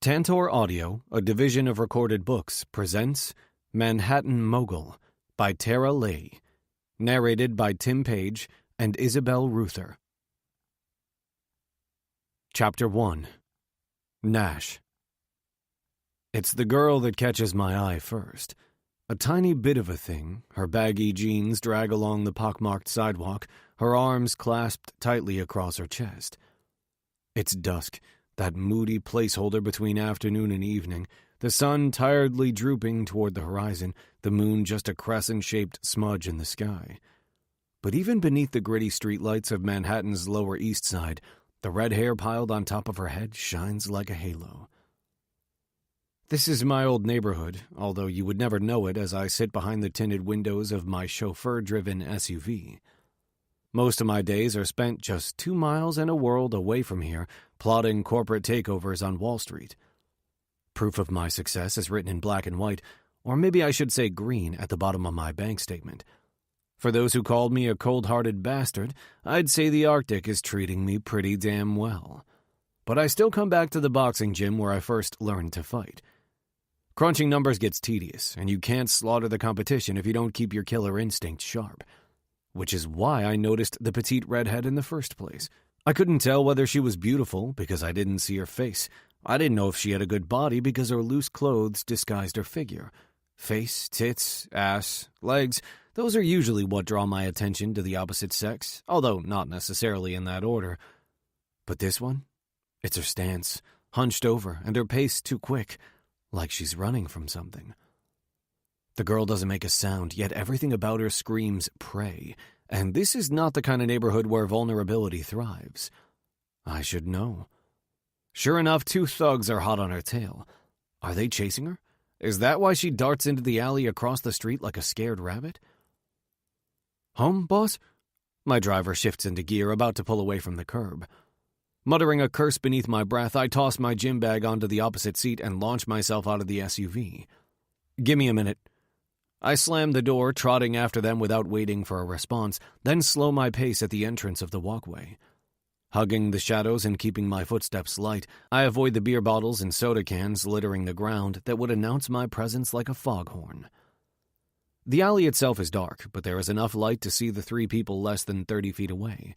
Tantor Audio, a division of Recorded Books, presents Manhattan Mogul by Tara Leigh, narrated by Tim Page and Isabel Ruther. Chapter 1. Nash. It's the girl that catches my eye first. A tiny bit of a thing, her baggy jeans drag along the pockmarked sidewalk, her arms clasped tightly across her chest. It's dusk, that moody placeholder between afternoon and evening, the sun tiredly drooping toward the horizon, the moon just a crescent-shaped smudge in the sky. But even beneath the gritty streetlights of Manhattan's Lower East Side, the red hair piled on top of her head shines like a halo. This is my old neighborhood, although you would never know it as I sit behind the tinted windows of my chauffeur-driven SUV. Most of my days are spent just 2 miles and a world away from here, plotting corporate takeovers on Wall Street. Proof of my success is written in black and white, or maybe I should say green, at the bottom of my bank statement. For those who called me a cold-hearted bastard, I'd say the Arctic is treating me pretty damn well. But I still come back to the boxing gym where I first learned to fight. Crunching numbers gets tedious, and you can't slaughter the competition if you don't keep your killer instinct sharp. Which is why I noticed the petite redhead in the first place. I couldn't tell whether she was beautiful because I didn't see her face. I didn't know if she had a good body because her loose clothes disguised her figure. Face, tits, ass, legs, those are usually what draw my attention to the opposite sex, although not necessarily in that order. But this one? It's her stance, hunched over, and her pace too quick, like she's running from something. The girl doesn't make a sound, yet everything about her screams prey, and this is not the kind of neighborhood where vulnerability thrives. I should know. Sure enough, 2 thugs are hot on her tail. Are they chasing her? Is that why she darts into the alley across the street like a scared rabbit? Home, boss? My driver shifts into gear, about to pull away from the curb. Muttering a curse beneath my breath, I toss my gym bag onto the opposite seat and launch myself out of the SUV. Give me a minute. I slam the door, trotting after them without waiting for a response, then slow my pace at the entrance of the walkway. Hugging the shadows and keeping my footsteps light, I avoid the beer bottles and soda cans littering the ground that would announce my presence like a foghorn. The alley itself is dark, but there is enough light to see the 3 people less than 30 feet away.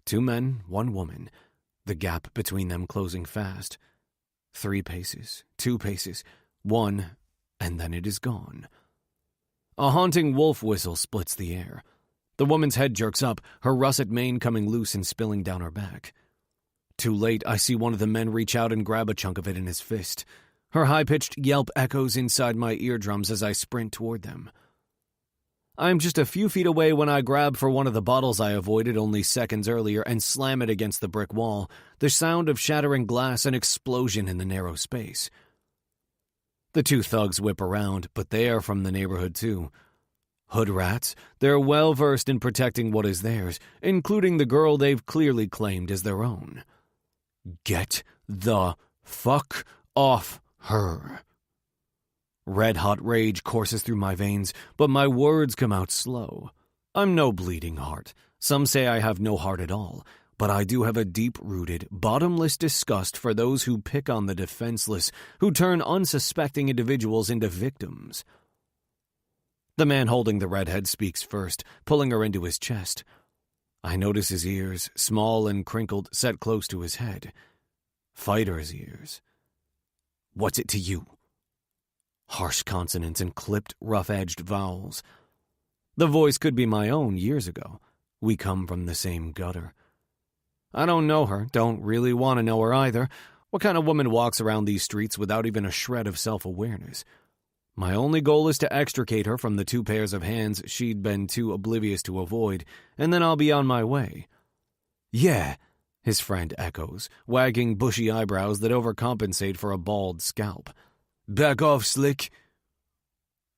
2 men, 1 woman, the gap between them closing fast. 3 paces, 2 paces, 1, and then it is gone. A haunting wolf whistle splits the air. The woman's head jerks up, her russet mane coming loose and spilling down her back. Too late, I see one of the men reach out and grab a chunk of it in his fist. Her high-pitched yelp echoes inside my eardrums as I sprint toward them. I'm just a few feet away when I grab for one of the bottles I avoided only seconds earlier and slam it against the brick wall, the sound of shattering glass and explosion in the narrow space. The 2 thugs whip around, but they are from the neighborhood too. Hood rats, they're well versed in protecting what is theirs, including the girl they've clearly claimed as their own. Get the fuck off her. Red-hot rage courses through my veins, but my words come out slow. I'm no bleeding heart. Some say I have no heart at all, but I do have a deep-rooted, bottomless disgust for those who pick on the defenseless, who turn unsuspecting individuals into victims. The man holding the redhead speaks first, pulling her into his chest. I notice his ears, small and crinkled, set close to his head. Fighter's ears. What's it to you? Harsh consonants and clipped, rough-edged vowels. The voice could be my own years ago. We come from the same gutter. I don't know her, don't really want to know her either. What kind of woman walks around these streets without even a shred of self-awareness? My only goal is to extricate her from the 2 pairs of hands she'd been too oblivious to avoid, and then I'll be on my way. Yeah, his friend echoes, wagging bushy eyebrows that overcompensate for a bald scalp. Back off, slick.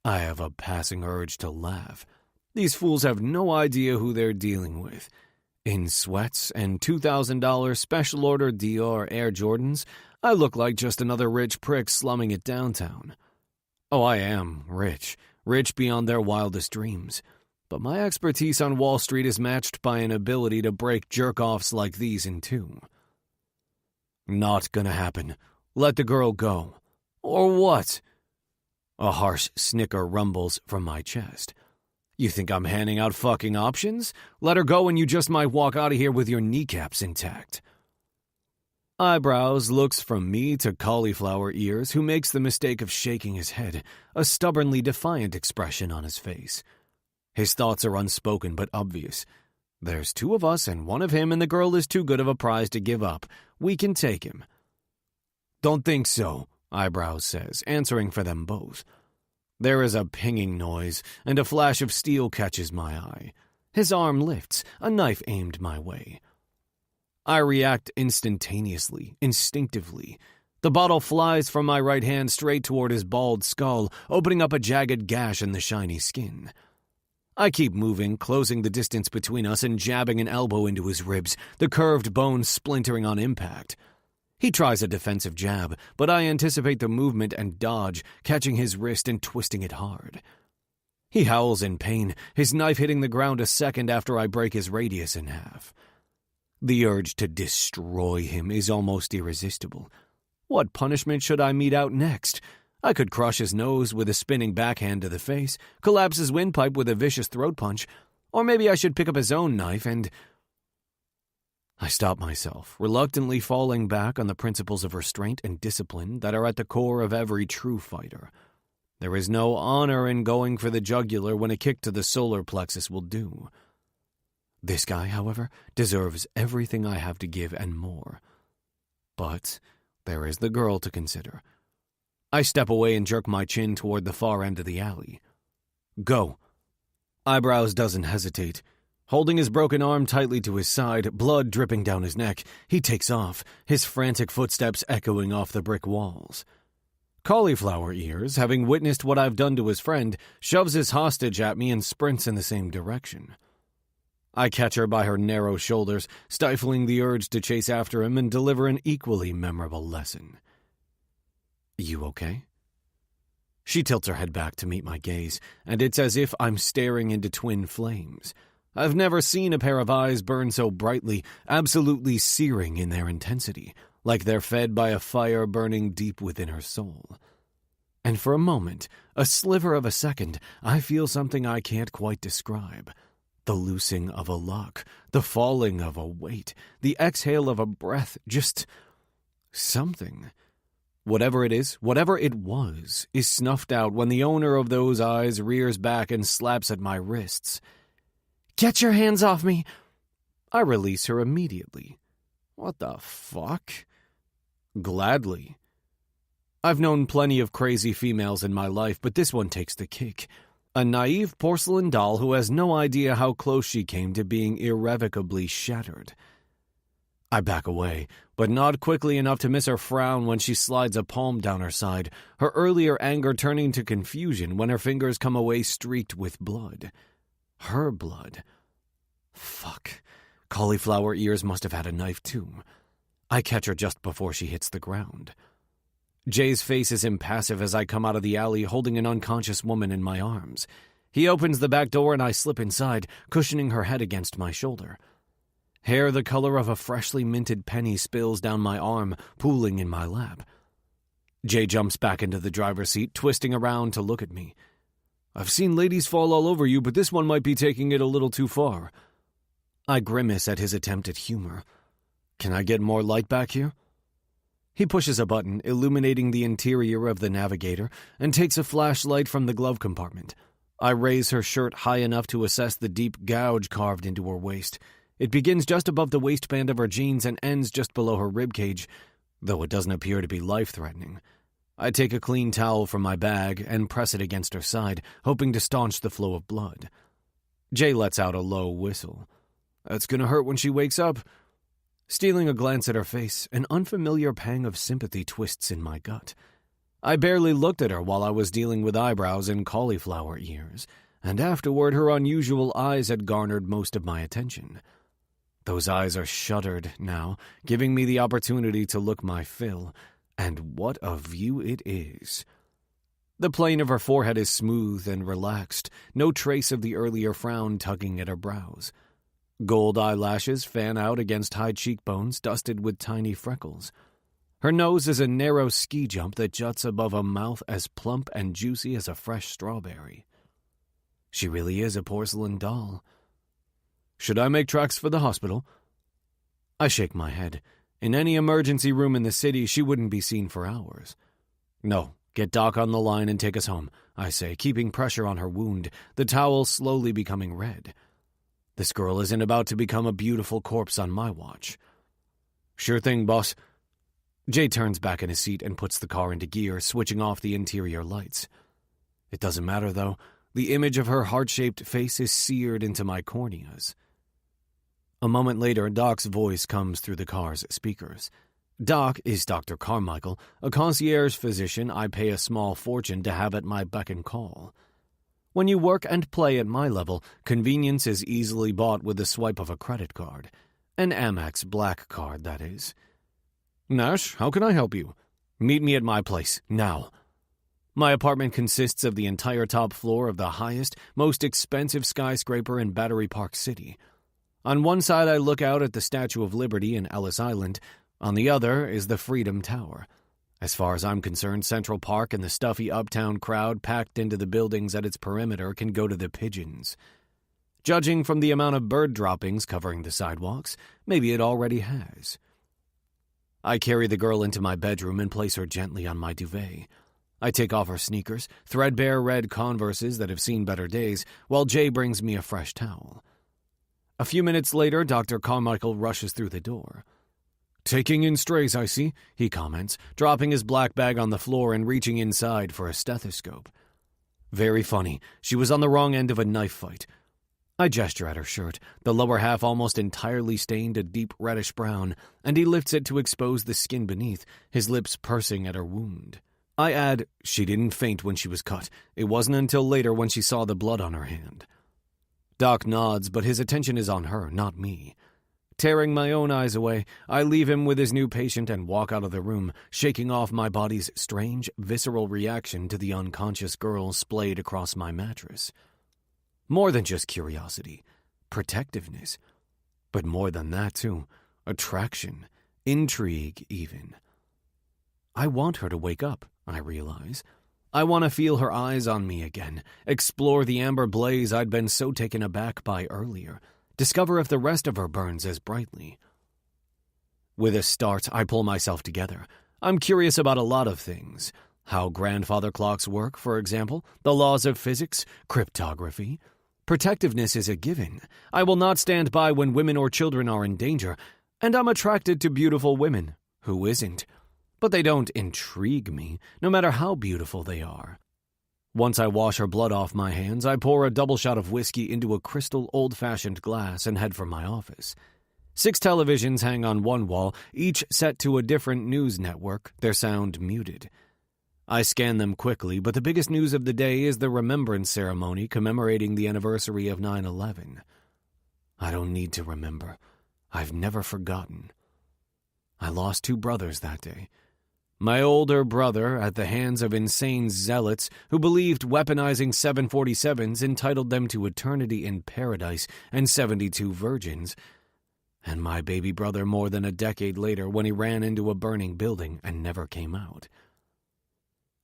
I have a passing urge to laugh. These fools have no idea who they're dealing with. In sweats and $2,000 special order Dior Air Jordans, I look like just another rich prick slumming it downtown. Oh, I am rich beyond their wildest dreams. But my expertise on Wall Street is matched by an ability to break jerk-offs like these in 2. Not gonna happen. Let the girl go. Or what? A harsh snicker rumbles from my chest. You think I'm handing out fucking options? Let her go and you just might walk out of here with your kneecaps intact. Eyebrows looks from me to cauliflower ears, who makes the mistake of shaking his head, a stubbornly defiant expression on his face. His thoughts are unspoken but obvious. There's two of us and one of him, and the girl is too good of a prize to give up. We can take him. Don't think so, Eyebrows says, answering for them both. There is a pinging noise, and a flash of steel catches my eye. His arm lifts, a knife aimed my way. I react instantaneously, instinctively. The bottle flies from my right hand straight toward his bald skull, opening up a jagged gash in the shiny skin. I keep moving, closing the distance between us and jabbing an elbow into his ribs, the curved bone splintering on impact. He tries a defensive jab, but I anticipate the movement and dodge, catching his wrist and twisting it hard. He howls in pain, his knife hitting the ground a second after I break his radius in half. The urge to destroy him is almost irresistible. What punishment should I mete out next? I could crush his nose with a spinning backhand to the face, collapse his windpipe with a vicious throat punch, or maybe I should pick up his own knife and... I stop myself, reluctantly falling back on the principles of restraint and discipline that are at the core of every true fighter. There is no honor in going for the jugular when a kick to the solar plexus will do. This guy, however, deserves everything I have to give and more. But there is the girl to consider. I step away and jerk my chin toward the far end of the alley. Go. Eyebrows doesn't hesitate. Holding his broken arm tightly to his side, blood dripping down his neck, he takes off, his frantic footsteps echoing off the brick walls. Cauliflower Ears, having witnessed what I've done to his friend, shoves his hostage at me and sprints in the same direction. I catch her by her narrow shoulders, stifling the urge to chase after him and deliver an equally memorable lesson. You okay? She tilts her head back to meet my gaze, and it's as if I'm staring into twin flames. I've never seen a pair of eyes burn so brightly, absolutely searing in their intensity, like they're fed by a fire burning deep within her soul. And for a moment, a sliver of a second, I feel something I can't quite describe. The loosing of a lock, the falling of a weight, the exhale of a breath, just something. Whatever it is, whatever it was, is snuffed out when the owner of those eyes rears back and slaps at my wrists. Get your hands off me! I release her immediately. What the fuck? Gladly. I've known plenty of crazy females in my life, but this one takes the cake. A naive porcelain doll who has no idea how close she came to being irrevocably shattered. I back away, but not quickly enough to miss her frown when she slides a palm down her side, her earlier anger turning to confusion when her fingers come away streaked with blood. Her blood. Fuck. Cauliflower Ears must have had a knife too. I catch her just before she hits the ground. Jay's face is impassive as I come out of the alley holding an unconscious woman in my arms. He opens the back door and I slip inside, cushioning her head against my shoulder. Hair the color of a freshly minted penny spills down my arm, pooling in my lap. Jay jumps back into the driver's seat, twisting around to look at me. I've seen ladies fall all over you, but this one might be taking it a little too far. I grimace at his attempt at humor. Can I get more light back here? He pushes a button, illuminating the interior of the Navigator, and takes a flashlight from the glove compartment. I raise her shirt high enough to assess the deep gouge carved into her waist. It begins just above the waistband of her jeans and ends just below her ribcage, though it doesn't appear to be life-threatening. I take a clean towel from my bag and press it against her side, hoping to staunch the flow of blood. Jay lets out a low whistle. That's gonna hurt when she wakes up. Stealing a glance at her face, an unfamiliar pang of sympathy twists in my gut. I barely looked at her while I was dealing with eyebrows and cauliflower ears, and afterward her unusual eyes had garnered most of my attention. Those eyes are shuttered now, giving me the opportunity to look my fill, and what a view it is. The plane of her forehead is smooth and relaxed, no trace of the earlier frown tugging at her brows. Gold eyelashes fan out against high cheekbones dusted with tiny freckles. Her nose is a narrow ski jump that juts above a mouth as plump and juicy as a fresh strawberry. She really is a porcelain doll. Should I make tracks for the hospital? I shake my head. In any emergency room in the city, she wouldn't be seen for hours. No, get Doc on the line and take us home, I say, keeping pressure on her wound, the towel slowly becoming red. This girl isn't about to become a beautiful corpse on my watch. Sure thing, boss. Jay turns back in his seat and puts the car into gear, switching off the interior lights. It doesn't matter, though. The image of her heart-shaped face is seared into my corneas. A moment later, Doc's voice comes through the car's speakers. Doc is Dr. Carmichael, a concierge physician I pay a small fortune to have at my beck and call. When you work and play at my level, convenience is easily bought with the swipe of a credit card. An Amex Black card, that is. Nash, how can I help you? Meet me at my place, now. My apartment consists of the entire top floor of the highest, most expensive skyscraper in Battery Park City. On one side, I look out at the Statue of Liberty in Ellis Island. On the other is the Freedom Tower. As far as I'm concerned, Central Park and the stuffy uptown crowd packed into the buildings at its perimeter can go to the pigeons. Judging from the amount of bird droppings covering the sidewalks, maybe it already has. I carry the girl into my bedroom and place her gently on my duvet. I take off her sneakers, threadbare red Converses that have seen better days, while Jay brings me a fresh towel. A few minutes later, Dr. Carmichael rushes through the door. "Taking in strays, I see," he comments, dropping his black bag on the floor and reaching inside for a stethoscope. Very funny. She was on the wrong end of a knife fight. I gesture at her shirt, the lower half almost entirely stained a deep reddish brown, and he lifts it to expose the skin beneath, his lips pursing at her wound. I add, she didn't faint when she was cut. It wasn't until later when she saw the blood on her hand. Doc nods, but his attention is on her, not me. Tearing my own eyes away, I leave him with his new patient and walk out of the room, shaking off my body's strange, visceral reaction to the unconscious girl splayed across my mattress. More than just curiosity, protectiveness. But more than that, too. Attraction, intrigue, even. I want her to wake up, I realize. I want to feel her eyes on me again, explore the amber blaze I'd been so taken aback by earlier, discover if the rest of her burns as brightly. With a start, I pull myself together. I'm curious about a lot of things. How grandfather clocks work, for example, the laws of physics, cryptography. Protectiveness is a given. I will not stand by when women or children are in danger, and I'm attracted to beautiful women. Who isn't? But they don't intrigue me, no matter how beautiful they are. Once I wash her blood off my hands, I pour a double shot of whiskey into a crystal old-fashioned glass and head for my office. 6 televisions hang on one wall, each set to a different news network, their sound muted. I scan them quickly, but the biggest news of the day is the remembrance ceremony commemorating the anniversary of 9/11. I don't need to remember. I've never forgotten. I lost 2 brothers that day. My older brother at the hands of insane zealots who believed weaponizing 747s entitled them to eternity in paradise and 72 virgins. And my baby brother more than a decade later when he ran into a burning building and never came out.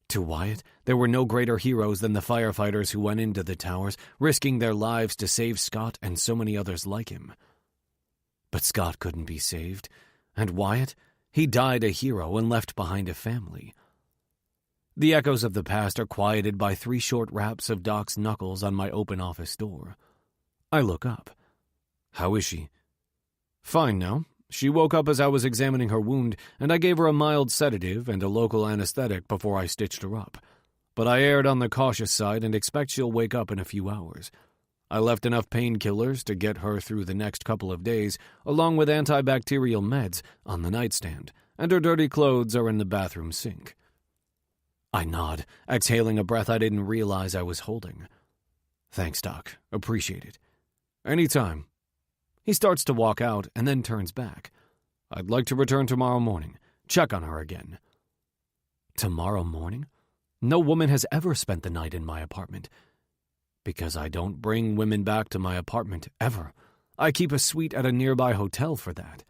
To Wyatt, there were no greater heroes than the firefighters who went into the towers, risking their lives to save Scott and so many others like him. But Scott couldn't be saved. And Wyatt? He died a hero and left behind a family. The echoes of the past are quieted by 3 short raps of Doc's knuckles on my open office door. I look up. How is she? Fine now. She woke up as I was examining her wound, and I gave her a mild sedative and a local anesthetic before I stitched her up. But I erred on the cautious side and expect she'll wake up in a few hours. I left enough painkillers to get her through the next couple of days, along with antibacterial meds on the nightstand, and her dirty clothes are in the bathroom sink. I nod, exhaling a breath I didn't realize I was holding. Thanks, Doc. Appreciate it. Anytime. He starts to walk out and then turns back. I'd like to return tomorrow morning. Check on her again. Tomorrow morning? No woman has ever spent the night in my apartment. Because I don't bring women back to my apartment, ever. I keep a suite at a nearby hotel for that.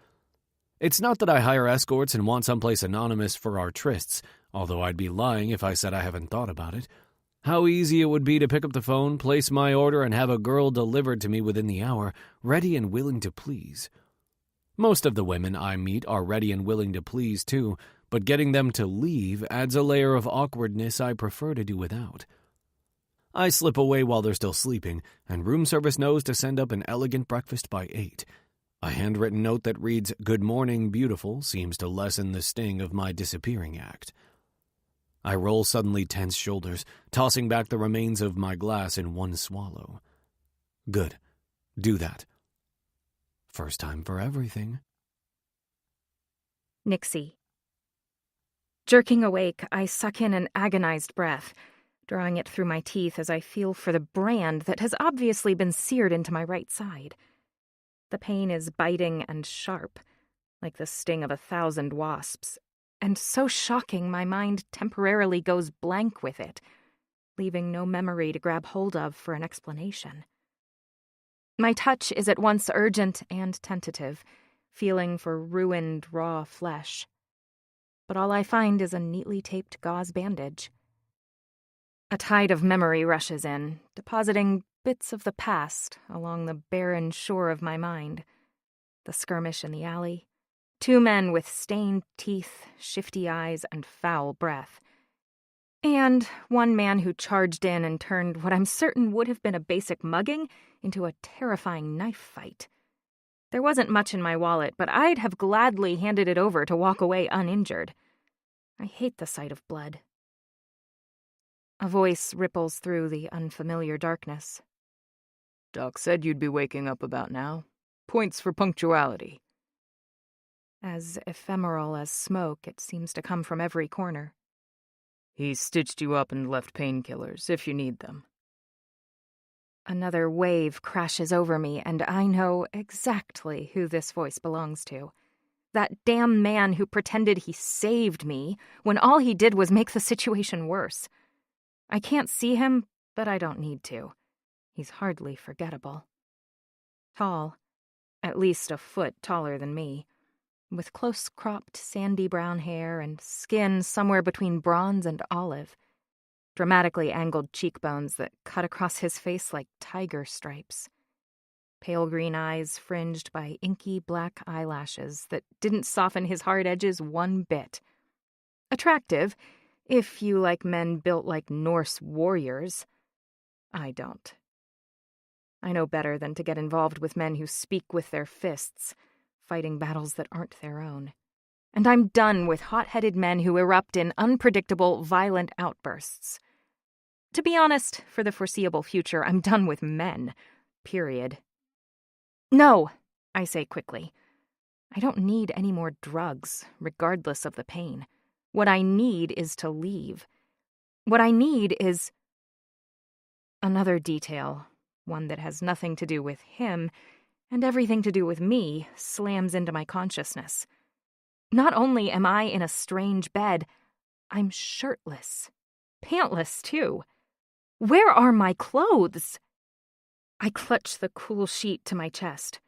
It's not that I hire escorts and want someplace anonymous for our trysts, although I'd be lying if I said I haven't thought about it. How easy it would be to pick up the phone, place my order, and have a girl delivered to me within the hour, ready and willing to please. Most of the women I meet are ready and willing to please too, but getting them to leave adds a layer of awkwardness I prefer to do without. I slip away while they're still sleeping, and room service knows to send up an elegant breakfast by 8. A handwritten note that reads, "Good morning, beautiful," seems to lessen the sting of my disappearing act. I roll suddenly tense shoulders, tossing back the remains of my glass in one swallow. Good. Do that. First time for everything. Nixie. Jerking awake, I suck in an agonized breath, drawing it through my teeth as I feel for the brand that has obviously been seared into my right side. The pain is biting and sharp, like the sting of 1,000 wasps, and so shocking my mind temporarily goes blank with it, leaving no memory to grab hold of for an explanation. My touch is at once urgent and tentative, feeling for ruined, raw flesh. But all I find is a neatly taped gauze bandage. A tide of memory rushes in, depositing bits of the past along the barren shore of my mind. The skirmish in the alley, 2 men with stained teeth, shifty eyes, and foul breath. And 1 man who charged in and turned what I'm certain would have been a basic mugging into a terrifying knife fight. There wasn't much in my wallet, but I'd have gladly handed it over to walk away uninjured. I hate the sight of blood. A voice ripples through the unfamiliar darkness. Doc said you'd be waking up about now. Points for punctuality. As ephemeral as smoke, it seems to come from every corner. He stitched you up and left painkillers, if you need them. Another wave crashes over me, and I know exactly who this voice belongs to. That damn man who pretended he saved me when all he did was make the situation worse. I can't see him, but I don't need to. He's hardly forgettable. Tall, at least a foot taller than me, with close-cropped sandy brown hair and skin somewhere between bronze and olive, dramatically angled cheekbones that cut across his face like tiger stripes, pale green eyes fringed by inky black eyelashes that didn't soften his hard edges one bit. Attractive, if you like men built like Norse warriors. I don't. I know better than to get involved with men who speak with their fists, fighting battles that aren't their own. And I'm done with hot-headed men who erupt in unpredictable, violent outbursts. To be honest, for the foreseeable future, I'm done with men. Period. No, I say quickly. I don't need any more drugs, regardless of the pain. What I need is to leave. What I need is... Another detail, one that has nothing to do with him and everything to do with me, slams into my consciousness. Not only am I in a strange bed, I'm shirtless. Pantless, too. Where are my clothes? I clutch the cool sheet to my chest.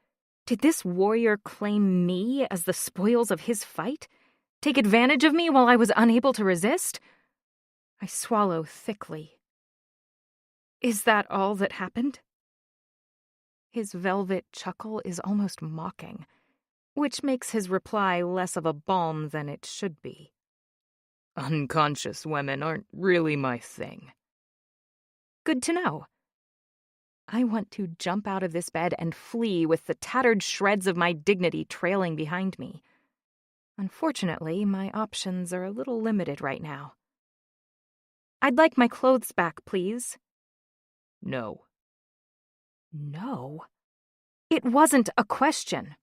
Did this warrior claim me as the spoils of his fight? Take advantage of me while I was unable to resist? I swallow thickly. Is that all that happened? His velvet chuckle is almost mocking, which makes his reply less of a balm than it should be. Unconscious women aren't really my thing. Good to know. I want to jump out of this bed and flee with the tattered shreds of my dignity trailing behind me. Unfortunately, my options are a little limited right now. I'd like my clothes back, please. No. No? It wasn't a question.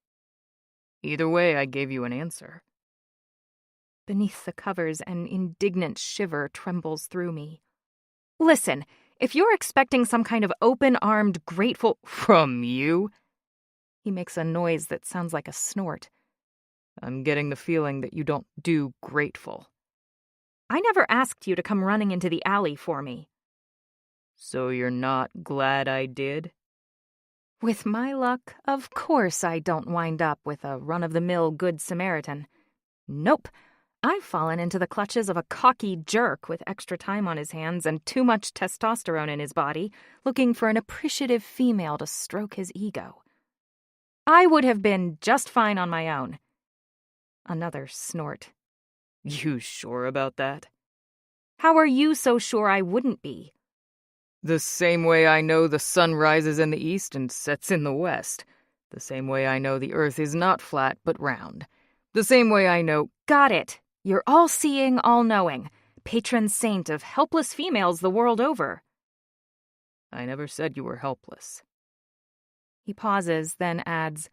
Either way, I gave you an answer. Beneath the covers, an indignant shiver trembles through me. Listen, if you're expecting some kind of open-armed, grateful... From you? He makes a noise that sounds like a snort. I'm getting the feeling that you don't do grateful. I never asked you to come running into the alley for me. So you're not glad I did? With my luck, of course I don't wind up with a run-of-the-mill Good Samaritan. Nope. I've fallen into the clutches of a cocky jerk with extra time on his hands and too much testosterone in his body, looking for an appreciative female to stroke his ego. I would have been just fine on my own. Another snort. You sure about that? How are you so sure I wouldn't be? The same way I know the sun rises in the east and sets in the west. The same way I know the earth is not flat but round. The same way I know— Got it. You're all-seeing, all-knowing. Patron saint of helpless females the world over. I never said you were helpless. He pauses, then adds,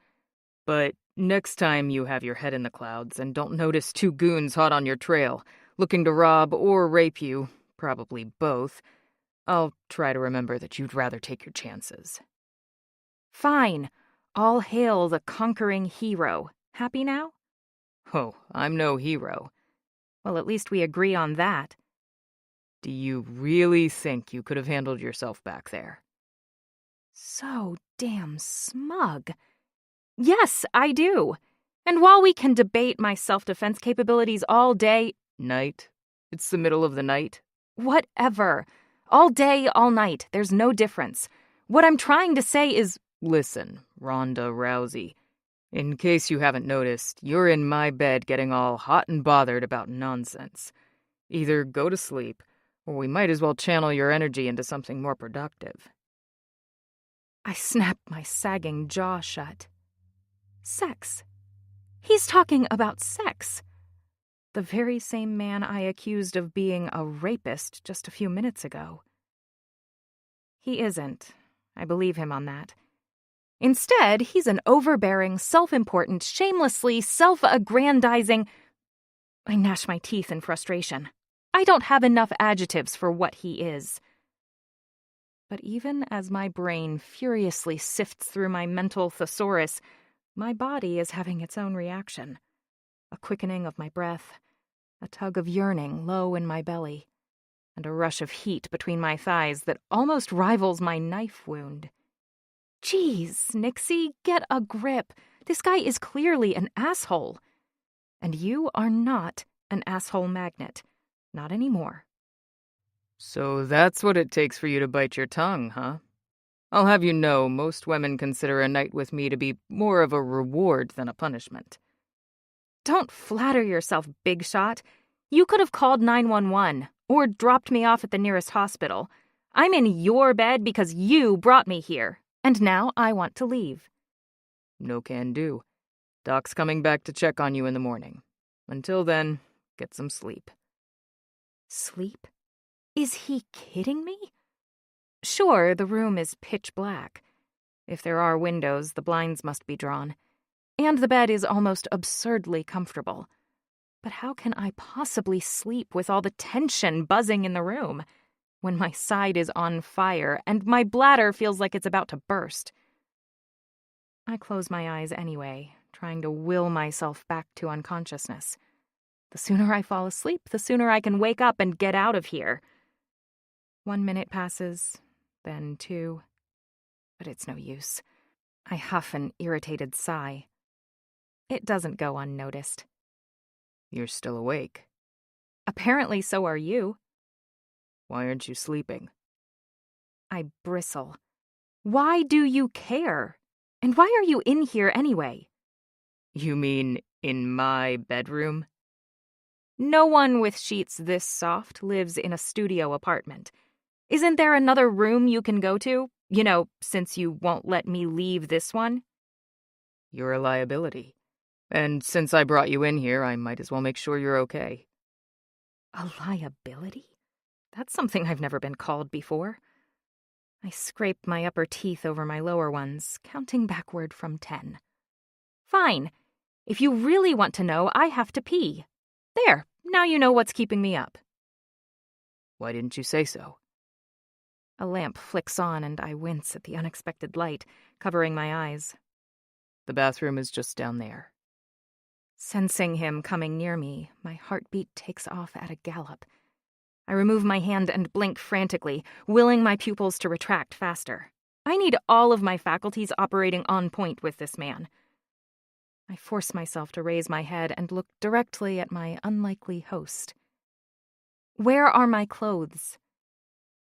But next time you have your head in the clouds and don't notice two goons hot on your trail, looking to rob or rape you, probably both, I'll try to remember that you'd rather take your chances. Fine. All hail the conquering hero. Happy now? Oh, I'm no hero. Well, at least we agree on that. Do you really think you could have handled yourself back there? So damn smug. Yes, I do. And while we can debate my self-defense capabilities all day— Night? It's the middle of the night. Whatever. All day, all night. There's no difference. What I'm trying to say is— Listen, Rhonda Rousey. In case you haven't noticed, you're in my bed getting all hot and bothered about nonsense. Either go to sleep, or we might as well channel your energy into something more productive. I snap my sagging jaw shut. Sex. He's talking about sex. The very same man I accused of being a rapist just a few minutes ago. He isn't. I believe him on that. Instead, he's an overbearing, self-important, shamelessly self-aggrandizing— I gnash my teeth in frustration. I don't have enough adjectives for what he is. But even as my brain furiously sifts through my mental thesaurus, my body is having its own reaction. A quickening of my breath, a tug of yearning low in my belly, and a rush of heat between my thighs that almost rivals my knife wound. Jeez, Nixie, get a grip. This guy is clearly an asshole. And you are not an asshole magnet. Not anymore. So that's what it takes for you to bite your tongue, huh? I'll have you know, most women consider a night with me to be more of a reward than a punishment. Don't flatter yourself, big shot. You could have called 911 or dropped me off at the nearest hospital. I'm in your bed because you brought me here, and now I want to leave. No can do. Doc's coming back to check on you in the morning. Until then, get some sleep. Sleep? Is he kidding me? Sure, the room is pitch black. If there are windows, the blinds must be drawn. And the bed is almost absurdly comfortable. But how can I possibly sleep with all the tension buzzing in the room when my side is on fire and my bladder feels like it's about to burst? I close my eyes anyway, trying to will myself back to unconsciousness. The sooner I fall asleep, the sooner I can wake up and get out of here. 1 minute passes, then 2. But it's no use. I huff an irritated sigh. It doesn't go unnoticed. You're still awake. Apparently so are you. Why aren't you sleeping? I bristle. Why do you care? And why are you in here anyway? You mean in my bedroom? No one with sheets this soft lives in a studio apartment. Isn't there another room you can go to? You know, since you won't let me leave this one? You're a liability. And since I brought you in here, I might as well make sure you're okay. A liability? That's something I've never been called before. I scrape my upper teeth over my lower ones, counting backward from 10. Fine. If you really want to know, I have to pee. There, now you know what's keeping me up. Why didn't you say so? A lamp flicks on and I wince at the unexpected light, covering my eyes. The bathroom is just down there. Sensing him coming near me, my heartbeat takes off at a gallop. I remove my hand and blink frantically, willing my pupils to retract faster. I need all of my faculties operating on point with this man. I force myself to raise my head and look directly at my unlikely host. Where are my clothes?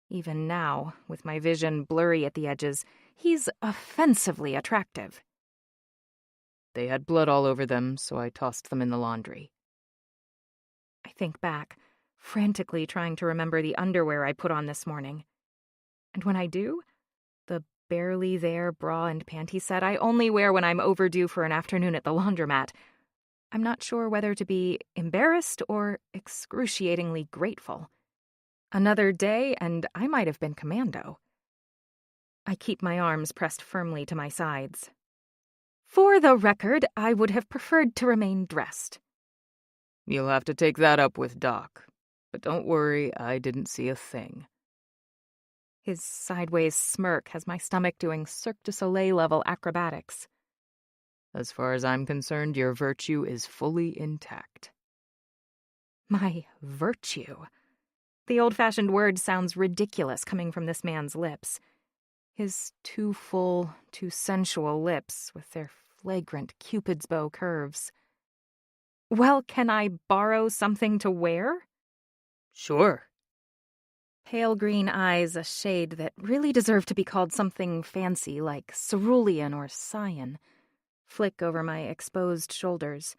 Even now, with my vision blurry at the edges, he's offensively attractive. They had blood all over them, so I tossed them in the laundry. I think back, frantically trying to remember the underwear I put on this morning. And when I do, the barely there bra and panty set I only wear when I'm overdue for an afternoon at the laundromat. I'm not sure whether to be embarrassed or excruciatingly grateful. Another day, and I might have been commando. I keep my arms pressed firmly to my sides. For the record, I would have preferred to remain dressed. You'll have to take that up with Doc. But don't worry, I didn't see a thing. His sideways smirk has my stomach doing Cirque du Soleil-level acrobatics. As far as I'm concerned, your virtue is fully intact. My virtue? The old-fashioned word sounds ridiculous coming from this man's lips. His too full, too sensual lips with their flagrant Cupid's bow curves. Well, can I borrow something to wear? Sure. Pale green eyes, a shade that really deserve to be called something fancy like cerulean or cyan, flick over my exposed shoulders,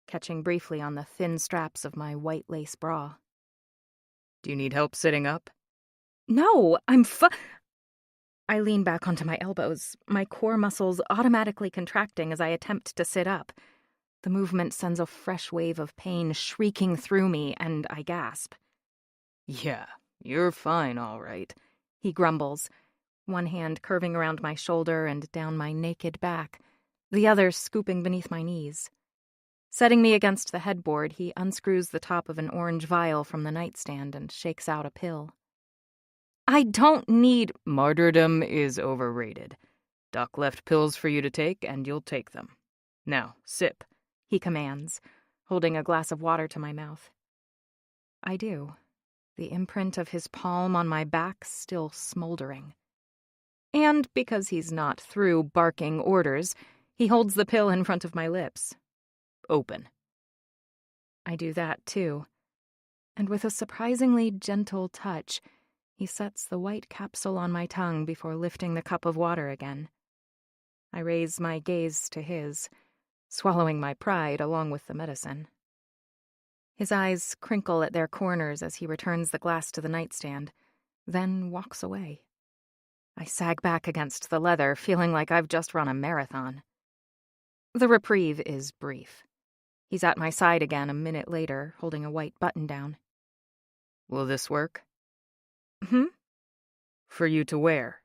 catching briefly on the thin straps of my white lace bra. Do you need help sitting up? No, I lean back onto my elbows, my core muscles automatically contracting as I attempt to sit up. The movement sends a fresh wave of pain shrieking through me, and I gasp. Yeah, you're fine, all right, he grumbles, one hand curving around my shoulder and down my naked back, the other scooping beneath my knees. Setting me against the headboard, he unscrews the top of an orange vial from the nightstand and shakes out a pill. I don't need... Martyrdom is overrated. Doc left pills for you to take, and you'll take them. Now, sip, he commands, holding a glass of water to my mouth. I do, the imprint of his palm on my back still smoldering. And because he's not through barking orders, he holds the pill in front of my lips. Open. I do that, too. And with a surprisingly gentle touch, he sets the white capsule on my tongue before lifting the cup of water again. I raise my gaze to his, swallowing my pride along with the medicine. His eyes crinkle at their corners as he returns the glass to the nightstand, then walks away. I sag back against the leather, feeling like I've just run a marathon. The reprieve is brief. He's at my side again a minute later, holding a white button-down. Will this work? Hmm? For you to wear.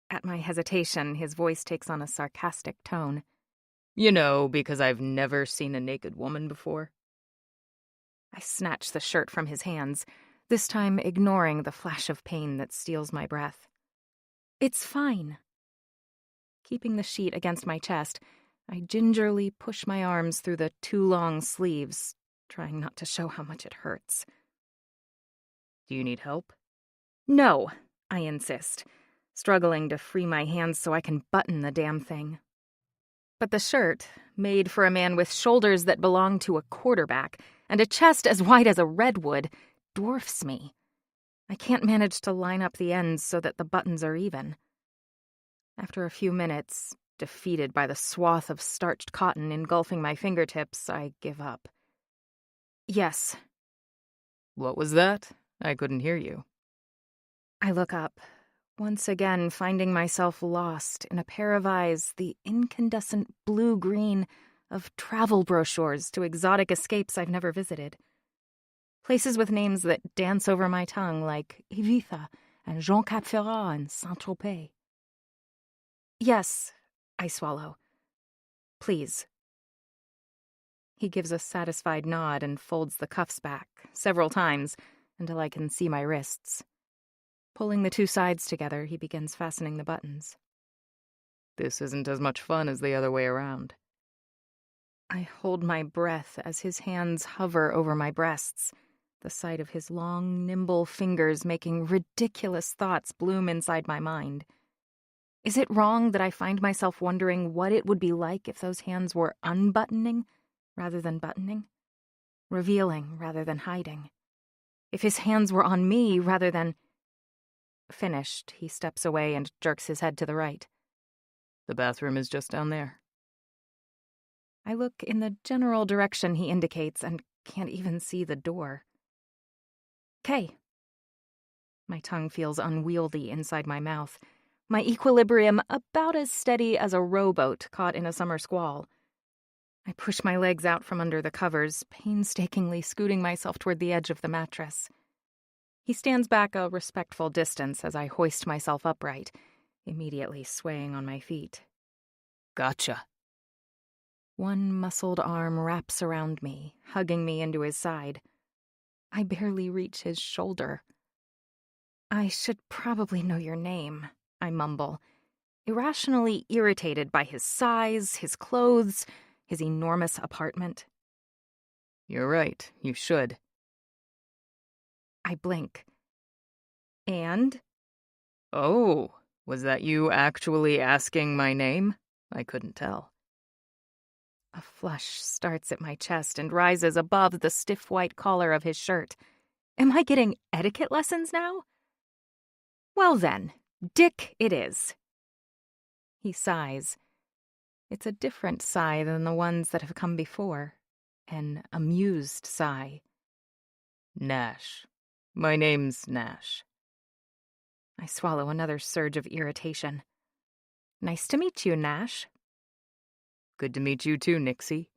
At my hesitation, his voice takes on a sarcastic tone. You know, because I've never seen a naked woman before. I snatch the shirt from his hands, this time ignoring the flash of pain that steals my breath. It's fine. Keeping the sheet against my chest, I gingerly push my arms through the too long sleeves, trying not to show how much it hurts. Do you need help? No, I insist, struggling to free my hands so I can button the damn thing. But the shirt, made for a man with shoulders that belong to a quarterback and a chest as wide as a redwood, dwarfs me. I can't manage to line up the ends so that the buttons are even. After a few minutes, defeated by the swath of starched cotton engulfing my fingertips, I give up. Yes. What was that? I couldn't hear you. I look up, once again finding myself lost in a pair of eyes the incandescent blue-green of travel brochures to exotic escapes I've never visited. Places with names that dance over my tongue like Ibiza and Jean Cap Ferrat and Saint-Tropez. Yes, I swallow. Please. He gives a satisfied nod and folds the cuffs back, several times, until I can see my wrists. Pulling the two sides together, he begins fastening the buttons. This isn't as much fun as the other way around. I hold my breath as his hands hover over my breasts, the sight of his long, nimble fingers making ridiculous thoughts bloom inside my mind. Is it wrong that I find myself wondering what it would be like if those hands were unbuttoning rather than buttoning? Revealing rather than hiding? If his hands were on me rather than... Finished, he steps away and jerks his head to the right. The bathroom is just down there. I look in the general direction he indicates and can't even see the door. "'Kay." My tongue feels unwieldy inside my mouth, my equilibrium about as steady as a rowboat caught in a summer squall. I push my legs out from under the covers, painstakingly scooting myself toward the edge of the mattress. He stands back a respectful distance as I hoist myself upright, immediately swaying on my feet. Gotcha. One muscled arm wraps around me, hugging me into his side. I barely reach his shoulder. "I should probably know your name," I mumble, irrationally irritated by his size, his clothes, his enormous apartment. You're right, you should. I blink. "And?" Oh, was that you actually asking my name? I couldn't tell. A flush starts at my chest and rises above the stiff white collar of his shirt. Am I getting etiquette lessons now? "Well then, Dick it is." He sighs. It's a different sigh than the ones that have come before. An amused sigh. Nash. My name's Nash. I swallow another surge of irritation. "Nice to meet you, Nash." Good to meet you too, Nixie.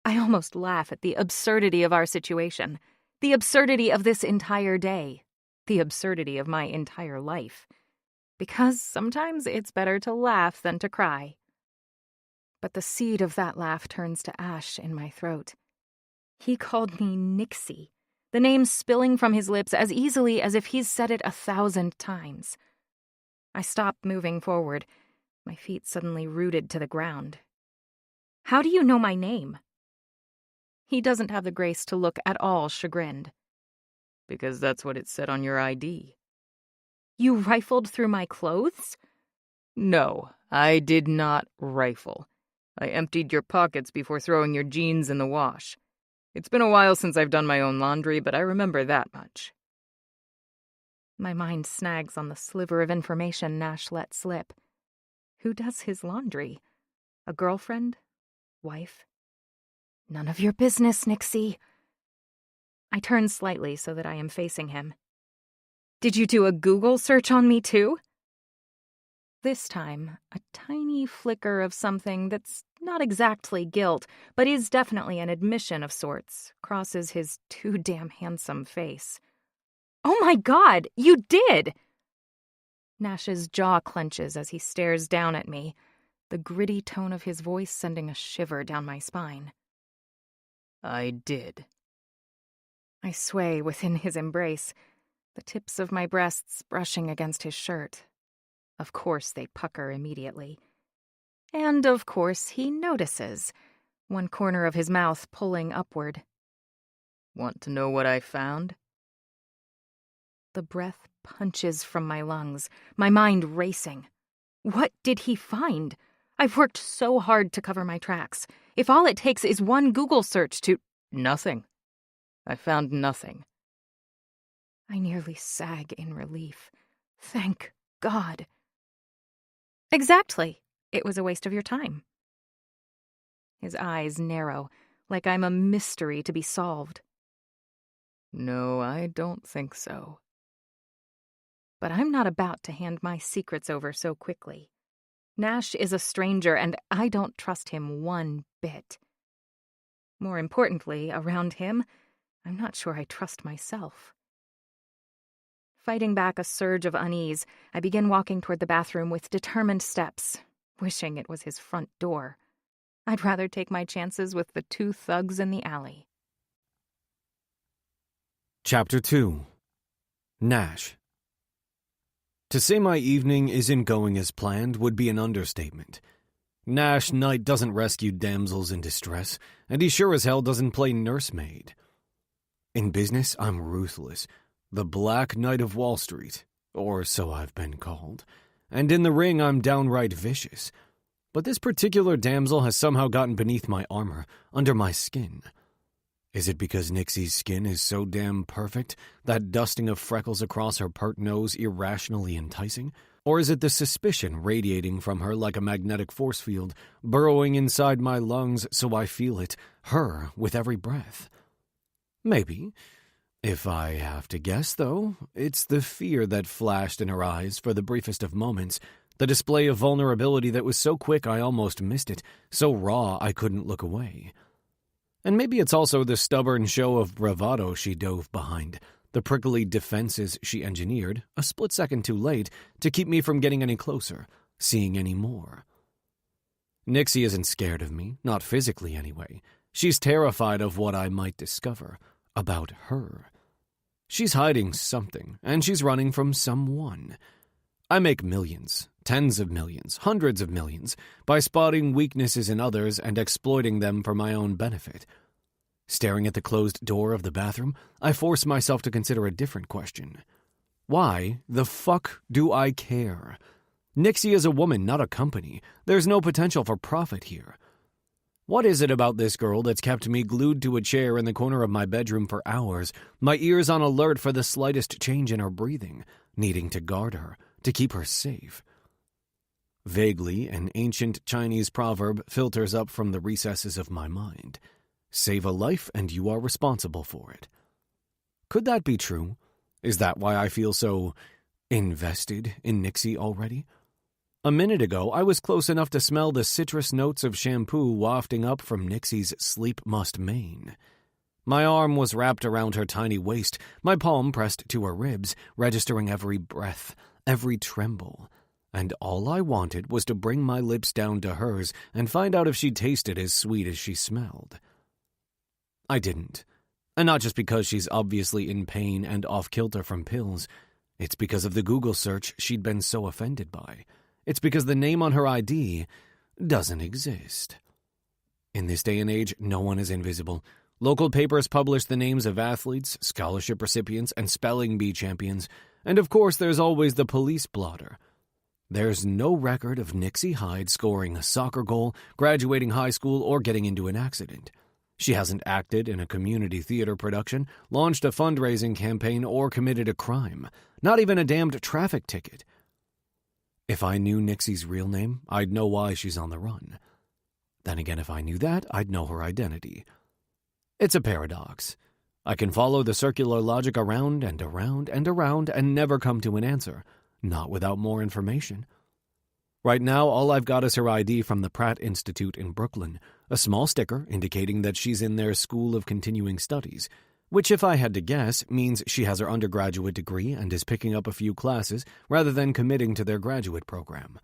I almost laugh at the absurdity of our situation, the absurdity of this entire day, the absurdity of my entire life. Because sometimes it's better to laugh than to cry. But the seed of that laugh turns to ash in my throat. He called me Nixie, the name spilling from his lips as easily as if he's said it 1,000 times. I stop moving forward, my feet suddenly rooted to the ground. "How do you know my name?" He doesn't have the grace to look at all chagrined. Because that's what it said on your ID. "You rifled through my clothes?" No, I did not rifle. I emptied your pockets before throwing your jeans in the wash. It's been a while since I've done my own laundry, but I remember that much. My mind snags on the sliver of information Nash let slip. Who does his laundry? A girlfriend? Wife? None of your business, Nixie. I turn slightly so that I am facing him. "Did you do a Google search on me too?" This time, a tiny flicker of something that's not exactly guilt, but is definitely an admission of sorts, crosses his too damn handsome face. "Oh my God, you did!" Nash's jaw clenches as he stares down at me, the gritty tone of his voice sending a shiver down my spine. I did. I sway within his embrace, the tips of my breasts brushing against his shirt. Of course they pucker immediately. And of course he notices, one corner of his mouth pulling upward. Want to know what I found? The breath punches from my lungs, my mind racing. What did he find? I've worked so hard to cover my tracks. If all it takes is one Google search to... Nothing. I found nothing. I nearly sag in relief. Thank God. Exactly. It was a waste of your time. His eyes narrow, like I'm a mystery to be solved. No, I don't think so. But I'm not about to hand my secrets over so quickly. Nash is a stranger, and I don't trust him one bit. More importantly, around him, I'm not sure I trust myself. Fighting back a surge of unease, I begin walking toward the bathroom with determined steps, wishing it was his front door. I'd rather take my chances with the two thugs in the alley. Chapter 2. Nash. To say my evening isn't going as planned would be an understatement. Nash Knight doesn't rescue damsels in distress, and he sure as hell doesn't play nursemaid. In business, I'm ruthless. The Black Knight of Wall Street, or so I've been called. And in the ring, I'm downright vicious. But this particular damsel has somehow gotten beneath my armor, under my skin. Is it because Nixie's skin is so damn perfect, that dusting of freckles across her pert nose irrationally enticing? Or is it the suspicion radiating from her like a magnetic force field, burrowing inside my lungs so I feel it, her, with every breath? Maybe. If I have to guess, though, it's the fear that flashed in her eyes for the briefest of moments, the display of vulnerability that was so quick I almost missed it, so raw I couldn't look away. And maybe it's also the stubborn show of bravado she dove behind, the prickly defenses she engineered, a split second too late, to keep me from getting any closer, seeing any more. Nixie isn't scared of me, not physically anyway. She's terrified of what I might discover about her. She's hiding something, and she's running from someone. I make millions, tens of millions, hundreds of millions, by spotting weaknesses in others and exploiting them for my own benefit. Staring at the closed door of the bathroom, I force myself to consider a different question. Why the fuck do I care? Nixie is a woman, not a company. There's no potential for profit here. What is it about this girl that's kept me glued to a chair in the corner of my bedroom for hours, my ears on alert for the slightest change in her breathing, needing to guard her, to keep her safe? Vaguely, an ancient Chinese proverb filters up from the recesses of my mind. Save a life and you are responsible for it. Could that be true? Is that why I feel so invested in Nixie already? A minute ago, I was close enough to smell the citrus notes of shampoo wafting up from Nixie's sleep musk mane. My arm was wrapped around her tiny waist, my palm pressed to her ribs, registering every breath, every tremble. And all I wanted was to bring my lips down to hers and find out if she tasted as sweet as she smelled. I didn't. And not just because she's obviously in pain and off-kilter from pills. It's because of the Google search she'd been so offended by. It's because the name on her ID doesn't exist. In this day and age, no one is invisible. Local papers publish the names of athletes, scholarship recipients, and spelling bee champions. And of course, there's always the police blotter. There's no record of Nixie Hyde scoring a soccer goal, graduating high school, or getting into an accident. She hasn't acted in a community theater production, launched a fundraising campaign, or committed a crime. Not even a damned traffic ticket. If I knew Nixie's real name, I'd know why she's on the run. Then again, if I knew that, I'd know her identity. It's a paradox. I can follow the circular logic around and around and around and never come to an answer, not without more information. Right now, all I've got is her ID from the Pratt Institute in Brooklyn, a small sticker indicating that she's in their School of Continuing Studies, which, if I had to guess, means she has her undergraduate degree and is picking up a few classes rather than committing to their graduate program.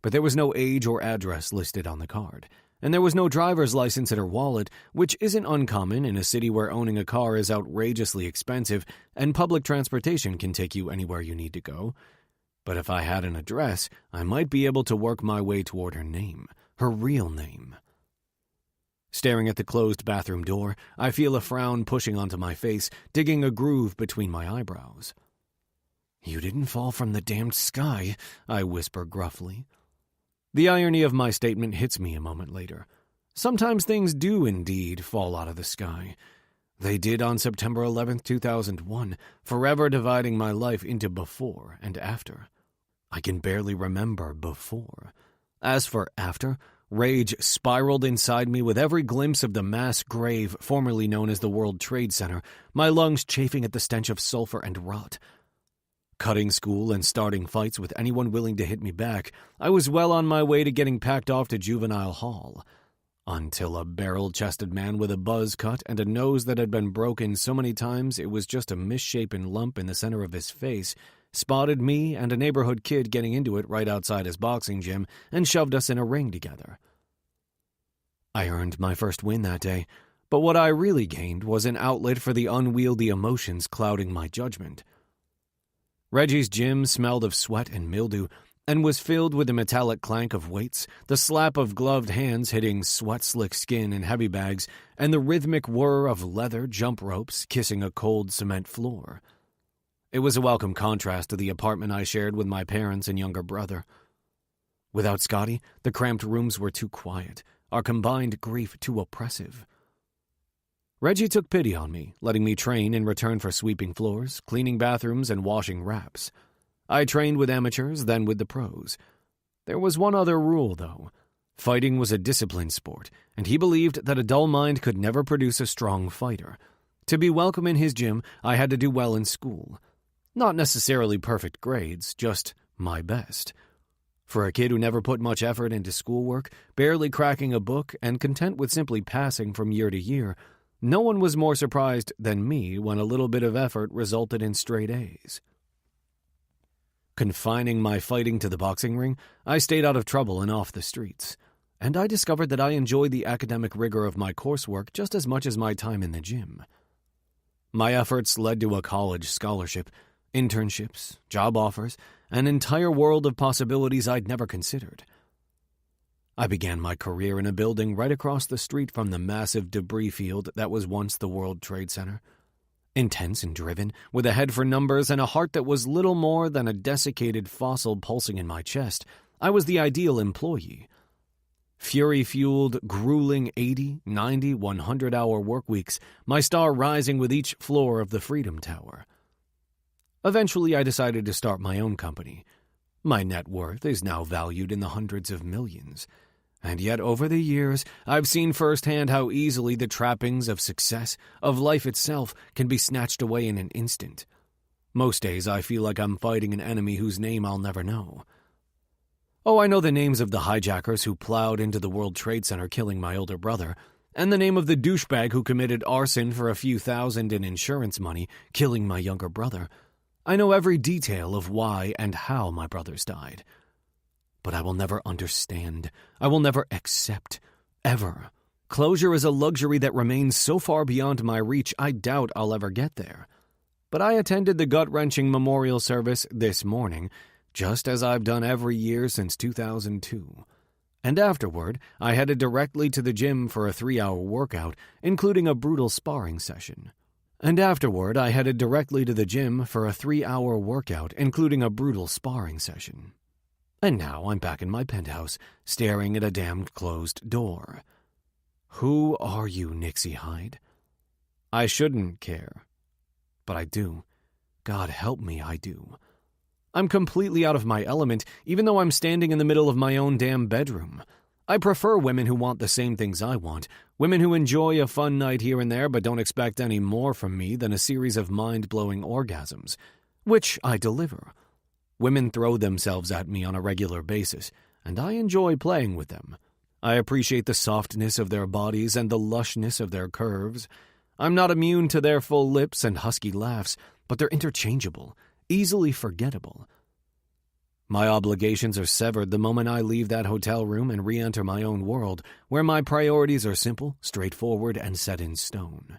But there was no age or address listed on the card, and there was no driver's license in her wallet, which isn't uncommon in a city where owning a car is outrageously expensive and public transportation can take you anywhere you need to go. But if I had an address, I might be able to work my way toward her name, her real name. Staring at the closed bathroom door, I feel a frown pushing onto my face, digging a groove between my eyebrows. "You didn't fall from the damned sky," I whisper gruffly. The irony of my statement hits me a moment later. Sometimes things do indeed fall out of the sky. They did on September 11th, 2001, forever dividing my life into before and after. I can barely remember before. As for after, rage spiraled inside me with every glimpse of the mass grave formerly known as the World Trade Center, my lungs chafing at the stench of sulfur and rot. Cutting school and starting fights with anyone willing to hit me back, I was well on my way to getting packed off to juvenile hall. Until a barrel-chested man with a buzz cut and a nose that had been broken so many times it was just a misshapen lump in the center of his face spotted me and a neighborhood kid getting into it right outside his boxing gym and shoved us in a ring together. I earned my first win that day, but what I really gained was an outlet for the unwieldy emotions clouding my judgment. Reggie's gym smelled of sweat and mildew, and was filled with the metallic clank of weights, the slap of gloved hands hitting sweat-slick skin in heavy bags, and the rhythmic whir of leather jump ropes kissing a cold cement floor. It was a welcome contrast to the apartment I shared with my parents and younger brother. Without Scotty, the cramped rooms were too quiet, our combined grief too oppressive. Reggie took pity on me, letting me train in return for sweeping floors, cleaning bathrooms, and washing wraps. I trained with amateurs, then with the pros. There was one other rule, though. Fighting was a disciplined sport, and he believed that a dull mind could never produce a strong fighter. To be welcome in his gym, I had to do well in school. Not necessarily perfect grades, just my best. For a kid who never put much effort into schoolwork, barely cracking a book, and content with simply passing from year to year, no one was more surprised than me when a little bit of effort resulted in straight A's. Confining my fighting to the boxing ring, I stayed out of trouble and off the streets, and I discovered that I enjoyed the academic rigor of my coursework just as much as my time in the gym. My efforts led to a college scholarship, internships, job offers, an entire world of possibilities I'd never considered. I began my career in a building right across the street from the massive debris field that was once the World Trade Center. Intense and driven, with a head for numbers and a heart that was little more than a desiccated fossil pulsing in my chest, I was the ideal employee. Fury-fueled, grueling 80, 90, 100-hour work weeks, my star rising with each floor of the Freedom Tower. Eventually, I decided to start my own company. My net worth is now valued in the hundreds of millions. And yet, over the years, I've seen firsthand how easily the trappings of success, of life itself, can be snatched away in an instant. Most days, I feel like I'm fighting an enemy whose name I'll never know. Oh, I know the names of the hijackers who plowed into the World Trade Center killing my older brother, and the name of the douchebag who committed arson for a few thousand in insurance money, killing my younger brother. I know every detail of why and how my brothers died. But I will never understand. I will never accept. Ever. Closure is a luxury that remains so far beyond my reach, I doubt I'll ever get there. But I attended the gut-wrenching memorial service this morning, just as I've done every year since 2002. And afterward, I headed directly to the gym for a 3-hour workout, including a brutal sparring session. And now I'm back in my penthouse, staring at a damned closed door. Who are you, Nixie Hyde? I shouldn't care. But I do. God help me, I do. I'm completely out of my element, even though I'm standing in the middle of my own damn bedroom. I prefer women who want the same things I want, women who enjoy a fun night here and there but don't expect any more from me than a series of mind-blowing orgasms, which I deliver. Women throw themselves at me on a regular basis, and I enjoy playing with them. I appreciate the softness of their bodies and the lushness of their curves. I'm not immune to their full lips and husky laughs, but they're interchangeable, easily forgettable. My obligations are severed the moment I leave that hotel room and re-enter my own world, where my priorities are simple, straightforward, and set in stone.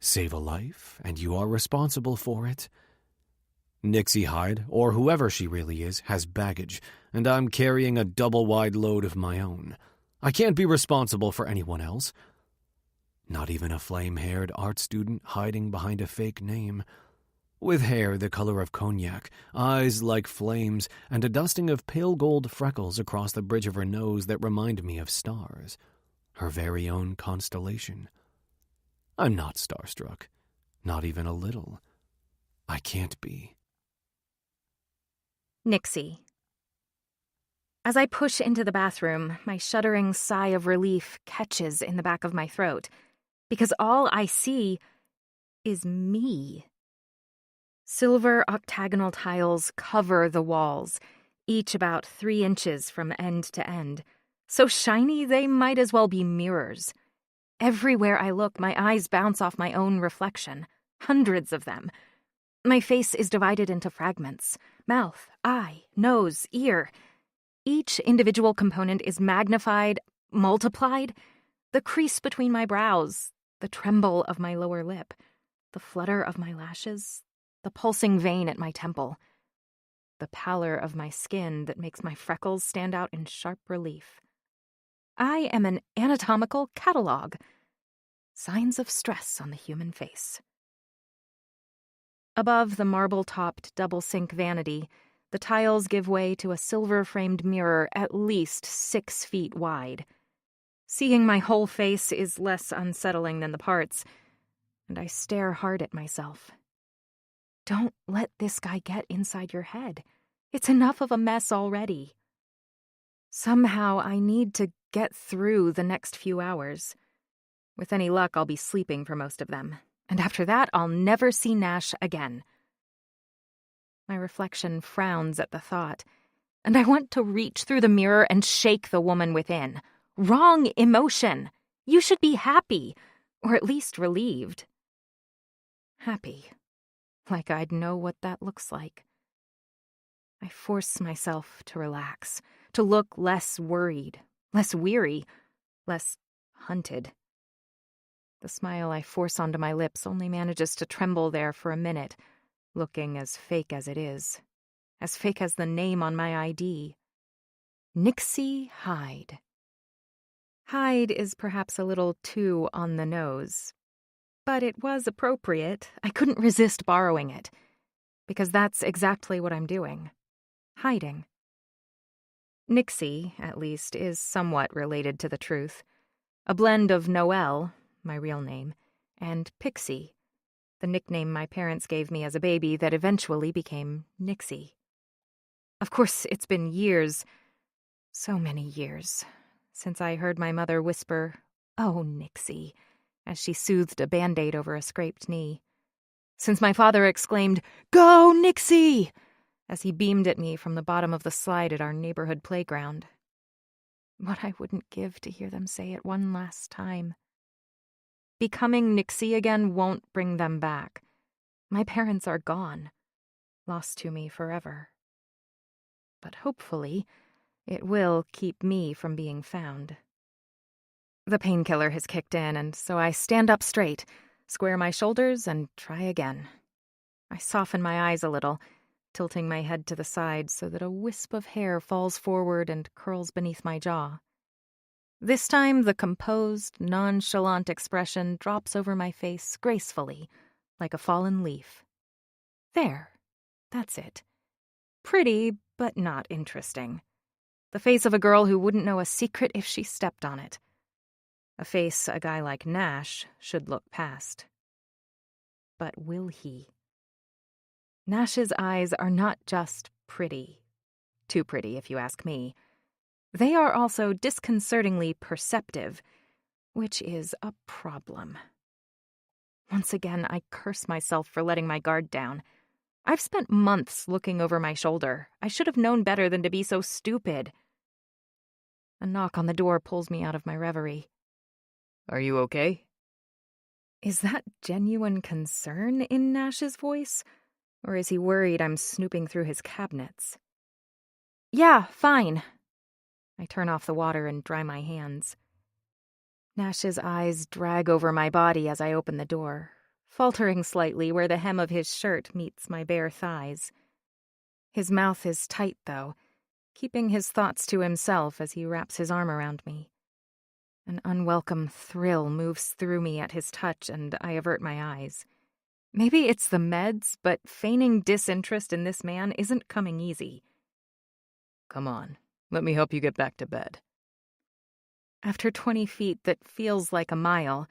Save a life, and you are responsible for it. Nixie Hyde, or whoever she really is, has baggage, and I'm carrying a double-wide load of my own. I can't be responsible for anyone else. Not even a flame-haired art student hiding behind a fake name. With hair the color of cognac, eyes like flames, and a dusting of pale gold freckles across the bridge of her nose that remind me of stars. Her very own constellation. I'm not starstruck. Not even a little. I can't be. Nixie. As I push into the bathroom, my shuddering sigh of relief catches in the back of my throat, because all I see is me. Silver octagonal tiles cover the walls, each about 3 inches from end to end, so shiny they might as well be mirrors. Everywhere I look, my eyes bounce off my own reflection, hundreds of them. My face is divided into fragments: mouth, eye, nose, ear. Each individual component is magnified, multiplied. The crease between my brows, the tremble of my lower lip, the flutter of my lashes, the pulsing vein at my temple. the pallor of my skin that makes my freckles stand out in sharp relief. I am an anatomical catalog. Signs of stress on the human face. Above the marble-topped double-sink vanity, the tiles give way to a silver-framed mirror at least 6 feet wide. Seeing my whole face is less unsettling than the parts, and I stare hard at myself. Don't let this guy get inside your head. It's enough of a mess already. Somehow I need to get through the next few hours. With any luck, I'll be sleeping for most of them, and after that, I'll never see Nash again. My reflection frowns at the thought, and I want to reach through the mirror and shake the woman within. Wrong emotion. You should be happy, or at least relieved. Happy. Like I'd know what that looks like. I force myself to relax, to look less worried, less weary, less hunted. The smile I force onto my lips only manages to tremble there for a minute, looking as fake as it is. As fake as the name on my ID. Nixie Hyde. Hyde is perhaps a little too on the nose. But it was appropriate. I couldn't resist borrowing it. Because that's exactly what I'm doing. Hiding. Nixie, at least, is somewhat related to the truth. A blend of Noelle, my real name, and Pixie, the nickname my parents gave me as a baby that eventually became Nixie. Of course, it's been years, so many years, since I heard my mother whisper, "Oh, Nixie," as she soothed a Band-Aid over a scraped knee. Since my father exclaimed, "Go, Nixie!" as he beamed at me from the bottom of the slide at our neighborhood playground. What I wouldn't give to hear them say it one last time. Becoming Nixie again won't bring them back. My parents are gone, lost to me forever. But hopefully, it will keep me from being found. The painkiller has kicked in, and so I stand up straight, square my shoulders, and try again. I soften my eyes a little, tilting my head to the side so that a wisp of hair falls forward and curls beneath my jaw. This time, the composed, nonchalant expression drops over my face gracefully, like a fallen leaf. There. That's it. Pretty, but not interesting. The face of a girl who wouldn't know a secret if she stepped on it. A face a guy like Nash should look past. But will he? Nash's eyes are not just pretty. Too pretty, if you ask me. They are also disconcertingly perceptive, which is a problem. Once again, I curse myself for letting my guard down. I've spent months looking over my shoulder. I should have known better than to be so stupid. A knock on the door pulls me out of my reverie. Are you okay? Is that genuine concern in Nash's voice? Or is he worried I'm snooping through his cabinets? Yeah, fine. I turn off the water and dry my hands. Nash's eyes drag over my body as I open the door, faltering slightly where the hem of his shirt meets my bare thighs. His mouth is tight, though, keeping his thoughts to himself as he wraps his arm around me. An unwelcome thrill moves through me at his touch, and I avert my eyes. Maybe it's the meds, but feigning disinterest in this man isn't coming easy. Come on, let me help you get back to bed. After 20 feet that feels like a mile,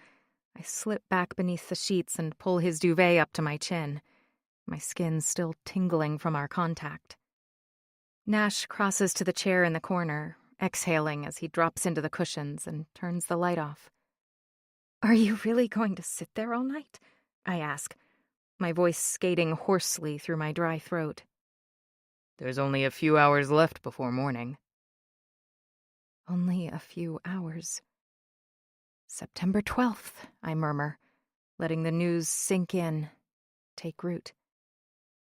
I slip back beneath the sheets and pull his duvet up to my chin, my skin still tingling from our contact. Nash crosses to the chair in the corner, exhaling as he drops into the cushions and turns the light off. "Are you really going to sit there all night?" I ask, my voice skating hoarsely through my dry throat. There's only a few hours left before morning. Only a few hours. September 12th, I murmur, letting the news sink in, take root.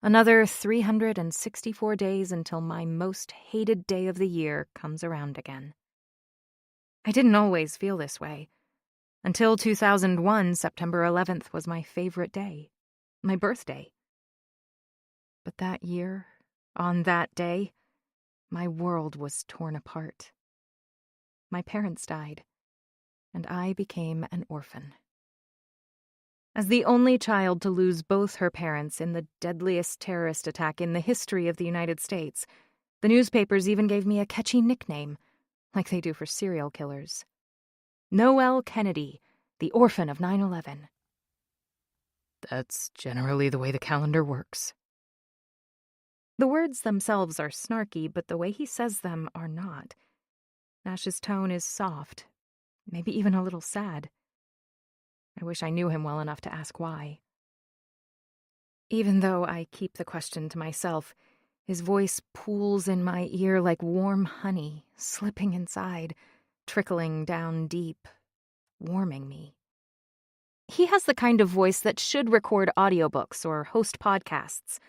Another 364 days until my most hated day of the year comes around again. I didn't always feel this way. Until 2001, September 11th was my favorite day. My birthday. But that year, On that day, my world was torn apart. My parents died, and I became an orphan. As the only child to lose both her parents in the deadliest terrorist attack in the history of the United States, the newspapers even gave me a catchy nickname, like they do for serial killers. Noel Kennedy, the orphan of 9/11. That's generally the way the calendar works. The words themselves are snarky, but the way he says them are not. Nash's tone is soft, maybe even a little sad. I wish I knew him well enough to ask why. Even though I keep the question to myself, his voice pools in my ear like warm honey, slipping inside, trickling down deep, warming me. He has the kind of voice that should record audiobooks or host podcasts,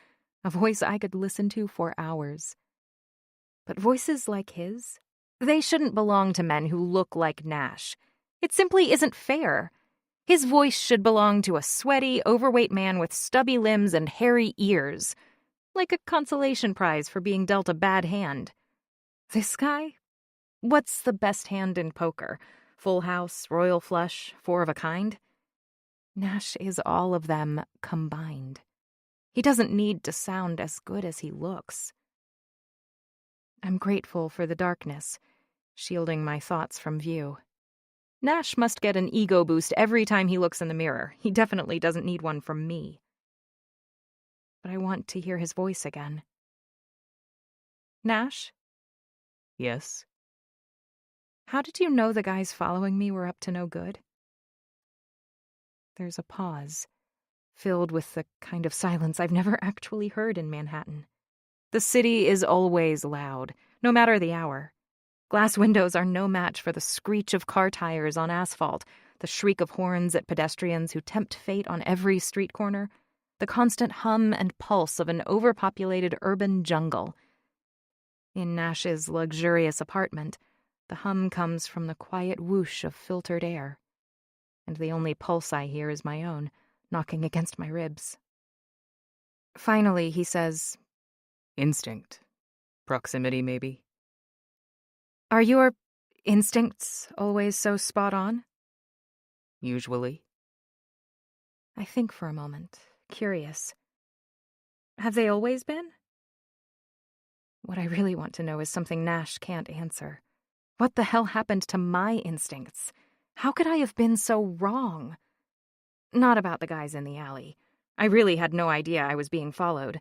a voice I could listen to for hours. But voices like his, they shouldn't belong to men who look like Nash. It simply isn't fair. His voice should belong to a sweaty, overweight man with stubby limbs and hairy ears, like a consolation prize for being dealt a bad hand. This guy? What's the best hand in poker? Full house, royal flush, four of a kind? Nash is all of them combined. He doesn't need to sound as good as he looks. I'm grateful for the darkness, shielding my thoughts from view. Nash must get an ego boost every time he looks in the mirror. He definitely doesn't need one from me. But I want to hear his voice again. Nash? Yes? How did you know the guys following me were up to no good? There's a pause, filled with the kind of silence I've never actually heard in Manhattan. The city is always loud, no matter the hour. Glass windows are no match for the screech of car tires on asphalt, the shriek of horns at pedestrians who tempt fate on every street corner, the constant hum and pulse of an overpopulated urban jungle. In Nash's luxurious apartment, the hum comes from the quiet whoosh of filtered air, and the only pulse I hear is my own, knocking against my ribs. Finally, he says, Instinct. Proximity, maybe. Are your instincts always so spot on? Usually. I think for a moment, curious. Have they always been? What I really want to know is something Nash can't answer. What the hell happened to my instincts? How could I have been so wrong? Not about the guys in the alley. I really had no idea I was being followed.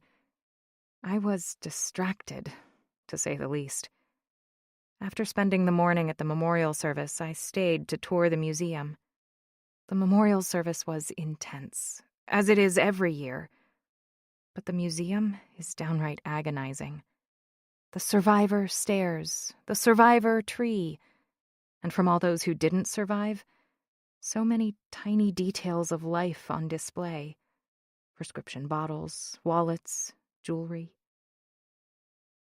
I was distracted, to say the least. After spending the morning at the memorial service, I stayed to tour the museum. The memorial service was intense, as it is every year. But the museum is downright agonizing. The survivor stairs, the survivor tree, and from all those who didn't survive, so many tiny details of life on display. Prescription bottles, wallets, jewelry.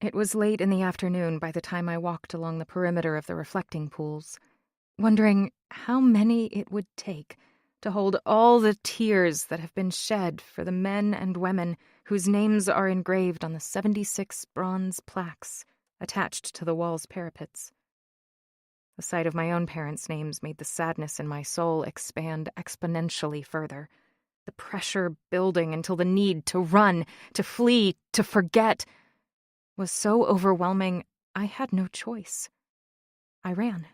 It was late in the afternoon by the time I walked along the perimeter of the reflecting pools, wondering how many it would take to hold all the tears that have been shed for the men and women whose names are engraved on the 76 bronze plaques attached to the wall's parapets. The sight of my own parents' names made the sadness in my soul expand exponentially further, the pressure building until the need to run, to flee, to forget was so overwhelming I had no choice. I ran.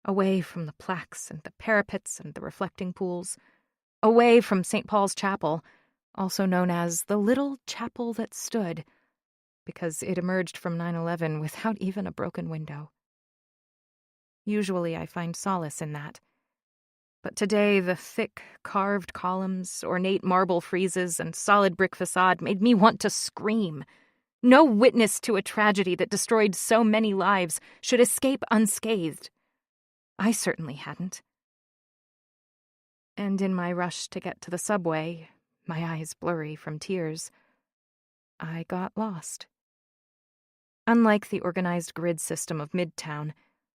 Away from the plaques and the parapets and the reflecting pools. Away from St. Paul's Chapel, also known as the Little Chapel That Stood, because it emerged from 9/11 without even a broken window. Usually I find solace in that. But today the thick, carved columns, ornate marble friezes, and solid brick facade made me want to scream. No witness to a tragedy that destroyed so many lives should escape unscathed. I certainly hadn't. And in my rush to get to the subway, my eyes blurry from tears, I got lost. Unlike the organized grid system of Midtown,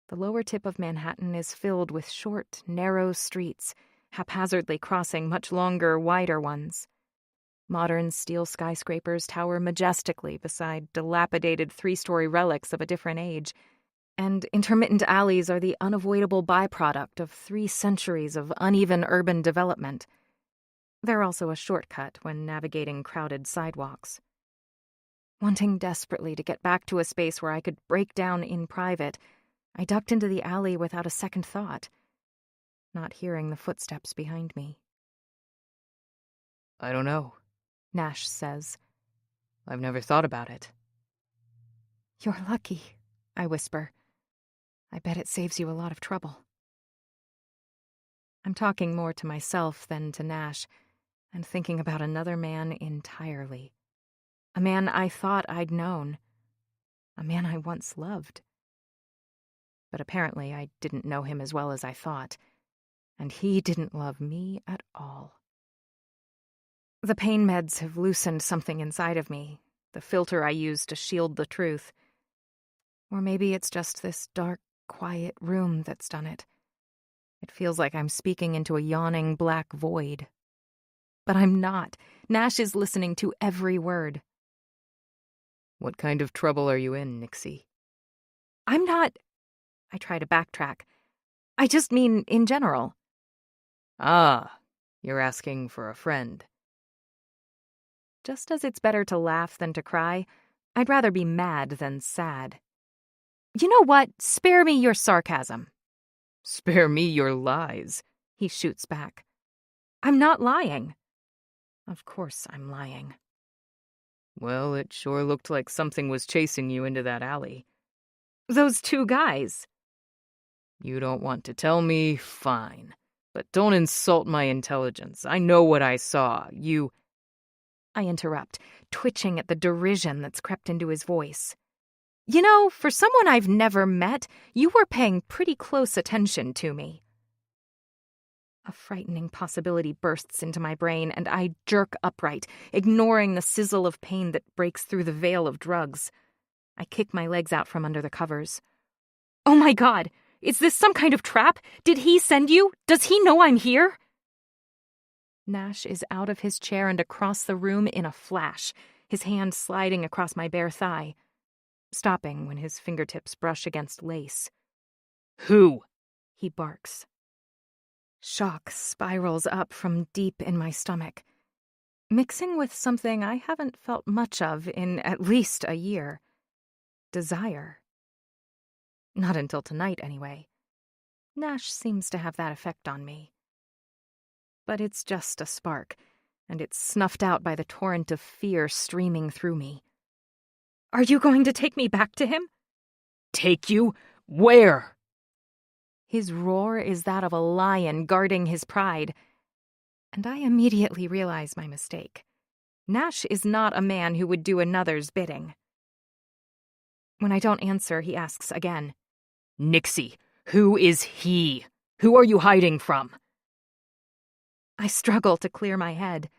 the lower tip of Manhattan is filled with short, narrow streets, haphazardly crossing much longer, wider ones. Modern steel skyscrapers tower majestically beside dilapidated three-story relics of a different age, and intermittent alleys are the unavoidable byproduct of 3 centuries of uneven urban development. They're also a shortcut when navigating crowded sidewalks. Wanting desperately to get back to a space where I could break down in private, I ducked into the alley without a second thought, not hearing the footsteps behind me. I don't know, Nash says. I've never thought about it. You're lucky, I whisper. I bet it saves you a lot of trouble. I'm talking more to myself than to Nash, and thinking about another man entirely. A man I thought I'd known. A man I once loved. But apparently I didn't know him as well as I thought, and he didn't love me at all. The pain meds have loosened something inside of me, the filter I use to shield the truth. Or maybe it's just this dark, quiet room that's done it. It feels like I'm speaking into a yawning black void. But I'm not. Nash is listening to every word. What kind of trouble are you in, Nixie? I'm not... I try to backtrack. I just mean in general. Ah, you're asking for a friend. Just as it's better to laugh than to cry, I'd rather be mad than sad. You know what? Spare me your sarcasm. Spare me your lies, he shoots back. I'm not lying. Of course I'm lying. Well, it sure looked like something was chasing you into that alley. Those 2 guys. You don't want to tell me? Fine. But don't insult my intelligence. I know what I saw. I interrupt, twitching at the derision that's crept into his voice. You know, for someone I've never met, you were paying pretty close attention to me. A frightening possibility bursts into my brain, and I jerk upright, ignoring the sizzle of pain that breaks through the veil of drugs. I kick my legs out from under the covers. Oh my God! Is this some kind of trap? Did he send you? Does he know I'm here? Nash is out of his chair and across the room in a flash, his hand sliding across my bare thigh, stopping when his fingertips brush against lace. Who? He barks. Shock spirals up from deep in my stomach, mixing with something I haven't felt much of in at least a year. Desire. Not until tonight, anyway. Nash seems to have that effect on me. But it's just a spark, and it's snuffed out by the torrent of fear streaming through me. Are you going to take me back to him? Take you? Where? His roar is that of a lion guarding his pride. And I immediately realize my mistake. Nash is not a man who would do another's bidding. When I don't answer, he asks again. Nixie, who is he? Who are you hiding from? I struggle to clear my head.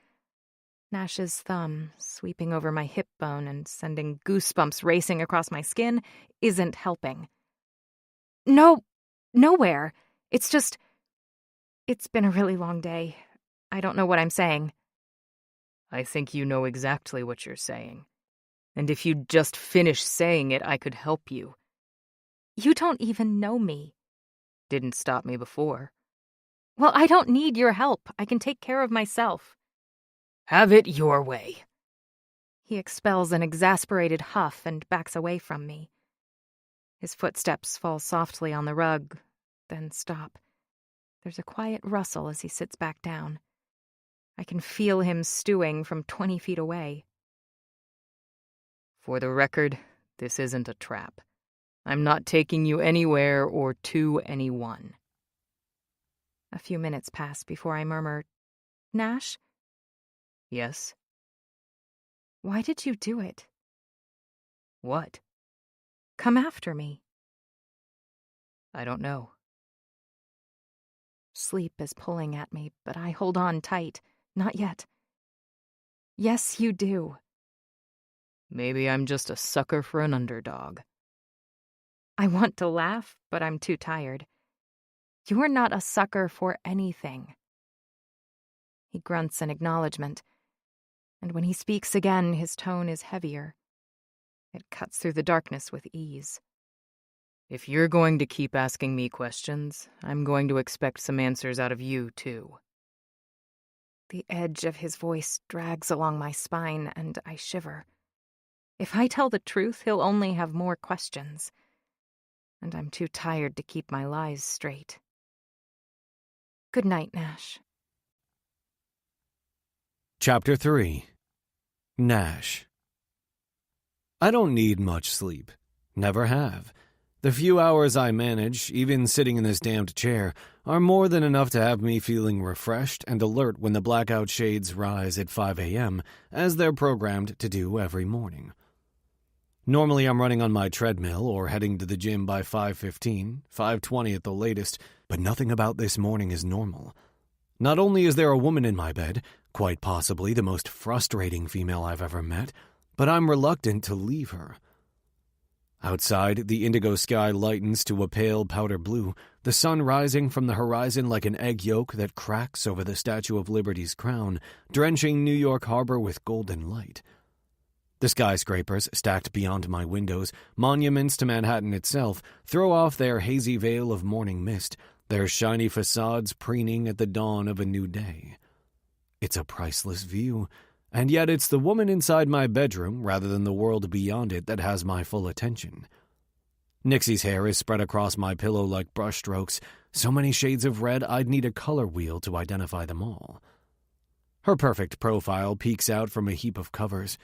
Nash's thumb, sweeping over my hip bone and sending goosebumps racing across my skin, isn't helping. No, nowhere. It's just... It's been a really long day. I don't know what I'm saying. I think you know exactly what you're saying. And if you'd just finish saying it, I could help you. You don't even know me. Didn't stop me before. Well, I don't need your help. I can take care of myself. Have it your way. He expels an exasperated huff and backs away from me. His footsteps fall softly on the rug, then stop. There's a quiet rustle as he sits back down. I can feel him stewing from 20 feet away. For the record, this isn't a trap. I'm not taking you anywhere or to anyone. A few minutes pass before I murmur, Nash? Yes? Why did you do it? What? Come after me. I don't know. Sleep is pulling at me, but I hold on tight. Not yet. Yes, you do. Maybe I'm just a sucker for an underdog. I want to laugh, but I'm too tired. You're not a sucker for anything. He grunts an acknowledgement, and when he speaks again, his tone is heavier. It cuts through the darkness with ease. If you're going to keep asking me questions, I'm going to expect some answers out of you, too. The edge of his voice drags along my spine, and I shiver. If I tell the truth, he'll only have more questions. And I'm too tired to keep my lies straight. Good night, Nash. Chapter 3. Nash. I don't need much sleep. Never have. The few hours I manage, even sitting in this damned chair, are more than enough to have me feeling refreshed and alert when the blackout shades rise at 5 a.m., as they're programmed to do every morning. Normally I'm running on my treadmill or heading to the gym by 5:15, 5:20 at the latest, but nothing about this morning is normal. Not only is there a woman in my bed, quite possibly the most frustrating female I've ever met, but I'm reluctant to leave her. Outside, the indigo sky lightens to a pale powder blue, the sun rising from the horizon like an egg yolk that cracks over the Statue of Liberty's crown, drenching New York Harbor with golden light. The skyscrapers, stacked beyond my windows, monuments to Manhattan itself, throw off their hazy veil of morning mist, their shiny facades preening at the dawn of a new day. It's a priceless view, and yet it's the woman inside my bedroom, rather than the world beyond it, that has my full attention. Nixie's hair is spread across my pillow like brushstrokes, so many shades of red I'd need a color wheel to identify them all. Her perfect profile peeks out from a heap of covers.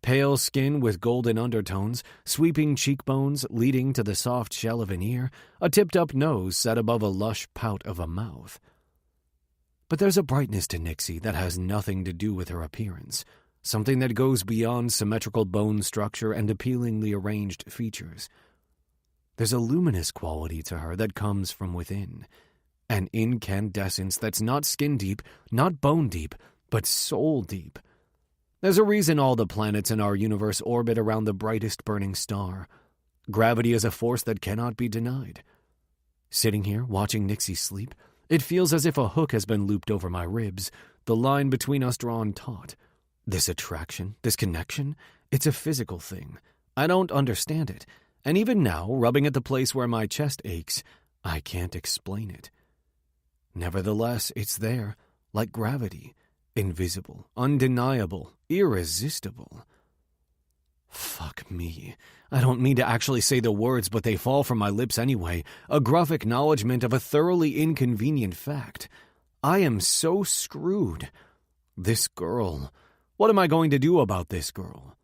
Pale skin with golden undertones, sweeping cheekbones leading to the soft shell of an ear, a tipped-up nose set above a lush pout of a mouth. But there's a brightness to Nixie that has nothing to do with her appearance, something that goes beyond symmetrical bone structure and appealingly arranged features. There's a luminous quality to her that comes from within, an incandescence that's not skin-deep, not bone-deep, but soul-deep. There's a reason all the planets in our universe orbit around the brightest burning star. Gravity is a force that cannot be denied. Sitting here, watching Nixie sleep, it feels as if a hook has been looped over my ribs, the line between us drawn taut. This attraction, this connection, it's a physical thing. I don't understand it, and even now, rubbing at the place where my chest aches, I can't explain it. Nevertheless, it's there, like gravity, invisible, undeniable, irresistible. Fuck me. I don't mean to actually say the words, but they fall from my lips anyway, a gruff acknowledgement of a thoroughly inconvenient fact. I am so screwed. This girl. What am I going to do about this girl?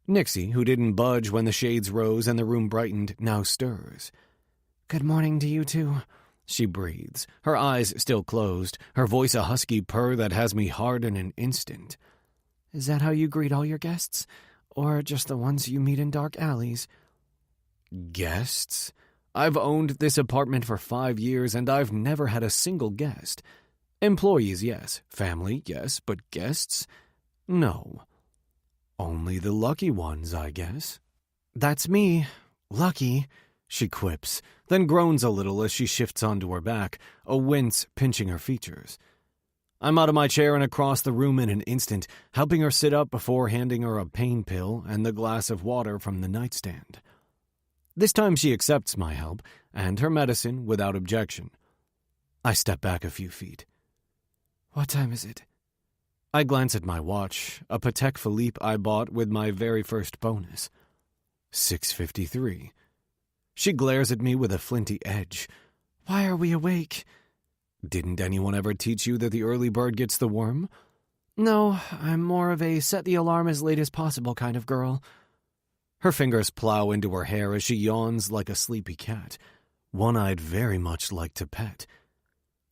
Nixie, who didn't budge when the shades rose and the room brightened, now stirs. "Good morning to you too," she breathes, her eyes still closed, her voice a husky purr that has me hard in an instant. "Is that how you greet all your guests? Or just the ones you meet in dark alleys?" Guests? I've owned this apartment for 5 years, and I've never had a single guest. Employees, yes. Family, yes. But guests? No. Only the lucky ones, I guess. "That's me. Lucky," she quips, then groans a little as she shifts onto her back, a wince pinching her features. I'm out of my chair and across the room in an instant, helping her sit up before handing her a pain pill and the glass of water from the nightstand. This time she accepts my help and her medicine without objection. I step back a few feet. "What time is it?" I glance at my watch, a Patek Philippe I bought with my very first bonus. 6:53. She glares at me with a flinty edge. "Why are we awake?" "Didn't anyone ever teach you that the early bird gets the worm?" "No, I'm more of a set the alarm as late as possible kind of girl." Her fingers plow into her hair as she yawns like a sleepy cat, one I'd very much like to pet.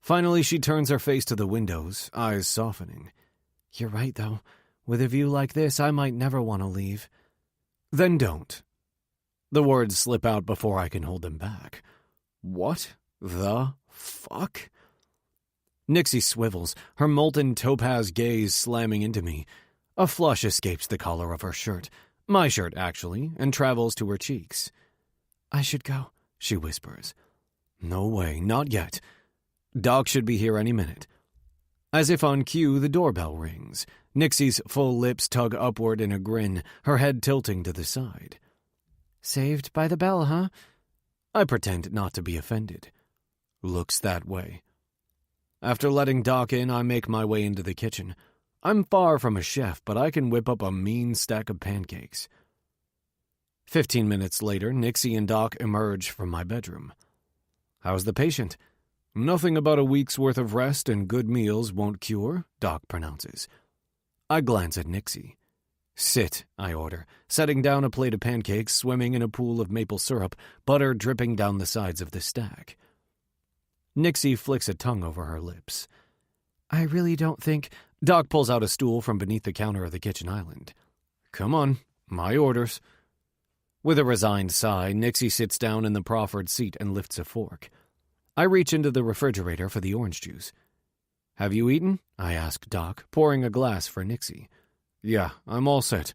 Finally, she turns her face to the windows, eyes softening. "You're right, though. With a view like this, I might never want to leave." "Then don't." The words slip out before I can hold them back. What the fuck? Nixie swivels, her molten topaz gaze slamming into me. A flush escapes the collar of her shirt, my shirt actually, and travels to her cheeks. "I should go," she whispers. "No way, not yet. Doc should be here any minute." As if on cue, the doorbell rings. Nixie's full lips tug upward in a grin, her head tilting to the side. "Saved by the bell, huh?" I pretend not to be offended. "Looks that way." After letting Doc in, I make my way into the kitchen. I'm far from a chef, but I can whip up a mean stack of pancakes. 15 minutes later, Nixie and Doc emerge from my bedroom. "How's the patient?" "Nothing about a week's worth of rest and good meals won't cure," Doc pronounces. I glance at Nixie. "Sit," I order, setting down a plate of pancakes swimming in a pool of maple syrup, butter dripping down the sides of the stack. Nixie flicks a tongue over her lips. "I really don't think—" Doc pulls out a stool from beneath the counter of the kitchen island. "Come on, my orders." With a resigned sigh, Nixie sits down in the proffered seat and lifts a fork. I reach into the refrigerator for the orange juice. "Have you eaten?" I ask Doc, pouring a glass for Nixie. "Yeah, I'm all set."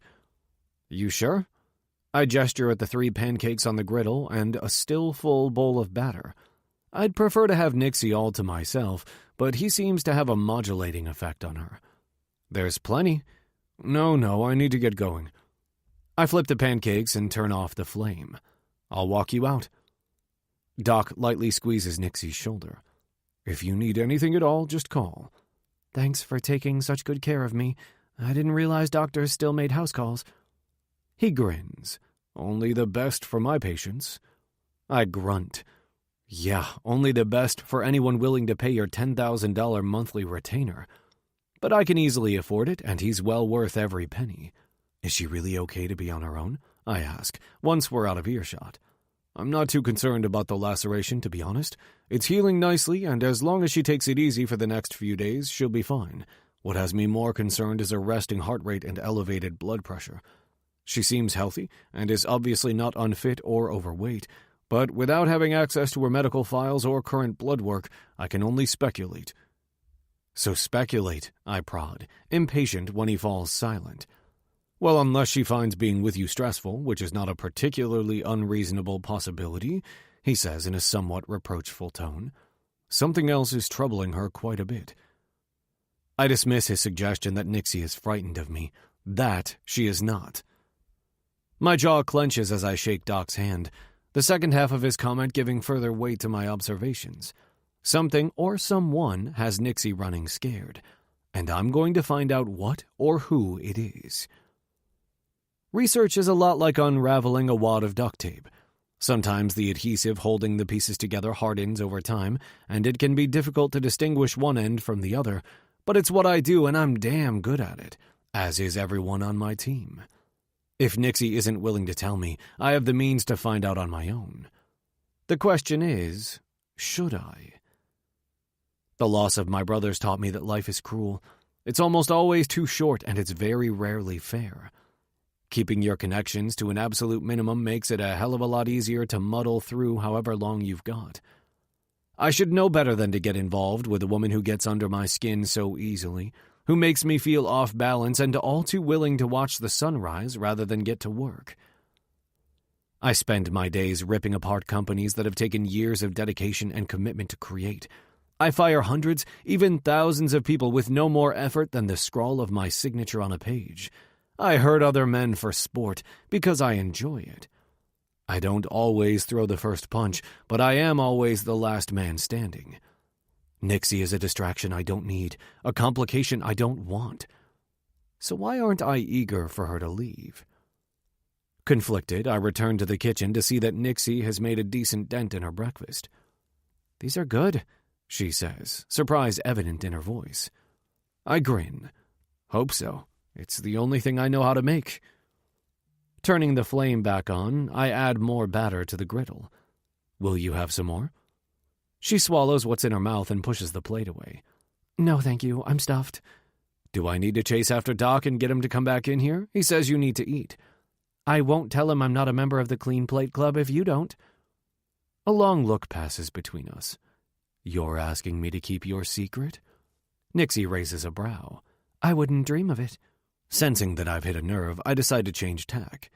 "You sure?" I gesture at the 3 pancakes on the griddle and a still full bowl of batter. I'd prefer to have Nixie all to myself, but he seems to have a modulating effect on her. "There's plenty." No, I need to get going." I flip the pancakes and turn off the flame. "I'll walk you out." Doc lightly squeezes Nixie's shoulder. "If you need anything at all, just call." "Thanks for taking such good care of me. I didn't realize doctors still made house calls." He grins. "Only the best for my patients." I grunt. "Yeah, only the best for anyone willing to pay your $10,000 monthly retainer. But I can easily afford it, and he's well worth every penny." "Is she really okay to be on her own?" I ask, once we're out of earshot. "I'm not too concerned about the laceration, to be honest. It's healing nicely, and as long as she takes it easy for the next few days, she'll be fine. What has me more concerned is her resting heart rate and elevated blood pressure. She seems healthy, and is obviously not unfit or overweight, but without having access to her medical files or current blood work, I can only speculate." "So speculate," I prod, impatient when he falls silent. "Well, unless she finds being with you stressful, which is not a particularly unreasonable possibility," he says in a somewhat reproachful tone. "Something else is troubling her quite a bit." I dismiss his suggestion that Nixie is frightened of me. That she is not. My jaw clenches as I shake Doc's hand, the second half of his comment giving further weight to my observations. Something or someone has Nixie running scared, and I'm going to find out what or who it is. Research is a lot like unraveling a wad of duct tape. Sometimes the adhesive holding the pieces together hardens over time, and it can be difficult to distinguish one end from the other, but it's what I do and I'm damn good at it, as is everyone on my team. If Nixie isn't willing to tell me, I have the means to find out on my own. The question is, should I? The loss of my brothers taught me that life is cruel. It's almost always too short, and it's very rarely fair. Keeping your connections to an absolute minimum makes it a hell of a lot easier to muddle through however long you've got. I should know better than to get involved with a woman who gets under my skin so easily, who makes me feel off balance and all too willing to watch the sunrise rather than get to work. I spend my days ripping apart companies that have taken years of dedication and commitment to create. I fire hundreds, even thousands of people with no more effort than the scrawl of my signature on a page. I hurt other men for sport because I enjoy it. I don't always throw the first punch, but I am always the last man standing. Nixie is a distraction I don't need, a complication I don't want. So why aren't I eager for her to leave? Conflicted, I return to the kitchen to see that Nixie has made a decent dent in her breakfast. "These are good," she says, surprise evident in her voice. I grin. "Hope so. It's the only thing I know how to make." Turning the flame back on, I add more batter to the griddle. "Will you have some more?" She swallows what's in her mouth and pushes the plate away. "No, thank you. I'm stuffed." "Do I need to chase after Doc and get him to come back in here? He says you need to eat." "I won't tell him I'm not a member of the Clean Plate Club if you don't." A long look passes between us. "You're asking me to keep your secret?" Nixie raises a brow. "I wouldn't dream of it." Sensing that I've hit a nerve, I decide to change tack.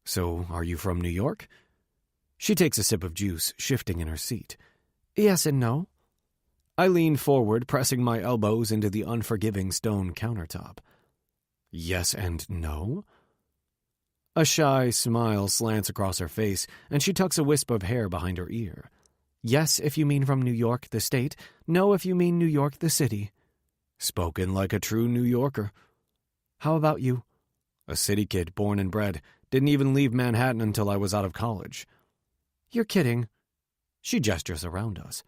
"So, are you from New York?" She takes a sip of juice, shifting in her seat. "Yes and no." I lean forward, pressing my elbows into the unforgiving stone countertop. Yes and no? A shy smile slants across her face, and she tucks a wisp of hair behind her ear. Yes if you mean from New York, the state. No if you mean New York, the city. Spoken like a true New Yorker. How about you? A city kid, born and bred. Didn't even leave Manhattan until I was out of college. You're kidding. She gestures around us.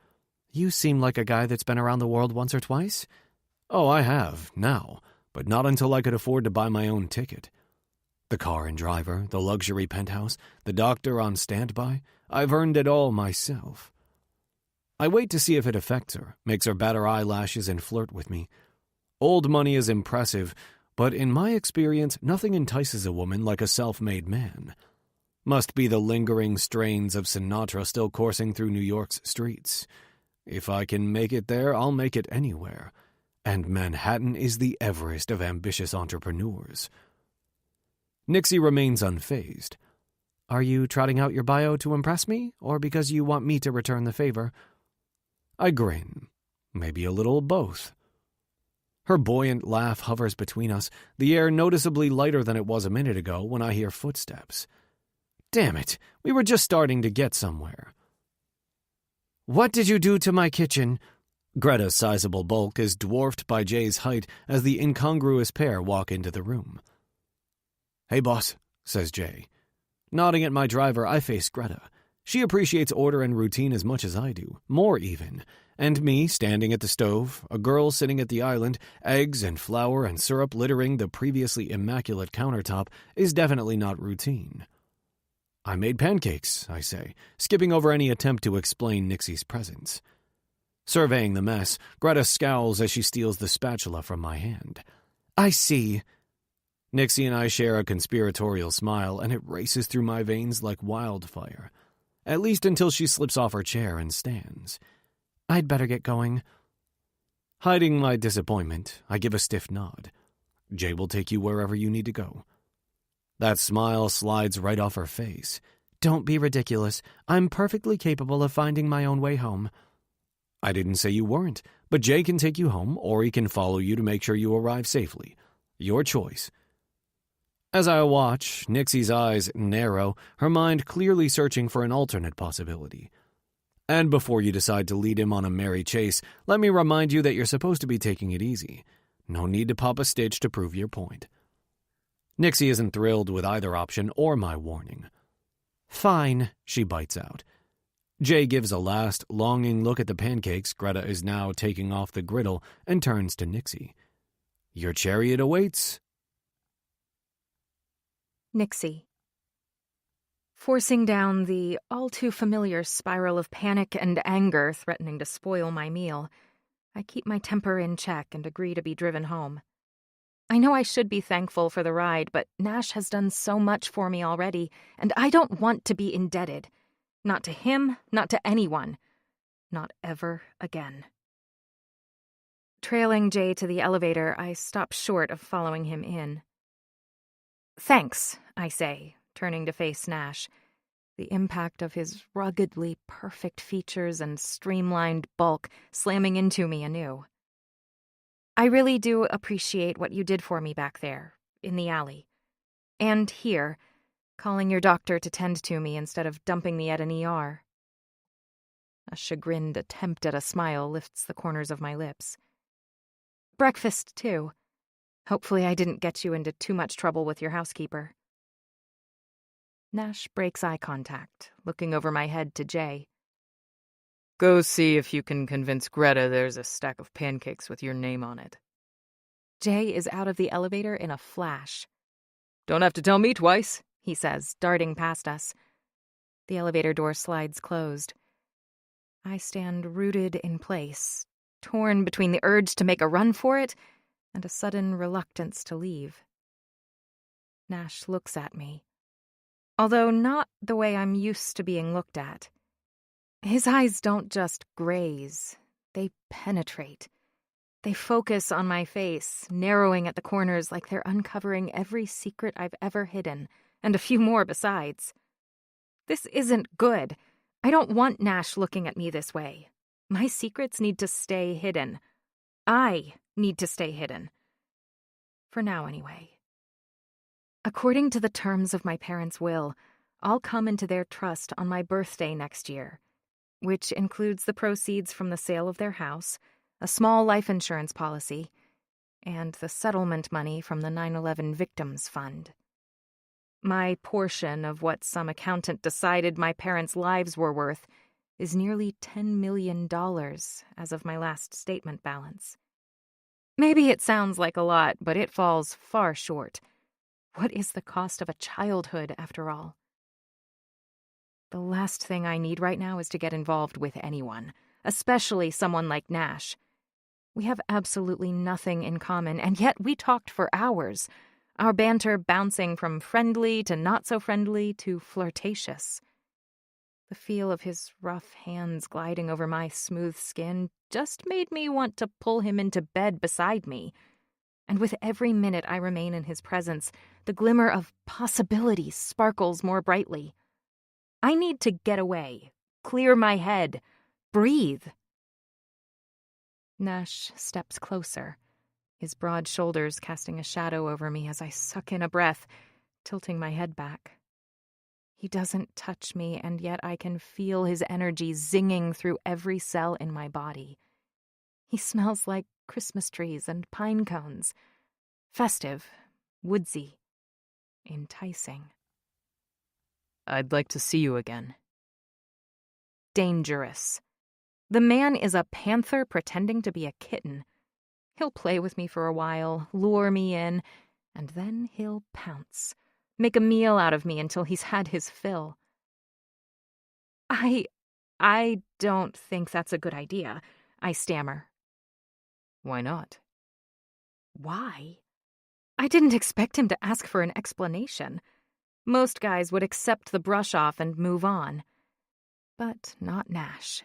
You seem like a guy that's been around the world once or twice. Oh, I have, now, but not until I could afford to buy my own ticket. The car and driver, the luxury penthouse, the doctor on standby, I've earned it all myself. I wait to see if it affects her, makes her bat her eyelashes and flirt with me. Old money is impressive, but in my experience, nothing entices a woman like a self-made man. Must be the lingering strains of Sinatra still coursing through New York's streets. If I can make it there, I'll make it anywhere. And Manhattan is the Everest of ambitious entrepreneurs. Nixie remains unfazed. Are you trotting out your bio to impress me, or because you want me to return the favor? I grin. Maybe a little of both. Her buoyant laugh hovers between us, the air noticeably lighter than it was a minute ago when I hear footsteps. Damn it, we were just starting to get somewhere. What did you do to my kitchen? Greta's sizable bulk is dwarfed by Jay's height as the incongruous pair walk into the room. Hey, boss, says Jay. Nodding at my driver, I face Greta. She appreciates order and routine as much as I do, more even. And me, standing at the stove, a girl sitting at the island, eggs and flour and syrup littering the previously immaculate countertop, is definitely not routine. I made pancakes, I say, skipping over any attempt to explain Nixie's presence. Surveying the mess, Greta scowls as she steals the spatula from my hand. I see. Nixie and I share a conspiratorial smile, and it races through my veins like wildfire. At least until she slips off her chair and stands. I'd better get going. Hiding my disappointment, I give a stiff nod. Jay will take you wherever you need to go. That smile slides right off her face. Don't be ridiculous. I'm perfectly capable of finding my own way home. I didn't say you weren't, but Jay can take you home, or he can follow you to make sure you arrive safely. Your choice. As I watch, Nixie's eyes narrow, her mind clearly searching for an alternate possibility. And before you decide to lead him on a merry chase, let me remind you that you're supposed to be taking it easy. No need to pop a stitch to prove your point. Nixie isn't thrilled with either option or my warning. Fine, she bites out. Jay gives a last, longing look at the pancakes Greta is now taking off the griddle and turns to Nixie. Your chariot awaits. Nixie. Forcing down the all-too-familiar spiral of panic and anger threatening to spoil my meal, I keep my temper in check and agree to be driven home. I know I should be thankful for the ride, but Nash has done so much for me already, and I don't want to be indebted. Not to him, not to anyone. Not ever again. Trailing Jay to the elevator, I stop short of following him in. Thanks, I say, turning to face Nash. The impact of his ruggedly perfect features and streamlined bulk slamming into me anew. I really do appreciate what you did for me back there, in the alley. And here, calling your doctor to tend to me instead of dumping me at an ER. A chagrined attempt at a smile lifts the corners of my lips. Breakfast, too. Hopefully I didn't get you into too much trouble with your housekeeper. Nash breaks eye contact, looking over my head to Jay. Go see if you can convince Greta there's a stack of pancakes with your name on it. Jay is out of the elevator in a flash. Don't have to tell me twice, he says, darting past us. The elevator door slides closed. I stand rooted in place, torn between the urge to make a run for it and a sudden reluctance to leave. Nash looks at me, although not the way I'm used to being looked at. His eyes don't just graze, they penetrate. They focus on my face, narrowing at the corners like they're uncovering every secret I've ever hidden, and a few more besides. This isn't good. I don't want Nash looking at me this way. My secrets need to stay hidden. I need to stay hidden. For now, anyway. According to the terms of my parents' will, I'll come into their trust on my birthday next year, which includes the proceeds from the sale of their house, a small life insurance policy, and the settlement money from the 9/11 Victims Fund. My portion of what some accountant decided my parents' lives were worth is nearly $10 million as of my last statement balance. Maybe it sounds like a lot, but it falls far short. What is the cost of a childhood, after all? The last thing I need right now is to get involved with anyone, especially someone like Nash. We have absolutely nothing in common, and yet we talked for hours, our banter bouncing from friendly to not-so-friendly to flirtatious. The feel of his rough hands gliding over my smooth skin just made me want to pull him into bed beside me. And with every minute I remain in his presence, the glimmer of possibility sparkles more brightly. I need to get away, clear my head, breathe. Nash steps closer, his broad shoulders casting a shadow over me as I suck in a breath, tilting my head back. He doesn't touch me, and yet I can feel his energy zinging through every cell in my body. He smells like Christmas trees and pine cones. Festive, woodsy, enticing. I'd like to see you again. Dangerous. The man is a panther pretending to be a kitten. He'll play with me for a while, lure me in, and then he'll pounce, make a meal out of me until he's had his fill. I don't think that's a good idea, I stammer. Why not? Why? I didn't expect him to ask for an explanation. Most guys would accept the brush off and move on. But not Nash.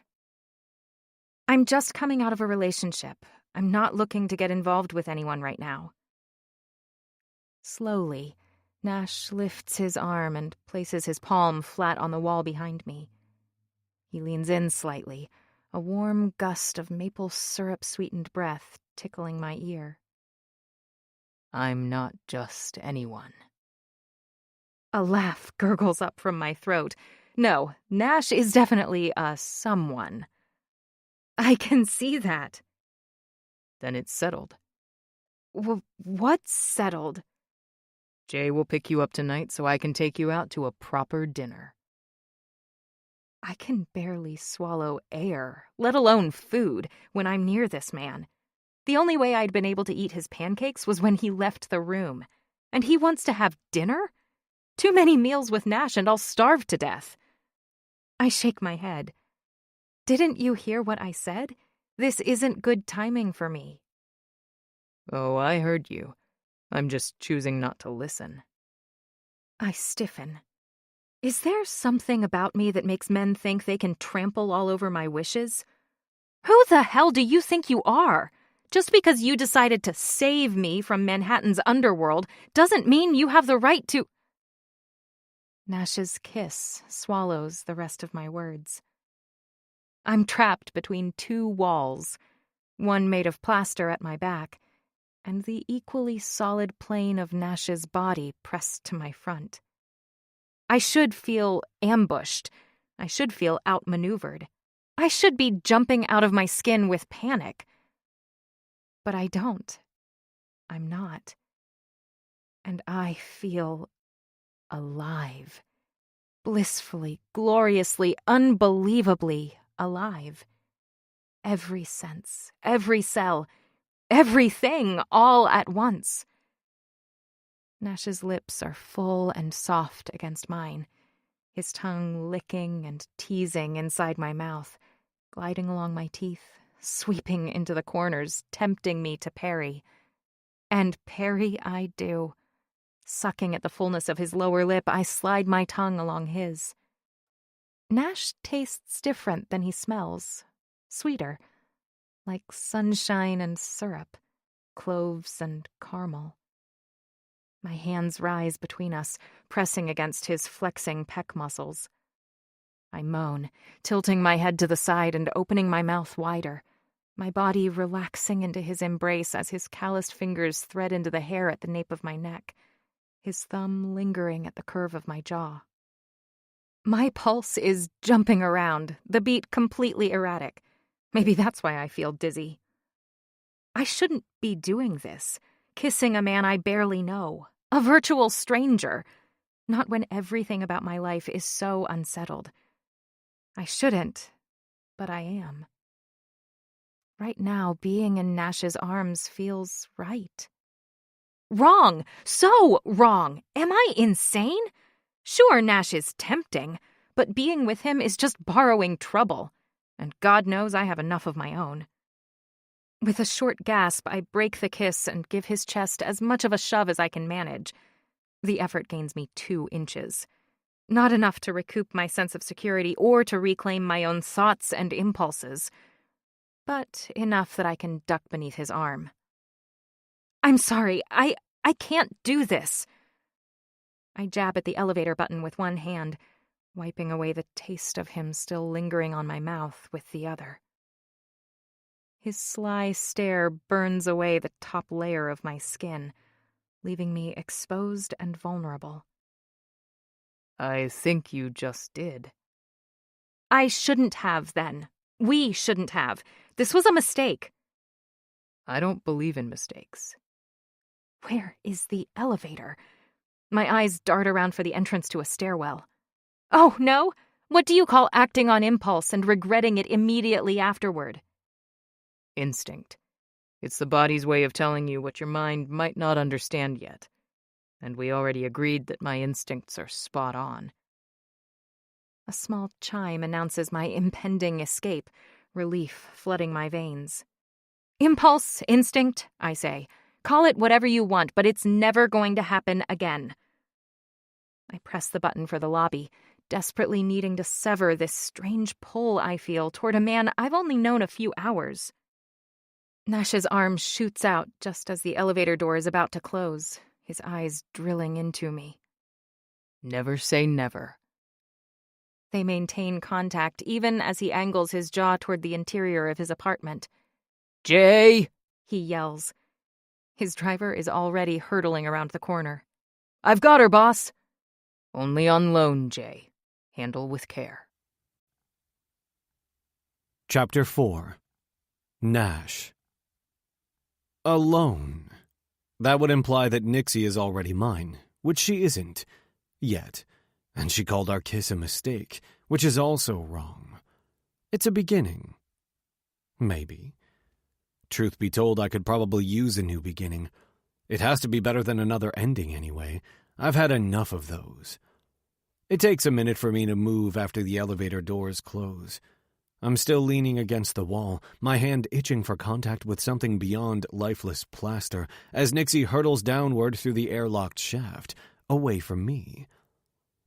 I'm just coming out of a relationship. I'm not looking to get involved with anyone right now. Slowly, Nash lifts his arm and places his palm flat on the wall behind me. He leans in slightly, a warm gust of maple syrup-sweetened breath tickling my ear. I'm not just anyone. A laugh gurgles up from my throat. No, Nash is definitely a someone. I can see that. Then it's settled. What's settled? Jay will pick you up tonight so I can take you out to a proper dinner. I can barely swallow air, let alone food, when I'm near this man. The only way I'd been able to eat his pancakes was when he left the room. And he wants to have dinner? Too many meals with Nash and I'll starve to death. I shake my head. Didn't you hear what I said? This isn't good timing for me. Oh, I heard you. I'm just choosing not to listen. I stiffen. Is there something about me that makes men think they can trample all over my wishes? Who the hell do you think you are? Just because you decided to save me from Manhattan's underworld doesn't mean you have the right to... Nash's kiss swallows the rest of my words. I'm trapped between two walls, one made of plaster at my back, and the equally solid plane of Nash's body pressed to my front. I should feel ambushed. I should feel outmaneuvered. I should be jumping out of my skin with panic. But I don't. I'm not. And I feel alive. Blissfully, gloriously, unbelievably alive. Every sense, every cell, everything all at once. Nash's lips are full and soft against mine, his tongue licking and teasing inside my mouth, gliding along my teeth, sweeping into the corners, tempting me to parry. And parry I do. Sucking at the fullness of his lower lip, I slide my tongue along his. Nash tastes different than he smells. Sweeter. Like sunshine and syrup, cloves and caramel. My hands rise between us, pressing against his flexing pec muscles. I moan, tilting my head to the side and opening my mouth wider, my body relaxing into his embrace as his calloused fingers thread into the hair at the nape of my neck, his thumb lingering at the curve of my jaw. My pulse is jumping around, the beat completely erratic. Maybe that's why I feel dizzy. I shouldn't be doing this, kissing a man I barely know, a virtual stranger, not when everything about my life is so unsettled. I shouldn't, but I am. Right now, being in Nash's arms feels right. Wrong! So wrong! Am I insane? Sure, Nash is tempting, but being with him is just borrowing trouble, and God knows I have enough of my own. With a short gasp, I break the kiss and give his chest as much of a shove as I can manage. The effort gains me 2 inches. Not enough to recoup my sense of security or to reclaim my own thoughts and impulses, but enough that I can duck beneath his arm. I'm sorry, I can't do this. I jab at the elevator button with one hand, wiping away the taste of him still lingering on my mouth with the other. His sly stare burns away the top layer of my skin, leaving me exposed and vulnerable. I think you just did. I shouldn't have, then. We shouldn't have. This was a mistake. I don't believe in mistakes. Where is the elevator? My eyes dart around for the entrance to a stairwell. Oh, no? What do you call acting on impulse and regretting it immediately afterward? Instinct. It's the body's way of telling you what your mind might not understand yet. And we already agreed that my instincts are spot on. A small chime announces my impending escape, relief flooding my veins. Impulse, instinct, I say. Call it whatever you want, but it's never going to happen again. I press the button for the lobby, desperately needing to sever this strange pull I feel toward a man I've only known a few hours. Nash's arm shoots out just as the elevator door is about to close, his eyes drilling into me. Never say never. They maintain contact even as he angles his jaw toward the interior of his apartment. Jay! He yells. His driver is already hurtling around the corner. I've got her, boss. Only on loan, Jay. Handle with care. Chapter 4. Nash. Alone. That would imply that Nixie is already mine, which she isn't. Yet. And she called our kiss a mistake, which is also wrong. It's a beginning. Maybe. Truth be told, I could probably use a new beginning. It has to be better than another ending anyway. I've had enough of those. It takes a minute for me to move after the elevator doors close. I'm still leaning against the wall, my hand itching for contact with something beyond lifeless plaster, as Nixie hurtles downward through the airlocked shaft, away from me.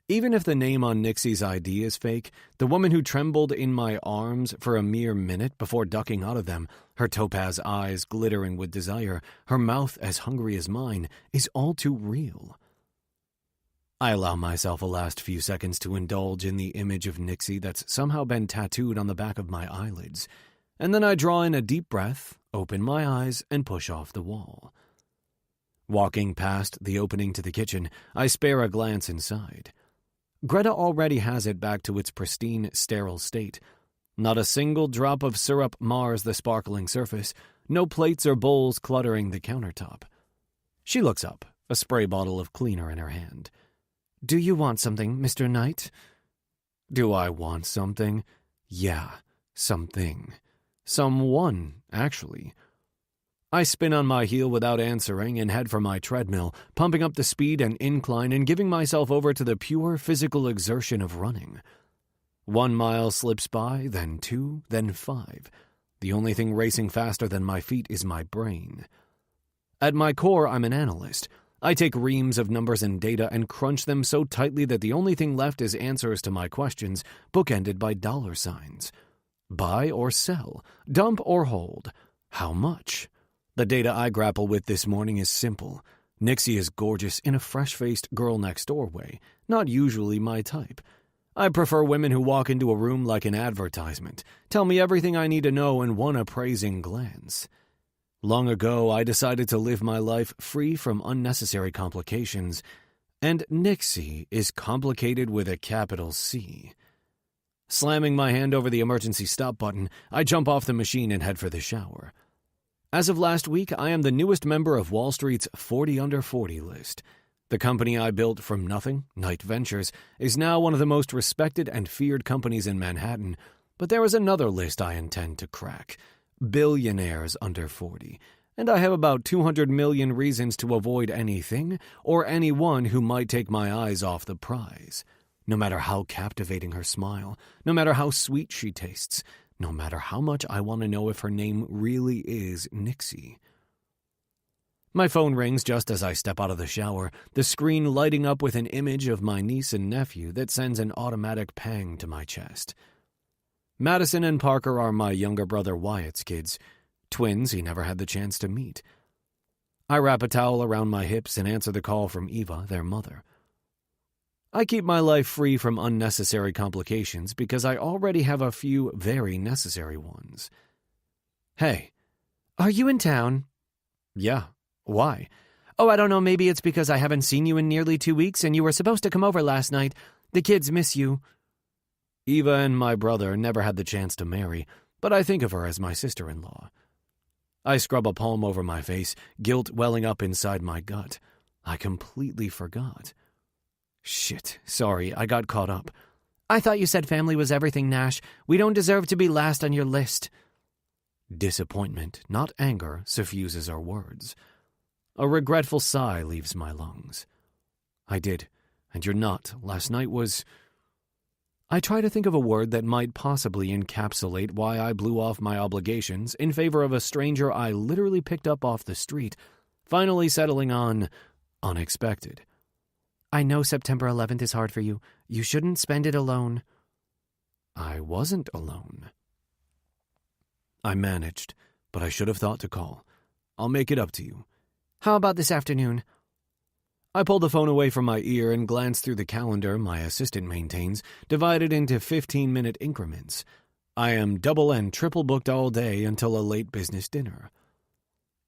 Even if the name on Nixie's ID is fake, the woman who trembled in my arms for a mere minute before ducking out of them, her topaz eyes glittering with desire, her mouth as hungry as mine, is all too real. I allow myself a last few seconds to indulge in the image of Nixie that's somehow been tattooed on the back of my eyelids, and then I draw in a deep breath, open my eyes, and push off the wall. Walking past the opening to the kitchen, I spare a glance inside. Greta already has it back to its pristine, sterile state. Not a single drop of syrup mars the sparkling surface, no plates or bowls cluttering the countertop. She looks up, a spray bottle of cleaner in her hand. "Do you want something, Mr. Knight?" Do I want something? Yeah, something. Someone, actually. I spin on my heel without answering and head for my treadmill, pumping up the speed and incline and giving myself over to the pure physical exertion of running. 1 mile slips by, then 2, then 5. The only thing racing faster than my feet is my brain. At my core, I'm an analyst. I take reams of numbers and data and crunch them so tightly that the only thing left is answers to my questions, bookended by dollar signs. Buy or sell, dump or hold, how much? The data I grapple with this morning is simple. Nixie is gorgeous in a fresh-faced girl-next-door way, not usually my type. I prefer women who walk into a room like an advertisement, tell me everything I need to know in one appraising glance. Long ago, I decided to live my life free from unnecessary complications, and Nixie is complicated with a capital C. Slamming my hand over the emergency stop button, I jump off the machine and head for the shower. As of last week, I am the newest member of Wall Street's 40 Under 40 list. The company I built from nothing, Knight Ventures, is now one of the most respected and feared companies in Manhattan, but there is another list I intend to crack, billionaires under 40, and I have about 200 million reasons to avoid anything or anyone who might take my eyes off the prize. No matter how captivating her smile, no matter how sweet she tastes, no matter how much I want to know if her name really is Nixie. My phone rings just as I step out of the shower, the screen lighting up with an image of my niece and nephew that sends an automatic pang to my chest. Madison and Parker are my younger brother Wyatt's kids, twins he never had the chance to meet. I wrap a towel around my hips and answer the call from Eva, their mother. I keep my life free from unnecessary complications because I already have a few very necessary ones. Hey. Are you in town? Yeah. Why? Oh, I don't know, maybe it's because I haven't seen you in nearly 2 weeks and you were supposed to come over last night. The kids miss you. Eva and my brother never had the chance to marry, but I think of her as my sister-in-law. I scrub a palm over my face, guilt welling up inside my gut. I completely forgot. Shit, sorry, I got caught up. I thought you said family was everything, Nash. We don't deserve to be last on your list. Disappointment, not anger, suffuses our words. A regretful sigh leaves my lungs. I did, and you're not. Last night was... I try to think of a word that might possibly encapsulate why I blew off my obligations in favor of a stranger I literally picked up off the street, finally settling on unexpected. I know September 11th is hard for you. You shouldn't spend it alone. I wasn't alone. I managed, but I should have thought to call. I'll make it up to you. How about this afternoon? I pulled the phone away from my ear and glanced through the calendar my assistant maintains, divided into 15-minute increments. I am double and triple booked all day until a late business dinner.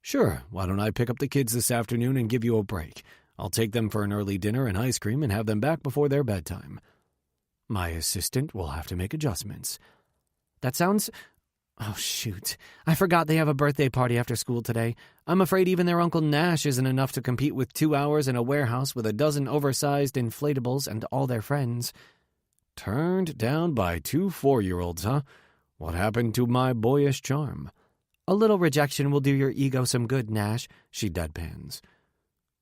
Sure, why don't I pick up the kids this afternoon and give you a break? I'll take them for an early dinner and ice cream and have them back before their bedtime. My assistant will have to make adjustments. That sounds... Oh, shoot. I forgot they have a birthday party after school today. I'm afraid even their Uncle Nash isn't enough to compete with 2 hours in a warehouse with a dozen oversized inflatables and all their friends. Turned down by 2 4-year-olds, huh? What happened to my boyish charm? A little rejection will do your ego some good, Nash, she deadpans.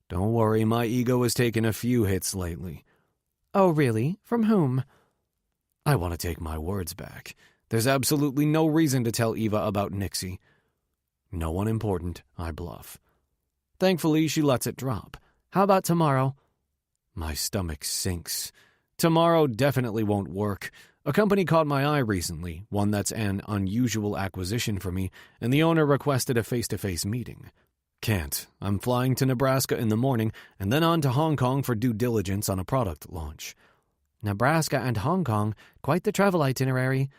Don't worry, my ego has taken a few hits lately. Oh, really? From whom? I want to take my words back. There's absolutely no reason to tell Eva about Nixie. No one important, I bluff. Thankfully, she lets it drop. How about tomorrow? My stomach sinks. Tomorrow definitely won't work. A company caught my eye recently, one that's an unusual acquisition for me, and the owner requested a face-to-face meeting. Can't. I'm flying to Nebraska in the morning and then on to Hong Kong for due diligence on a product launch. Nebraska and Hong Kong, quite the travel itinerary.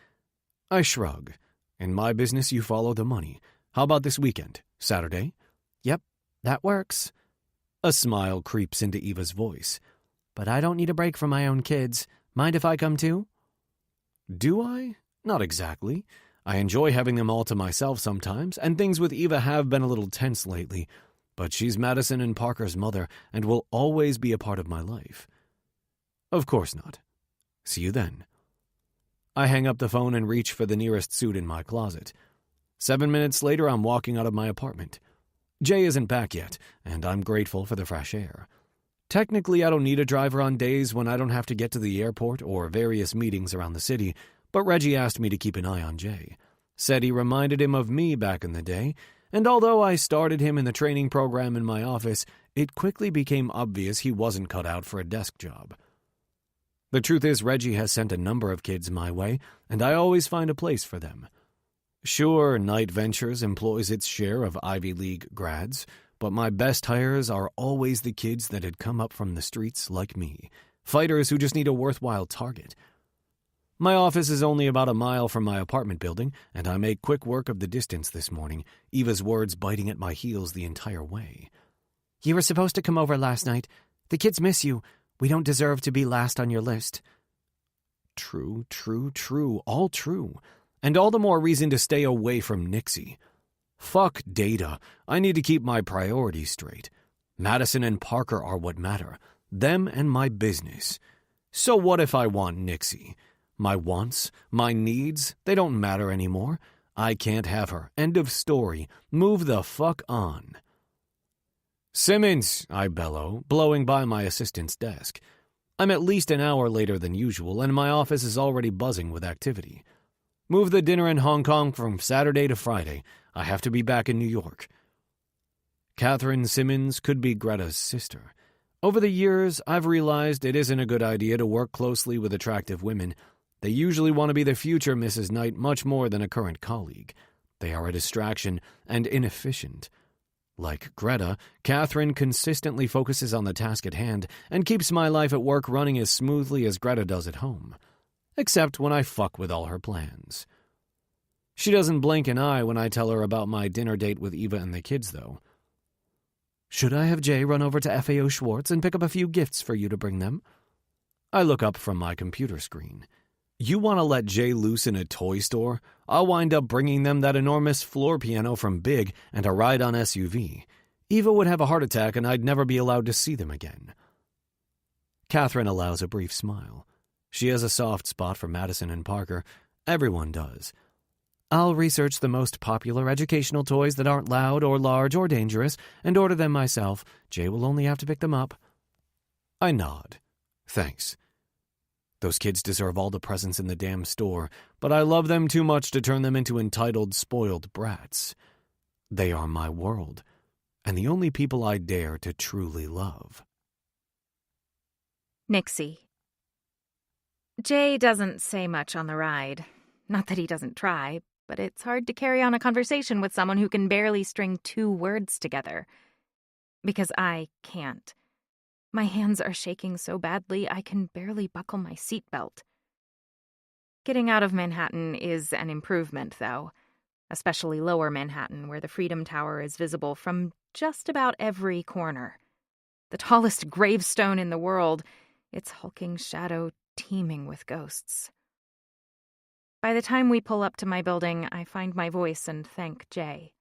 I shrug. In my business, you follow the money. How about this weekend? Saturday? Yep, that works. A smile creeps into Eva's voice. But I don't need a break from my own kids. Mind if I come too? Do I? Not exactly. I enjoy having them all to myself sometimes, and things with Eva have been a little tense lately. But she's Madison and Parker's mother and will always be a part of my life. Of course not. See you then. I hang up the phone and reach for the nearest suit in my closet. 7 minutes later, I'm walking out of my apartment. Jay isn't back yet, and I'm grateful for the fresh air. Technically, I don't need a driver on days when I don't have to get to the airport or various meetings around the city, but Reggie asked me to keep an eye on Jay. Said he reminded him of me back in the day, and although I started him in the training program in my office, it quickly became obvious he wasn't cut out for a desk job. The truth is, Reggie has sent a number of kids my way, and I always find a place for them. Sure, Knight Ventures employs its share of Ivy League grads, but my best hires are always the kids that had come up from the streets like me, fighters who just need a worthwhile target. My office is only about a mile from my apartment building, and I make quick work of the distance this morning, Eva's words biting at my heels the entire way. You were supposed to come over last night. The kids miss you. We don't deserve to be last on your list. True, all true. And all the more reason to stay away from Nixie. Fuck data. I need to keep my priorities straight. Madison and Parker are what matter. Them and my business. So what if I want Nixie? My wants, my needs, they don't matter anymore. I can't have her. End of story. Move the fuck on. Simmons, I bellow, blowing by my assistant's desk. I'm at least an hour later than usual, and my office is already buzzing with activity. Move the dinner in Hong Kong from Saturday to Friday. I have to be back in New York. Catherine Simmons could be Greta's sister. Over the years, I've realized it isn't a good idea to work closely with attractive women. They usually want to be the future Mrs. Knight much more than a current colleague. They are a distraction and inefficient. Like Greta, Catherine consistently focuses on the task at hand and keeps my life at work running as smoothly as Greta does at home. Except when I fuck with all her plans. She doesn't blink an eye when I tell her about my dinner date with Eva and the kids, though. Should I have Jay run over to FAO Schwartz and pick up a few gifts for you to bring them? I look up from my computer screen. You want to let Jay loose in a toy store? I'll wind up bringing them that enormous floor piano from Big and a ride-on SUV. Eva would have a heart attack and I'd never be allowed to see them again. Catherine allows a brief smile. She has a soft spot for Madison and Parker. Everyone does. I'll research the most popular educational toys that aren't loud or large or dangerous and order them myself. Jay will only have to pick them up. I nod. Thanks. Those kids deserve all the presents in the damn store, but I love them too much to turn them into entitled, spoiled brats. They are my world, and the only people I dare to truly love. Nixie. Jay doesn't say much on the ride. Not that he doesn't try, but it's hard to carry on a conversation with someone who can barely string 2 words together. Because I can't. My hands are shaking so badly I can barely buckle my seatbelt. Getting out of Manhattan is an improvement, though, especially lower Manhattan, where the Freedom Tower is visible from just about every corner. The tallest gravestone in the world, its hulking shadow teeming with ghosts. By the time we pull up to my building, I find my voice and thank Jay.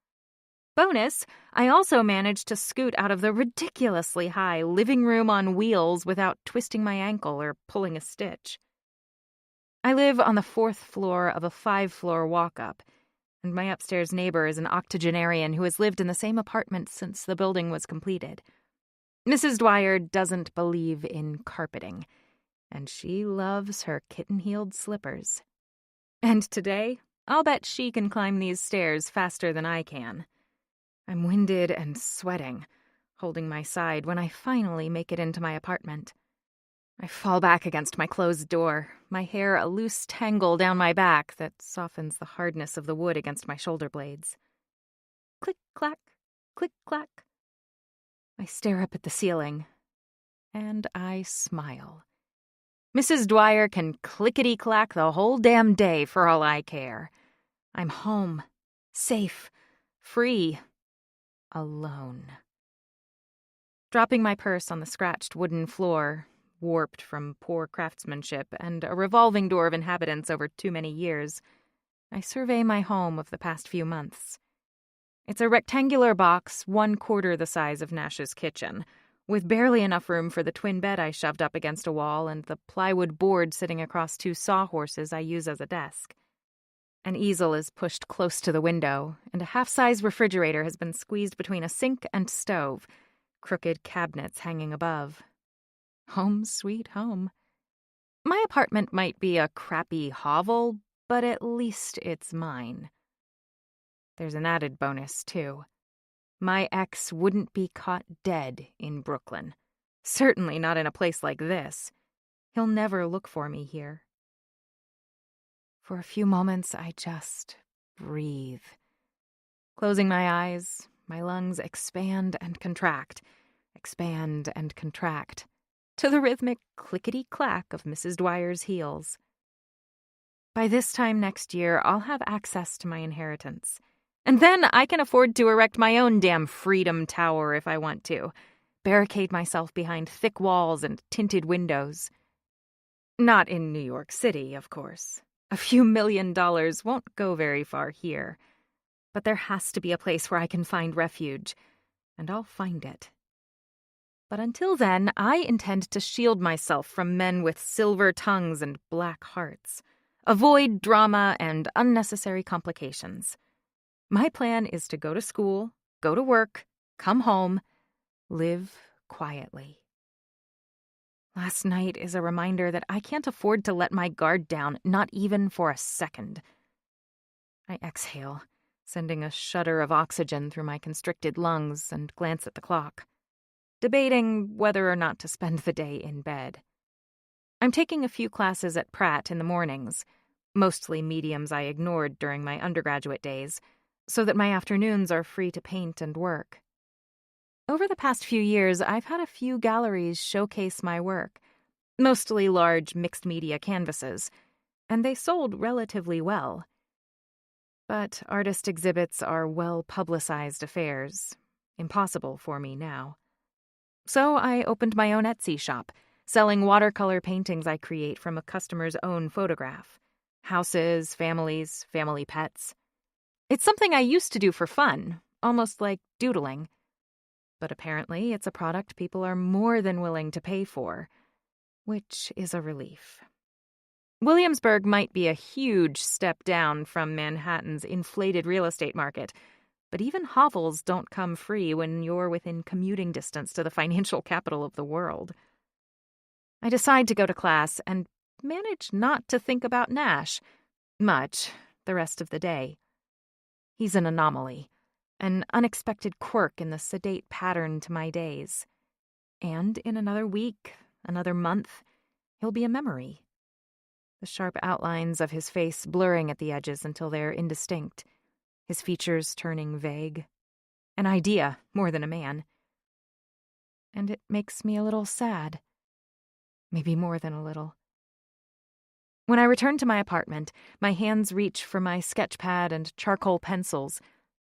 Bonus, I also managed to scoot out of the ridiculously high living room on wheels without twisting my ankle or pulling a stitch. I live on the 4th floor of a 5-floor walk-up, and my upstairs neighbor is an octogenarian who has lived in the same apartment since the building was completed. Mrs. Dwyer doesn't believe in carpeting, and she loves her kitten-heeled slippers. And today, I'll bet she can climb these stairs faster than I can. I'm winded and sweating, holding my side when I finally make it into my apartment. I fall back against my closed door, my hair a loose tangle down my back that softens the hardness of the wood against my shoulder blades. Click-clack, click-clack. I stare up at the ceiling, and I smile. Mrs. Dwyer can clickety-clack the whole damn day for all I care. I'm home, safe, free, alone. Dropping my purse on the scratched wooden floor, warped from poor craftsmanship and a revolving door of inhabitants over too many years, I survey my home of the past few months. It's a rectangular box 1/4 the size of Nash's kitchen, with barely enough room for the twin bed I shoved up against a wall and the plywood board sitting across 2 sawhorses I use as a desk. An easel is pushed close to the window, and a half-size refrigerator has been squeezed between a sink and stove, crooked cabinets hanging above. Home sweet home. My apartment might be a crappy hovel, but at least it's mine. There's an added bonus, too. My ex wouldn't be caught dead in Brooklyn. Certainly not in a place like this. He'll never look for me here. For a few moments, I just breathe. Closing my eyes, my lungs expand and contract, to the rhythmic clickety-clack of Mrs. Dwyer's heels. By this time next year, I'll have access to my inheritance. And then I can afford to erect my own damn Freedom Tower if I want to. Barricade myself behind thick walls and tinted windows. Not in New York City, of course. A few $1 million won't go very far here. But there has to be a place where I can find refuge, and I'll find it. But until then, I intend to shield myself from men with silver tongues and black hearts. Avoid drama and unnecessary complications. My plan is to go to school, go to work, come home, live quietly. Last night is a reminder that I can't afford to let my guard down, not even for a second. I exhale, sending a shudder of oxygen through my constricted lungs, and glance at the clock, debating whether or not to spend the day in bed. I'm taking a few classes at Pratt in the mornings, mostly mediums I ignored during my undergraduate days, so that my afternoons are free to paint and work. Over the past few years, I've had a few galleries showcase my work, mostly large mixed-media canvases, and they sold relatively well. But artist exhibits are well-publicized affairs, impossible for me now. So I opened my own Etsy shop, selling watercolor paintings I create from a customer's own photograph. Houses, families, family pets. It's something I used to do for fun, almost like doodling. But apparently it's a product people are more than willing to pay for, which is a relief. Williamsburg might be a huge step down from Manhattan's inflated real estate market, but even hovels don't come free when you're within commuting distance to the financial capital of the world. I decide to go to class and manage not to think about Nash much the rest of the day. He's an anomaly, an unexpected quirk in the sedate pattern to my days. And in another week, another month, he'll be a memory. The sharp outlines of his face blurring at the edges until they're indistinct, his features turning vague. An idea more than a man. And it makes me a little sad. Maybe more than a little. When I return to my apartment, my hands reach for my sketch pad and charcoal pencils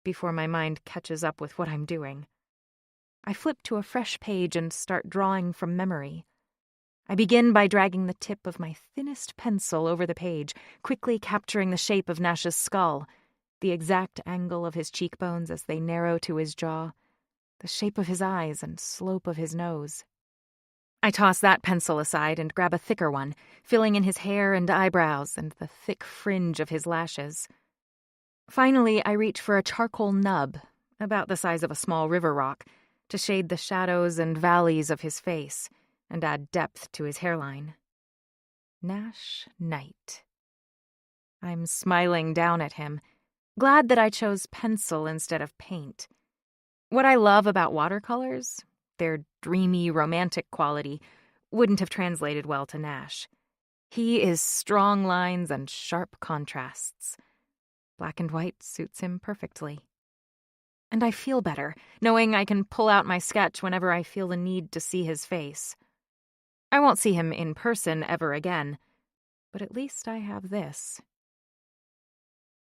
before my mind catches up with what I'm doing. I flip to a fresh page and start drawing from memory. I begin by dragging the tip of my thinnest pencil over the page, quickly capturing the shape of Nash's skull, the exact angle of his cheekbones as they narrow to his jaw, the shape of his eyes and slope of his nose. I toss that pencil aside and grab a thicker one, filling in his hair and eyebrows and the thick fringe of his lashes. Finally, I reach for a charcoal nub, about the size of a small river rock, to shade the shadows and valleys of his face and add depth to his hairline. Nash Knight. I'm smiling down at him, glad that I chose pencil instead of paint. What I love about watercolors, their dreamy, romantic quality, wouldn't have translated well to Nash. He is strong lines and sharp contrasts. Black and white suits him perfectly. And I feel better, knowing I can pull out my sketch whenever I feel the need to see his face. I won't see him in person ever again, but at least I have this.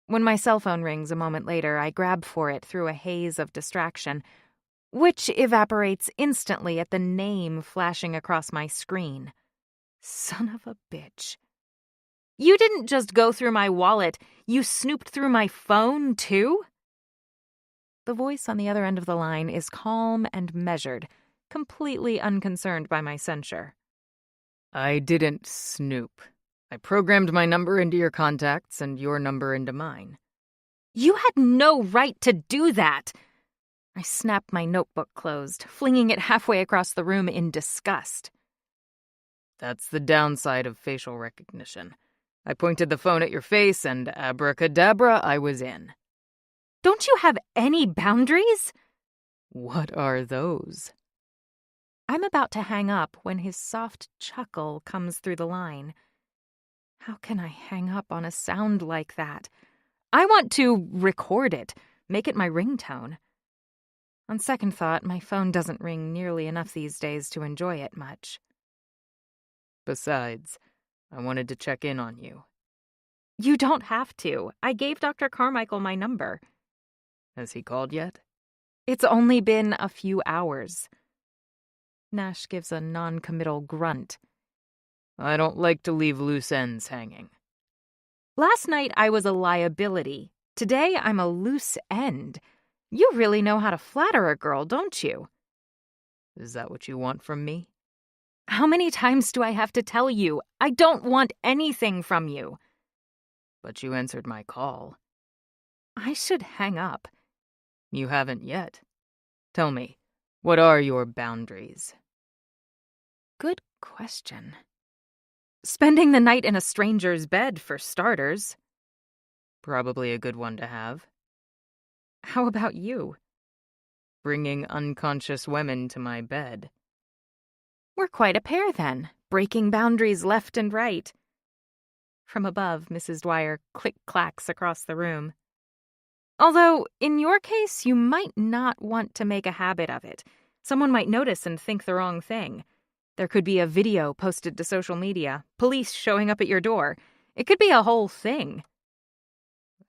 When my cell phone rings a moment later, I grab for it through a haze of distraction, which evaporates instantly at the name flashing across my screen. Son of a bitch. You didn't just go through my wallet, you snooped through my phone, too? The voice on the other end of the line is calm and measured, completely unconcerned by my censure. I didn't snoop. I programmed my number into your contacts and your number into mine. You had no right to do that! I snapped my notebook closed, flinging it halfway across the room in disgust. That's the downside of facial recognition. I pointed the phone at your face and abracadabra, I was in. Don't you have any boundaries? What are those? I'm about to hang up when his soft chuckle comes through the line. How can I hang up on a sound like that? I want to record it, make it my ringtone. On second thought, my phone doesn't ring nearly enough these days to enjoy it much. Besides, I wanted to check in on you. You don't have to. I gave Dr. Carmichael my number. Has he called yet? It's only been a few hours. Nash gives a non-committal grunt. I don't like to leave loose ends hanging. Last night I was a liability. Today I'm a loose end. You really know how to flatter a girl, don't you? Is that what you want from me? How many times do I have to tell you? I don't want anything from you. But you answered my call. I should hang up. You haven't yet. Tell me, what are your boundaries? Good question. Spending the night in a stranger's bed, for starters. Probably a good one to have. How about you? Bringing unconscious women to my bed. We're quite a pair, then, breaking boundaries left and right. From above, Mrs. Dwyer click-clacks across the room. Although, in your case, you might not want to make a habit of it. Someone might notice and think the wrong thing. There could be a video posted to social media, police showing up at your door. It could be a whole thing.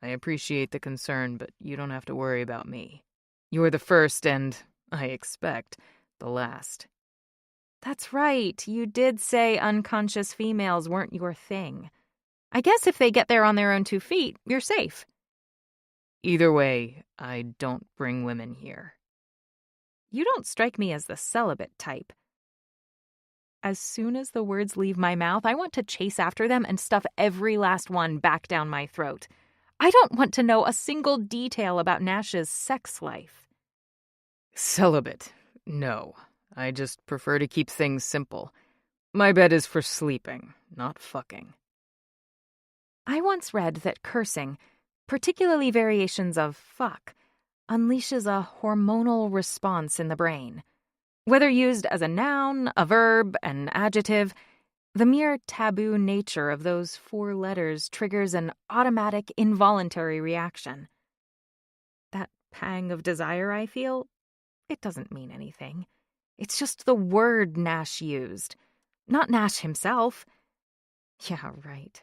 I appreciate the concern, but you don't have to worry about me. You're the first and, I expect, the last. That's right. You did say unconscious females weren't your thing. I guess if they get there on their own 2 feet, you're safe. Either way, I don't bring women here. You don't strike me as the celibate type. As soon as the words leave my mouth, I want to chase after them and stuff every last one back down my throat. I don't want to know a single detail about Nash's sex life. Celibate? No. I just prefer to keep things simple. My bed is for sleeping, not fucking. I once read that cursing, particularly variations of fuck, unleashes a hormonal response in the brain. Whether used as a noun, a verb, an adjective, the mere taboo nature of those 4 letters triggers an automatic, involuntary reaction. That pang of desire I feel, it doesn't mean anything. It's just the word Nash used, not Nash himself. Yeah, right.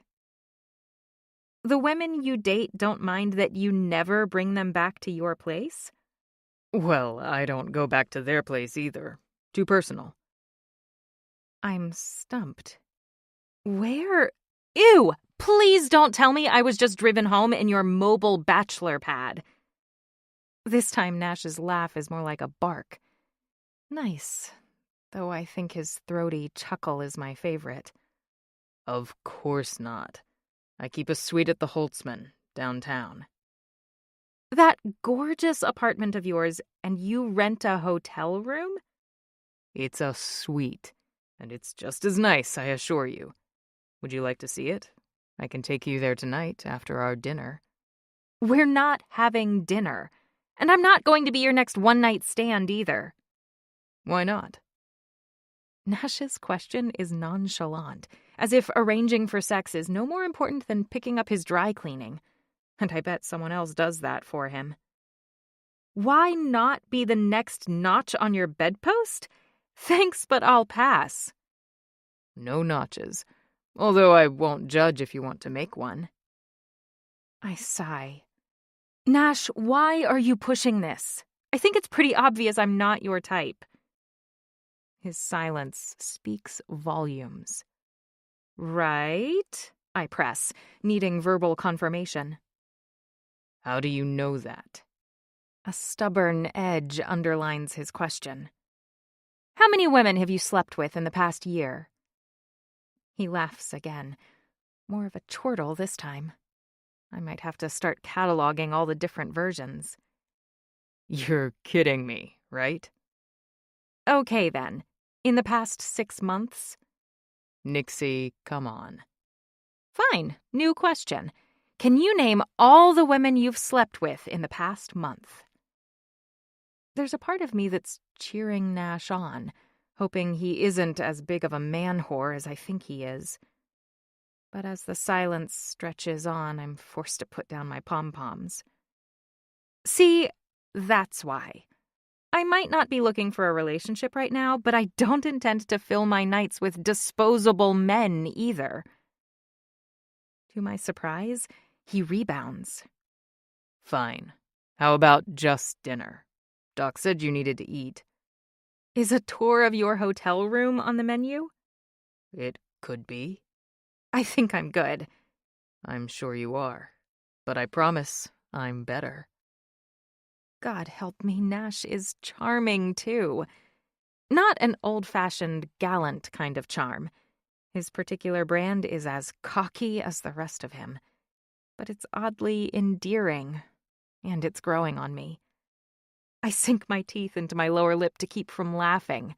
The women you date don't mind that you never bring them back to your place? Well, I don't go back to their place either. Too personal. I'm stumped. Where? Ew! Please don't tell me I was just driven home in your mobile bachelor pad. This time Nash's laugh is more like a bark. Nice. Though I think his throaty chuckle is my favorite. Of course not. I keep a suite at the Holtzman, downtown. That gorgeous apartment of yours, and you rent a hotel room? It's a suite, and it's just as nice, I assure you. Would you like to see it? I can take you there tonight after our dinner. We're not having dinner, and I'm not going to be your next one-night stand either. Why not? Nash's question is nonchalant, as if arranging for sex is no more important than picking up his dry cleaning. And I bet someone else does that for him. Why not be the next notch on your bedpost? Thanks, but I'll pass. No notches, although I won't judge if you want to make one. I sigh. Nash, why are you pushing this? I think it's pretty obvious I'm not your type. His silence speaks volumes. Right? I press, needing verbal confirmation. How do you know that? A stubborn edge underlines his question. How many women have you slept with in the past year? He laughs again, more of a chortle this time. I might have to start cataloging all the different versions. You're kidding me, right? Okay, then. In the past 6 months? Nixie, come on. Fine. New question. Can you name all the women you've slept with in the past month? There's a part of me that's cheering Nash on, hoping he isn't as big of a man whore as I think he is. But as the silence stretches on, I'm forced to put down my pom-poms. See, that's why. I might not be looking for a relationship right now, but I don't intend to fill my nights with disposable men either. To my surprise, he rebounds. Fine. How about just dinner? Doc said you needed to eat. Is a tour of your hotel room on the menu? It could be. I think I'm good. I'm sure you are. But I promise I'm better. God help me, Nash is charming, too. Not an old-fashioned, gallant kind of charm. His particular brand is as cocky as the rest of him. But it's oddly endearing, and it's growing on me. I sink my teeth into my lower lip to keep from laughing.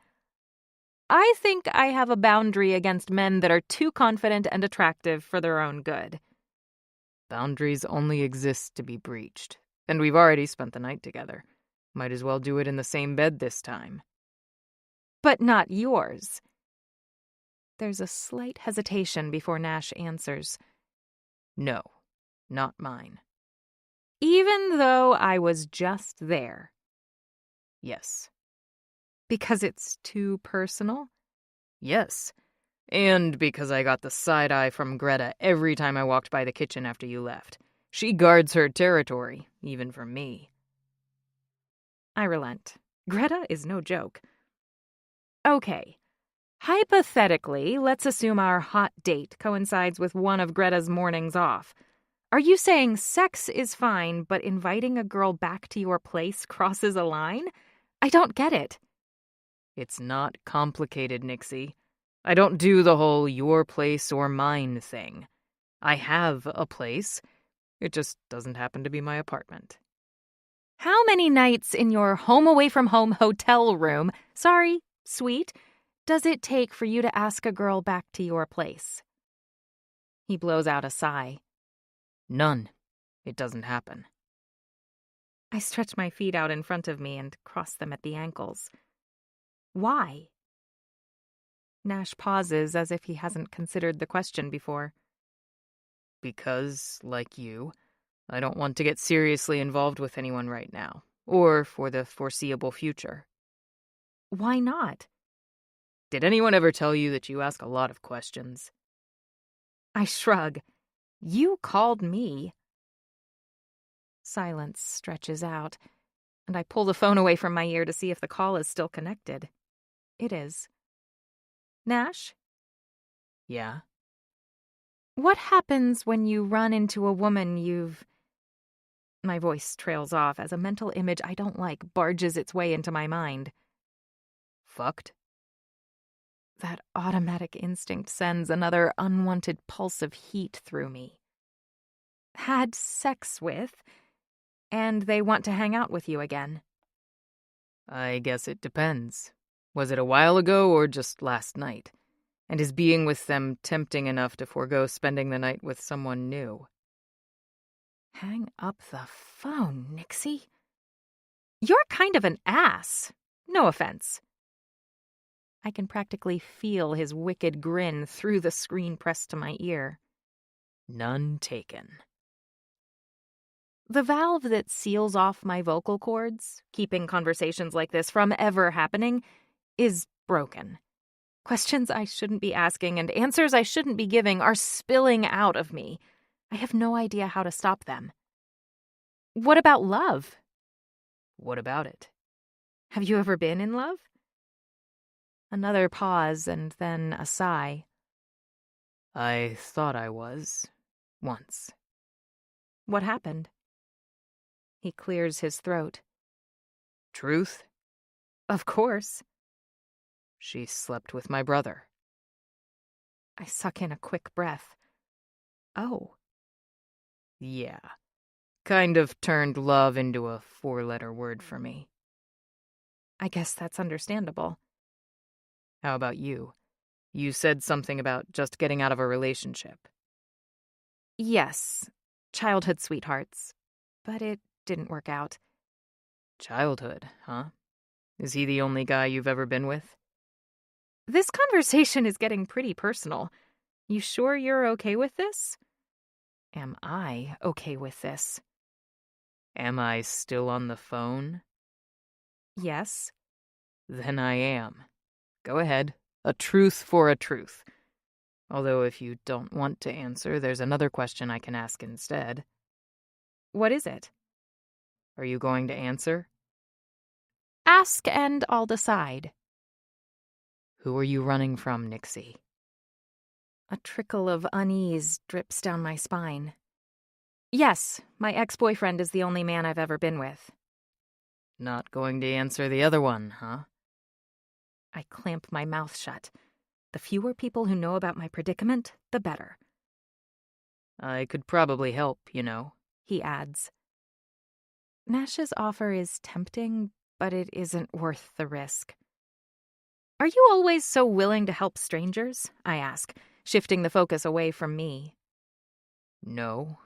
I think I have a boundary against men that are too confident and attractive for their own good. Boundaries only exist to be breached, and we've already spent the night together. Might as well do it in the same bed this time. But not yours. There's a slight hesitation before Nash answers. No, not mine. Even though I was just there. Yes. Because it's too personal? Yes. And because I got the side eye from Greta every time I walked by the kitchen after you left. She guards her territory, even from me. I relent. Greta is no joke. Okay. Hypothetically, let's assume our hot date coincides with one of Greta's mornings off. Are you saying sex is fine, but inviting a girl back to your place crosses a line? I don't get it. It's not complicated, Nixie. I don't do the whole your place or mine thing. I have a place. It just doesn't happen to be my apartment. How many nights in your home-away-from-home hotel room, sorry, suite, does it take for you to ask a girl back to your place? He blows out a sigh. None. It doesn't happen. I stretch my feet out in front of me and cross them at the ankles. Why? Nash pauses as if he hasn't considered the question before. Because, like you, I don't want to get seriously involved with anyone right now, or for the foreseeable future. Why not? Did anyone ever tell you that you ask a lot of questions? I shrug. You called me. Silence stretches out, and I pull the phone away from my ear to see if the call is still connected. It is. Nash? Yeah? What happens when you run into a woman you've... My voice trails off as a mental image I don't like barges its way into my mind. Fucked? That automatic instinct sends another unwanted pulse of heat through me. Had sex with, and they want to hang out with you again. I guess it depends. Was it a while ago or just last night? And is being with them tempting enough to forego spending the night with someone new? Hang up the phone, Nixie. You're kind of an ass. No offense. I can practically feel his wicked grin through the screen pressed to my ear. None taken. The valve that seals off my vocal cords, keeping conversations like this from ever happening, is broken. Questions I shouldn't be asking and answers I shouldn't be giving are spilling out of me. I have no idea how to stop them. What about love? What about it? Have you ever been in love? Another pause and then a sigh. I thought I was. Once. What happened? He clears his throat. Truth? Of course. She slept with my brother. I suck in a quick breath. Oh. Yeah. Kind of turned love into a 4-letter word for me. I guess that's understandable. How about you? You said something about just getting out of a relationship. Yes. Childhood sweethearts. But it didn't work out. Childhood, huh? Is he the only guy you've ever been with? This conversation is getting pretty personal. You sure you're okay with this? Am I okay with this? Am I still on the phone? Yes. Then I am. Go ahead. A truth for a truth. Although if you don't want to answer, there's another question I can ask instead. What is it? Are you going to answer? Ask and I'll decide. Who are you running from, Nixie? A trickle of unease drips down my spine. Yes, my ex-boyfriend is the only man I've ever been with. Not going to answer the other one, huh? I clamp my mouth shut. The fewer people who know about my predicament, the better. I could probably help, He adds. Nash's offer is tempting, but it isn't worth the risk. Are you always so willing to help strangers? I ask, shifting the focus away from me. No,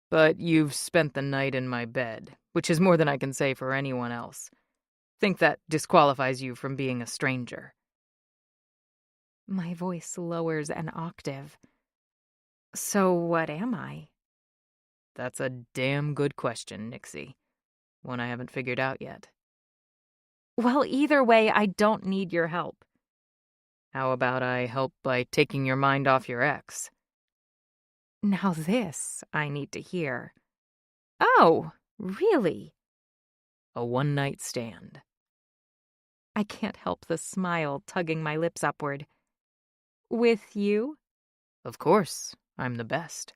but you've spent the night in my bed, which is more than I can say for anyone else. Think that disqualifies you from being a stranger. My voice lowers an octave. So what am I? That's a damn good question, Nixie. One I haven't figured out yet. Well, either way, I don't need your help. How about I help by taking your mind off your ex? Now this I need to hear. Oh, really? A one-night stand. I can't help the smile tugging my lips upward. With you? Of course, I'm the best.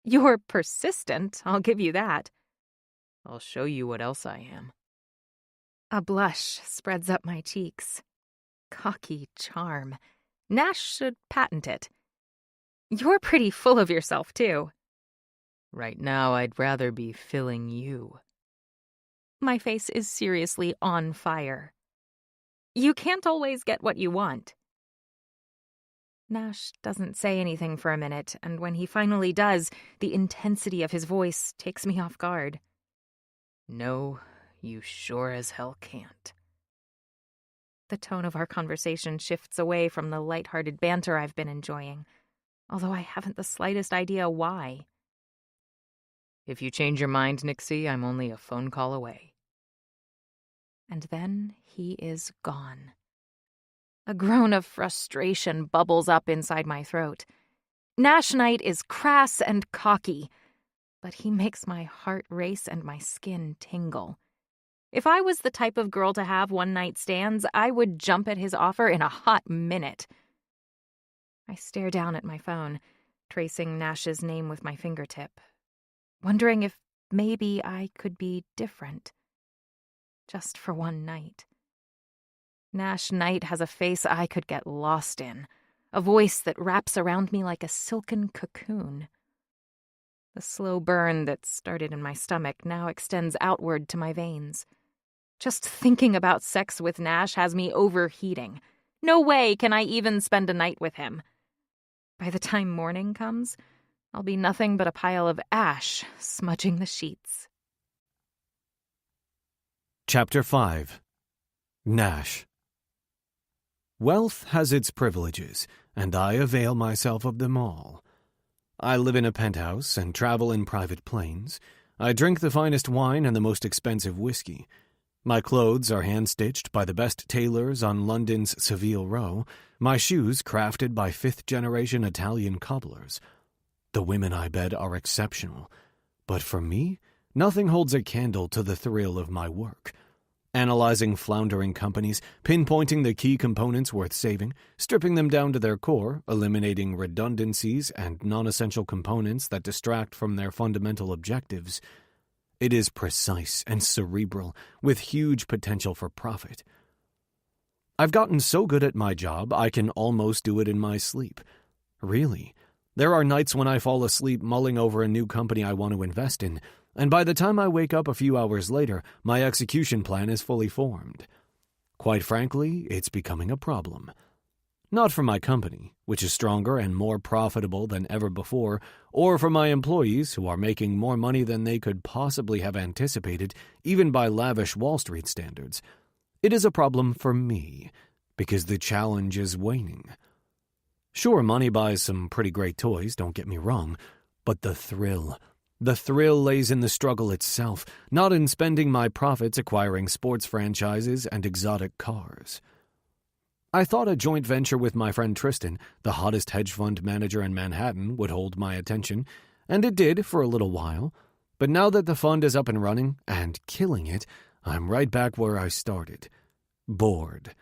You're persistent, I'll give you that. I'll show you what else I am. A blush spreads up my cheeks. Cocky charm. Nash should patent it. You're pretty full of yourself, too. Right now, I'd rather be filling you. My face is seriously on fire. You can't always get what you want. Nash doesn't say anything for a minute, and when he finally does, the intensity of his voice takes me off guard. No, you sure as hell can't. The tone of our conversation shifts away from the lighthearted banter I've been enjoying, although I haven't the slightest idea why. If you change your mind, Nixie, I'm only a phone call away. And then he is gone. A groan of frustration bubbles up inside my throat. Nash Knight is crass and cocky, but he makes my heart race and my skin tingle. If I was the type of girl to have one-night stands, I would jump at his offer in a hot minute. I stare down at my phone, tracing Nash's name with my fingertip, wondering if maybe I could be different. Just for one night. Nash Knight has a face I could get lost in, a voice that wraps around me like a silken cocoon. The slow burn that started in my stomach now extends outward to my veins. Just thinking about sex with Nash has me overheating. No way can I even spend a night with him. By the time morning comes, I'll be nothing but a pile of ash smudging the sheets. Chapter 5. Nash. Wealth has its privileges, and I avail myself of them all. I live in a penthouse and travel in private planes. I drink the finest wine and the most expensive whiskey. My clothes are hand-stitched by the best tailors on London's Savile Row, my shoes crafted by fifth-generation Italian cobblers. The women I bed are exceptional, but for me, nothing holds a candle to the thrill of my work. Analyzing floundering companies, pinpointing the key components worth saving, stripping them down to their core, eliminating redundancies and non-essential components that distract from their fundamental objectives. It is precise and cerebral, with huge potential for profit. I've gotten so good at my job, I can almost do it in my sleep. Really, there are nights when I fall asleep mulling over a new company I want to invest in, and by the time I wake up a few hours later, my execution plan is fully formed. Quite frankly, it's becoming a problem. Not for my company, which is stronger and more profitable than ever before, or for my employees, who are making more money than they could possibly have anticipated, even by lavish Wall Street standards. It is a problem for me, because the challenge is waning. Sure, money buys some pretty great toys, don't get me wrong, but the thrill lays in the struggle itself, not in spending my profits acquiring sports franchises and exotic cars. I thought a joint venture with my friend Tristan, the hottest hedge fund manager in Manhattan, would hold my attention, and it did for a little while. But now that the fund is up and running, and killing it, I'm right back where I started. Bored.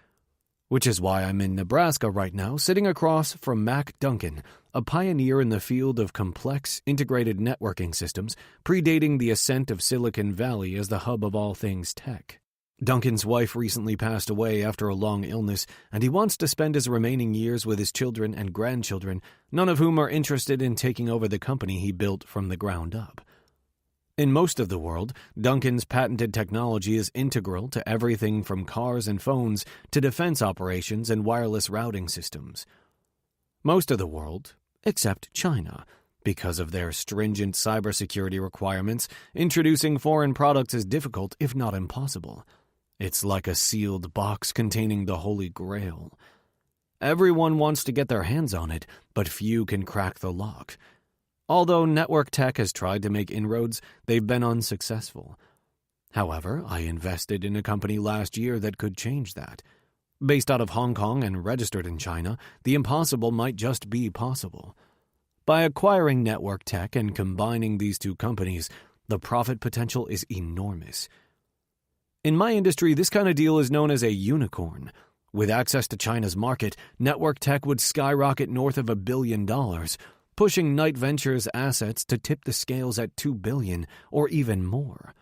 Which is why I'm in Nebraska right now, sitting across from Mac Duncan, a pioneer in the field of complex, integrated networking systems, predating the ascent of Silicon Valley as the hub of all things tech. Duncan's wife recently passed away after a long illness, and he wants to spend his remaining years with his children and grandchildren, none of whom are interested in taking over the company he built from the ground up. In most of the world, Duncan's patented technology is integral to everything from cars and phones to defense operations and wireless routing systems. Most of the world, except China, because of their stringent cybersecurity requirements, introducing foreign products is difficult, if not impossible. It's like a sealed box containing the Holy Grail. Everyone wants to get their hands on it, but few can crack the lock. Although network tech has tried to make inroads, they've been unsuccessful. However, I invested in a company last year that could change that. Based out of Hong Kong and registered in China, the impossible might just be possible. By acquiring network tech and combining these two companies, the profit potential is enormous. In my industry, this kind of deal is known as a unicorn. With access to China's market, network tech would skyrocket north of $1 billion, pushing Knight Ventures' assets to tip the scales at $2 billion or even more.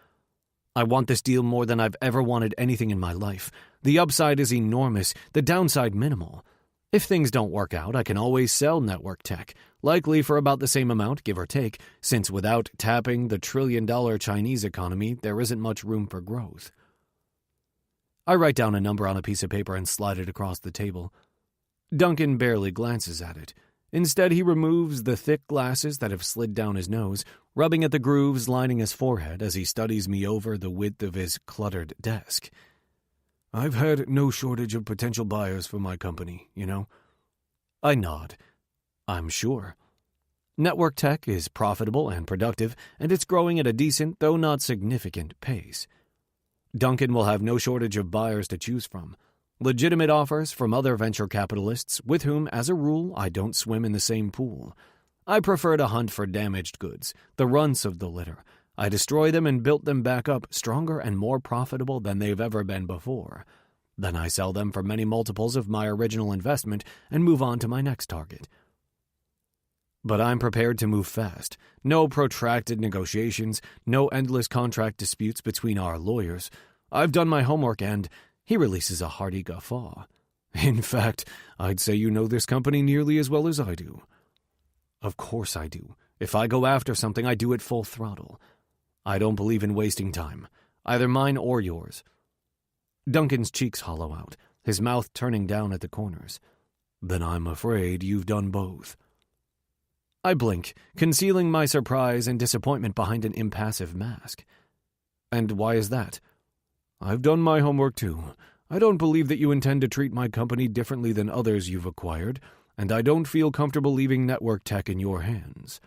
I want this deal more than I've ever wanted anything in my life. The upside is enormous, the downside minimal. If things don't work out, I can always sell network tech, likely for about the same amount, give or take, since without tapping the trillion-dollar Chinese economy, there isn't much room for growth. I write down a number on a piece of paper and slide it across the table. Duncan barely glances at it. Instead, he removes the thick glasses that have slid down his nose, rubbing at the grooves lining his forehead as he studies me over the width of his cluttered desk. I've had no shortage of potential buyers for my company, you know. I nod. I'm sure. Network tech is profitable and productive, and it's growing at a decent, though not significant, pace. Duncan will have no shortage of buyers to choose from. Legitimate offers from other venture capitalists, with whom, as a rule, I don't swim in the same pool. I prefer to hunt for damaged goods, the runts of the litter. I destroy them and build them back up, stronger and more profitable than they've ever been before. Then I sell them for many multiples of my original investment and move on to my next target. But I'm prepared to move fast. No protracted negotiations, no endless contract disputes between our lawyers. I've done my homework and... He releases a hearty guffaw. In fact, I'd say you know this company nearly as well as I do. Of course I do. If I go after something, I do it full throttle. I don't believe in wasting time, either mine or yours. Duncan's cheeks hollow out, his mouth turning down at the corners. Then I'm afraid you've done both. I blink, concealing my surprise and disappointment behind an impassive mask. And why is that? I've done my homework too. I don't believe that you intend to treat my company differently than others you've acquired, and I don't feel comfortable leaving network tech in your hands.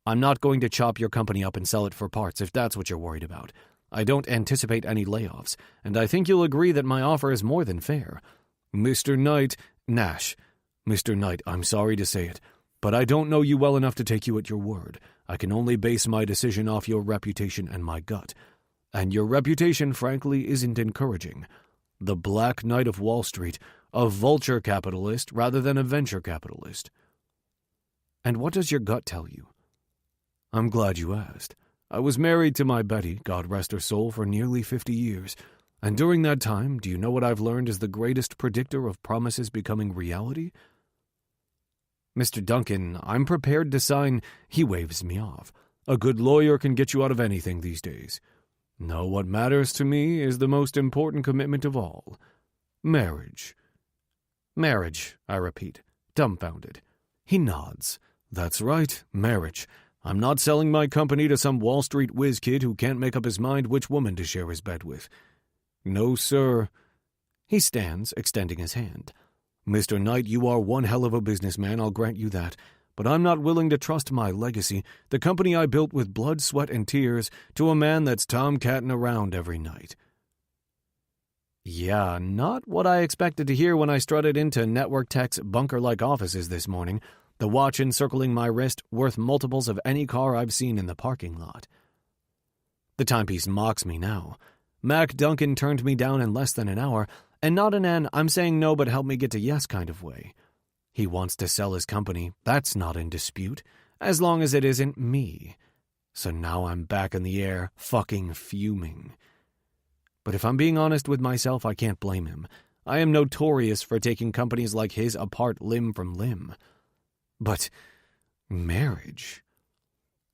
I'm not going to chop your company up and sell it for parts if that's what you're worried about. I don't anticipate any layoffs, and I think you'll agree that my offer is more than fair. Mr. Knight, Nash. Mr. Knight, I'm sorry to say it, but I don't know you well enough to take you at your word. I can only base my decision off your reputation and my gut. And your reputation, frankly, isn't encouraging. The Black Knight of Wall Street, a vulture capitalist rather than a venture capitalist. And what does your gut tell you? I'm glad you asked. I was married to my Betty, God rest her soul, for nearly 50 years. And during that time, do you know what I've learned is the greatest predictor of promises becoming reality? Mr. Duncan, I'm prepared to sign... He waves me off. A good lawyer can get you out of anything these days. No, what matters to me is the most important commitment of all. Marriage. Marriage, I repeat, dumbfounded. He nods. That's right, marriage. I'm not selling my company to some Wall Street whiz kid who can't make up his mind which woman to share his bed with. No, sir. He stands, extending his hand. Mr. Knight, you are one hell of a businessman, I'll grant you that. But I'm not willing to trust my legacy, the company I built with blood, sweat, and tears, to a man that's tomcatting around every night. Yeah, not what I expected to hear when I strutted into Network Tech's bunker-like offices this morning, the watch encircling my wrist worth multiples of any car I've seen in the parking lot. The timepiece mocks me now. Mac Duncan turned me down in less than an hour, and not in an I'm saying no but help me get to yes kind of way. He wants to sell his company, that's not in dispute, as long as it isn't me. So now I'm back in the air, fucking fuming. But if I'm being honest with myself, I can't blame him. I am notorious for taking companies like his apart limb from limb. But marriage?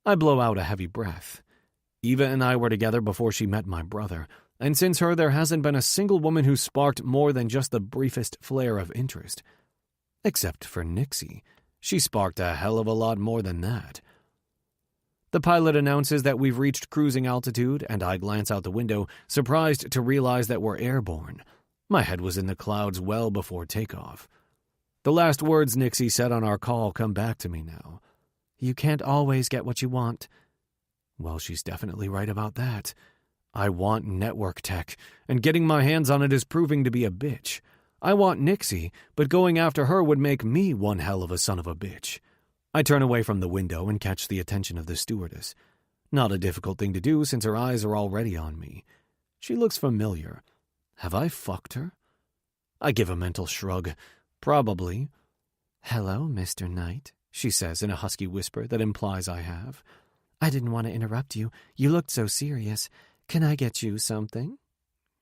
I blow out a heavy breath. Eva and I were together before she met my brother, and since her there hasn't been a single woman who sparked more than just the briefest flare of interest. Except for Nixie. She sparked a hell of a lot more than that. The pilot announces that we've reached cruising altitude, and I glance out the window, surprised to realize that we're airborne. My head was in the clouds well before takeoff. The last words Nixie said on our call come back to me now. You can't always get what you want. Well, she's definitely right about that. I want network tech, and getting my hands on it is proving to be a bitch. I want Nixie, but going after her would make me one hell of a son of a bitch. I turn away from the window and catch the attention of the stewardess. Not a difficult thing to do since her eyes are already on me. She looks familiar. Have I fucked her? I give a mental shrug. Probably. Hello, Mr. Knight, she says in a husky whisper that implies I have. I didn't want to interrupt you. You looked so serious. Can I get you something?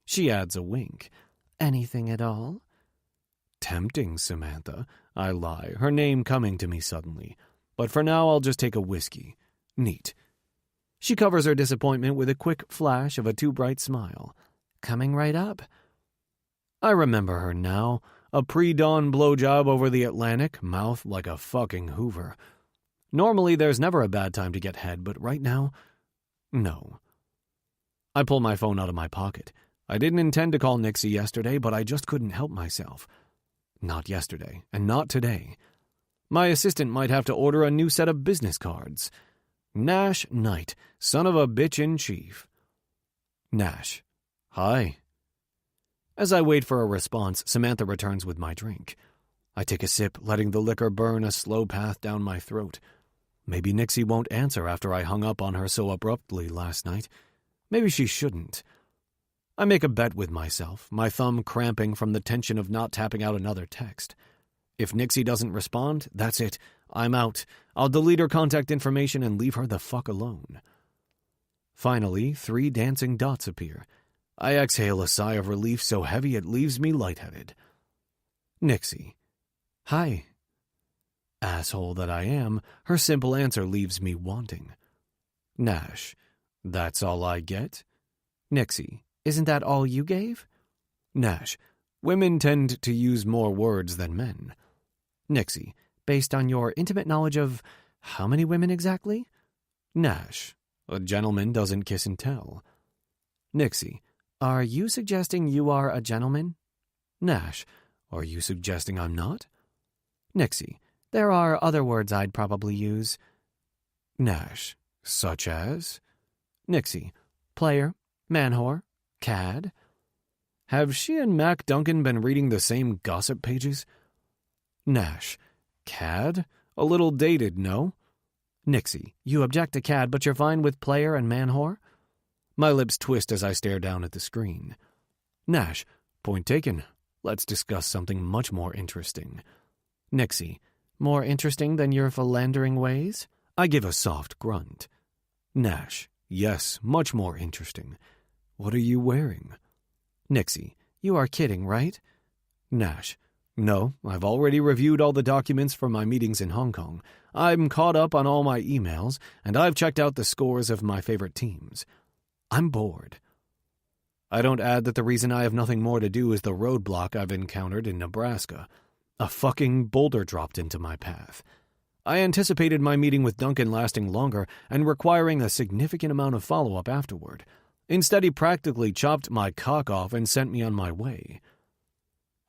She adds a wink. Anything at all? Tempting, Samantha. I lie, her name coming to me suddenly. But for now, I'll just take a whiskey. Neat. She covers her disappointment with a quick flash of a too-bright smile. Coming right up. I remember her now. A pre-dawn blowjob over the Atlantic, mouth like a fucking Hoover. Normally, there's never a bad time to get head, but right now, no. I pull my phone out of my pocket. I didn't intend to call Nixie yesterday, but I just couldn't help myself. Not yesterday, and not today. My assistant might have to order a new set of business cards. Nash Knight, son of a bitch in chief. Nash. Hi. As I wait for a response, Samantha returns with my drink. I take a sip, letting the liquor burn a slow path down my throat. Maybe Nixie won't answer after I hung up on her so abruptly last night. Maybe she shouldn't. I make a bet with myself, my thumb cramping from the tension of not tapping out another text. If Nixie doesn't respond, that's it. I'm out. I'll delete her contact information and leave her the fuck alone. Finally, 3 dancing dots appear. I exhale a sigh of relief so heavy it leaves me lightheaded. Nixie. Hi. Asshole that I am, her simple answer leaves me wanting. Nash. That's all I get? Nixie. Isn't that all you gave? Nash. Women tend to use more words than men. Nixie. Based on your intimate knowledge of how many women exactly? Nash. A gentleman doesn't kiss and tell. Nixie. Are you suggesting you are a gentleman? Nash. Are you suggesting I'm not? Nixie. There are other words I'd probably use. Nash. Such as? Nixie. Player. Man-whore. Cad. Have she and Mac Duncan been reading the same gossip pages? Nash. Cad? A little dated, no? Nixie. You object to cad, but you're fine with player and man-whore? My lips twist as I stare down at the screen. Nash. Point taken. Let's discuss something much more interesting. Nixie. More interesting than your philandering ways? I give a soft grunt. Nash. Yes, much more interesting. What are you wearing? Nixie. You are kidding, right? Nash. No, I've already reviewed all the documents from my meetings in Hong Kong. I'm caught up on all my emails, and I've checked out the scores of my favorite teams. I'm bored. I don't add that the reason I have nothing more to do is the roadblock I've encountered in Nebraska. A fucking boulder dropped into my path. I anticipated my meeting with Duncan lasting longer and requiring a significant amount of follow-up afterward. Instead, he practically chopped my cock off and sent me on my way.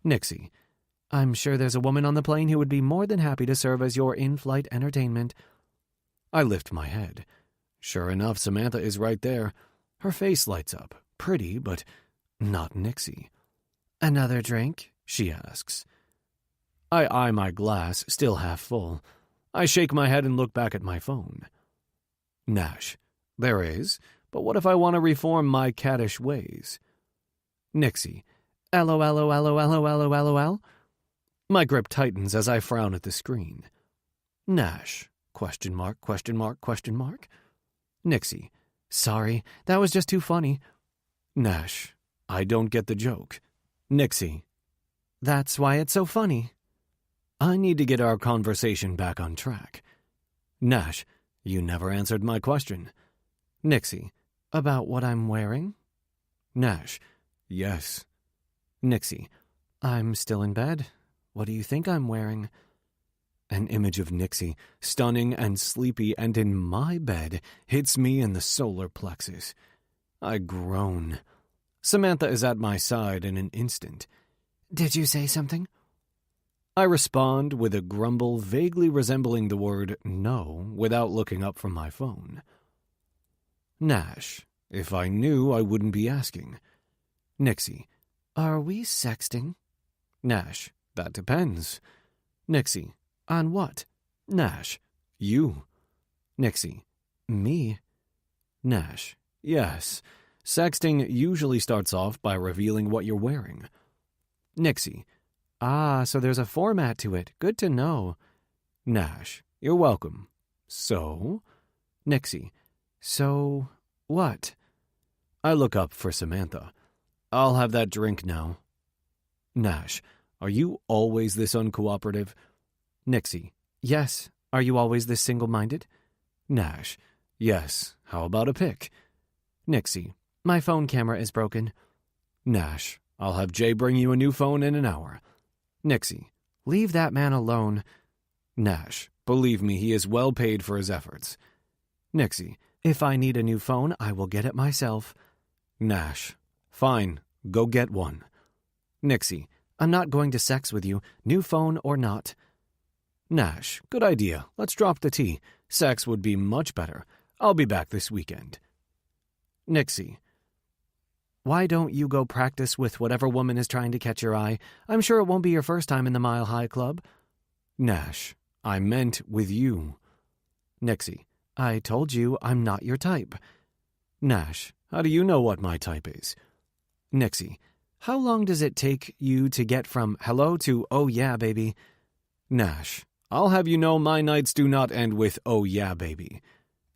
Nixie. I'm sure there's a woman on the plane who would be more than happy to serve as your in-flight entertainment. I lift my head. Sure enough, Samantha is right there. Her face lights up. Pretty, but not Nixie. Another drink? She asks. I eye my glass, still half full. I shake my head and look back at my phone. Nash. There is, but what if I want to reform my caddish ways? Nixie. LOL. My grip tightens as I frown at the screen. Nash. ? Nixie. Sorry, that was just too funny. Nash. I don't get the joke. Nixie. That's why it's so funny. I need to get our conversation back on track. Nash. You never answered my question. Nixie. About what I'm wearing? Nash. Yes. Nixie. I'm still in bed. What do you think I'm wearing? An image of Nixie, stunning and sleepy and in my bed, hits me in the solar plexus. I groan. Samantha is at my side in an instant. Did you say something? I respond with a grumble vaguely resembling the word no without looking up from my phone. Nash. If I knew, I wouldn't be asking. Nixie. Are we sexting? Nash. That depends. Nixie. On what? Nash. You. Nixie. Me? Nash. Yes. Sexting usually starts off by revealing what you're wearing. Nixie. Ah, so there's a format to it. Good to know. Nash. You're welcome. So? Nixie. So, what? I look up for Samantha. I'll have that drink now. Nash. Are you always this uncooperative? Nixie. Yes. Are you always this single-minded? Nash. Yes. How about a pic? Nixie. My phone camera is broken. Nash. I'll have Jay bring you a new phone in an hour. Nixie. Leave that man alone. Nash. Believe me, he is well paid for his efforts. Nixie. If I need a new phone, I will get it myself. Nash. Fine. Go get one. Nixie. I'm not going to sex with you, new phone or not. Nash. Good idea. Let's drop the tea. Sex would be much better. I'll be back this weekend. Nixie. Why don't you go practice with whatever woman is trying to catch your eye? I'm sure it won't be your first time in the Mile High Club. Nash. I meant with you. Nixie. I told you I'm not your type. Nash. How do you know what my type is? Nixie. How long does it take you to get from hello to oh yeah, baby? Nash. I'll have you know my nights do not end with oh yeah, baby.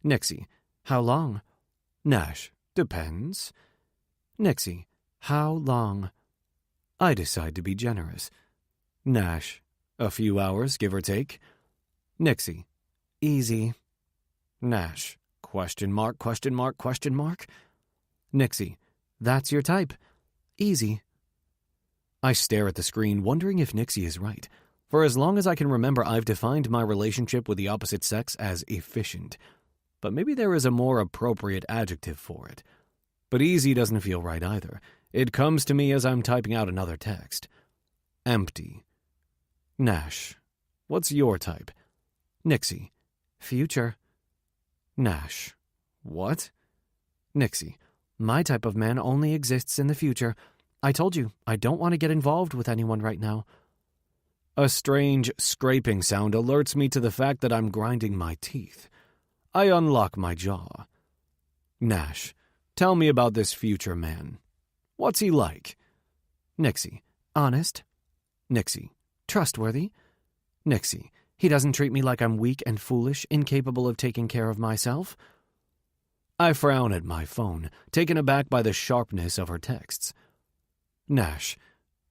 Nixie. How long? Nash. Depends. Nixie. How long? I decide to be generous. Nash. A few hours, give or take. Nixie. Easy. Nash. ? Nixie. That's your type. Easy. I stare at the screen, wondering if Nixie is right. For as long as I can remember, I've defined my relationship with the opposite sex as efficient. But maybe there is a more appropriate adjective for it. But easy doesn't feel right either. It comes to me as I'm typing out another text. Empty. Nash. What's your type? Nixie. Future. Nash. What? Nixie. My type of man only exists in the future. I told you, I don't want to get involved with anyone right now. A strange scraping sound alerts me to the fact that I'm grinding my teeth. I unlock my jaw. Nash. Tell me about this future man. What's he like? Nixie. Honest. Nixie. Trustworthy. Nixie. He doesn't treat me like I'm weak and foolish, incapable of taking care of myself. I frown at my phone, taken aback by the sharpness of her texts. Nash.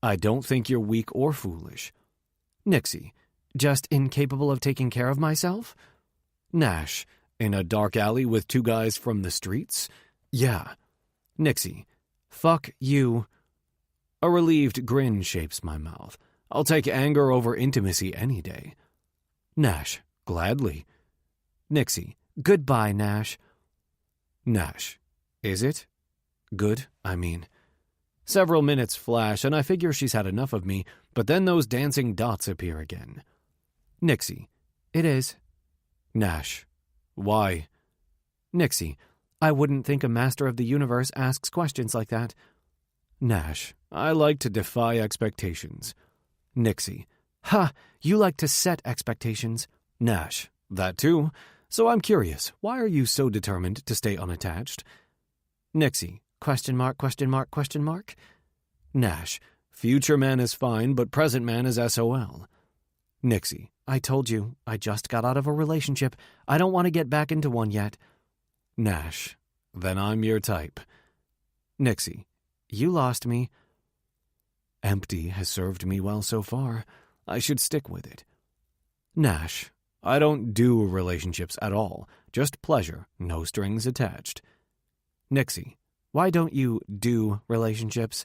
I don't think you're weak or foolish. Nixie. Just incapable of taking care of myself? Nash. In a dark alley with two guys from the streets? Yeah. Nixie. Fuck you. A relieved grin shapes my mouth. I'll take anger over intimacy any day. Nash. Gladly. Nixie. Goodbye, Nash. Nash. Is it? Good, I mean. Several minutes flash, and I figure she's had enough of me, but then those dancing dots appear again. Nixie. It is. Nash. Why? Nixie. I wouldn't think a master of the universe asks questions like that. Nash. I like to defy expectations. Nixie. Ha! You like to set expectations. Nash. That too. So I'm curious, why are you so determined to stay unattached? Nixie. Question mark, question mark, question mark? Nash. Future man is fine, but present man is SOL. Nixie. I told you, I just got out of a relationship. I don't want to get back into one yet. Nash. Then I'm your type. Nixie. You lost me. Empty has served me well so far. I should stick with it. Nash. I don't do relationships at all. Just pleasure, no strings attached. Nixie. Why don't you do relationships?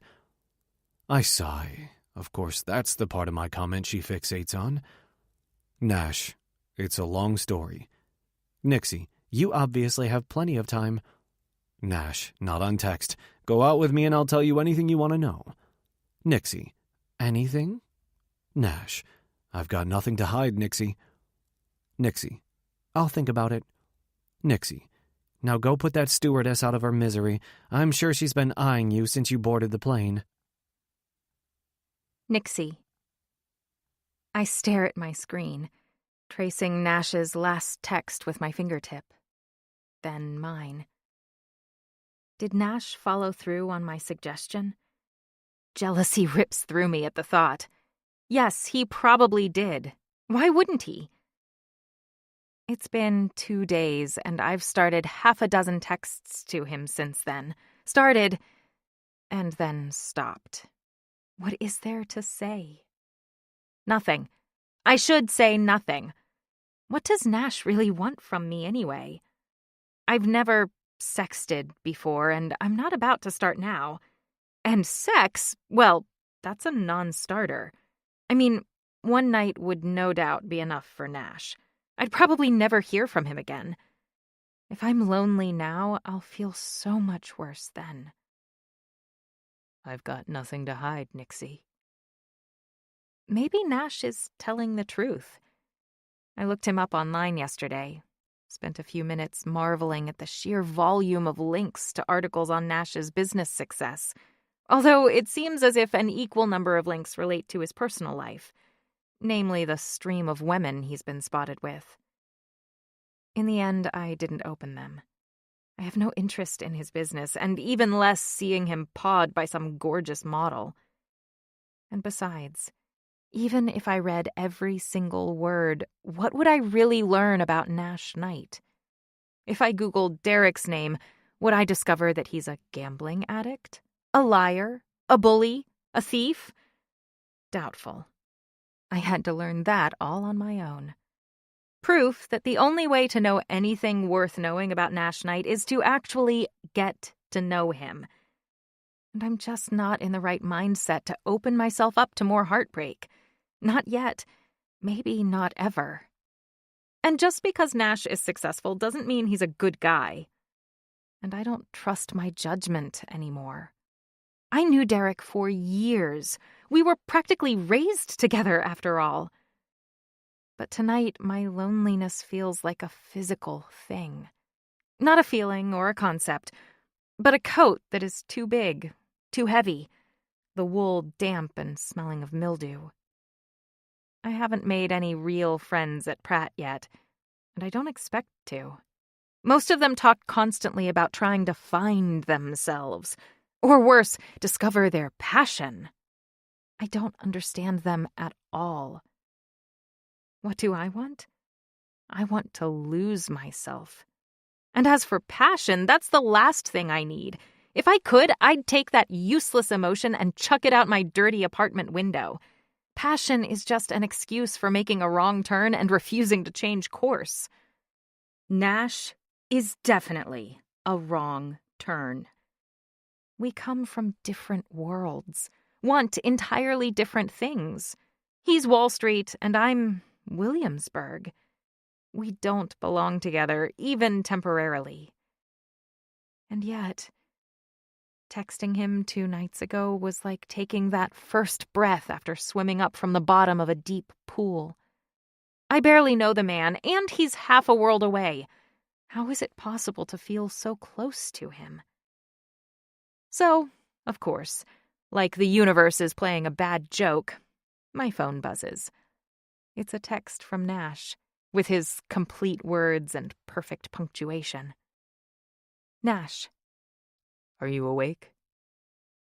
I sigh. Of course, that's the part of my comment she fixates on. Nash. It's a long story. Nixie. You obviously have plenty of time. Nash. Not on text. Go out with me and I'll tell you anything you want to know. Nixie. Anything? Nash. I've got nothing to hide, Nixie. Nixie. I'll think about it. Nixie. Now go put that stewardess out of her misery. I'm sure she's been eyeing you since you boarded the plane. Nixie. I stare at my screen, tracing Nash's last text with my fingertip. Then mine. Did Nash follow through on my suggestion? Jealousy rips through me at the thought. Yes, he probably did. Why wouldn't he? It's been 2 days, and I've started half a dozen texts to him since then. Started, and then stopped. What is there to say? Nothing. I should say nothing. What does Nash really want from me anyway? I've never sexted before, and I'm not about to start now. And sex, well, that's a non-starter. I mean, one night would no doubt be enough for Nash. I'd probably never hear from him again. If I'm lonely now, I'll feel so much worse then. I've got nothing to hide, Nixie. Maybe Nash is telling the truth. I looked him up online yesterday. Spent a few minutes marveling at the sheer volume of links to articles on Nash's business success. Although it seems as if an equal number of links relate to his personal life. Namely, the stream of women he's been spotted with. In the end, I didn't open them. I have no interest in his business, and even less seeing him pawed by some gorgeous model. And besides, even if I read every single word, what would I really learn about Nash Knight? If I Googled Derek's name, would I discover that he's a gambling addict? A liar? A bully? A thief? Doubtful. I had to learn that all on my own. Proof that the only way to know anything worth knowing about Nash Knight is to actually get to know him. And I'm just not in the right mindset to open myself up to more heartbreak. Not yet. Maybe not ever. And just because Nash is successful doesn't mean he's a good guy. And I don't trust my judgment anymore. I knew Derek for years. We were practically raised together, after all. But tonight, my loneliness feels like a physical thing. Not a feeling or a concept, but a coat that is too big, too heavy, the wool damp and smelling of mildew. I haven't made any real friends at Pratt yet, and I don't expect to. Most of them talk constantly about trying to find themselves, or worse, discover their passion. I don't understand them at all. What do I want? I want to lose myself. And as for passion, that's the last thing I need. If I could, I'd take that useless emotion and chuck it out my dirty apartment window. Passion is just an excuse for making a wrong turn and refusing to change course. Nash is definitely a wrong turn. We come from different worlds, want entirely different things. He's Wall Street, and I'm Williamsburg. We don't belong together, even temporarily. And yet, texting him 2 nights ago was like taking that first breath after swimming up from the bottom of a deep pool. I barely know the man, and he's half a world away. How is it possible to feel so close to him? So, of course, Like the universe is playing a bad joke, my phone buzzes. It's a text from Nash, with his complete words and perfect punctuation. Nash. Are you awake?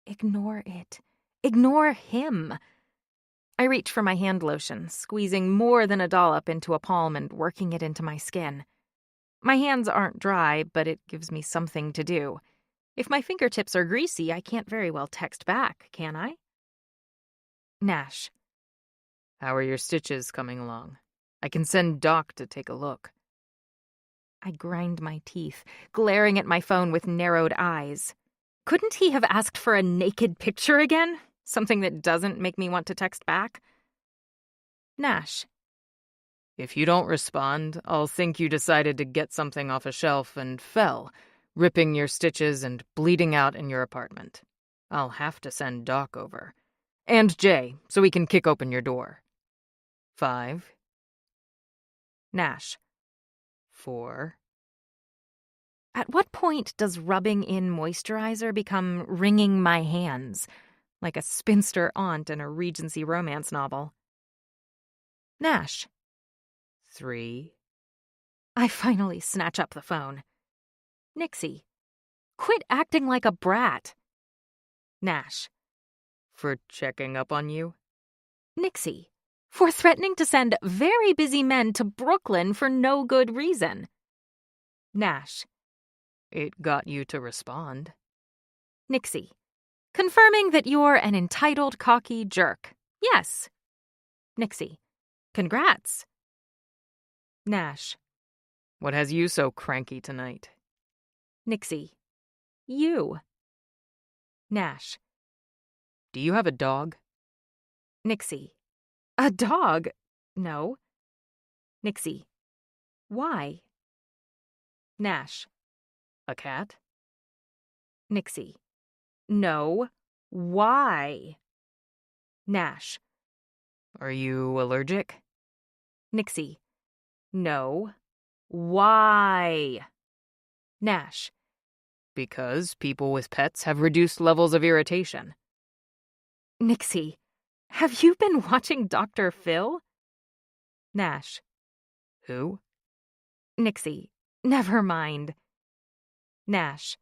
Ignore it. Ignore him. I reach for my hand lotion, squeezing more than a dollop into a palm and working it into my skin. My hands aren't dry, but it gives me something to do. If my fingertips are greasy, I can't very well text back, can I? Nash. How are your stitches coming along? I can send Doc to take a look. I grind my teeth, glaring at my phone with narrowed eyes. Couldn't he have asked for a naked picture again? Something that doesn't make me want to text back? Nash. If you don't respond, I'll think you decided to get something off a shelf and fell, ripping your stitches and bleeding out in your apartment. I'll have to send Doc over. And Jay, so we can kick open your door. 5. Nash. 4. At what point does rubbing in moisturizer become wringing my hands, like a spinster aunt in a Regency romance novel? Nash. 3. I finally snatch up the phone. Nixie. Quit acting like a brat. Nash. For checking up on you? Nixie. For threatening to send very busy men to Brooklyn for no good reason. Nash. It got you to respond. Nixie. Confirming that you're an entitled, cocky jerk. Yes. Nixie. Congrats. Nash. What has you so cranky tonight? Nixie. You. Nash. Do you have a dog? Nixie. A dog? No. Nixie. Why? Nash. A cat? Nixie. No. Why? Nash. Are you allergic? Nixie. No. Why? Nash. Because people with pets have reduced levels of irritation. Nixie. Have you been watching Dr. Phil? Nash. Who? Nixie. Never mind. Nash.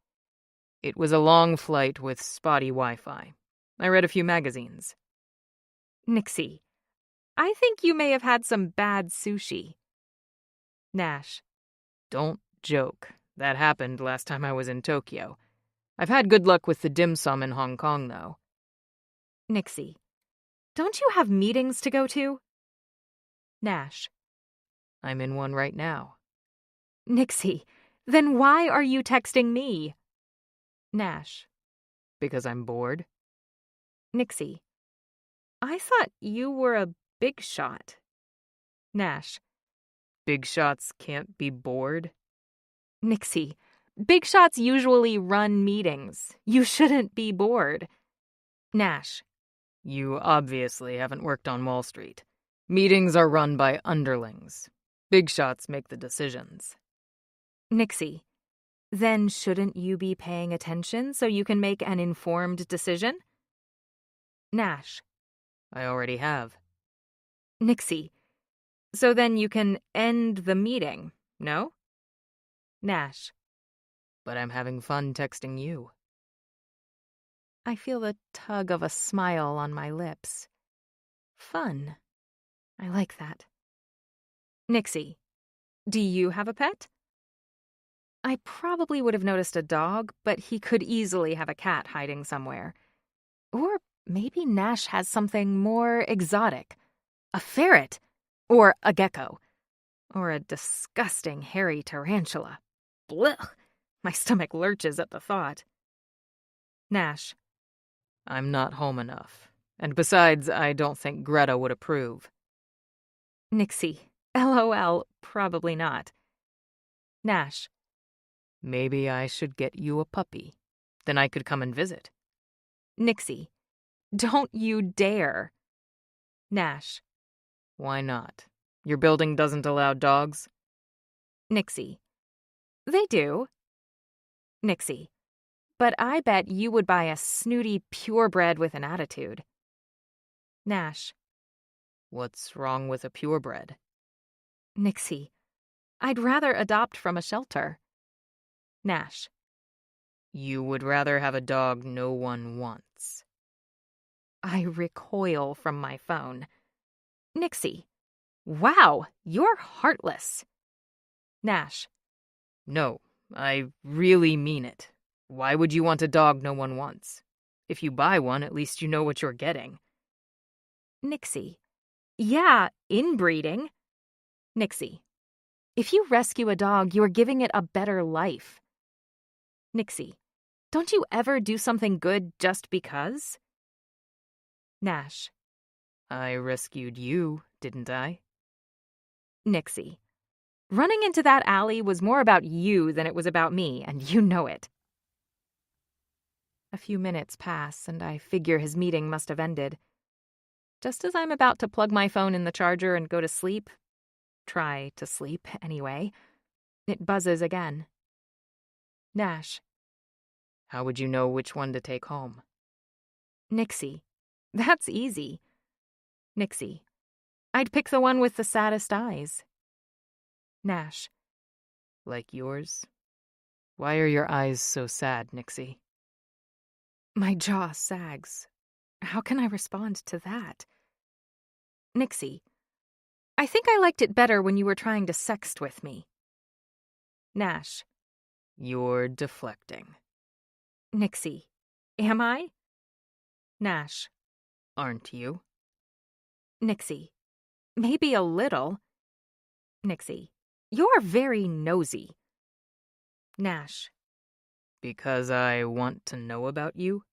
It was a long flight with spotty Wi-Fi. I read a few magazines. Nixie. I think you may have had some bad sushi. Nash. Don't joke. That happened last time I was in Tokyo. I've had good luck with the dim sum in Hong Kong, though. Nixie. Don't you have meetings to go to? Nash. I'm in one right now. Nixie. Then why are you texting me? Nash. Because I'm bored. Nixie. I thought you were a big shot. Nash. Big shots can't be bored. Nixie. Big shots usually run meetings. You shouldn't be bored. Nash. You obviously haven't worked on Wall Street. Meetings are run by underlings. Big shots make the decisions. Nixie. Then shouldn't you be paying attention so you can make an informed decision? Nash. I already have. Nixie. So then you can end the meeting, no? Nash. But I'm having fun texting you. I feel the tug of a smile on my lips. Fun. I like that. Nixie. Do you have a pet? I probably would have noticed a dog, but he could easily have a cat hiding somewhere. Or maybe Nash has something more exotic. A ferret. Or a gecko. Or a disgusting hairy tarantula. Blech! My stomach lurches at the thought. Nash. I'm not home enough. And besides, I don't think Greta would approve. Nixie. LOL, probably not. Nash. Maybe I should get you a puppy. Then I could come and visit. Nixie. Don't you dare. Nash. Why not? Your building doesn't allow dogs? Nixie. They do. Nixie. But I bet you would buy a snooty purebred with an attitude. Nash. What's wrong with a purebred? Nixie. I'd rather adopt from a shelter. Nash. You would rather have a dog no one wants. I recoil from my phone. Nixie. Wow, you're heartless. Nash. No, I really mean it. Why would you want a dog no one wants? If you buy one, at least you know what you're getting. Nixie. Yeah, inbreeding. Nixie. If you rescue a dog, you're giving it a better life. Nixie. Don't you ever do something good just because? Nash. I rescued you, didn't I? Nixie. Running into that alley was more about you than it was about me, and you know it. A few minutes pass, and I figure his meeting must have ended. Just as I'm about to plug my phone in the charger and go to sleep, try to sleep anyway, it buzzes again. Nash. How would you know which one to take home? Nixie. That's easy. Nixie. I'd pick the one with the saddest eyes. Nash. Like yours? Why are your eyes so sad, Nixie? My jaw sags. How can I respond to that? Nixie. I think I liked it better when you were trying to sext with me. Nash. You're deflecting. Nixie. Am I? Nash. Aren't you? Nixie. Maybe a little. Nixie. You're very nosy. Nash. Because I want to know about you?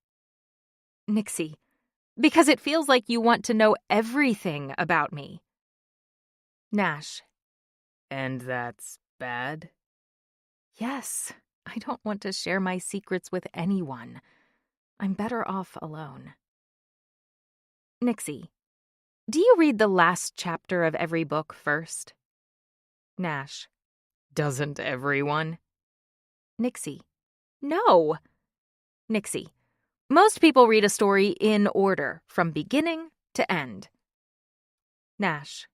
Nixie. Because it feels like you want to know everything about me. Nash. And that's bad? Yes. I don't want to share my secrets with anyone. I'm better off alone. Nixie. Do you read the last chapter of every book first? Nash. Doesn't everyone? Nixie. No. Nixie. Most people read a story in order, from beginning to end. Nash.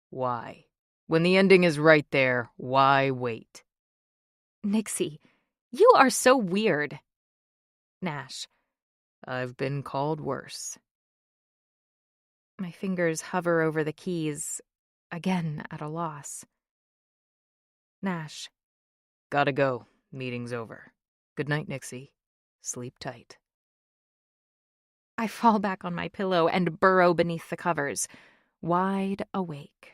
Why? When the ending is right there, why wait? Nixie. You are so weird. Nash. I've been called worse. My fingers hover over the keys, again at a loss. Nash. Gotta go. Meeting's over. Good night, Nixie. Sleep tight. I fall back on my pillow and burrow beneath the covers, wide awake.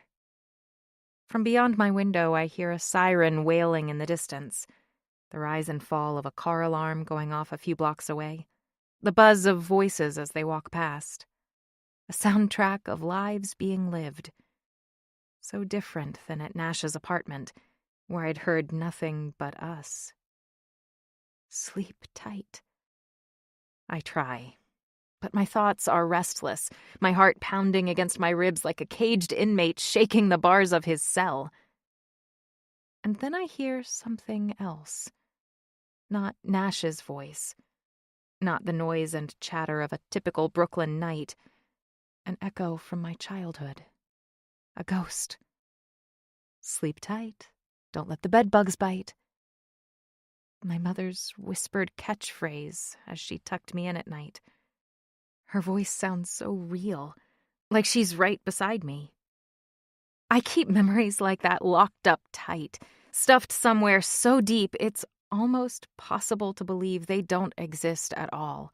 From beyond my window, I hear a siren wailing in the distance, the rise and fall of a car alarm going off a few blocks away, the buzz of voices as they walk past, a soundtrack of lives being lived. So different than at Nash's apartment, where I'd heard nothing but us. Sleep tight. I try, but my thoughts are restless, my heart pounding against my ribs like a caged inmate shaking the bars of his cell. And then I hear something else. Not Nash's voice. Not the noise and chatter of a typical Brooklyn night. An echo from my childhood. A ghost. Sleep tight. Don't let the bedbugs bite. My mother's whispered catchphrase as she tucked me in at night. Her voice sounds so real, like she's right beside me. I keep memories like that locked up tight, stuffed somewhere so deep it's almost possible to believe they don't exist at all.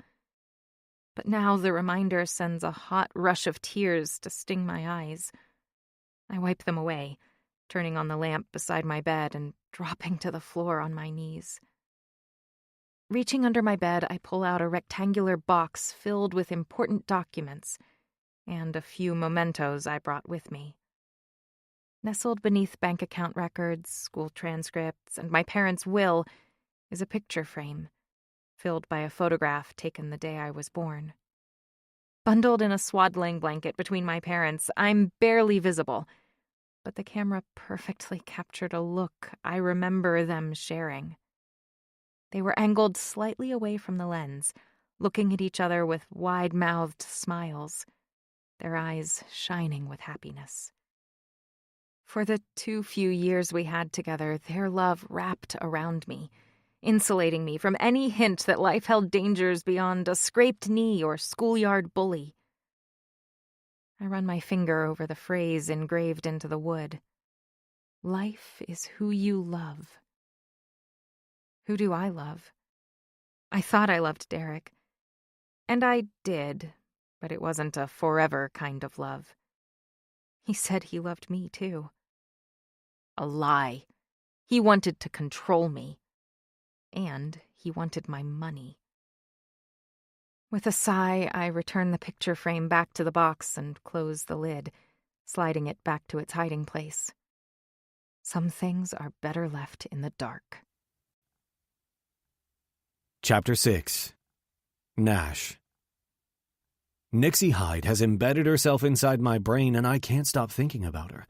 But now the reminder sends a hot rush of tears to sting my eyes. I wipe them away, turning on the lamp beside my bed and dropping to the floor on my knees. Reaching under my bed, I pull out a rectangular box filled with important documents and a few mementos I brought with me. Nestled beneath bank account records, school transcripts, and my parents' will is a picture frame, filled by a photograph taken the day I was born. Bundled in a swaddling blanket between my parents, I'm barely visible, but the camera perfectly captured a look I remember them sharing. They were angled slightly away from the lens, looking at each other with wide-mouthed smiles, their eyes shining with happiness. For the too few years we had together, their love wrapped around me, insulating me from any hint that life held dangers beyond a scraped knee or schoolyard bully. I run my finger over the phrase engraved into the wood. Life is who you love. Who do I love? I thought I loved Derek. And I did, but it wasn't a forever kind of love. He said he loved me, too. A lie. He wanted to control me. And he wanted my money. With a sigh, I return the picture frame back to the box and close the lid, sliding it back to its hiding place. Some things are better left in the dark. Chapter 6. Nash. Nixie Hyde has embedded herself inside my brain, and I can't stop thinking about her.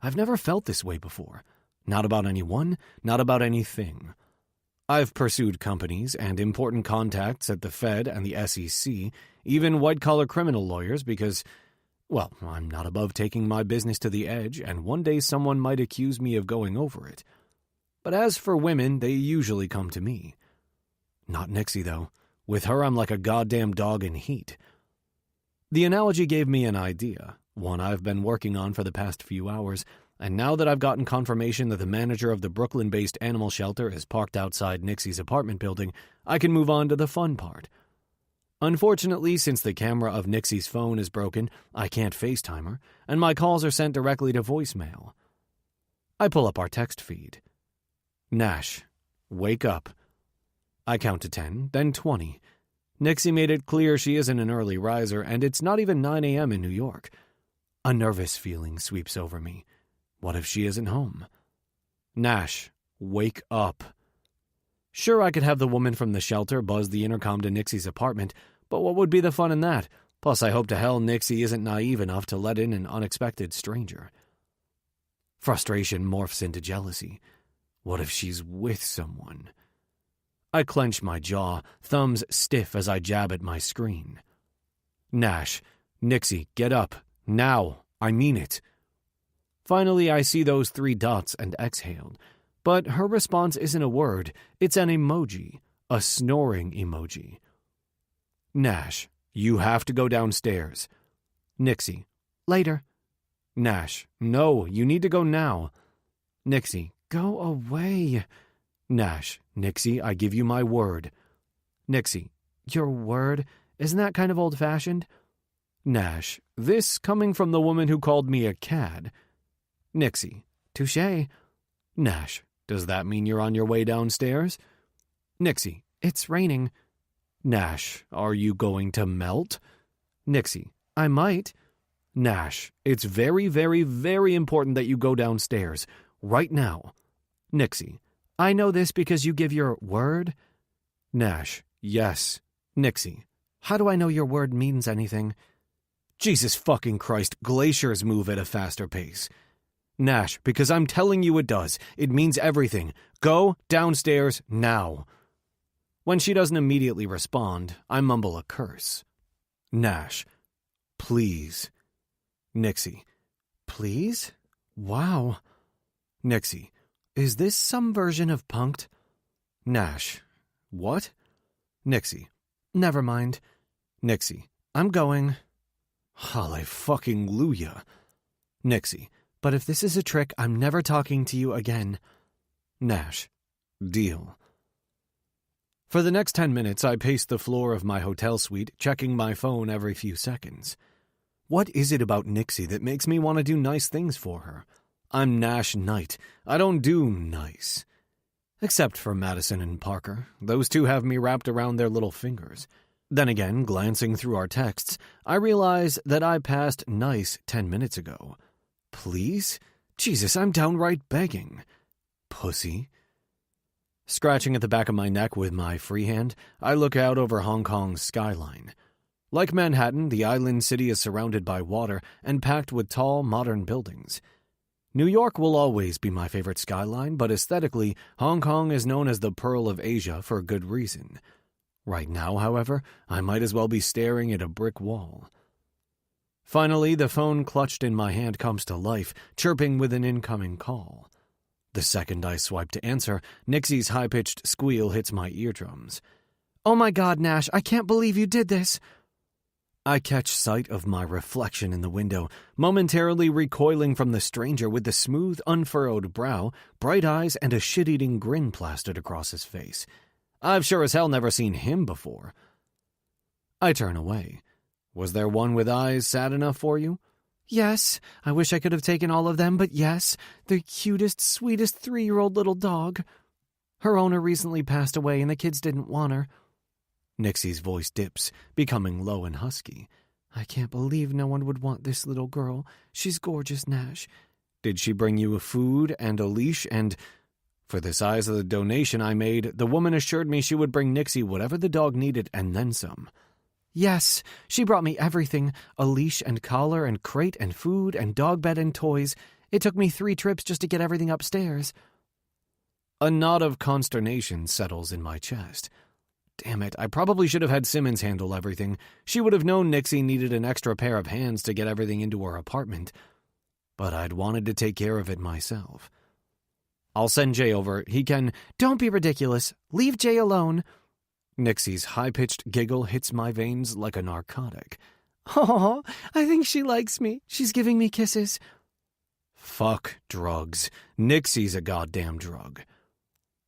I've never felt this way before. Not about anyone, not about anything. I've pursued companies and important contacts at the Fed and the SEC, even white-collar criminal lawyers, because, well, I'm not above taking my business to the edge, and one day someone might accuse me of going over it. But as for women, they usually come to me. Not Nixie, though. With her, I'm like a goddamn dog in heat. The analogy gave me an idea, one I've been working on for the past few hours, and now that I've gotten confirmation that the manager of the Brooklyn-based animal shelter is parked outside Nixie's apartment building, I can move on to the fun part. Unfortunately, since the camera of Nixie's phone is broken, I can't FaceTime her, and my calls are sent directly to voicemail. I pull up our text feed. Nash, wake up. I count to 10, then 20. Nixie made it clear she isn't an early riser, and it's not even 9 a.m. in New York. A nervous feeling sweeps over me. What if she isn't home? Nash, wake up. Sure, I could have the woman from the shelter buzz the intercom to Nixie's apartment, but what would be the fun in that? Plus, I hope to hell Nixie isn't naive enough to let in an unexpected stranger. Frustration morphs into jealousy. What if she's with someone? I clench my jaw, thumbs stiff as I jab at my screen. Nash, Nixie, get up. Now. I mean it. Finally, I see those 3 dots and exhaled. But her response isn't a word. It's an emoji. A snoring emoji. Nash, you have to go downstairs. Nixie, later. Nash, no, you need to go now. Nixie, go away. Nash, Nixie, I give you my word. Nixie, your word? Isn't that kind of old-fashioned? Nash, this coming from the woman who called me a cad. Nixie, touché. Nash, does that mean you're on your way downstairs? Nixie, it's raining. Nash, are you going to melt? Nixie, I might. Nash, it's very, very, very important that you go downstairs. Right now. Nixie, I know this because you give your word? Nash, yes. Nixie, how do I know your word means anything? Jesus fucking Christ, glaciers move at a faster pace. Nash, because I'm telling you it does. It means everything. Go downstairs now. When she doesn't immediately respond, I mumble a curse. Nash, please. Nixie, please? Wow. Nixie, is this some version of punked? Nash, what? Nixie, never mind. Nixie, I'm going. Hallelujah. Nixie, but if this is a trick, I'm never talking to you again. Nash, deal. For the next 10 minutes, I paced the floor of my hotel suite, checking my phone every few seconds. What is it about Nixie that makes me want to do nice things for her? I'm Nash Knight. I don't do nice. Except for Madison and Parker. Those two have me wrapped around their little fingers. Then again, glancing through our texts, I realize that I passed nice 10 minutes ago. Please? Jesus, I'm downright begging. Pussy. Scratching at the back of my neck with my free hand, I look out over Hong Kong's skyline. Like Manhattan, the island city is surrounded by water and packed with tall, modern buildings. New York will always be my favorite skyline, but aesthetically, Hong Kong is known as the Pearl of Asia for good reason. Right now, however, I might as well be staring at a brick wall. Finally, the phone clutched in my hand comes to life, chirping with an incoming call. The second I swipe to answer, Nixie's high-pitched squeal hits my eardrums. "Oh my God, Nash, I can't believe you did this." I catch sight of my reflection in the window, momentarily recoiling from the stranger with the smooth, unfurrowed brow, bright eyes, and a shit-eating grin plastered across his face. I've sure as hell never seen him before. I turn away. Was there one with eyes sad enough for you? "Yes, I wish I could have taken all of them, but yes, the cutest, sweetest 3-year-old little dog. Her owner recently passed away and the kids didn't want her." Nixie's voice dips, becoming low and husky. "I can't believe no one would want this little girl. She's gorgeous, Nash." Did she bring you food and a leash and... For the size of the donation I made, the woman assured me she would bring Nixie whatever the dog needed and then some. "Yes, she brought me everything. A leash and collar and crate and food and dog bed and toys. It took me 3 trips just to get everything upstairs." A knot of consternation settles in my chest. Damn it, I probably should have had Simmons handle everything. She would have known Nixie needed an extra pair of hands to get everything into her apartment. But I'd wanted to take care of it myself. I'll send Jay over. He can... "Don't be ridiculous. Leave Jay alone." Nixie's high-pitched giggle hits my veins like a narcotic. "Oh, I think she likes me. She's giving me kisses." Fuck drugs. Nixie's a goddamn drug.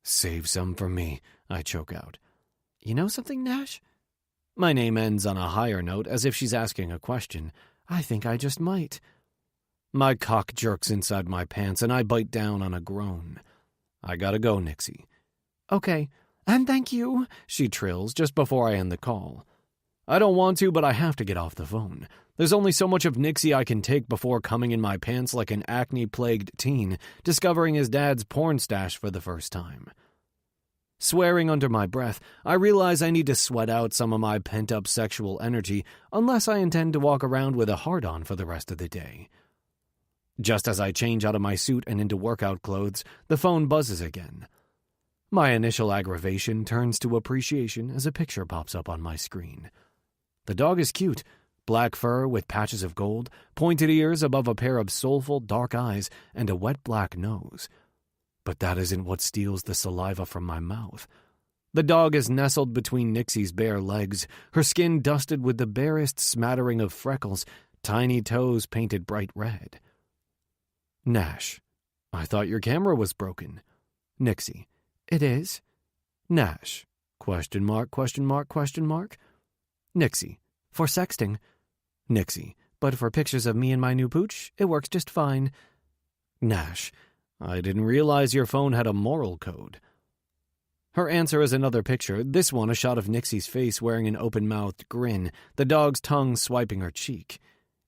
Save some for me, I choke out. "You know something, Nash?" My name ends on a higher note, as if she's asking a question. "I think I just might." My cock jerks inside my pants, and I bite down on a groan. I gotta go, Nixie. "Okay, and thank you," she trills just before I end the call. I don't want to, but I have to get off the phone. There's only so much of Nixie I can take before coming in my pants like an acne-plagued teen, discovering his dad's porn stash for the first time. Swearing under my breath, I realize I need to sweat out some of my pent-up sexual energy unless I intend to walk around with a hard-on for the rest of the day. Just as I change out of my suit and into workout clothes, the phone buzzes again. My initial aggravation turns to appreciation as a picture pops up on my screen. The dog is cute, black fur with patches of gold, pointed ears above a pair of soulful dark eyes, and a wet black nose. But that isn't what steals the saliva from my mouth. The dog is nestled between Nixie's bare legs, her skin dusted with the barest smattering of freckles, tiny toes painted bright red. Nash, I thought your camera was broken. Nixie, "It is." Nash, question mark, question mark, question mark. Nixie, "For sexting." Nixie, "But for pictures of me and my new pooch, it works just fine." Nash, I didn't realize your phone had a moral code. Her answer is another picture, this one a shot of Nixie's face wearing an open-mouthed grin, the dog's tongue swiping her cheek.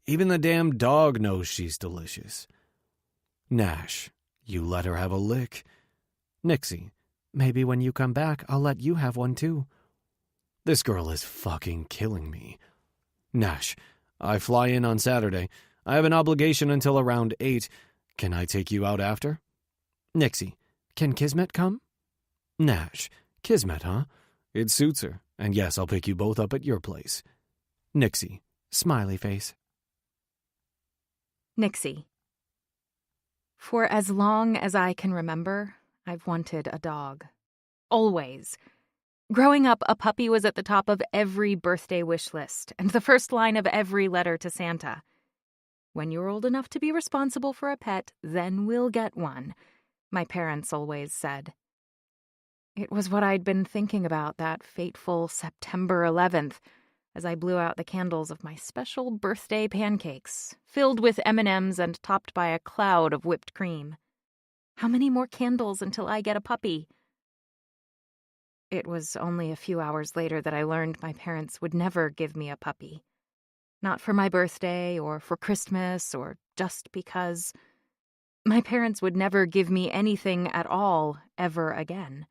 Even the damn dog knows she's delicious. Nash, you let her have a lick. Nixie, "Maybe when you come back, I'll let you have one too." This girl is fucking killing me. Nash, I fly in on Saturday. I have an obligation until around 8. Can I take you out after? Nixie, "Can Kismet come?" Nash, Kismet, huh? It suits her. And yes, I'll pick you both up at your place. Nixie, smiley face. Nixie. For as long as I can remember, I've wanted a dog. Always. Growing up, a puppy was at the top of every birthday wish list and the first line of every letter to Santa. When you're old enough to be responsible for a pet, then we'll get one, my parents always said. It was what I'd been thinking about that fateful September 11th, as I blew out the candles of my special birthday pancakes, filled with M&Ms and topped by a cloud of whipped cream. How many more candles until I get a puppy? It was only a few hours later that I learned my parents would never give me a puppy. Not for my birthday or for Christmas or just because. My parents would never give me anything at all ever again.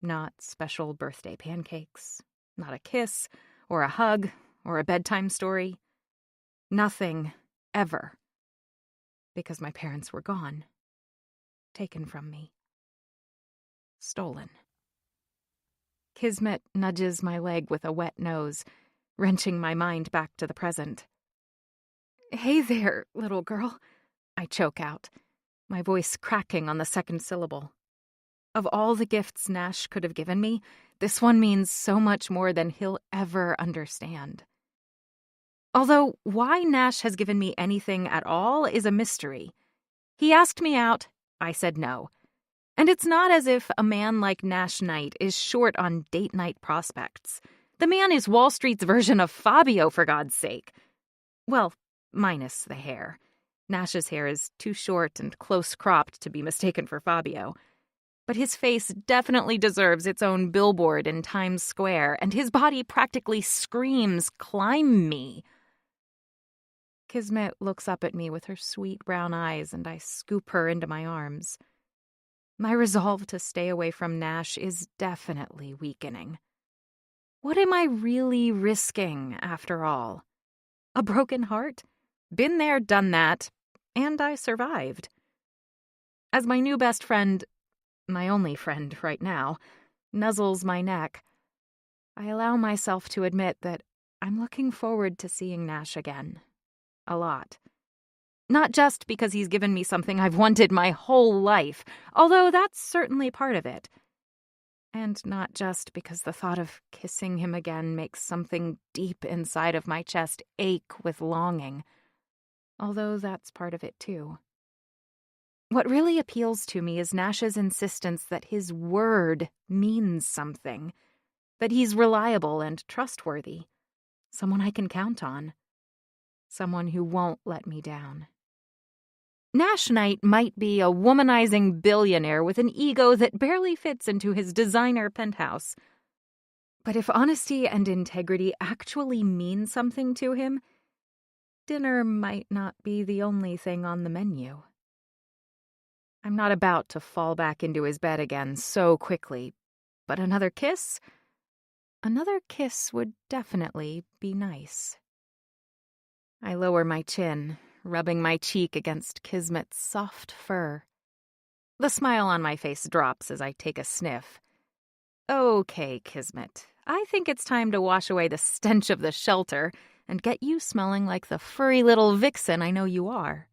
Not special birthday pancakes, not a kiss, or a hug, or a bedtime story. Nothing, ever. because my parents were gone. Taken from me. Stolen. Kismet nudges my leg with a wet nose, wrenching my mind back to the present. "Hey there, little girl," I choke out, my voice cracking on the second syllable. Of all the gifts Nash could have given me, this one means so much more than he'll ever understand. Although why Nash has given me anything at all is a mystery. He asked me out, I said no. And it's not as if a man like Nash Knight is short on date night prospects. The man is Wall Street's version of Fabio, for God's sake. Well, minus the hair. Nash's hair is too short and close-cropped to be mistaken for Fabio. But his face definitely deserves its own billboard in Times Square, and his body practically screams, "Climb me!" Kismet looks up at me with her sweet brown eyes, and I scoop her into my arms. My resolve to stay away from Nash is definitely weakening. What am I really risking, after all? A broken heart? Been there, done that, and I survived. As my new best friend, my only friend right now, nuzzles my neck, I allow myself to admit that I'm looking forward to seeing Nash again. A lot. Not just because he's given me something I've wanted my whole life, although that's certainly part of it. And not just because the thought of kissing him again makes something deep inside of my chest ache with longing, although that's part of it too. What really appeals to me is Nash's insistence that his word means something, that he's reliable and trustworthy, someone I can count on, someone who won't let me down. Nash Knight might be a womanizing billionaire with an ego that barely fits into his designer penthouse. But if honesty and integrity actually mean something to him, dinner might not be the only thing on the menu. I'm not about to fall back into his bed again so quickly, but another kiss? Another kiss would definitely be nice. I lower my chin, rubbing my cheek against Kismet's soft fur. The smile on my face drops as I take a sniff. Okay, Kismet, I think it's time to wash away the stench of the shelter and get you smelling like the furry little vixen I know you are.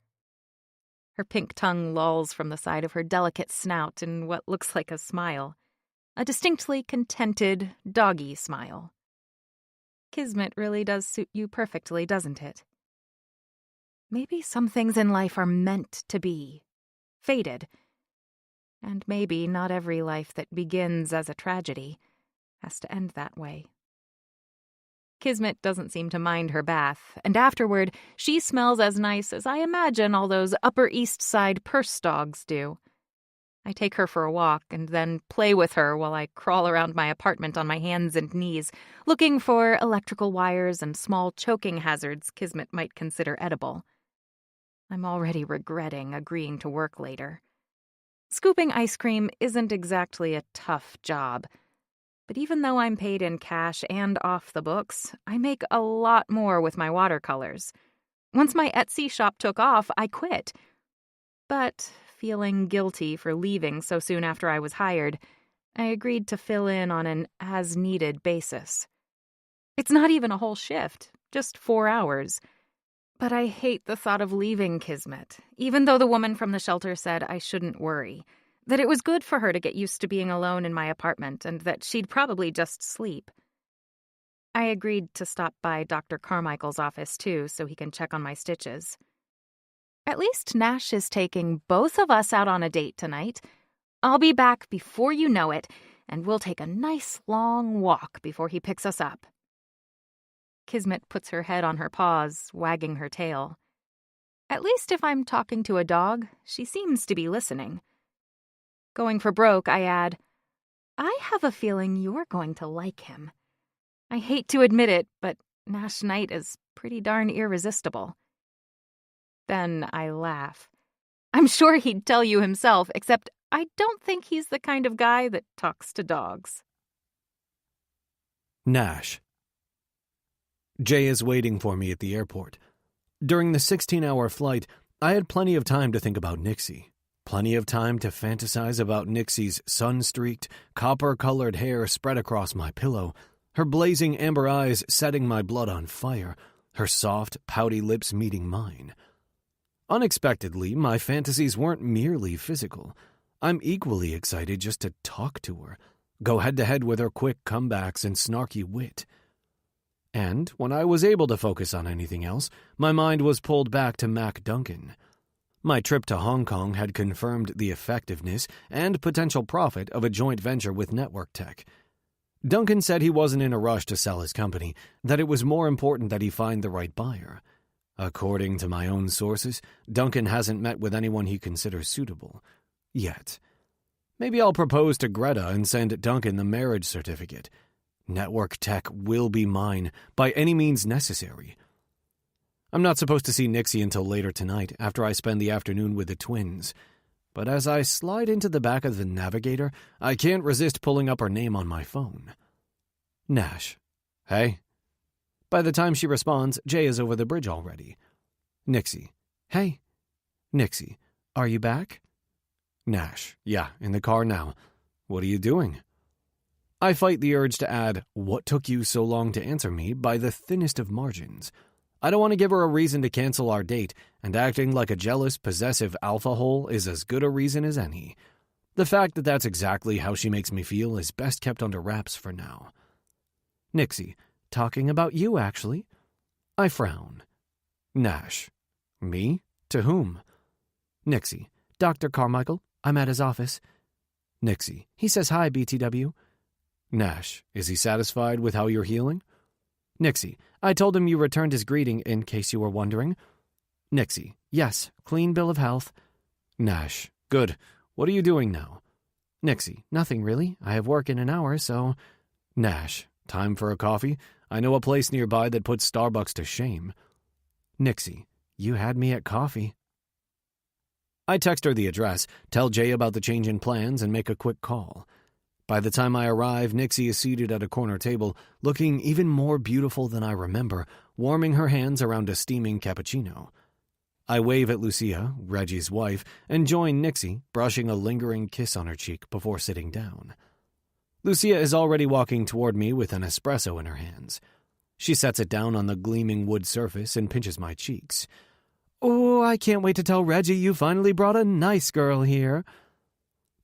Her pink tongue lolls from the side of her delicate snout in what looks like a smile. A distinctly contented, doggy smile. Kismet really does suit you perfectly, doesn't it? Maybe some things in life are meant to be. Fated. And maybe not every life that begins as a tragedy has to end that way. Kismet doesn't seem to mind her bath, and afterward, she smells as nice as I imagine all those Upper East Side purse dogs do. I take her for a walk and then play with her while I crawl around my apartment on my hands and knees, looking for electrical wires and small choking hazards Kismet might consider edible. I'm already regretting agreeing to work later. Scooping ice cream isn't exactly a tough job, but even though I'm paid in cash and off the books, I make a lot more with my watercolors. Once my Etsy shop took off, I quit. But feeling guilty for leaving so soon after I was hired, I agreed to fill in on an as-needed basis. It's not even a whole shift, just 4 hours. But I hate the thought of leaving Kismet, even though the woman from the shelter said I shouldn't worry, that it was good for her to get used to being alone in my apartment and that she'd probably just sleep. I agreed to stop by Dr. Carmichael's office, too, so he can check on my stitches. At least Nash is taking both of us out on a date tonight. I'll be back before you know it, and we'll take a nice long walk before he picks us up. Kismet puts her head on her paws, wagging her tail. At least if I'm talking to a dog, she seems to be listening. Going for broke, I add, I have a feeling you're going to like him. I hate to admit it, but Nash Knight is pretty darn irresistible. Then I laugh. I'm sure he'd tell you himself, except I don't think he's the kind of guy that talks to dogs. Nash. Jay is waiting for me at the airport. During the 16-hour flight, I had plenty of time to think about Nixie. Plenty of time to fantasize about Nixie's sun-streaked, copper-colored hair spread across my pillow, her blazing amber eyes setting my blood on fire, her soft, pouty lips meeting mine. Unexpectedly, my fantasies weren't merely physical. I'm equally excited just to talk to her, go head-to-head with her quick comebacks and snarky wit. And when I was able to focus on anything else, my mind was pulled back to Mac Duncan. My trip to Hong Kong had confirmed the effectiveness and potential profit of a joint venture with Network Tech. Duncan said he wasn't in a rush to sell his company, that it was more important that he find the right buyer. According to my own sources, Duncan hasn't met with anyone he considers suitable. Yet. Maybe I'll propose to Greta and send Duncan the marriage certificate. Network Tech will be mine, by any means necessary. I'm not supposed to see Nixie until later tonight, after I spend the afternoon with the twins. But as I slide into the back of the Navigator, I can't resist pulling up her name on my phone. Nash. Hey. By the time she responds, Jay is over the bridge already. Nixie. Hey. Nixie. Are you back? Nash. Yeah, in the car now. What are you doing? I fight the urge to add, what took you so long to answer me, by the thinnest of margins. I don't want to give her a reason to cancel our date, and acting like a jealous, possessive alpha hole is as good a reason as any. The fact that that's exactly how she makes me feel is best kept under wraps for now. Nixie, talking about you, actually. I frown. Nash. Me? To whom? Nixie. Dr. Carmichael. I'm at his office. Nixie. He says hi, BTW. Nash. Is he satisfied with how you're healing? Nixie. I told him you returned his greeting, in case you were wondering. Nixie. Yes, clean bill of health. Nash. Good. What are you doing now? Nixie. Nothing, really. I have work in an hour, so... Nash. Time for a coffee? I know a place nearby that puts Starbucks to shame. Nixie. You had me at coffee. I text her the address, tell Jay about the change in plans, and make a quick call. By the time I arrive, Nixie is seated at a corner table, looking even more beautiful than I remember, warming her hands around a steaming cappuccino. I wave at Lucia, Reggie's wife, and join Nixie, brushing a lingering kiss on her cheek before sitting down. Lucia is already walking toward me with an espresso in her hands. She sets it down on the gleaming wood surface and pinches my cheeks. Oh, I can't wait to tell Reggie you finally brought a nice girl here.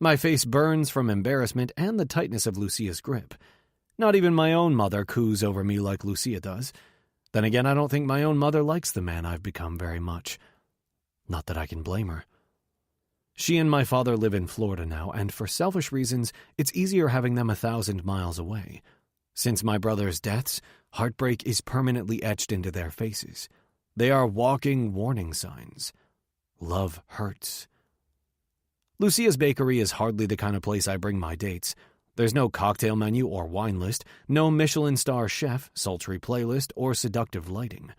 My face burns from embarrassment and the tightness of Lucia's grip. Not even my own mother coos over me like Lucia does. Then again, I don't think my own mother likes the man I've become very much. Not that I can blame her. She and my father live in Florida now, and for selfish reasons, it's easier having them 1,000 miles away. Since my brother's deaths, heartbreak is permanently etched into their faces. They are walking warning signs. Love hurts. Lucia's Bakery is hardly the kind of place I bring my dates. There's no cocktail menu or wine list, no Michelin star chef, sultry playlist, or seductive lighting.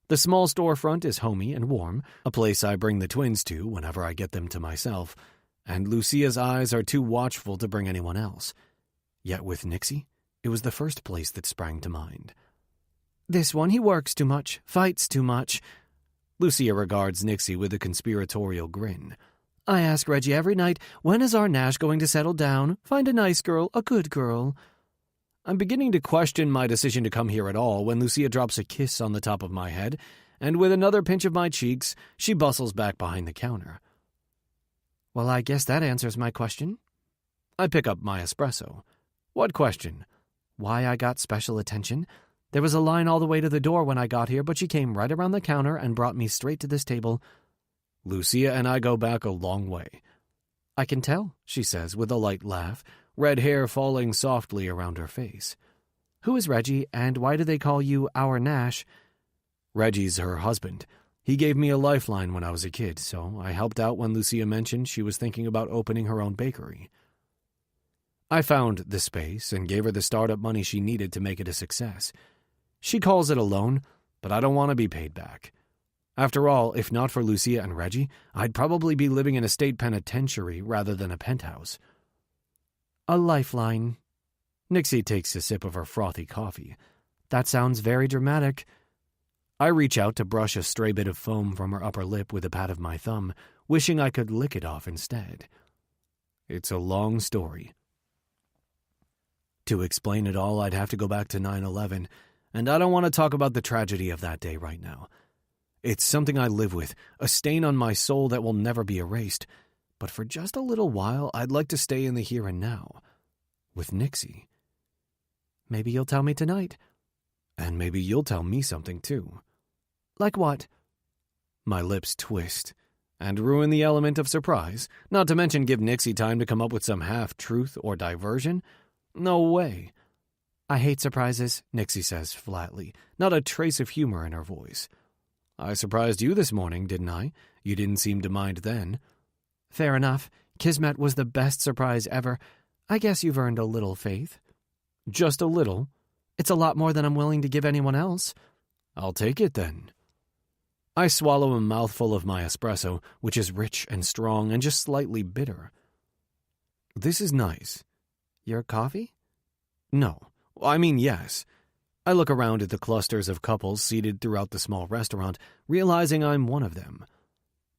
The small storefront is homey and warm, a place I bring the twins to whenever I get them to myself, and Lucia's eyes are too watchful to bring anyone else. Yet with Nixie, it was the first place that sprang to mind. This one, he works too much, fights too much. Lucia regards Nixie with a conspiratorial grin. I ask Reggie every night, when is our Nash going to settle down? Find a nice girl, a good girl. I'm beginning to question my decision to come here at all when Lucia drops a kiss on the top of my head, and with another pinch of my cheeks, she bustles back behind the counter. Well, I guess that answers my question. I pick up my espresso. What question? Why I got special attention? There was a line all the way to the door when I got here, but she came right around the counter and brought me straight to this table. Lucia and I go back a long way. I can tell, she says with a light laugh, red hair falling softly around her face. Who is Reggie, and why do they call you our Nash? Reggie's her husband. He gave me a lifeline when I was a kid, so I helped out when Lucia mentioned she was thinking about opening her own bakery. I found the space and gave her the startup money she needed to make it a success. She calls it a loan, but I don't want to be paid back. After all, if not for Lucia and Reggie, I'd probably be living in a state penitentiary rather than a penthouse. A lifeline. Nixie takes a sip of her frothy coffee. That sounds very dramatic. I reach out to brush a stray bit of foam from her upper lip with a pat of my thumb, wishing I could lick it off instead. It's a long story. To explain it all, I'd have to go back to 9/11, and I don't want to talk about the tragedy of that day right now. It's something I live with, a stain on my soul that will never be erased, but for just a little while, I'd like to stay in the here and now, with Nixie. Maybe you'll tell me tonight. And maybe you'll tell me something too. Like what? My lips twist, and ruin the element of surprise, not to mention give Nixie time to come up with some half-truth or diversion. No way. I hate surprises, Nixie says flatly, not a trace of humor in her voice. I surprised you this morning, didn't I? You didn't seem to mind then. Fair enough. Kismet was the best surprise ever. I guess you've earned a little faith. Just a little? It's a lot more than I'm willing to give anyone else. I'll take it then. I swallow a mouthful of my espresso, which is rich and strong and just slightly bitter. This is nice. Your coffee? No. I mean, yes. I look around at the clusters of couples seated throughout the small restaurant, realizing I'm one of them.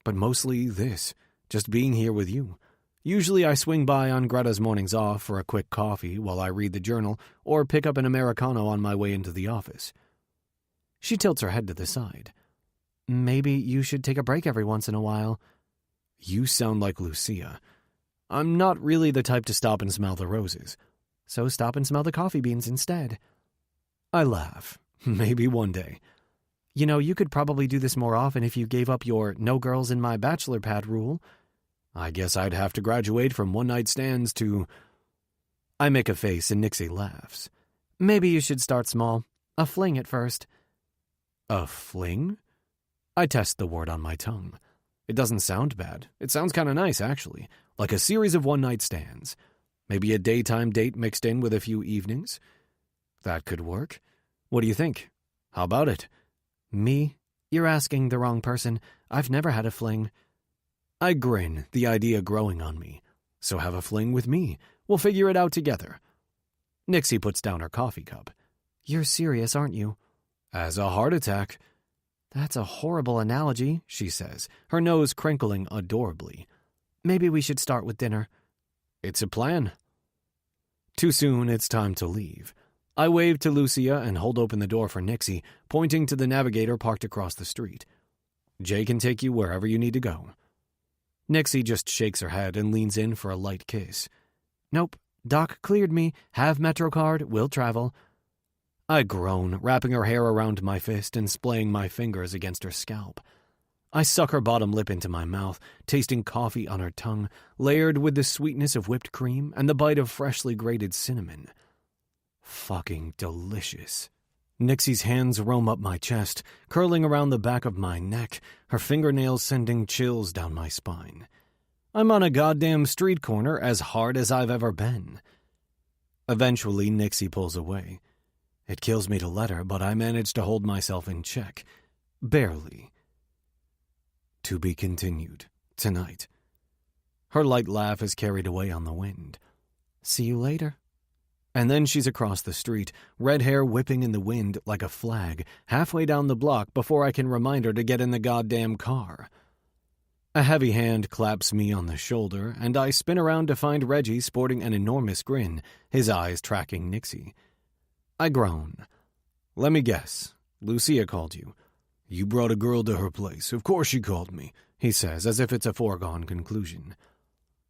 But mostly this, just being here with you. Usually I swing by on Greta's mornings off for a quick coffee while I read the journal or pick up an Americano on my way into the office. She tilts her head to the side. Maybe you should take a break every once in a while. You sound like Lucia. I'm not really the type to stop and smell the roses. So stop and smell the coffee beans instead. I laugh. Maybe one day. You know, you could probably do this more often if you gave up your no girls in my bachelor pad rule. I guess I'd have to graduate from one-night stands to... I make a face and Nixie laughs. Maybe you should start small. A fling at first. A fling? I test the word on my tongue. It doesn't sound bad. It sounds kind of nice, actually. Like a series of one-night stands. Maybe a daytime date mixed in with a few evenings. That could work. What do you think? How about it? Me? You're asking the wrong person. I've never had a fling. I grin, the idea growing on me. So have a fling with me. We'll figure it out together. Nixie puts down her coffee cup. You're serious, aren't you? As a heart attack. That's a horrible analogy, she says, her nose crinkling adorably. Maybe we should start with dinner. It's a plan. Too soon, it's time to leave. I wave to Lucia and hold open the door for Nixie, pointing to the navigator parked across the street. Jay can take you wherever you need to go. Nixie just shakes her head and leans in for a light kiss. Nope. Doc cleared me. Have MetroCard. We'll travel. I groan, wrapping her hair around my fist and splaying my fingers against her scalp. I suck her bottom lip into my mouth, tasting coffee on her tongue, layered with the sweetness of whipped cream and the bite of freshly grated cinnamon. Fucking delicious. Nixie's hands roam up my chest, curling around the back of my neck, her fingernails sending chills down my spine. I'm on a goddamn street corner as hard as I've ever been. Eventually, Nixie pulls away. It kills me to let her, but I manage to hold myself in check. Barely. To be continued. Tonight. Her light laugh is carried away on the wind. See you later. And then she's across the street, red hair whipping in the wind like a flag, halfway down the block before I can remind her to get in the goddamn car. A heavy hand claps me on the shoulder, and I spin around to find Reggie sporting an enormous grin, his eyes tracking Nixie. I groan. Let me guess. Lucia called you. You brought a girl to her place. Of course she called me, he says, as if it's a foregone conclusion.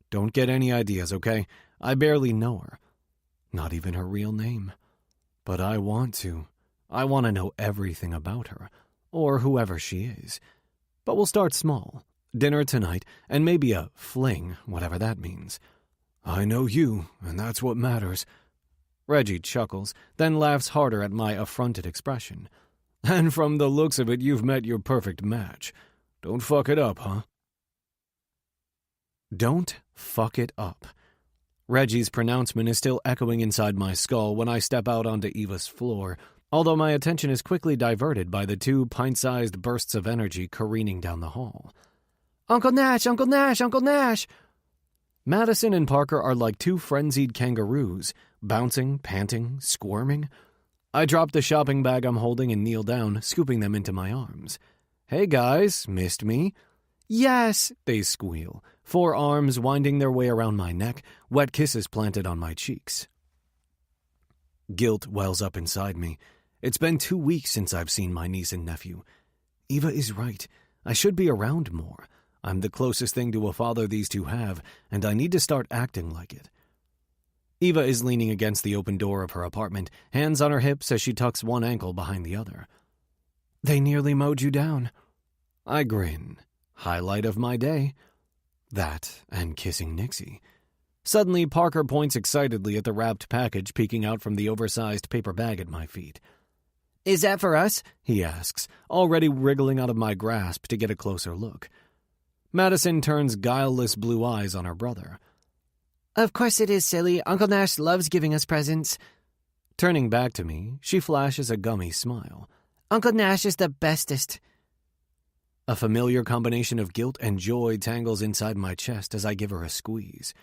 Don't get any ideas, okay? I barely know her. Not even her real name. But I want to. I want to know everything about her, or whoever she is. But we'll start small. Dinner tonight, and maybe a fling, whatever that means. I know you, and that's what matters. Reggie chuckles, then laughs harder at my affronted expression. And from the looks of it, you've met your perfect match. Don't fuck it up, huh? Don't fuck it up. Reggie's pronouncement is still echoing inside my skull when I step out onto Eva's floor, although my attention is quickly diverted by the 2 pint-sized bursts of energy careening down the hall. Uncle Nash! Uncle Nash! Uncle Nash! Madison and Parker are like 2 frenzied kangaroos, bouncing, panting, squirming. I drop the shopping bag I'm holding and kneel down, scooping them into my arms. "Hey guys, missed me?" "Yes," they squeal, 4 arms winding their way around my neck, wet kisses planted on my cheeks. Guilt wells up inside me. It's been 2 weeks since I've seen my niece and nephew. Eva is right. I should be around more. I'm the closest thing to a father these two have, and I need to start acting like it. Eva is leaning against the open door of her apartment, hands on her hips as she tucks one ankle behind the other. "They nearly mowed you down." I grin. Highlight of my day. That and kissing Nixie. Suddenly, Parker points excitedly at the wrapped package peeking out from the oversized paper bag at my feet. "Is that for us?" he asks, already wriggling out of my grasp to get a closer look. Madison turns guileless blue eyes on her brother. "Of course it is, silly. Uncle Nash loves giving us presents." Turning back to me, she flashes a gummy smile. "Uncle Nash is the bestest." A familiar combination of guilt and joy tangles inside my chest as I give her a squeeze.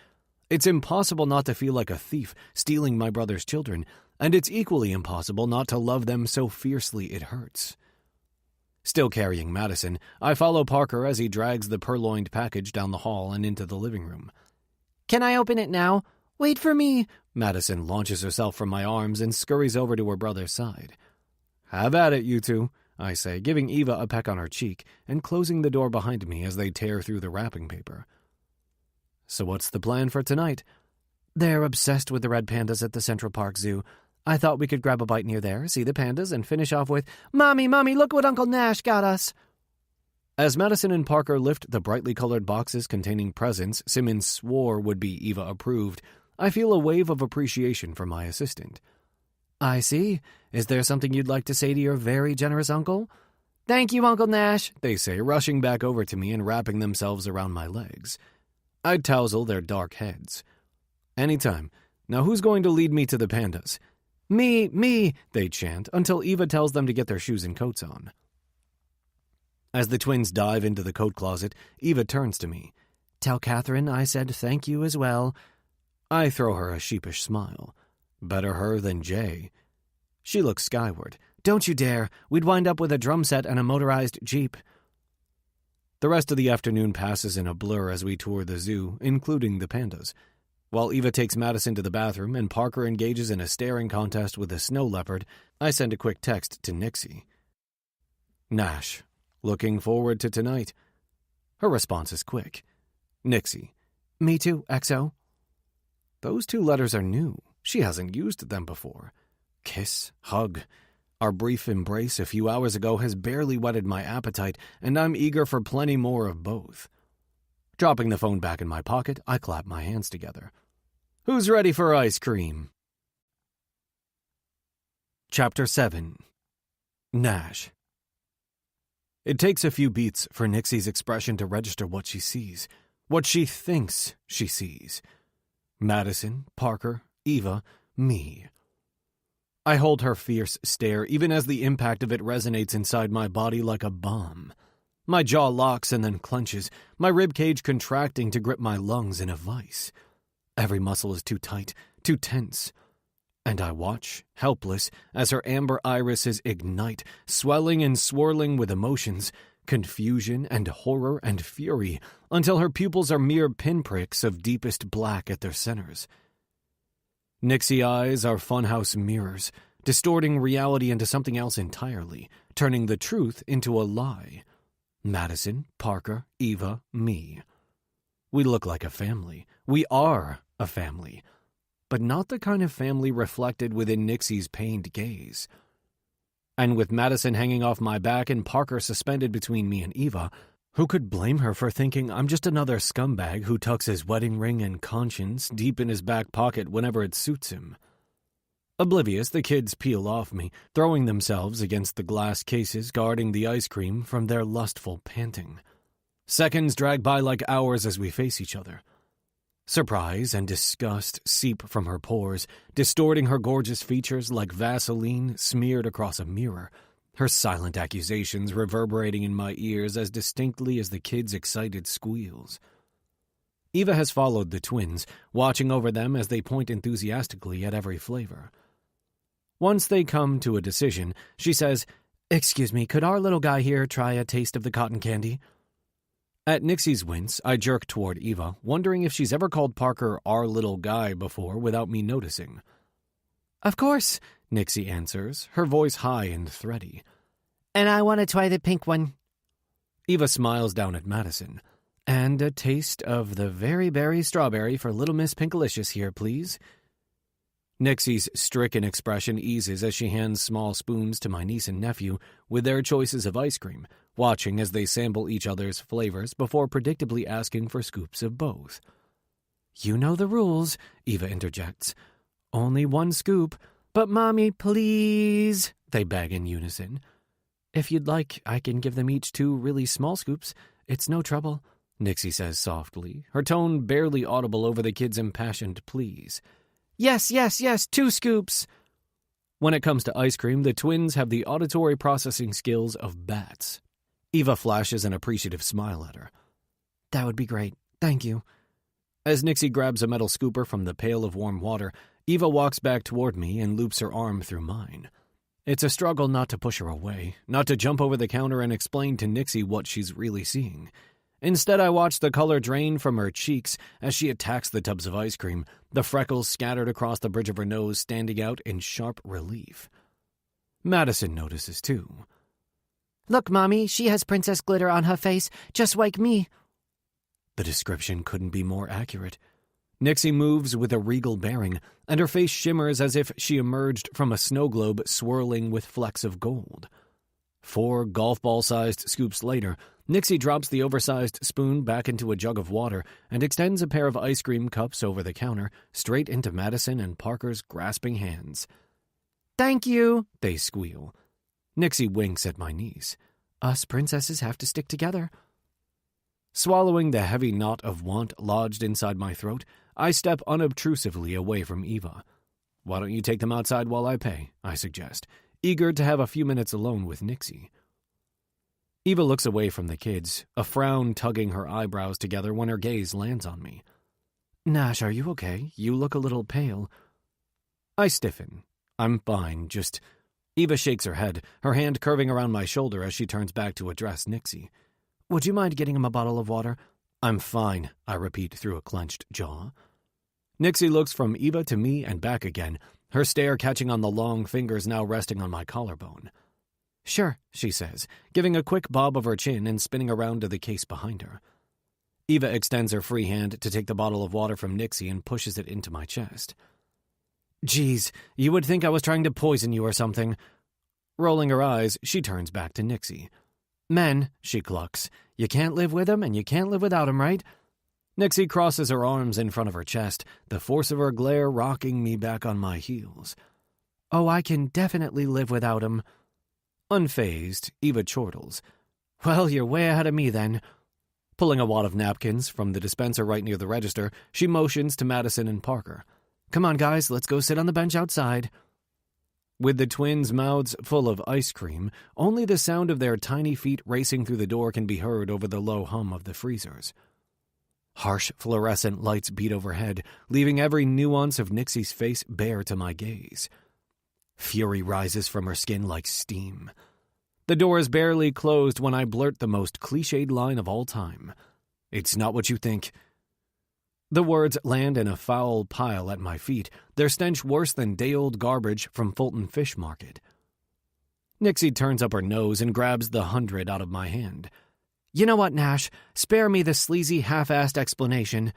It's impossible not to feel like a thief stealing my brother's children, and it's equally impossible not to love them so fiercely it hurts. Still carrying Madison, I follow Parker as he drags the purloined package down the hall and into the living room. "Can I open it now?" "Wait for me." Madison launches herself from my arms and scurries over to her brother's side. "Have at it, you two," I say, giving Eva a peck on her cheek and closing the door behind me as they tear through the wrapping paper. "So what's the plan for tonight?" "They're obsessed with the red pandas at the Central Park Zoo. I thought we could grab a bite near there, see the pandas, and finish off with, 'Mommy, look what Uncle Nash got us.'" As Madison and Parker lift the brightly colored boxes containing presents Simmons swore would be Eva-approved, I feel a wave of appreciation for my assistant. "I see. Is there something you'd like to say to your very generous uncle?" "Thank you, Uncle Nash," they say, rushing back over to me and wrapping themselves around my legs. I tousle their dark heads. "Anytime. Now who's going to lead me to the pandas?" Me, they chant, until Eva tells them to get their shoes and coats on. As the twins dive into the coat closet, Eva turns to me. "Tell Catherine I said thank you as well." I throw her a sheepish smile. Better her than Jay. She looks skyward. "Don't you dare. We'd wind up with a drum set and a motorized Jeep." The rest of the afternoon passes in a blur as we tour the zoo, including the pandas. While Eva takes Madison to the bathroom and Parker engages in a staring contest with a snow leopard, I send a quick text to Nixie. "Nash, looking forward to tonight." Her response is quick. Nixie. "Me too, XO." Those 2 letters are new. She hasn't used them before. Kiss, hug. Our brief embrace a few hours ago has barely whetted my appetite, and I'm eager for plenty more of both. Dropping the phone back in my pocket, I clap my hands together. "Who's ready for ice cream?" Chapter 7. Nash. It takes a few beats for Nixie's expression to register what she sees, what she thinks she sees. Madison, Parker, Eva, me. I hold her fierce stare even as the impact of it resonates inside my body like a bomb. My jaw locks and then clenches, my ribcage contracting to grip my lungs in a vice. Every muscle is too tight, too tense. And I watch, helpless, as her amber irises ignite, swelling and swirling with emotions, confusion and horror and fury, until her pupils are mere pinpricks of deepest black at their centers. Nixie eyes are funhouse mirrors, distorting reality into something else entirely, turning the truth into a lie. Madison, Parker, Eva, me. We look like a family. We are a family. But not the kind of family reflected within Nixie's pained gaze. And with Madison hanging off my back and Parker suspended between me and Eva, who could blame her for thinking I'm just another scumbag who tucks his wedding ring and conscience deep in his back pocket whenever it suits him? Oblivious, the kids peel off me, throwing themselves against the glass cases guarding the ice cream from their lustful panting. Seconds drag by like hours as we face each other. Surprise and disgust seep from her pores, distorting her gorgeous features like Vaseline smeared across a mirror, her silent accusations reverberating in my ears as distinctly as the kids' excited squeals. Eva has followed the twins, watching over them as they point enthusiastically at every flavor. Once they come to a decision, she says, "Excuse me, could our little guy here try a taste of the cotton candy?" At Nixie's wince, I jerk toward Eva, wondering if she's ever called Parker our little guy before without me noticing. "Of course," Nixie answers, her voice high and thready. "And I want to try the pink one." Eva smiles down at Madison. "And a taste of the very berry strawberry for Little Miss Pinkalicious here, please." Nixie's stricken expression eases as she hands small spoons to my niece and nephew with their choices of ice cream, watching as they sample each other's flavors before predictably asking for scoops of both. "You know the rules," Eva interjects. "Only one scoop." "But, Mommy, please," they beg in unison. "If you'd like, I can give them each 2 really small scoops. It's no trouble," Nixie says softly, her tone barely audible over the kids' impassioned pleas. "Yes, yes, yes, 2 scoops!" When it comes to ice cream, the twins have the auditory processing skills of bats. Eva flashes an appreciative smile at her. "That would be great. Thank you." As Nixie grabs a metal scooper from the pail of warm water, Eva walks back toward me and loops her arm through mine. It's a struggle not to push her away, not to jump over the counter and explain to Nixie what she's really seeing. Instead, I watch the color drain from her cheeks as she attacks the tubs of ice cream, the freckles scattered across the bridge of her nose standing out in sharp relief. Madison notices, too. "Look, Mommy, she has princess glitter on her face, just like me." The description couldn't be more accurate. Nixie moves with a regal bearing, and her face shimmers as if she emerged from a snow globe swirling with flecks of gold. 4 golf ball-sized scoops later, Nixie drops the oversized spoon back into a jug of water and extends a pair of ice cream cups over the counter, straight into Madison and Parker's grasping hands. "Thank you," they squeal. Nixie winks at my niece. "Us princesses have to stick together." Swallowing the heavy knot of want lodged inside my throat, I step unobtrusively away from Eva. "Why don't you take them outside while I pay?" I suggest, eager to have a few minutes alone with Nixie. Eva looks away from the kids, a frown tugging her eyebrows together when her gaze lands on me. "Nash, are you okay? You look a little pale." I stiffen. "I'm fine, just—" Eva shakes her head, her hand curving around my shoulder as she turns back to address Nixie. "Would you mind getting him a bottle of water?" "I'm fine," I repeat through a clenched jaw. Nixie looks from Eva to me and back again, her stare catching on the long fingers now resting on my collarbone. "Sure," she says, giving a quick bob of her chin and spinning around to the case behind her. Eva extends her free hand to take the bottle of water from Nixie and pushes it into my chest. "Geez, you would think I was trying to poison you or something." Rolling her eyes, she turns back to Nixie. "Men," she clucks, "you can't live with 'em and you can't live without 'em, right?" Nixie crosses her arms in front of her chest, the force of her glare rocking me back on my heels. "Oh, I can definitely live without 'em." Unfazed, Eva chortles. "Well, you're way ahead of me then." Pulling a wad of napkins from the dispenser right near the register, she motions to Madison and Parker. "Come on, guys, let's go sit on the bench outside." With the twins' mouths full of ice cream, only the sound of their tiny feet racing through the door can be heard over the low hum of the freezers. Harsh fluorescent lights beat overhead, leaving every nuance of Nixie's face bare to my gaze. Fury rises from her skin like steam. The door is barely closed when I blurt the most cliched line of all time. "It's not what you think." The words land in a foul pile at my feet, their stench worse than day-old garbage from Fulton Fish Market. Nixie turns up her nose and grabs the 100 out of my hand. "You know what, Nash? Spare me the sleazy, half-assed explanation."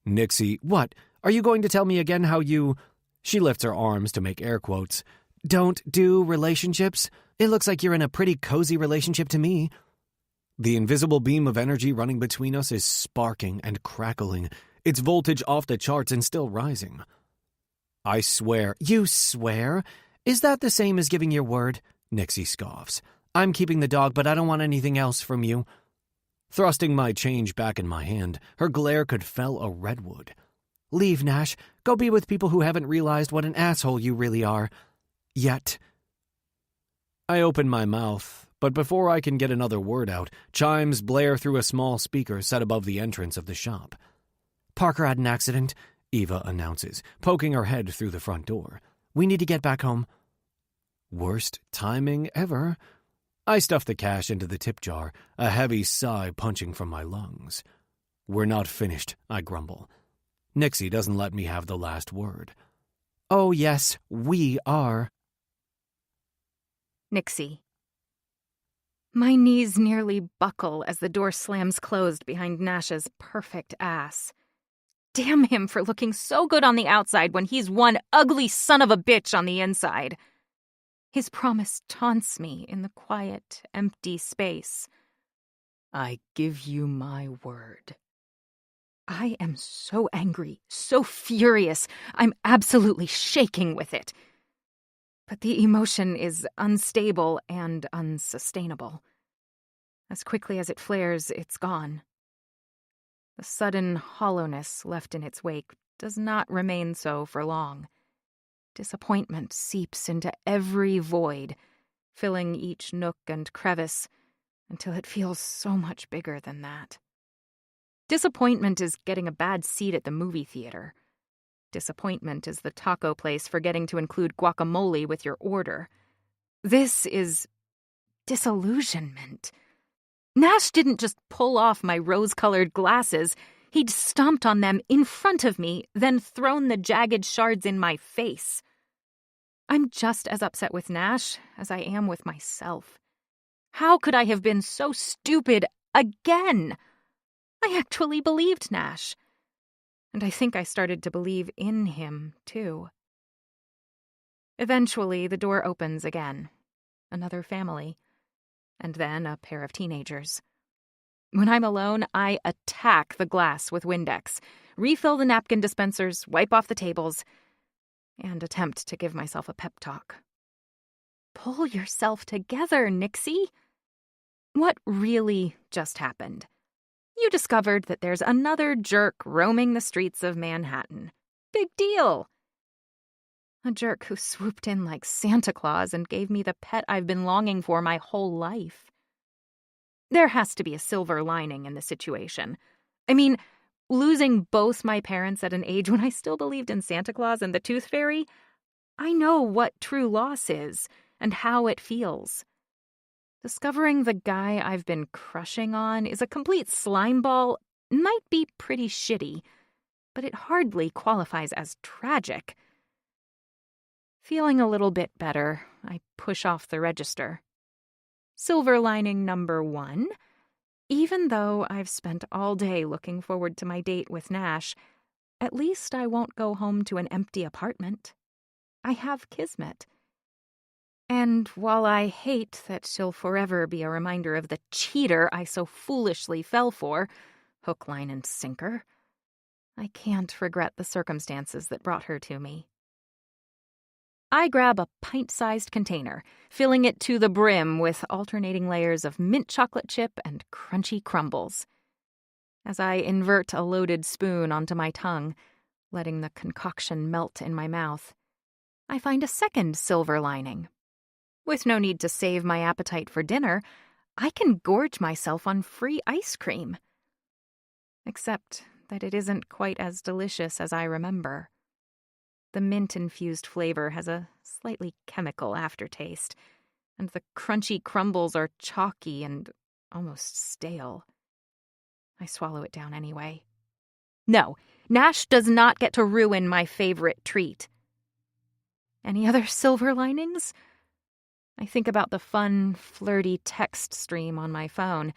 "Nixie, what? Are you going to tell me again how you—" She lifts her arms to make air quotes. "Don't do relationships? It looks like you're in a pretty cozy relationship to me." The invisible beam of energy running between us is sparking and crackling, its voltage off the charts and still rising. "I swear—" "You swear? Is that the same as giving your word?" Nixie scoffs. "I'm keeping the dog, but I don't want anything else from you." Thrusting my change back in my hand, her glare could fell a redwood. "Leave, Nash. Go be with people who haven't realized what an asshole you really are. Yet." I open my mouth, but before I can get another word out, chimes blare through a small speaker set above the entrance of the shop. "Parker had an accident," Eva announces, poking her head through the front door. We need to get back home. Worst timing ever. I stuff the cash into the tip jar, a heavy sigh punching from my lungs. We're not finished, I grumble. Nixie doesn't let me have the last word. Oh, yes, we are. Nixie. My knees nearly buckle as the door slams closed behind Nash's perfect ass. Damn him for looking so good on the outside when he's one ugly son of a bitch on the inside. His promise taunts me in the quiet, empty space. I give you my word. I am so angry, so furious. I'm absolutely shaking with it. But the emotion is unstable and unsustainable. As quickly as it flares, it's gone. The sudden hollowness left in its wake does not remain so for long. Disappointment seeps into every void, filling each nook and crevice until it feels so much bigger than that. Disappointment is getting a bad seat at the movie theater. Disappointment is the taco place forgetting to include guacamole with your order. This is disillusionment. Nash didn't just pull off my rose-colored glasses. He'd stomped on them in front of me, then thrown the jagged shards in my face. I'm just as upset with Nash as I am with myself. How could I have been so stupid again? I actually believed Nash. And I think I started to believe in him, too. Eventually, the door opens again. Another family. And then a pair of teenagers. When I'm alone, I attack the glass with Windex, refill the napkin dispensers, wipe off the tables, and attempt to give myself a pep talk. Pull yourself together, Nixie. What really just happened? You discovered that there's another jerk roaming the streets of Manhattan. Big deal. A jerk who swooped in like Santa Claus and gave me the pet I've been longing for my whole life. There has to be a silver lining in the situation. I mean, losing both my parents at an age when I still believed in Santa Claus and the Tooth Fairy, I know what true loss is and how it feels. Discovering the guy I've been crushing on is a complete slimeball might be pretty shitty, but it hardly qualifies as tragic. Feeling a little bit better, I push off the register. Silver lining number 1. Even though I've spent all day looking forward to my date with Nash, at least I won't go home to an empty apartment. I have Kismet. And while I hate that she'll forever be a reminder of the cheater I so foolishly fell for, hook, line, and sinker, I can't regret the circumstances that brought her to me. I grab a pint-sized container, filling it to the brim with alternating layers of mint chocolate chip and crunchy crumbles. As I invert a loaded spoon onto my tongue, letting the concoction melt in my mouth, I find a second silver lining. With no need to save my appetite for dinner, I can gorge myself on free ice cream. Except that it isn't quite as delicious as I remember. The mint-infused flavor has a slightly chemical aftertaste, and the crunchy crumbles are chalky and almost stale. I swallow it down anyway. No, Nash does not get to ruin my favorite treat. Any other silver linings? I think about the fun, flirty text stream on my phone,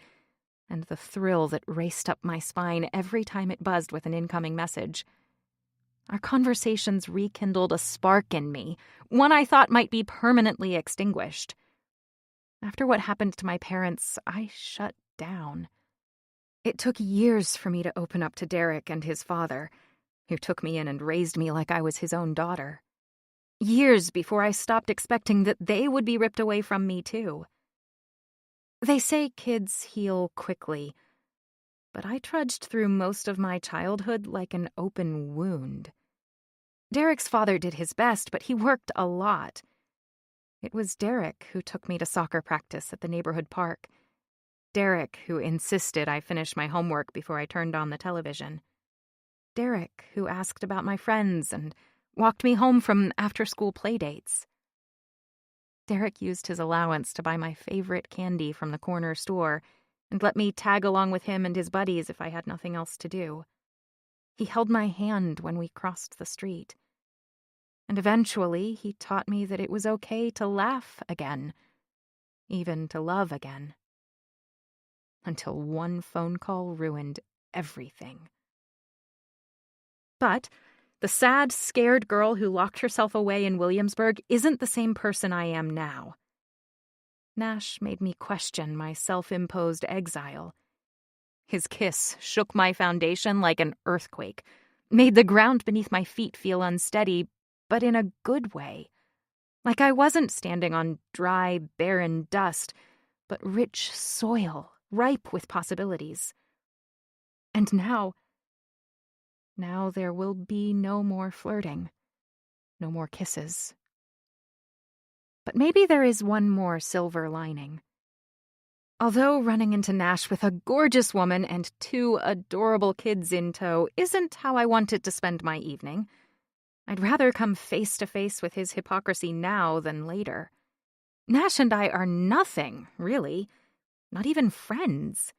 and the thrill that raced up my spine every time it buzzed with an incoming message. Our conversations rekindled a spark in me, one I thought might be permanently extinguished. After what happened to my parents, I shut down. It took years for me to open up to Derek and his father, who took me in and raised me like I was his own daughter. Years before I stopped expecting that they would be ripped away from me, too. They say kids heal quickly, but I trudged through most of my childhood like an open wound. Derek's father did his best, but he worked a lot. It was Derek who took me to soccer practice at the neighborhood park. Derek who insisted I finish my homework before I turned on the television. Derek who asked about my friends and walked me home from after-school playdates. Derek used his allowance to buy my favorite candy from the corner store and let me tag along with him and his buddies if I had nothing else to do. He held my hand when we crossed the street. And eventually, he taught me that it was okay to laugh again, even to love again. Until one phone call ruined everything. But the sad, scared girl who locked herself away in Williamsburg isn't the same person I am now. Nash made me question my self-imposed exile. His kiss shook my foundation like an earthquake, made the ground beneath my feet feel unsteady, but in a good way. Like I wasn't standing on dry, barren dust, but rich soil, ripe with possibilities. And now there will be no more flirting, no more kisses. But maybe there is one more silver lining. Although running into Nash with a gorgeous woman and 2 adorable kids in tow isn't how I wanted to spend my evening, I'd rather come face to face with his hypocrisy now than later. Nash and I are nothing, really. Not even friends.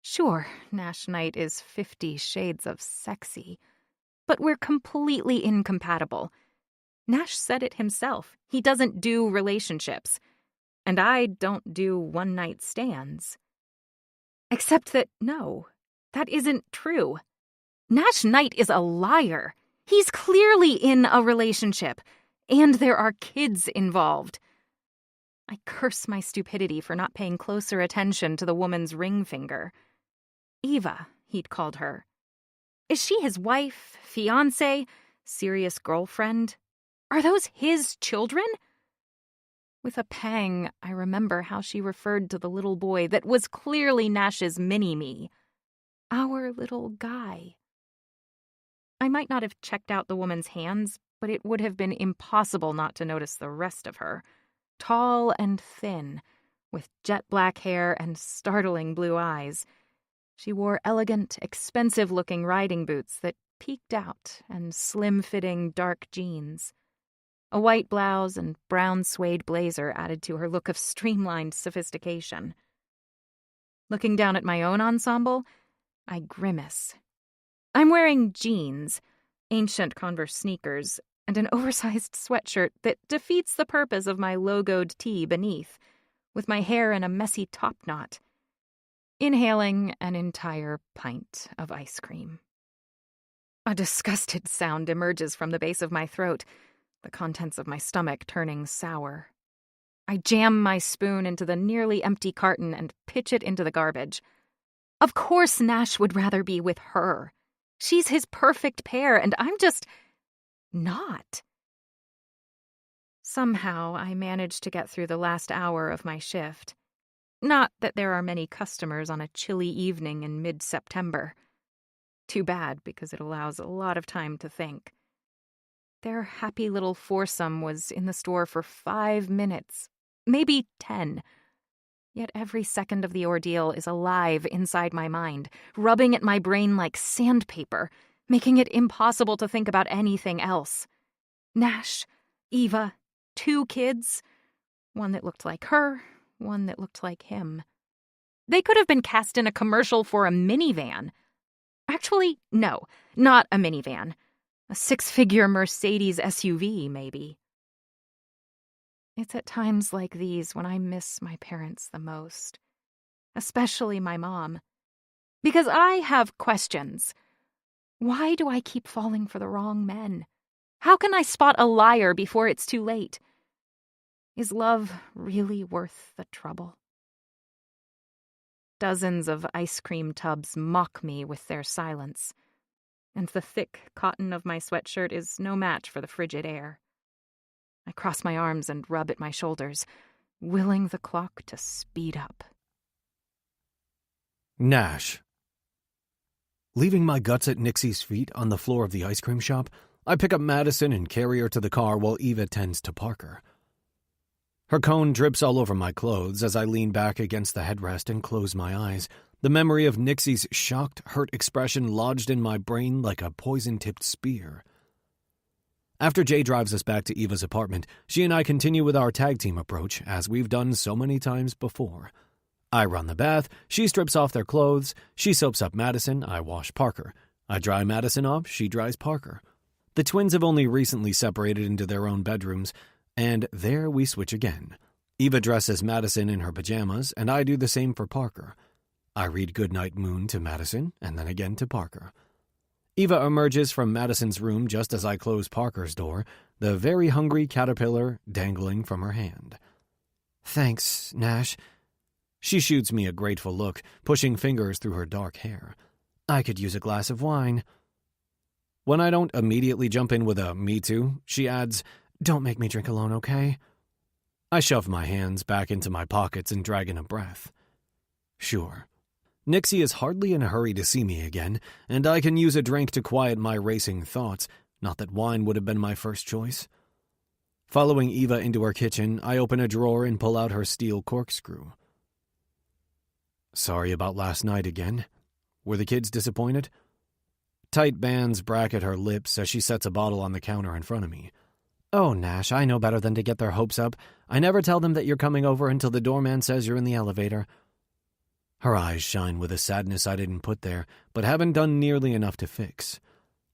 Sure, Nash Knight is 50 shades of sexy, but we're completely incompatible. Nash said it himself. He doesn't do relationships. And I don't do one-night stands. Except that, no, that isn't true. Nash Knight is a liar. He's clearly in a relationship, and there are kids involved. I curse my stupidity for not paying closer attention to the woman's ring finger. Eva, he'd called her. Is she his wife, fiancé, serious girlfriend? Are those his children? With a pang, I remember how she referred to the little boy that was clearly Nash's mini-me. Our little guy. I might not have checked out the woman's hands, but it would have been impossible not to notice the rest of her. Tall and thin, with jet black hair and startling blue eyes. She wore elegant, expensive-looking riding boots that peeked out and slim-fitting dark jeans. A white blouse and brown suede blazer added to her look of streamlined sophistication. Looking down at my own ensemble, I grimace. I'm wearing jeans, ancient Converse sneakers, and an oversized sweatshirt that defeats the purpose of my logoed tee beneath, with my hair in a messy top knot. Inhaling an entire pint of ice cream. A disgusted sound emerges from the base of my throat, the contents of my stomach turning sour. I jam my spoon into the nearly empty carton and pitch it into the garbage. Of course Nash would rather be with her. She's his perfect pair, and I'm just not. Somehow I managed to get through the last hour of my shift. Not that there are many customers on a chilly evening in mid-September. Too bad, because it allows a lot of time to think. Their happy little foursome was in the store for 5 minutes, maybe 10. Yet every second of the ordeal is alive inside my mind, rubbing at my brain like sandpaper, making it impossible to think about anything else. Nash, Eva, 2 kids, one that looked like her, one that looked like him. They could have been cast in a commercial for a minivan. Actually, no, not a minivan. A 6-figure Mercedes SUV, maybe. It's at times like these when I miss my parents the most. Especially my mom. Because I have questions. Why do I keep falling for the wrong men? How can I spot a liar before it's too late? Is love really worth the trouble? Dozens of ice cream tubs mock me with their silence, and the thick cotton of my sweatshirt is no match for the frigid air. I cross my arms and rub at my shoulders, willing the clock to speed up. Nash. Leaving my guts at Nixie's feet on the floor of the ice cream shop, I pick up Madison and carry her to the car while Eva tends to Parker. Her cone drips all over my clothes as I lean back against the headrest and close my eyes, the memory of Nixie's shocked, hurt expression lodged in my brain like a poison-tipped spear. After Jay drives us back to Eva's apartment, she and I continue with our tag team approach, as we've done so many times before. I run the bath, she strips off their clothes, she soaps up Madison, I wash Parker. I dry Madison off, she dries Parker. The twins have only recently separated into their own bedrooms, and there we switch again. Eva dresses Madison in her pajamas, and I do the same for Parker. I read Goodnight Moon to Madison, and then again to Parker. Eva emerges from Madison's room just as I close Parker's door, the very hungry caterpillar dangling from her hand. Thanks, Nash. She shoots me a grateful look, pushing fingers through her dark hair. I could use a glass of wine. When I don't immediately jump in with a me too, she adds, Don't make me drink alone, okay? I shove my hands back into my pockets and drag in a breath. Sure. Nixie is hardly in a hurry to see me again, and I can use a drink to quiet my racing thoughts, not that wine would have been my first choice. Following Eva into her kitchen, I open a drawer and pull out her steel corkscrew. Sorry about last night again. Were the kids disappointed? Tight bands bracket her lips as she sets a bottle on the counter in front of me. Oh, Nash, I know better than to get their hopes up. I never tell them that you're coming over until the doorman says you're in the elevator. Her eyes shine with a sadness I didn't put there, but haven't done nearly enough to fix.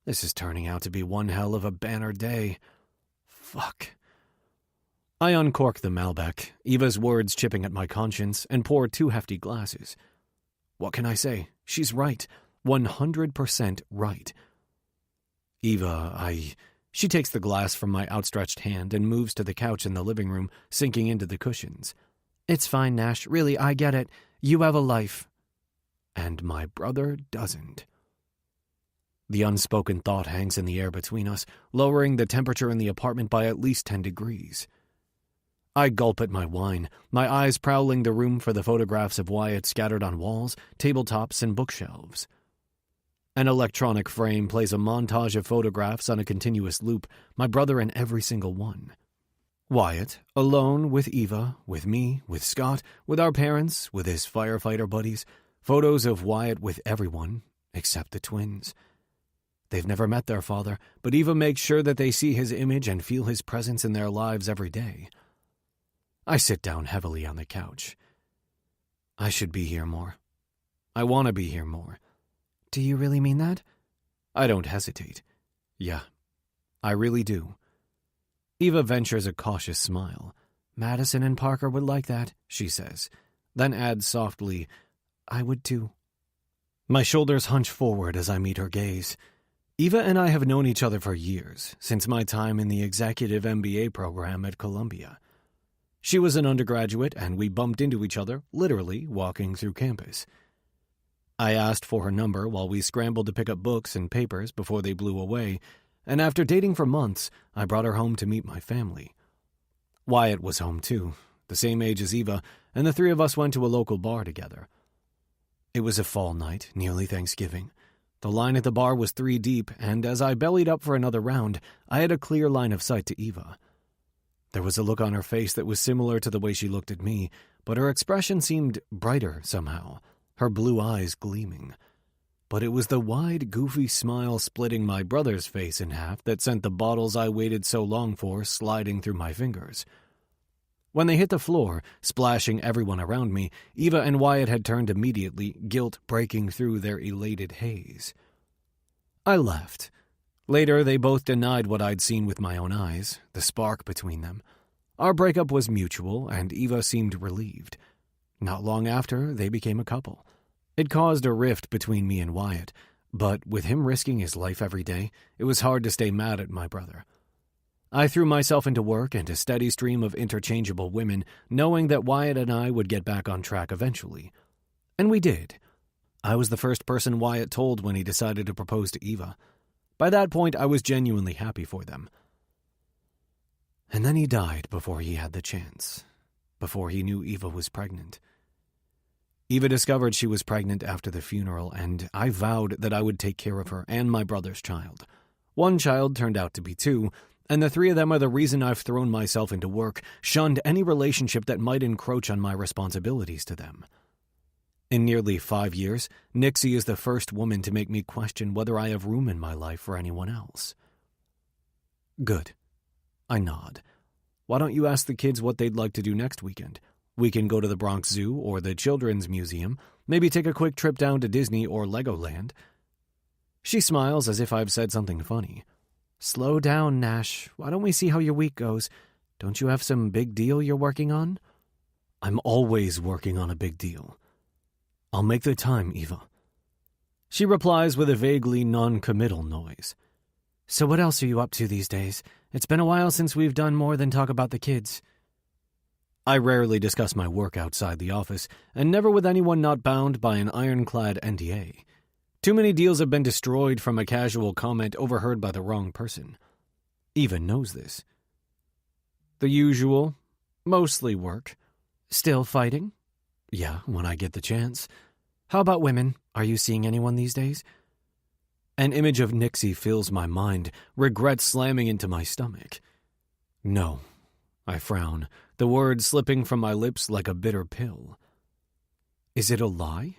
This is turning out to be one hell of a banner day. Fuck. I uncork the Malbec, Eva's words chipping at my conscience, and pour 2 hefty glasses. What can I say? She's right. 100% right. Eva, She takes the glass from my outstretched hand and moves to the couch in the living room, sinking into the cushions. It's fine, Nash. Really, I get it. You have a life. And my brother doesn't. The unspoken thought hangs in the air between us, lowering the temperature in the apartment by at least 10 degrees. I gulp at my wine, my eyes prowling the room for the photographs of Wyatt scattered on walls, tabletops, and bookshelves. An electronic frame plays a montage of photographs on a continuous loop, my brother in every single one. Wyatt, alone with Eva, with me, with Scott, with our parents, with his firefighter buddies, photos of Wyatt with everyone, except the twins. They've never met their father, but Eva makes sure that they see his image and feel his presence in their lives every day. I sit down heavily on the couch. I should be here more. I want to be here more. Do you really mean that? I don't hesitate. Yeah, I really do. Eva ventures a cautious smile. Madison and Parker would like that, she says, then adds softly, I would too. My shoulders hunch forward as I meet her gaze. Eva and I have known each other for years, since my time in the executive MBA program at Columbia. She was an undergraduate, and we bumped into each other, literally, walking through campus. I asked for her number while we scrambled to pick up books and papers before they blew away, and after dating for months, I brought her home to meet my family. Wyatt was home too, the same age as Eva, and the 3 of us went to a local bar together. It was a fall night, nearly Thanksgiving. The line at the bar was 3 deep, and as I bellied up for another round, I had a clear line of sight to Eva. There was a look on her face that was similar to the way she looked at me, but her expression seemed brighter somehow, her blue eyes gleaming. But it was the wide, goofy smile splitting my brother's face in half that sent the bottles I waited so long for sliding through my fingers. When they hit the floor, splashing everyone around me, Eva and Wyatt had turned immediately, guilt breaking through their elated haze. I left. Later, they both denied what I'd seen with my own eyes, the spark between them. Our breakup was mutual, and Eva seemed relieved. Not long after, they became a couple. It caused a rift between me and Wyatt, but with him risking his life every day, it was hard to stay mad at my brother. I threw myself into work and a steady stream of interchangeable women, knowing that Wyatt and I would get back on track eventually. And we did. I was the first person Wyatt told when he decided to propose to Eva. By that point, I was genuinely happy for them. And then he died before he had the chance, before he knew Eva was pregnant. Eva discovered she was pregnant after the funeral, and I vowed that I would take care of her and my brother's child. One child turned out to be 2, and the 3 of them are the reason I've thrown myself into work, shunned any relationship that might encroach on my responsibilities to them. In nearly 5 years, Nixie is the first woman to make me question whether I have room in my life for anyone else. Good. I nod. Why don't you ask the kids what they'd like to do next weekend? We can go to the Bronx Zoo or the Children's Museum, maybe take a quick trip down to Disney or Legoland. She smiles as if I've said something funny. Slow down, Nash. Why don't we see how your week goes? Don't you have some big deal you're working on? I'm always working on a big deal. I'll make the time, Eva. She replies with a vaguely non-committal noise. So what else are you up to these days? It's been a while since we've done more than talk about the kids. I rarely discuss my work outside the office, and never with anyone not bound by an ironclad NDA. Too many deals have been destroyed from a casual comment overheard by the wrong person. Eva knows this. The usual, mostly work. Still fighting? Yeah, when I get the chance. How about women? Are you seeing anyone these days? An image of Nixie fills my mind, regret slamming into my stomach. No. I frown, the words slipping from my lips like a bitter pill. Is it a lie?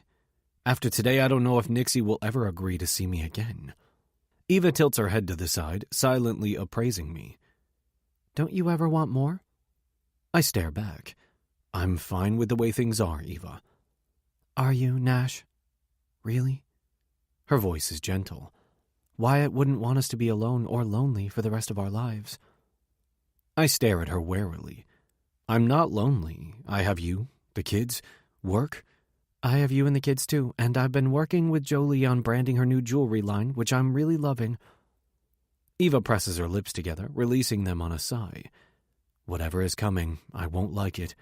After today, I don't know if Nixie will ever agree to see me again. Eva tilts her head to the side, silently appraising me. Don't you ever want more? I stare back. I'm fine with the way things are, Eva. Are you, Nash? Really? Her voice is gentle. Wyatt wouldn't want us to be alone or lonely for the rest of our lives. I stare at her warily. I'm not lonely. I have you, the kids, work. I have you and the kids too, and I've been working with Jolie on branding her new jewelry line, which I'm really loving. Eva presses her lips together, releasing them on a sigh. Whatever is coming, I won't like it.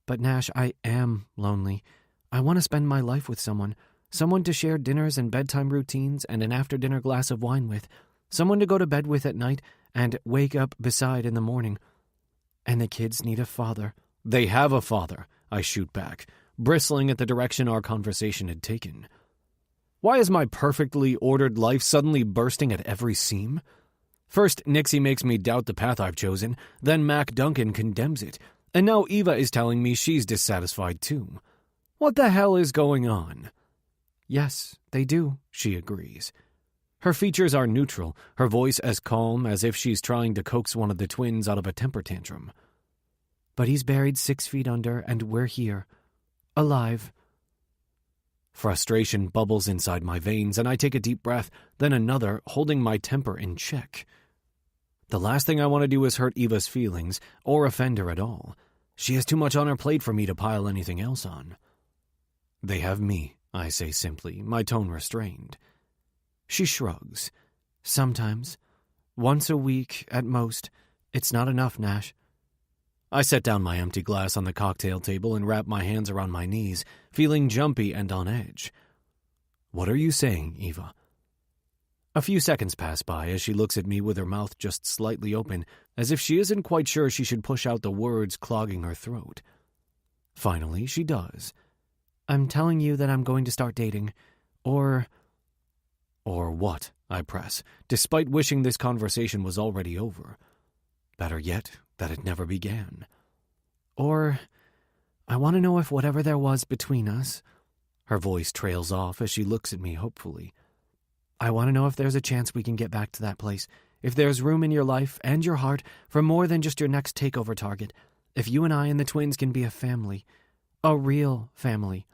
But Nash, I am lonely. I want to spend my life with someone to share dinners and bedtime routines and an after-dinner glass of wine with, someone to go to bed with at night and wake up beside in the morning. And the kids need a father. They have a father, I shoot back, bristling at the direction our conversation had taken. Why is my perfectly ordered life suddenly bursting at every seam? First, Nixie makes me doubt the path I've chosen, then Mac Duncan condemns it, and now Eva is telling me she's dissatisfied too. What the hell is going on? Yes, they do, she agrees. Her features are neutral, her voice as calm as if she's trying to coax one of the twins out of a temper tantrum. But he's buried 6 feet under, and we're here. Alive. Frustration bubbles inside my veins, and I take a deep breath, then another, holding my temper in check. The last thing I want to do is hurt Eva's feelings, or offend her at all. She has too much on her plate for me to pile anything else on. They have me, I say simply, my tone restrained. She shrugs. Sometimes. Once a week, at most. It's not enough, Nash. I set down my empty glass on the cocktail table and wrap my hands around my knees, feeling jumpy and on edge. What are you saying, Eva? A few seconds pass by as she looks at me with her mouth just slightly open, as if she isn't quite sure she should push out the words clogging her throat. Finally, she does. I'm telling you that I'm going to start dating. Or what? I press, despite wishing this conversation was already over. Better yet, that it never began. Or I want to know if whatever there was between us. Her voice trails off as she looks at me hopefully. I want to know if there's a chance we can get back to that place. If there's room in your life and your heart for more than just your next takeover target. If you and I and the twins can be a family. A real family.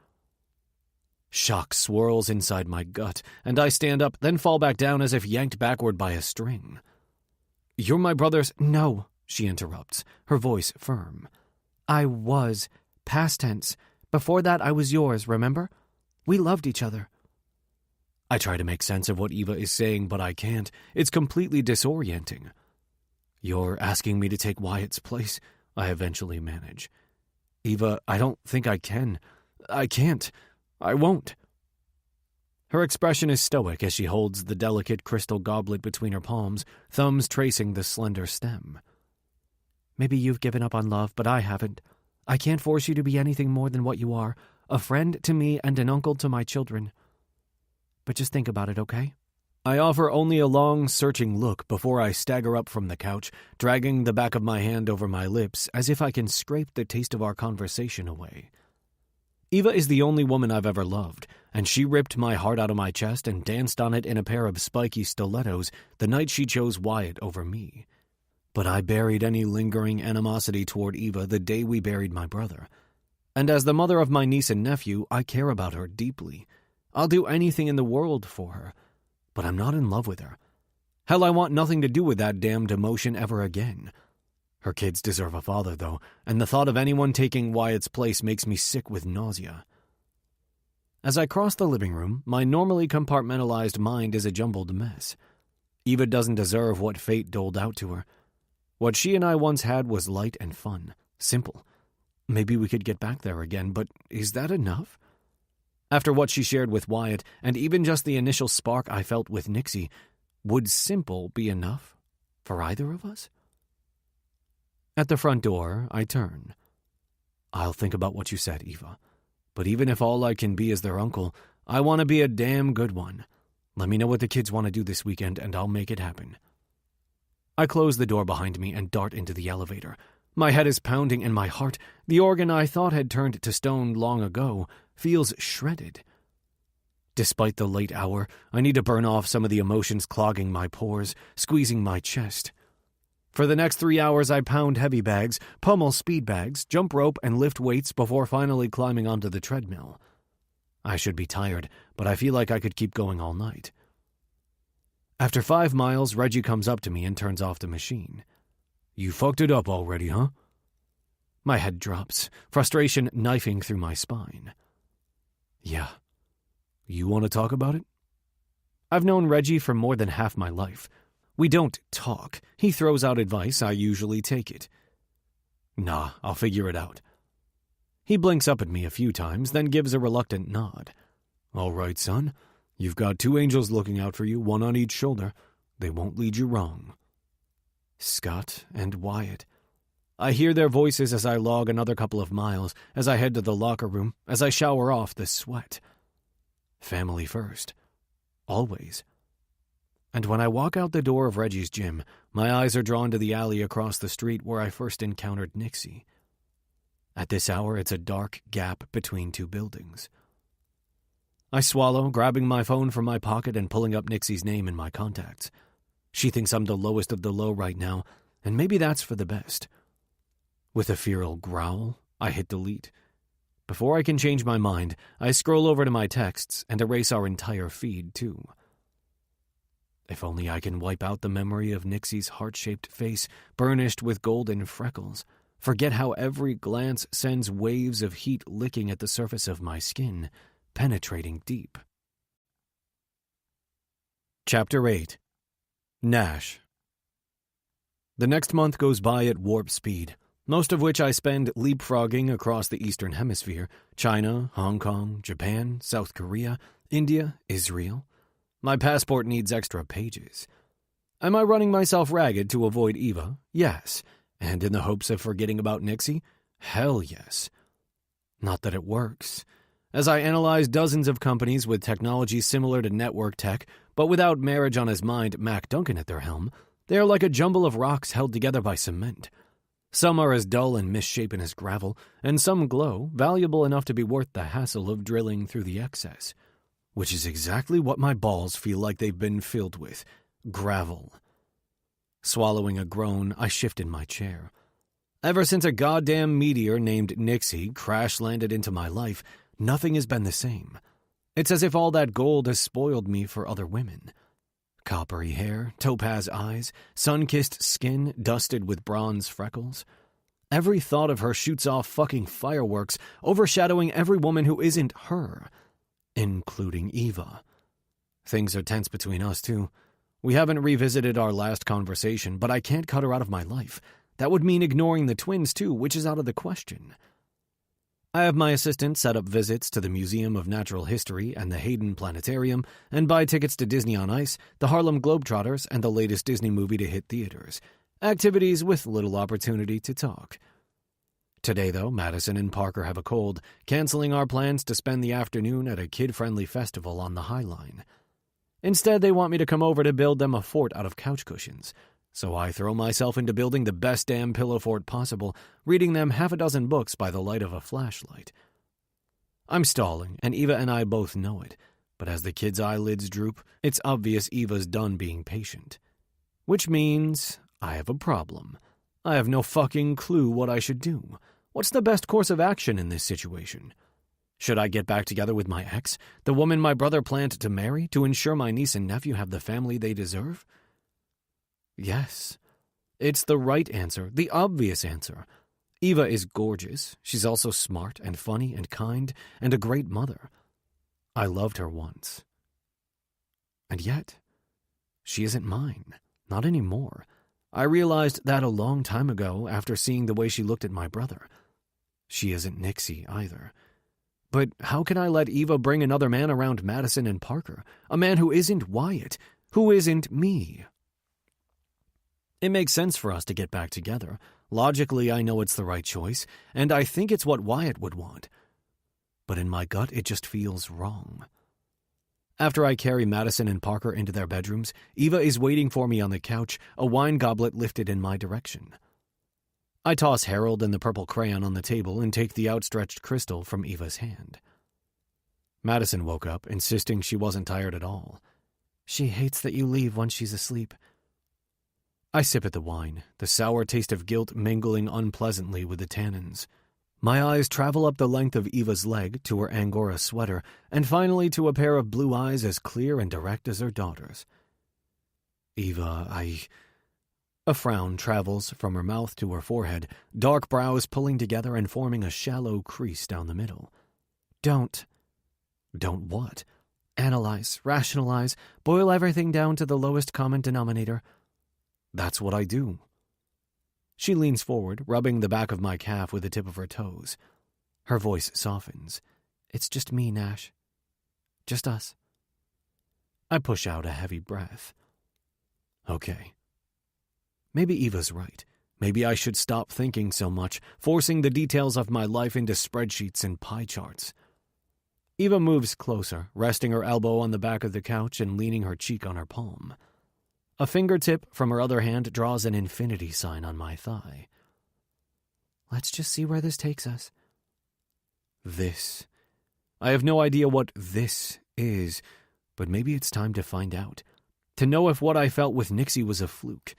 Shock swirls inside my gut, and I stand up, then fall back down as if yanked backward by a string. You're my brother's— No, she interrupts, her voice firm. I was. Past tense. Before that, I was yours, remember? We loved each other. I try to make sense of what Eva is saying, but I can't. It's completely disorienting. You're asking me to take Wyatt's place? I eventually manage. Eva, I don't think I can. I can't. I won't. Her expression is stoic as she holds the delicate crystal goblet between her palms, thumbs tracing the slender stem. Maybe you've given up on love, but I haven't. I can't force you to be anything more than what you are, a friend to me and an uncle to my children. But just think about it, okay? I offer only a long, searching look before I stagger up from the couch, dragging the back of my hand over my lips as if I can scrape the taste of our conversation away. Eva is the only woman I've ever loved, and she ripped my heart out of my chest and danced on it in a pair of spiky stilettos the night she chose Wyatt over me. But I buried any lingering animosity toward Eva the day we buried my brother. And as the mother of my niece and nephew, I care about her deeply. I'll do anything in the world for her, but I'm not in love with her. Hell, I want nothing to do with that damned emotion ever again. Her kids deserve a father, though, and the thought of anyone taking Wyatt's place makes me sick with nausea. As I cross the living room, my normally compartmentalized mind is a jumbled mess. Eva doesn't deserve what fate doled out to her. What she and I once had was light and fun, simple. Maybe we could get back there again, but is that enough? After what she shared with Wyatt, and even just the initial spark I felt with Nixie, would simple be enough for either of us? At the front door, I turn. I'll think about what you said, Eva. But even if all I can be is their uncle, I want to be a damn good one. Let me know what the kids want to do this weekend, and I'll make it happen. I close the door behind me and dart into the elevator. My head is pounding and my heart, the organ I thought had turned to stone long ago, feels shredded. Despite the late hour, I need to burn off some of the emotions clogging my pores, squeezing my chest. For the next 3 hours, I pound heavy bags, pummel speed bags, jump rope, and lift weights before finally climbing onto the treadmill. I should be tired, but I feel like I could keep going all night. After 5 miles, Reggie comes up to me and turns off the machine. You fucked it up already, huh? My head drops, frustration knifing through my spine. Yeah. You want to talk about it? I've known Reggie for more than half my life. We don't talk. He throws out advice, I usually take it. Nah, I'll figure it out. He blinks up at me a few times, then gives a reluctant nod. All right, son. You've got 2 angels looking out for you, 1 on each shoulder. They won't lead you wrong. Scott and Wyatt. I hear their voices as I log another couple of miles, as I head to the locker room, as I shower off the sweat. Family first. Always. And when I walk out the door of Reggie's gym, my eyes are drawn to the alley across the street where I first encountered Nixie. At this hour, it's a dark gap between 2 buildings. I swallow, grabbing my phone from my pocket and pulling up Nixie's name in my contacts. She thinks I'm the lowest of the low right now, and maybe that's for the best. With a feral growl, I hit delete. Before I can change my mind, I scroll over to my texts and erase our entire feed, too. If only I can wipe out the memory of Nixie's heart-shaped face, burnished with golden freckles. Forget how every glance sends waves of heat licking at the surface of my skin, penetrating deep. Chapter 8. Nash. The next month goes by at warp speed, most of which I spend leapfrogging across the Eastern Hemisphere, China, Hong Kong, Japan, South Korea, India, Israel. My passport needs extra pages. Am I running myself ragged to avoid Eva? Yes. And in the hopes of forgetting about Nixie? Hell yes. Not that it works. As I analyze dozens of companies with technology similar to network tech, but without marriage on his mind Mac Duncan at their helm, they are like a jumble of rocks held together by cement. Some are as dull and misshapen as gravel, and some glow, valuable enough to be worth the hassle of drilling through the excess. Which is exactly what my balls feel like they've been filled with. Gravel. Swallowing a groan, I shift in my chair. Ever since a goddamn meteor named Nixie crash-landed into my life, nothing has been the same. It's as if all that gold has spoiled me for other women. Coppery hair, topaz eyes, sun-kissed skin dusted with bronze freckles. Every thought of her shoots off fucking fireworks, overshadowing every woman who isn't her, including Eva. Things are tense between us, too. We haven't revisited our last conversation, but I can't cut her out of my life. That would mean ignoring the twins, too, which is out of the question. I have my assistant set up visits to the Museum of Natural History and the Hayden Planetarium, and buy tickets to Disney on Ice, the Harlem Globetrotters, and the latest Disney movie to hit theaters. Activities with little opportunity to talk. Today, though, Madison and Parker have a cold, canceling our plans to spend the afternoon at a kid-friendly festival on the High Line. Instead, they want me to come over to build them a fort out of couch cushions. So I throw myself into building the best damn pillow fort possible, reading them 6 books by the light of a flashlight. I'm stalling, and Eva and I both know it, but as the kid's eyelids droop, it's obvious Eva's done being patient. Which means I have a problem. I have no fucking clue what I should do. What's the best course of action in this situation? Should I get back together with my ex, the woman my brother planned to marry, to ensure my niece and nephew have the family they deserve? Yes. It's the right answer, the obvious answer. Eva is gorgeous. She's also smart and funny and kind and a great mother. I loved her once. And yet, she isn't mine. Not anymore. I realized that a long time ago after seeing the way she looked at my brother. She isn't Nixie either. But how can I let Eva bring another man around Madison and Parker? A man who isn't Wyatt, who isn't me? It makes sense for us to get back together. Logically, I know it's the right choice, and I think it's what Wyatt would want. But in my gut, it just feels wrong. After I carry Madison and Parker into their bedrooms, Eva is waiting for me on the couch, a wine goblet lifted in my direction. I toss Harold and the purple crayon on the table and take the outstretched crystal from Eva's hand. Madison woke up, insisting she wasn't tired at all. She hates that you leave once she's asleep. I sip at the wine, the sour taste of guilt mingling unpleasantly with the tannins. My eyes travel up the length of Eva's leg to her Angora sweater, and finally to a pair of blue eyes as clear and direct as her daughter's. Eva, A frown travels from her mouth to her forehead, dark brows pulling together and forming a shallow crease down the middle. Don't. Don't what? Analyze, rationalize, boil everything down to the lowest common denominator. That's what I do. She leans forward, rubbing the back of my calf with the tip of her toes. Her voice softens. It's just me, Nash. Just us. I push out a heavy breath. Okay. Maybe Eva's right. Maybe I should stop thinking so much, forcing the details of my life into spreadsheets and pie charts. Eva moves closer, resting her elbow on the back of the couch and leaning her cheek on her palm. A fingertip from her other hand draws an infinity sign on my thigh. Let's just see where this takes us. This. I have no idea what this is, but maybe it's time to find out. To know if what I felt with Nixie was a fluke.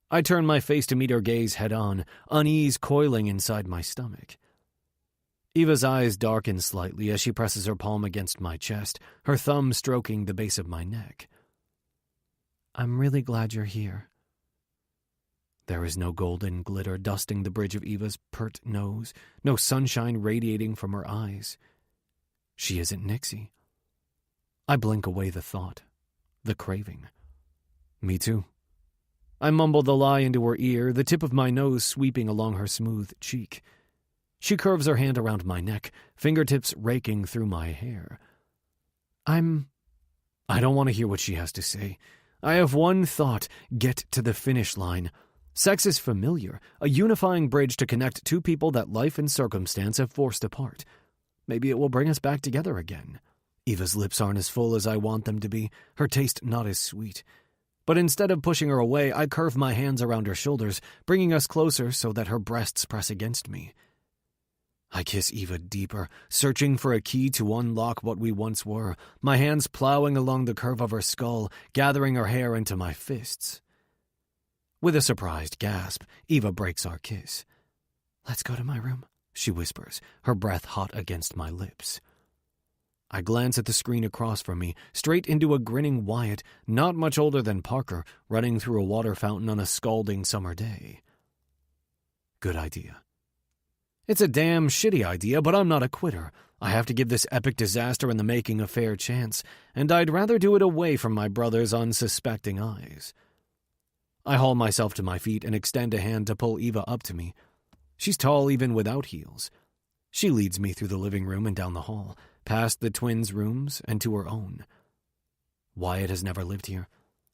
I turn my face to meet her gaze head-on, unease coiling inside my stomach. Eva's eyes darken slightly as she presses her palm against my chest, her thumb stroking the base of my neck. I'm really glad you're here. There is no golden glitter dusting the bridge of Eva's pert nose, no sunshine radiating from her eyes. She isn't Nixie. I blink away the thought, the craving. Me too. I mumble the lie into her ear, the tip of my nose sweeping along her smooth cheek. She curves her hand around my neck, fingertips raking through my hair. I don't want to hear what she has to say. I have one thought, get to the finish line. Sex is familiar, a unifying bridge to connect two people that life and circumstance have forced apart. Maybe it will bring us back together again. Eva's lips aren't as full as I want them to be, her taste not as sweet. But instead of pushing her away, I curve my hands around her shoulders, bringing us closer so that her breasts press against me. I kiss Eva deeper, searching for a key to unlock what we once were, my hands plowing along the curve of her skull, gathering her hair into my fists. With a surprised gasp, Eva breaks our kiss. Let's go to my room, she whispers, her breath hot against my lips. I glance at the screen across from me, straight into a grinning Wyatt, not much older than Parker, running through a water fountain on a scalding summer day. Good idea. It's a damn shitty idea, but I'm not a quitter. I have to give this epic disaster in the making a fair chance, and I'd rather do it away from my brother's unsuspecting eyes. I haul myself to my feet and extend a hand to pull Eva up to me. She's tall even without heels. She leads me through the living room and down the hall, past the twins' rooms and to her own. Wyatt has never lived here.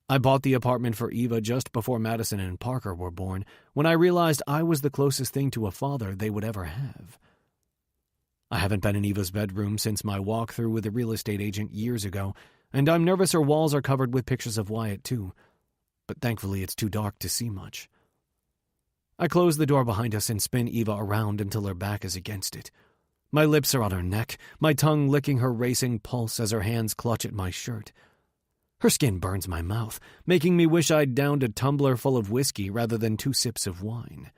I bought the apartment for Eva just before Madison and Parker were born, when I realized I was the closest thing to a father they would ever have. I haven't been in Eva's bedroom since my walkthrough with a real estate agent years ago, and I'm nervous her walls are covered with pictures of Wyatt too, but thankfully it's too dark to see much. I close the door behind us and spin Eva around until her back is against it. My lips are on her neck, my tongue licking her racing pulse as her hands clutch at my shirt. Her skin burns my mouth, making me wish I'd downed a tumbler full of whiskey rather than 2 sips of wine.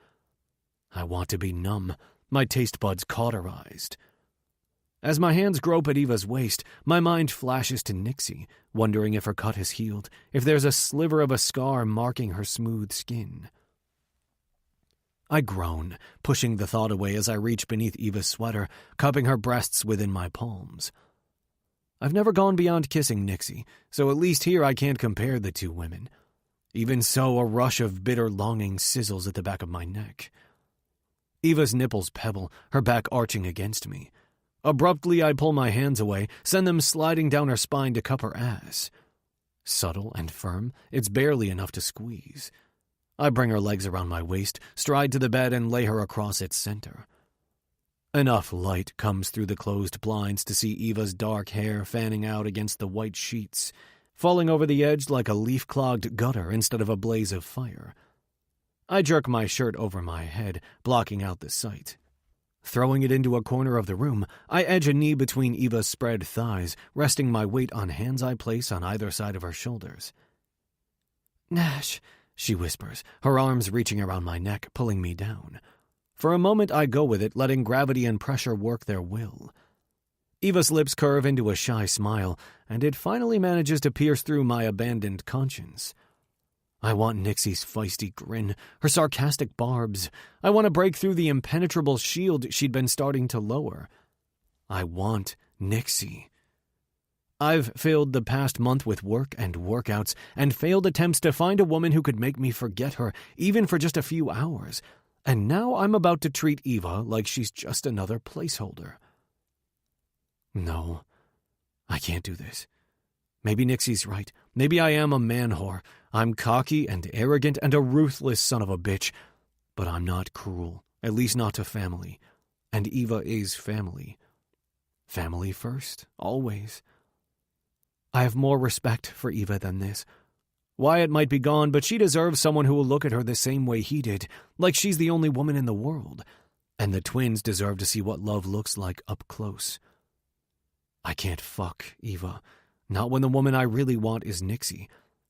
I want to be numb, my taste buds cauterized. As my hands grope at Eva's waist, my mind flashes to Nixie, wondering if her cut has healed, if there's a sliver of a scar marking her smooth skin. I groan, pushing the thought away as I reach beneath Eva's sweater, cupping her breasts within my palms. I've never gone beyond kissing Nixie, so at least here I can't compare the 2 women. Even so, a rush of bitter longing sizzles at the back of my neck. Eva's nipples pebble, her back arching against me. Abruptly, I pull my hands away, send them sliding down her spine to cup her ass. Subtle and firm, it's barely enough to squeeze. I bring her legs around my waist, stride to the bed, and lay her across its center. Enough light comes through the closed blinds to see Eva's dark hair fanning out against the white sheets, falling over the edge like a leaf-clogged gutter instead of a blaze of fire. I jerk my shirt over my head, blocking out the sight. Throwing it into a corner of the room, I edge a knee between Eva's spread thighs, resting my weight on hands I place on either side of her shoulders. "Nash," she whispers, her arms reaching around my neck, pulling me down. For a moment I go with it, letting gravity and pressure work their will. Eva's lips curve into a shy smile, and it finally manages to pierce through my abandoned conscience. I want Nixie's feisty grin, her sarcastic barbs. I want to break through the impenetrable shield she'd been starting to lower. I want Nixie. I've filled the past month with work and workouts and failed attempts to find a woman who could make me forget her, even for just a few hours. And now I'm about to treat Eva like she's just another placeholder. No, I can't do this. Maybe Nixie's right. Maybe I am a man-whore. I'm cocky and arrogant and a ruthless son of a bitch. But I'm not cruel, at least not to family. And Eva is family. Family first, always. I have more respect for Eva than this. Wyatt might be gone, but she deserves someone who will look at her the same way he did, like she's the only woman in the world. And the twins deserve to see what love looks like up close. I can't fuck Eva. Not when the woman I really want is Nixie.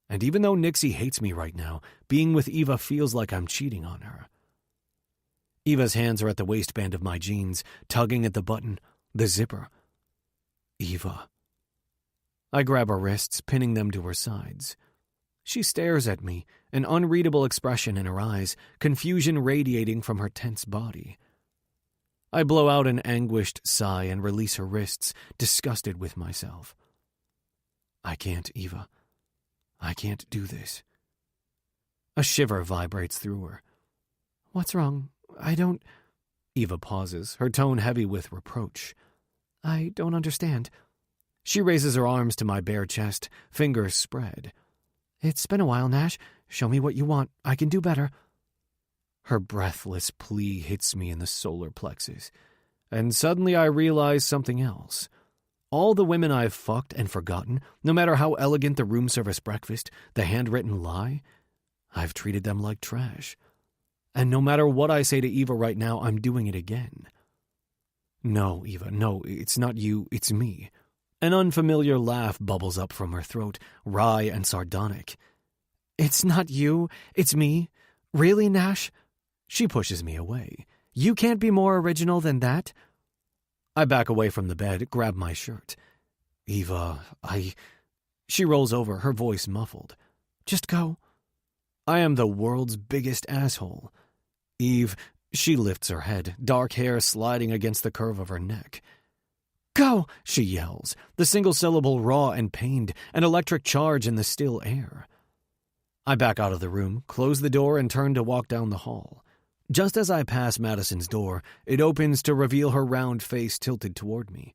And even though Nixie hates me right now, being with Eva feels like I'm cheating on her. Eva's hands are at the waistband of my jeans, tugging at the button, the zipper. Eva. I grab her wrists, pinning them to her sides. She stares at me, an unreadable expression in her eyes, confusion radiating from her tense body. I blow out an anguished sigh and release her wrists, disgusted with myself. I can't, Eva. I can't do this. A shiver vibrates through her. What's wrong? I don't... Eva pauses, her tone heavy with reproach. I don't understand. She raises her arms to my bare chest, fingers spread. It's been a while, Nash. Show me what you want. I can do better. Her breathless plea hits me in the solar plexus, and suddenly I realize something else. All the women I've fucked and forgotten, no matter how elegant the room service breakfast, the handwritten lie, I've treated them like trash. And no matter what I say to Eva right now, I'm doing it again. No, Eva, no, it's not you, it's me. An unfamiliar laugh bubbles up from her throat, wry and sardonic. It's not you, it's me. Really, Nash? She pushes me away. You can't be more original than that? I back away from the bed, grab my shirt. Eva, She rolls over, her voice muffled. Just go. I am the world's biggest asshole. Eve, she lifts her head, dark hair sliding against the curve of her neck. Go, she yells, the single syllable raw and pained, an electric charge in the still air. I back out of the room, close the door, and turn to walk down the hall. Just as I pass Madison's door, it opens to reveal her round face tilted toward me.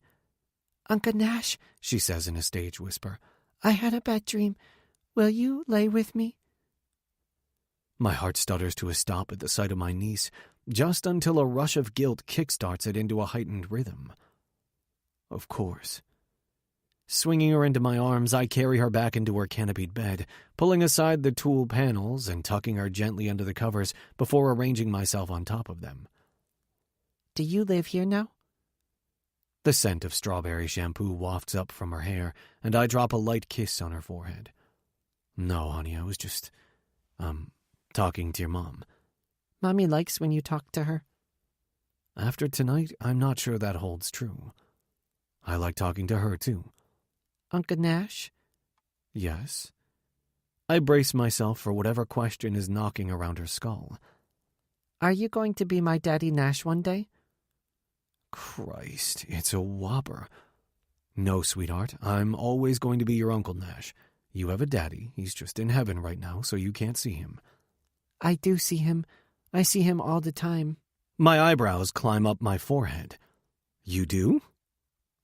Uncle Nash, she says in a stage whisper, I had a bad dream. Will you lay with me? My heart stutters to a stop at the sight of my niece, just until a rush of guilt kickstarts it into a heightened rhythm. Of course. Swinging her into my arms, I carry her back into her canopied bed, pulling aside the tulle panels and tucking her gently under the covers before arranging myself on top of them. Do you live here now? The scent of strawberry shampoo wafts up from her hair, and I drop a light kiss on her forehead. No, honey, I was just, talking to your mom. Mommy likes when you talk to her. After tonight, I'm not sure that holds true. I like talking to her, too. Uncle Nash? Yes. I brace myself for whatever question is knocking around her skull. Are you going to be my Daddy Nash one day? Christ, it's a whopper. No, sweetheart, I'm always going to be your Uncle Nash. You have a daddy. He's just in heaven right now, so you can't see him. I do see him. I see him all the time. My eyebrows climb up my forehead. You do?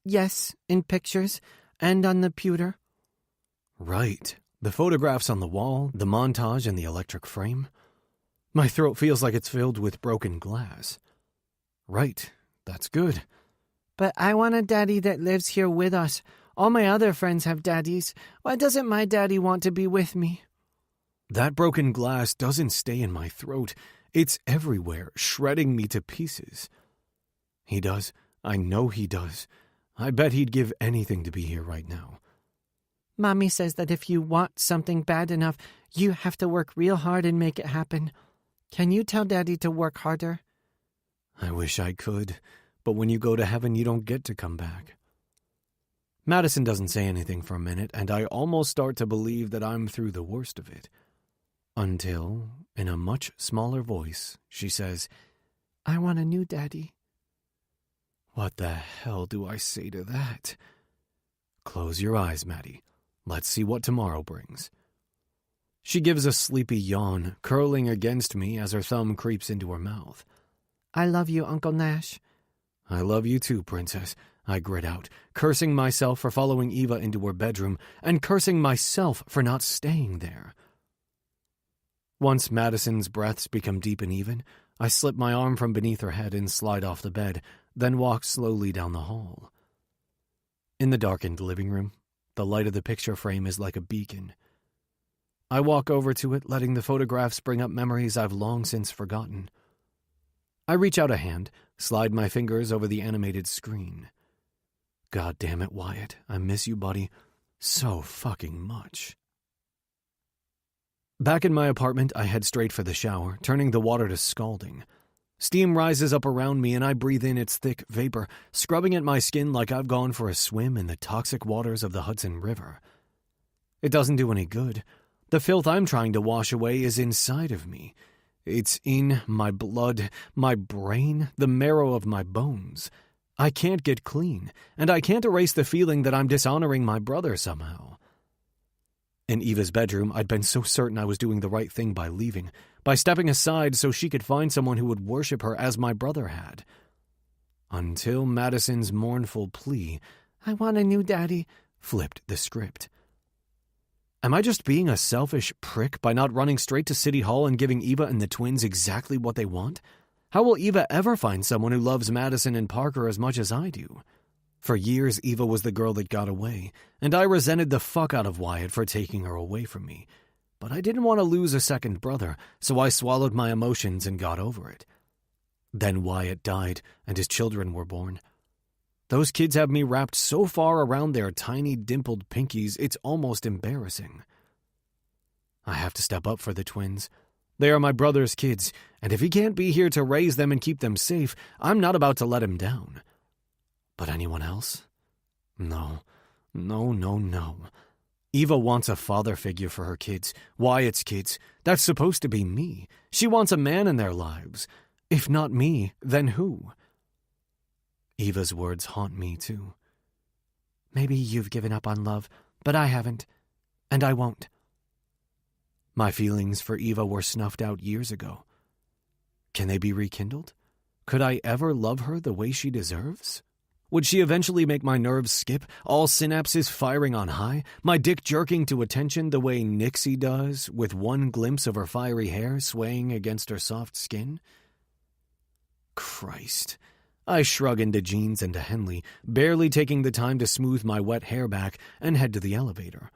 Yes, in pictures, and on the pewter. Right. The photographs on the wall, the montage and the electric frame. My throat feels like it's filled with broken glass. Right. That's good. But I want a daddy that lives here with us. All my other friends have daddies. Why doesn't my daddy want to be with me? That broken glass doesn't stay in my throat. It's everywhere, shredding me to pieces. He does. I know he does. I bet he'd give anything to be here right now. Mommy says that if you want something bad enough, you have to work real hard and make it happen. Can you tell Daddy to work harder? I wish I could, but when you go to heaven, you don't get to come back. Madison doesn't say anything for a minute, and I almost start to believe that I'm through the worst of it. Until, in a much smaller voice, she says, I want a new daddy. What the hell do I say to that? Close your eyes, Maddie. Let's see what tomorrow brings. She gives a sleepy yawn, curling against me as her thumb creeps into her mouth. I love you, Uncle Nash. I love you too, Princess, I grit out, cursing myself for following Eva into her bedroom and cursing myself for not staying there. Once Madison's breaths become deep and even, I slip my arm from beneath her head and slide off the bed, then walk slowly down the hall. In the darkened living room, the light of the picture frame is like a beacon. I walk over to it, letting the photographs bring up memories I've long since forgotten. I reach out a hand, slide my fingers over the animated screen. God damn it, Wyatt. I miss you, buddy, so fucking much. Back in my apartment, I head straight for the shower, turning the water to scalding. Steam rises up around me and I breathe in its thick vapor, scrubbing at my skin like I've gone for a swim in the toxic waters of the Hudson River. It doesn't do any good. The filth I'm trying to wash away is inside of me. It's in my blood, my brain, the marrow of my bones. I can't get clean, and I can't erase the feeling that I'm dishonoring my brother somehow. In Eva's bedroom, I'd been so certain I was doing the right thing by leaving, by stepping aside so she could find someone who would worship her as my brother had. Until Madison's mournful plea, I want a new daddy, flipped the script. Am I just being a selfish prick by not running straight to City Hall and giving Eva and the twins exactly what they want? How will Eva ever find someone who loves Madison and Parker as much as I do? For years, Eva was the girl that got away, and I resented the fuck out of Wyatt for taking her away from me. But I didn't want to lose a second brother, so I swallowed my emotions and got over it. Then Wyatt died, and his children were born. Those kids have me wrapped so far around their tiny dimpled pinkies, it's almost embarrassing. I have to step up for the twins. They are my brother's kids, and if he can't be here to raise them and keep them safe, I'm not about to let him down. But anyone else? No. Eva wants a father figure for her kids, Wyatt's kids. That's supposed to be me. She wants a man in their lives. If not me, then who? Eva's words haunt me, too. Maybe you've given up on love, but I haven't. And I won't. My feelings for Eva were snuffed out years ago. Can they be rekindled? Could I ever love her the way she deserves? Would she eventually make my nerves skip, all synapses firing on high, my dick jerking to attention the way Nixie does, with one glimpse of her fiery hair swaying against her soft skin? Christ. I shrug into jeans and to Henley, barely taking the time to smooth my wet hair back and head to the elevator.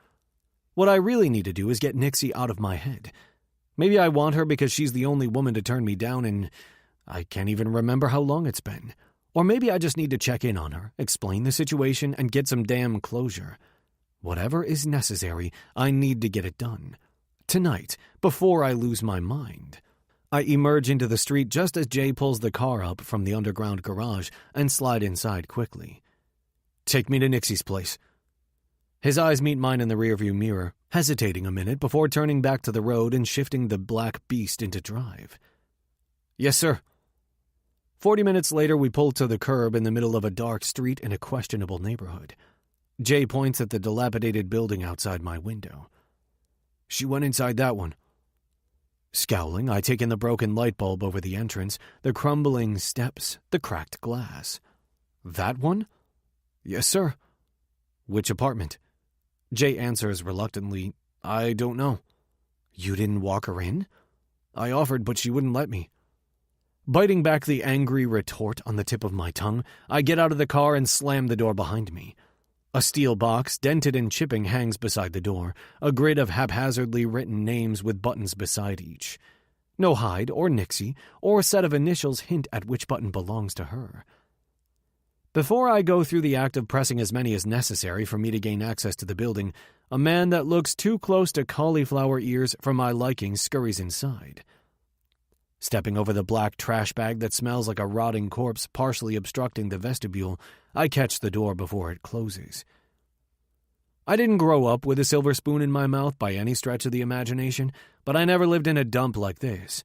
What I really need to do is get Nixie out of my head. Maybe I want her because she's the only woman to turn me down, and I can't even remember how long it's been. Or maybe I just need to check in on her, explain the situation, and get some damn closure. Whatever is necessary, I need to get it done. Tonight, before I lose my mind. I emerge into the street just as Jay pulls the car up from the underground garage and slide inside quickly. Take me to Nixie's place. His eyes meet mine in the rearview mirror, hesitating a minute before turning back to the road and shifting the black beast into drive. Yes, sir. 40 minutes later, we pull to the curb in the middle of a dark street in a questionable neighborhood. Jay points at the dilapidated building outside my window. She went inside that one. Scowling, I take in the broken light bulb over the entrance, the crumbling steps, the cracked glass. That one? Yes, sir. Which apartment? Jay answers reluctantly, I don't know. You didn't walk her in? I offered, but she wouldn't let me. Biting back the angry retort on the tip of my tongue, I get out of the car and slam the door behind me. A steel box, dented and chipping, hangs beside the door, a grid of haphazardly written names with buttons beside each. No Hyde or Nixie or set of initials hint at which button belongs to her. Before I go through the act of pressing as many as necessary for me to gain access to the building, a man that looks too close to cauliflower ears for my liking scurries inside. Stepping over the black trash bag that smells like a rotting corpse partially obstructing the vestibule, I catch the door before it closes. I didn't grow up with a silver spoon in my mouth by any stretch of the imagination, but I never lived in a dump like this.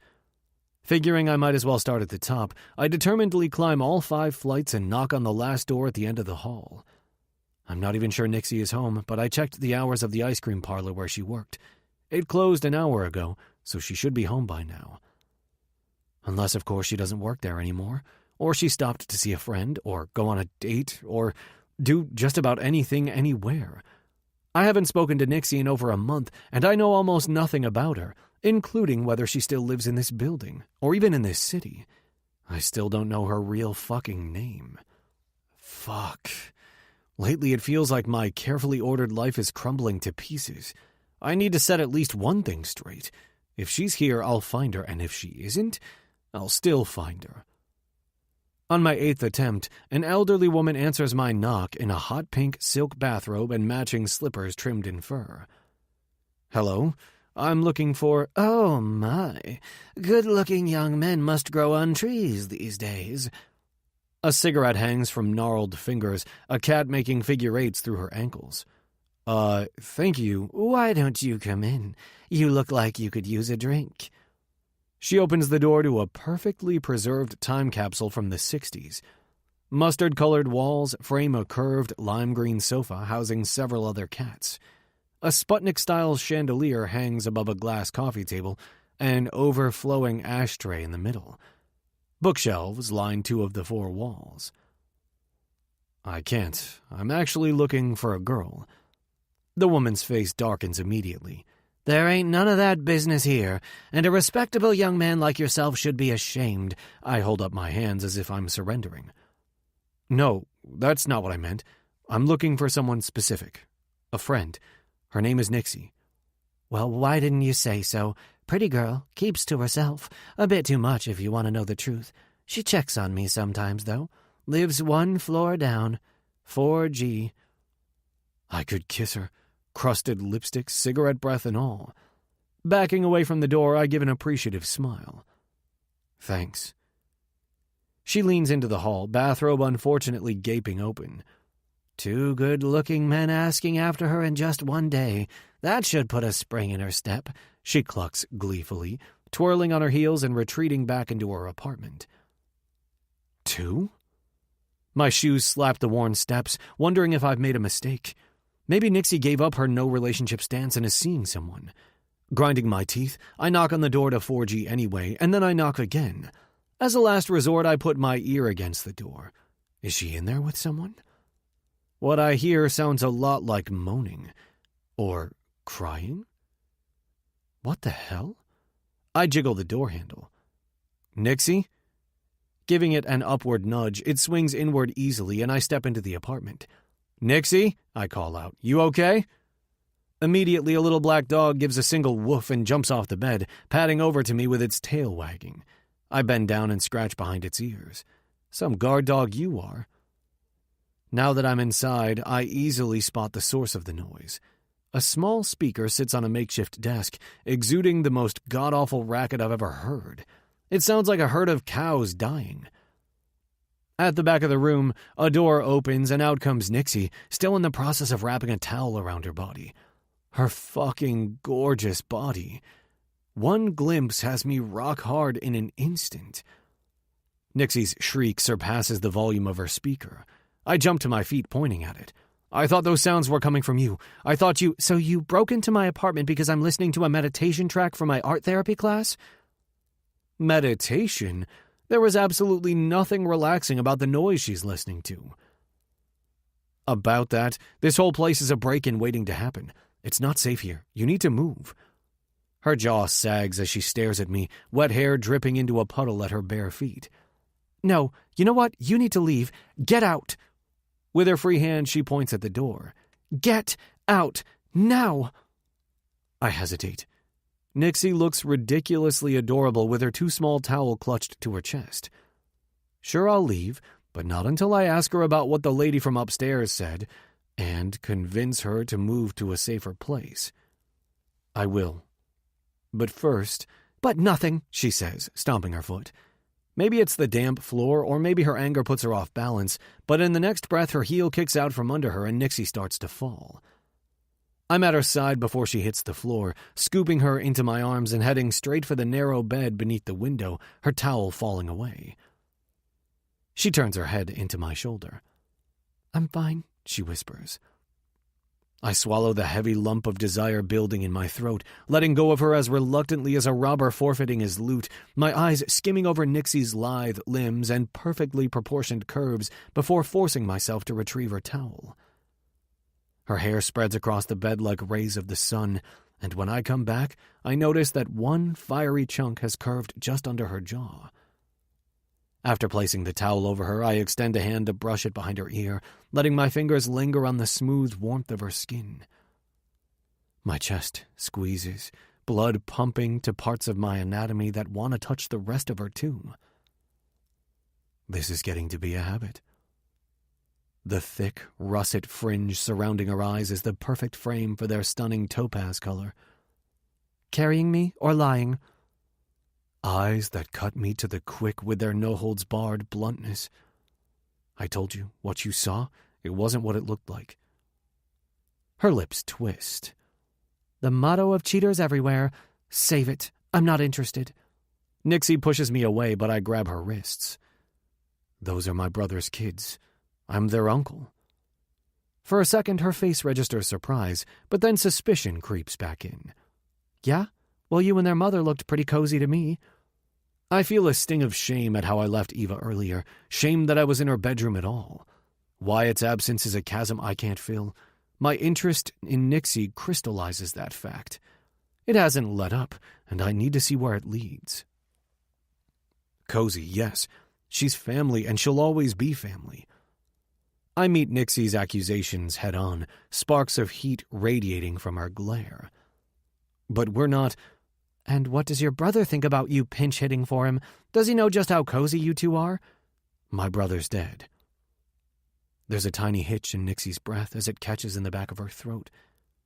Figuring I might as well start at the top, I determinedly climb all 5 flights and knock on the last door at the end of the hall. I'm not even sure Nixie is home, but I checked the hours of the ice cream parlor where she worked. It closed an hour ago, so she should be home by now. Unless, of course, she doesn't work there anymore, or she stopped to see a friend, or go on a date, or do just about anything anywhere. I haven't spoken to Nixie in over a month, and I know almost nothing about her, including whether she still lives in this building, or even in this city. I still don't know her real fucking name. Fuck. Lately it feels like my carefully ordered life is crumbling to pieces. I need to set at least one thing straight. If she's here, I'll find her, and if she isn't, I'll still find her. On my 8th attempt, an elderly woman answers my knock in a hot pink silk bathrobe and matching slippers trimmed in fur. Hello, I'm looking for— Oh, my. Good-looking young men must grow on trees these days. A cigarette hangs from gnarled fingers, a cat making figure 8s through her ankles. Thank you. Why don't you come in? You look like you could use a drink. She opens the door to a perfectly preserved time capsule from the 60s. Mustard-colored walls frame a curved lime-green sofa housing several other cats. A Sputnik-style chandelier hangs above a glass coffee table, an overflowing ashtray in the middle. Bookshelves line 2 of the 4 walls. I can't. I'm actually looking for a girl. The woman's face darkens immediately. There ain't none of that business here, and a respectable young man like yourself should be ashamed. I hold up my hands as if I'm surrendering. No, that's not what I meant. I'm looking for someone specific. A friend. Her name is Nixie. Well, why didn't you say so? Pretty girl, keeps to herself. A bit too much if you want to know the truth. She checks on me sometimes, though. Lives 1 floor down. 4G. I could kiss her. Crusted lipstick, cigarette breath and all. Backing away from the door, I give an appreciative smile. Thanks. She leans into the hall, bathrobe unfortunately gaping open. 2 good-looking men asking after her in just 1 day. That should put a spring in her step, she clucks gleefully, twirling on her heels and retreating back into her apartment. 2? My shoes slap the worn steps, wondering if I've made a mistake. Maybe Nixie gave up her no-relationship stance and is seeing someone. Grinding my teeth, I knock on the door to 4G anyway, and then I knock again. As a last resort, I put my ear against the door. Is she in there with someone? What I hear sounds a lot like moaning. Or crying? What the hell? I jiggle the door handle. Nixie? Giving it an upward nudge, it swings inward easily, and I step into the apartment. Nixie, I call out, you okay? Immediately, a little black dog gives a single woof and jumps off the bed, padding over to me with its tail wagging. I bend down and scratch behind its ears. Some guard dog you are. Now that I'm inside, I easily spot the source of the noise. A small speaker sits on a makeshift desk, exuding the most god-awful racket I've ever heard. It sounds like a herd of cows dying. At the back of the room, a door opens and out comes Nixie, still in the process of wrapping a towel around her body. Her fucking gorgeous body. One glimpse has me rock hard in an instant. Nixie's shriek surpasses the volume of her speaker. I jump to my feet, pointing at it. I thought those sounds were coming from you. I thought you... So you broke into my apartment because I'm listening to a meditation track for my art therapy class? Meditation? There was absolutely nothing relaxing about the noise she's listening to. About that, this whole place is a break-in waiting to happen. It's not safe here. You need to move. Her jaw sags as she stares at me, wet hair dripping into a puddle at her bare feet. No, you know what? You need to leave. Get out. With her free hand, she points at the door. Get out, now! I hesitate. Nixie looks ridiculously adorable with her too small towel clutched to her chest. Sure, I'll leave, but not until I ask her about what the lady from upstairs said, and convince her to move to a safer place. I will. But first... But nothing, she says, stomping her foot. Maybe it's the damp floor, or maybe her anger puts her off balance, but in the next breath her heel kicks out from under her and Nixie starts to fall. I'm at her side before she hits the floor, scooping her into my arms and heading straight for the narrow bed beneath the window, her towel falling away. She turns her head into my shoulder. I'm fine, she whispers. I swallow the heavy lump of desire building in my throat, letting go of her as reluctantly as a robber forfeiting his loot, my eyes skimming over Nixie's lithe limbs and perfectly proportioned curves before forcing myself to retrieve her towel. Her hair spreads across the bed like rays of the sun, and when I come back, I notice that one fiery chunk has curved just under her jaw. After placing the towel over her, I extend a hand to brush it behind her ear, letting my fingers linger on the smooth warmth of her skin. My chest squeezes, blood pumping to parts of my anatomy that want to touch the rest of her too. This is getting to be a habit. The thick, russet fringe surrounding her eyes is the perfect frame for their stunning topaz color. Carrying me or lying? Eyes that cut me to the quick with their no-holds-barred bluntness. I told you, what you saw, it wasn't what it looked like. Her lips twist. The motto of cheaters everywhere, save it, I'm not interested. Nixie pushes me away, but I grab her wrists. Those are my brother's kids. I'm their uncle. For a second, her face registers surprise, but then suspicion creeps back in. Yeah? Well, you and their mother looked pretty cozy to me. I feel a sting of shame at how I left Eva earlier, shame that I was in her bedroom at all. Wyatt's absence is a chasm I can't fill. My interest in Nixie crystallizes that fact. It hasn't let up, and I need to see where it leads. Cozy, yes. She's family, and she'll always be family. I meet Nixie's accusations head-on, sparks of heat radiating from her glare. But we're not... And what does your brother think about you pinch-hitting for him? Does he know just how cozy you two are? My brother's dead. There's a tiny hitch in Nixie's breath as it catches in the back of her throat.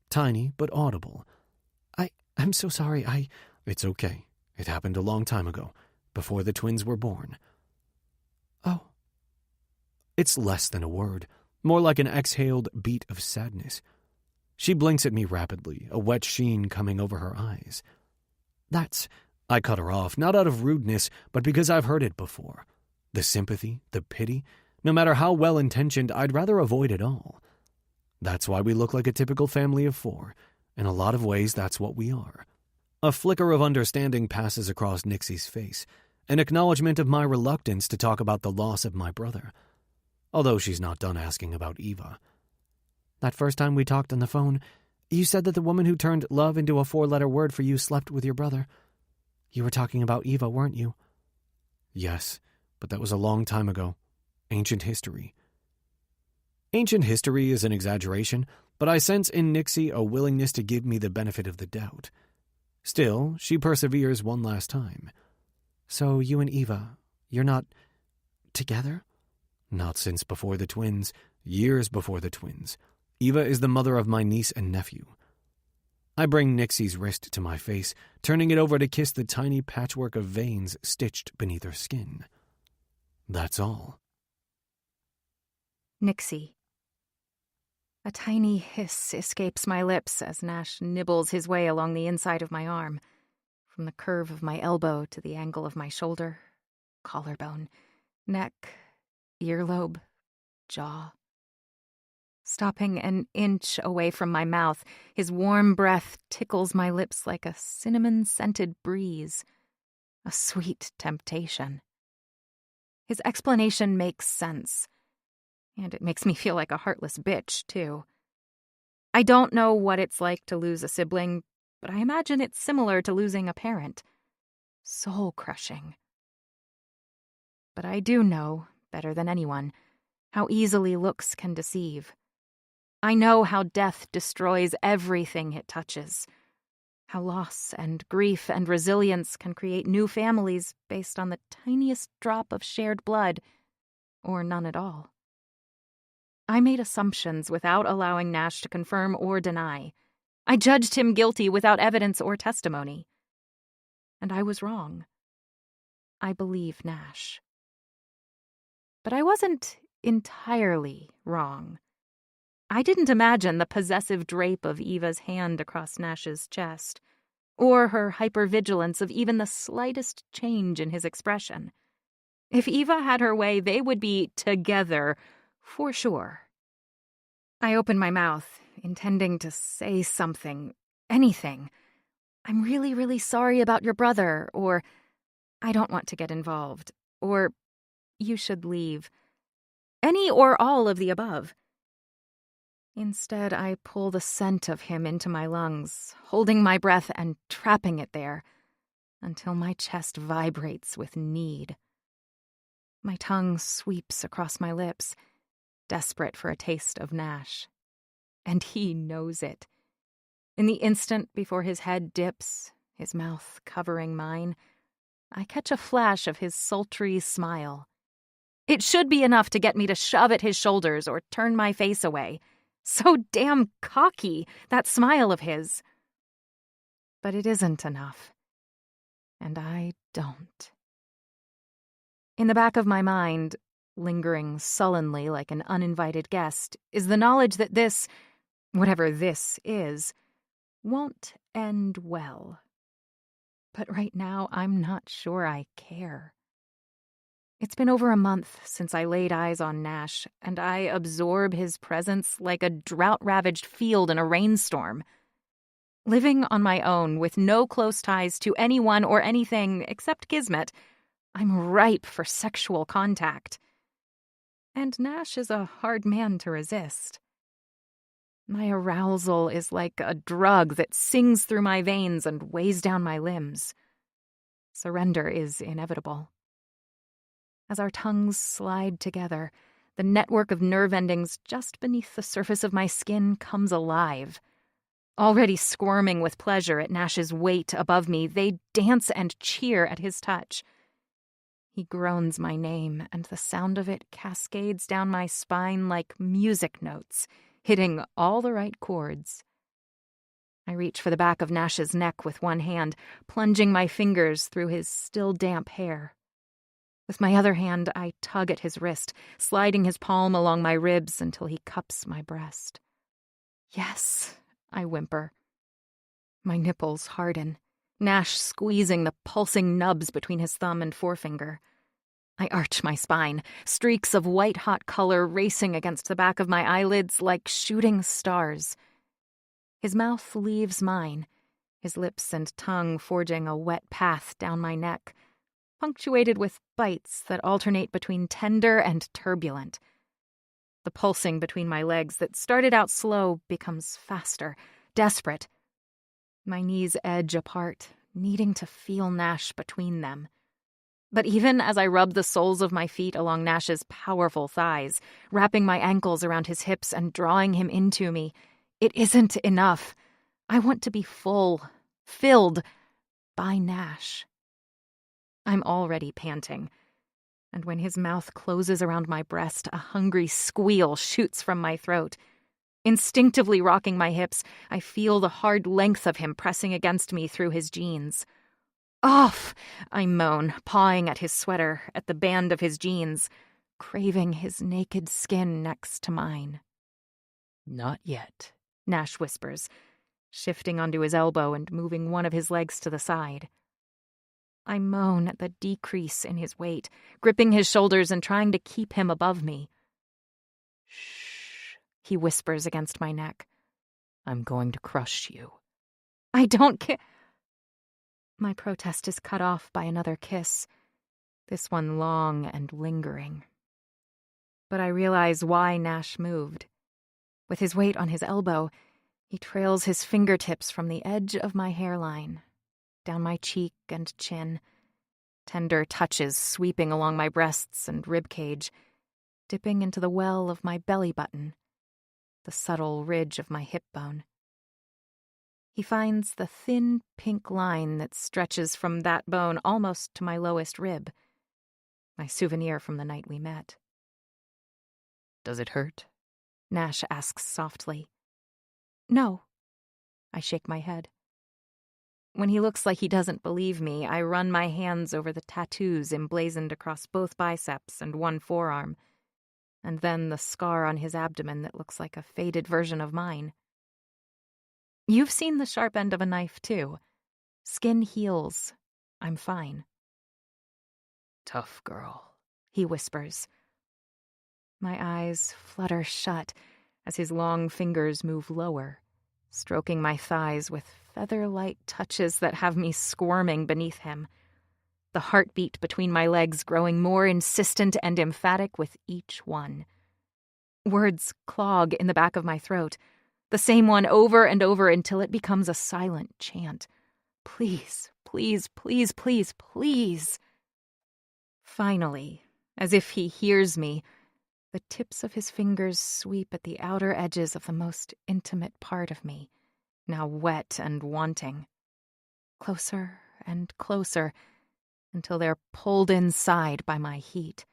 Tiny, but audible. I'm so sorry, It's okay. It happened a long time ago, before the twins were born. Oh. It's less than a word, more like an exhaled beat of sadness. She blinks at me rapidly, a wet sheen coming over her eyes. I cut her off, not out of rudeness, but because I've heard it before. The sympathy, the pity, no matter how well-intentioned, I'd rather avoid it all. That's why we look like a typical family of four. In a lot of ways, that's what we are. A flicker of understanding passes across Nixie's face, an acknowledgement of my reluctance to talk about the loss of my brother. Although she's not done asking about Eva. That first time we talked on the phone, you said that the woman who turned love into a 4-letter word for you slept with your brother. You were talking about Eva, weren't you? Yes, but that was a long time ago. Ancient history. Ancient history is an exaggeration, but I sense in Nixie a willingness to give me the benefit of the doubt. Still, she perseveres one last time. So you and Eva, you're not together? Not since before the twins, years before the twins. Eva is the mother of my niece and nephew. I bring Nixie's wrist to my face, turning it over to kiss the tiny patchwork of veins stitched beneath her skin. That's all. Nixie. A tiny hiss escapes my lips as Nash nibbles his way along the inside of my arm, from the curve of my elbow to the angle of my shoulder, collarbone, neck, earlobe, jaw. Stopping an inch away from my mouth, his warm breath tickles my lips like a cinnamon-scented breeze, a sweet temptation. His explanation makes sense, and it makes me feel like a heartless bitch, too. I don't know what it's like to lose a sibling, but I imagine it's similar to losing a parent. Soul-crushing. But I do know, better than anyone, how easily looks can deceive. I know how death destroys everything it touches, how loss and grief and resilience can create new families based on the tiniest drop of shared blood, or none at all. I made assumptions without allowing Nash to confirm or deny. I judged him guilty without evidence or testimony. And I was wrong. I believe Nash. But I wasn't entirely wrong. I didn't imagine the possessive drape of Eva's hand across Nash's chest, or her hypervigilance of even the slightest change in his expression. If Eva had her way, they would be together, for sure. I opened my mouth, intending to say something, anything. I'm really, really sorry about your brother, or I don't want to get involved, or you should leave. Any or all of the above. Instead, I pull the scent of him into my lungs, holding my breath and trapping it there, until my chest vibrates with need. My tongue sweeps across my lips, desperate for a taste of Nash. And he knows it. In the instant before his head dips, his mouth covering mine, I catch a flash of his sultry smile. It should be enough to get me to shove at his shoulders or turn my face away. So damn cocky, that smile of his. But it isn't enough. And I don't. In the back of my mind, lingering sullenly like an uninvited guest, is the knowledge that this, whatever this is, won't end well. But right now, I'm not sure I care. It's been over a month since I laid eyes on Nash, and I absorb his presence like a drought-ravaged field in a rainstorm. Living on my own with no close ties to anyone or anything except Kismet, I'm ripe for sexual contact. And Nash is a hard man to resist. My arousal is like a drug that sings through my veins and weighs down my limbs. Surrender is inevitable. As our tongues slide together, the network of nerve endings just beneath the surface of my skin comes alive. Already squirming with pleasure at Nash's weight above me, they dance and cheer at his touch. He groans my name, and the sound of it cascades down my spine like music notes, hitting all the right chords. I reach for the back of Nash's neck with one hand, plunging my fingers through his still damp hair. With my other hand, I tug at his wrist, sliding his palm along my ribs until he cups my breast. Yes, I whimper. My nipples harden, Nash squeezing the pulsing nubs between his thumb and forefinger. I arch my spine, streaks of white-hot color racing against the back of my eyelids like shooting stars. His mouth leaves mine, his lips and tongue forging a wet path down my neck, punctuated with bites that alternate between tender and turbulent. The pulsing between my legs that started out slow becomes faster, desperate. My knees edge apart, needing to feel Nash between them. But even as I rub the soles of my feet along Nash's powerful thighs, wrapping my ankles around his hips and drawing him into me, it isn't enough. I want to be full, filled by Nash. I'm already panting. And when his mouth closes around my breast, a hungry squeal shoots from my throat. Instinctively rocking my hips, I feel the hard length of him pressing against me through his jeans. "Off!" I moan, pawing at his sweater, at the band of his jeans, craving his naked skin next to mine. Not yet, Nash whispers, shifting onto his elbow and moving one of his legs to the side. I moan at the decrease in his weight, gripping his shoulders and trying to keep him above me. Shh, He whispers against my neck. I'm going to crush you. I don't care. My protest is cut off by another kiss, this one long and lingering. But I realize why Nash moved. With his weight on his elbow, he trails his fingertips from the edge of my hairline, down my cheek and chin, tender touches sweeping along my breasts and ribcage, dipping into the well of my belly button, the subtle ridge of my hip bone. He finds the thin pink line that stretches from that bone almost to my lowest rib, my souvenir from the night we met. Does it hurt? Nash asks softly. No. I shake my head. When he looks like he doesn't believe me, I run my hands over the tattoos emblazoned across both biceps and one forearm, and then the scar on his abdomen that looks like a faded version of mine. You've seen the sharp end of a knife, too. Skin heals. I'm fine. Tough girl, he whispers. My eyes flutter shut as his long fingers move lower, stroking my thighs with feather-light touches that have me squirming beneath him, the heartbeat between my legs growing more insistent and emphatic with each one. Words clog in the back of my throat, the same one over and over until it becomes a silent chant. Please, please, please, please, please. Finally, as if he hears me, the tips of his fingers sweep at the outer edges of the most intimate part of me, now wet and wanting. Closer and closer, until they're pulled inside by my heat.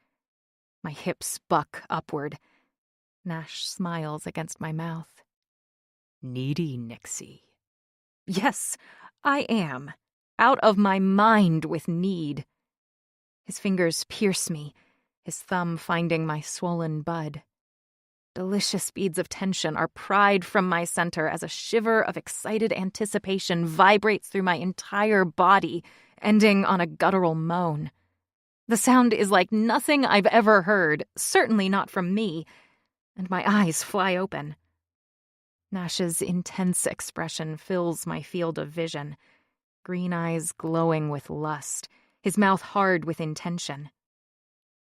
My hips buck upward. Nash smiles against my mouth. Needy Nixie. Yes, I am. Out of my mind with need. His fingers pierce me, his thumb finding my swollen bud. Delicious beads of tension are pried from my center as a shiver of excited anticipation vibrates through my entire body, ending on a guttural moan. The sound is like nothing I've ever heard, certainly not from me, and my eyes fly open. Nash's intense expression fills my field of vision, green eyes glowing with lust, his mouth hard with intention.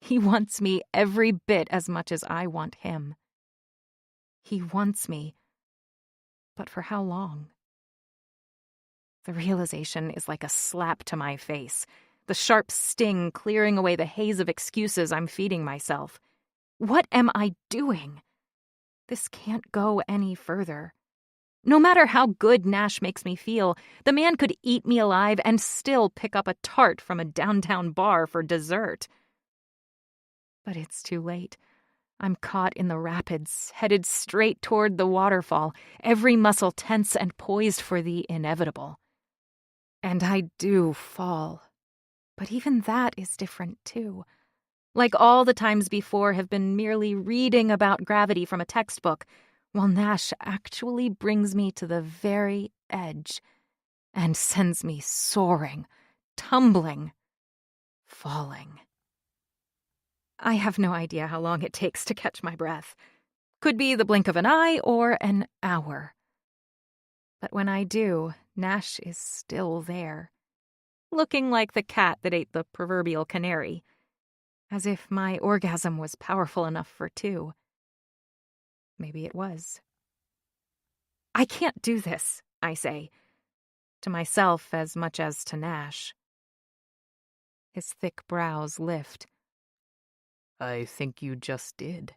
He wants me every bit as much as I want him. He wants me, but for how long? The realization is like a slap to my face, the sharp sting clearing away the haze of excuses I'm feeding myself. What am I doing? This can't go any further. No matter how good Nash makes me feel, the man could eat me alive and still pick up a tart from a downtown bar for dessert. But it's too late. I'm caught in the rapids, headed straight toward the waterfall, every muscle tense and poised for the inevitable. And I do fall. But even that is different, too. Like all the times before have been merely reading about gravity from a textbook, while Nash actually brings me to the very edge and sends me soaring, tumbling, falling. I have no idea how long it takes to catch my breath. Could be the blink of an eye or an hour. But when I do, Nash is still there, looking like the cat that ate the proverbial canary, as if my orgasm was powerful enough for two. Maybe it was. I can't do this, I say, to myself as much as to Nash. His thick brows lift. I think you just did.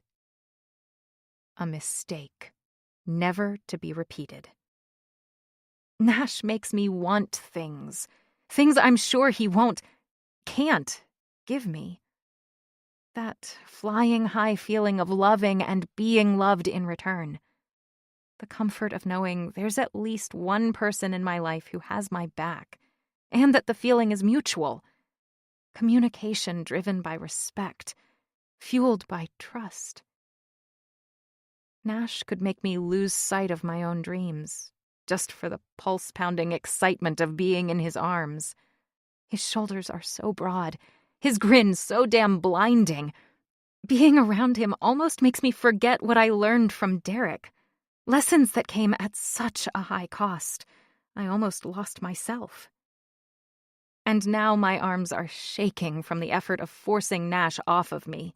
A mistake, never to be repeated. Nash makes me want things I'm sure he can't give me. that flying high feeling of loving and being loved in return. The comfort of knowing there's at least one person in my life who has my back, and that the feeling is mutual. Communication driven by respect, fueled by trust. Nash could make me lose sight of my own dreams, just for the pulse-pounding excitement of being in his arms. His shoulders are so broad, his grin so damn blinding. Being around him almost makes me forget what I learned from Derek. Lessons that came at such a high cost. I almost lost myself. And now my arms are shaking from the effort of forcing Nash off of me.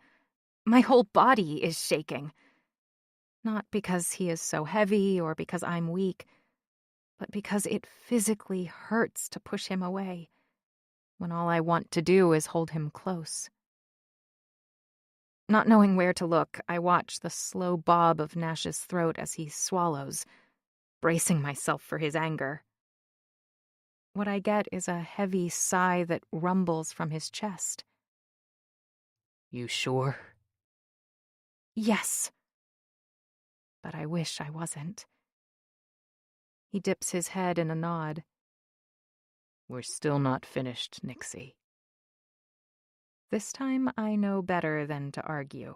My whole body is shaking. Not because he is so heavy or because I'm weak, but because it physically hurts to push him away, when all I want to do is hold him close. Not knowing where to look, I watch the slow bob of Nash's throat as he swallows, bracing myself for his anger. What I get is a heavy sigh that rumbles from his chest. You sure? Yes. But I wish I wasn't. He dips his head in a nod. We're still not finished, Nixie. This time I know better than to argue.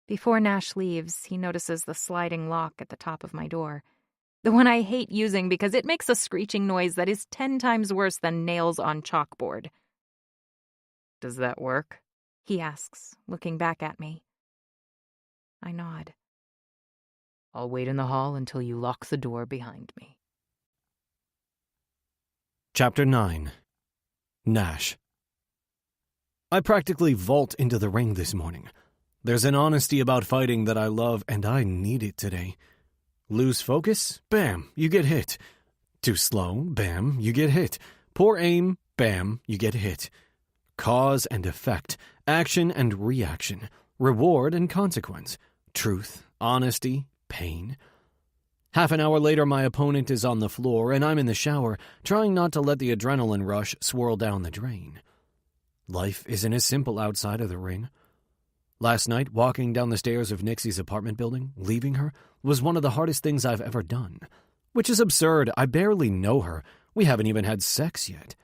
Before Nash leaves, he notices the sliding lock at the top of my door. The one I hate using because it makes a screeching noise that is 10 times worse than nails on chalkboard. Does that work? He asks, looking back at me. I nod. I'll wait in the hall until you lock the door behind me. Chapter 9. Nash. I practically vault into the ring this morning. There's an honesty about fighting that I love, and I need it today. Lose focus? Bam, you get hit. Too slow? Bam, you get hit. Poor aim? Bam, you get hit. Cause and effect, action and reaction, reward and consequence, truth, honesty, pain. Half an hour later, my opponent is on the floor, and I'm in the shower, trying not to let the adrenaline rush swirl down the drain. Life isn't as simple outside of the ring. Last night, walking down the stairs of Nixie's apartment building, leaving her, was one of the hardest things I've ever done. Which is absurd. I barely know her. We haven't even had sex yet.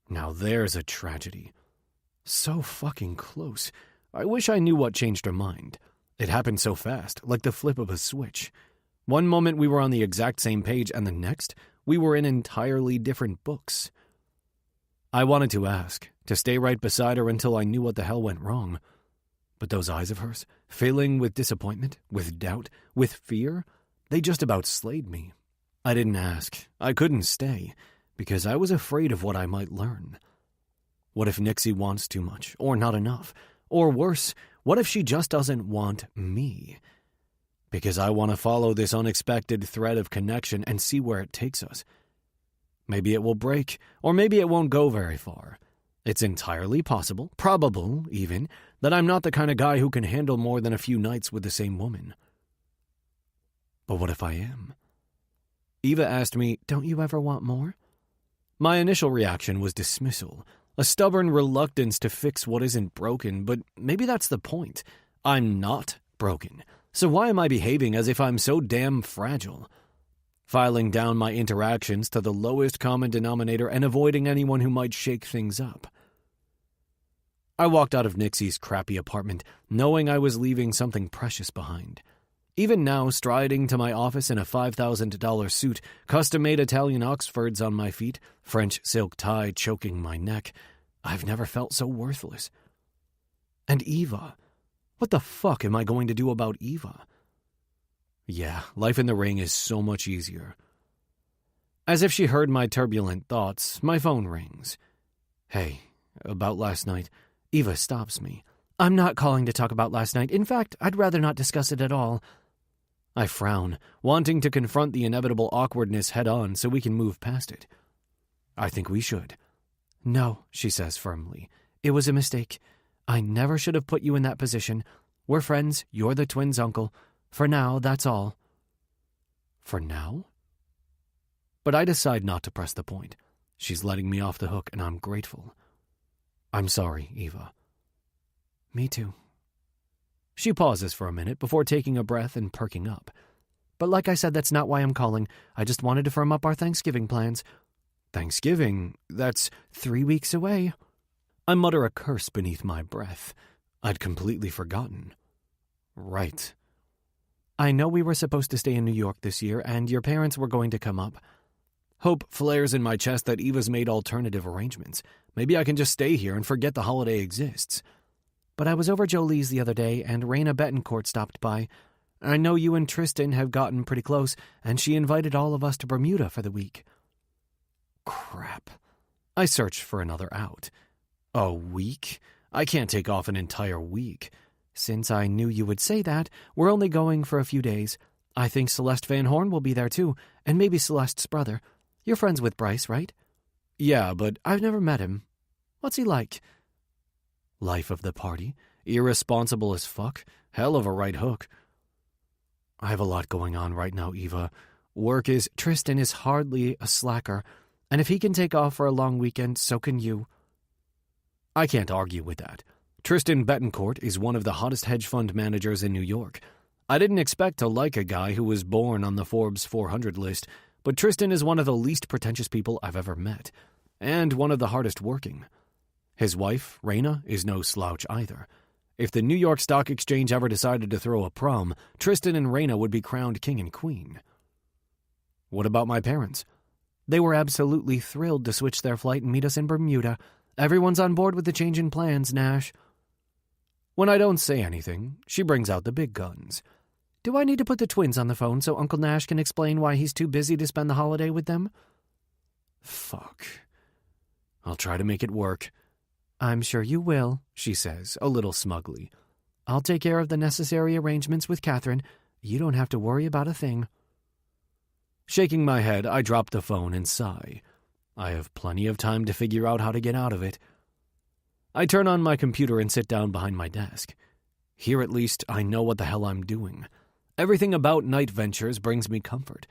Now there's a tragedy. So fucking close. I wish I knew what changed her mind. It happened so fast, like the flip of a switch. One moment we were on the exact same page, and the next, we were in entirely different books. I wanted to ask, to stay right beside her until I knew what the hell went wrong. But those eyes of hers, filling with disappointment, with doubt, with fear, they just about slayed me. I didn't ask. I couldn't stay, because I was afraid of what I might learn. What if Nixie wants too much, or not enough? Or worse, what if she just doesn't want me? Because I want to follow this unexpected thread of connection and see where it takes us. Maybe it will break, or maybe it won't go very far. It's entirely possible, probable even, that I'm not the kind of guy who can handle more than a few nights with the same woman. But what if I am? Eva asked me, "Don't you ever want more?" My initial reaction was dismissal, a stubborn reluctance to fix what isn't broken, but maybe that's the point. I'm not broken, so why am I behaving as if I'm so damn fragile? Filing down my interactions to the lowest common denominator and avoiding anyone who might shake things up. I walked out of Nixie's crappy apartment, knowing I was leaving something precious behind. Even now, striding to my office in a $5,000 suit, custom-made Italian Oxfords on my feet, French silk tie choking my neck, I've never felt so worthless. And Eva. What the fuck am I going to do about Eva? Yeah, life in the ring is so much easier. As if she heard my turbulent thoughts, my phone rings. Hey, about last night. Eva stops me. I'm not calling to talk about last night. In fact, I'd rather not discuss it at all. I frown, wanting to confront the inevitable awkwardness head-on so we can move past it. I think we should. No, she says firmly. It was a mistake. I never should have put you in that position. We're friends. You're the twins' uncle. For now, that's all. For now? But I decide not to press the point. She's letting me off the hook, and I'm grateful. I'm sorry, Eva. Me too. She pauses for a minute before taking a breath and perking up. But like I said, that's not why I'm calling. I just wanted to firm up our Thanksgiving plans. Thanksgiving? That's 3 weeks away. I mutter a curse beneath my breath. I'd completely forgotten. Right. I know we were supposed to stay in New York this year, and your parents were going to come up. Hope flares in my chest that Eva's made alternative arrangements. Maybe I can just stay here and forget the holiday exists. But I was over Jolie's the other day, and Raina Betancourt stopped by. I know you and Tristan have gotten pretty close, and she invited all of us to Bermuda for the week. Crap. I search for another out. A week? I can't take off an entire week. Since I knew you would say that, we're only going for a few days. I think Celeste Van Horn will be there too, and maybe Celeste's brother. You're friends with Bryce, right? Yeah, but I've never met him. What's he like? Life of the party. Irresponsible as fuck. Hell of a right hook. I have a lot going on right now, Eva. Tristan is hardly a slacker, and if he can take off for a long weekend, so can you. I can't argue with that. Tristan Betancourt is one of the hottest hedge fund managers in New York. I didn't expect to like a guy who was born on the Forbes 400 list, but Tristan is one of the least pretentious people I've ever met, and one of the hardest working. His wife, Raina, is no slouch either. If the New York Stock Exchange ever decided to throw a prom, Tristan and Raina would be crowned king and queen. What about my parents? They were absolutely thrilled to switch their flight and meet us in Bermuda. Everyone's on board with the change in plans, Nash. When I don't say anything, she brings out the big guns. Do I need to put the twins on the phone so Uncle Nash can explain why he's too busy to spend the holiday with them? Fuck. I'll try to make it work. I'm sure you will, she says, a little smugly. I'll take care of the necessary arrangements with Catherine. You don't have to worry about a thing. Shaking my head, I drop the phone and sigh. I have plenty of time to figure out how to get out of it. I turn on my computer and sit down behind my desk. Here at least, I know what the hell I'm doing. Everything about Night Ventures brings me comfort.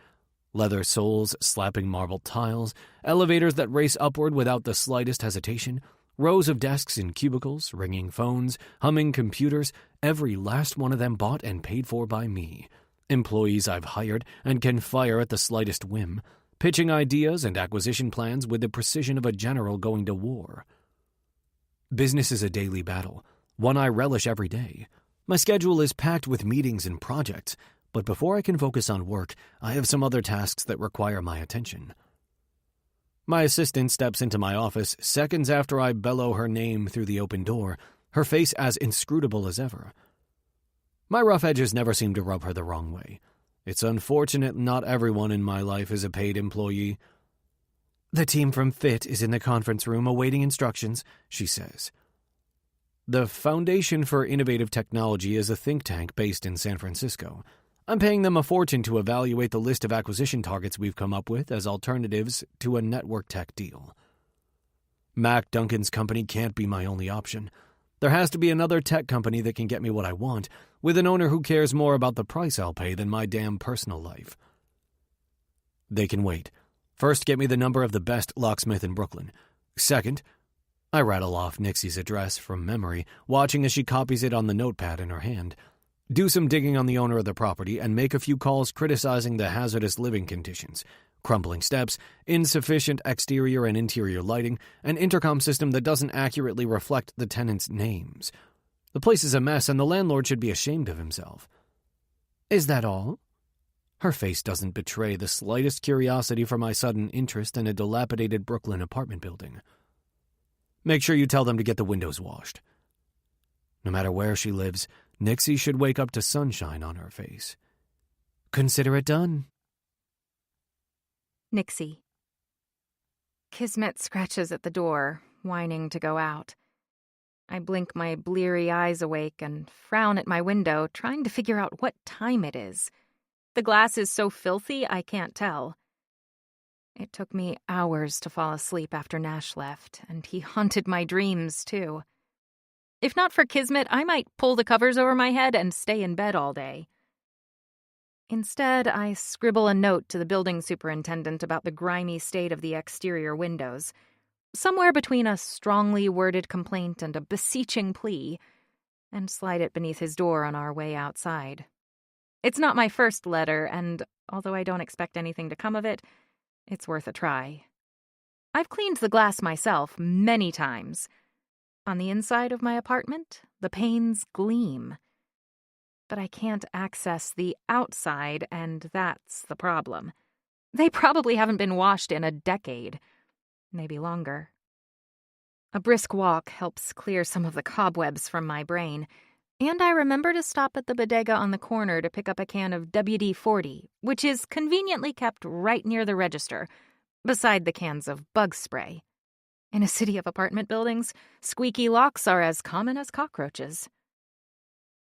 Leather soles slapping marble tiles, elevators that race upward without the slightest hesitation, rows of desks in cubicles, ringing phones, humming computers, every last one of them bought and paid for by me. Employees I've hired and can fire at the slightest whim, pitching ideas and acquisition plans with the precision of a general going to war. Business is a daily battle, one I relish every day. My schedule is packed with meetings and projects, but before I can focus on work, I have some other tasks that require my attention. My assistant steps into my office seconds after I bellow her name through the open door, her face as inscrutable as ever. My rough edges never seem to rub her the wrong way. It's unfortunate not everyone in my life is a paid employee. The team from FIT is in the conference room awaiting instructions, she says. The Foundation for Innovative Technology is a think tank based in San Francisco. I'm paying them a fortune to evaluate the list of acquisition targets we've come up with as alternatives to a network tech deal. Mac Duncan's company can't be my only option. There has to be another tech company that can get me what I want, with an owner who cares more about the price I'll pay than my damn personal life. They can wait. First, get me the number of the best locksmith in Brooklyn. Second, I rattle off Nixie's address from memory, watching as she copies it on the notepad in her hand. Do some digging on the owner of the property and make a few calls criticizing the hazardous living conditions. Crumbling steps, insufficient exterior and interior lighting, an intercom system that doesn't accurately reflect the tenants' names. The place is a mess and the landlord should be ashamed of himself. Is that all? Her face doesn't betray the slightest curiosity for my sudden interest in a dilapidated Brooklyn apartment building. Make sure you tell them to get the windows washed. No matter where she lives, Nixie should wake up to sunshine on her face. Consider it done. Nixie. Kismet scratches at the door, whining to go out. I blink my bleary eyes awake and frown at my window, trying to figure out what time it is. The glass is so filthy I can't tell. It took me hours to fall asleep after Nash left, and he haunted my dreams, too. If not for Kismet, I might pull the covers over my head and stay in bed all day. Instead, I scribble a note to the building superintendent about the grimy state of the exterior windows. Somewhere between a strongly worded complaint and a beseeching plea, and slide it beneath his door on our way outside. It's not my first letter, and although I don't expect anything to come of it, it's worth a try. I've cleaned the glass myself many times. On the inside of my apartment, the panes gleam. But I can't access the outside, and that's the problem. They probably haven't been washed in a decade, maybe longer. A brisk walk helps clear some of the cobwebs from my brain, and I remember to stop at the bodega on the corner to pick up a can of WD-40, which is conveniently kept right near the register, beside the cans of bug spray. In a city of apartment buildings, squeaky locks are as common as cockroaches.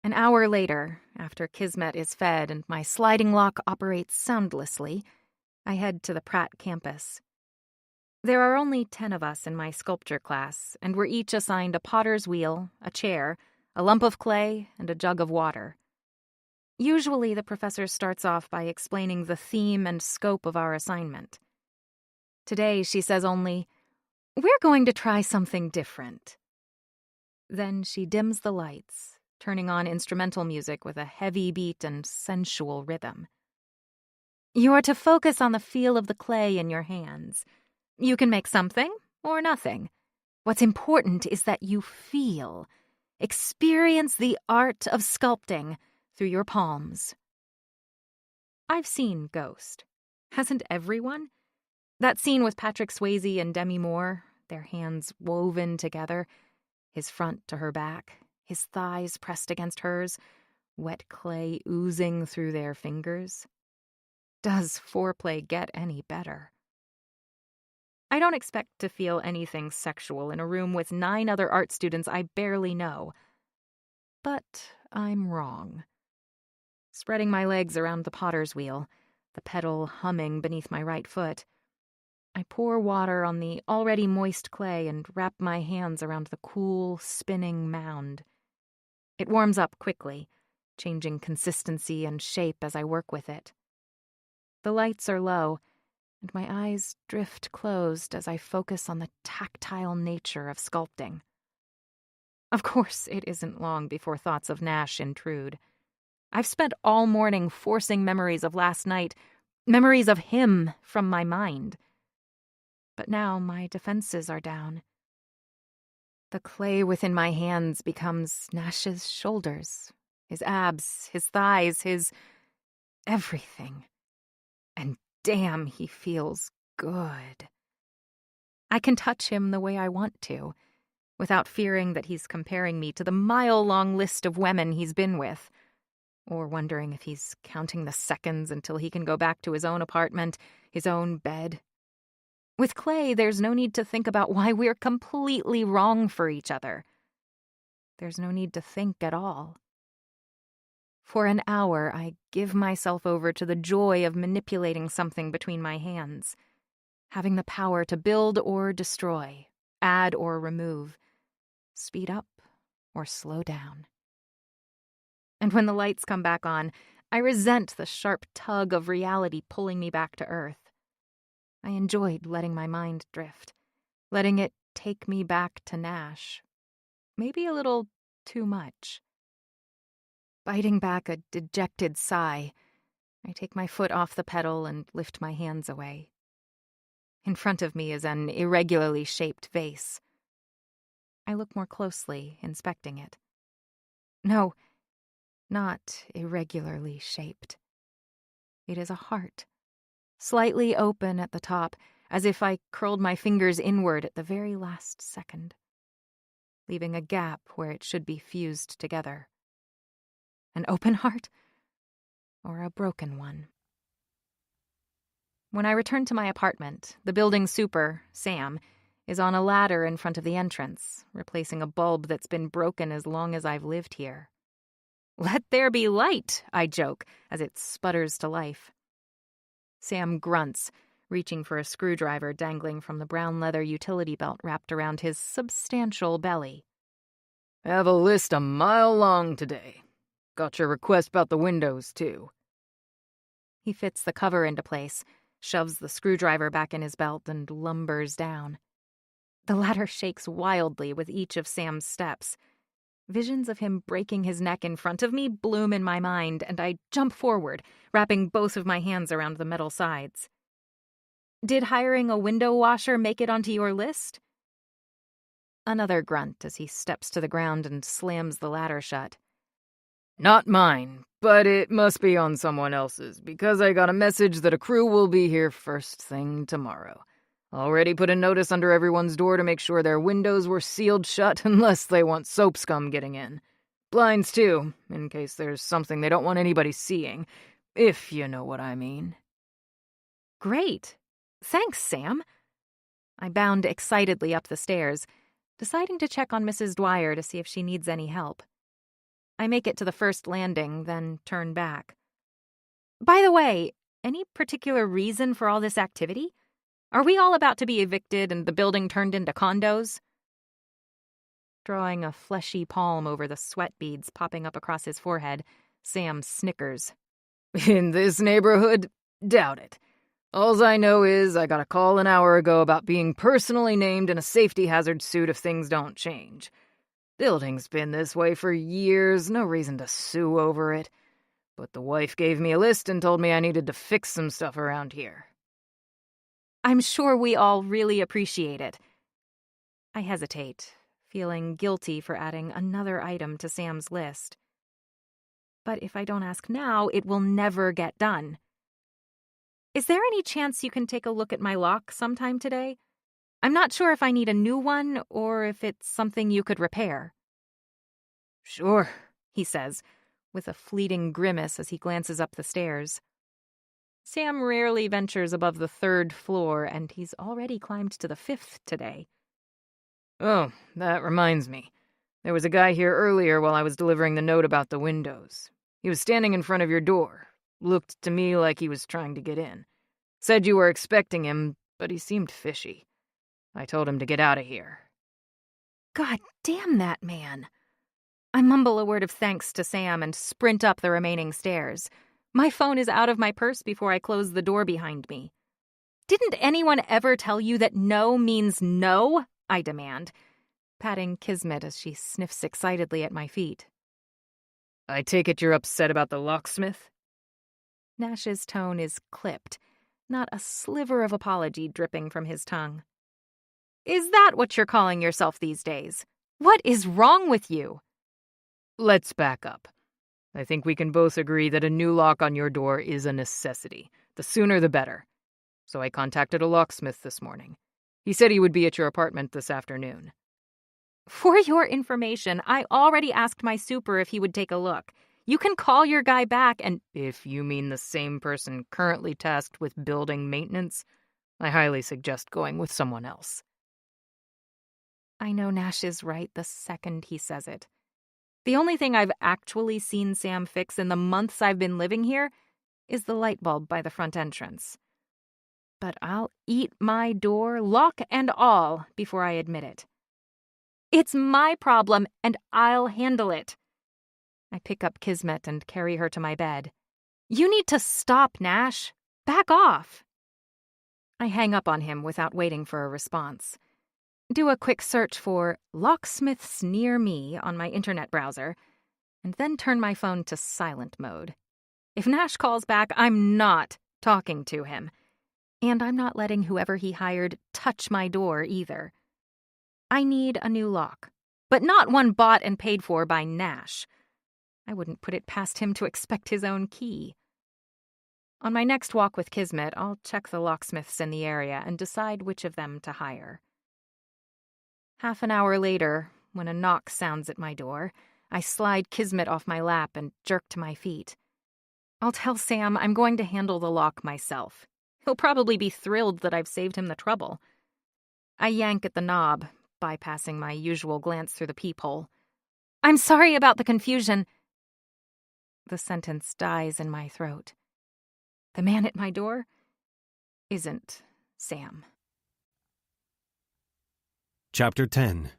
An hour later, after Kismet is fed and my sliding lock operates soundlessly, I head to the Pratt campus. There are only 10 of us in my sculpture class, and we're each assigned a potter's wheel, a chair, a lump of clay, and a jug of water. Usually the professor starts off by explaining the theme and scope of our assignment. Today she says only, "We're going to try something different." Then she dims the lights, turning on instrumental music with a heavy beat and sensual rhythm. You are to focus on the feel of the clay in your hands. You can make something or nothing. What's important is that you feel. Experience the art of sculpting through your palms. I've seen Ghost. Hasn't everyone? That scene with Patrick Swayze and Demi Moore, their hands woven together, his front to her back, his thighs pressed against hers, wet clay oozing through their fingers. Does foreplay get any better? I don't expect to feel anything sexual in a room with 9 other art students I barely know. But I'm wrong. Spreading my legs around the potter's wheel, the pedal humming beneath my right foot, I pour water on the already moist clay and wrap my hands around the cool, spinning mound. It warms up quickly, changing consistency and shape as I work with it. The lights are low, and my eyes drift closed as I focus on the tactile nature of sculpting. Of course, it isn't long before thoughts of Nash intrude. I've spent all morning forcing memories of last night, memories of him, from my mind. But now my defenses are down. The clay within my hands becomes Nash's shoulders, his abs, his thighs, his everything. And damn, he feels good. I can touch him the way I want to, without fearing that he's comparing me to the mile-long list of women he's been with, or wondering if he's counting the seconds until he can go back to his own apartment, his own bed. With clay, there's no need to think about why we're completely wrong for each other. There's no need to think at all. For an hour, I give myself over to the joy of manipulating something between my hands, having the power to build or destroy, add or remove, speed up or slow down. And when the lights come back on, I resent the sharp tug of reality pulling me back to earth. I enjoyed letting my mind drift, letting it take me back to Nash. Maybe a little too much. Biting back a dejected sigh, I take my foot off the pedal and lift my hands away. In front of me is an irregularly shaped vase. I look more closely, inspecting it. No, not irregularly shaped. It is a heart, slightly open at the top, as if I curled my fingers inward at the very last second, leaving a gap where it should be fused together. An open heart or a broken one? When I return to my apartment, the building super, Sam, is on a ladder in front of the entrance, replacing a bulb that's been broken as long as I've lived here. "Let there be light," I joke, as it sputters to life. Sam grunts, reaching for a screwdriver dangling from the brown leather utility belt wrapped around his substantial belly. "Have a list a mile long today. Got your request about the windows, too." He fits the cover into place, shoves the screwdriver back in his belt, and lumbers down. The ladder shakes wildly with each of Sam's steps. Visions of him breaking his neck in front of me bloom in my mind, and I jump forward, wrapping both of my hands around the metal sides. Did hiring a window washer make it onto your list? Another grunt as he steps to the ground and slams the ladder shut. Not mine, but it must be on someone else's, because I got a message that a crew will be here first thing tomorrow. Already put a notice under everyone's door to make sure their windows were sealed shut unless they want soap scum getting in. Blinds, too, in case there's something they don't want anybody seeing, if you know what I mean. Great. Thanks, Sam. I bound excitedly up the stairs, deciding to check on Mrs. Dwyer to see if she needs any help. I make it to the first landing, then turn back. By the way, any particular reason for all this activity? Are we all about to be evicted and the building turned into condos? Drawing a fleshy palm over the sweat beads popping up across his forehead, Sam snickers. In this neighborhood? Doubt it. Alls I know is I got a call an hour ago about being personally named in a safety hazard suit if things don't change. Building's been this way for years, no reason to sue over it. But the wife gave me a list and told me I needed to fix some stuff around here. I'm sure we all really appreciate it. I hesitate, feeling guilty for adding another item to Sam's list. But if I don't ask now, it will never get done. Is there any chance you can take a look at my lock sometime today? I'm not sure if I need a new one or if it's something you could repair. Sure, he says, with a fleeting grimace as he glances up the stairs. Sam rarely ventures above the 3rd floor, and he's already climbed to the 5th today. Oh, that reminds me. There was a guy here earlier while I was delivering the note about the windows. He was standing in front of your door. Looked to me like he was trying to get in. Said you were expecting him, but he seemed fishy. I told him to get out of here. God damn that man. I mumble a word of thanks to Sam and sprint up the remaining stairs. My phone is out of my purse before I close the door behind me. Didn't anyone ever tell you that no means no? I demand, patting Kismet as she sniffs excitedly at my feet. I take it you're upset about the locksmith? Nash's tone is clipped, not a sliver of apology dripping from his tongue. Is that what you're calling yourself these days? What is wrong with you? Let's back up. I think we can both agree that a new lock on your door is a necessity. The sooner the better. So I contacted a locksmith this morning. He said he would be at your apartment this afternoon. For your information, I already asked my super if he would take a look. You can call your guy back and... If you mean the same person currently tasked with building maintenance, I highly suggest going with someone else. I know Nash is right the second he says it. The only thing I've actually seen Sam fix in the months I've been living here is the light bulb by the front entrance. But I'll eat my door, lock and all, before I admit it. It's my problem, and I'll handle it. I pick up Kismet and carry her to my bed. You need to stop, Nash. Back off. I hang up on him without waiting for a response. Do a quick search for locksmiths near me on my internet browser, and then turn my phone to silent mode. If Nash calls back, I'm not talking to him. And I'm not letting whoever he hired touch my door either. I need a new lock, but not one bought and paid for by Nash. I wouldn't put it past him to expect his own key. On my next walk with Kismet, I'll check the locksmiths in the area and decide which of them to hire. Half an hour later, when a knock sounds at my door, I slide Kismet off my lap and jerk to my feet. I'll tell Sam I'm going to handle the lock myself. He'll probably be thrilled that I've saved him the trouble. I yank at the knob, bypassing my usual glance through the peephole. I'm sorry about the confusion. The sentence dies in my throat. The man at my door isn't Sam. Chapter 10.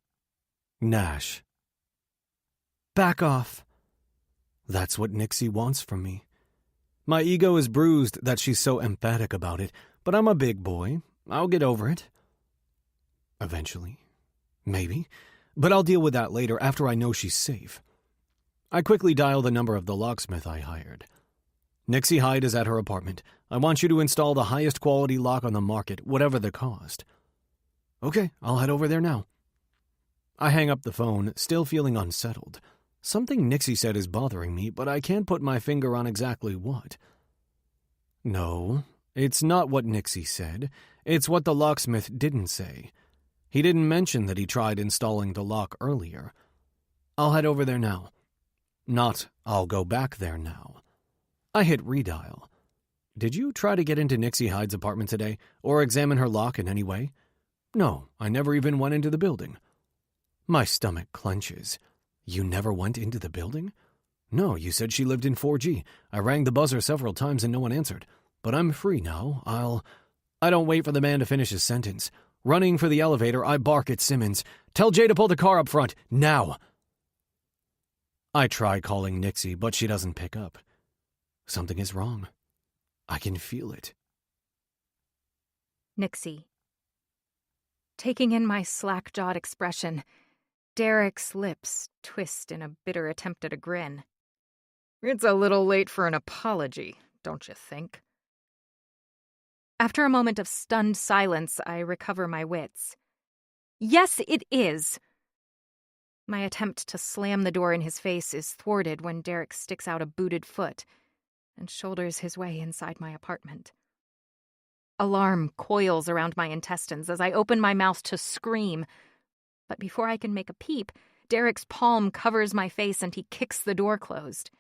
Nash. Back off. That's what Nixie wants from me. My ego is bruised that she's so emphatic about it, but I'm a big boy. I'll get over it. Eventually. Maybe. But I'll deal with that later after I know she's safe. I quickly dial the number of the locksmith I hired. Nixie Hyde is at her apartment. I want you to install the highest quality lock on the market, whatever the cost. Okay, I'll head over there now. I hang up the phone, still feeling unsettled. Something Nixie said is bothering me, but I can't put my finger on exactly what. No, it's not what Nixie said. It's what the locksmith didn't say. He didn't mention that he tried installing the lock earlier. I'll head over there now. Not, I'll go back there now. I hit redial. Did you try to get into Nixie Hyde's apartment today, or examine her lock in any way? No, I never even went into the building. My stomach clenches. You never went into the building? No, you said she lived in 4G. I rang the buzzer several times and no one answered. But I'm free now. I don't wait for the man to finish his sentence. Running for the elevator, I bark at Simmons. Tell Jay to pull the car up front, now! I try calling Nixie, but she doesn't pick up. Something is wrong. I can feel it. Nixie. Taking in my slack-jawed expression, Derek's lips twist in a bitter attempt at a grin. It's a little late for an apology, don't you think? After a moment of stunned silence, I recover my wits. Yes, it is. My attempt to slam the door in his face is thwarted when Derek sticks out a booted foot and shoulders his way inside my apartment. Alarm coils around my intestines as I open my mouth to scream. But before I can make a peep, Derek's palm covers my face and he kicks the door closed.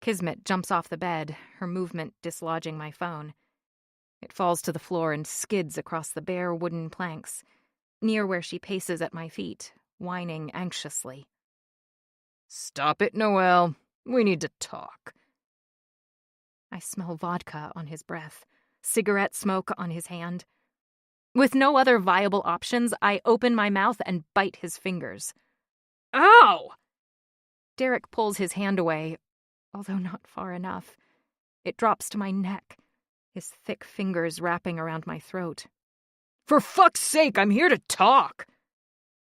Kismet jumps off the bed, her movement dislodging my phone. It falls to the floor and skids across the bare wooden planks, near where she paces at my feet, whining anxiously. Stop it, Noelle. We need to talk. I smell vodka on his breath, cigarette smoke on his hand. With no other viable options, I open my mouth and bite his fingers. Ow! Derek pulls his hand away, although not far enough. It drops to my neck, his thick fingers wrapping around my throat. For fuck's sake, I'm here to talk!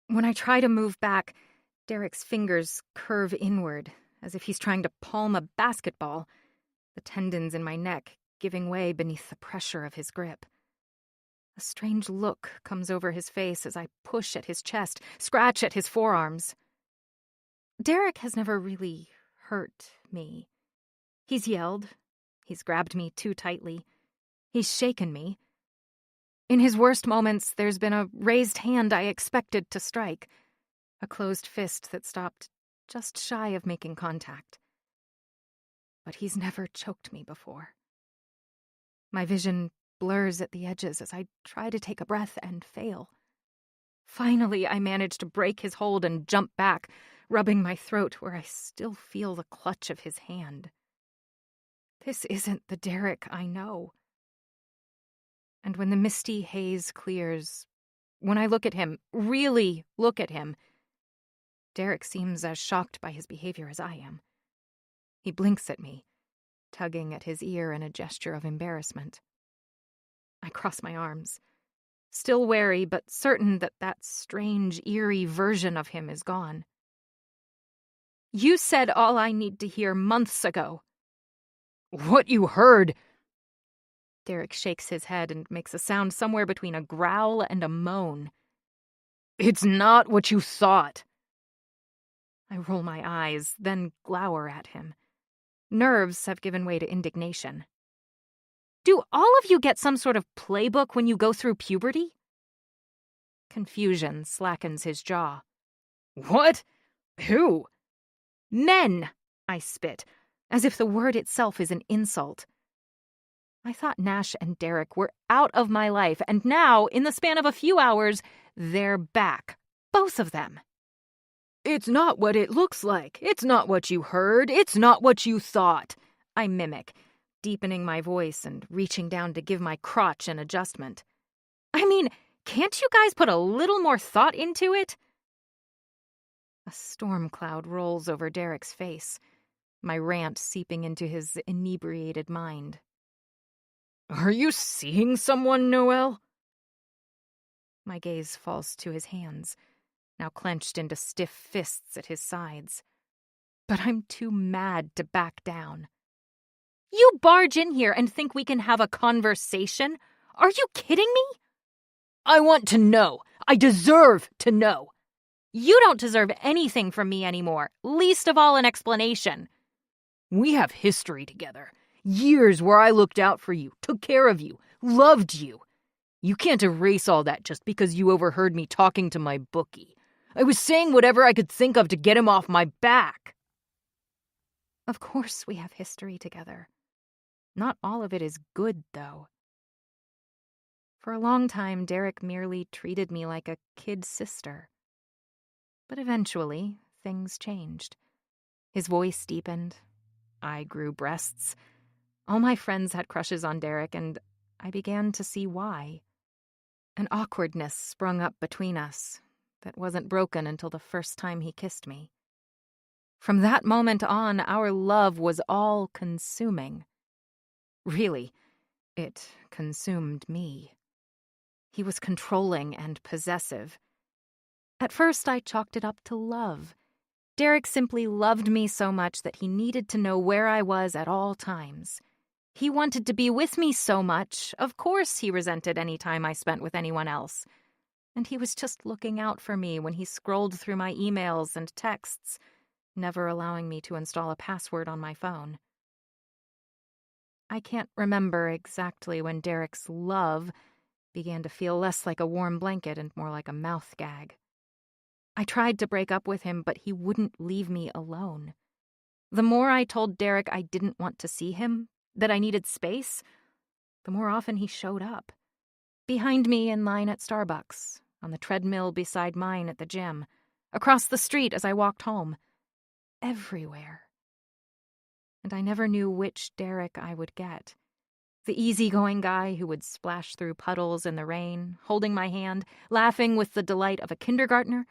When I try to move back, Derek's fingers curve inward, as if he's trying to palm a basketball, the tendons in my neck giving way beneath the pressure of his grip. A strange look comes over his face as I push at his chest, scratch at his forearms. Derek has never really hurt me. He's yelled. He's grabbed me too tightly. He's shaken me. In his worst moments, there's been a raised hand I expected to strike, a closed fist that stopped just shy of making contact. But he's never choked me before. My vision blurs at the edges as I try to take a breath and fail. Finally, I manage to break his hold and jump back, rubbing my throat where I still feel the clutch of his hand. This isn't the Derek I know. And when the misty haze clears, when I look at him, really look at him, Derek seems as shocked by his behavior as I am. He blinks at me, tugging at his ear in a gesture of embarrassment. I cross my arms, still wary but certain that that strange, eerie version of him is gone. You said all I need to hear months ago. What you heard... Derek shakes his head and makes a sound somewhere between a growl and a moan. It's not what you thought. I roll my eyes, then glower at him. Nerves have given way to indignation. Do all of you get some sort of playbook when you go through puberty? Confusion slackens his jaw. What? Who? Men, I spit, as if the word itself is an insult. I thought Nash and Derek were out of my life, and now, in the span of a few hours, they're back. Both of them. It's not what it looks like. It's not what you heard. It's not what you thought. I mimic, deepening my voice and reaching down to give my crotch an adjustment. I mean, can't you guys put a little more thought into it? A storm cloud rolls over Derek's face, my rant seeping into his inebriated mind. Are you seeing someone, Noelle? My gaze falls to his hands, now clenched into stiff fists at his sides. But I'm too mad to back down. You barge in here and think we can have a conversation? Are you kidding me? I want to know. I deserve to know. You don't deserve anything from me anymore, least of all an explanation. We have history together. Years where I looked out for you, took care of you, loved you. You can't erase all that just because you overheard me talking to my bookie. I was saying whatever I could think of to get him off my back. Of course we have history together. Not all of it is good, though. For a long time, Derek merely treated me like a kid sister. But eventually, things changed. His voice deepened. I grew breasts. All my friends had crushes on Derek, and I began to see why. An awkwardness sprung up between us that wasn't broken until the first time he kissed me. From that moment on, our love was all-consuming. Really, it consumed me. He was controlling and possessive. At first, I chalked it up to love. Derek simply loved me so much that he needed to know where I was at all times. He wanted to be with me so much, of course he resented any time I spent with anyone else. And he was just looking out for me when he scrolled through my emails and texts, never allowing me to install a password on my phone. I can't remember exactly when Derek's love began to feel less like a warm blanket and more like a mouth gag. I tried to break up with him, but he wouldn't leave me alone. The more I told Derek I didn't want to see him, that I needed space, the more often he showed up. Behind me in line at Starbucks, on the treadmill beside mine at the gym, across the street as I walked home. Everywhere. And I never knew which Derek I would get. The easygoing guy who would splash through puddles in the rain, holding my hand, laughing with the delight of a kindergartner,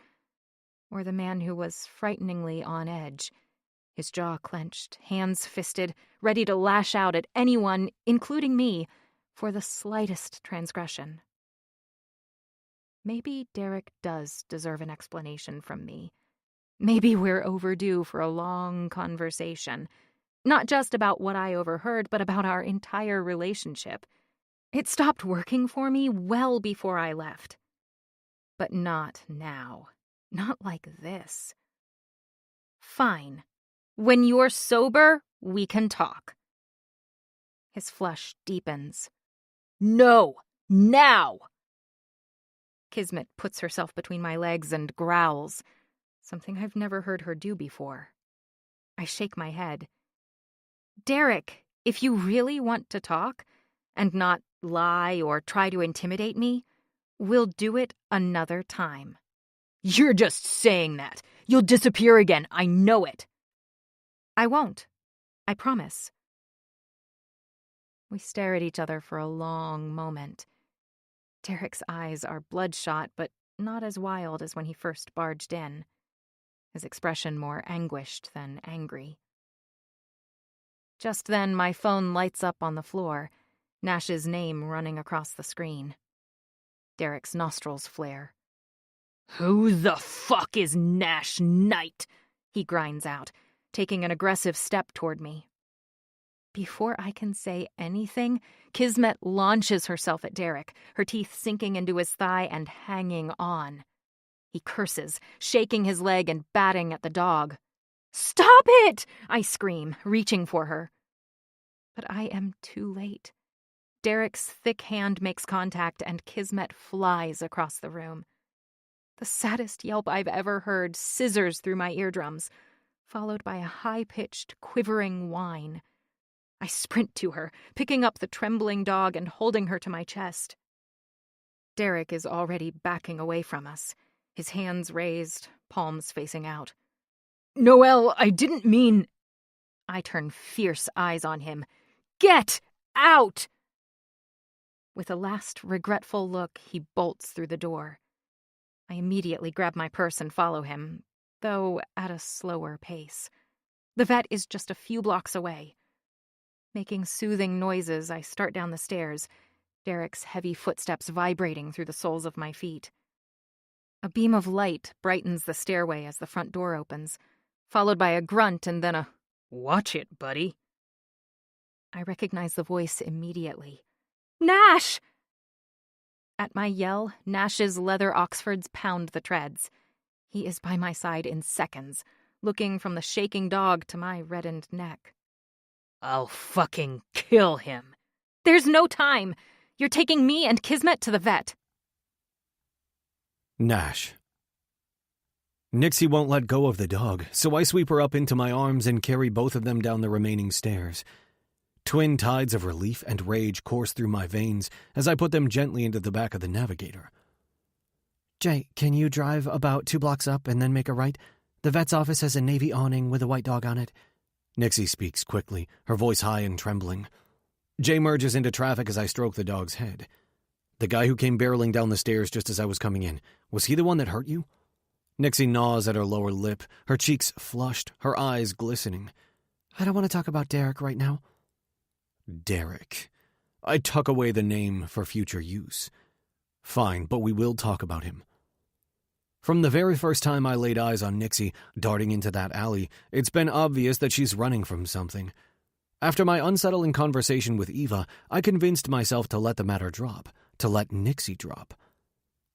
or the man who was frighteningly on edge, his jaw clenched, hands fisted, ready to lash out at anyone, including me, for the slightest transgression. Maybe Derek does deserve an explanation from me. Maybe we're overdue for a long conversation, not just about what I overheard, but about our entire relationship. It stopped working for me well before I left. But not now. Not like this. Fine. When you're sober, we can talk. His flush deepens. No! Now! Kismet puts herself between my legs and growls, something I've never heard her do before. I shake my head. Derek, if you really want to talk, and not lie or try to intimidate me, we'll do it another time. You're just saying that. You'll disappear again. I know it. I won't. I promise. We stare at each other for a long moment. Derek's eyes are bloodshot, but not as wild as when he first barged in. His expression more anguished than angry. Just then, my phone lights up on the floor, Nash's name running across the screen. Derek's nostrils flare. Who the fuck is Nash Knight? He grinds out, taking an aggressive step toward me. Before I can say anything, Kismet launches herself at Derek, her teeth sinking into his thigh and hanging on. He curses, shaking his leg and batting at the dog. Stop it! I scream, reaching for her. But I am too late. Derek's thick hand makes contact and Kismet flies across the room. The saddest yelp I've ever heard scissors through my eardrums, followed by a high-pitched, quivering whine. I sprint to her, picking up the trembling dog and holding her to my chest. Derek is already backing away from us, his hands raised, palms facing out. Noelle, I didn't mean... I turn fierce eyes on him. Get out! With a last regretful look, he bolts through the door. I immediately grab my purse and follow him, though at a slower pace. The vet is just a few blocks away. Making soothing noises, I start down the stairs, Derek's heavy footsteps vibrating through the soles of my feet. A beam of light brightens the stairway as the front door opens, followed by a grunt and then a, "Watch it, buddy." I recognize the voice immediately. Nash! At my yell, Nash's leather Oxfords pound the treads. He is by my side in seconds, looking from the shaking dog to my reddened neck. "I'll fucking kill him." There's no time! You're taking me and Kismet to the vet. Nash. Nixie won't let go of the dog, so I sweep her up into my arms and carry both of them down the remaining stairs. Twin tides of relief and rage course through my veins as I put them gently into the back of the Navigator. Jay, can you drive about 2 blocks up and then make a right? The vet's office has a navy awning with a white dog on it. Nixie speaks quickly, her voice high and trembling. Jay merges into traffic as I stroke the dog's head. The guy who came barreling down the stairs just as I was coming in, was he the one that hurt you? Nixie gnaws at her lower lip, her cheeks flushed, her eyes glistening. I don't want to talk about Derek right now. Derek. I tuck away the name for future use. Fine, but we will talk about him. From the very first time I laid eyes on Nixie darting into that alley, it's been obvious that she's running from something. After my unsettling conversation with Eva, I convinced myself to let the matter drop, to let Nixie drop.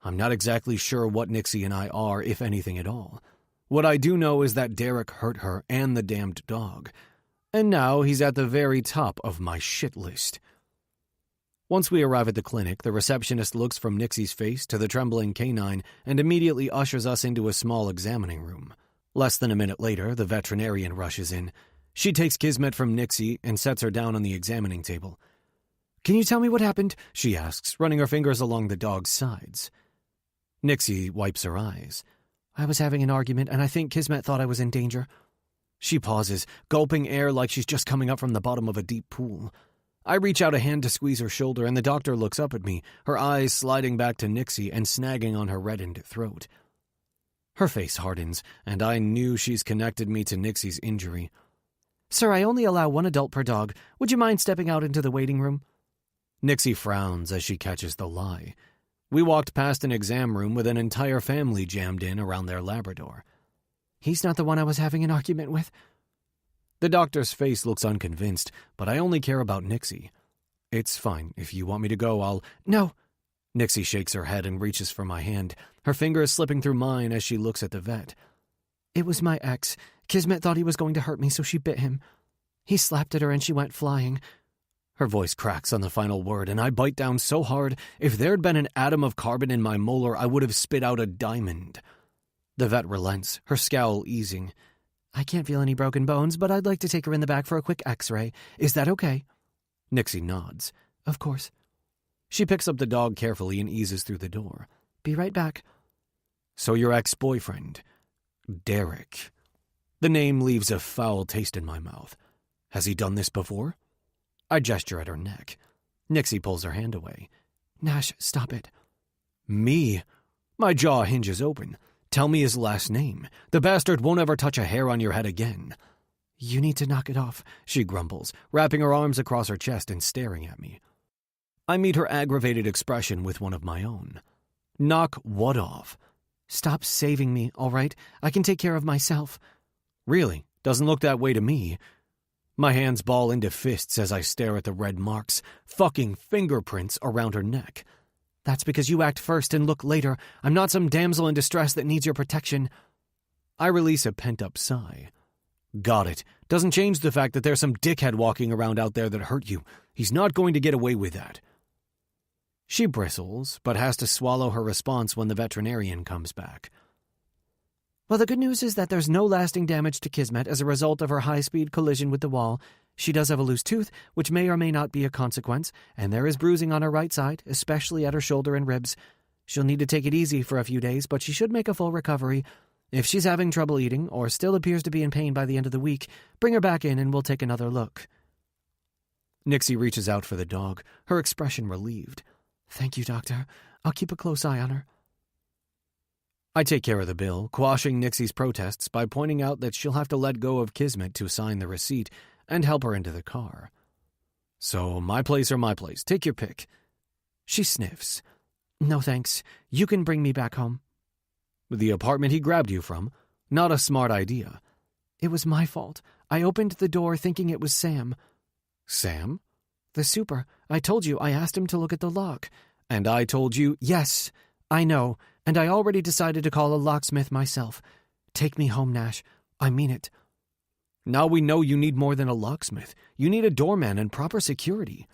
I'm not exactly sure what Nixie and I are, if anything at all. What I do know is that Derek hurt her and the damned dog. And now he's at the very top of my shit list. Once we arrive at the clinic, the receptionist looks from Nixie's face to the trembling canine and immediately ushers us into a small examining room. Less than a minute later, the veterinarian rushes in. She takes Kismet from Nixie and sets her down on the examining table. Can you tell me what happened? She asks, running her fingers along the dog's sides. Nixie wipes her eyes. I was having an argument, and I think Kismet thought I was in danger. She pauses, gulping air like she's just coming up from the bottom of a deep pool. I reach out a hand to squeeze her shoulder, and the doctor looks up at me, her eyes sliding back to Nixie and snagging on her reddened throat. Her face hardens, and I knew she's connected me to Nixie's injury. Sir, I only allow 1 adult per dog. Would you mind stepping out into the waiting room? Nixie frowns as she catches the lie. We walked past an exam room with an entire family jammed in around their Labrador. He's not the one I was having an argument with. The doctor's face looks unconvinced, but I only care about Nixie. It's fine. If you want me to go, I'll... No. Nixie shakes her head and reaches for my hand, her fingers slipping through mine as she looks at the vet. It was my ex. Kismet thought he was going to hurt me, so she bit him. He slapped at her and she went flying. Her voice cracks on the final word, and I bite down so hard, if there'd been an atom of carbon in my molar, I would have spit out a diamond. The vet relents, her scowl easing. I can't feel any broken bones, but I'd like to take her in the back for a quick x-ray. Is that okay? Nixie nods. Of course. She picks up the dog carefully and eases through the door. Be right back. So your ex-boyfriend, Derek. The name leaves a foul taste in my mouth. Has he done this before? I gesture at her neck. Nixie pulls her hand away. Nash, stop it. Me? My jaw hinges open. Tell me his last name. The bastard won't ever touch a hair on your head again. You need to knock it off, she grumbles, wrapping her arms across her chest and staring at me. I meet her aggravated expression with one of my own. Knock what off? Stop saving me, all right? I can take care of myself. Really? Doesn't look that way to me. My hands ball into fists as I stare at the red marks, fucking fingerprints around her neck. That's because you act first and look later. I'm not some damsel in distress that needs your protection. I release a pent-up sigh. Got it. Doesn't change the fact that there's some dickhead walking around out there that hurt you. He's not going to get away with that. She bristles, but has to swallow her response when the veterinarian comes back. Well, the good news is that there's no lasting damage to Kismet as a result of her high-speed collision with the wall. She does have a loose tooth, which may or may not be a consequence, and there is bruising on her right side, especially at her shoulder and ribs. She'll need to take it easy for a few days, but she should make a full recovery. If she's having trouble eating, or still appears to be in pain by the end of the week, bring her back in and we'll take another look. Nixie reaches out for the dog, her expression relieved. Thank you, Doctor. I'll keep a close eye on her. I take care of the bill, quashing Nixie's protests by pointing out that she'll have to let go of Kismet to sign the receipt and help her into the car. So, my place or my place, take your pick. She sniffs. No thanks. You can bring me back home. The apartment he grabbed you from? Not a smart idea. It was my fault. I opened the door thinking it was Sam. Sam? The super. I told you I asked him to look at the lock. And I told you, Yes, I know, and I already decided to call a locksmith myself. Take me home, Nash. I mean it. now we know you need more than a locksmith. You need a doorman and proper security.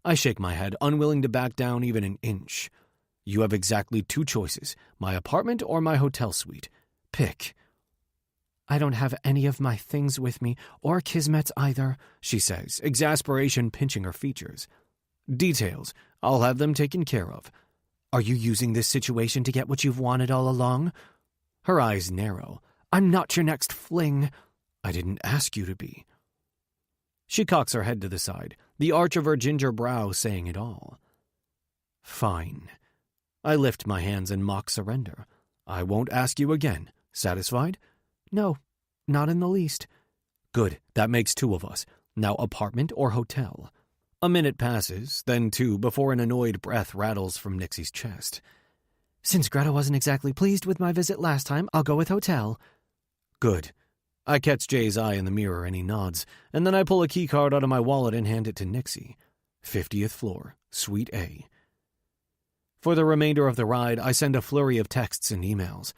I shake my head, unwilling to back down even an inch. You have exactly 2 choices, my apartment or my hotel suite. Pick. I don't have any of my things with me, or Kismet's either, she says, exasperation pinching her features. Details. I'll have them taken care of. Are you using this situation to get what you've wanted all along? Her eyes narrow. I'm not your next fling. I didn't ask you to be. She cocks her head to the side, the arch of her ginger brow saying it all. Fine. I lift my hands in mock surrender. I won't ask you again. Satisfied? No, not in the least. Good, that makes 2 of us. Now apartment or hotel? A minute passes, then 2 before an annoyed breath rattles from Nixie's chest. Since Greta wasn't exactly pleased with my visit last time, I'll go with hotel. Good. I catch Jay's eye in the mirror and he nods, and then I pull a keycard out of my wallet and hand it to Nixie. 50th floor, Suite A. For the remainder of the ride, I send a flurry of texts and emails.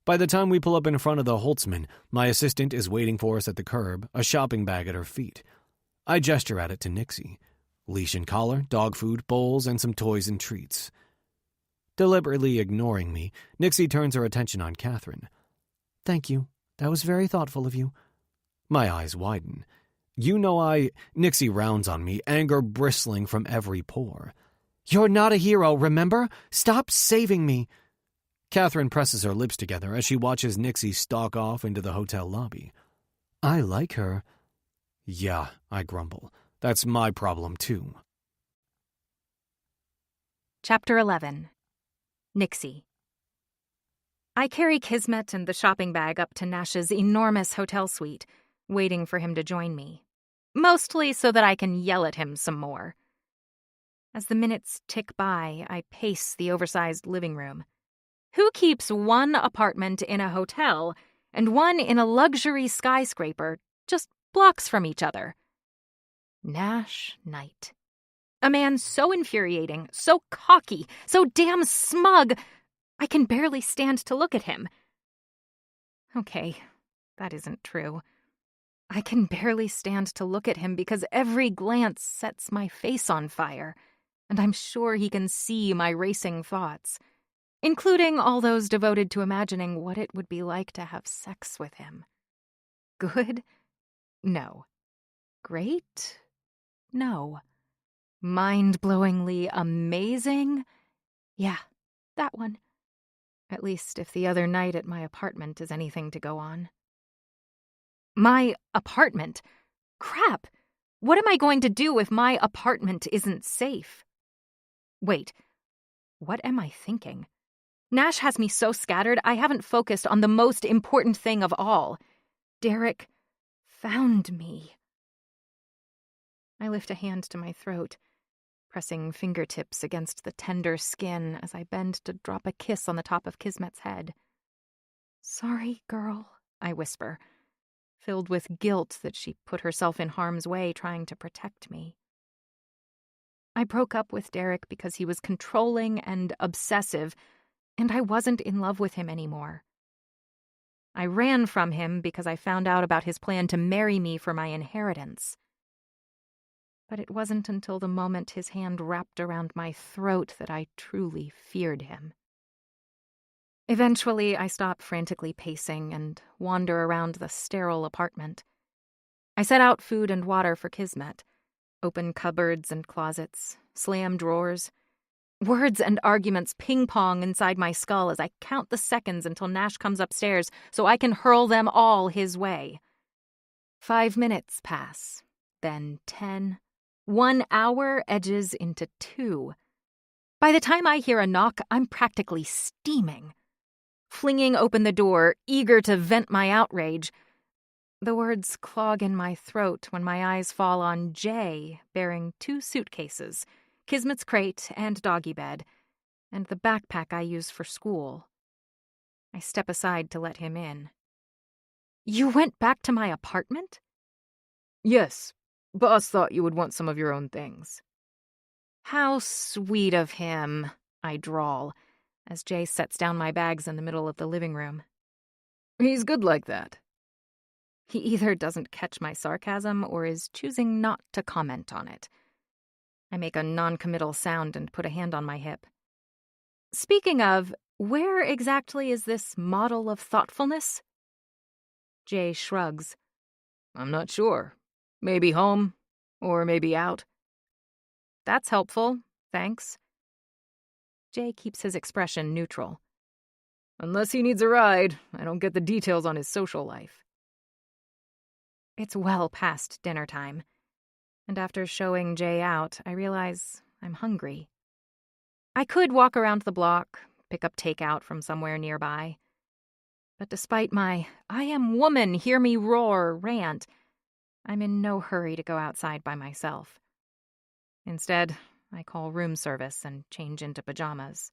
By the time we pull up in front of the Holtzman, my assistant is waiting for us at the curb, a shopping bag at her feet. I gesture at it to Nixie. Leash and collar, dog food, bowls, and some toys and treats. Deliberately ignoring me, Nixie turns her attention on Catherine. Thank you. That was very thoughtful of you. My eyes widen. You know Nixie rounds on me, anger bristling from every pore. You're not a hero, remember? Stop saving me. Catherine presses her lips together as she watches Nixie stalk off into the hotel lobby. I like her. Yeah, I grumble. That's my problem, too. Chapter 11. Nixie. I carry Kismet and the shopping bag up to Nash's enormous hotel suite, waiting for him to join me. Mostly so that I can yell at him some more. As the minutes tick by, I pace the oversized living room. Who keeps one apartment in a hotel and one in a luxury skyscraper just blocks from each other? Nash Knight. A man so infuriating, so cocky, so damn smug, I can barely stand to look at him. Okay, that isn't true. I can barely stand to look at him because every glance sets my face on fire, and I'm sure he can see my racing thoughts, including all those devoted to imagining what it would be like to have sex with him. Good? No. Great? No. Mind-blowingly amazing? Yeah, that one. At least if the other night at my apartment is anything to go on. My apartment? Crap! What am I going to do if my apartment isn't safe? Wait, what am I thinking? Nash has me so scattered I haven't focused on the most important thing of all. Derek found me. I lift a hand to my throat, pressing fingertips against the tender skin as I bend to drop a kiss on the top of Kismet's head. Sorry, girl, I whisper, filled with guilt that she put herself in harm's way trying to protect me. I broke up with Derek because he was controlling and obsessive, and I wasn't in love with him anymore. I ran from him because I found out about his plan to marry me for my inheritance. But it wasn't until the moment his hand wrapped around my throat that I truly feared him. Eventually, I stop frantically pacing and wander around the sterile apartment. I set out food and water for Kismet, open cupboards and closets, slam drawers. Words and arguments ping-pong inside my skull as I count the seconds until Nash comes upstairs so I can hurl them all his way. 5 minutes pass, then 10. 1 hour edges into 2. By the time I hear a knock, I'm practically steaming. Flinging open the door, eager to vent my outrage, the words clog in my throat when my eyes fall on Jay bearing 2 suitcases, Kismet's crate and doggy bed, and the backpack I use for school. I step aside to let him in. You went back to my apartment? Yes, boss thought you would want some of your own things. How sweet of him, I drawl, as Jay sets down my bags in the middle of the living room. He's good like that. He either doesn't catch my sarcasm or is choosing not to comment on it. I make a non-committal sound and put a hand on my hip. Speaking of, where exactly is this model of thoughtfulness? Jay shrugs. I'm not sure. Maybe home, or maybe out. That's helpful, thanks. Jay keeps his expression neutral. Unless he needs a ride, I don't get the details on his social life. It's well past dinner time, and after showing Jay out, I realize I'm hungry. I could walk around the block, pick up takeout from somewhere nearby. But despite my "I am woman, hear me roar" rant, I'm in no hurry to go outside by myself. Instead, I call room service and change into pajamas.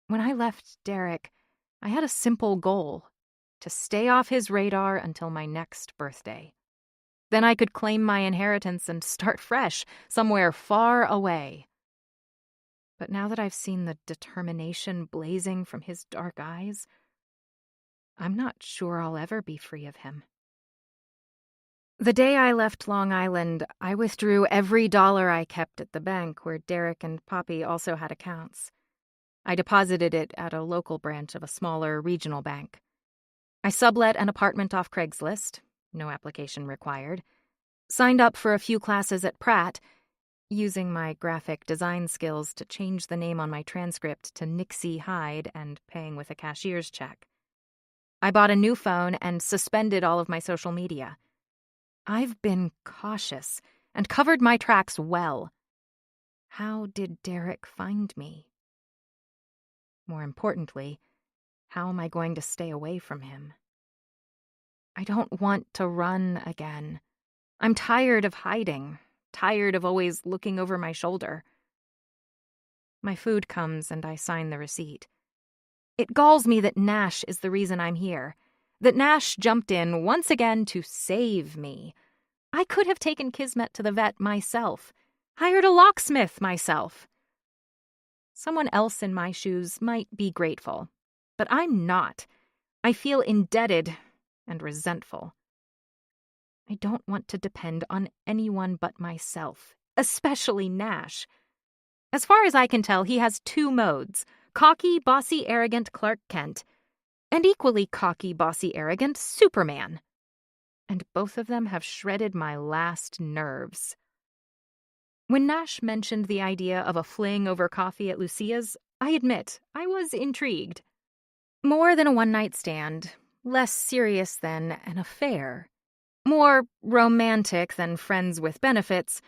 When I left Derek, I had a simple goal: to stay off his radar until my next birthday. Then I could claim my inheritance and start fresh, somewhere far away. But now that I've seen the determination blazing from his dark eyes, I'm not sure I'll ever be free of him. The day I left Long Island, I withdrew every dollar I kept at the bank where Derek and Poppy also had accounts. I deposited it at a local branch of a smaller regional bank. I sublet an apartment off Craigslist, no application required, signed up for a few classes at Pratt, using my graphic design skills to change the name on my transcript to Nixie Hyde and paying with a cashier's check. I bought a new phone and suspended all of my social media. I've been cautious and covered my tracks well. How did Derek find me? More importantly, how am I going to stay away from him? I don't want to run again. I'm tired of hiding, tired of always looking over my shoulder. My food comes and I sign the receipt. It galls me that Nash is the reason I'm here, that Nash jumped in once again to save me. I could have taken Kismet to the vet myself, hired a locksmith myself. Someone else in my shoes might be grateful, but I'm not. I feel indebted and resentful. I don't want to depend on anyone but myself, especially Nash. As far as I can tell, he has two modes: cocky, bossy, arrogant Clark Kent, and equally cocky, bossy, arrogant Superman. And both of them have shredded my last nerves. When Nash mentioned the idea of a fling over coffee at Lucia's, I admit I was intrigued. More than a one-night stand, less serious than an affair. More romantic than friends with benefits,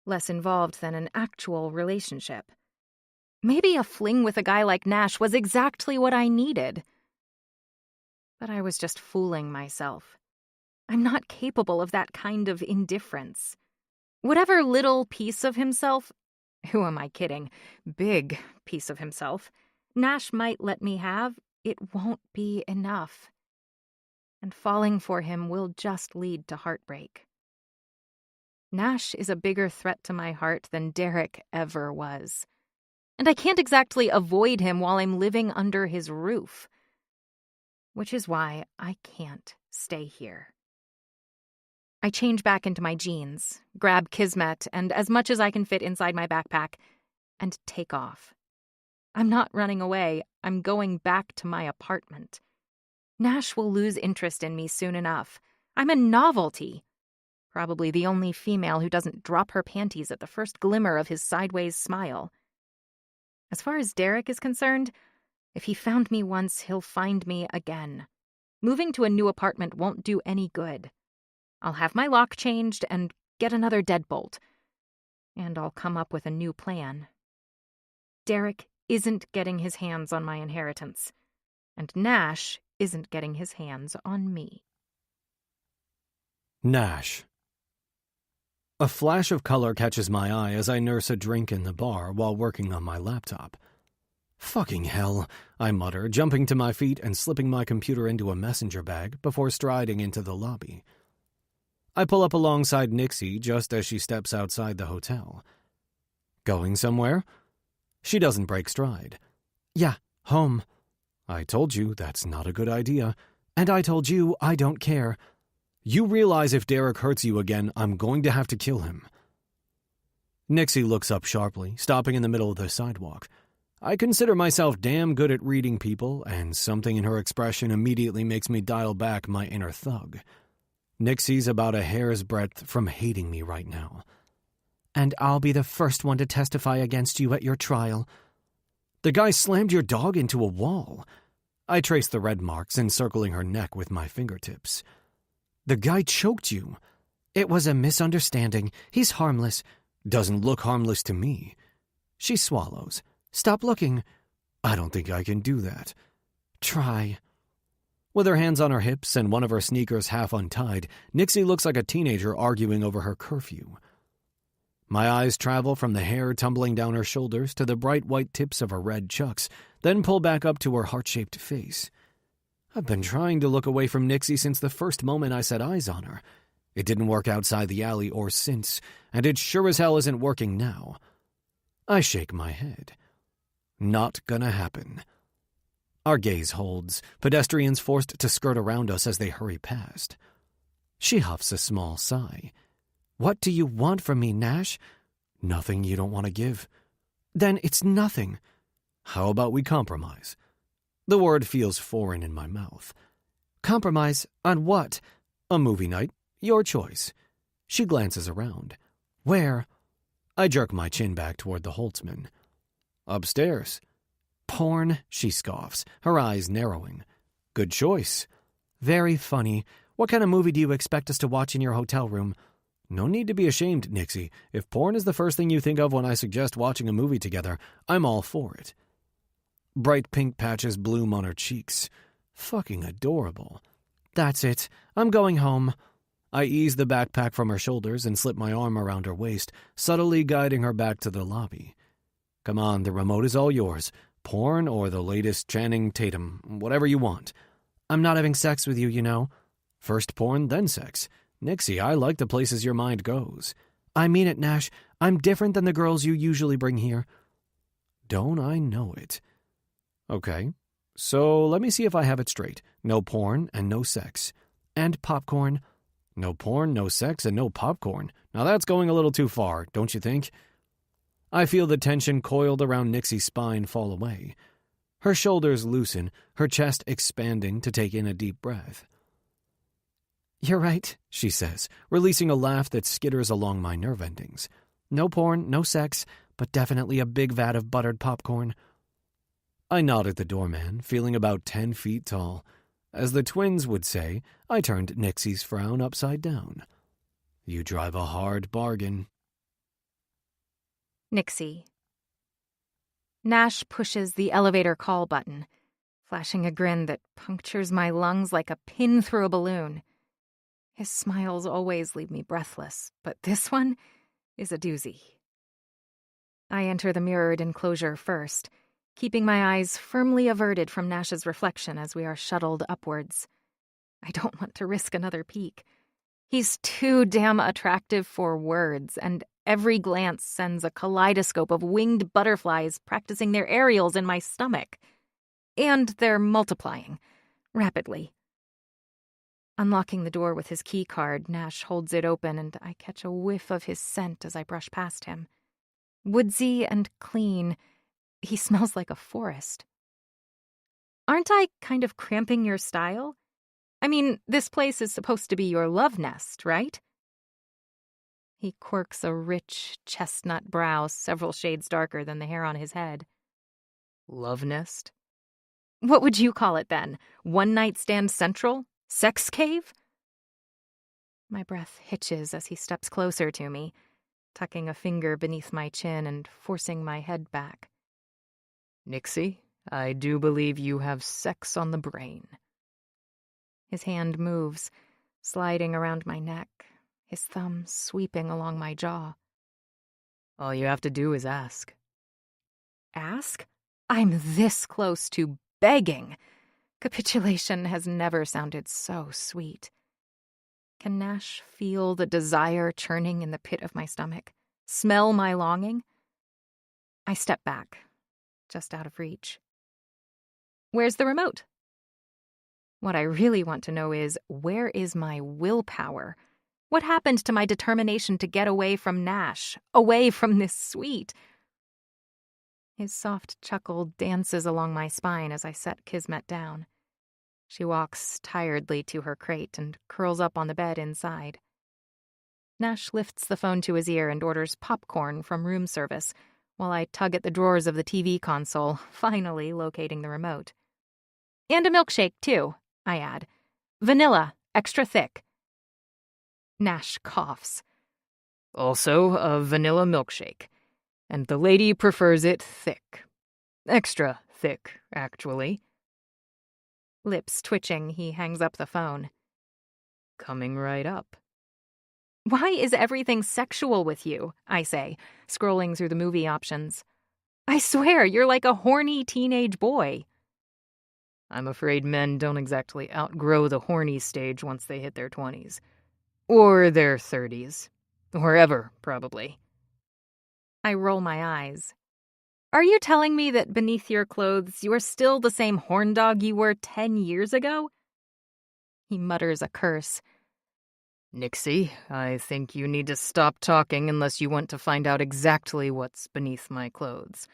less involved than an actual relationship. Maybe a fling with a guy like Nash was exactly what I needed. But I was just fooling myself. I'm not capable of that kind of indifference. Whatever little piece of himself, who am I kidding, big piece of himself, Nash might let me have, it won't be enough. And falling for him will just lead to heartbreak. Nash is a bigger threat to my heart than Derek ever was. And I can't exactly avoid him while I'm living under his roof. Which is why I can't stay here. I change back into my jeans, grab Kismet and as much as I can fit inside my backpack, and take off. I'm not running away. I'm going back to my apartment. Nash will lose interest in me soon enough. I'm a novelty. Probably the only female who doesn't drop her panties at the first glimmer of his sideways smile. As far as Derek is concerned, if he found me once, he'll find me again. Moving to a new apartment won't do any good. I'll have my lock changed and get another deadbolt. And I'll come up with a new plan. Derek isn't getting his hands on my inheritance. And Nash isn't getting his hands on me. Nash. A flash of color catches my eye as I nurse a drink in the bar while working on my laptop. Fucking hell, I mutter, jumping to my feet and slipping my computer into a messenger bag before striding into the lobby. I pull up alongside Nixie just as she steps outside the hotel. Going somewhere? She doesn't break stride. Yeah, home. I told you that's not a good idea. And I told you I don't care. You realize if Derek hurts you again, I'm going to have to kill him. Nixie looks up sharply, stopping in the middle of the sidewalk. I consider myself damn good at reading people, and something in her expression immediately makes me dial back my inner thug. Nixie's about a hair's breadth from hating me right now. And I'll be the first one to testify against you at your trial. The guy slammed your dog into a wall. I trace the red marks encircling her neck with my fingertips. The guy choked you. It was a misunderstanding. He's harmless. Doesn't look harmless to me. She swallows. Stop looking. I don't think I can do that. Try. With her hands on her hips and one of her sneakers half untied, Nixie looks like a teenager arguing over her curfew. My eyes travel from the hair tumbling down her shoulders to the bright white tips of her red chucks, then pull back up to her heart-shaped face. I've been trying to look away from Nixie since the first moment I set eyes on her. It didn't work outside the alley or since, and it sure as hell isn't working now. I shake my head. Not gonna happen. Our gaze holds, pedestrians forced to skirt around us as they hurry past. She huffs a small sigh. What do you want from me, Nash? Nothing you don't want to give. Then it's nothing. How about we compromise? The word feels foreign in my mouth. Compromise on what? A movie night. Your choice. She glances around. Where? I jerk my chin back toward the Holtzman. Upstairs. Porn, she scoffs, her eyes narrowing. Good choice. Very funny. What kind of movie do you expect us to watch in your hotel room? No need to be ashamed, Nixie. If porn is the first thing you think of when I suggest watching a movie together, I'm all for it. Bright pink patches bloom on her cheeks. Fucking adorable. That's it. I'm going home. I ease the backpack from her shoulders and slip my arm around her waist, subtly guiding her back to the lobby. Come on, the remote is all yours. Porn or the latest Channing Tatum, whatever you want. I'm not having sex with you, you know. First porn, then sex. Nixie, I like the places your mind goes. I mean it, Nash. I'm different than the girls you usually bring here. Don't I know it? Okay, so let me see if I have it straight. No porn and no sex. And popcorn. No porn, no sex, and no popcorn. Now that's going a little too far, don't you think? I feel the tension coiled around Nixie's spine fall away. Her shoulders loosen, her chest expanding to take in a deep breath. You're right, she says, releasing a laugh that skitters along my nerve endings. No porn, no sex, but definitely a big vat of buttered popcorn. I nod at the doorman, feeling about 10 feet tall. As the twins would say, I turned Nixie's frown upside down. You drive a hard bargain. Nixie. Nash pushes the elevator call button, flashing a grin that punctures my lungs like a pin through a balloon. His smiles always leave me breathless, but this one is a doozy. I enter the mirrored enclosure first, keeping my eyes firmly averted from Nash's reflection as we are shuttled upwards. I don't want to risk another peek. He's too damn attractive for words, and every glance sends a kaleidoscope of winged butterflies practicing their aerials in my stomach. And they're multiplying, rapidly. Unlocking the door with his key card, Nash holds it open and I catch a whiff of his scent as I brush past him. Woodsy and clean, he smells like a forest. Aren't I kind of cramping your style? I mean, this place is supposed to be your love nest, right? He quirks a rich chestnut brow several shades darker than the hair on his head. Love nest? What would you call it then? One-night stand central? Sex cave? My breath hitches as he steps closer to me, tucking a finger beneath my chin and forcing my head back. Nixie, I do believe you have sex on the brain. His hand moves, sliding around my neck, his thumb sweeping along my jaw. All you have to do is ask. Ask? I'm this close to begging. Capitulation has never sounded so sweet. Can Nash feel the desire churning in the pit of my stomach? Smell my longing? I step back, just out of reach. Where's the remote? What I really want to know is, where is my willpower? What happened to my determination to get away from Nash, away from this suite? His soft chuckle dances along my spine as I set Kismet down. She walks tiredly to her crate and curls up on the bed inside. Nash lifts the phone to his ear and orders popcorn from room service, while I tug at the drawers of the TV console, finally locating the remote. And a milkshake, too, I add. Vanilla, extra thick. Nash coughs. Also, a vanilla milkshake. And the lady prefers it thick. Extra thick, actually. Lips twitching, he hangs up the phone. Coming right up. Why is everything sexual with you? I say, scrolling through the movie options. I swear, you're like a horny teenage boy. I'm afraid men don't exactly outgrow the horny stage once they hit their 20s. Or their 30s. Or ever, probably. I roll my eyes. Are you telling me that beneath your clothes you are still the same horn dog you were 10 years ago? He mutters a curse. Nixie, I think you need to stop talking unless you want to find out exactly what's beneath my clothes.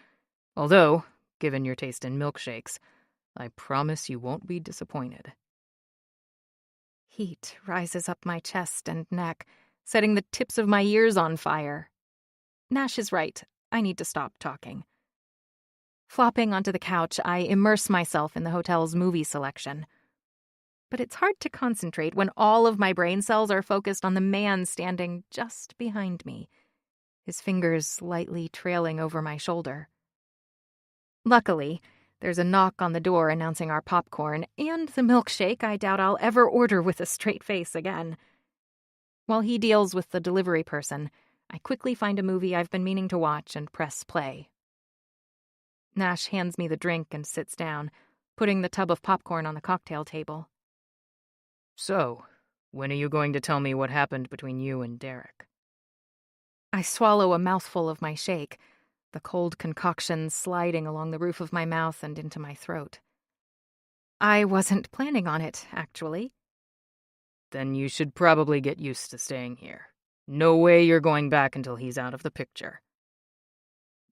Although, given your taste in milkshakes, I promise you won't be disappointed. Heat rises up my chest and neck, setting the tips of my ears on fire. Nash is right. I need to stop talking. Flopping onto the couch, I immerse myself in the hotel's movie selection. But it's hard to concentrate when all of my brain cells are focused on the man standing just behind me, his fingers lightly trailing over my shoulder. Luckily, there's a knock on the door announcing our popcorn and the milkshake I doubt I'll ever order with a straight face again. While he deals with the delivery person, I quickly find a movie I've been meaning to watch and press play. Nash hands me the drink and sits down, putting the tub of popcorn on the cocktail table. So, when are you going to tell me what happened between you and Derek? I swallow a mouthful of my shake, the cold concoction sliding along the roof of my mouth and into my throat. I wasn't planning on it, actually. Then you should probably get used to staying here. No way you're going back until he's out of the picture.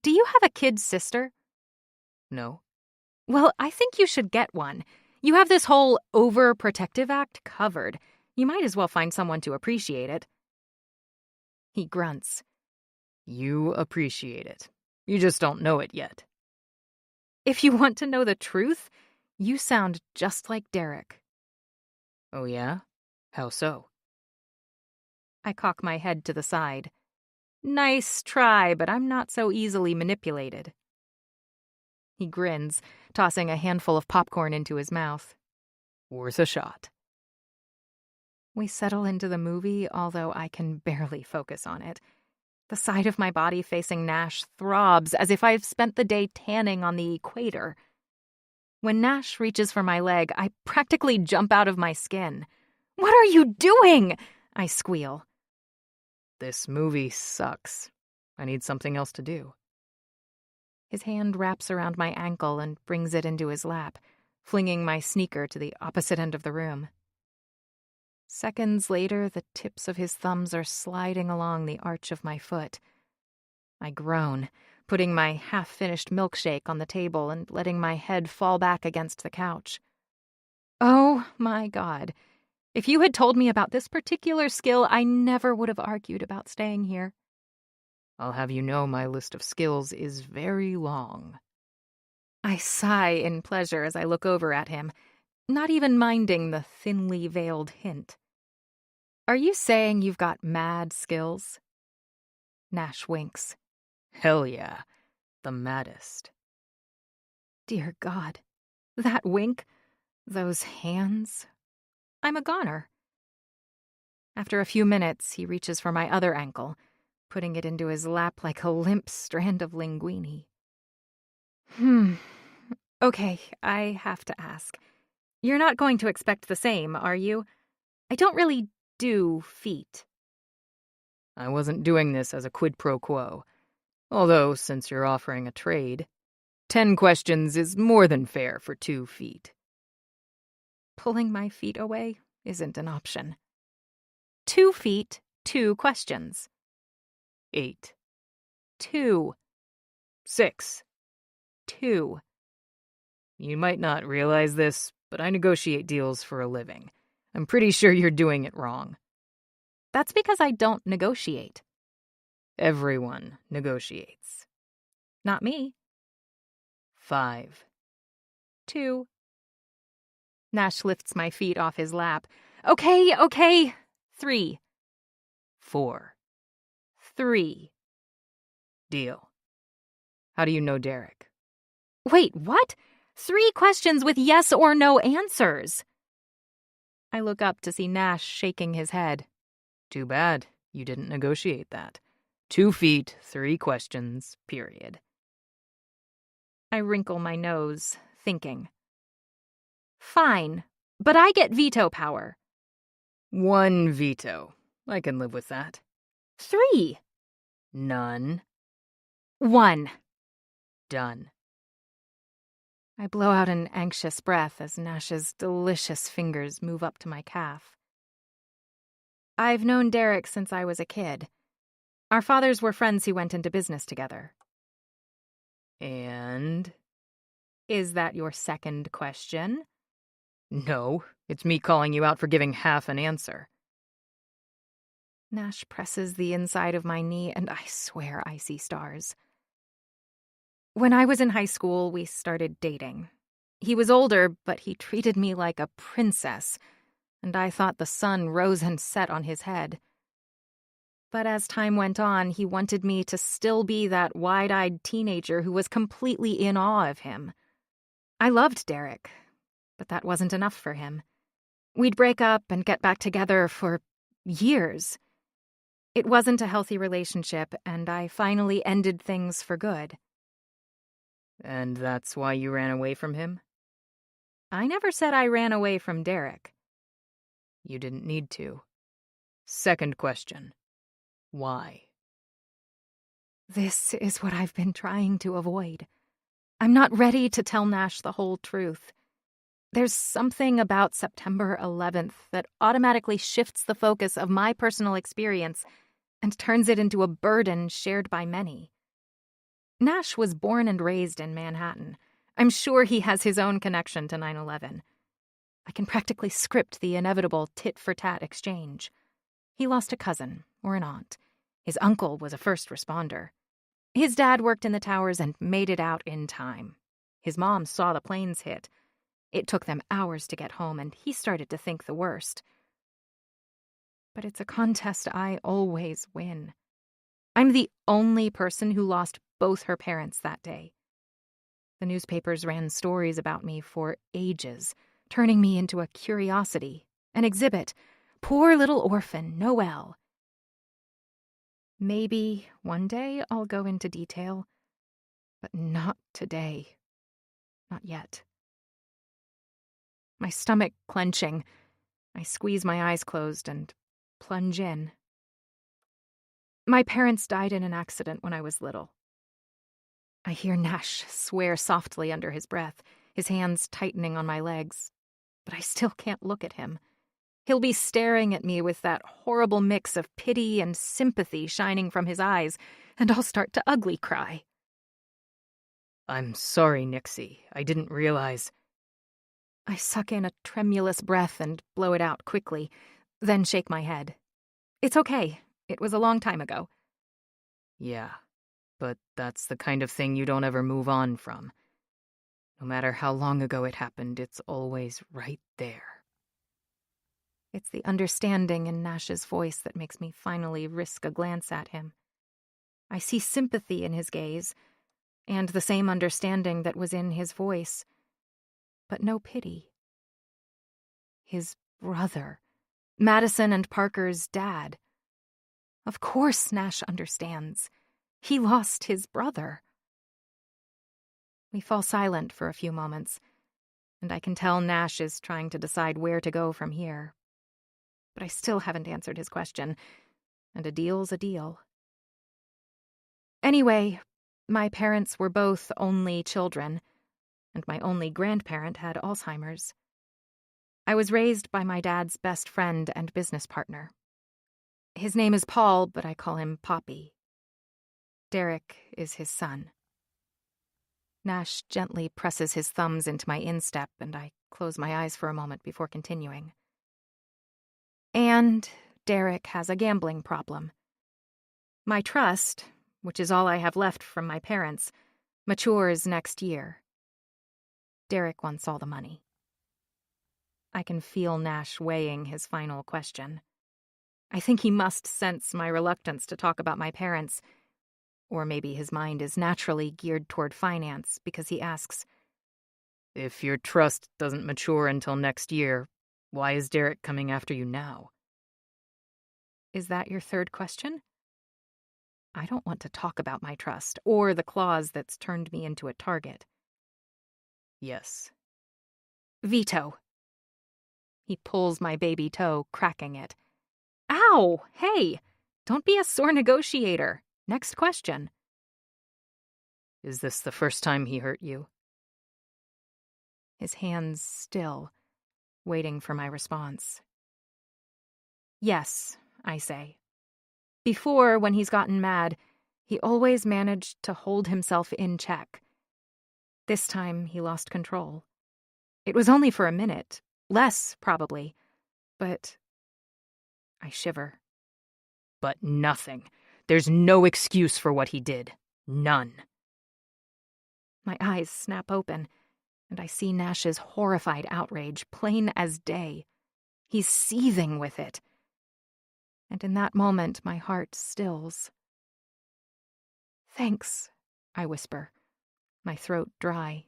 Do you have a kid sister? No. Well, I think you should get one. You have this whole overprotective act covered. You might as well find someone to appreciate it. He grunts. You appreciate it. You just don't know it yet. If you want to know the truth, you sound just like Derek. Oh yeah? How so? I cock my head to the side. Nice try, but I'm not so easily manipulated. He grins, tossing a handful of popcorn into his mouth. Worth a shot. We settle into the movie, although I can barely focus on it. The side of my body facing Nash throbs as if I've spent the day tanning on the equator. When Nash reaches for my leg, I practically jump out of my skin. What are you doing? I squeal. This movie sucks. I need something else to do. His hand wraps around my ankle and brings it into his lap, flinging my sneaker to the opposite end of the room. Seconds later, the tips of his thumbs are sliding along the arch of my foot. I groan, putting my half-finished milkshake on the table and letting my head fall back against the couch. Oh, my God. If you had told me about this particular skill, I never would have argued about staying here. I'll have you know my list of skills is very long. I sigh in pleasure as I look over at him, not even minding the thinly veiled hint. Are you saying you've got mad skills? Nash winks. Hell yeah. The maddest. Dear God. That wink. Those hands. I'm a goner. After a few minutes, he reaches for my other ankle, putting it into his lap like a limp strand of linguine. Okay, I have to ask. You're not going to expect the same, are you? I don't really do feet. I wasn't doing this as a quid pro quo. Although, since you're offering a trade, 10 questions is more than fair for 2 feet. Pulling my feet away isn't an option. 2 feet, 2 questions. 8. 2. 6. 2. You might not realize this, but I negotiate deals for a living. I'm pretty sure you're doing it wrong. That's because I don't negotiate. Everyone negotiates. Not me. 5. 2. Nash lifts my feet off his lap. Okay. 3. 4. 3. Deal. How do you know Derek? Wait, what? 3 questions with yes or no answers. I look up to see Nash shaking his head. Too bad. You didn't negotiate that. 2 feet, 3 questions, period. I wrinkle my nose, thinking. Fine, but I get veto power. 1 veto. I can live with that. 3. None. 1. Done. I blow out an anxious breath as Nash's delicious fingers move up to my calf. I've known Derek since I was a kid. Our fathers were friends who went into business together. And? Is that your second question? No, it's me calling you out for giving half an answer. Nash presses the inside of my knee, and I swear I see stars. When I was in high school, we started dating. He was older, but he treated me like a princess, and I thought the sun rose and set on his head. But as time went on, he wanted me to still be that wide-eyed teenager who was completely in awe of him. I loved Derek, but that wasn't enough for him. We'd break up and get back together for years. It wasn't a healthy relationship, and I finally ended things for good. And that's why you ran away from him? I never said I ran away from Derek. You didn't need to. Second question. Why? This is what I've been trying to avoid. I'm not ready to tell Nash the whole truth. There's something about September 11th that automatically shifts the focus of my personal experience and turns it into a burden shared by many. Nash was born and raised in Manhattan. I'm sure he has his own connection to 9/11. I can practically script the inevitable tit-for-tat exchange. He lost a cousin or an aunt. His uncle was a first responder. His dad worked in the towers and made it out in time. His mom saw the planes hit. It took them hours to get home, and he started to think the worst. But it's a contest I always win. I'm the only person who lost both her parents that day. The newspapers ran stories about me for ages, turning me into a curiosity, an exhibit. Poor little orphan, Noelle. Maybe one day I'll go into detail, but not today. Not yet. My stomach clenching, I squeeze my eyes closed and plunge in. My parents died in an accident when I was little. I hear Nash swear softly under his breath, his hands tightening on my legs, but I still can't look at him. He'll be staring at me with that horrible mix of pity and sympathy shining from his eyes, and I'll start to ugly cry. I'm sorry, Nixie. I didn't realize. I suck in a tremulous breath and blow it out quickly, then shake my head. It's okay. It was a long time ago. Yeah, but that's the kind of thing you don't ever move on from. No matter how long ago it happened, it's always right there. It's the understanding in Nash's voice that makes me finally risk a glance at him. I see sympathy in his gaze, and the same understanding that was in his voice, but no pity. His brother, Madison and Parker's dad. Of course Nash understands. He lost his brother. We fall silent for a few moments, and I can tell Nash is trying to decide where to go from here. But I still haven't answered his question, and a deal's a deal. Anyway, my parents were both only children, and my only grandparent had Alzheimer's. I was raised by my dad's best friend and business partner. His name is Paul, but I call him Poppy. Derek is his son. Nash gently presses his thumbs into my instep, and I close my eyes for a moment before continuing. And Derek has a gambling problem. My trust, which is all I have left from my parents, matures next year. Derek wants all the money. I can feel Nash weighing his final question. I think he must sense my reluctance to talk about my parents, or maybe his mind is naturally geared toward finance because he asks, If your trust doesn't mature until next year, why is Derek coming after you now? Is that your third question? I don't want to talk about my trust, or the clause that's turned me into a target. Yes. Veto. He pulls my baby toe, cracking it. Ow! Hey! Don't be a sore negotiator. Next question. Is this the first time he hurt you? His hands still, waiting for my response. Yes, I say. Before, when he's gotten mad, he always managed to hold himself in check. This time, he lost control. It was only for a minute. Less, probably. But I shiver. But nothing. There's no excuse for what he did. None. My eyes snap open, and I see Nash's horrified outrage, plain as day. He's seething with it. And in that moment, my heart stills. Thanks, I whisper, my throat dry.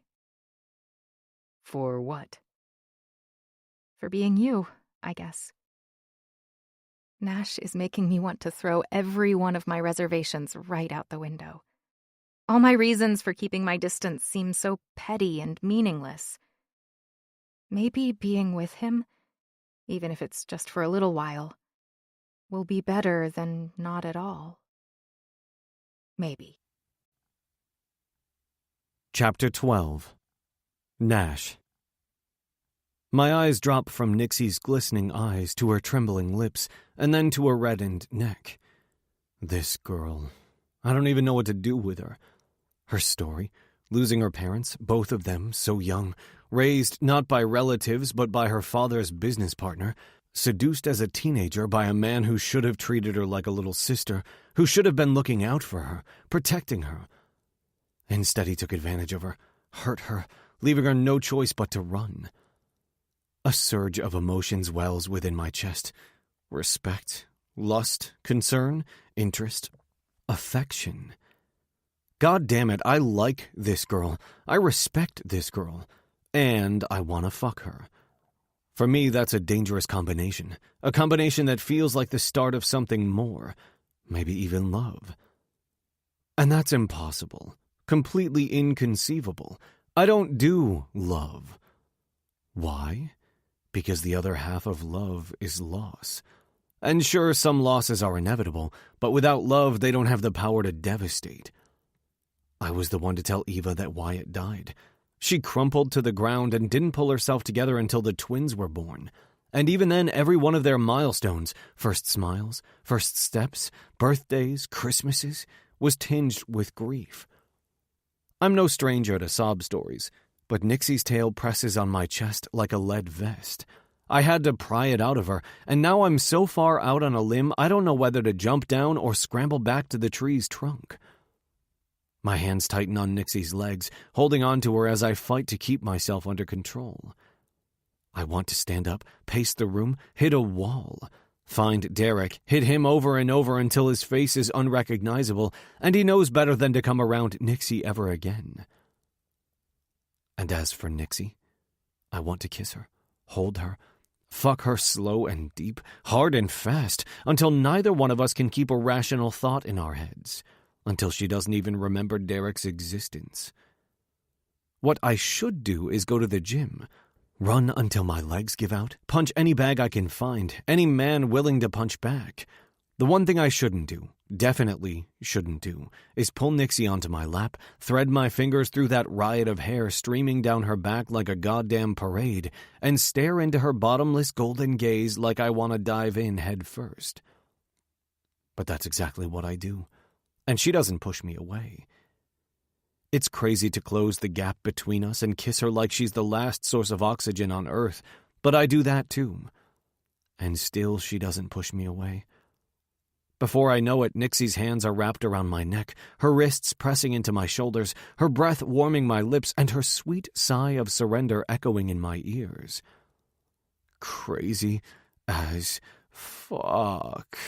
For what? For being you, I guess. Nash is making me want to throw every one of my reservations right out the window. All my reasons for keeping my distance seem so petty and meaningless. Maybe being with him, even if it's just for a little while, will be better than not at all. Maybe. Chapter 12. Nash. My eyes drop from Nixie's glistening eyes to her trembling lips, and then to her reddened neck. This girl. I don't even know what to do with her. Her story, losing her parents, both of them so young, raised not by relatives but by her father's business partner, seduced as a teenager by a man who should have treated her like a little sister, who should have been looking out for her, protecting her. Instead, he took advantage of her, hurt her, leaving her no choice but to run. A surge of emotions wells within my chest. Respect, lust, concern, interest, affection. God damn it, I like this girl. I respect this girl. And I want to fuck her. For me, that's a dangerous combination. A combination that feels like the start of something more. Maybe even love. And that's impossible. Completely inconceivable. I don't do love. Why? Because the other half of love is loss. And sure, some losses are inevitable, but without love, they don't have the power to devastate. I was the one to tell Eva that Wyatt died. She crumpled to the ground and didn't pull herself together until the twins were born. And even then, every one of their milestones, first smiles, first steps, birthdays, Christmases, was tinged with grief. I'm no stranger to sob stories, but Nixie's tale presses on my chest like a lead vest. I had to pry it out of her, and now I'm so far out on a limb I don't know whether to jump down or scramble back to the tree's trunk. My hands tighten on Nixie's legs, holding on to her as I fight to keep myself under control. I want to stand up, pace the room, hit a wall. Find Derek, hit him over and over until his face is unrecognizable, and he knows better than to come around Nixie ever again. And as for Nixie, I want to kiss her, hold her, fuck her slow and deep, hard and fast, until neither one of us can keep a rational thought in our heads, until she doesn't even remember Derek's existence. What I should do is go to the gym. Run until my legs give out, punch any bag I can find, any man willing to punch back. The one thing I shouldn't do, definitely shouldn't do, is pull Nixie onto my lap, thread my fingers through that riot of hair streaming down her back like a goddamn parade, and stare into her bottomless golden gaze like I want to dive in head first. But that's exactly what I do, and she doesn't push me away. It's crazy to close the gap between us and kiss her like she's the last source of oxygen on Earth, but I do that too. And still she doesn't push me away. Before I know it, Nixie's hands are wrapped around my neck, her wrists pressing into my shoulders, her breath warming my lips, and her sweet sigh of surrender echoing in my ears. Crazy as fuck.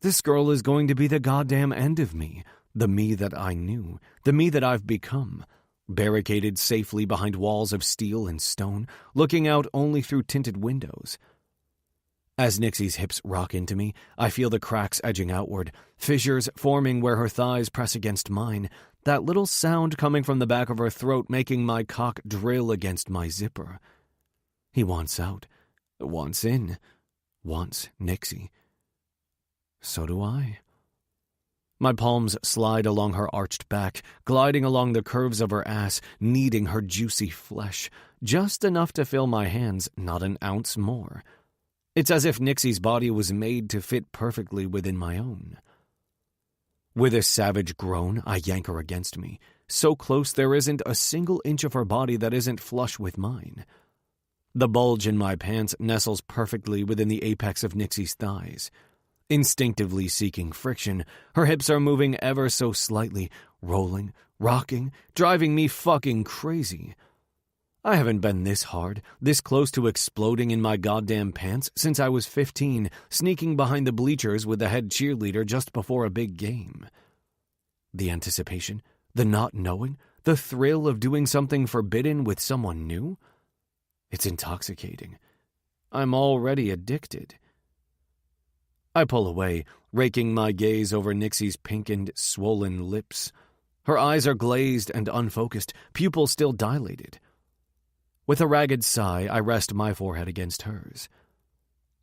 This girl is going to be the goddamn end of me. The me that I knew, the me that I've become, barricaded safely behind walls of steel and stone, looking out only through tinted windows. As Nixie's hips rock into me, I feel the cracks edging outward, fissures forming where her thighs press against mine, that little sound coming from the back of her throat making my cock drill against my zipper. He wants out, wants in, wants Nixie. So do I. My palms slide along her arched back, gliding along the curves of her ass, kneading her juicy flesh, just enough to fill my hands, not an ounce more. It's as if Nixie's body was made to fit perfectly within my own. With a savage groan, I yank her against me, so close there isn't a single inch of her body that isn't flush with mine. The bulge in my pants nestles perfectly within the apex of Nixie's thighs. Instinctively seeking friction, her hips are moving ever so slightly, rolling, rocking, driving me fucking crazy. I haven't been this hard, this close to exploding in my goddamn pants since I was 15, sneaking behind the bleachers with the head cheerleader just before a big game. The anticipation, the not knowing, the thrill of doing something forbidden with someone new? It's intoxicating. I'm already addicted. I pull away, raking my gaze over Nixie's pinkened, swollen lips. Her eyes are glazed and unfocused, pupils still dilated. With a ragged sigh, I rest my forehead against hers.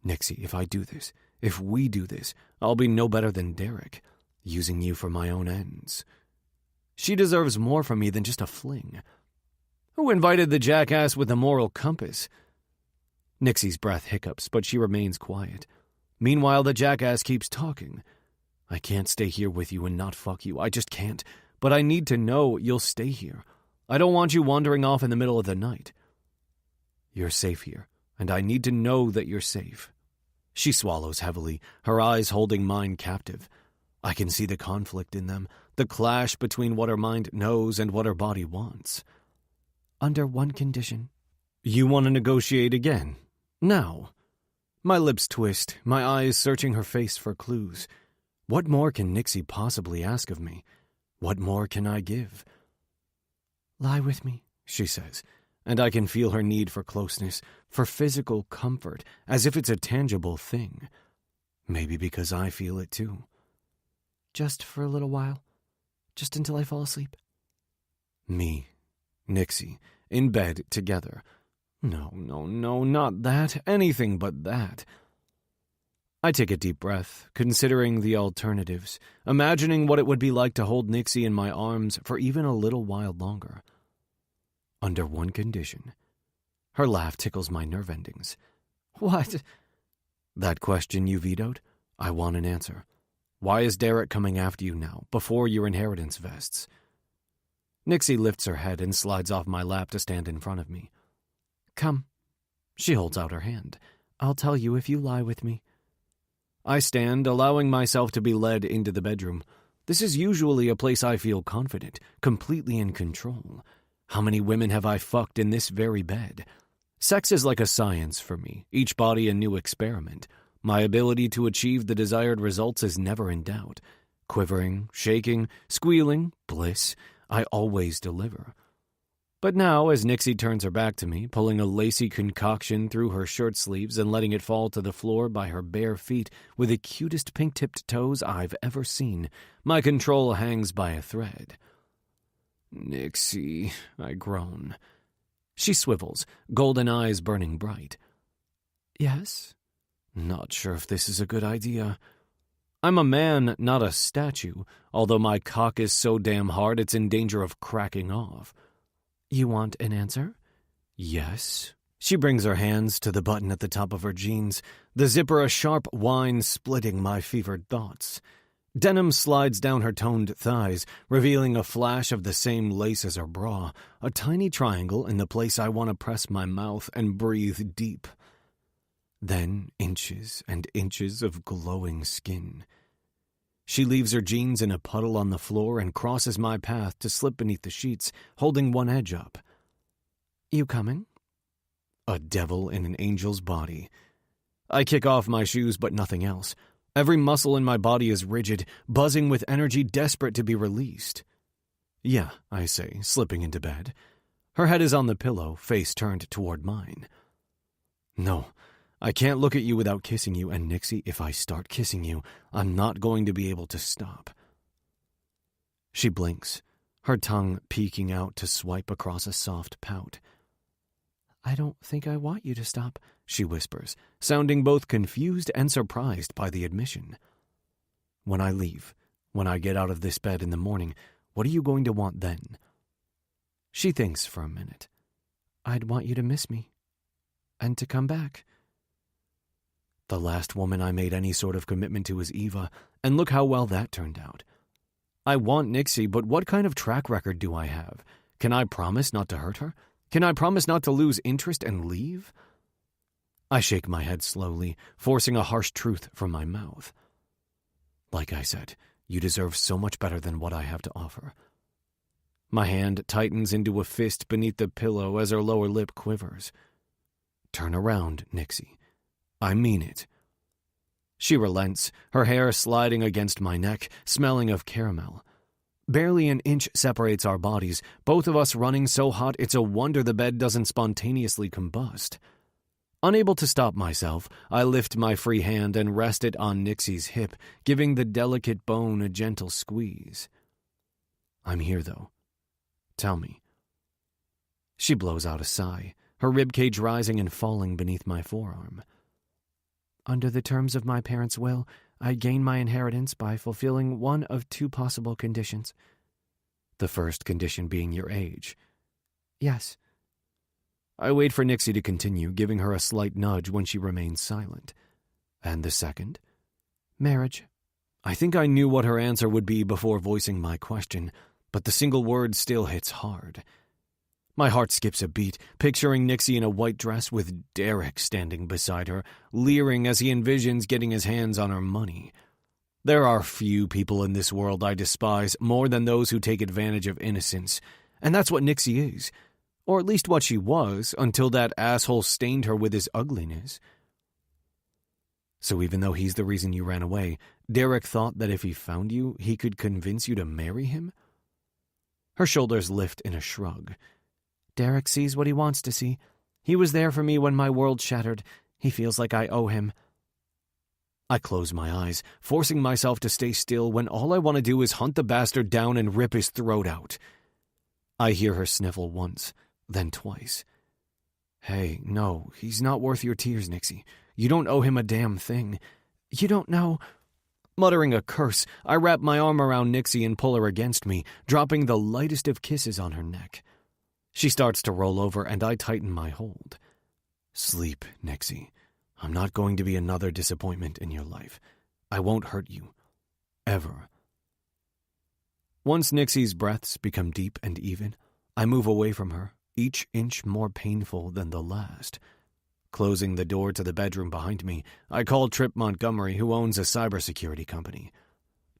Nixie, if I do this, if we do this, I'll be no better than Derek, using you for my own ends. She deserves more from me than just a fling. Who invited the jackass with the moral compass? Nixie's breath hiccups, but she remains quiet. Meanwhile, the jackass keeps talking. I can't stay here with you and not fuck you. I just can't. But I need to know you'll stay here. I don't want you wandering off in the middle of the night. You're safe here, and I need to know that you're safe. She swallows heavily, her eyes holding mine captive. I can see the conflict in them, the clash between what her mind knows and what her body wants. Under one condition. You want to negotiate again? Now. My lips twist, my eyes searching her face for clues. What more can Nixie possibly ask of me? What more can I give? Lie with me, she says, and I can feel her need for closeness, for physical comfort, as if it's a tangible thing. Maybe because I feel it too. Just for a little while. Just until I fall asleep. Me, Nixie, in bed together. No, not that. Anything but that. I take a deep breath, considering the alternatives, imagining what it would be like to hold Nixie in my arms for even a little while longer. Under one condition. Her laugh tickles my nerve endings. What? That question you vetoed? I want an answer. Why is Derek coming after you now, before your inheritance vests? Nixie lifts her head and slides off my lap to stand in front of me. Come. She holds out her hand. I'll tell you if you lie with me. I stand, allowing myself to be led into the bedroom. This is usually a place I feel confident, completely in control. How many women have I fucked in this very bed? Sex is like a science for me, each body a new experiment. My ability to achieve the desired results is never in doubt. Quivering, shaking, squealing, bliss, I always deliver. But now, as Nixie turns her back to me, pulling a lacy concoction through her shirt sleeves and letting it fall to the floor by her bare feet with the cutest pink-tipped toes I've ever seen, my control hangs by a thread. "Nixie," I groan. She swivels, golden eyes burning bright. Yes? Not sure if this is a good idea. I'm a man, not a statue, although my cock is so damn hard it's in danger of cracking off. You want an answer? Yes. She brings her hands to the button at the top of her jeans, the zipper a sharp whine splitting my fevered thoughts. Denim slides down her toned thighs, revealing a flash of the same lace as her bra, a tiny triangle in the place I want to press my mouth and breathe deep. Then inches and inches of glowing skin. She leaves her jeans in a puddle on the floor and crosses my path to slip beneath the sheets, holding one edge up. You coming? A devil in an angel's body. I kick off my shoes, but nothing else. Every muscle in my body is rigid, buzzing with energy desperate to be released. Yeah, I say, slipping into bed. Her head is on the pillow, face turned toward mine. No, I can't look at you without kissing you, and Nixie, if I start kissing you, I'm not going to be able to stop. She blinks, her tongue peeking out to swipe across a soft pout. I don't think I want you to stop, she whispers, sounding both confused and surprised by the admission. When I leave, when I get out of this bed in the morning, what are you going to want then? She thinks for a minute. I'd want you to miss me. And to come back. The last woman I made any sort of commitment to was Eva, and look how well that turned out. I want Nixie, but what kind of track record do I have? Can I promise not to hurt her? Can I promise not to lose interest and leave? I shake my head slowly, forcing a harsh truth from my mouth. Like I said, you deserve so much better than what I have to offer. My hand tightens into a fist beneath the pillow as her lower lip quivers. Turn around, Nixie. I mean it. She relents, her hair sliding against my neck, smelling of caramel. Barely an inch separates our bodies, both of us running so hot it's a wonder the bed doesn't spontaneously combust. Unable to stop myself, I lift my free hand and rest it on Nixie's hip, giving the delicate bone a gentle squeeze. I'm here, though. Tell me. She blows out a sigh, her ribcage rising and falling beneath my forearm. Under the terms of my parents' will, I gain my inheritance by fulfilling one of two possible conditions. The first condition being your age. Yes. I wait for Nixie to continue, giving her a slight nudge when she remains silent. And the second? Marriage. I think I knew what her answer would be before voicing my question, but the single word still hits hard. My heart skips a beat, picturing Nixie in a white dress with Derek standing beside her, leering as he envisions getting his hands on her money. There are few people in this world I despise more than those who take advantage of innocence, and that's what Nixie is. Or at least what she was, until that asshole stained her with his ugliness. So even though he's the reason you ran away, Derek thought that if he found you, he could convince you to marry him? Her shoulders lift in a shrug. Derek sees what he wants to see. He was there for me when my world shattered. He feels like I owe him. I close my eyes, forcing myself to stay still when all I want to do is hunt the bastard down and rip his throat out. I hear her sniffle once, then twice. Hey, no, he's not worth your tears, Nixie. You don't owe him a damn thing. You don't know. Muttering a curse, I wrap my arm around Nixie and pull her against me, dropping the lightest of kisses on her neck. She starts to roll over, and I tighten my hold. Sleep, Nixie. I'm not going to be another disappointment in your life. I won't hurt you. Ever. Once Nixie's breaths become deep and even, I move away from her, each inch more painful than the last. Closing the door to the bedroom behind me, I call Trip Montgomery, who owns a cybersecurity company.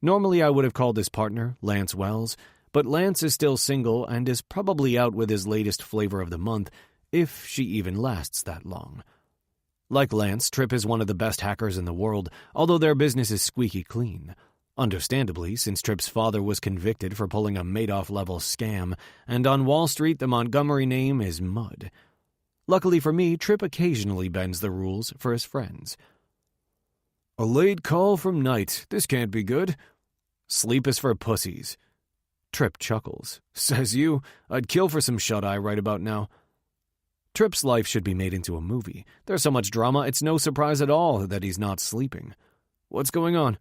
Normally I would have called his partner, Lance Wells, but Lance is still single and is probably out with his latest flavor of the month, if she even lasts that long. Like Lance, Trip is one of the best hackers in the world, although their business is squeaky clean. Understandably, since Trip's father was convicted for pulling a Madoff-level scam, and on Wall Street the Montgomery name is mud. Luckily for me, Trip occasionally bends the rules for his friends. A late call from Knight. This can't be good. Sleep is for pussies. Trip chuckles. Says you, I'd kill for some shut-eye right about now. Trip's life should be made into a movie. There's so much drama, it's no surprise at all that he's not sleeping. What's going on?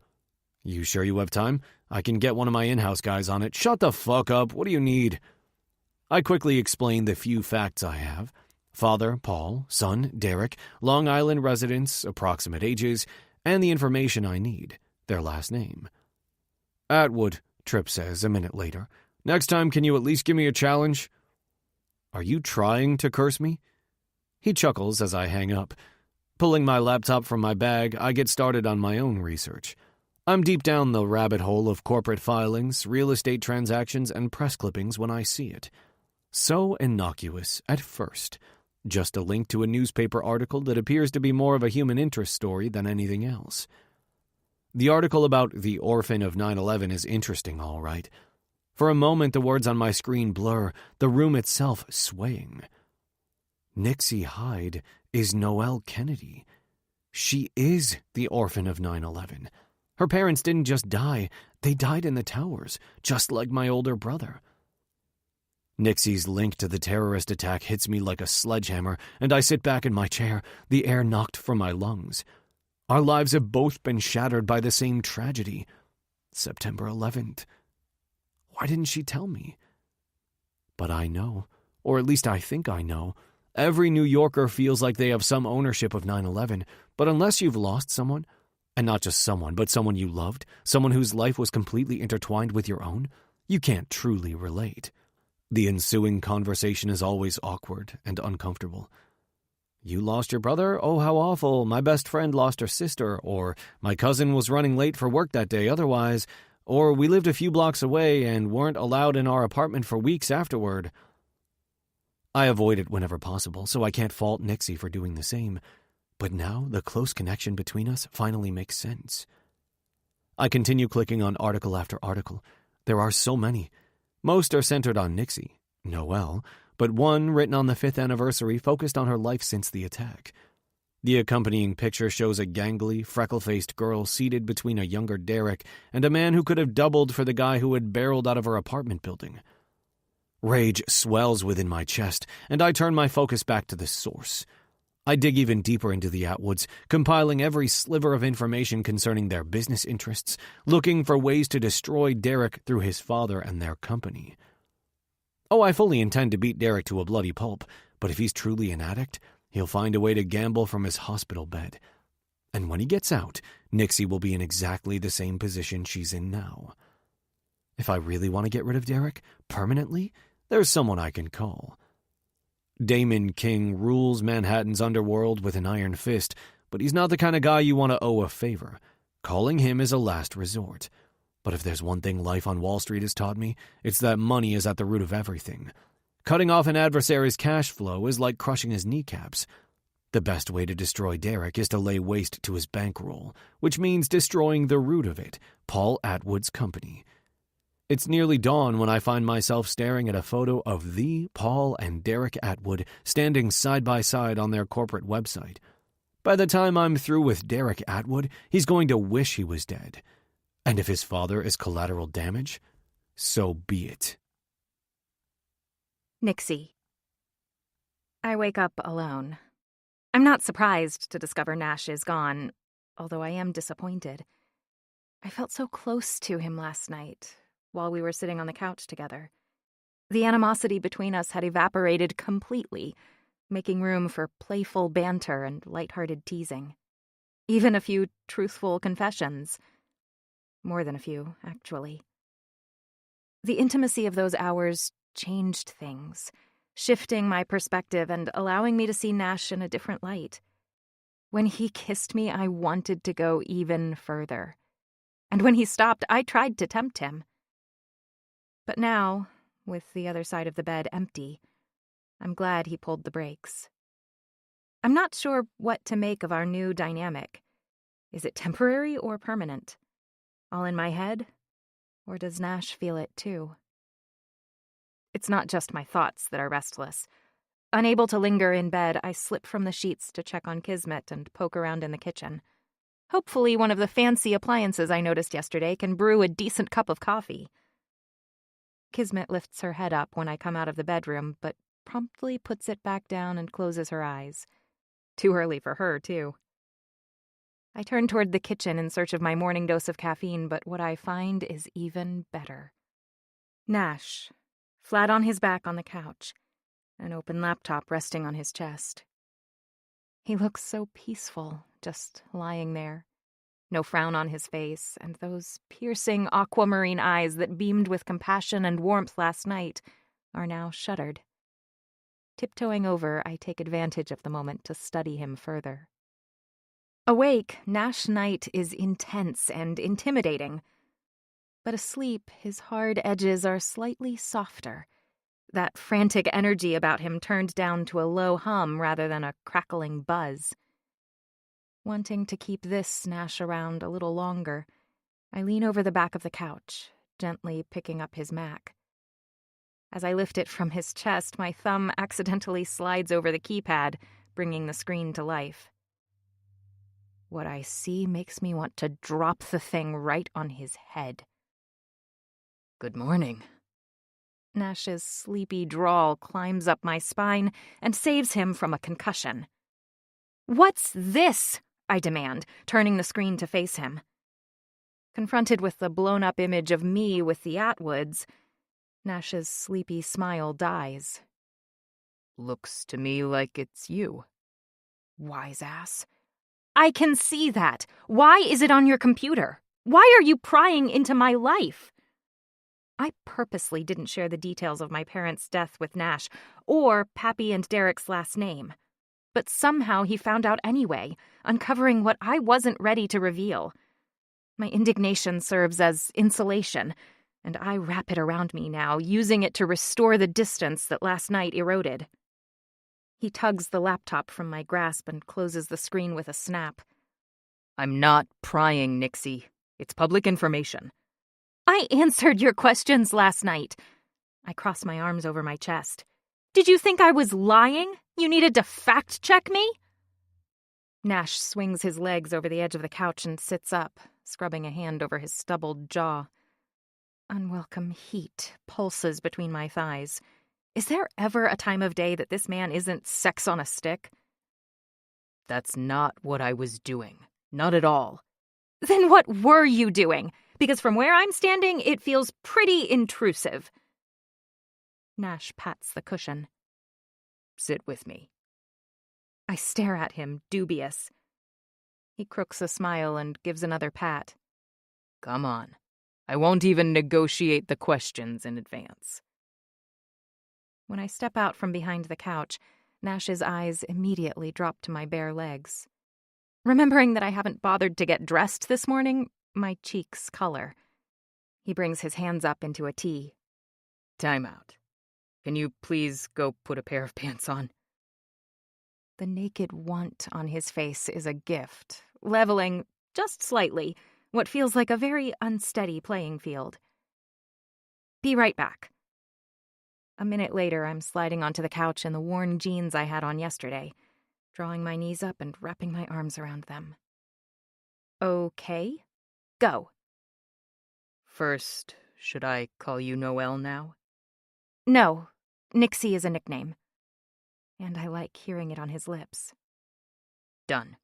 You sure you have time? I can get one of my in-house guys on it. Shut the fuck up. What do you need? I quickly explain the few facts I have. Father, Paul. Son, Derek. Long Island residence, approximate ages, and the information I need. Their last name. Atwood, Trip says a minute later. Next time, can you at least give me a challenge? Are you trying to curse me? He chuckles as I hang up. Pulling my laptop from my bag, I get started on my own research. I'm deep down the rabbit hole of corporate filings, real estate transactions, and press clippings when I see it. So innocuous at first. Just a link to a newspaper article that appears to be more of a human interest story than anything else. The article about the orphan of 9/11 is interesting, all right. For a moment, the words on my screen blur, the room itself swaying. Nixie Hyde is Noelle Kennedy. She is the orphan of 9/11. Her parents didn't just die, they died in the towers, just like my older brother. Nixie's link to the terrorist attack hits me like a sledgehammer, and I sit back in my chair, the air knocked from my lungs. Our lives have both been shattered by the same tragedy. September 11th. Why didn't she tell me? But I know, or at least I think I know. Every New Yorker feels like they have some ownership of 9/11, but unless you've lost someone, and not just someone, but someone you loved, someone whose life was completely intertwined with your own, you can't truly relate. The ensuing conversation is always awkward and uncomfortable. You lost your brother? Oh, how awful. My best friend lost her sister. Or my cousin was running late for work that day otherwise. Or we lived a few blocks away and weren't allowed in our apartment for weeks afterward. I avoid it whenever possible, so I can't fault Nixie for doing the same. But now the close connection between us finally makes sense. I continue clicking on article after article. There are so many. Most are centered on Nixie, Noelle, but one written on the 5th anniversary focused on her life since the attack. The accompanying picture shows a gangly, freckle-faced girl seated between a younger Derek and a man who could have doubled for the guy who had barreled out of her apartment building. Rage swells within my chest, and I turn my focus back to the source. I dig even deeper into the Atwoods, compiling every sliver of information concerning their business interests, looking for ways to destroy Derek through his father and their company. Oh, I fully intend to beat Derek to a bloody pulp, but if he's truly an addict, he'll find a way to gamble from his hospital bed. And when he gets out, Nixie will be in exactly the same position she's in now. If I really want to get rid of Derek, permanently, there's someone I can call. Damon King rules Manhattan's underworld with an iron fist, but he's not the kind of guy you want to owe a favor. Calling him is a last resort. But if there's one thing life on Wall Street has taught me, it's that money is at the root of everything. Cutting off an adversary's cash flow is like crushing his kneecaps. The best way to destroy Derek is to lay waste to his bankroll, which means destroying the root of it, Paul Atwood's company. It's nearly dawn when I find myself staring at a photo of the Paul and Derek Atwood standing side by side on their corporate website. By the time I'm through with Derek Atwood, he's going to wish he was dead. And if his father is collateral damage, so be it. Nixie. I wake up alone. I'm not surprised to discover Nash is gone, although I am disappointed. I felt so close to him last night, while we were sitting on the couch together. The animosity between us had evaporated completely, making room for playful banter and lighthearted teasing. Even a few truthful confessions. More than a few, actually. The intimacy of those hours changed things, shifting my perspective and allowing me to see Nash in a different light. When he kissed me, I wanted to go even further. And when he stopped, I tried to tempt him. But now, with the other side of the bed empty, I'm glad he pulled the brakes. I'm not sure what to make of our new dynamic. Is it temporary or permanent? All in my head? Or does Nash feel it too? It's not just my thoughts that are restless. Unable to linger in bed, I slip from the sheets to check on Kismet and poke around in the kitchen. Hopefully one of the fancy appliances I noticed yesterday can brew a decent cup of coffee. Kismet lifts her head up when I come out of the bedroom, but promptly puts it back down and closes her eyes. Too early for her, too. I turn toward the kitchen in search of my morning dose of caffeine, but what I find is even better. Nash, flat on his back on the couch, an open laptop resting on his chest. He looks so peaceful, just lying there. No frown on his face, and those piercing aquamarine eyes that beamed with compassion and warmth last night are now shuttered. Tiptoeing over, I take advantage of the moment to study him further. Awake, Nash Knight is intense and intimidating. But asleep, his hard edges are slightly softer. That frantic energy about him turned down to a low hum rather than a crackling buzz. Wanting to keep this Nash around a little longer, I lean over the back of the couch, gently picking up his Mac. As I lift it from his chest, my thumb accidentally slides over the keypad, bringing the screen to life. What I see makes me want to drop the thing right on his head. Good morning. Nash's sleepy drawl climbs up my spine and saves him from a concussion. "What's this?" I demand, turning the screen to face him. Confronted with the blown-up image of me with the Atwoods, Nash's sleepy smile dies. Looks to me like it's you. Wise ass. I can see that. Why is it on your computer? Why are you prying into my life? I purposely didn't share the details of my parents' death with Nash, or Pappy and Derek's last name. But somehow he found out anyway, uncovering what I wasn't ready to reveal. My indignation serves as insulation, and I wrap it around me now, using it to restore the distance that last night eroded. He tugs the laptop from my grasp and closes the screen with a snap. I'm not prying, Nixie. It's public information. I answered your questions last night. I cross my arms over my chest. Did you think I was lying? You needed to fact-check me? Nash swings his legs over the edge of the couch and sits up, scrubbing a hand over his stubbled jaw. Unwelcome heat pulses between my thighs. Is there ever a time of day that this man isn't sex on a stick? That's not what I was doing. Not at all. Then what were you doing? Because from where I'm standing, it feels pretty intrusive. Nash pats the cushion. Sit with me. I stare at him, dubious. He crooks a smile and gives another pat. Come on. I won't even negotiate the questions in advance. When I step out from behind the couch, Nash's eyes immediately drop to my bare legs. Remembering that I haven't bothered to get dressed this morning, my cheeks color. He brings his hands up into a T. Time out. Can you please go put a pair of pants on? The naked want on his face is a gift, leveling, just slightly, what feels like a very unsteady playing field. Be right back. A minute later, I'm sliding onto the couch in the worn jeans I had on yesterday, drawing my knees up and wrapping my arms around them. Okay, go. First, should I call you Noelle now? No, Nixie is a nickname. And I like hearing it on his lips. Done,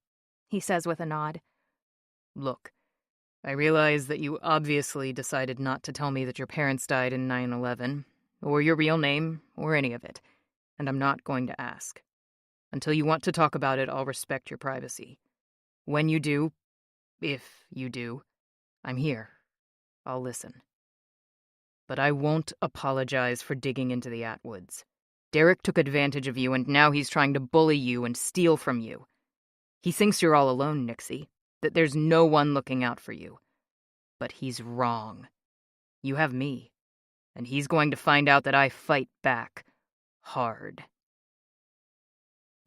he says with a nod. Look, I realize that you obviously decided not to tell me that your parents died in 9/11, or your real name, or any of it, and I'm not going to ask. Until you want to talk about it, I'll respect your privacy. When you do, if you do, I'm here. I'll listen. But I won't apologize for digging into the Atwoods. Derek took advantage of you, and now he's trying to bully you and steal from you. He thinks you're all alone, Nixie, that there's no one looking out for you. But he's wrong. You have me, and he's going to find out that I fight back. Hard.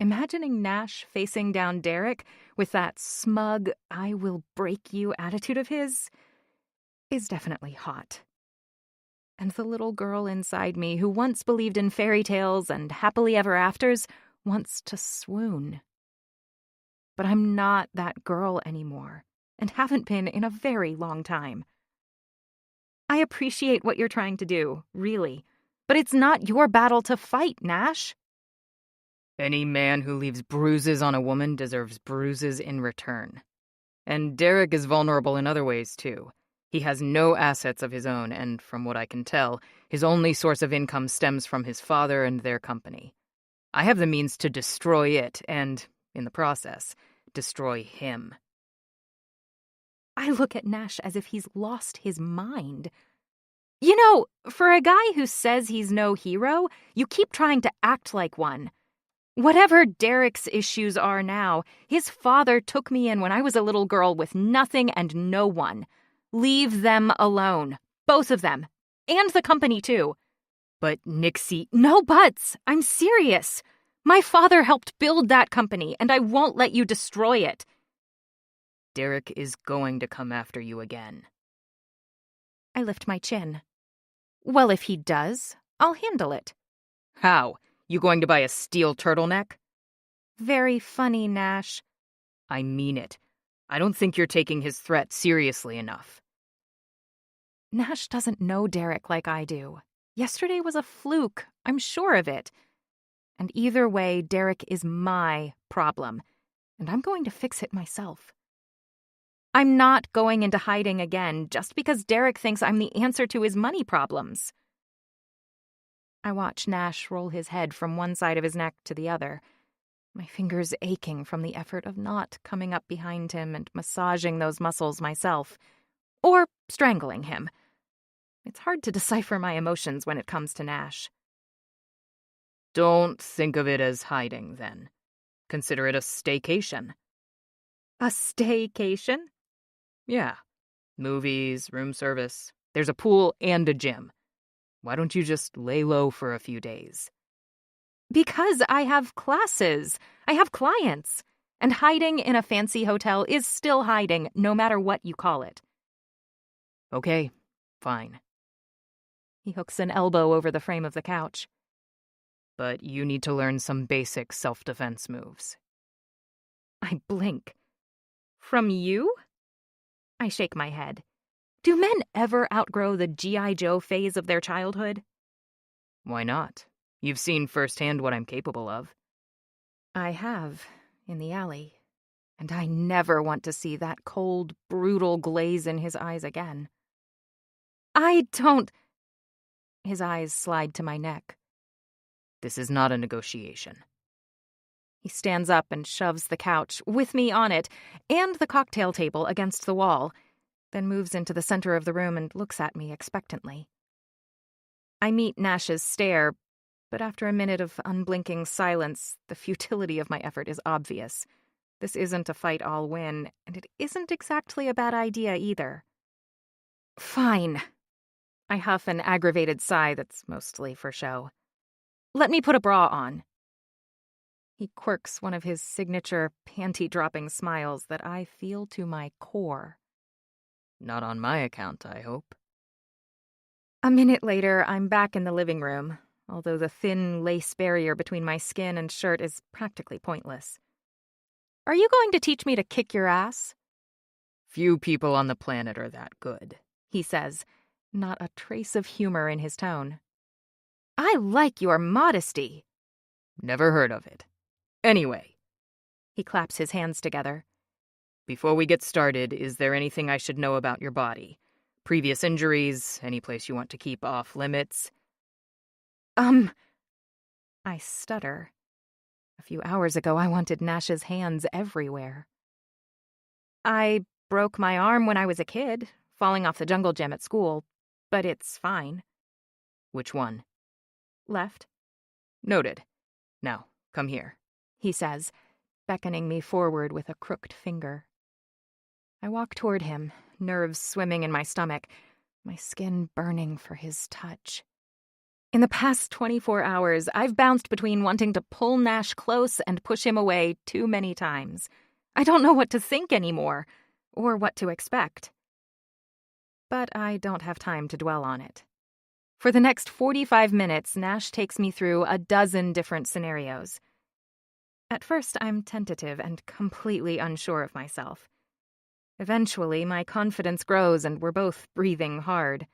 Imagining Nash facing down Derek with that smug, I will break you attitude of his is definitely hot. And the little girl inside me who once believed in fairy tales and happily ever afters wants to swoon. But I'm not that girl anymore, and haven't been in a very long time. I appreciate what you're trying to do, really. But it's not your battle to fight, Nash. Any man who leaves bruises on a woman deserves bruises in return. And Derek is vulnerable in other ways, too. He has no assets of his own, and from what I can tell, his only source of income stems from his father and their company. I have the means to destroy it, and, in the process, destroy him. I look at Nash as if he's lost his mind. You know, for a guy who says he's no hero, you keep trying to act like one. Whatever Derek's issues are now, his father took me in when I was a little girl with nothing and no one. Leave them alone. Both of them. And the company, too. But Nixie... No buts. I'm serious. My father helped build that company, and I won't let you destroy it. Derek is going to come after you again. I lift my chin. Well, if he does, I'll handle it. How? You going to buy a steel turtleneck? Very funny, Nash. I mean it. I don't think you're taking his threat seriously enough. Nash doesn't know Derek like I do. Yesterday was a fluke, I'm sure of it. And either way, Derek is my problem, and I'm going to fix it myself. I'm not going into hiding again just because Derek thinks I'm the answer to his money problems. I watch Nash roll his head from one side of his neck to the other, my fingers aching from the effort of not coming up behind him and massaging those muscles myself, or strangling him. It's hard to decipher my emotions when it comes to Nash. Don't think of it as hiding, then. Consider it a staycation. A staycation? Yeah. Movies, room service. There's a pool and a gym. Why don't you just lay low for a few days? Because I have classes. I have clients. And hiding in a fancy hotel is still hiding, no matter what you call it. Okay, fine. He hooks an elbow over the frame of the couch. But you need to learn some basic self-defense moves. I blink. From you? I shake my head. Do men ever outgrow the G.I. Joe phase of their childhood? Why not? You've seen firsthand what I'm capable of. I have, in the alley. And I never want to see that cold, brutal glaze in his eyes again. I don't... His eyes slide to my neck. This is not a negotiation. He stands up and shoves the couch, with me on it, and the cocktail table against the wall, then moves into the center of the room and looks at me expectantly. I meet Nash's stare, but after a minute of unblinking silence, the futility of my effort is obvious. This isn't a fight I'll win, and it isn't exactly a bad idea either. Fine. I huff an aggravated sigh that's mostly for show. Let me put a bra on. He quirks one of his signature panty-dropping smiles that I feel to my core. Not on my account, I hope. A minute later, I'm back in the living room, although the thin lace barrier between my skin and shirt is practically pointless. Are you going to teach me to kick your ass? Few people on the planet are that good, he says, not a trace of humor in his tone. I like your modesty. Never heard of it. Anyway. He claps his hands together. Before we get started, is there anything I should know about your body? Previous injuries, any place you want to keep off limits? I stutter. A few hours ago, I wanted Nash's hands everywhere. I broke my arm when I was a kid, falling off the jungle gym at school, but it's fine. Which one? Left. Noted. Now, come here, he says, beckoning me forward with a crooked finger. I walk toward him, nerves swimming in my stomach, my skin burning for his touch. In the past 24 hours, I've bounced between wanting to pull Nash close and push him away too many times. I don't know what to think anymore, or what to expect. But I don't have time to dwell on it. For the next 45 minutes, Nash takes me through a dozen different scenarios. At first, I'm tentative and completely unsure of myself. Eventually, my confidence grows and we're both breathing hard.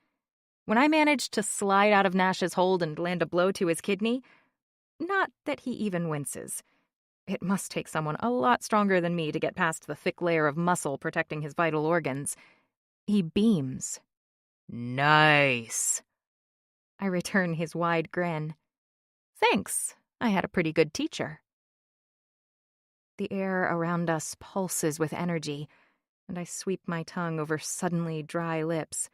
When I managed to slide out of Nash's hold and land a blow to his kidney, not that he even winces. It must take someone a lot stronger than me to get past the thick layer of muscle protecting his vital organs. He beams. Nice. I return his wide grin. Thanks. I had a pretty good teacher. The air around us pulses with energy, and I sweep my tongue over suddenly dry lips,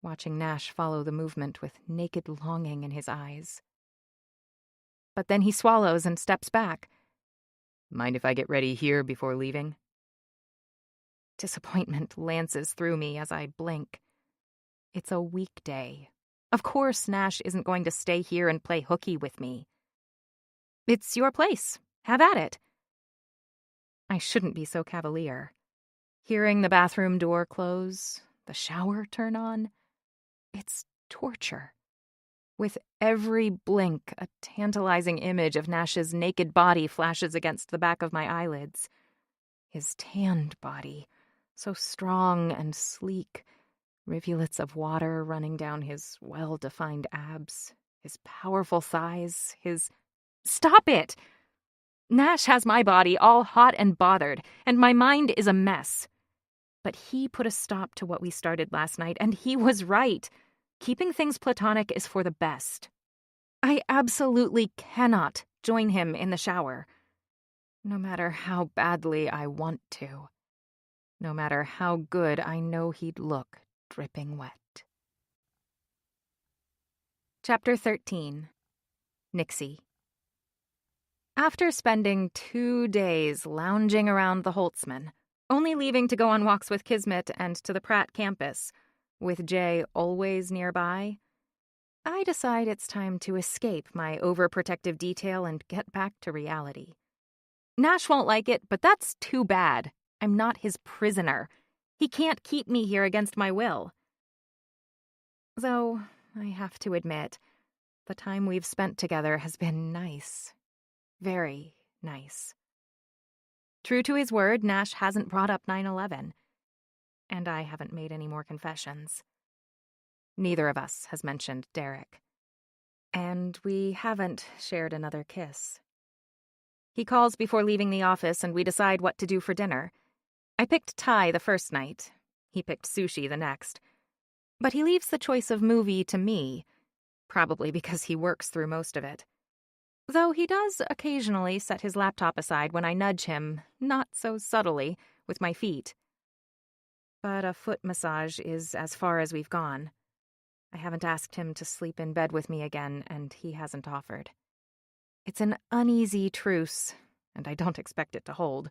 watching Nash follow the movement with naked longing in his eyes. But then he swallows and steps back. Mind if I get ready here before leaving? Disappointment lances through me as I blink. It's a weekday. Of course Nash isn't going to stay here and play hooky with me. It's your place. Have at it. I shouldn't be so cavalier. Hearing the bathroom door close, the shower turn on, it's torture. With every blink, a tantalizing image of Nash's naked body flashes against the back of my eyelids. His tanned body, so strong and sleek, rivulets of water running down his well-defined abs, his powerful thighs, his... Stop it! Nash has my body all hot and bothered, and my mind is a mess. But he put a stop to what we started last night, and he was right. Keeping things platonic is for the best. I absolutely cannot join him in the shower, no matter how badly I want to, no matter how good I know he'd look dripping wet. Chapter 13. Nixie. After spending 2 days lounging around the Holtzman, only leaving to go on walks with Kismet and to the Pratt campus, with Jay always nearby, I decide it's time to escape my overprotective detail and get back to reality. Nash won't like it, but that's too bad. I'm not his prisoner. He can't keep me here against my will. Though, I have to admit, the time we've spent together has been nice. Very nice. True to his word, Nash hasn't brought up 9/11. And I haven't made any more confessions. Neither of us has mentioned Derek. And we haven't shared another kiss. He calls before leaving the office and we decide what to do for dinner. I picked Thai the first night. He picked sushi the next. But he leaves the choice of movie to me, probably because he works through most of it. Though he does occasionally set his laptop aside when I nudge him, not so subtly, with my feet. But a foot massage is as far as we've gone. I haven't asked him to sleep in bed with me again, and he hasn't offered. It's an uneasy truce, and I don't expect it to hold.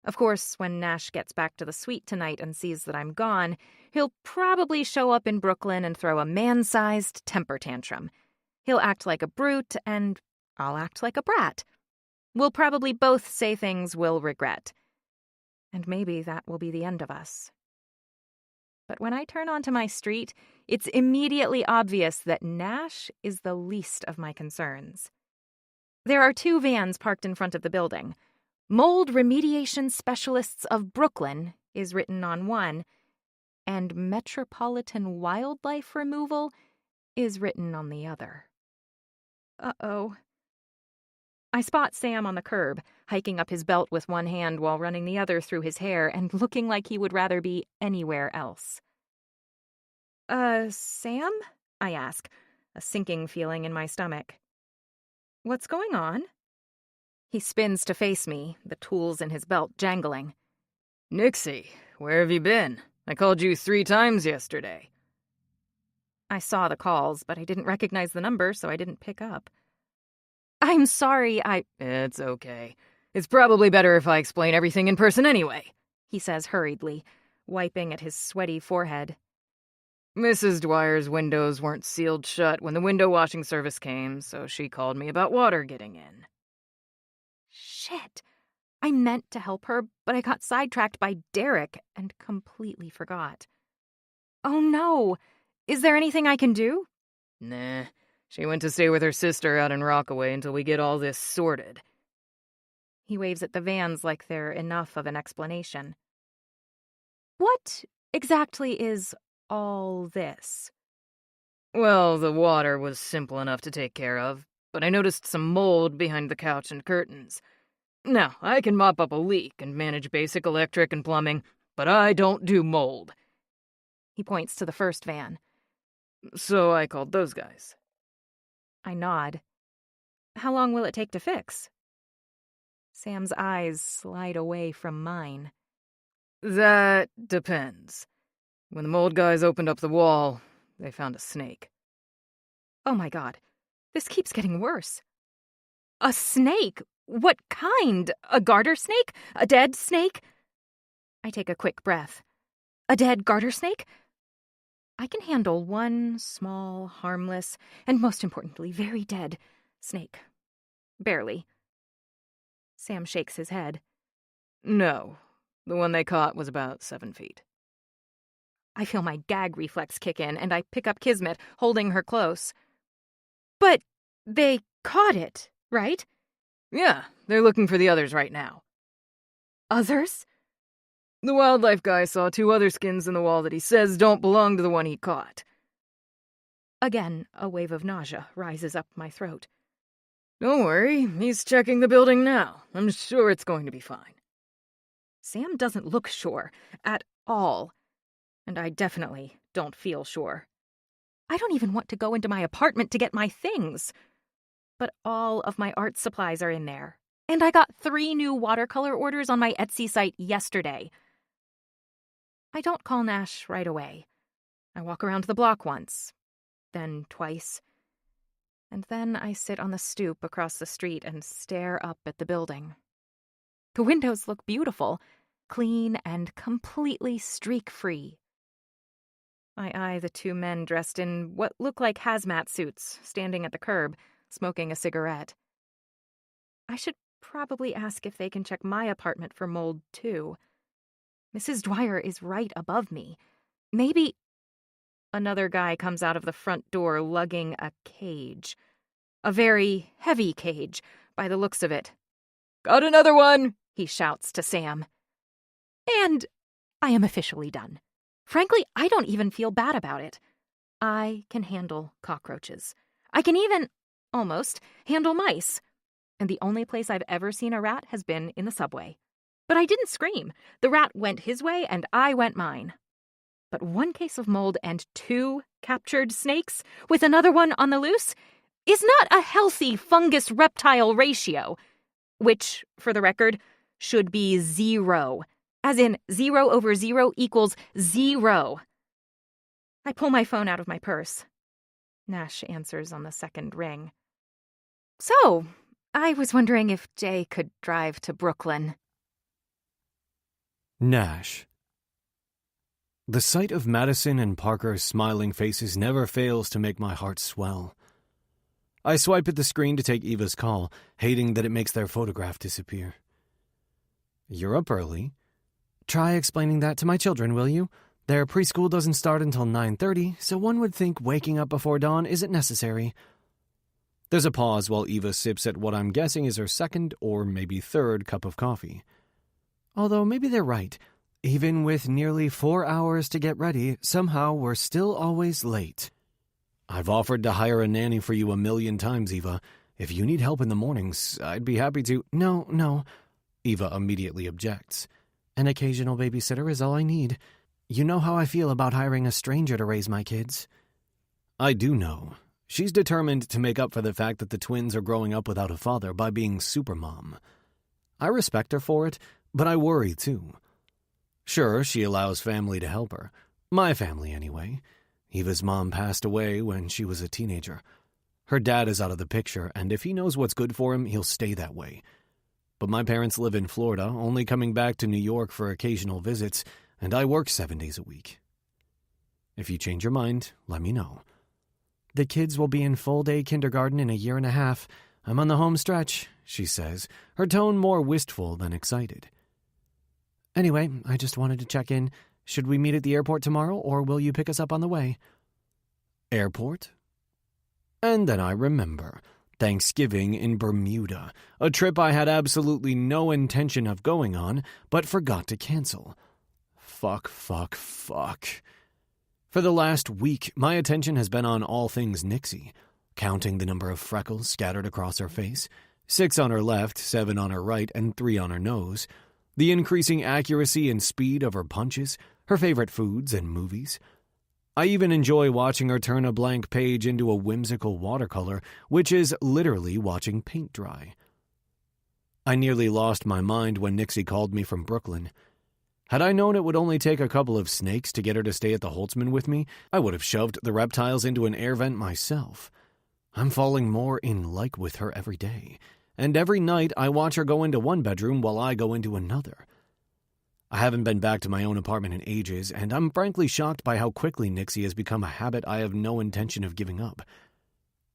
Of course, when Nash gets back to the suite tonight and sees that I'm gone, he'll probably show up in Brooklyn and throw a man-sized temper tantrum. He'll act like a brute, and I'll act like a brat. We'll probably both say things we'll regret. And maybe that will be the end of us. But when I turn onto my street, it's immediately obvious that Nash is the least of my concerns. There are 2 vans parked in front of the building. Mold Remediation Specialists of Brooklyn is written on one, and Metropolitan Wildlife Removal is written on the other. Uh-oh. I spot Sam on the curb, hiking up his belt with one hand while running the other through his hair and looking like he would rather be anywhere else. Sam? I ask, a sinking feeling in my stomach. What's going on? He spins to face me, the tools in his belt jangling. Nixie, where have you been? I called you 3 times yesterday. I saw the calls, but I didn't recognize the number, so I didn't pick up. I'm sorry, It's okay. It's probably better if I explain everything in person anyway, he says hurriedly, wiping at his sweaty forehead. Mrs. Dwyer's windows weren't sealed shut when the window washing service came, so she called me about water getting in. Shit. I meant to help her, but I got sidetracked by Derek and completely forgot. Oh no! Is there anything I can do? Nah. She went to stay with her sister out in Rockaway until we get all this sorted. He waves at the vans like they're enough of an explanation. What exactly is all this? Well, the water was simple enough to take care of, but I noticed some mold behind the couch and curtains. Now, I can mop up a leak and manage basic electric and plumbing, but I don't do mold. He points to the first van. So I called those guys. I nod. How long will it take to fix? Sam's eyes slide away from mine. That depends. When the mold guys opened up the wall, they found a snake. Oh my God, this keeps getting worse. A snake? What kind? A garter snake? A dead snake? I take a quick breath. A dead garter snake? I can handle one small, harmless, and most importantly, very dead snake. Barely. Sam shakes his head. No, the one they caught was about 7 feet. I feel my gag reflex kick in, and I pick up Kismet, holding her close. But they caught it, right? Yeah, they're looking for the others right now. Others? The wildlife guy saw 2 other skins in the wall that he says don't belong to the one he caught. Again, a wave of nausea rises up my throat. Don't worry, he's checking the building now. I'm sure it's going to be fine. Sam doesn't look sure at all, and I definitely don't feel sure. I don't even want to go into my apartment to get my things. But all of my art supplies are in there, and I got 3 new watercolor orders on my Etsy site yesterday. I don't call Nash right away. I walk around the block once, then twice, and then I sit on the stoop across the street and stare up at the building. The windows look beautiful, clean and completely streak-free. I eye the 2 men dressed in what look like hazmat suits, standing at the curb, smoking a cigarette. I should probably ask if they can check my apartment for mold, too. Mrs. Dwyer is right above me. Maybe... Another guy comes out of the front door lugging a cage. A very heavy cage, by the looks of it. Got another one, he shouts to Sam. And I am officially done. Frankly, I don't even feel bad about it. I can handle cockroaches. I can even, almost, handle mice. And the only place I've ever seen a rat has been in the subway. But I didn't scream. The rat went his way and I went mine. But 1 case of mold and 2 captured snakes, with another one on the loose, is not a healthy fungus-reptile ratio. Which, for the record, should be 0. As in 0 over 0 equals 0. I pull my phone out of my purse. Nash answers on the second ring. So, I was wondering if Jay could drive to Brooklyn. Nash. The sight of Madison and Parker's smiling faces never fails to make my heart swell. I swipe at the screen to take Eva's call, hating that it makes their photograph disappear. You're up early. Try explaining that to my children, will you? Their preschool doesn't start until 9:30, so one would think waking up before dawn isn't necessary. There's a pause while Eva sips at what I'm guessing is her second or maybe third cup of coffee. Although maybe they're right. Even with nearly 4 hours to get ready, somehow we're still always late. I've offered to hire a nanny for you 1,000,000 times, Eva. If you need help in the mornings, I'd be happy to— No. Eva immediately objects. An occasional babysitter is all I need. You know how I feel about hiring a stranger to raise my kids. I do know. She's determined to make up for the fact that the twins are growing up without a father by being supermom. I respect her for it, but I worry too. Sure, she allows family to help her. My family, anyway. Eva's mom passed away when she was a teenager. Her dad is out of the picture, and if he knows what's good for him, he'll stay that way. But my parents live in Florida, only coming back to New York for occasional visits, and I work 7 days a week. If you change your mind, let me know. The kids will be in full-day kindergarten in 1.5 years. I'm on the home stretch, she says, her tone more wistful than excited. Anyway, I just wanted to check in. Should we meet at the airport tomorrow, or will you pick us up on the way? Airport? And then I remember. Thanksgiving in Bermuda, a trip I had absolutely no intention of going on, but forgot to cancel. Fuck. For the last week, my attention has been on all things Nixie, counting the number of freckles scattered across her face, 6 on her left, 7 on her right, and 3 on her nose, the increasing accuracy and speed of her punches, her favorite foods and movies. I even enjoy watching her turn a blank page into a whimsical watercolor, which is literally watching paint dry. I nearly lost my mind when Nixie called me from Brooklyn. Had I known it would only take a couple of snakes to get her to stay at the Holtzman with me, I would have shoved the reptiles into an air vent myself. I'm falling more in like with her every day, and every night I watch her go into one bedroom while I go into another. I haven't been back to my own apartment in ages, and I'm frankly shocked by how quickly Nixie has become a habit I have no intention of giving up.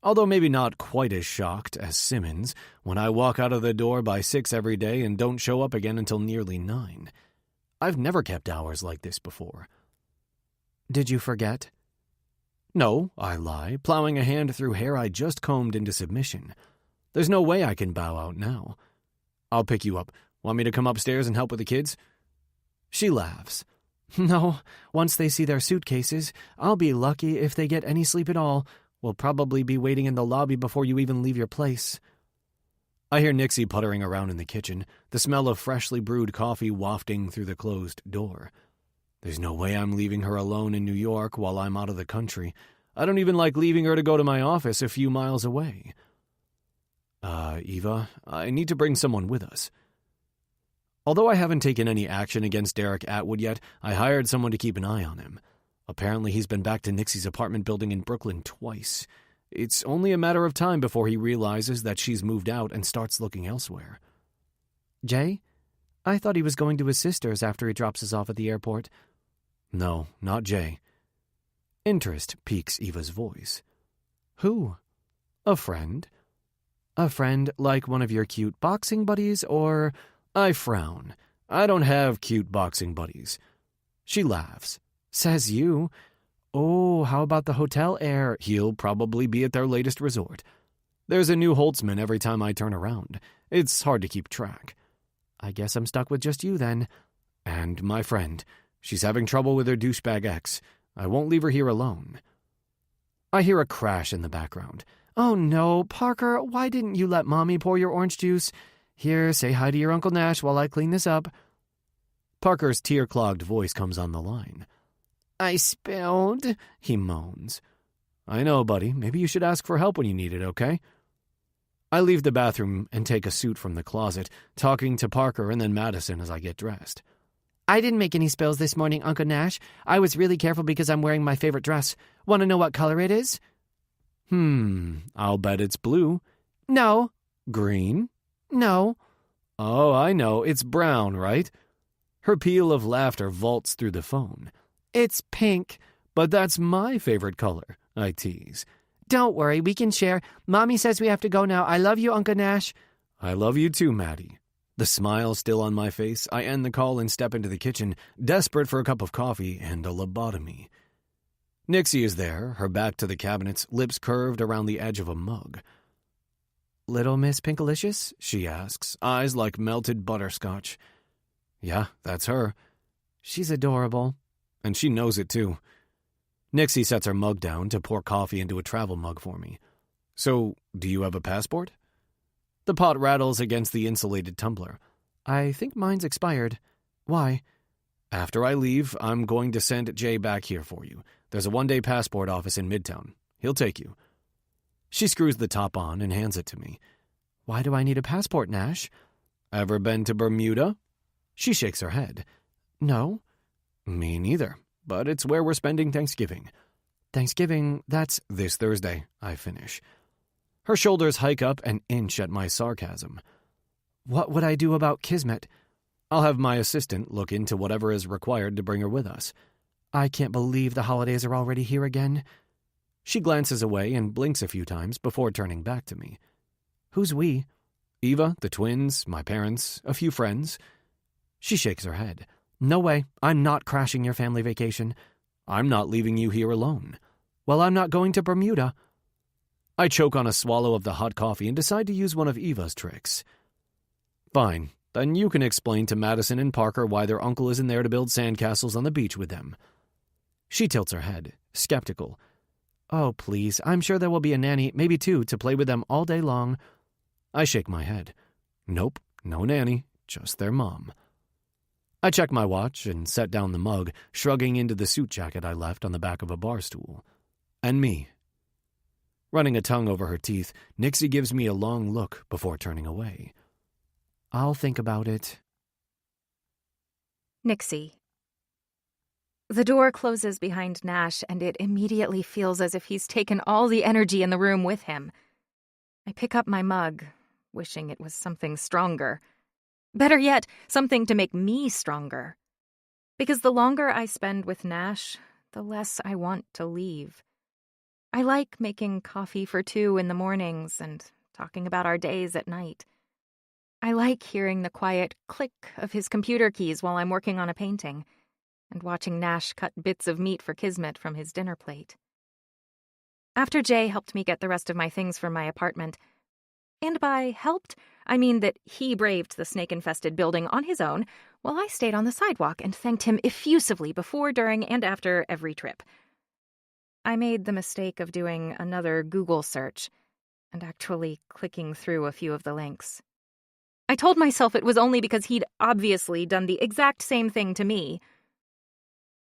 Although maybe not quite as shocked as Simmons when I walk out of the door by 6 every day and don't show up again until nearly 9. I've never kept hours like this before. Did you forget? No, I lie, plowing a hand through hair I just combed into submission. There's no way I can bow out now. I'll pick you up. Want me to come upstairs and help with the kids? She laughs. No, once they see their suitcases, I'll be lucky if they get any sleep at all. We'll probably be waiting in the lobby before you even leave your place. I hear Nixie puttering around in the kitchen, the smell of freshly brewed coffee wafting through the closed door. There's no way I'm leaving her alone in New York while I'm out of the country. I don't even like leaving her to go to my office a few miles away. Eva, I need to bring someone with us. Although I haven't taken any action against Derek Atwood yet, I hired someone to keep an eye on him. Apparently he's been back to Nixie's apartment building in Brooklyn twice. It's only a matter of time before he realizes that she's moved out and starts looking elsewhere. Jay? I thought he was going to his sister's after he drops us off at the airport. No, not Jay. Interest piques Eva's voice. Who? A friend. A friend like one of your cute boxing buddies, or... I frown. I don't have cute boxing buddies. She laughs. Says you. Oh, how about the hotel heir? He'll probably be at their latest resort. There's a new Holtzman every time I turn around. It's hard to keep track. I guess I'm stuck with just you then. And my friend. She's having trouble with her douchebag ex. I won't leave her here alone. I hear a crash in the background. Oh no, Parker, why didn't you let Mommy pour your orange juice? Here, say hi to your Uncle Nash while I clean this up. Parker's tear-clogged voice comes on the line. I spilled, he moans. I know, buddy. Maybe you should ask for help when you need it, okay? I leave the bathroom and take a suit from the closet, talking to Parker and then Madison as I get dressed. I didn't make any spills this morning, Uncle Nash. I was really careful because I'm wearing my favorite dress. Want to know what color it is? I'll bet it's blue. No. Green? No. Oh, I know. It's brown, right? Her peal of laughter vaults through the phone. It's pink. But that's my favorite color, I tease. Don't worry, we can share. Mommy says we have to go now. I love you, Uncle Nash. I love you too, Maddie. The smile still on my face, I end the call and step into the kitchen, desperate for a cup of coffee and a lobotomy. Nixie is there, her back to the cabinets, lips curved around the edge of a mug. Little Miss Pinkalicious? She asks, eyes like melted butterscotch. Yeah, that's her. She's adorable. And she knows it, too. Nixie sets her mug down to pour coffee into a travel mug for me. So, do you have a passport? The pot rattles against the insulated tumbler. I think mine's expired. Why? After I leave, I'm going to send Jay back here for you. There's a one-day passport office in Midtown. He'll take you. She screws the top on and hands it to me. Why do I need a passport, Nash? Ever been to Bermuda? She shakes her head. No. Me neither, but it's where we're spending Thanksgiving. Thanksgiving, that's this Thursday, I finish. Her shoulders hike up an inch at my sarcasm. What would I do about Kismet? I'll have my assistant look into whatever is required to bring her with us. I can't believe the holidays are already here again. She glances away and blinks a few times before turning back to me. Who's we? Eva, the twins, my parents, a few friends. She shakes her head. No way. I'm not crashing your family vacation. I'm not leaving you here alone. Well, I'm not going to Bermuda. I choke on a swallow of the hot coffee and decide to use one of Eva's tricks. Fine. Then you can explain to Madison and Parker why their uncle isn't there to build sandcastles on the beach with them. She tilts her head, skeptical. Oh, please, I'm sure there will be a nanny, maybe two, to play with them all day long. I shake my head. Nope, no nanny, just their mom. I check my watch and set down the mug, shrugging into the suit jacket I left on the back of a bar stool. And me. Running a tongue over her teeth, Nixie gives me a long look before turning away. I'll think about it. Nixie. The door closes behind Nash, and it immediately feels as if he's taken all the energy in the room with him. I pick up my mug, wishing it was something stronger. Better yet, something to make me stronger. Because the longer I spend with Nash, the less I want to leave. I like making coffee for two in the mornings and talking about our days at night. I like hearing the quiet click of his computer keys while I'm working on a painting, and watching Nash cut bits of meat for Kismet from his dinner plate. After Jay helped me get the rest of my things from my apartment, and by helped, I mean that he braved the snake-infested building on his own while I stayed on the sidewalk and thanked him effusively before, during, and after every trip. I made the mistake of doing another Google search and actually clicking through a few of the links. I told myself it was only because he'd obviously done the exact same thing to me.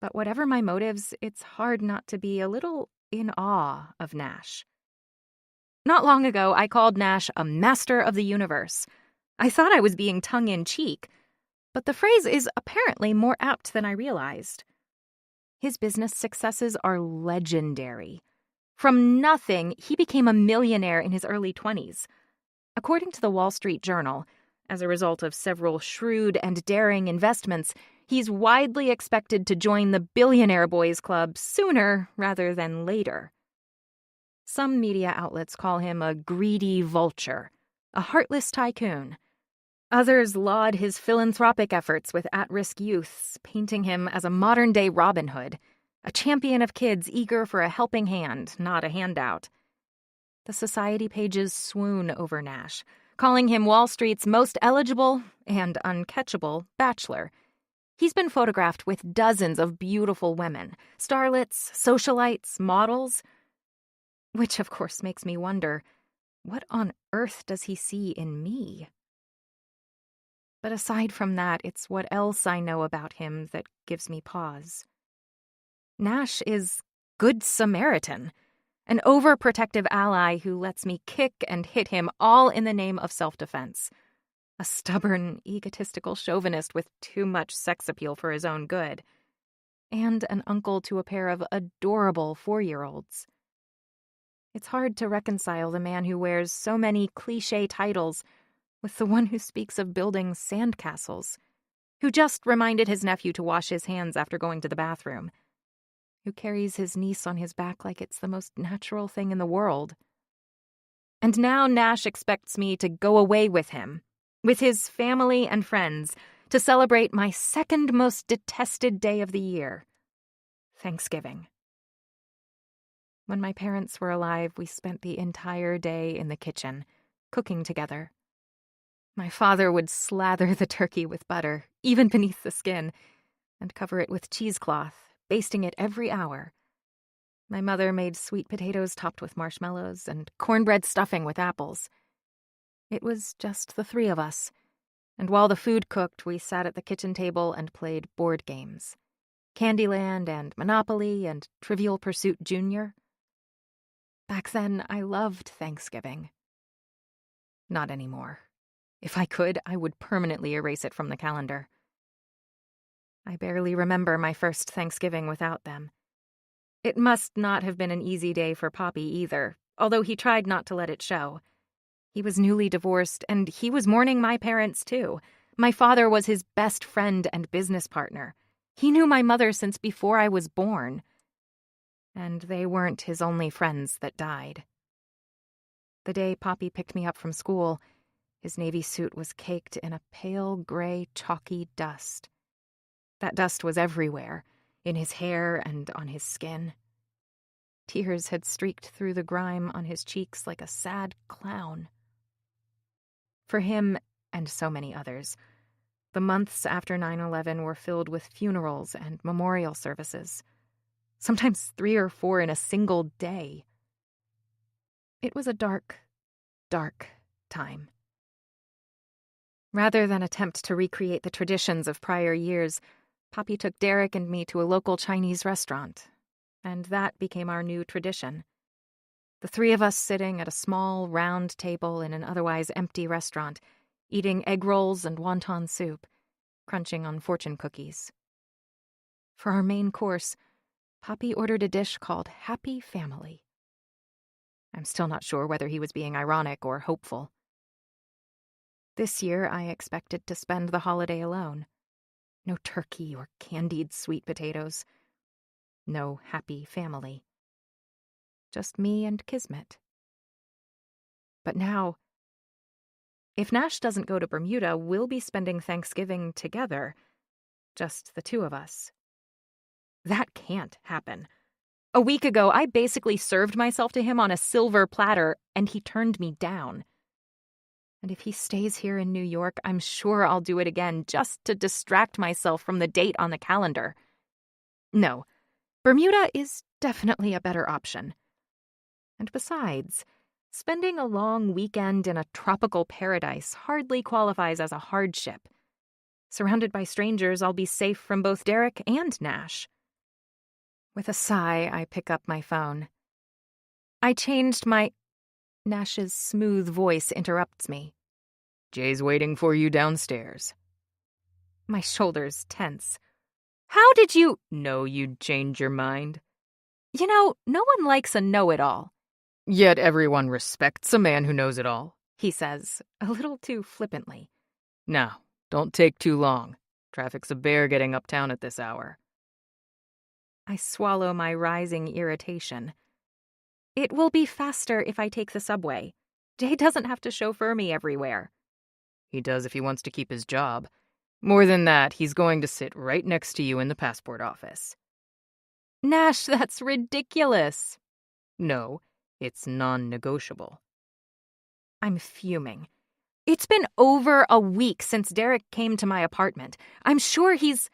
But whatever my motives, it's hard not to be a little in awe of Nash. Not long ago, I called Nash a master of the universe. I thought I was being tongue-in-cheek, but the phrase is apparently more apt than I realized. His business successes are legendary. From nothing, he became a millionaire in his early 20s. According to the Wall Street Journal, as a result of several shrewd and daring investments, he's widely expected to join the Billionaire Boys Club sooner rather than later. Some media outlets call him a greedy vulture, a heartless tycoon. Others laud his philanthropic efforts with at-risk youths, painting him as a modern-day Robin Hood, a champion of kids eager for a helping hand, not a handout. The society pages swoon over Nash, calling him Wall Street's most eligible and uncatchable bachelor. He's been photographed with dozens of beautiful women, starlets, socialites, models. Which, of course, makes me wonder, what on earth does he see in me? But aside from that, it's what else I know about him that gives me pause. Nash is Good Samaritan, an overprotective ally who lets me kick and hit him all in the name of self-defense. A stubborn, egotistical chauvinist with too much sex appeal for his own good. And an uncle to a pair of adorable 4-year-olds. It's hard to reconcile the man who wears so many cliché titles with the one who speaks of building sandcastles, who just reminded his nephew to wash his hands after going to the bathroom, who carries his niece on his back like it's the most natural thing in the world. And now Nash expects me to go away with him, with his family and friends, to celebrate my second most detested day of the year, Thanksgiving. When my parents were alive, we spent the entire day in the kitchen, cooking together. My father would slather the turkey with butter, even beneath the skin, and cover it with cheesecloth, basting it every hour. My mother made sweet potatoes topped with marshmallows and cornbread stuffing with apples. It was just the three of us, and while the food cooked, we sat at the kitchen table and played board games. Candyland and Monopoly and Trivial Pursuit Jr. Back then, I loved Thanksgiving. Not anymore. If I could, I would permanently erase it from the calendar. I barely remember my first Thanksgiving without them. It must not have been an easy day for Poppy either, although he tried not to let it show. He was newly divorced, and he was mourning my parents too. My father was his best friend and business partner. He knew my mother since before I was born. And they weren't his only friends that died. The day Poppy picked me up from school, his navy suit was caked in a pale gray chalky dust. That dust was everywhere, in his hair and on his skin. Tears had streaked through the grime on his cheeks like a sad clown. For him, and so many others, the months after 9/11 were filled with funerals and memorial services. sometimes 3 or 4 in a single day. It was a dark, dark time. Rather than attempt to recreate the traditions of prior years, Poppy took Derek and me to a local Chinese restaurant, and that became our new tradition. The 3 of us sitting at a small, round table in an otherwise empty restaurant, eating egg rolls and wonton soup, crunching on fortune cookies. For our main course, Poppy ordered a dish called Happy Family. I'm still not sure whether he was being ironic or hopeful. This year, I expected to spend the holiday alone. No turkey or candied sweet potatoes. No happy family. Just me and Kismet. But now, if Nash doesn't go to Bermuda, we'll be spending Thanksgiving together. Just the 2 of us. That can't happen. A week ago, I basically served myself to him on a silver platter, and he turned me down. And if he stays here in New York, I'm sure I'll do it again just to distract myself from the date on the calendar. No, Bermuda is definitely a better option. And besides, spending a long weekend in a tropical paradise hardly qualifies as a hardship. Surrounded by strangers, I'll be safe from both Derek and Nash. With a sigh, I pick up my phone. I changed my... Nash's smooth voice interrupts me. Jay's waiting for you downstairs. My shoulders tense. How did you... Know you'd change your mind? You know, no one likes a know-it-all. Yet everyone respects a man who knows it all, he says, a little too flippantly. Now, don't take too long. Traffic's a bear getting uptown at this hour. I swallow my rising irritation. It will be faster if I take the subway. Jay doesn't have to chauffeur me everywhere. He does if he wants to keep his job. More than that, he's going to sit right next to you in the passport office. Nash, that's ridiculous. No, it's non-negotiable. I'm fuming. It's been over a week since Derek came to my apartment. I'm sure he's...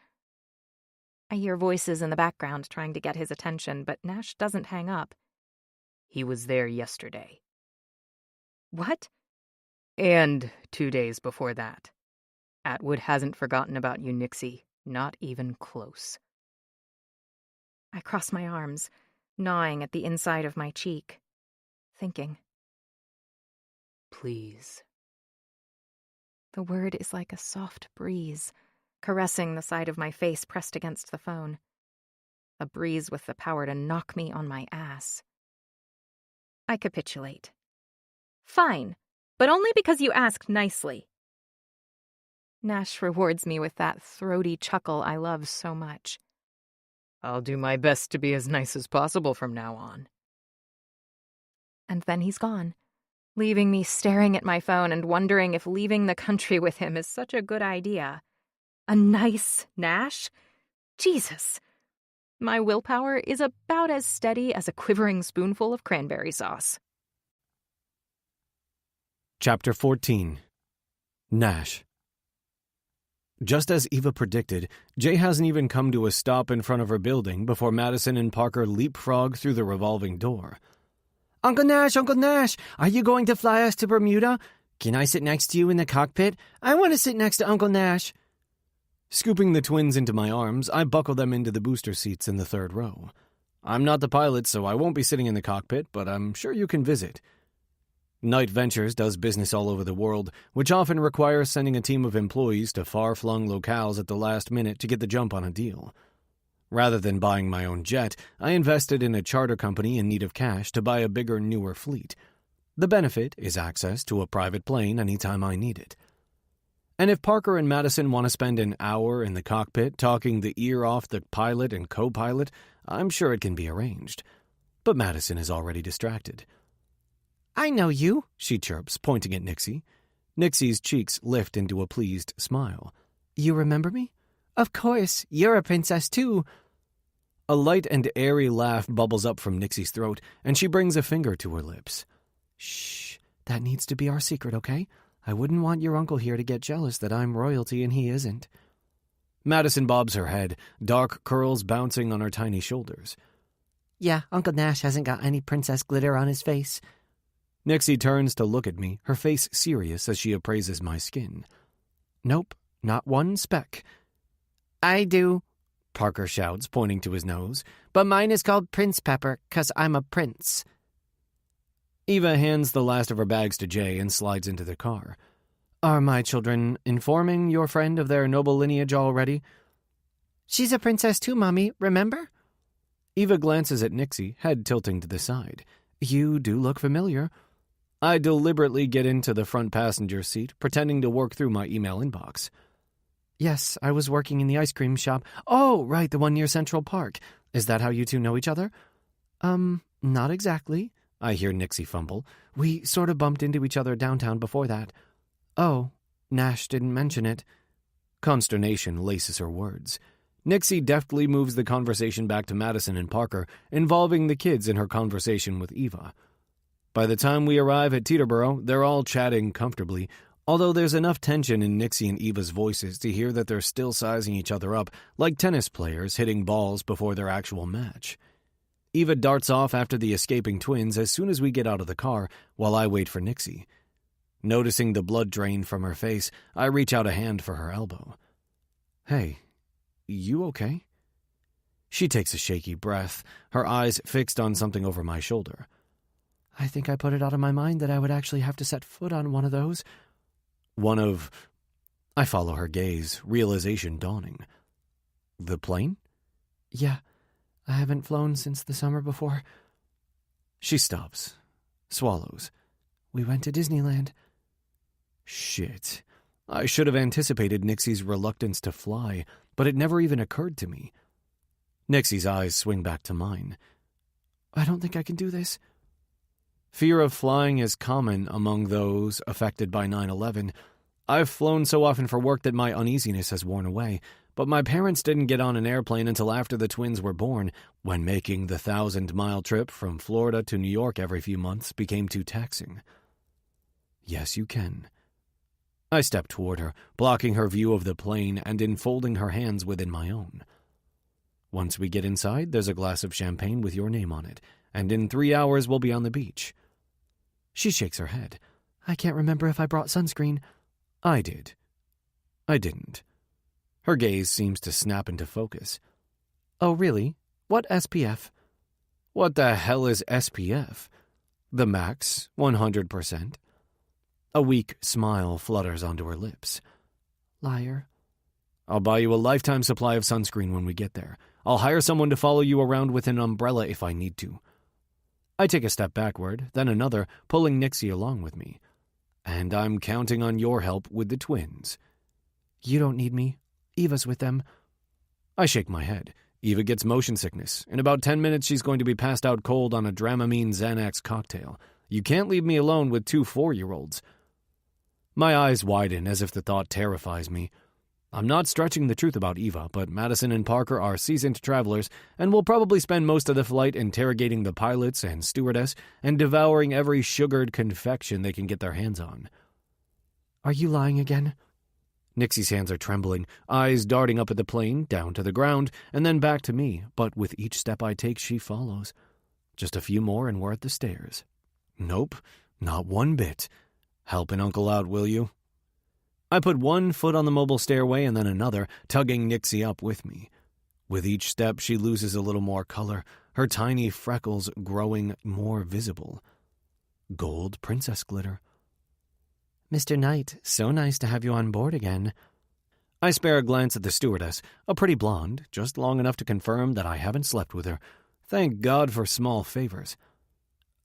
I hear voices in the background trying to get his attention, but Nash doesn't hang up. He was there yesterday. What? And 2 days before that. Atwood hasn't forgotten about you, Nixie. Not even close. I cross my arms, gnawing at the inside of my cheek, thinking. Please. The word is like a soft breeze, caressing the side of my face pressed against the phone. A breeze with the power to knock me on my ass. I capitulate. Fine, but only because you asked nicely. Nash rewards me with that throaty chuckle I love so much. I'll do my best to be as nice as possible from now on. And then he's gone, leaving me staring at my phone and wondering if leaving the country with him is such a good idea. A nice Nash? Jesus. My willpower is about as steady as a quivering spoonful of cranberry sauce. Chapter 14. Nash. Just as Eva predicted, Jay hasn't even come to a stop in front of her building before Madison and Parker leapfrog through the revolving door. Uncle Nash, are you going to fly us to Bermuda? Can I sit next to you in the cockpit? I want to sit next to Uncle Nash. Scooping the twins into my arms, I buckle them into the booster seats in the third row. I'm not the pilot, so I won't be sitting in the cockpit, but I'm sure you can visit. Knight Ventures does business all over the world, which often requires sending a team of employees to far-flung locales at the last minute to get the jump on a deal. Rather than buying my own jet, I invested in a charter company in need of cash to buy a bigger, newer fleet. The benefit is access to a private plane anytime I need it. And if Parker and Madison want to spend an hour in the cockpit talking the ear off the pilot and co-pilot, I'm sure it can be arranged. But Madison is already distracted. I know you, she chirps, pointing at Nixie. Nixie's cheeks lift into a pleased smile. You remember me? Of course, you're a princess too. A light and airy laugh bubbles up from Nixie's throat, and she brings a finger to her lips. Shh, that needs to be our secret, okay? I wouldn't want your uncle here to get jealous that I'm royalty and he isn't. Madison bobs her head, dark curls bouncing on her tiny shoulders. Yeah, Uncle Nash hasn't got any princess glitter on his face. Nixie turns to look at me, her face serious as she appraises my skin. Nope, not one speck. I do, Parker shouts, pointing to his nose. but mine is called Prince Pepper, 'cause I'm a prince. Eva hands the last of her bags to Jay and slides into the car. Are my children informing your friend of their noble lineage already? She's a princess too, Mommy, remember? Eva glances at Nixie, head tilting to the side. You do look familiar. I deliberately get into the front passenger seat, pretending to work through my email inbox. Yes, I was working in the ice cream shop. Oh, right, the one near Central Park. Is that how you two know each other? Not exactly, I hear Nixie fumble. We sort of bumped into each other downtown before that. Oh, Nash didn't mention it. Consternation laces her words. Nixie deftly moves the conversation back to Madison and Parker, involving the kids in her conversation with Eva. By the time we arrive at Teterboro, they're all chatting comfortably, although there's enough tension in Nixie and Eva's voices to hear that they're still sizing each other up like tennis players hitting balls before their actual match. Eva darts off after the escaping twins as soon as we get out of the car, while I wait for Nixie. Noticing the blood drain from her face, I reach out a hand for her elbow. Hey, you okay? She takes a shaky breath, her eyes fixed on something over my shoulder. I think I put it out of my mind that I would actually have to set foot on one of those. One of... I follow her gaze, realization dawning. The plane? Yeah, I haven't flown since the summer before. She stops, swallows. We went to Disneyland. Shit. I should have anticipated Nixie's reluctance to fly, but it never even occurred to me. Nixie's eyes swing back to mine. I don't think I can do this. Fear of flying is common among those affected by 9/11. I've flown so often for work that my uneasiness has worn away, but my parents didn't get on an airplane until after the twins were born, when making the 1,000-mile trip from Florida to New York every few months became too taxing. Yes, you can. I step toward her, blocking her view of the plane and enfolding her hands within my own. Once we get inside, there's a glass of champagne with your name on it, and in 3 hours we'll be on the beach. She shakes her head. I can't remember if I brought sunscreen. I did. I didn't. Her gaze seems to snap into focus. Oh, really? What SPF? What the hell is SPF? The max, 100%. A weak smile flutters onto her lips. Liar. I'll buy you a lifetime supply of sunscreen when we get there. I'll hire someone to follow you around with an umbrella if I need to. I take a step backward, then another, pulling Nixie along with me. And I'm counting on your help with the twins. You don't need me. Eva's with them. I shake my head. Eva gets motion sickness. In about 10 minutes, she's going to be passed out cold on a Dramamine Xanax cocktail. You can't leave me alone with 2 4-year-olds. My eyes widen as if the thought terrifies me. I'm not stretching the truth about Eva, but Madison and Parker are seasoned travelers and will probably spend most of the flight interrogating the pilots and stewardess and devouring every sugared confection they can get their hands on. Are you lying again? Nixie's hands are trembling, eyes darting up at the plane, down to the ground, and then back to me, but with each step I take, she follows. Just a few more and we're at the stairs. Nope, not one bit. Help an uncle out, will you? I put one foot on the mobile stairway and then another, tugging Nixie up with me. With each step, she loses a little more color, her tiny freckles growing more visible. Gold princess glitter. Mr. Knight, so nice to have you on board again. I spare a glance at the stewardess, a pretty blonde, just long enough to confirm that I haven't slept with her. Thank God for small favors.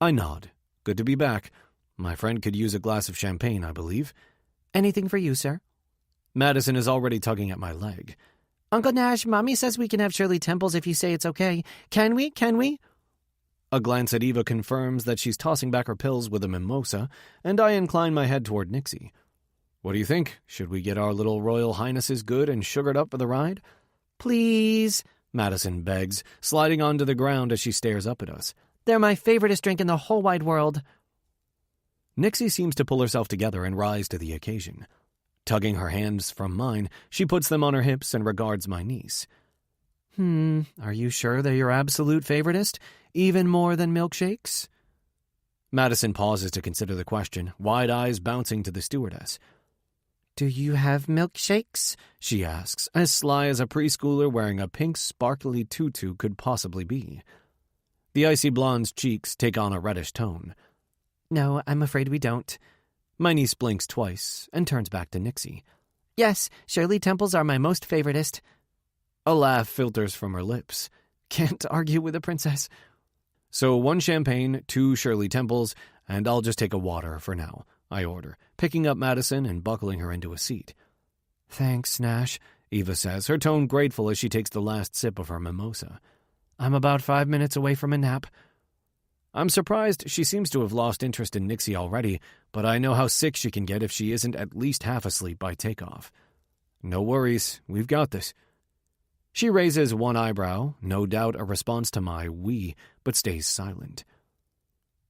I nod. Good to be back. My friend could use a glass of champagne, I believe. Anything for you, sir? Madison is already tugging at my leg. Uncle Nash, Mommy says we can have Shirley Temples if you say it's okay. Can we? Can we? A glance at Eva confirms that she's tossing back her pills with a mimosa, and I incline my head toward Nixie. What do you think? Should we get our little royal highnesses good and sugared up for the ride? Please, Madison begs, sliding onto the ground as she stares up at us. They're my favoriteest drink in the whole wide world. Nixie seems to pull herself together and rise to the occasion. Tugging her hands from mine, she puts them on her hips and regards my niece. Are you sure they're your absolute favoritist? Even more than milkshakes? Madison pauses to consider the question, wide eyes bouncing to the stewardess. Do you have milkshakes? She asks, as sly as a preschooler wearing a pink sparkly tutu could possibly be. The icy blonde's cheeks take on a reddish tone. No, I'm afraid we don't. My niece blinks twice and turns back to Nixie. Yes, Shirley Temples are my most favoritist. A laugh filters from her lips. Can't argue with a princess. So 1 champagne, 2 Shirley Temples, and I'll just take a water for now, I order, picking up Madison and buckling her into a seat. Thanks, Nash, Eva says, her tone grateful as she takes the last sip of her mimosa. I'm about 5 minutes away from a nap. I'm surprised she seems to have lost interest in Nixie already, but I know how sick she can get if she isn't at least half asleep by takeoff. No worries, we've got this. She raises one eyebrow, no doubt a response to my "we," but stays silent.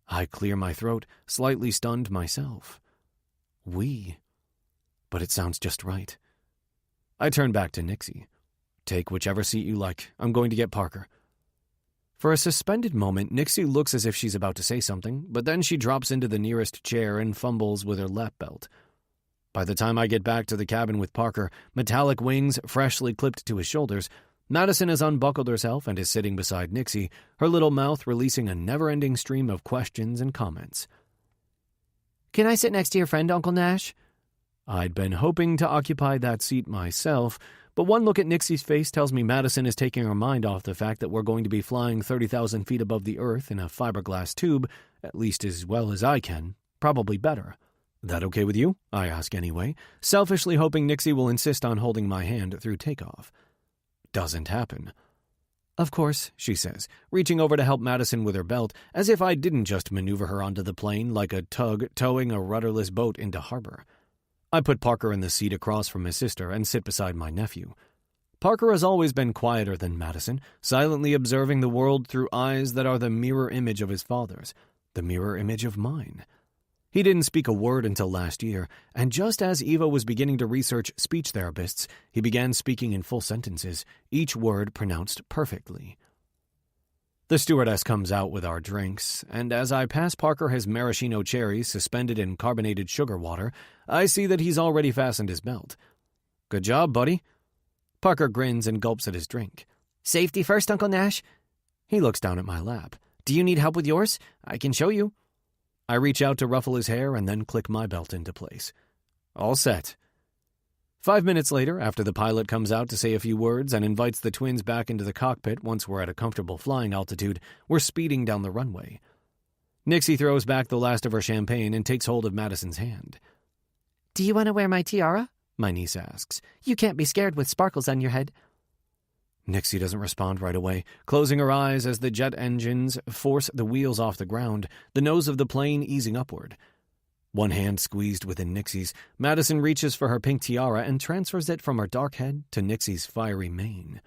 I clear my throat, slightly stunned myself. We. But it sounds just right. I turn back to Nixie. Take whichever seat you like. I'm going to get Parker. For a suspended moment, Nixie looks as if she's about to say something, but then she drops into the nearest chair and fumbles with her lap belt. By the time I get back to the cabin with Parker, metallic wings freshly clipped to his shoulders, Madison has unbuckled herself and is sitting beside Nixie, her little mouth releasing a never-ending stream of questions and comments. Can I sit next to your friend, Uncle Nash? I'd been hoping to occupy that seat myself, but one look at Nixie's face tells me Madison is taking her mind off the fact that we're going to be flying 30,000 feet above the earth in a fiberglass tube, at least as well as I can, probably better. That okay with you? I ask anyway, selfishly hoping Nixie will insist on holding my hand through takeoff. Doesn't happen. Of course, she says, reaching over to help Madison with her belt, as if I didn't just maneuver her onto the plane like a tug towing a rudderless boat into harbor. I put Parker in the seat across from his sister and sit beside my nephew. Parker has always been quieter than Madison, silently observing the world through eyes that are the mirror image of his father's, the mirror image of mine. He didn't speak a word until last year, and just as Eva was beginning to research speech therapists, he began speaking in full sentences, each word pronounced perfectly. The stewardess comes out with our drinks, and as I pass Parker his maraschino cherries suspended in carbonated sugar water, I see that he's already fastened his belt. Good job, buddy. Parker grins and gulps at his drink. Safety first, Uncle Nash. He looks down at my lap. Do you need help with yours? I can show you. I reach out to ruffle his hair and then click my belt into place. All set. 5 minutes later, after the pilot comes out to say a few words and invites the twins back into the cockpit once we're at a comfortable flying altitude, we're speeding down the runway. Nixie throws back the last of her champagne and takes hold of Madison's hand. Do you want to wear my tiara? My niece asks. You can't be scared with sparkles on your head. Nixie doesn't respond right away, closing her eyes as the jet engines force the wheels off the ground, the nose of the plane easing upward. One hand squeezed within Nixie's, Madison reaches for her pink tiara and transfers it from her dark head to Nixie's fiery mane.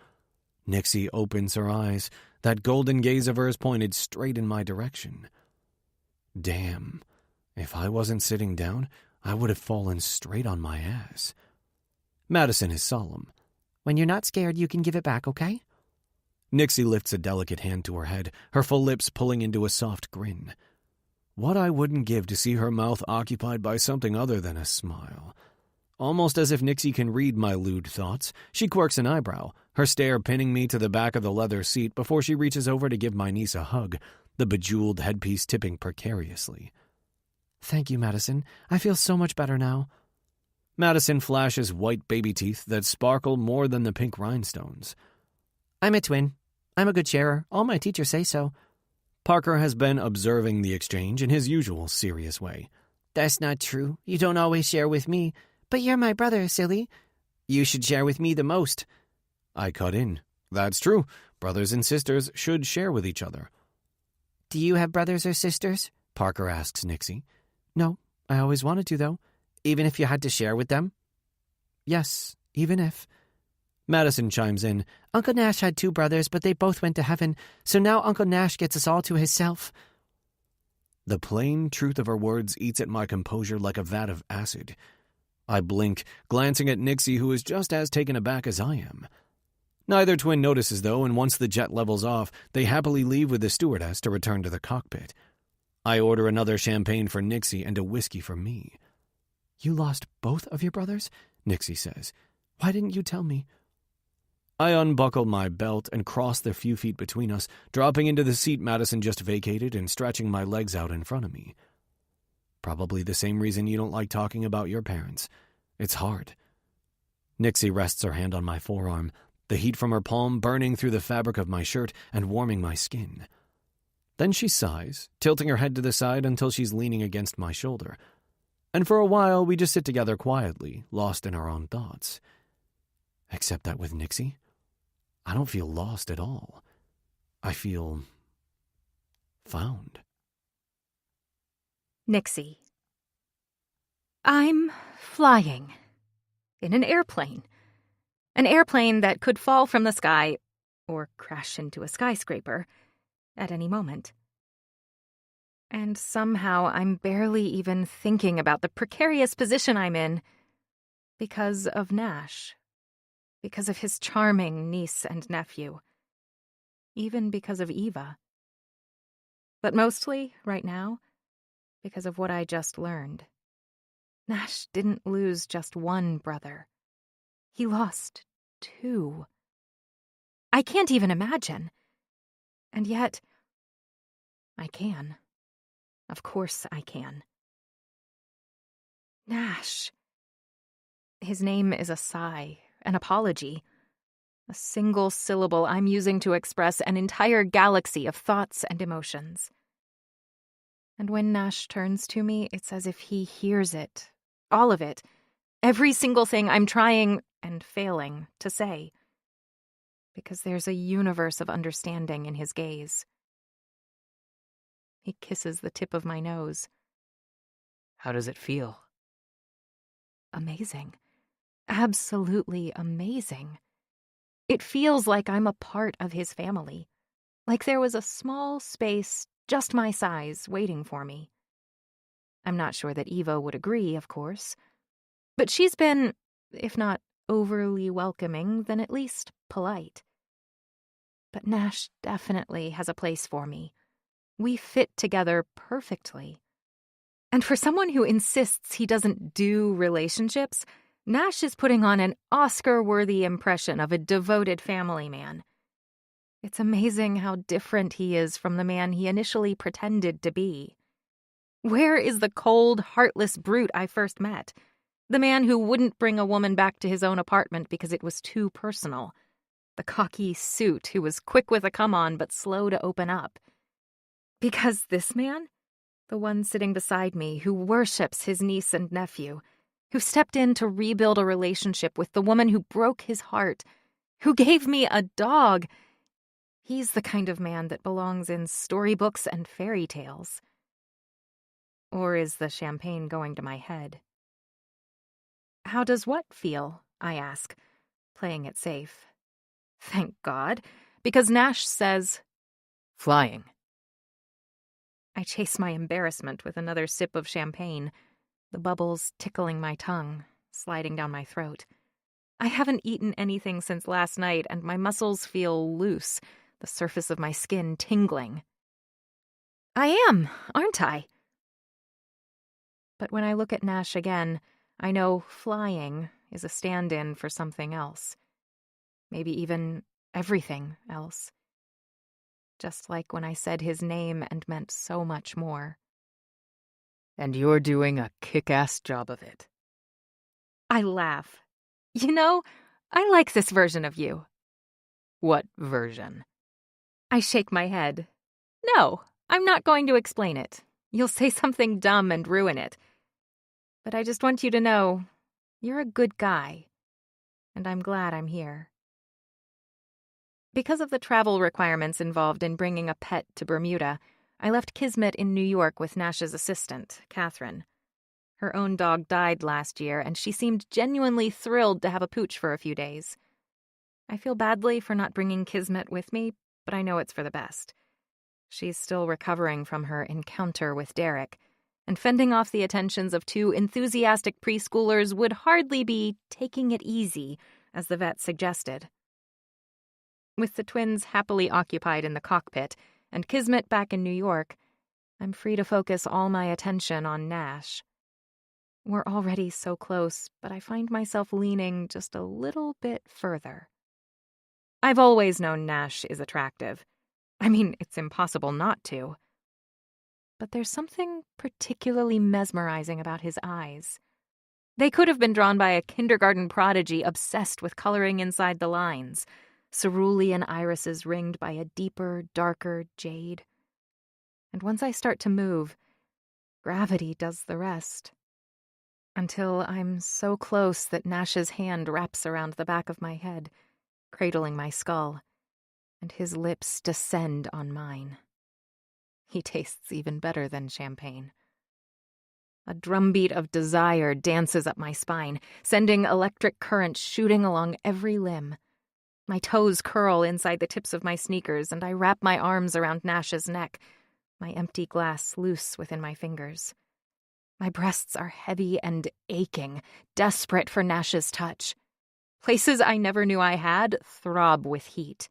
Nixie opens her eyes, that golden gaze of hers pointed straight in my direction. Damn, if I wasn't sitting down, I would have fallen straight on my ass. Madison is solemn. When you're not scared, you can give it back, okay? Nixie lifts a delicate hand to her head, her full lips pulling into a soft grin. What I wouldn't give to see her mouth occupied by something other than a smile. Almost as if Nixie can read my lewd thoughts, she quirks an eyebrow, her stare pinning me to the back of the leather seat before she reaches over to give my niece a hug, the bejeweled headpiece tipping precariously. Thank you, Madison. I feel so much better now. Madison flashes white baby teeth that sparkle more than the pink rhinestones. I'm a twin. I'm a good sharer. All my teachers say so. Parker has been observing the exchange in his usual serious way. That's not true. You don't always share with me. But you're my brother, silly. You should share with me the most. I cut in. That's true. Brothers and sisters should share with each other. Do you have brothers or sisters? Parker asks Nixie. No, I always wanted to, though. Even if you had to share with them? Yes, even if. Madison chimes in. Uncle Nash had 2 brothers, but they both went to heaven, so now Uncle Nash gets us all to himself. The plain truth of her words eats at my composure like a vat of acid. I blink, glancing at Nixie, who is just as taken aback as I am. Neither twin notices, though, and once the jet levels off, they happily leave with the stewardess to return to the cockpit. I order another champagne for Nixie and a whiskey for me. You lost both of your brothers? Nixie says. Why didn't you tell me? I unbuckle my belt and cross the few feet between us, dropping into the seat Madison just vacated and stretching my legs out in front of me. Probably the same reason you don't like talking about your parents. It's hard. Nixie rests her hand on my forearm, the heat from her palm burning through the fabric of my shirt and warming my skin. Then she sighs, tilting her head to the side until she's leaning against my shoulder. And for a while, we just sit together quietly, lost in our own thoughts. Except that with Nixie, I don't feel lost at all. I feel found. Nixie. I'm flying. In an airplane. An airplane that could fall from the sky or crash into a skyscraper at any moment. And somehow I'm barely even thinking about the precarious position I'm in because of Nash. Because of his charming niece and nephew. Even because of Eva. But mostly, right now, because of what I just learned. Nash didn't lose just one brother. He lost 2. I can't even imagine. And yet, I can. Of course I can. Nash. His name is a sigh, an apology. A single syllable I'm using to express an entire galaxy of thoughts and emotions. And when Nash turns to me, it's as if he hears it. All of it. Every single thing I'm trying and failing to say. Because there's a universe of understanding in his gaze. He kisses the tip of my nose. How does it feel? Amazing. Absolutely amazing. It feels like I'm a part of his family. Like there was a small space, just my size, waiting for me. I'm not sure that Eva would agree, of course. But she's been, if not overly welcoming, then at least polite. But Nash definitely has a place for me. We fit together perfectly. And for someone who insists he doesn't do relationships, Nash is putting on an Oscar-worthy impression of a devoted family man. It's amazing how different he is from the man he initially pretended to be. Where is the cold, heartless brute I first met? The man who wouldn't bring a woman back to his own apartment because it was too personal. The cocky suit who was quick with a come-on but slow to open up. Because this man, the one sitting beside me who worships his niece and nephew, who stepped in to rebuild a relationship with the woman who broke his heart, who gave me a dog, he's the kind of man that belongs in storybooks and fairy tales. Or is the champagne going to my head? How does what feel? I ask, playing it safe. Thank God, because Nash says, Flying. I chase my embarrassment with another sip of champagne, the bubbles tickling my tongue, sliding down my throat. I haven't eaten anything since last night, and my muscles feel loose, the surface of my skin tingling. I am, aren't I? But when I look at Nash again, I know flying is a stand-in for something else. Maybe even everything else. Just like when I said his name and meant so much more. And you're doing a kick-ass job of it. I laugh. You know, I like this version of you. What version? I shake my head. No, I'm not going to explain it. You'll say something dumb and ruin it. But I just want you to know, you're a good guy. And I'm glad I'm here. Because of the travel requirements involved in bringing a pet to Bermuda, I left Kismet in New York with Nash's assistant, Catherine. Her own dog died last year, and she seemed genuinely thrilled to have a pooch for a few days. I feel badly for not bringing Kismet with me, but I know it's for the best. She's still recovering from her encounter with Derek, and fending off the attentions of 2 enthusiastic preschoolers would hardly be taking it easy, as the vet suggested. With the twins happily occupied in the cockpit and Kismet back in New York, I'm free to focus all my attention on Nash. We're already so close, but I find myself leaning just a little bit further. I've always known Nash is attractive. I mean, it's impossible not to. But there's something particularly mesmerizing about his eyes. They could have been drawn by a kindergarten prodigy obsessed with coloring inside the lines, cerulean irises ringed by a deeper, darker jade. And once I start to move, gravity does the rest. Until I'm so close that Nash's hand wraps around the back of my head, cradling my skull, and his lips descend on mine. He tastes even better than champagne. A drumbeat of desire dances up my spine, sending electric currents shooting along every limb. My toes curl inside the tips of my sneakers, and I wrap my arms around Nash's neck, my empty glass loose within my fingers. My breasts are heavy and aching, desperate for Nash's touch. Places I never knew I had throb with heat.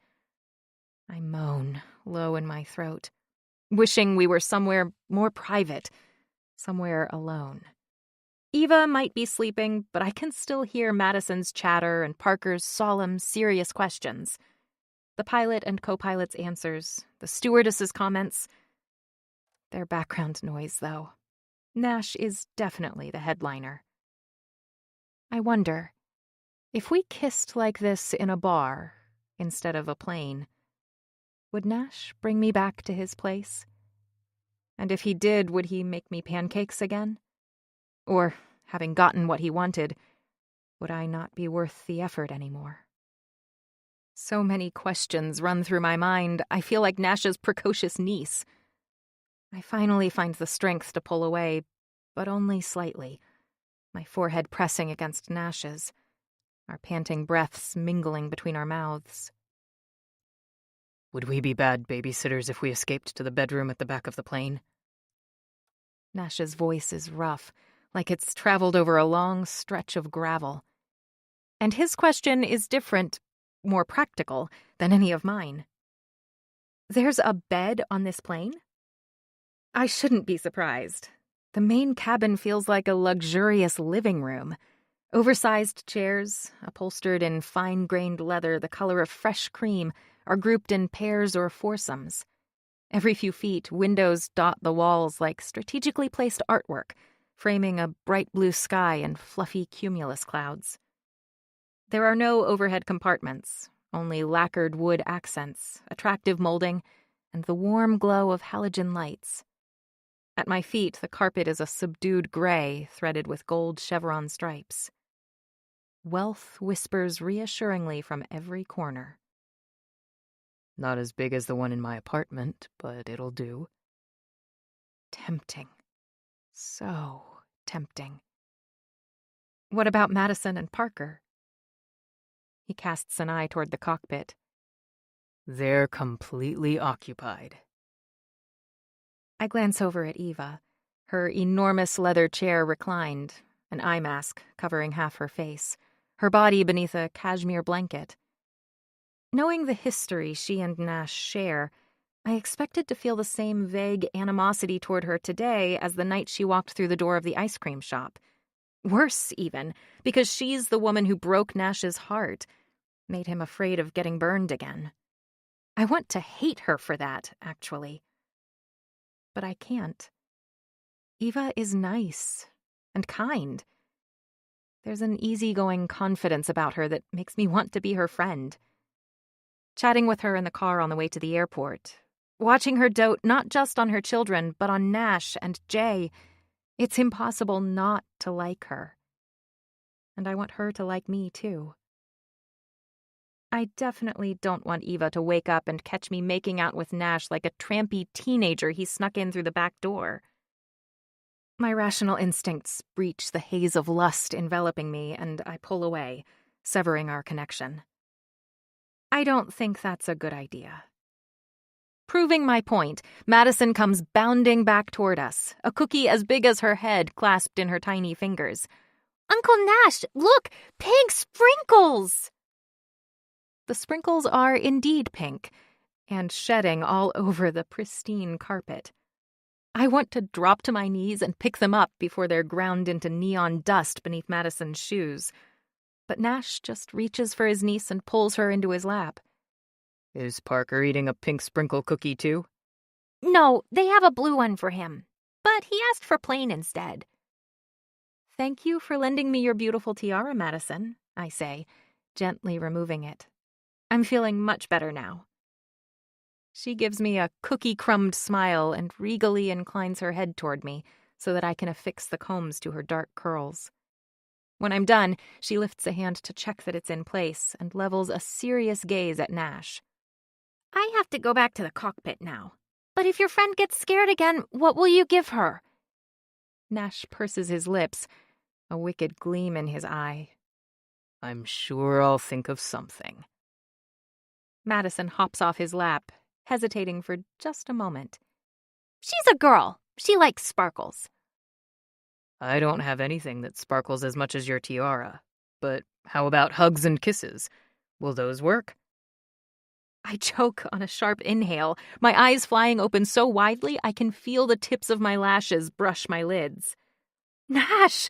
I moan, low in my throat, wishing we were somewhere more private, somewhere alone. Eva might be sleeping, but I can still hear Madison's chatter and Parker's solemn, serious questions. The pilot and co-pilot's answers, the stewardess's comments. They're background noise, though. Nash is definitely the headliner. I wonder, if we kissed like this in a bar instead of a plane, would Nash bring me back to his place? And if he did, would he make me pancakes again? Or, having gotten what he wanted, would I not be worth the effort anymore? So many questions run through my mind, I feel like Nash's precocious niece. I finally find the strength to pull away, but only slightly, my forehead pressing against Nash's, our panting breaths mingling between our mouths. Would we be bad babysitters if we escaped to the bedroom at the back of the plane? Nash's voice is rough, like it's traveled over a long stretch of gravel. And his question is different, more practical, than any of mine. There's a bed on this plane? I shouldn't be surprised. The main cabin feels like a luxurious living room. Oversized chairs, upholstered in fine-grained leather the color of fresh cream, are grouped in pairs or foursomes. Every few feet, windows dot the walls like strategically placed artwork, framing a bright blue sky and fluffy cumulus clouds. There are no overhead compartments, only lacquered wood accents, attractive molding, and the warm glow of halogen lights. At my feet, the carpet is a subdued gray threaded with gold chevron stripes. Wealth whispers reassuringly from every corner. Not as big as the one in my apartment, but it'll do. Tempting. So tempting. What about Madison and Parker? He casts an eye toward the cockpit. They're completely occupied. I glance over at Eva, her enormous leather chair reclined, an eye mask covering half her face, her body beneath a cashmere blanket. Knowing the history she and Nash share, I expected to feel the same vague animosity toward her today as the night she walked through the door of the ice cream shop. Worse, even, because she's the woman who broke Nash's heart, made him afraid of getting burned again. I want to hate her for that, actually. But I can't. Eva is nice and kind. There's an easygoing confidence about her that makes me want to be her friend. Chatting with her in the car on the way to the airport, watching her dote not just on her children, but on Nash and Jay, it's impossible not to like her. And I want her to like me, too. I definitely don't want Eva to wake up and catch me making out with Nash like a trampy teenager he snuck in through the back door. My rational instincts breach the haze of lust enveloping me, and I pull away, severing our connection. I don't think that's a good idea. Proving my point, Madison comes bounding back toward us, a cookie as big as her head clasped in her tiny fingers. "Uncle Nash, look! Pig sprinkles!" The sprinkles are indeed pink, and shedding all over the pristine carpet. I want to drop to my knees and pick them up before they're ground into neon dust beneath Madison's shoes. But Nash just reaches for his niece and pulls her into his lap. Is Parker eating a pink sprinkle cookie too? No, they have a blue one for him, but he asked for plain instead. Thank you for lending me your beautiful tiara, Madison, I say, gently removing it. I'm feeling much better now. She gives me a cookie-crumbed smile and regally inclines her head toward me so that I can affix the combs to her dark curls. When I'm done, she lifts a hand to check that it's in place and levels a serious gaze at Nash. I have to go back to the cockpit now. But if your friend gets scared again, what will you give her? Nash purses his lips, a wicked gleam in his eye. I'm sure I'll think of something. Madison hops off his lap, hesitating for just a moment. She's a girl. She likes sparkles. I don't have anything that sparkles as much as your tiara. But how about hugs and kisses? Will those work? I choke on a sharp inhale, my eyes flying open so widely I can feel the tips of my lashes brush my lids. Nash!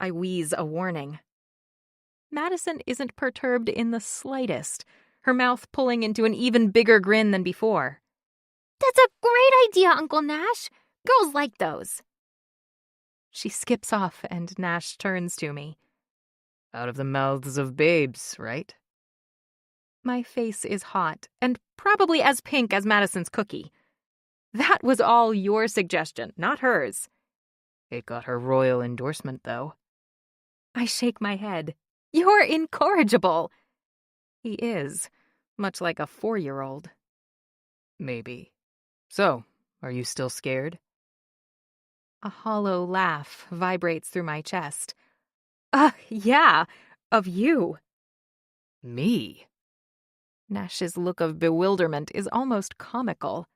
I wheeze a warning. Madison isn't perturbed in the slightest, her mouth pulling into an even bigger grin than before. That's a great idea, Uncle Nash. Girls like those. She skips off and Nash turns to me. Out of the mouths of babes, right? My face is hot and probably as pink as Madison's cookie. That was all your suggestion, not hers. It got her royal endorsement, though. I shake my head. You're incorrigible. He is, much like a 4-year-old. Maybe. So, are you still scared? A hollow laugh vibrates through my chest. Yeah, of you. Me? Nash's look of bewilderment is almost comical.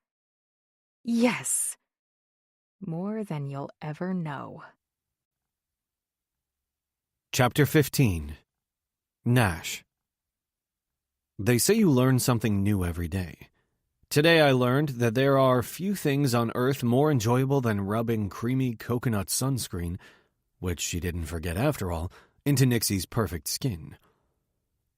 Yes. More than you'll ever know. Chapter 15. Nash. They say you learn something new every day. Today I learned that there are few things on earth more enjoyable than rubbing creamy coconut sunscreen, which she didn't forget after all, into Nixie's perfect skin.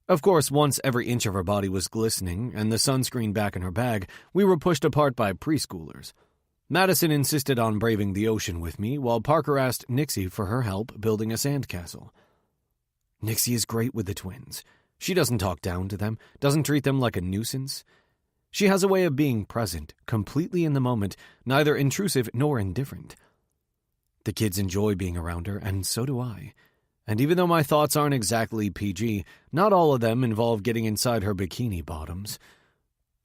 Of course, once every inch of her body was glistening and the sunscreen back in her bag, we were pushed apart by preschoolers. Madison insisted on braving the ocean with me, while Parker asked Nixie for her help building a sandcastle. Nixie is great with the twins. She doesn't talk down to them, doesn't treat them like a nuisance. She has a way of being present, completely in the moment, neither intrusive nor indifferent. The kids enjoy being around her, and so do I. And even though my thoughts aren't exactly PG, not all of them involve getting inside her bikini bottoms.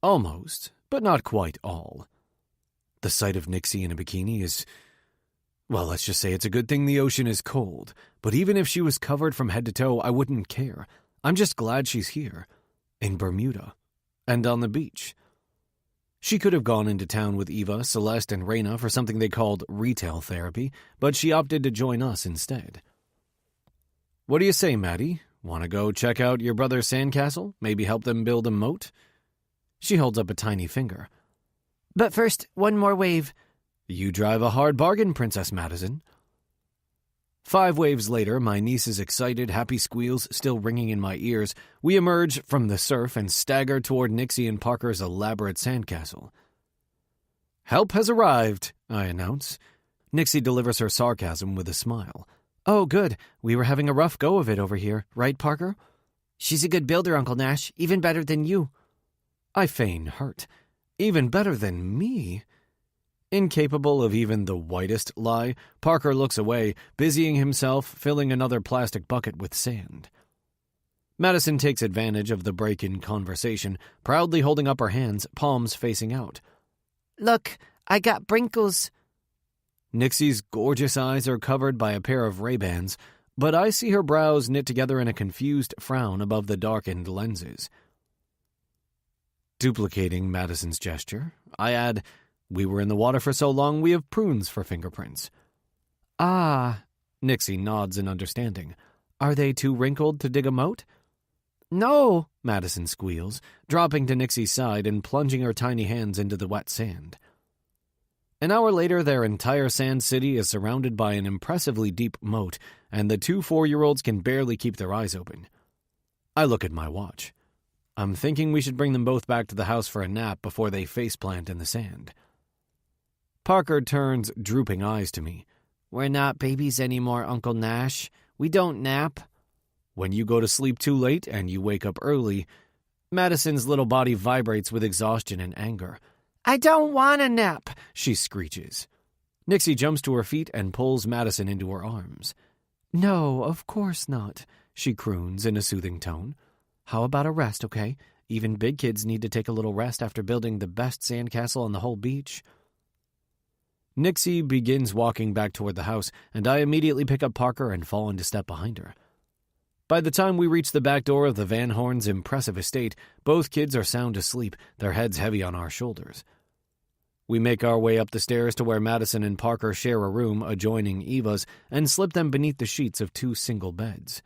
Almost, but not quite all. The sight of Nixie in a bikini is... Well, let's just say it's a good thing the ocean is cold. But even if she was covered from head to toe, I wouldn't care. I'm just glad she's here. In Bermuda. And on the beach. She could have gone into town with Eva, Celeste, and Raina for something they called retail therapy, but she opted to join us instead. What do you say, Maddie? Want to go check out your brother's sandcastle? Maybe help them build a moat? She holds up a tiny finger. But first, one more wave. You drive a hard bargain, Princess Madison. 5 waves later, my niece's excited, happy squeals still ringing in my ears, we emerge from the surf and stagger toward Nixie and Parker's elaborate sandcastle. Help has arrived, I announce. Nixie delivers her sarcasm with a smile. Oh, good. We were having a rough go of it over here, right, Parker? She's a good builder, Uncle Nash. Even better than you. I feign hurt. Even better than me? Incapable of even the whitest lie, Parker looks away, busying himself filling another plastic bucket with sand. Madison takes advantage of the break in conversation, proudly holding up her hands, palms facing out. Look, I got brinkles. Nixie's gorgeous eyes are covered by a pair of Ray-Bans, but I see her brows knit together in a confused frown above the darkened lenses. Duplicating Madison's gesture, I add, we were in the water for so long we have prunes for fingerprints. Ah, Nixie nods in understanding. Are they too wrinkled to dig a moat? No, Madison squeals, dropping to Nixie's side and plunging her tiny hands into the wet sand. An hour later, their entire sand city is surrounded by an impressively deep moat, and the two 4-year-olds can barely keep their eyes open. I look at my watch. I'm thinking we should bring them both back to the house for a nap before they faceplant in the sand. Parker turns drooping eyes to me. We're not babies anymore, Uncle Nash. We don't nap. When you go to sleep too late and you wake up early, Madison's little body vibrates with exhaustion and anger. I don't want a nap, she screeches. Nixie jumps to her feet and pulls Madison into her arms. No, of course not, she croons in a soothing tone. How about a rest, okay? Even big kids need to take a little rest after building the best sandcastle on the whole beach. Nixie begins walking back toward the house, and I immediately pick up Parker and fall into step behind her. By the time we reach the back door of the Van Horn's impressive estate, both kids are sound asleep, their heads heavy on our shoulders. We make our way up the stairs to where Madison and Parker share a room adjoining Eva's and slip them beneath the sheets of 2 single beds.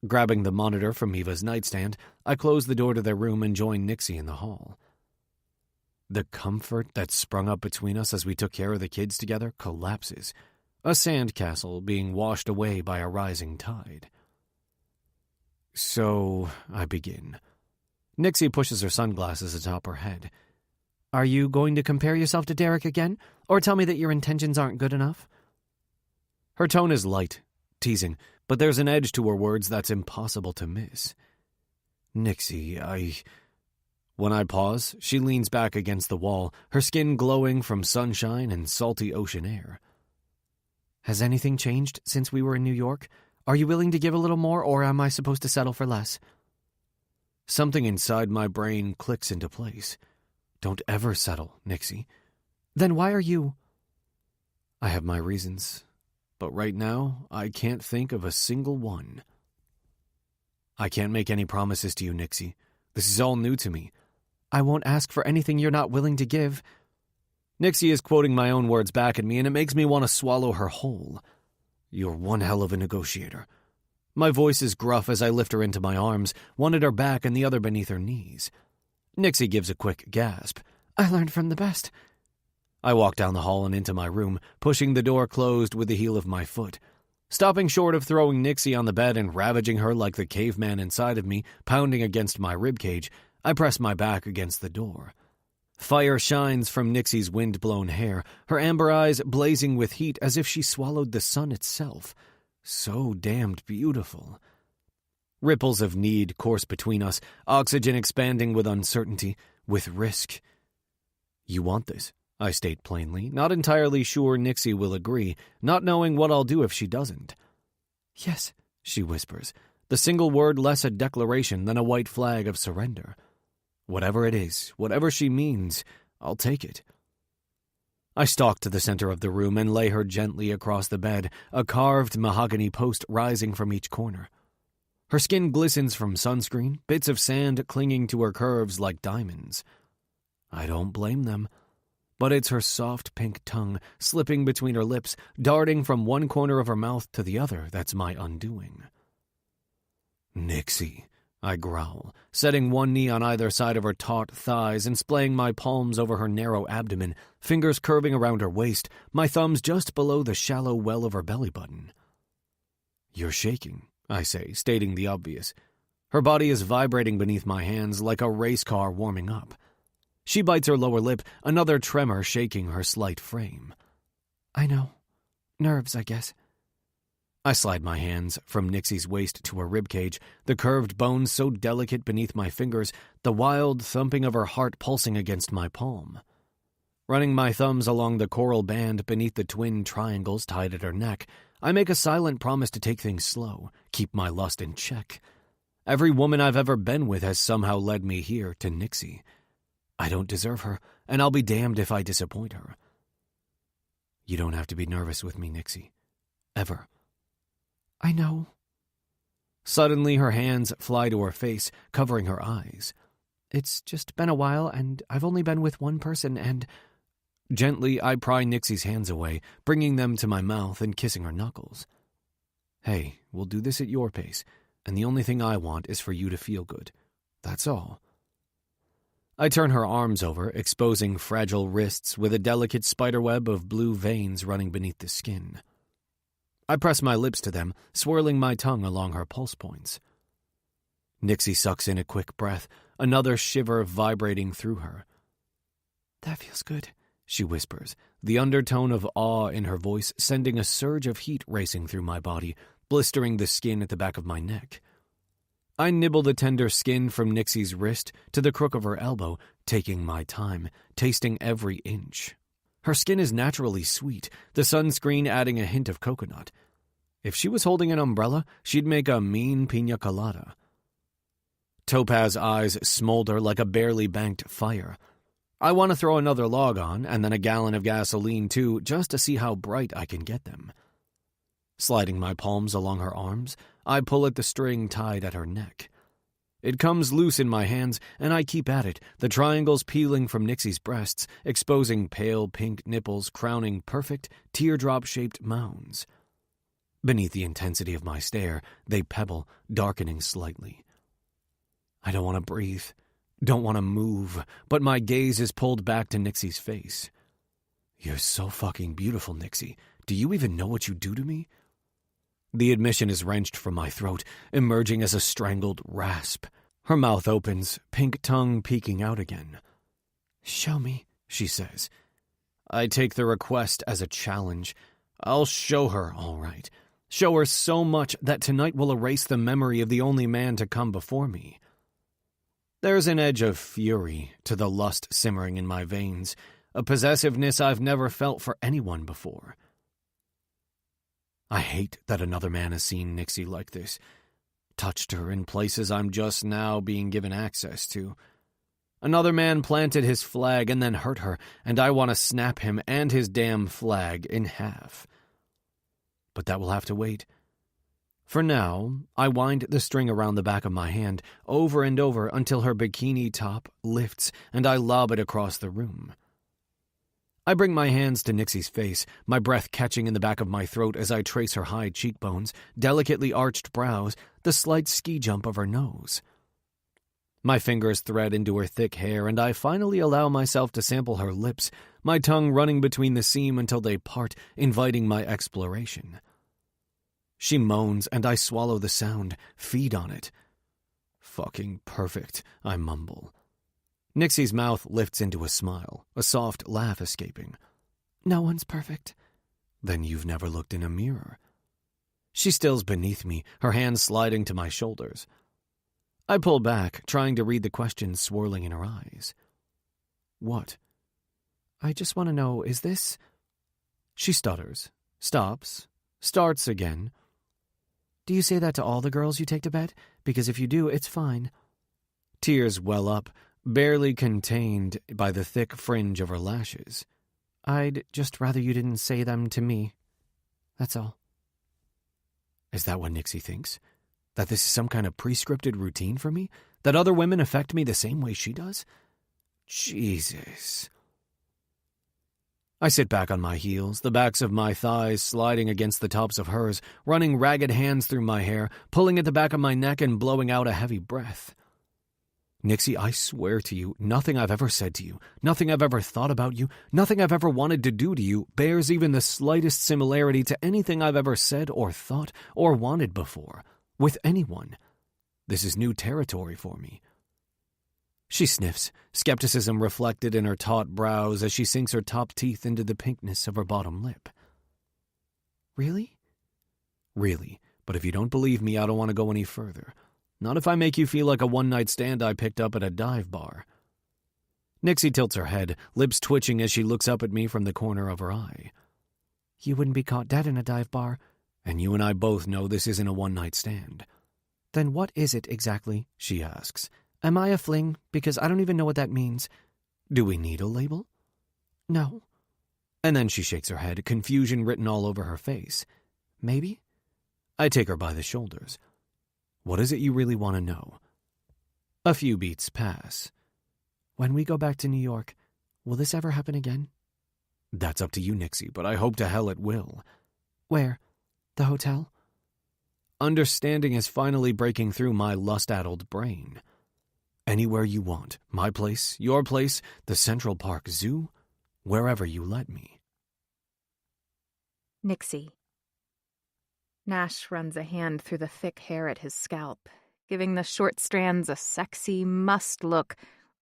Grabbing the monitor from Eva's nightstand, I close the door to their room and join Nixie in the hall. The comfort that sprung up between us as we took care of the kids together collapses, a sandcastle being washed away by a rising tide. So, I begin. Nixie pushes her sunglasses atop her head. Are you going to compare yourself to Derek again, or tell me that your intentions aren't good enough? Her tone is light, teasing, but there's an edge to her words that's impossible to miss. Nixie, When I pause, she leans back against the wall, her skin glowing from sunshine and salty ocean air. Has anything changed since we were in New York? Are you willing to give a little more, or am I supposed to settle for less? Something inside my brain clicks into place. Don't ever settle, Nixie. Then why are you... I have my reasons, but right now I can't think of a single one. I can't make any promises to you, Nixie. This is all new to me. I won't ask for anything you're not willing to give. Nixie is quoting my own words back at me, and it makes me want to swallow her whole. You're one hell of a negotiator. My voice is gruff as I lift her into my arms, one at her back and the other beneath her knees. Nixie gives a quick gasp. I learned from the best. I walk down the hall and into my room, pushing the door closed with the heel of my foot. Stopping short of throwing Nixie on the bed and ravaging her like the caveman inside of me, pounding against my ribcage, I press my back against the door. Fire shines from Nixie's wind-blown hair, her amber eyes blazing with heat as if she swallowed the sun itself. So damned beautiful. Ripples of need course between us, oxygen expanding with uncertainty, with risk. You want this, I state plainly, not entirely sure Nixie will agree, not knowing what I'll do if she doesn't. Yes, she whispers, the single word less a declaration than a white flag of surrender. Whatever it is, whatever she means, I'll take it. I stalk to the center of the room and lay her gently across the bed, a carved mahogany post rising from each corner. Her skin glistens from sunscreen, bits of sand clinging to her curves like diamonds. I don't blame them. But it's her soft pink tongue slipping between her lips, darting from one corner of her mouth to the other that's my undoing. Nixie, I growl, setting one knee on either side of her taut thighs and splaying my palms over her narrow abdomen, fingers curving around her waist, my thumbs just below the shallow well of her belly button. You're shaking, I say, stating the obvious. Her body is vibrating beneath my hands like a race car warming up. She bites her lower lip, another tremor shaking her slight frame. I know. Nerves, I guess. I slide my hands from Nixie's waist to her ribcage, the curved bones so delicate beneath my fingers, the wild thumping of her heart pulsing against my palm. Running my thumbs along the coral band beneath the twin triangles tied at her neck, I make a silent promise to take things slow, keep my lust in check. Every woman I've ever been with has somehow led me here to Nixie. I don't deserve her, and I'll be damned if I disappoint her. You don't have to be nervous with me, Nixie. Ever. I know. Suddenly her hands fly to her face, covering her eyes. It's just been a while, and I've only been with one person, and... Gently, I pry Nixie's hands away, bringing them to my mouth and kissing her knuckles. Hey, we'll do this at your pace. and the only thing I want is for you to feel good. That's all. I turn her arms over, exposing fragile wrists with a delicate spiderweb of blue veins running beneath the skin. I press my lips to them, swirling my tongue along her pulse points. Nixie sucks in a quick breath, another shiver vibrating through her. That feels good, she whispers, the undertone of awe in her voice sending a surge of heat racing through my body, blistering the skin at the back of my neck. I nibble the tender skin from Nixie's wrist to the crook of her elbow, taking my time, tasting every inch. Her skin is naturally sweet, the sunscreen adding a hint of coconut. If she was holding an umbrella, she'd make a mean piña colada. Topaz's eyes smolder like a barely banked fire. I want to throw another log on, and then a gallon of gasoline too, just to see how bright I can get them. Sliding my palms along her arms, I pull at the string tied at her neck. It comes loose in my hands, and I keep at it, the triangles peeling from Nixie's breasts, exposing pale pink nipples crowning perfect, teardrop-shaped mounds. Beneath the intensity of my stare, they pebble, darkening slightly. I don't want to breathe, don't want to move, but my gaze is pulled back to Nixie's face. You're so fucking beautiful, Nixie. Do you even know what you do to me? The admission is wrenched from my throat, emerging as a strangled rasp. Her mouth opens, pink tongue peeking out again. Show me, she says. I take the request as a challenge. I'll show her, all right. Show her so much that tonight will erase the memory of the only man to come before me. There's an edge of fury to the lust simmering in my veins, a possessiveness I've never felt for anyone before. I hate that another man has seen Nixie like this, touched her in places I'm just now being given access to. Another man planted his flag and then hurt her, and I want to snap him and his damn flag in half. But that will have to wait. For now, I wind the string around the back of my hand, over and over until her bikini top lifts and I lob it across the room. I bring my hands to Nixie's face, my breath catching in the back of my throat as I trace her high cheekbones, delicately arched brows, the slight ski jump of her nose. My fingers thread into her thick hair, and I finally allow myself to sample her lips, my tongue running between the seam until they part, inviting my exploration. She moans, and I swallow the sound, feed on it. Fucking perfect, I mumble. Nixie's mouth lifts into a smile, a soft laugh escaping. No one's perfect. Then you've never looked in a mirror. She stills beneath me, her hands sliding to my shoulders. I pull back, trying to read the question swirling in her eyes. What? I just want to know, is this... She stutters, stops, starts again. Do you say that to all the girls you take to bed? Because if you do, it's fine. Tears well up, barely contained by the thick fringe of her lashes. I'd just rather you didn't say them to me. That's all. Is that what Nixie thinks? That this is some kind of prescripted routine for me? That other women affect me the same way she does? Jesus. I sit back on my heels, the backs of my thighs sliding against the tops of hers, running ragged hands through my hair, pulling at the back of my neck and blowing out a heavy breath. Nixie, I swear to you, nothing I've ever said to you, nothing I've ever thought about you, nothing I've ever wanted to do to you bears even the slightest similarity to anything I've ever said or thought or wanted before, with anyone. This is new territory for me. She sniffs, skepticism reflected in her taut brows as she sinks her top teeth into the pinkness of her bottom lip. Really? Really, but if you don't believe me, I don't want to go any further. Not if I make you feel like a one-night stand I picked up at a dive bar. Nixie tilts her head, lips twitching as she looks up at me from the corner of her eye. You wouldn't be caught dead in a dive bar. And you and I both know this isn't a one-night stand. Then what is it exactly? She asks. Am I a fling? Because I don't even know what that means. Do we need a label? No. And then she shakes her head, confusion written all over her face. Maybe? I take her by the shoulders. What is it you really want to know? A few beats pass. When we go back to New York, will this ever happen again? That's up to you, Nixie, but I hope to hell it will. Where? The hotel? Understanding is finally breaking through my lust-addled brain. Anywhere you want. My place, your place, the Central Park Zoo, wherever you let me. Nixie. Nash runs a hand through the thick hair at his scalp, giving the short strands a sexy must look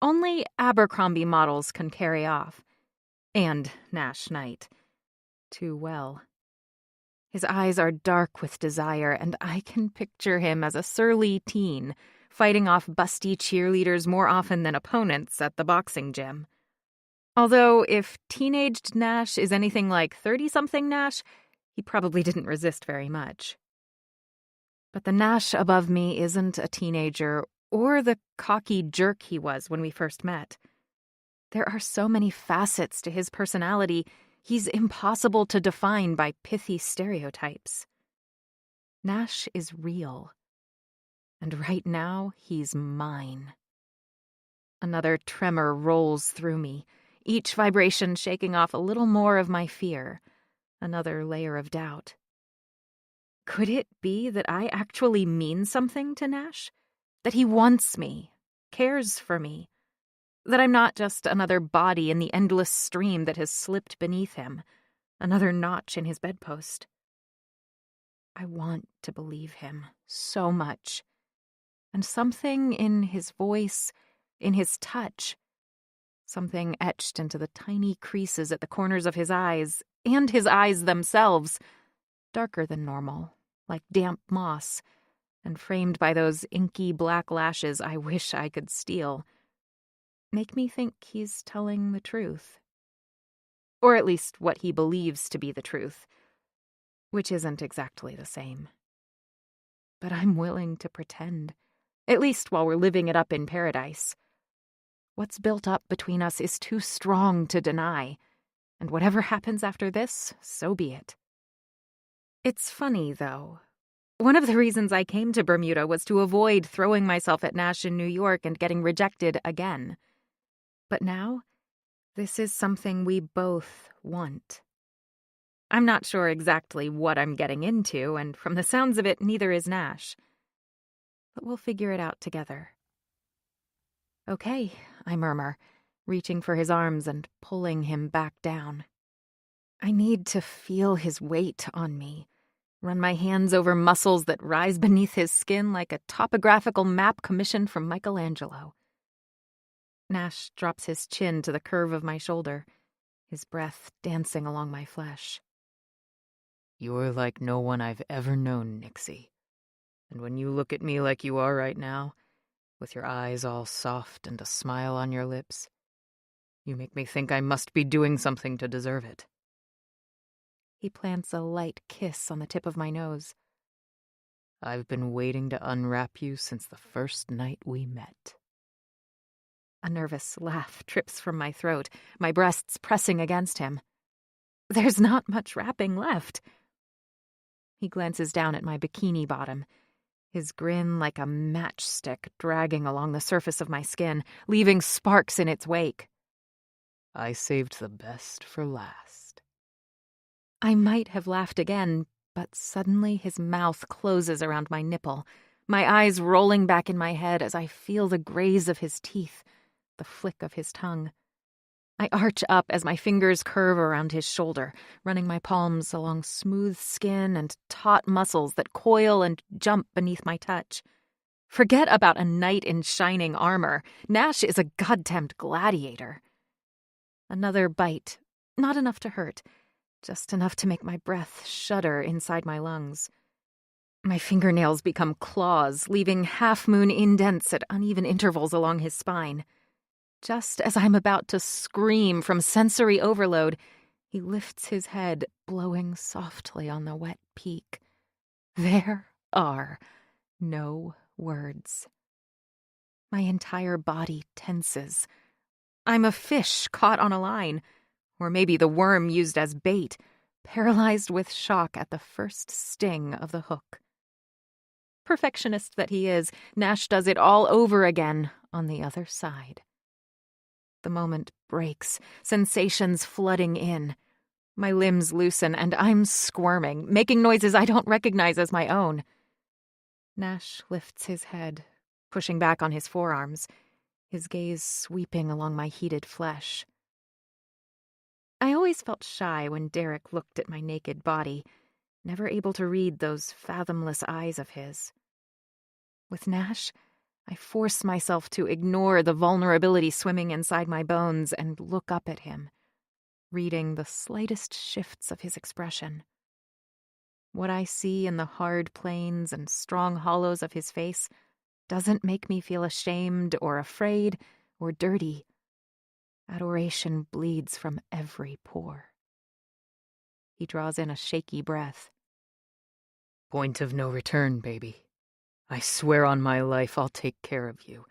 only Abercrombie models can carry off. And Nash Knight. Too well. His eyes are dark with desire, and I can picture him as a surly teen, fighting off busty cheerleaders more often than opponents at the boxing gym. Although, if teenaged Nash is anything like 30-something Nash, he probably didn't resist very much. But the Nash above me isn't a teenager or the cocky jerk he was when we first met. There are so many facets to his personality, he's impossible to define by pithy stereotypes. Nash is real. And right now, he's mine. Another tremor rolls through me, each vibration shaking off a little more of my fear, another layer of doubt. Could it be that I actually mean something to Nash? That he wants me, cares for me? That I'm not just another body in the endless stream that has slipped beneath him, another notch in his bedpost? I want to believe him so much. And something in his voice, in his touch, something etched into the tiny creases at the corners of his eyes, and his eyes themselves, darker than normal, like damp moss, and framed by those inky black lashes I wish I could steal, make me think he's telling the truth. Or at least what he believes to be the truth, which isn't exactly the same. But I'm willing to pretend, at least while we're living it up in paradise. What's built up between us is too strong to deny, and whatever happens after this, so be it. It's funny, though. One of the reasons I came to Bermuda was to avoid throwing myself at Nash in New York and getting rejected again. But now, this is something we both want. I'm not sure exactly what I'm getting into, and from the sounds of it, neither is Nash. But we'll figure it out together. Okay, I murmur, reaching for his arms and pulling him back down. I need to feel his weight on me, run my hands over muscles that rise beneath his skin like a topographical map commissioned from Michelangelo. Nash drops his chin to the curve of my shoulder, his breath dancing along my flesh. You're like no one I've ever known, Nixie. And when you look at me like you are right now, with your eyes all soft and a smile on your lips, you make me think I must be doing something to deserve it. He plants a light kiss on the tip of my nose. I've been waiting to unwrap you since the first night we met. A nervous laugh trips from my throat, my breasts pressing against him. There's not much wrapping left. He glances down at my bikini bottom, his grin like a matchstick dragging along the surface of my skin, leaving sparks in its wake. I saved the best for last. I might have laughed again, but suddenly his mouth closes around my nipple, my eyes rolling back in my head as I feel the graze of his teeth, the flick of his tongue. I arch up as my fingers curve around his shoulder, running my palms along smooth skin and taut muscles that coil and jump beneath my touch. Forget about a knight in shining armor. Nash is a goddamned gladiator. Another bite, not enough to hurt, just enough to make my breath shudder inside my lungs. My fingernails become claws, leaving half-moon indents at uneven intervals along his spine. Just as I'm about to scream from sensory overload, he lifts his head, blowing softly on the wet peak. There are no words. My entire body tenses. I'm a fish caught on a line, or maybe the worm used as bait, paralyzed with shock at the first sting of the hook. Perfectionist that he is, Nash does it all over again on the other side. The moment breaks, sensations flooding in. My limbs loosen and I'm squirming, making noises I don't recognize as my own. Nash lifts his head, pushing back on his forearms, his gaze sweeping along my heated flesh. I always felt shy when Derek looked at my naked body, never able to read those fathomless eyes of his. With Nash, I force myself to ignore the vulnerability swimming inside my bones and look up at him, reading the slightest shifts of his expression. What I see in the hard planes and strong hollows of his face doesn't make me feel ashamed or afraid or dirty. Adoration bleeds from every pore. He draws in a shaky breath. Point of no return, baby. I swear on my life I'll take care of you.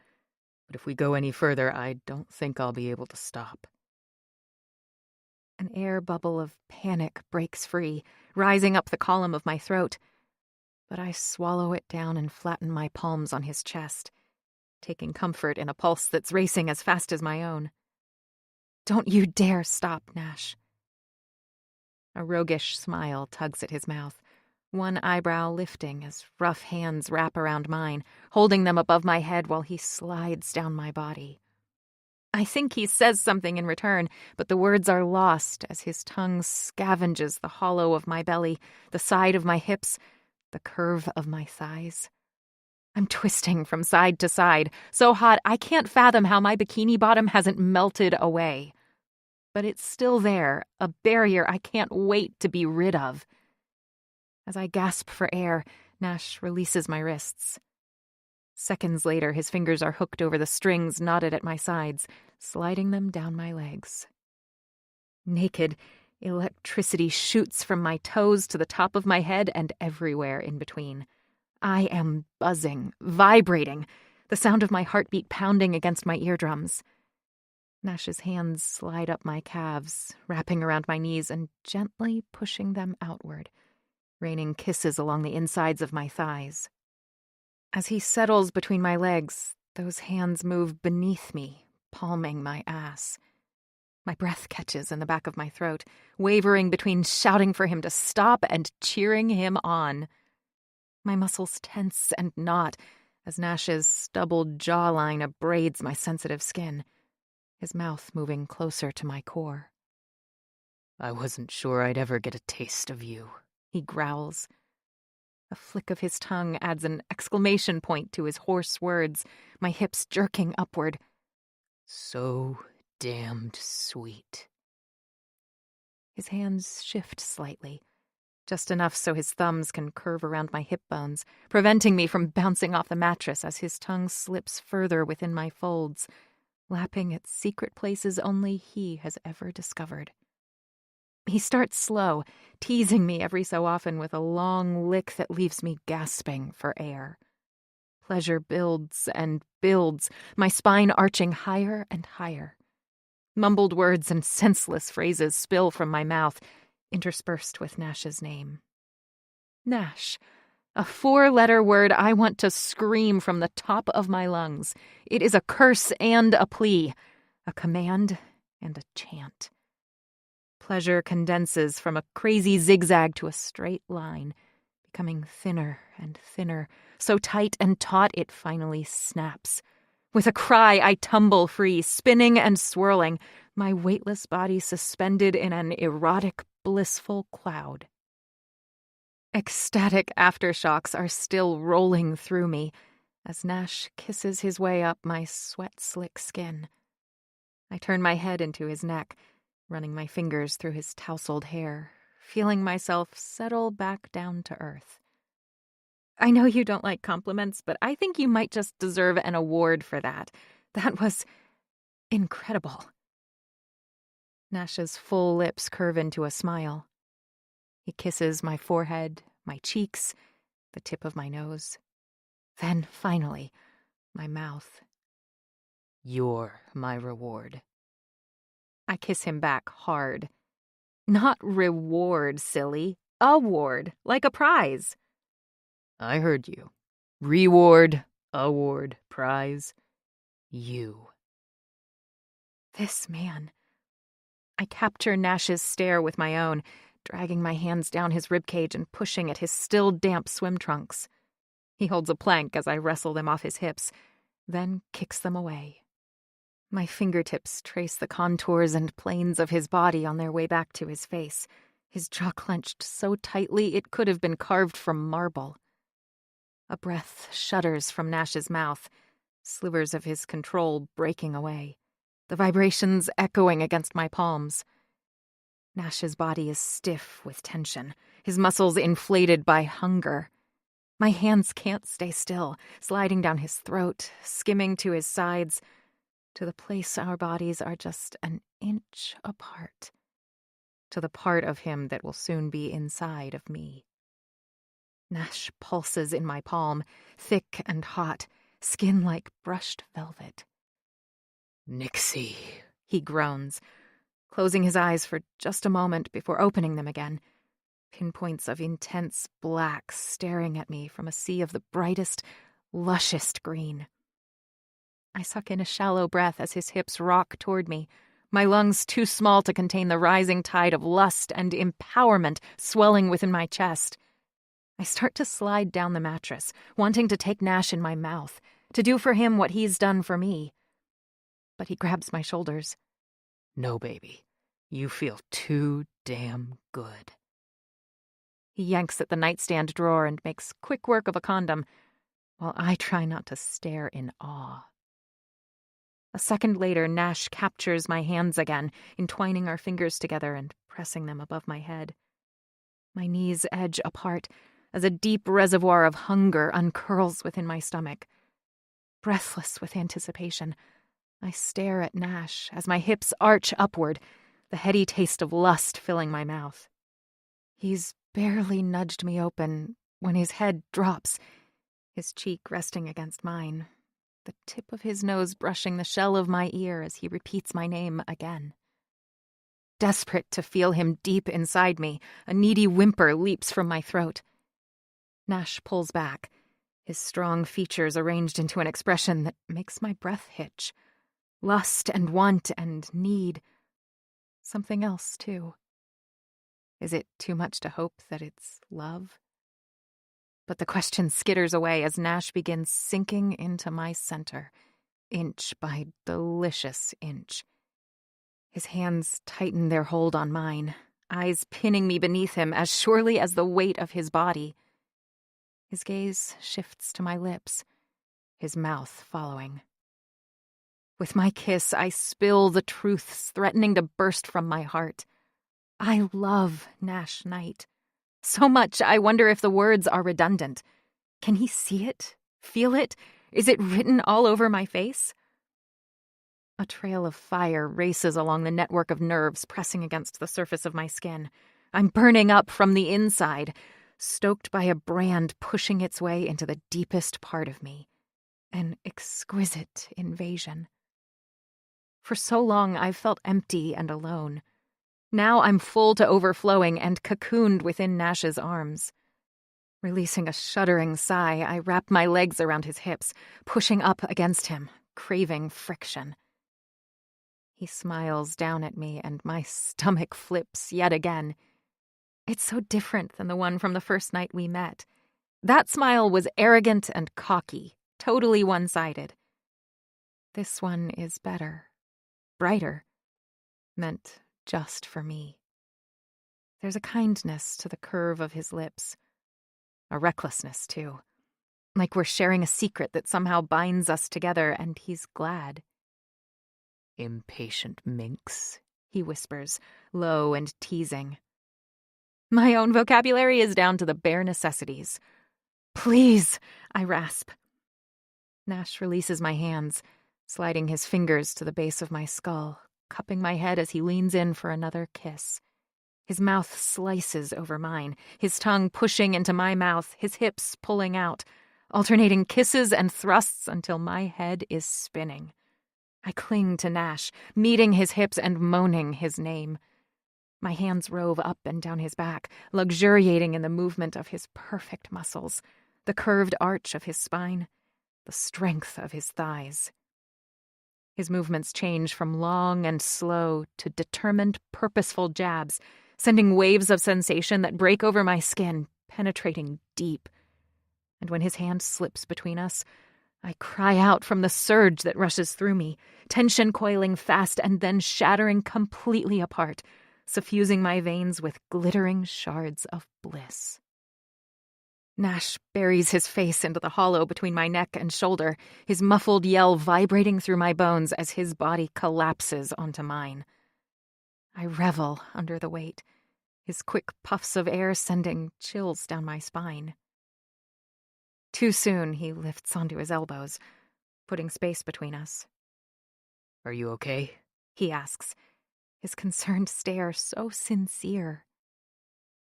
But if we go any further, I don't think I'll be able to stop. An air bubble of panic breaks free, rising up the column of my throat. But I swallow it down and flatten my palms on his chest, taking comfort in a pulse that's racing as fast as my own. Don't you dare stop, Nash. A roguish smile tugs at his mouth, one eyebrow lifting as rough hands wrap around mine, holding them above my head while he slides down my body. I think he says something in return, but the words are lost as his tongue scavenges the hollow of my belly, the side of my hips, the curve of my thighs. I'm twisting from side to side, so hot I can't fathom how my bikini bottom hasn't melted away. But it's still there, a barrier I can't wait to be rid of. As I gasp for air, Nash releases my wrists. Seconds later, his fingers are hooked over the strings knotted at my sides, sliding them down my legs. Naked, electricity shoots from my toes to the top of my head and everywhere in between. I am buzzing, vibrating, the sound of my heartbeat pounding against my eardrums. Nash's hands slide up my calves, wrapping around my knees and gently pushing them outward, raining kisses along the insides of my thighs. As he settles between my legs, those hands move beneath me, palming my ass. My breath catches in the back of my throat, wavering between shouting for him to stop and cheering him on. My muscles tense and knot as Nash's stubbled jawline abrades my sensitive skin, his mouth moving closer to my core. I wasn't sure I'd ever get a taste of you, he growls. A flick of his tongue adds an exclamation point to his hoarse words, my hips jerking upward. So damned sweet. His hands shift slightly, just enough so his thumbs can curve around my hip bones, preventing me from bouncing off the mattress as his tongue slips further within my folds, lapping at secret places only he has ever discovered. He starts slow, teasing me every so often with a long lick that leaves me gasping for air. Pleasure builds and builds, my spine arching higher and higher. Mumbled words and senseless phrases spill from my mouth, interspersed with Nash's name. Nash, a 4-letter word I want to scream from the top of my lungs. It is a curse and a plea, a command and a chant. Pleasure condenses from a crazy zigzag to a straight line, becoming thinner and thinner, so tight and taut it finally snaps. With a cry, I tumble free, spinning and swirling, my weightless body suspended in an erotic, blissful cloud. Ecstatic aftershocks are still rolling through me as Nash kisses his way up my sweat-slick skin. I turn my head into his neck, running my fingers through his tousled hair, feeling myself settle back down to earth. I know you don't like compliments, but I think you might just deserve an award for that. That was incredible. Nash's full lips curve into a smile. He kisses my forehead, my cheeks, the tip of my nose. Then, finally, my mouth. You're my reward. I kiss him back hard. Not reward, silly. Award, like a prize. I heard you. Reward, award, prize. You. This man. I capture Nash's stare with my own, dragging my hands down his ribcage and pushing at his still damp swim trunks. He holds a plank as I wrestle them off his hips, then kicks them away. My fingertips trace the contours and planes of his body on their way back to his face, his jaw clenched so tightly it could have been carved from marble. A breath shudders from Nash's mouth, slivers of his control breaking away, the vibrations echoing against my palms. Nash's body is stiff with tension, his muscles inflated by hunger. My hands can't stay still, sliding down his throat, skimming to his sides, to the place our bodies are just an inch apart, to the part of him that will soon be inside of me. Nash pulses in my palm, thick and hot, skin like brushed velvet. Nixie, He groans, closing his eyes for just a moment before opening them again, pinpoints of intense black staring at me from a sea of the brightest, lushest green. I suck in a shallow breath as his hips rock toward me, my lungs too small to contain the rising tide of lust and empowerment swelling within my chest. I start to slide down the mattress, wanting to take Nash in my mouth, to do for him what he's done for me. But he grabs my shoulders. No, baby. You feel too damn good. He yanks at the nightstand drawer and makes quick work of a condom, while I try not to stare in awe. A second later, Nash captures my hands again, entwining our fingers together and pressing them above my head. My knees edge apart as a deep reservoir of hunger uncurls within my stomach. Breathless with anticipation, I stare at Nash as my hips arch upward, the heady taste of lust filling my mouth. He's barely nudged me open when his head drops, his cheek resting against mine, the tip of his nose brushing the shell of my ear as he repeats my name again. Desperate to feel him deep inside me, a needy whimper leaps from my throat. Nash pulls back, his strong features arranged into an expression that makes my breath hitch. Lust and want and need. Something else, too. Is it too much to hope that it's love? But the question skitters away as Nash begins sinking into my center, inch by delicious inch. His hands tighten their hold on mine, eyes pinning me beneath him as surely as the weight of his body. His gaze shifts to my lips, his mouth following. With my kiss, I spill the truths threatening to burst from my heart. I love Nash Knight. So much, I wonder if the words are redundant. Can he see it? Feel it? Is it written all over my face? A trail of fire races along the network of nerves pressing against the surface of my skin. I'm burning up from the inside, stoked by a brand pushing its way into the deepest part of me. An exquisite invasion. For so long, I've felt empty and alone. Now I'm full to overflowing and cocooned within Nash's arms. Releasing a shuddering sigh, I wrap my legs around his hips, pushing up against him, craving friction. He smiles down at me, and my stomach flips yet again. It's so different than the one from the first night we met. That smile was arrogant and cocky, totally one-sided. This one is better, brighter, meant just for me. There's a kindness to the curve of his lips, a recklessness, too, like we're sharing a secret that somehow binds us together, and he's glad. Impatient minx, he whispers, low and teasing. My own vocabulary is down to the bare necessities. Please, I rasp. Nash releases my hands, sliding his fingers to the base of my skull, cupping my head as he leans in for another kiss. His mouth slices over mine, his tongue pushing into my mouth, his hips pulling out, alternating kisses and thrusts until my head is spinning. I cling to Nash, meeting his hips and moaning his name. My hands rove up and down his back, luxuriating in the movement of his perfect muscles, the curved arch of his spine, the strength of his thighs. His movements change from long and slow to determined, purposeful jabs, sending waves of sensation that break over my skin, penetrating deep. And when his hand slips between us, I cry out from the surge that rushes through me, tension coiling fast and then shattering completely apart, suffusing my veins with glittering shards of bliss. Nash buries his face into the hollow between my neck and shoulder, his muffled yell vibrating through my bones as his body collapses onto mine. I revel under the weight, his quick puffs of air sending chills down my spine. Too soon, he lifts onto his elbows, putting space between us. Are you okay? He asks, his concerned stare so sincere.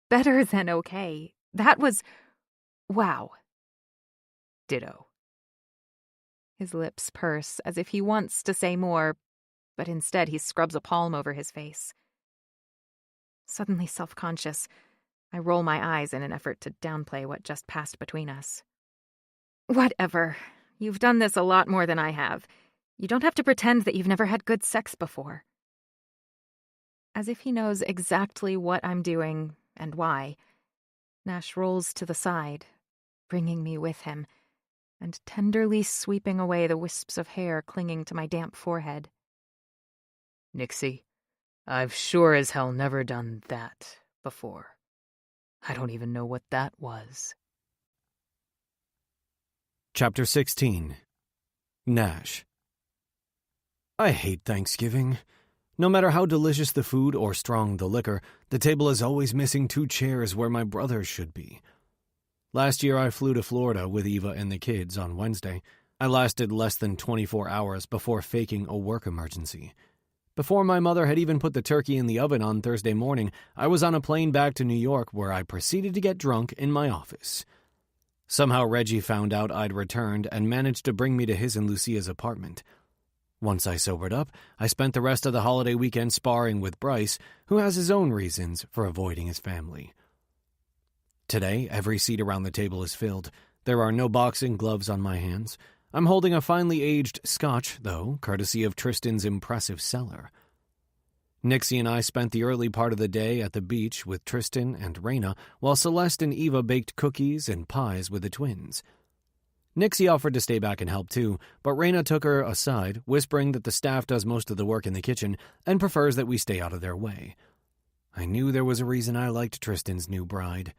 Better than okay. That was... wow. Ditto. His lips purse as if he wants to say more, but instead he scrubs a palm over his face. Suddenly self-conscious, I roll my eyes in an effort to downplay what just passed between us. Whatever. You've done this a lot more than I have. You don't have to pretend that you've never had good sex before. As if he knows exactly what I'm doing and why, Nash rolls to the side, bringing me with him, and tenderly sweeping away the wisps of hair clinging to my damp forehead. Nixie, I've sure as hell never done that before. I don't even know what that was. Chapter 16. Nash. I hate Thanksgiving. No matter how delicious the food or strong the liquor, the table is always missing 2 chairs where my brothers should be. Last year I flew to Florida with Eva and the kids on Wednesday. I lasted less than 24 hours before faking a work emergency. Before my mother had even put the turkey in the oven on Thursday morning, I was on a plane back to New York where I proceeded to get drunk in my office. Somehow Reggie found out I'd returned and managed to bring me to his and Lucia's apartment. Once I sobered up, I spent the rest of the holiday weekend sparring with Bryce, who has his own reasons for avoiding his family. Today, every seat around the table is filled. There are no boxing gloves on my hands. I'm holding a finely aged scotch, though, courtesy of Tristan's impressive cellar. Nixie and I spent the early part of the day at the beach with Tristan and Raina, while Celeste and Eva baked cookies and pies with the twins. Nixie offered to stay back and help too, but Raina took her aside, whispering that the staff does most of the work in the kitchen and prefers that we stay out of their way. I knew there was a reason I liked Tristan's new bride.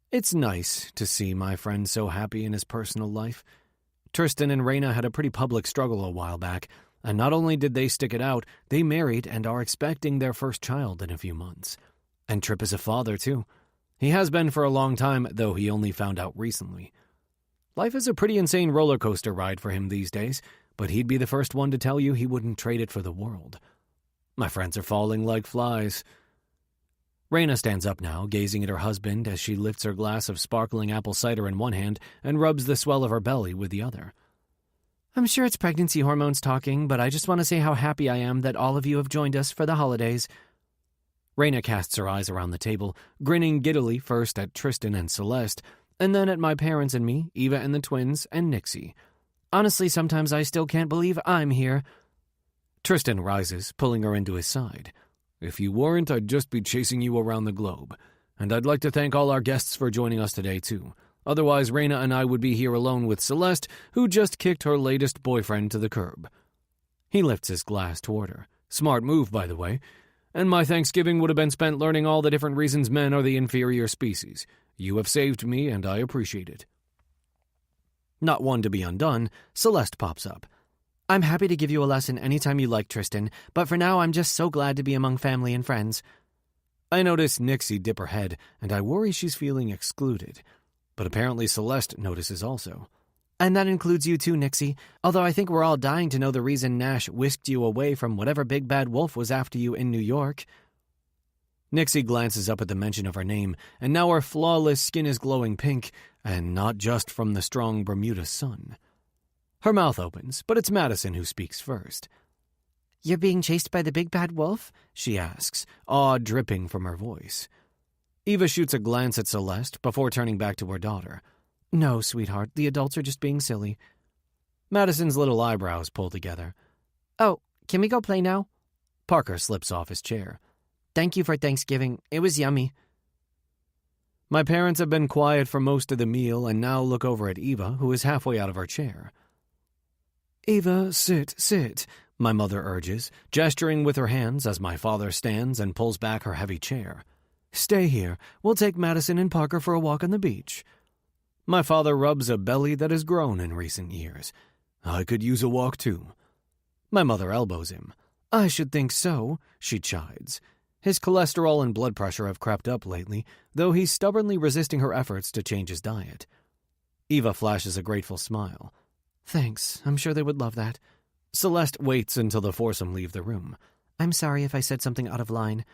It's nice to see my friend so happy in his personal life. Tristan and Raina had a pretty public struggle a while back, and not only did they stick it out, they married and are expecting their first child in a few months. And Tripp is a father, too. He has been for a long time, though he only found out recently. Life is a pretty insane roller coaster ride for him these days, but he'd be the first one to tell you he wouldn't trade it for the world. My friends are falling like flies. Raina stands up now, gazing at her husband as she lifts her glass of sparkling apple cider in one hand and rubs the swell of her belly with the other. I'm sure it's pregnancy hormones talking, but I just want to say how happy I am that all of you have joined us for the holidays. Raina casts her eyes around the table, grinning giddily first at Tristan and Celeste, and then at my parents and me, Eva and the twins, and Nixie. Honestly, sometimes I still can't believe I'm here. Tristan rises, pulling her into his side. If you weren't, I'd just be chasing you around the globe. And I'd like to thank all our guests for joining us today, too. Otherwise, Raina and I would be here alone with Celeste, who just kicked her latest boyfriend to the curb. He lifts his glass toward her. Smart move, by the way. And my Thanksgiving would have been spent learning all the different reasons men are the inferior species. You have saved me, and I appreciate it. Not one to be undone, Celeste pops up. I'm happy to give you a lesson anytime you like, Tristan, but for now I'm just so glad to be among family and friends. I notice Nixie dip her head, and I worry she's feeling excluded. But apparently Celeste notices also. And that includes you too, Nixie, although I think we're all dying to know the reason Nash whisked you away from whatever big bad wolf was after you in New York. Nixie glances up at the mention of her name, and now her flawless skin is glowing pink, and not just from the strong Bermuda sun. Her mouth opens, but it's Madison who speaks first. You're being chased by the big bad wolf? She asks, awe dripping from her voice. Eva shoots a glance at Celeste before turning back to her daughter. No, sweetheart, the adults are just being silly. Madison's little eyebrows pull together. Oh, can we go play now? Parker slips off his chair. Thank you for Thanksgiving. It was yummy. My parents have been quiet for most of the meal and now look over at Eva, who is halfway out of her chair. Eva, sit, my mother urges, gesturing with her hands as my father stands and pulls back her heavy chair. Stay here. We'll take Madison and Parker for a walk on the beach. My father rubs a belly that has grown in recent years. I could use a walk too. My mother elbows him. I should think so, she chides. His cholesterol and blood pressure have crept up lately, though he's stubbornly resisting her efforts to change his diet. Eva flashes a grateful smile. Thanks, I'm sure they would love that. Celeste waits until the foursome leave the room. I'm sorry if I said something out of line.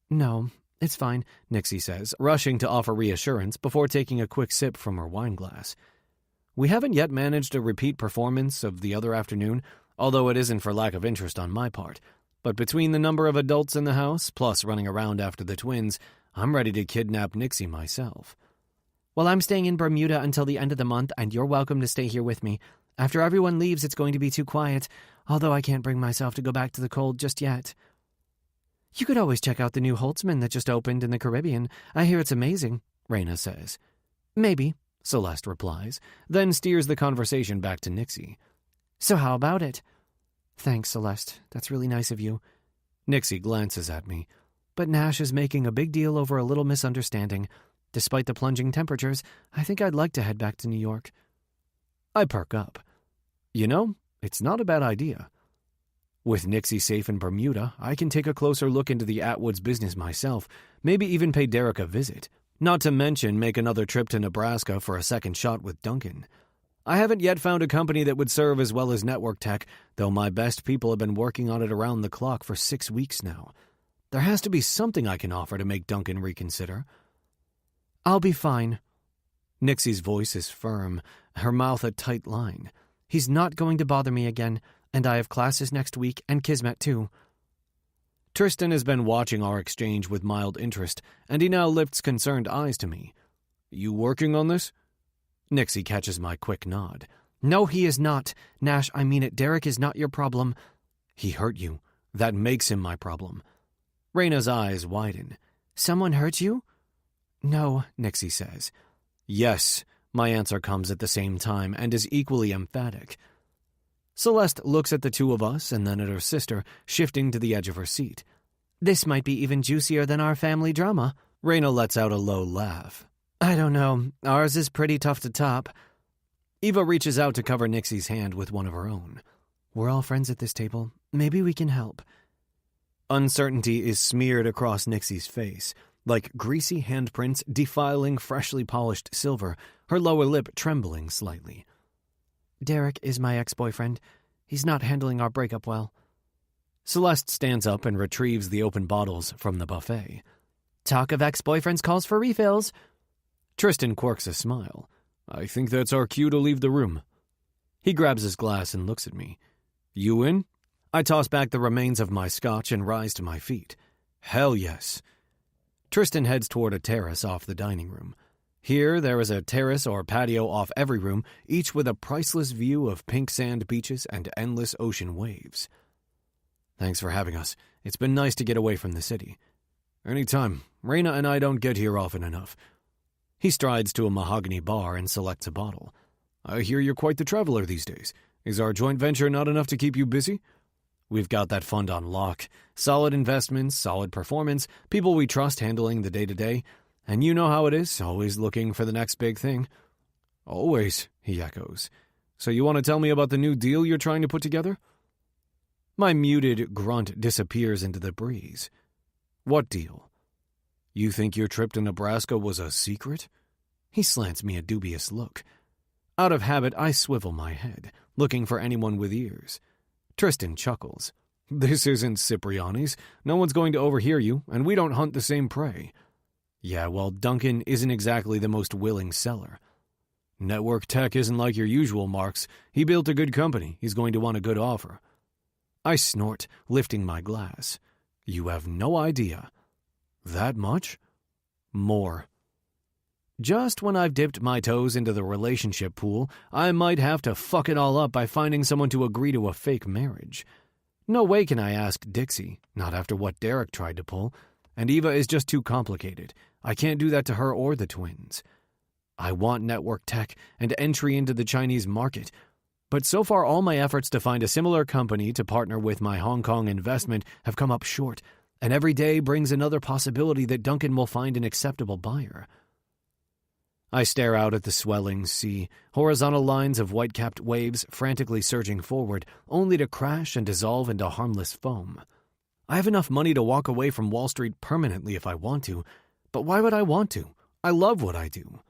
No, it's fine, Nixie says, rushing to offer reassurance before taking a quick sip from her wine glass. We haven't yet managed a repeat performance of the other afternoon, although it isn't for lack of interest on my part. But between the number of adults in the house, plus running around after the twins, I'm ready to kidnap Nixie myself. Well, I'm staying in Bermuda until the end of the month, and you're welcome to stay here with me. After everyone leaves, it's going to be too quiet, although I can't bring myself to go back to the cold just yet. You could always check out the new Holtzman that just opened in the Caribbean. I hear it's amazing, Raina says. Maybe, Celeste replies, then steers the conversation back to Nixie. So how about it? Thanks, Celeste. That's really nice of you. Nixie glances at me. But Nash is making a big deal over a little misunderstanding. Despite the plunging temperatures, I think I'd like to head back to New York. I perk up. You know, it's not a bad idea. With Nixie safe in Bermuda, I can take a closer look into the Atwoods business myself, maybe even pay Derek a visit, not to mention make another trip to Nebraska for a second shot with Duncan. I haven't yet found a company that would serve as well as network tech, though my best people have been working on it around the clock for 6 weeks now. There has to be something I can offer to make Duncan reconsider. I'll be fine. Nixie's voice is firm, her mouth a tight line. He's not going to bother me again, and I have classes next week and Kismet too. Tristan has been watching our exchange with mild interest, and he now lifts concerned eyes to me. You working on this? Nixie catches my quick nod. No, he is not. Nash, I mean it. Derek is not your problem. He hurt you. That makes him my problem. Raina's eyes widen. Someone hurt you? No, Nixie says. Yes, my answer comes at the same time and is equally emphatic. Celeste looks at the two of us and then at her sister, shifting to the edge of her seat. This might be even juicier than our family drama. Raina lets out a low laugh. I don't know. Ours is pretty tough to top. Eva reaches out to cover Nixie's hand with one of her own. We're all friends at this table. Maybe we can help. Uncertainty is smeared across Nixie's face, like greasy handprints defiling freshly polished silver, her lower lip trembling slightly. Derek is my ex-boyfriend. He's not handling our breakup well. Celeste stands up and retrieves the open bottles from the buffet. Talk of ex-boyfriends calls for refills. Tristan quirks a smile. I think that's our cue to leave the room. He grabs his glass and looks at me. You in? I toss back the remains of my scotch and rise to my feet. Hell yes. Tristan heads toward a terrace off the dining room. Here, there is a terrace or patio off every room, each with a priceless view of pink sand beaches and endless ocean waves. Thanks for having us. It's been nice to get away from the city. Anytime. Raina and I don't get here often enough. He strides to a mahogany bar and selects a bottle. I hear you're quite the traveler these days. Is our joint venture not enough to keep you busy? We've got that fund on lock. Solid investments, solid performance, people we trust handling the day-to-day. And you know how it is, always looking for the next big thing. Always, he echoes. So you want to tell me about the new deal you're trying to put together? My muted grunt disappears into the breeze. What deal? You think your trip to Nebraska was a secret? He slants me a dubious look. Out of habit, I swivel my head, looking for anyone with ears. Tristan chuckles. This isn't Cipriani's. No one's going to overhear you, and we don't hunt the same prey. Yeah, well, Duncan isn't exactly the most willing seller. Network tech isn't like your usual marks. He built a good company. He's going to want a good offer. I snort, lifting my glass. You have no idea. That much? More. Just when I've dipped my toes into the relationship pool, I might have to fuck it all up by finding someone to agree to a fake marriage. No way can I ask Dixie, not after what Derek tried to pull. And Eva is just too complicated. I can't do that to her or the twins. I want network tech and entry into the Chinese market, but so far all my efforts to find a similar company to partner with my Hong Kong investment have come up short, and every day brings another possibility that Duncan will find an acceptable buyer. I stare out at the swelling sea, horizontal lines of white-capped waves frantically surging forward, only to crash and dissolve into harmless foam. I have enough money to walk away from Wall Street permanently if I want to, but why would I want to? I love what I do.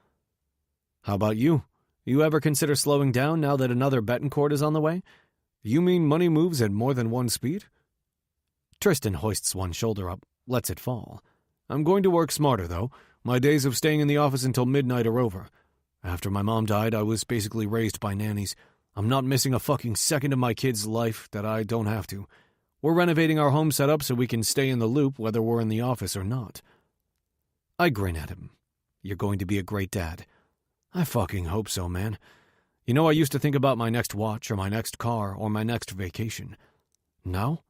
How about you? You ever consider slowing down now that another Betancourt is on the way? You mean money moves at more than one speed? Tristan hoists one shoulder up, lets it fall. I'm going to work smarter, though. My days of staying in the office until midnight are over. After my mom died, I was basically raised by nannies. I'm not missing a fucking second of my kid's life that I don't have to. We're renovating our home setup so we can stay in the loop whether we're in the office or not. I grin at him. You're going to be a great dad. I fucking hope so, man. You know, I used to think about my next watch or my next car or my next vacation. Now?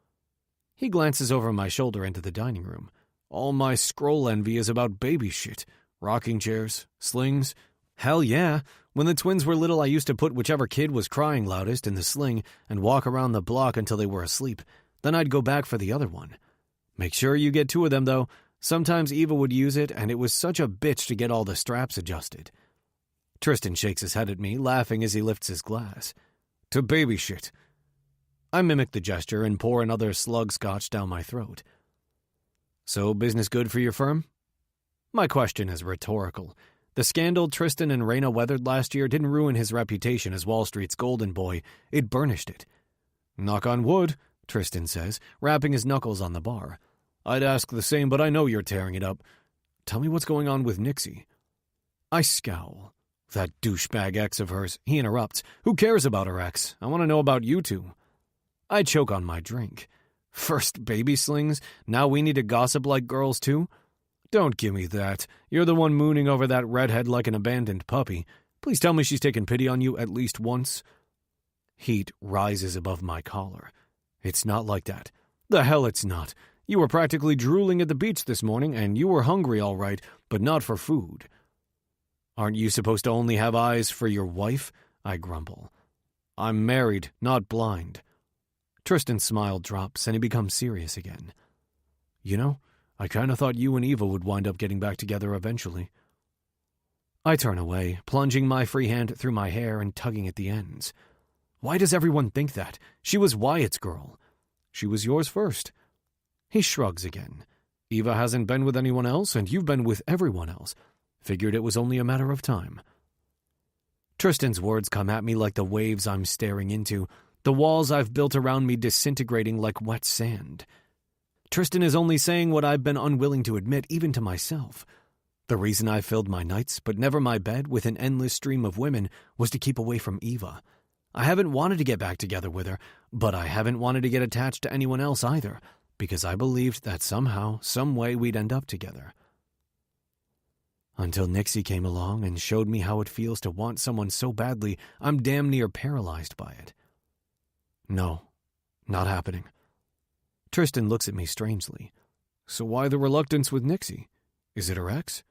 He glances over my shoulder into the dining room. All my scroll envy is about baby shit. Rocking chairs, slings. Hell yeah. When the twins were little, I used to put whichever kid was crying loudest in the sling and walk around the block until they were asleep. Then I'd go back for the other one. Make sure you get 2 of them, though. Sometimes Eva would use it, and it was such a bitch to get all the straps adjusted. Tristan shakes his head at me, laughing as he lifts his glass. To baby shit. I mimic the gesture and pour another slug scotch down my throat. So, business good for your firm? My question is rhetorical. The scandal Tristan and Raina weathered last year didn't ruin his reputation as Wall Street's golden boy. It burnished it. Knock on wood, Tristan says, rapping his knuckles on the bar. I'd ask the same, but I know you're tearing it up. Tell me what's going on with Nixie. I scowl. That douchebag ex of hers, he interrupts. Who cares about her ex? I want to know about you two. I choke on my drink. First baby slings, now we need to gossip like girls too? Don't give me that. You're the one mooning over that redhead like an abandoned puppy. Please tell me she's taken pity on you at least once. Heat rises above my collar. It's not like that. The hell it's not. You were practically drooling at the beach this morning, and you were hungry all right, but not for food. Aren't you supposed to only have eyes for your wife? I grumble. I'm married, not blind. Tristan's smile drops, and he becomes serious again. You know, I kind of thought you and Eva would wind up getting back together eventually. I turn away, plunging my free hand through my hair and tugging at the ends. Why does everyone think that? She was Wyatt's girl. She was yours first. He shrugs again. Eva hasn't been with anyone else, and you've been with everyone else. Figured it was only a matter of time. Tristan's words come at me like the waves I'm staring into, the walls I've built around me disintegrating like wet sand. Tristan is only saying what I've been unwilling to admit even to myself. The reason I filled my nights, but never my bed, with an endless stream of women was to keep away from Eva. I haven't wanted to get back together with her, but I haven't wanted to get attached to anyone else either, because I believed that somehow, some way we'd end up together. Until Nixie came along and showed me how it feels to want someone so badly I'm damn near paralyzed by it. No, not happening. Tristan looks at me strangely. So why the reluctance with Nixie? Is it her ex?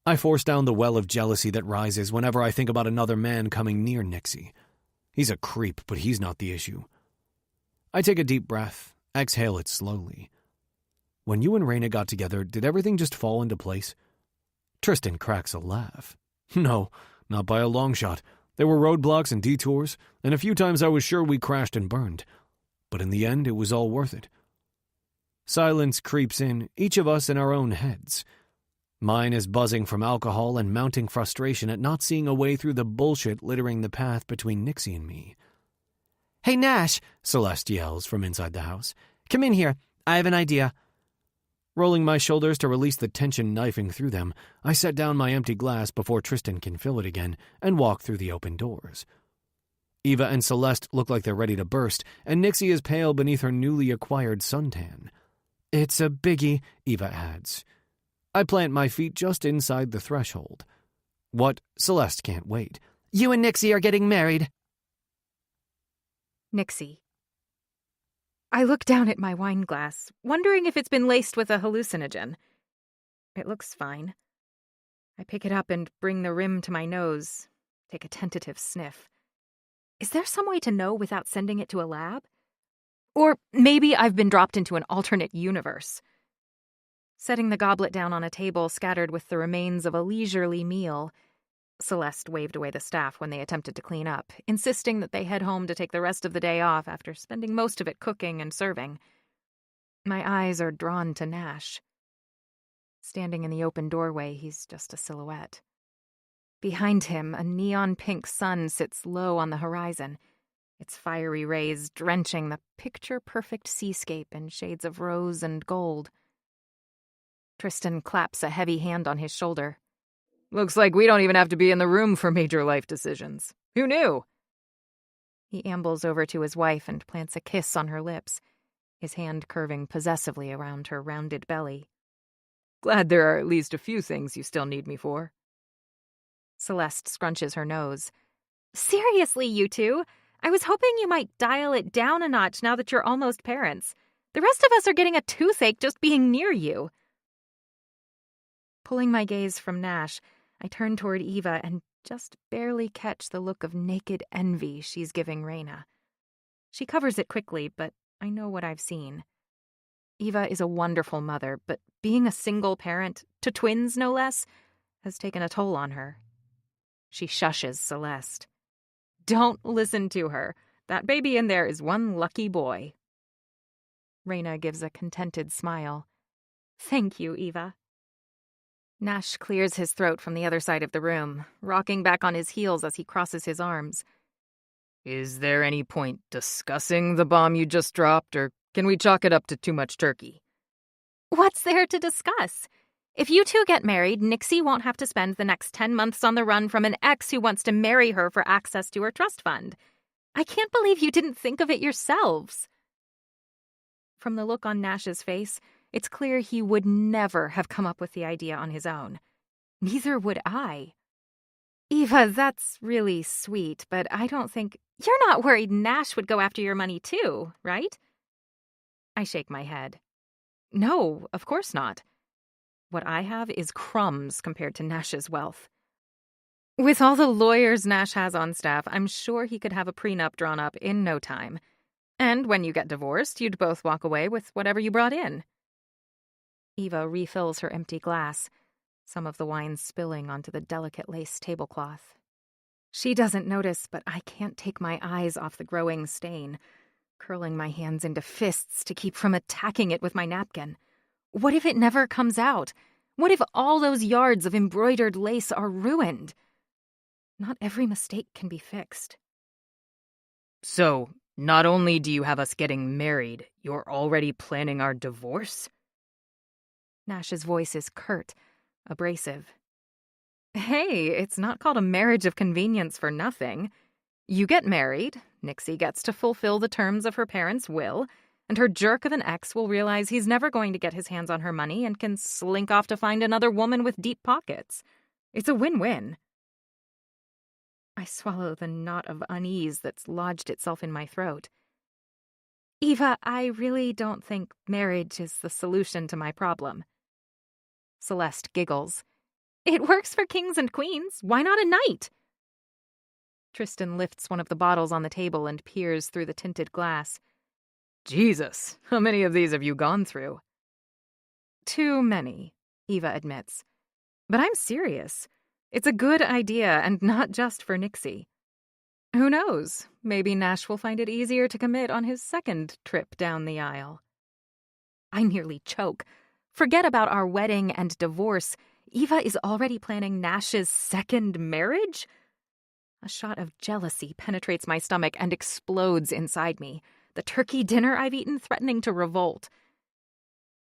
I force down the well of jealousy that rises whenever I think about another man coming near Nixie. He's a creep, but he's not the issue. I take a deep breath, exhale it slowly. When you and Raina got together, did everything just fall into place? Tristan cracks a laugh. No, not by a long shot. There were roadblocks and detours, and a few times I was sure we crashed and burned. But in the end, it was all worth it. Silence creeps in, each of us in our own heads. Mine is buzzing from alcohol and mounting frustration at not seeing a way through the bullshit littering the path between Nixie and me. Hey, Nash, Celeste yells from inside the house. Come in here. I have an idea. Rolling my shoulders to release the tension knifing through them, I set down my empty glass before Tristan can fill it again and walk through the open doors. Eva and Celeste look like they're ready to burst, and Nixie is pale beneath her newly acquired suntan. It's a biggie, Eva adds. I plant my feet just inside the threshold. What? Celeste can't wait. You and Nixie are getting married. Nixie. I look down at my wine glass, wondering if it's been laced with a hallucinogen. It looks fine. I pick it up and bring the rim to my nose, take a tentative sniff. Is there some way to know without sending it to a lab? Or maybe I've been dropped into an alternate universe. Setting the goblet down on a table scattered with the remains of a leisurely meal, Celeste waved away the staff when they attempted to clean up, insisting that they head home to take the rest of the day off after spending most of it cooking and serving. My eyes are drawn to Nash. Standing in the open doorway, he's just a silhouette. Behind him, a neon-pink sun sits low on the horizon, its fiery rays drenching the picture-perfect seascape in shades of rose and gold. Tristan claps a heavy hand on his shoulder. Looks like we don't even have to be in the room for major life decisions. Who knew? He ambles over to his wife and plants a kiss on her lips, his hand curving possessively around her rounded belly. Glad there are at least a few things you still need me for. Celeste scrunches her nose. Seriously, you two? I was hoping you might dial it down a notch now that you're almost parents. The rest of us are getting a toothache just being near you. Pulling my gaze from Nash, I turn toward Eva and just barely catch the look of naked envy she's giving Raina. She covers it quickly, but I know what I've seen. Eva is a wonderful mother, but being a single parent, to twins no less, has taken a toll on her. She shushes Celeste. Don't listen to her. That baby in there is one lucky boy. Raina gives a contented smile. Thank you, Eva. Nash clears his throat from the other side of the room, rocking back on his heels as he crosses his arms. Is there any point discussing the bomb you just dropped, or can we chalk it up to too much turkey? What's there to discuss? If you two get married, Nixie won't have to spend the next 10 months on the run from an ex who wants to marry her for access to her trust fund. I can't believe you didn't think of it yourselves. From the look on Nash's face, it's clear he would never have come up with the idea on his own. Neither would I. Eva, that's really sweet, but I don't think... You're not worried Nash would go after your money too, right? I shake my head. No, of course not. What I have is crumbs compared to Nash's wealth. With all the lawyers Nash has on staff, I'm sure he could have a prenup drawn up in no time. And when you get divorced, you'd both walk away with whatever you brought in. Eva refills her empty glass, some of the wine spilling onto the delicate lace tablecloth. She doesn't notice, but I can't take my eyes off the growing stain, curling my hands into fists to keep from attacking it with my napkin. What if it never comes out? What if all those yards of embroidered lace are ruined? Not every mistake can be fixed. So, not only do you have us getting married, you're already planning our divorce? Nash's voice is curt, abrasive. Hey, it's not called a marriage of convenience for nothing. You get married, Nixie gets to fulfill the terms of her parents' will, and her jerk of an ex will realize he's never going to get his hands on her money and can slink off to find another woman with deep pockets. It's a win-win. I swallow the knot of unease that's lodged itself in my throat. Eva, I really don't think marriage is the solution to my problem. Celeste giggles. It works for kings and queens. Why not a knight? Tristan lifts one of the bottles on the table and peers through the tinted glass. Jesus, how many of these have you gone through? Too many, Eva admits. But I'm serious. It's a good idea, and not just for Nixie. Who knows? Maybe Nash will find it easier to commit on his second trip down the aisle. I nearly choke. Forget about our wedding and divorce. Eva is already planning Nash's second marriage? A shot of jealousy penetrates my stomach and explodes inside me, the turkey dinner I've eaten threatening to revolt.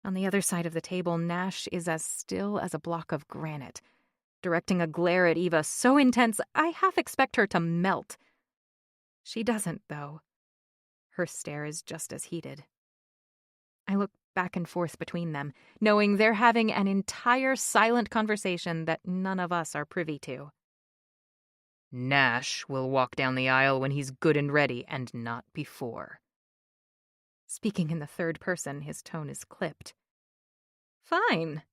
On the other side of the table, Nash is as still as a block of granite, directing a glare at Eva so intense I half expect her to melt. She doesn't, though. Her stare is just as heated. I look back and forth between them, knowing they're having an entire silent conversation that none of us are privy to. Nash will walk down the aisle when he's good and ready, and not before. Speaking in the third person, his tone is clipped. Fine.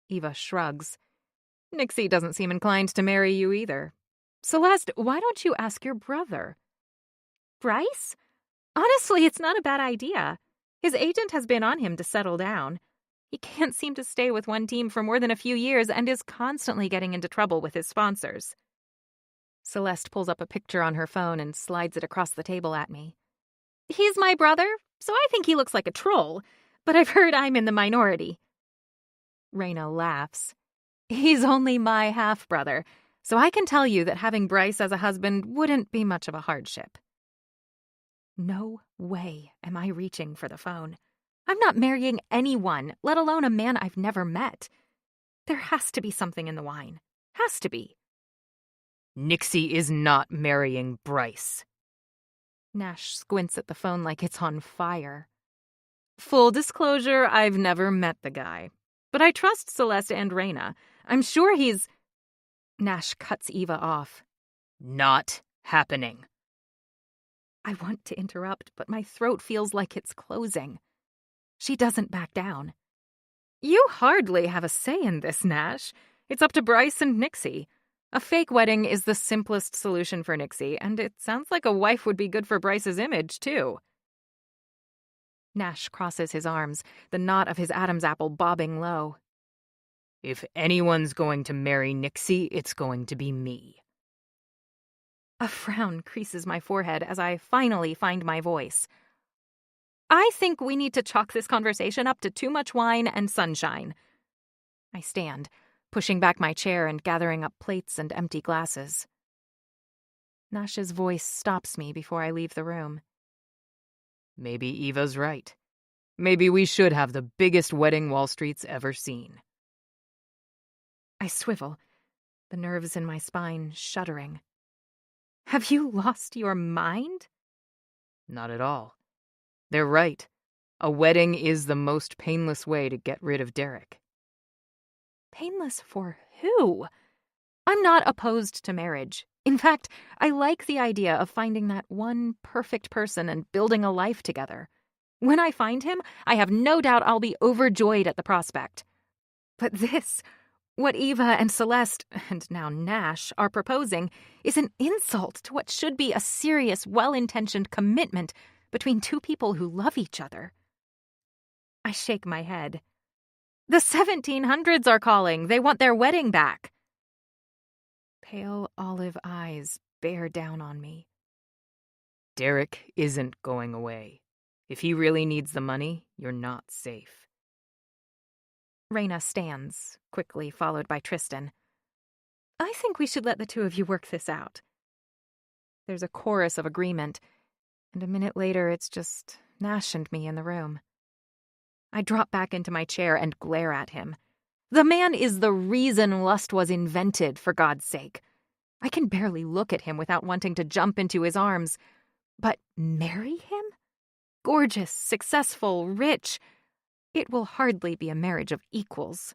Eva shrugs. Nixie doesn't seem inclined to marry you either. Celeste, why don't you ask your brother? Bryce? Honestly, it's not a bad idea. His agent has been on him to settle down. He can't seem to stay with one team for more than a few years and is constantly getting into trouble with his sponsors. Celeste pulls up a picture on her phone and slides it across the table at me. He's my brother, so I think he looks like a troll, but I've heard I'm in the minority. Raina laughs. He's only my half-brother, so I can tell you that having Bryce as a husband wouldn't be much of a hardship. No way am I reaching for the phone. I'm not marrying anyone, let alone a man I've never met. There has to be something in the wine. Has to be. Nixie is not marrying Bryce. Nash squints at the phone like it's on fire. Full disclosure, I've never met the guy. But I trust Celeste and Raina. I'm sure he's... Nash cuts Eva off. Not happening. I want to interrupt, but my throat feels like it's closing. She doesn't back down. You hardly have a say in this, Nash. It's up to Bryce and Nixie. A fake wedding is the simplest solution for Nixie, and it sounds like a wife would be good for Bryce's image, too. Nash crosses his arms, the knot of his Adam's apple bobbing low. If anyone's going to marry Nixie, it's going to be me. A frown creases my forehead as I finally find my voice. I think we need to chalk this conversation up to too much wine and sunshine. I stand, pushing back my chair and gathering up plates and empty glasses. Nash's voice stops me before I leave the room. Maybe Eva's right. Maybe we should have the biggest wedding Wall Street's ever seen. I swivel, the nerves in my spine shuddering. Have you lost your mind? Not at all. They're right. A wedding is the most painless way to get rid of Derek. Painless for who? I'm not opposed to marriage. In fact, I like the idea of finding that one perfect person and building a life together. When I find him, I have no doubt I'll be overjoyed at the prospect. But this, what Eva and Celeste, and now Nash, are proposing, is an insult to what should be a serious, well-intentioned commitment between two people who love each other. I shake my head. The 1700s are calling. They want their wedding back. Pale olive eyes bear down on me. Derek isn't going away. If he really needs the money, you're not safe. Raina stands, quickly followed by Tristan. I think we should let the two of you work this out. There's a chorus of agreement, and a minute later it's just Nash and me in the room. I drop back into my chair and glare at him. The man is the reason lust was invented, for God's sake. I can barely look at him without wanting to jump into his arms. But marry him? Gorgeous, successful, rich. It will hardly be a marriage of equals.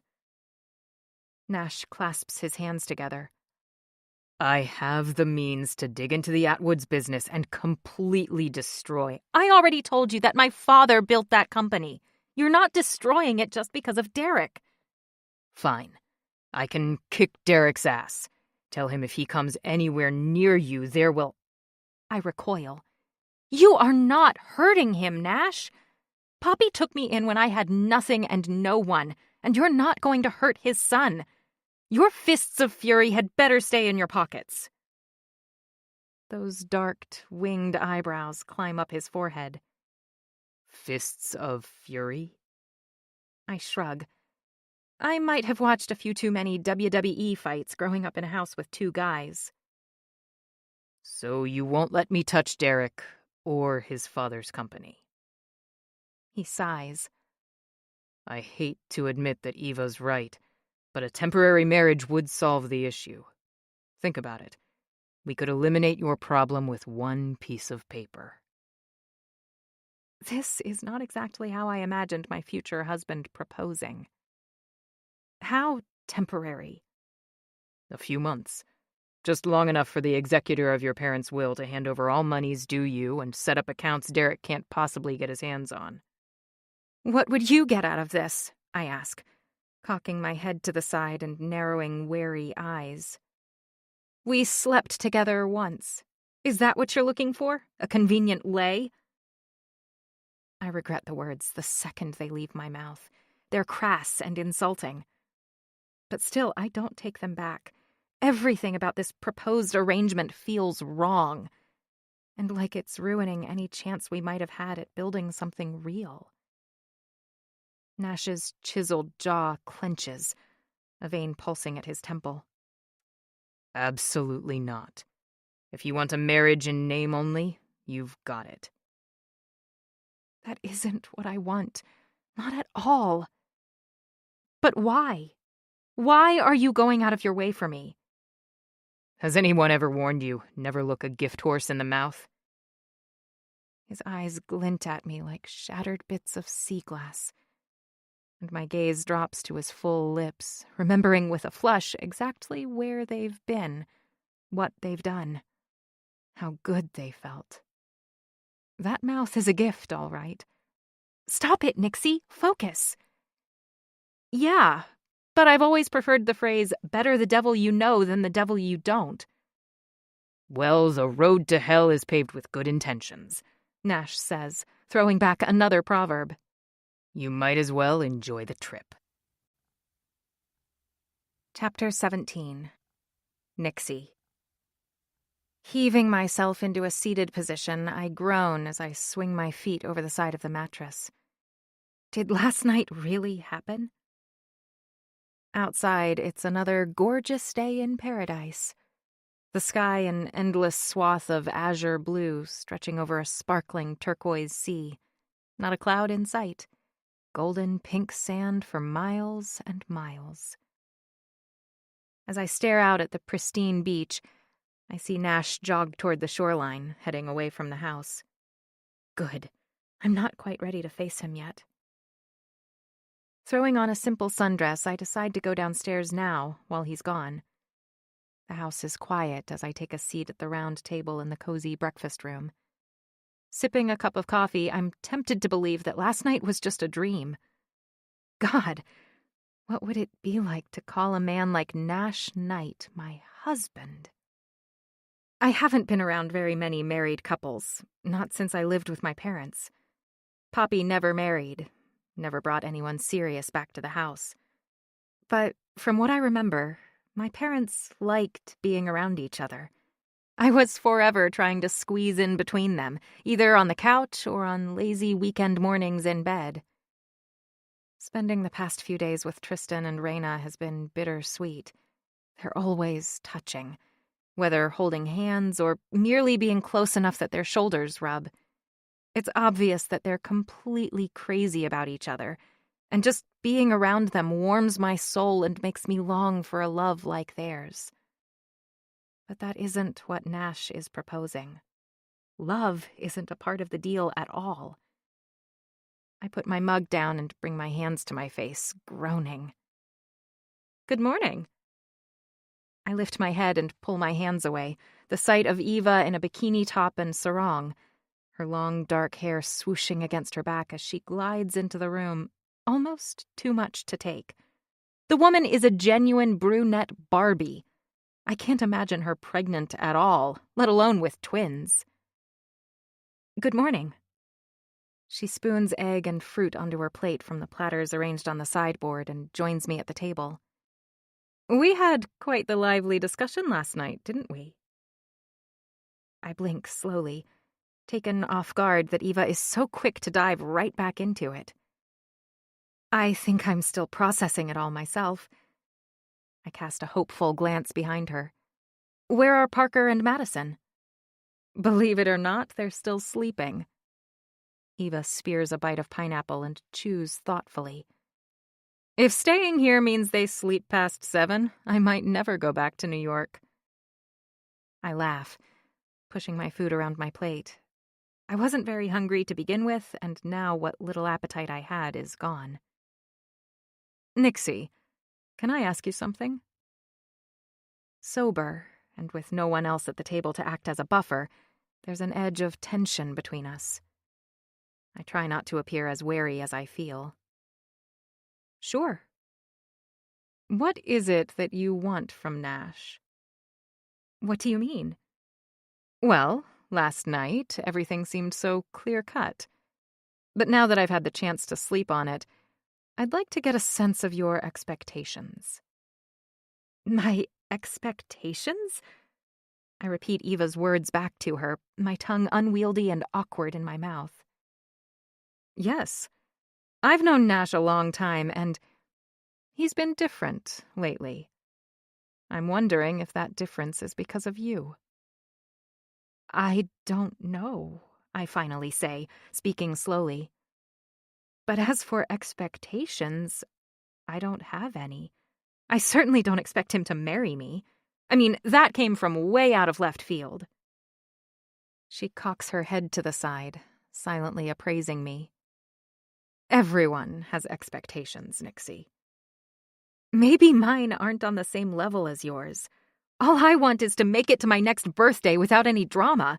Nash clasps his hands together. I have the means to dig into the Atwoods business and completely destroy. I already told you that my father built that company. You're not destroying it just because of Derek. Fine. I can kick Derek's ass. Tell him if he comes anywhere near you, there will... I recoil. You are not hurting him, Nash. Poppy took me in when I had nothing and no one, and you're not going to hurt his son. Your fists of fury had better stay in your pockets. Those dark, winged eyebrows climb up his forehead. Fists of fury? I shrug. I might have watched a few too many WWE fights growing up in a house with two guys. So you won't let me touch Derek or his father's company? He sighs. I hate to admit that Eva's right, but a temporary marriage would solve the issue. Think about it. We could eliminate your problem with one piece of paper. This is not exactly how I imagined my future husband proposing. How temporary? A few months. Just long enough for the executor of your parents' will to hand over all monies due you and set up accounts Derek can't possibly get his hands on. What would you get out of this? I ask. cocking my head to the side and narrowing wary eyes. We slept together once. Is that what you're looking for? A convenient lay? I regret the words the second they leave my mouth. They're crass and insulting. But still, I don't take them back. Everything about this proposed arrangement feels wrong, and like it's ruining any chance we might have had at building something real. Nash's chiseled jaw clenches, a vein pulsing at his temple. Absolutely not. If you want a marriage in name only, you've got it. That isn't what I want. Not at all. But why? Why are you going out of your way for me? Has anyone ever warned you, never look a gift horse in the mouth? His eyes glint at me like shattered bits of sea glass, and my gaze drops to his full lips, remembering with a flush exactly where they've been, what they've done, how good they felt. That mouth is a gift, all right. Stop it, Nixie. Focus. Yeah, but I've always preferred the phrase, better the devil you know than the devil you don't. Well, the road to hell is paved with good intentions, Nash says, throwing back another proverb. You might as well enjoy the trip. Chapter 17. Nixie. Heaving myself into a seated position, I groan as I swing my feet over the side of the mattress. Did last night really happen? Outside, it's another gorgeous day in paradise. The sky an endless swath of azure blue stretching over a sparkling turquoise sea. Not a cloud in sight. Golden pink sand for miles and miles. As I stare out at the pristine beach, I see Nash jog toward the shoreline, heading away from the house. Good. I'm not quite ready to face him yet. Throwing on a simple sundress, I decide to go downstairs now, while he's gone. The house is quiet as I take a seat at the round table in the cozy breakfast room. Sipping a cup of coffee, I'm tempted to believe that last night was just a dream. God, what would it be like to call a man like Nash Knight my husband? I haven't been around very many married couples, not since I lived with my parents. Poppy never married, never brought anyone serious back to the house. But from what I remember, my parents liked being around each other. I was forever trying to squeeze in between them, either on the couch or on lazy weekend mornings in bed. Spending the past few days with Tristan and Raina has been bittersweet. They're always touching, whether holding hands or merely being close enough that their shoulders rub. It's obvious that they're completely crazy about each other, and just being around them warms my soul and makes me long for a love like theirs. But that isn't what Nash is proposing. Love isn't a part of the deal at all. I put my mug down and bring my hands to my face, groaning. Good morning. I lift my head and pull my hands away, the sight of Eva in a bikini top and sarong, her long dark hair swooshing against her back as she glides into the room, almost too much to take. The woman is a genuine brunette Barbie. I can't imagine her pregnant at all, let alone with twins. Good morning. She spoons egg and fruit onto her plate from the platters arranged on the sideboard and joins me at the table. We had quite the lively discussion last night, didn't we? I blink slowly, taken off guard that Eva is so quick to dive right back into it. I think I'm still processing it all myself. I cast a hopeful glance behind her. Where are Parker and Madison? Believe it or not, they're still sleeping. Eva spears a bite of pineapple and chews thoughtfully. If staying here means they sleep past 7, I might never go back to New York. I laugh, pushing my food around my plate. I wasn't very hungry to begin with, and now what little appetite I had is gone. Nixie, can I ask you something? Sober, and with no one else at the table to act as a buffer, there's an edge of tension between us. I try not to appear as wary as I feel. Sure. What is it that you want from Nash? What do you mean? Well, last night, everything seemed so clear-cut. But now that I've had the chance to sleep on it, I'd like to get a sense of your expectations. My expectations? I repeat Eva's words back to her, my tongue unwieldy and awkward in my mouth. Yes, I've known Nash a long time, and he's been different lately. I'm wondering if that difference is because of you. I don't know, I finally say, speaking slowly. But as for expectations, I don't have any. I certainly don't expect him to marry me. I mean, that came from way out of left field. She cocks her head to the side, silently appraising me. Everyone has expectations, Nixie. Maybe mine aren't on the same level as yours. All I want is to make it to my next birthday without any drama.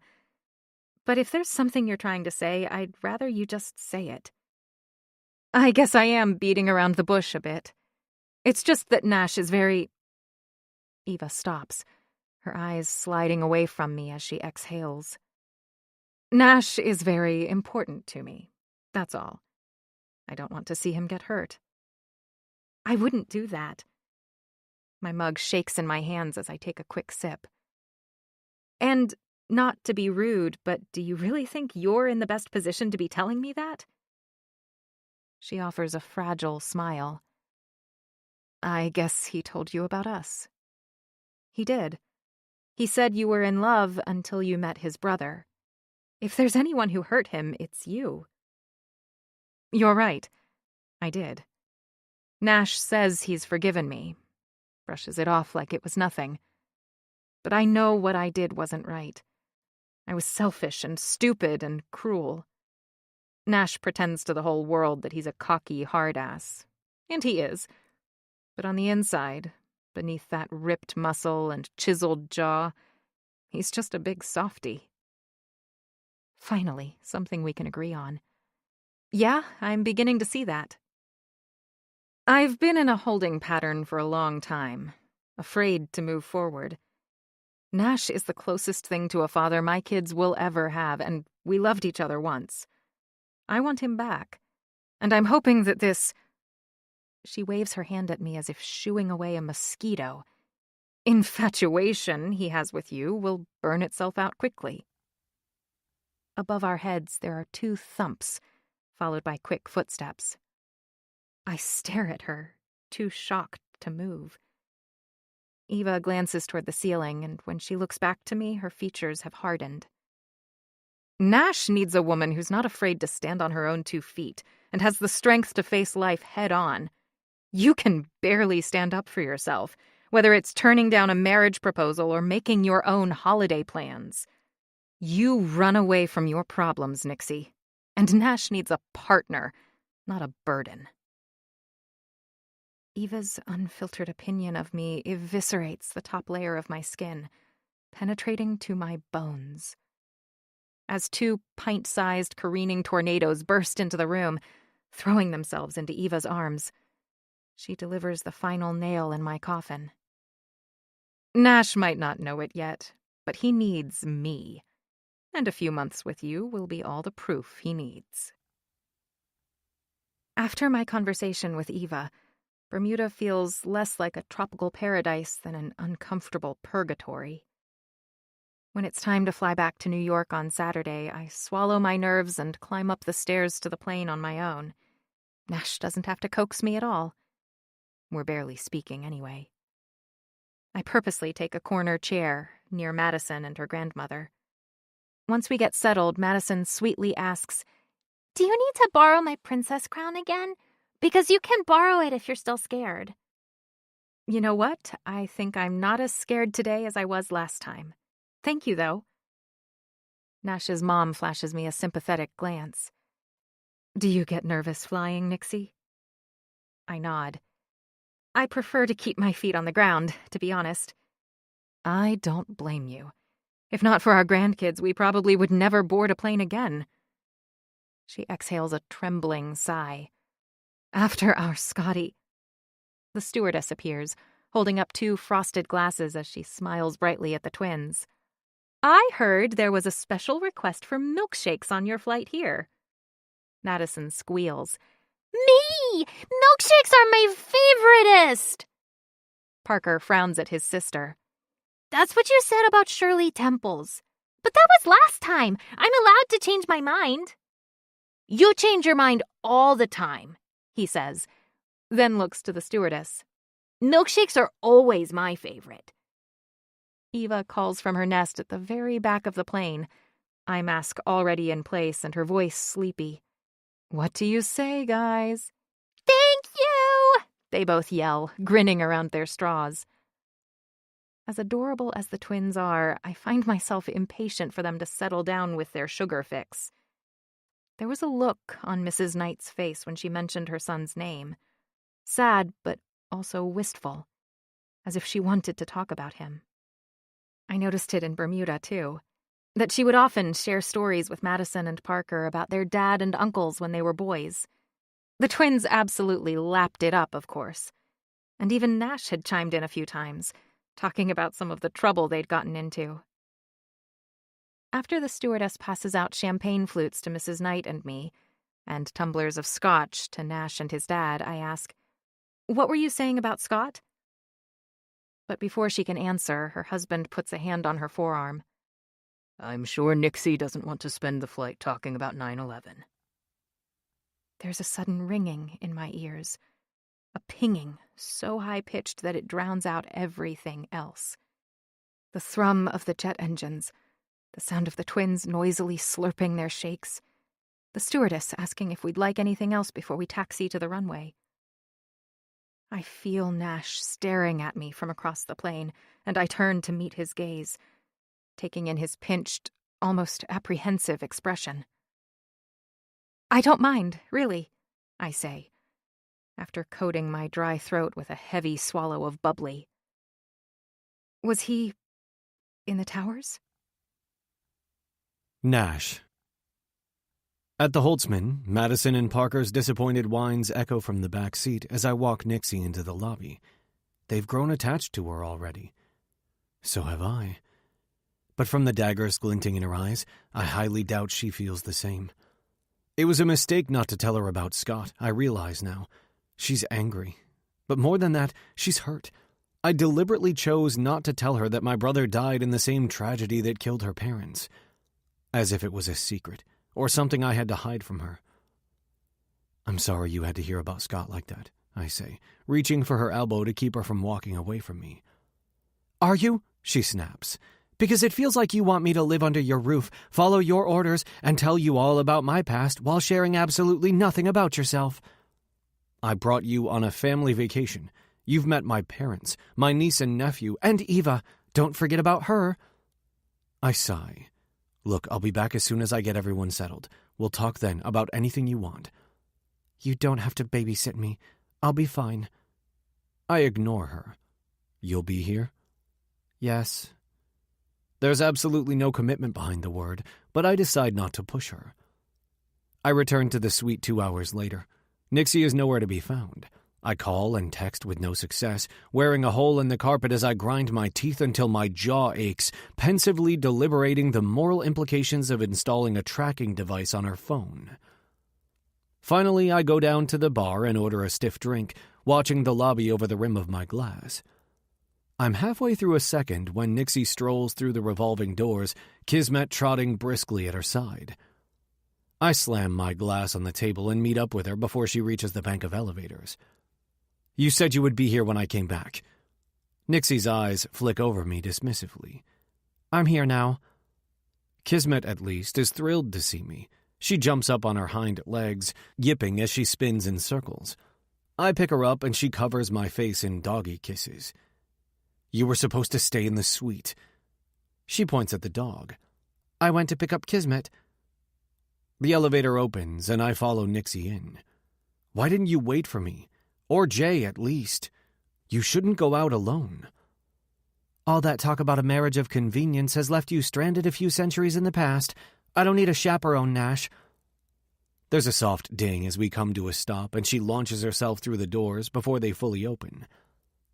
But if there's something you're trying to say, I'd rather you just say it. I guess I am beating around the bush a bit. It's just that Nash is very... Eva stops, her eyes sliding away from me as she exhales. Nash is very important to me, that's all. I don't want to see him get hurt. I wouldn't do that. My mug shakes in my hands as I take a quick sip. And, not to be rude, but do you really think you're in the best position to be telling me that? She offers a fragile smile. I guess he told you about us. He did. He said you were in love until you met his brother. If there's anyone who hurt him, it's you. You're right. I did. Nash says he's forgiven me. Brushes it off like it was nothing. But I know what I did wasn't right. I was selfish and stupid and cruel. Nash pretends to the whole world that he's a cocky hard-ass. And he is. But on the inside, beneath that ripped muscle and chiseled jaw, he's just a big softy. Finally, something we can agree on. Yeah, I'm beginning to see that. I've been in a holding pattern for a long time, afraid to move forward. Nash is the closest thing to a father my kids will ever have, and we loved each other once. I want him back, and I'm hoping that this... She waves her hand at me as if shooing away a mosquito. Infatuation he has with you will burn itself out quickly. Above our heads there are 2 thumps, followed by quick footsteps. I stare at her, too shocked to move. Eva glances toward the ceiling, and when she looks back to me, her features have hardened. Nash needs a woman who's not afraid to stand on her own 2 feet and has the strength to face life head-on. You can barely stand up for yourself, whether it's turning down a marriage proposal or making your own holiday plans. You run away from your problems, Nixie. And Nash needs a partner, not a burden. Eva's unfiltered opinion of me eviscerates the top layer of my skin, penetrating to my bones. As 2 pint-sized careening tornadoes burst into the room, throwing themselves into Eva's arms, she delivers the final nail in my coffin. Nash might not know it yet, but he needs me. And a few months with you will be all the proof he needs. After my conversation with Eva, Bermuda feels less like a tropical paradise than an uncomfortable purgatory. When it's time to fly back to New York on Saturday, I swallow my nerves and climb up the stairs to the plane on my own. Nash doesn't have to coax me at all. We're barely speaking anyway. I purposely take a corner chair near Madison and her grandmother. Once we get settled, Madison sweetly asks, "Do you need to borrow my princess crown again? Because you can borrow it if you're still scared." You know what? I think I'm not as scared today as I was last time. Thank you, though. Nash's mom flashes me a sympathetic glance. Do you get nervous flying, Nixie? I nod. I prefer to keep my feet on the ground, to be honest. I don't blame you. If not for our grandkids, we probably would never board a plane again. She exhales a trembling sigh. After our Scotty... The stewardess appears, holding up 2 frosted glasses as she smiles brightly at the twins. "I heard there was a special request for milkshakes on your flight here." Madison squeals. "Me! Milkshakes are my favoriteest!" Parker frowns at his sister. "That's what you said about Shirley Temples. But that was last time. I'm allowed to change my mind." "You change your mind all the time," he says, then looks to the stewardess. "Milkshakes are always my favorite." Eva calls from her nest at the very back of the plane, eye mask already in place and her voice sleepy. "What do you say, guys?" "Thank you!" they both yell, grinning around their straws. As adorable as the twins are, I find myself impatient for them to settle down with their sugar fix. There was a look on Mrs. Knight's face when she mentioned her son's name. Sad, but also wistful, as if she wanted to talk about him. I noticed it in Bermuda, too, that she would often share stories with Madison and Parker about their dad and uncles when they were boys. The twins absolutely lapped it up, of course. And even Nash had chimed in a few times, talking about some of the trouble they'd gotten into. After the stewardess passes out champagne flutes to Mrs. Knight and me, and tumblers of scotch to Nash and his dad, I ask, "What were you saying about Scott?" But before she can answer, her husband puts a hand on her forearm. "I'm sure Nixie doesn't want to spend the flight talking about 9/11. There's a sudden ringing in my ears, a pinging so high-pitched that it drowns out everything else. The thrum of the jet engines, the sound of the twins noisily slurping their shakes, the stewardess asking if we'd like anything else before we taxi to the runway. I feel Nash staring at me from across the plane, and I turn to meet his gaze, taking in his pinched, almost apprehensive expression. "I don't mind, really," I say, after coating my dry throat with a heavy swallow of bubbly. "Was he in the towers?" Nash. At the Holtzman, Madison and Parker's disappointed whines echo from the back seat as I walk Nixie into the lobby. They've grown attached to her already. So have I. But from the daggers glinting in her eyes, I highly doubt she feels the same. It was a mistake not to tell her about Scott, I realize now. She's angry. But more than that, she's hurt. I deliberately chose not to tell her that my brother died in the same tragedy that killed her parents. As if it was a secret, or something I had to hide from her. "I'm sorry you had to hear about Scott like that," I say, reaching for her elbow to keep her from walking away from me. "Are you?" she snaps. "Because it feels like you want me to live under your roof, follow your orders, and tell you all about my past while sharing absolutely nothing about yourself." "I brought you on a family vacation. You've met my parents, my niece and nephew, and Eva. Don't forget about her." I sigh. "Look, I'll be back as soon as I get everyone settled. We'll talk then about anything you want." "You don't have to babysit me. I'll be fine." I ignore her. "You'll be here?" "Yes." There's absolutely no commitment behind the word, but I decide not to push her. I return to the suite 2 hours later. Nixie is nowhere to be found. I call and text with no success, wearing a hole in the carpet as I grind my teeth until my jaw aches, pensively deliberating the moral implications of installing a tracking device on her phone. Finally, I go down to the bar and order a stiff drink, watching the lobby over the rim of my glass. I'm halfway through a second when Nixie strolls through the revolving doors, Kismet trotting briskly at her side. I slam my glass on the table and meet up with her before she reaches the bank of elevators. "You said you would be here when I came back." Nixie's eyes flick over me dismissively. "I'm here now." Kismet, at least, is thrilled to see me. She jumps up on her hind legs, yipping as she spins in circles. I pick her up and she covers my face in doggy kisses. "You were supposed to stay in the suite." She points at the dog. "I went to pick up Kismet." The elevator opens and I follow Nixie in. "Why didn't you wait for me? Or Jay, at least. You shouldn't go out alone." "All that talk about a marriage of convenience has left you stranded a few centuries in the past. I don't need a chaperone, Nash." There's a soft ding as we come to a stop, and she launches herself through the doors before they fully open.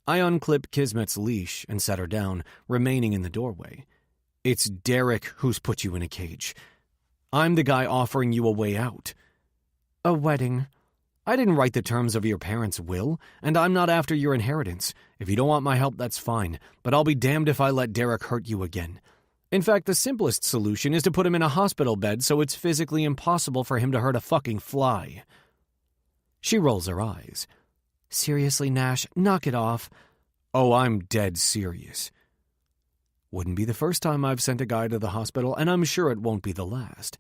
I unclip Kismet's leash and set her down, remaining in the doorway. It's Derek who's put you in a cage. I'm the guy offering you a way out. A wedding. I didn't write the terms of your parents' will, and I'm not after your inheritance. If you don't want my help, that's fine, but I'll be damned if I let Derek hurt you again. In fact, the simplest solution is to put him in a hospital bed so it's physically impossible for him to hurt a fucking fly. She rolls her eyes. Seriously, Nash, knock it off. Oh, I'm dead serious. Wouldn't be the first time I've sent a guy to the hospital, and I'm sure it won't be the last.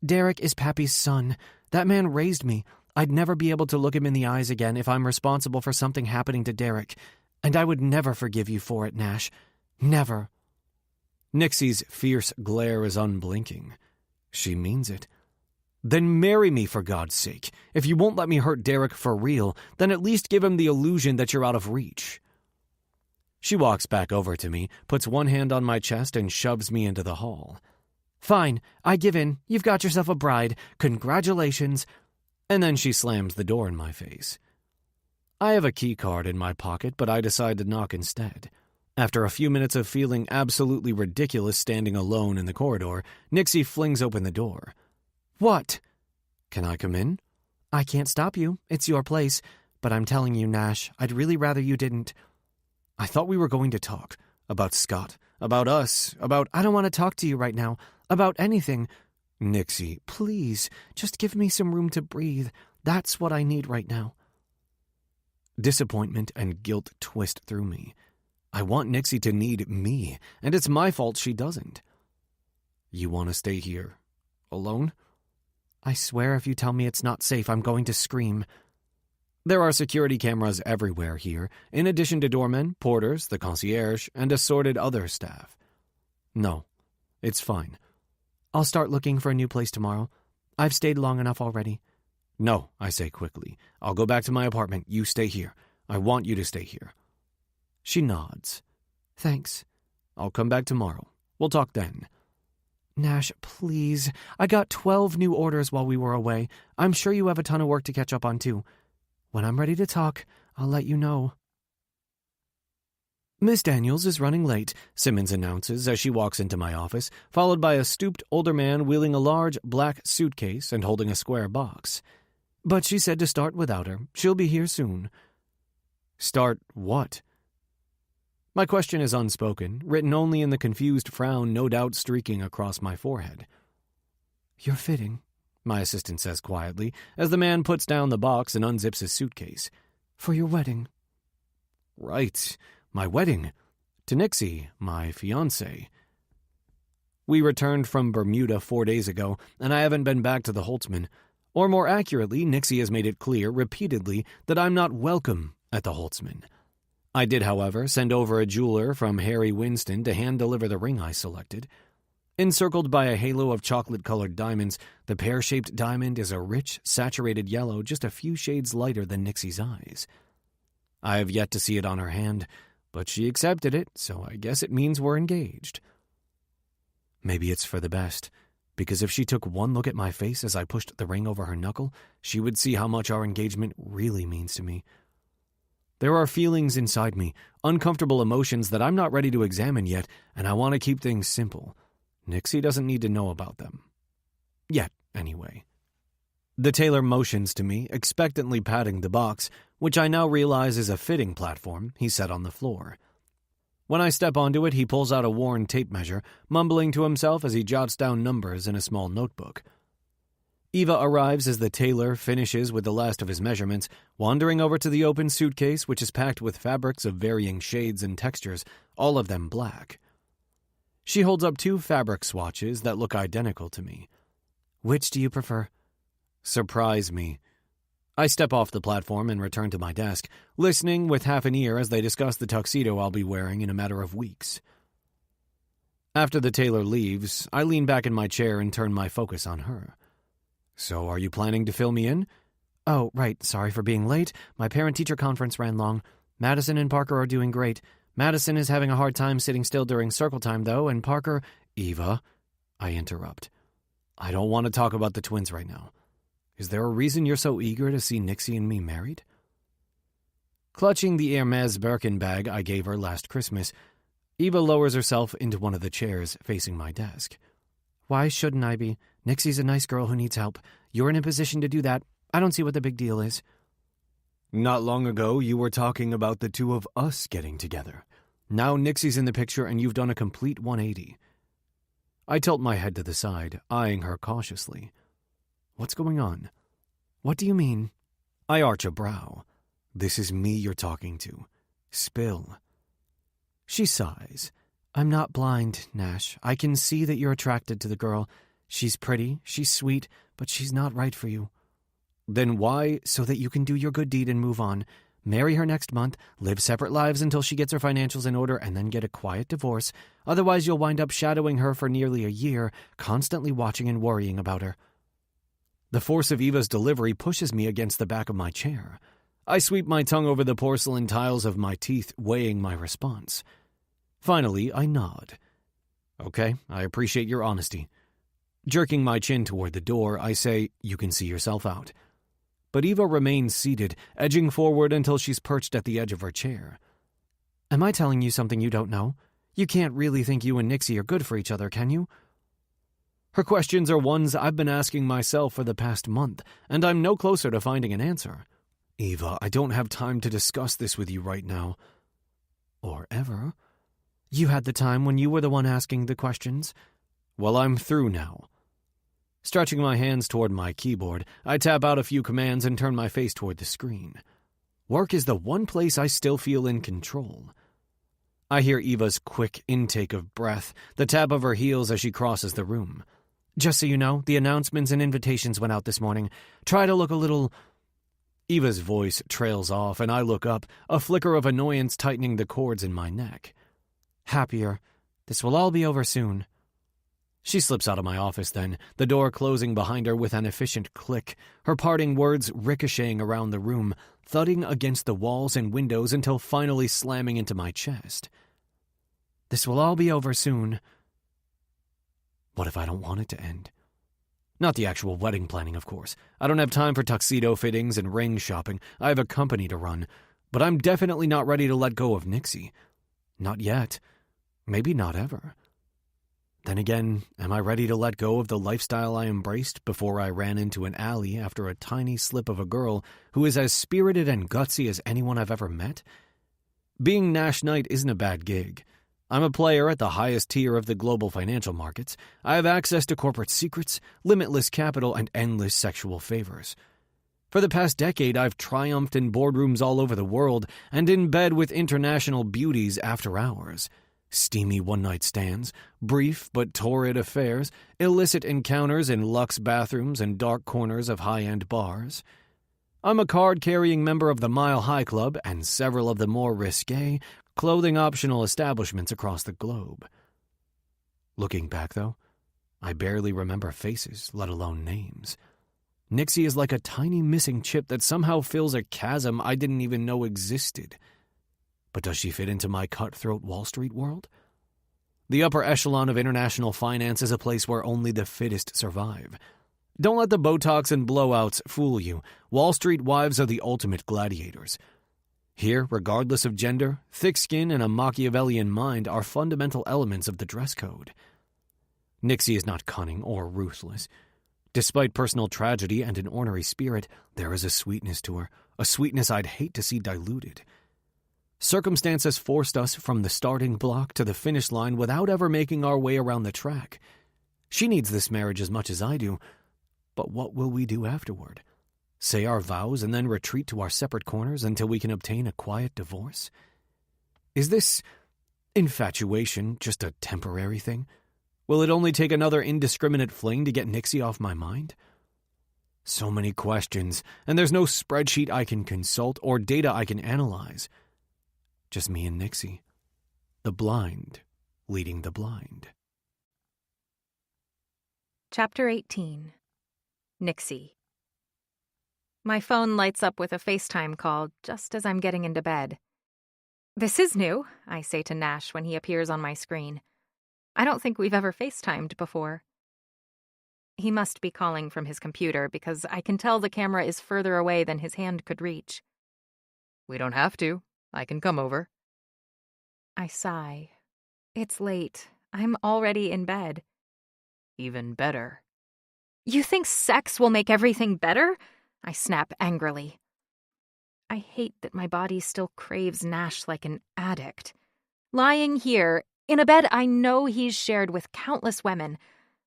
Derek is Pappy's son. That man raised me. I'd never be able to look him in the eyes again if I'm responsible for something happening to Derek. And I would never forgive you for it, Nash. Never. Nixie's fierce glare is unblinking. She means it. Then marry me, for God's sake. If you won't let me hurt Derek for real, then at least give him the illusion that you're out of reach. She walks back over to me, puts one hand on my chest, and shoves me into the hall. Fine, I give in. You've got yourself a bride. Congratulations. And then she slams the door in my face. I have a key card in my pocket, but I decide to knock instead. After a few minutes of feeling absolutely ridiculous standing alone in the corridor, Nixie flings open the door. What? Can I come in? I can't stop you. It's your place. But I'm telling you, Nash, I'd really rather you didn't. I thought we were going to talk. About Scott. About us. About... I don't want to talk to you right now. About anything. Nixie, please, just give me some room to breathe. That's what I need right now. Disappointment and guilt twist through me. I want Nixie to need me, and it's my fault she doesn't. You want to stay here? Alone? I swear if you tell me it's not safe, I'm going to scream. There are security cameras everywhere here, in addition to doormen, porters, the concierge, and assorted other staff. No, it's fine. I'll start looking for a new place tomorrow. I've stayed long enough already. No, I say quickly. I'll go back to my apartment. You stay here. I want you to stay here. She nods. Thanks. I'll come back tomorrow. We'll talk then. Nash, please. I got 12 new orders while we were away. I'm sure you have a ton of work to catch up on, too. When I'm ready to talk, I'll let you know. Miss Daniels is running late, Simmons announces as she walks into my office, followed by a stooped older man wheeling a large black suitcase and holding a square box. But she said to start without her. She'll be here soon. Start what? My question is unspoken, written only in the confused frown no doubt streaking across my forehead. You're fitting, my assistant says quietly, as the man puts down the box and unzips his suitcase. For your wedding. Right. My wedding. To Nixie, my fiancée. We returned from Bermuda 4 days ago, and I haven't been back to the Holtzman. Or more accurately, Nixie has made it clear repeatedly that I'm not welcome at the Holtzman. I did, however, send over a jeweler from Harry Winston to hand-deliver the ring I selected. Encircled by a halo of chocolate-colored diamonds, the pear-shaped diamond is a rich, saturated yellow just a few shades lighter than Nixie's eyes. I have yet to see it on her hand, but she accepted it, so I guess it means we're engaged. Maybe it's for the best, because if she took one look at my face as I pushed the ring over her knuckle, she would see how much our engagement really means to me. There are feelings inside me, uncomfortable emotions that I'm not ready to examine yet, and I want to keep things simple. Nixie doesn't need to know about them. Yet, anyway. The tailor motions to me, expectantly patting the box, which I now realize is a fitting platform he set on the floor. When I step onto it, he pulls out a worn tape measure, mumbling to himself as he jots down numbers in a small notebook. Eva arrives as the tailor finishes with the last of his measurements, wandering over to the open suitcase, which is packed with fabrics of varying shades and textures, all of them black. She holds up 2 fabric swatches that look identical to me. Which do you prefer? Surprise me. I step off the platform and return to my desk, listening with half an ear as they discuss the tuxedo I'll be wearing in a matter of weeks. After the tailor leaves, I lean back in my chair and turn my focus on her. So are you planning to fill me in? Oh, right. Sorry for being late. My parent-teacher conference ran long. Madison and Parker are doing great. Madison is having a hard time sitting still during circle time, though, and Parker... Eva, I interrupt. I don't want to talk about the twins right now. Is there a reason you're so eager to see Nixie and me married? Clutching the Hermes Birkin bag I gave her last Christmas, Eva lowers herself into one of the chairs facing my desk. Why shouldn't I be? Nixie's a nice girl who needs help. You're in a position to do that. I don't see what the big deal is. Not long ago, you were talking about the two of us getting together. Now Nixie's in the picture and you've done a complete 180. I tilt my head to the side, eyeing her cautiously. What's going on? What do you mean? I arch a brow. This is me you're talking to. Spill. She sighs. I'm not blind, Nash. I can see that you're attracted to the girl. She's pretty, she's sweet, but she's not right for you. Then why? So that you can do your good deed and move on. Marry her next month, live separate lives until she gets her financials in order, and then get a quiet divorce. Otherwise, you'll wind up shadowing her for nearly a year, constantly watching and worrying about her. The force of Eva's delivery pushes me against the back of my chair. I sweep my tongue over the porcelain tiles of my teeth, weighing my response. Finally, I nod. Okay, I appreciate your honesty. Jerking my chin toward the door, I say, you can see yourself out. But Eva remains seated, edging forward until she's perched at the edge of her chair. Am I telling you something you don't know? You can't really think you and Nixie are good for each other, can you? Her questions are ones I've been asking myself for the past month, and I'm no closer to finding an answer. Eva, I don't have time to discuss this with you right now. Or ever. You had the time when you were the one asking the questions. Well, I'm through now. Stretching my hands toward my keyboard, I tap out a few commands and turn my face toward the screen. Work is the one place I still feel in control. I hear Eva's quick intake of breath, the tap of her heels as she crosses the room. Just so you know, the announcements and invitations went out this morning. Try to look a little... Eva's voice trails off, and I look up, a flicker of annoyance tightening the cords in my neck. Happier. This will all be over soon. She slips out of my office then, the door closing behind her with an efficient click, her parting words ricocheting around the room, thudding against the walls and windows until finally slamming into my chest. This will all be over soon. What if I don't want it to end? Not the actual wedding planning, of course. I don't have time for tuxedo fittings and ring shopping. I have a company to run. But I'm definitely not ready to let go of Nixie. Not yet. Maybe not ever. Then again, am I ready to let go of the lifestyle I embraced before I ran into an alley after a tiny slip of a girl who is as spirited and gutsy as anyone I've ever met? Being Nash Knight isn't a bad gig. I'm a player at the highest tier of the global financial markets. I have access to corporate secrets, limitless capital, and endless sexual favors. For the past decade, I've triumphed in boardrooms all over the world and in bed with international beauties after hours. Steamy one-night stands, brief but torrid affairs, illicit encounters in luxe bathrooms and dark corners of high-end bars. I'm a card-carrying member of the Mile High Club and several of the more risque, clothing-optional establishments across the globe. Looking back, though, I barely remember faces, let alone names. Nixie is like a tiny missing chip that somehow fills a chasm I didn't even know existed. But does she fit into my cutthroat Wall Street world? The upper echelon of international finance is a place where only the fittest survive. Don't let the Botox and blowouts fool you. Wall Street wives are the ultimate gladiators. Here, regardless of gender, thick skin and a Machiavellian mind are fundamental elements of the dress code. Nixie is not cunning or ruthless. Despite personal tragedy and an ornery spirit, there is a sweetness to her, a sweetness I'd hate to see diluted. Circumstance has forced us from the starting block to the finish line without ever making our way around the track. She needs this marriage as much as I do, but what will we do afterward? Say our vows and then retreat to our separate corners until we can obtain a quiet divorce? Is this infatuation just a temporary thing? Will it only take another indiscriminate fling to get Nixie off my mind? So many questions, and there's no spreadsheet I can consult or data I can analyze. Just me and Nixie. The blind leading the blind. Chapter 18. Nixie. My phone lights up with a FaceTime call just as I'm getting into bed. This is new, I say to Nash when he appears on my screen. I don't think we've ever FaceTimed before. He must be calling from his computer because I can tell the camera is further away than his hand could reach. We don't have to. I can come over. I sigh. It's late. I'm already in bed. Even better. You think sex will make everything better? I snap angrily. I hate that my body still craves Nash like an addict. Lying here, in a bed I know he's shared with countless women,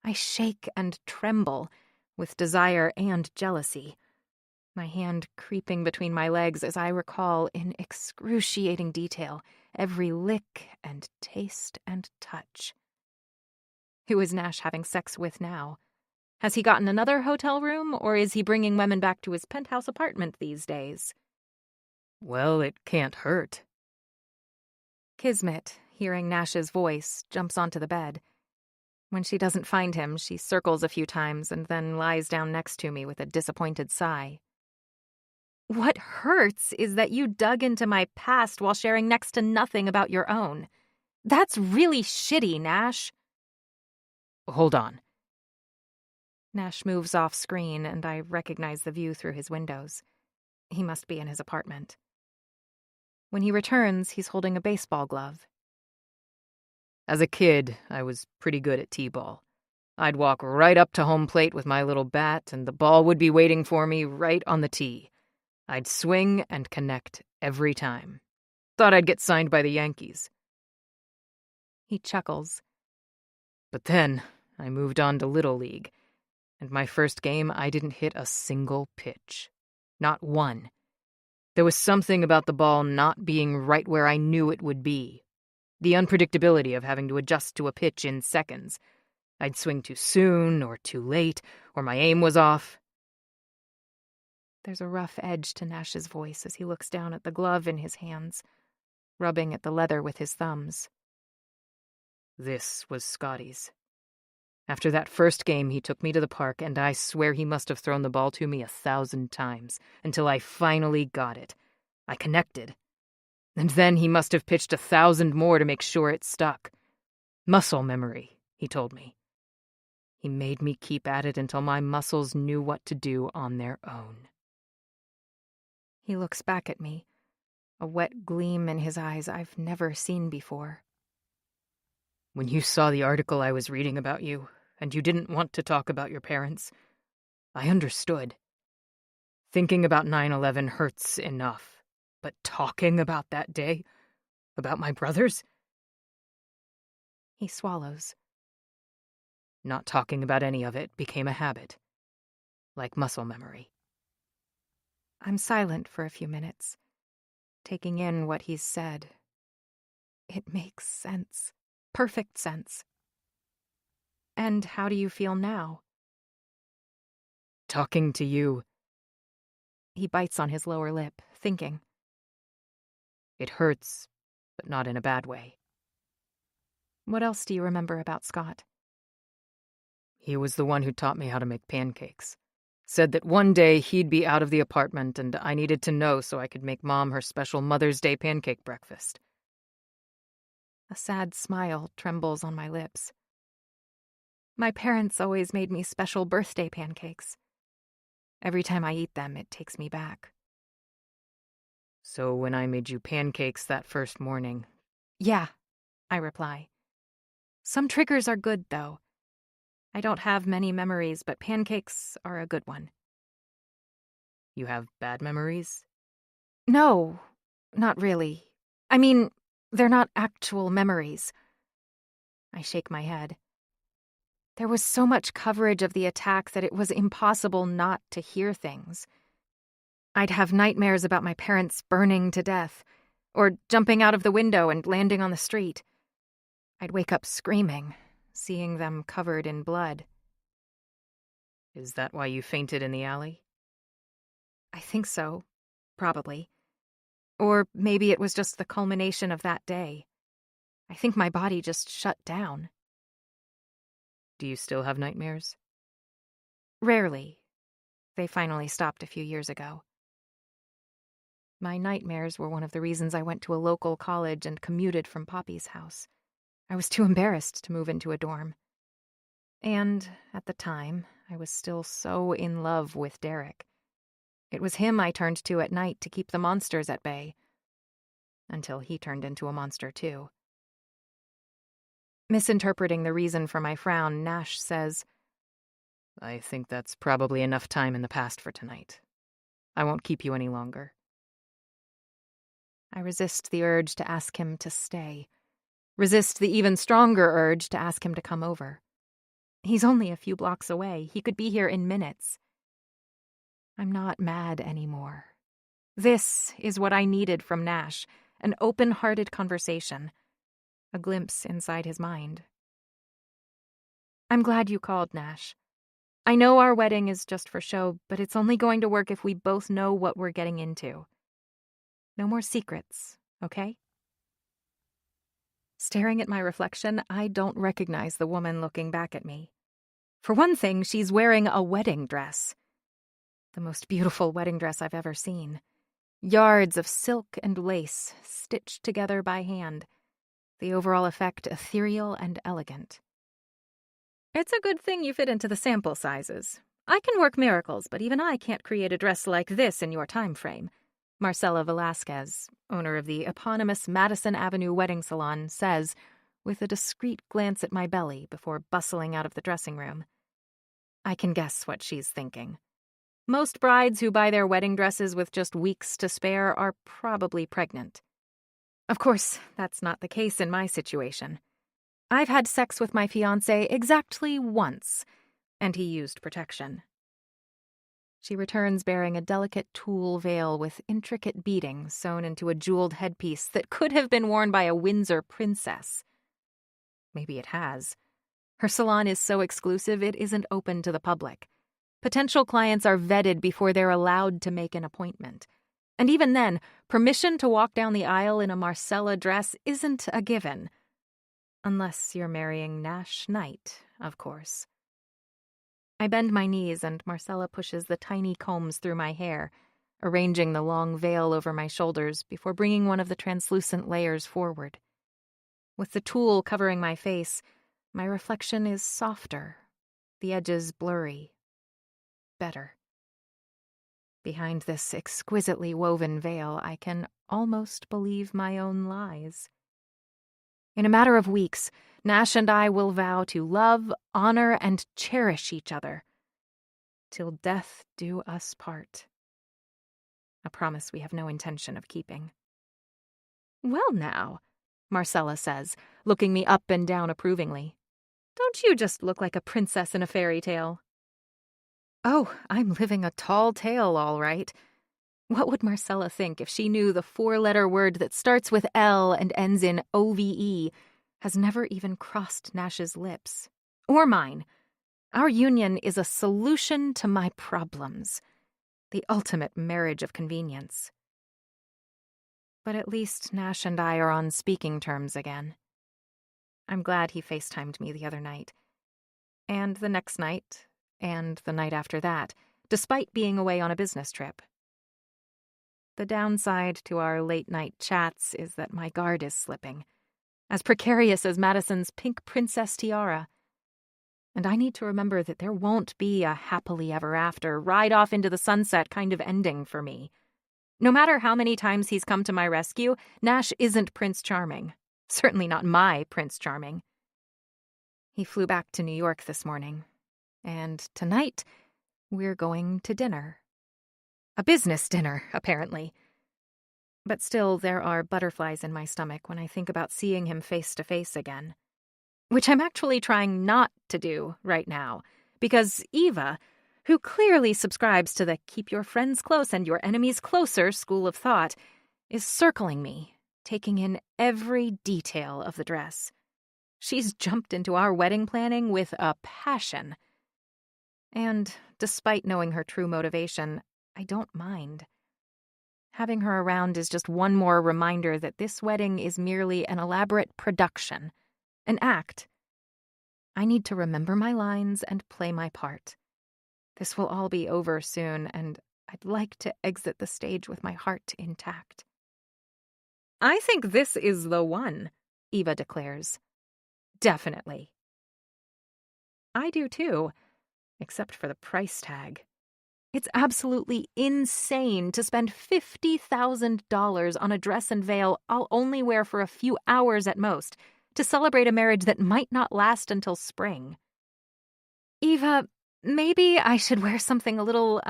I shake and tremble with desire and jealousy, my hand creeping between my legs as I recall in excruciating detail every lick and taste and touch. Who is Nash having sex with now? Has he gotten another hotel room, or is he bringing women back to his penthouse apartment these days? Well, it can't hurt. Kismet, hearing Nash's voice, jumps onto the bed. When she doesn't find him, she circles a few times and then lies down next to me with a disappointed sigh. What hurts is that you dug into my past while sharing next to nothing about your own. That's really shitty, Nash. Hold on. Nash moves off screen, and I recognize the view through his windows. He must be in his apartment. When he returns, he's holding a baseball glove. As a kid, I was pretty good at t-ball. I'd walk right up to home plate with my little bat, and the ball would be waiting for me right on the tee. I'd swing and connect every time. Thought I'd get signed by the Yankees. He chuckles. But then I moved on to Little League, and my first game I didn't hit a single pitch. Not one. There was something about the ball not being right where I knew it would be. The unpredictability of having to adjust to a pitch in seconds. I'd swing too soon or too late, or my aim was off. There's a rough edge to Nash's voice as he looks down at the glove in his hands, rubbing at the leather with his thumbs. This was Scotty's. After that first game, he took me to the park, and I swear he must have thrown the ball to me 1,000 times, until I finally got it. I connected. And then he must have pitched 1,000 more to make sure it stuck. Muscle memory, he told me. He made me keep at it until my muscles knew what to do on their own. He looks back at me, a wet gleam in his eyes I've never seen before. When you saw the article I was reading about you, and you didn't want to talk about your parents, I understood. Thinking about 9/11 hurts enough. But talking about that day? About my brothers? He swallows. Not talking about any of it became a habit. Like muscle memory. I'm silent for a few minutes, taking in what he's said. It makes sense. Perfect sense. And how do you feel now? Talking to you. He bites on his lower lip, thinking. It hurts, but not in a bad way. What else do you remember about Scott? He was the one who taught me how to make pancakes. Said that one day he'd be out of the apartment and I needed to know so I could make Mom her special Mother's Day pancake breakfast. A sad smile trembles on my lips. My parents always made me special birthday pancakes. Every time I eat them, it takes me back. So when I made you pancakes that first morning... Yeah, I reply. Some triggers are good, though. I don't have many memories, but pancakes are a good one. You have bad memories? No, not really. I mean, they're not actual memories. I shake my head. There was so much coverage of the attack that it was impossible not to hear things. I'd have nightmares about my parents burning to death, or jumping out of the window and landing on the street. I'd wake up screaming, seeing them covered in blood. Is that why you fainted in the alley? I think so, probably. Or maybe it was just the culmination of that day. I think my body just shut down. Do you still have nightmares? Rarely. They finally stopped a few years ago. My nightmares were one of the reasons I went to a local college and commuted from Poppy's house. I was too embarrassed to move into a dorm. And, at the time, I was still so in love with Derek. It was him I turned to at night to keep the monsters at bay. Until he turned into a monster, too. Misinterpreting the reason for my frown, Nash says, I think that's probably enough time in the past for tonight. I won't keep you any longer. I resist the urge to ask him to stay. Resist the even stronger urge to ask him to come over. He's only a few blocks away. He could be here in minutes. I'm not mad anymore. This is what I needed from Nash, an open-hearted conversation, a glimpse inside his mind. I'm glad you called, Nash. I know our wedding is just for show, but it's only going to work if we both know what we're getting into. No more secrets, okay? Staring at my reflection, I don't recognize the woman looking back at me. For one thing, she's wearing a wedding dress. The most beautiful wedding dress I've ever seen. Yards of silk and lace, stitched together by hand. The overall effect ethereal and elegant. It's a good thing you fit into the sample sizes. I can work miracles, but even I can't create a dress like this in your time frame. Marcela Velasquez, owner of the eponymous Madison Avenue wedding salon, says, with a discreet glance at my belly before bustling out of the dressing room. I can guess what she's thinking. Most brides who buy their wedding dresses with just weeks to spare are probably pregnant. Of course, that's not the case in my situation. I've had sex with my fiancé exactly once, and he used protection. She returns bearing a delicate tulle veil with intricate beading sewn into a jeweled headpiece that could have been worn by a Windsor princess. Maybe it has. Her salon is so exclusive it isn't open to the public. Potential clients are vetted before they're allowed to make an appointment. And even then, permission to walk down the aisle in a Marcella dress isn't a given. Unless you're marrying Nash Knight, of course. I bend my knees and Marcella pushes the tiny combs through my hair, arranging the long veil over my shoulders before bringing one of the translucent layers forward. With the tulle covering my face, my reflection is softer, the edges blurry. Better. Behind this exquisitely woven veil, I can almost believe my own lies. In a matter of weeks, Nash and I will vow to love, honor, and cherish each other. Till death do us part. A promise we have no intention of keeping. Well now, Marcella says, looking me up and down approvingly. Don't you just look like a princess in a fairy tale? Oh, I'm living a tall tale, all right. What would Marcella think if she knew the four-letter word that starts with L and ends in OVE has never even crossed Nash's lips? Or mine. Our union is a solution to my problems. The ultimate marriage of convenience. But at least Nash and I are on speaking terms again. I'm glad he FaceTimed me the other night. And the next night, and the night after that, despite being away on a business trip. The downside to our late-night chats is that my guard is slipping, as precarious as Madison's pink princess tiara. And I need to remember that there won't be a happily ever after, ride off into the sunset kind of ending for me. No matter how many times he's come to my rescue, Nash isn't Prince Charming. Certainly not my Prince Charming. He flew back to New York this morning. And tonight, we're going to dinner. A business dinner, apparently. But still, there are butterflies in my stomach when I think about seeing him face to face again. Which I'm actually trying not to do right now, because Eva, who clearly subscribes to the keep your friends close and your enemies closer school of thought, is circling me, taking in every detail of the dress. She's jumped into our wedding planning with a passion. And despite knowing her true motivation, I don't mind. Having her around is just one more reminder that this wedding is merely an elaborate production, an act. I need to remember my lines and play my part. This will all be over soon, and I'd like to exit the stage with my heart intact. I think this is the one, Eva declares. Definitely. I do too. except for the price tag. It's absolutely insane to spend $50,000 on a dress and veil I'll only wear for a few hours at most to celebrate a marriage that might not last until spring. Eva, maybe I should wear something a little,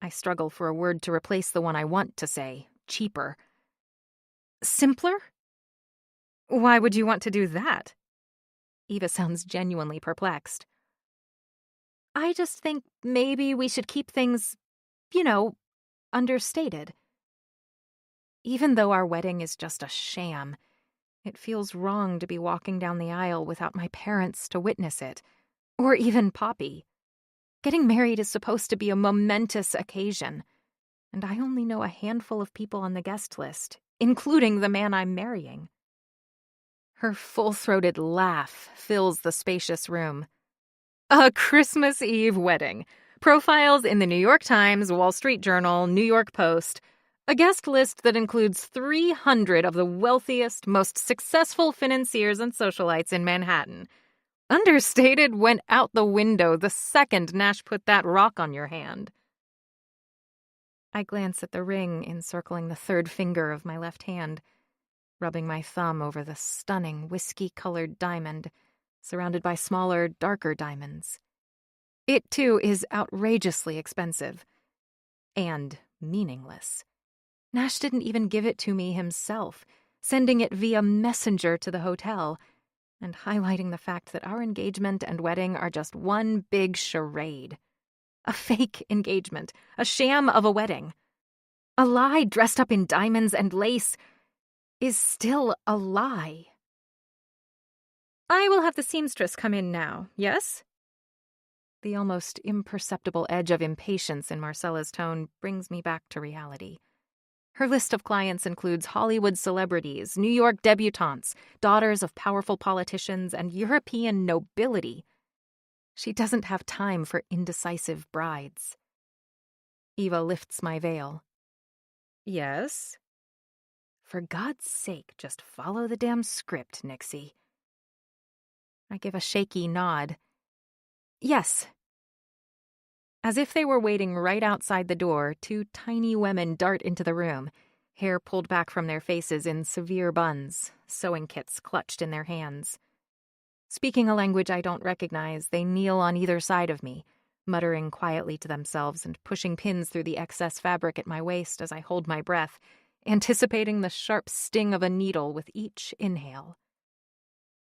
I struggle for a word to replace the one I want to say, cheaper. Simpler? Why would you want to do that? Eva sounds genuinely perplexed. I just think maybe we should keep things, understated. Even though our wedding is just a sham, it feels wrong to be walking down the aisle without my parents to witness it, or even Poppy. Getting married is supposed to be a momentous occasion, and I only know a handful of people on the guest list, including the man I'm marrying. Her full-throated laugh fills the spacious room. A Christmas Eve wedding. Profiles in the New York Times, Wall Street Journal, New York Post. A guest list that includes 300 of the wealthiest, most successful financiers and socialites in Manhattan. Understated went out the window the second Nash put that rock on your hand. I glance at the ring encircling the third finger of my left hand, rubbing my thumb over the stunning whiskey-colored diamond, surrounded by smaller, darker diamonds. It, too, is outrageously expensive. And meaningless. Nash didn't even give it to me himself, sending it via messenger to the hotel, and highlighting the fact that our engagement and wedding are just one big charade. A fake engagement, a sham of a wedding. A lie dressed up in diamonds and lace is still a lie. I will have the seamstress come in now, yes? The almost imperceptible edge of impatience in Marcella's tone brings me back to reality. Her list of clients includes Hollywood celebrities, New York debutantes, daughters of powerful politicians, and European nobility. She doesn't have time for indecisive brides. Eva lifts my veil. Yes? For God's sake, just follow the damn script, Nixie. I give a shaky nod. Yes. As if they were waiting right outside the door, two tiny women dart into the room, hair pulled back from their faces in severe buns, sewing kits clutched in their hands. Speaking a language I don't recognize, they kneel on either side of me, muttering quietly to themselves and pushing pins through the excess fabric at my waist as I hold my breath, anticipating the sharp sting of a needle with each inhale.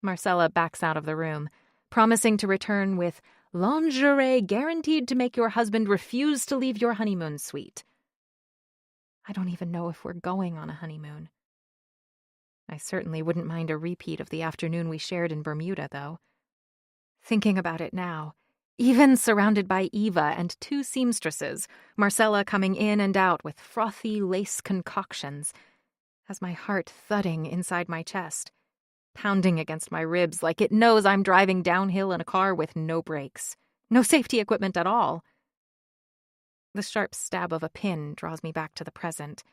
Marcella backs out of the room, promising to return with lingerie guaranteed to make your husband refuse to leave your honeymoon suite. I don't even know if we're going on a honeymoon. I certainly wouldn't mind a repeat of the afternoon we shared in Bermuda, though. Thinking about it now, even surrounded by Eva and two seamstresses, Marcella coming in and out with frothy lace concoctions, has my heart thudding inside my chest, pounding against my ribs like it knows I'm driving downhill in a car with no brakes, no safety equipment at all. The sharp stab of a pin draws me back to the present,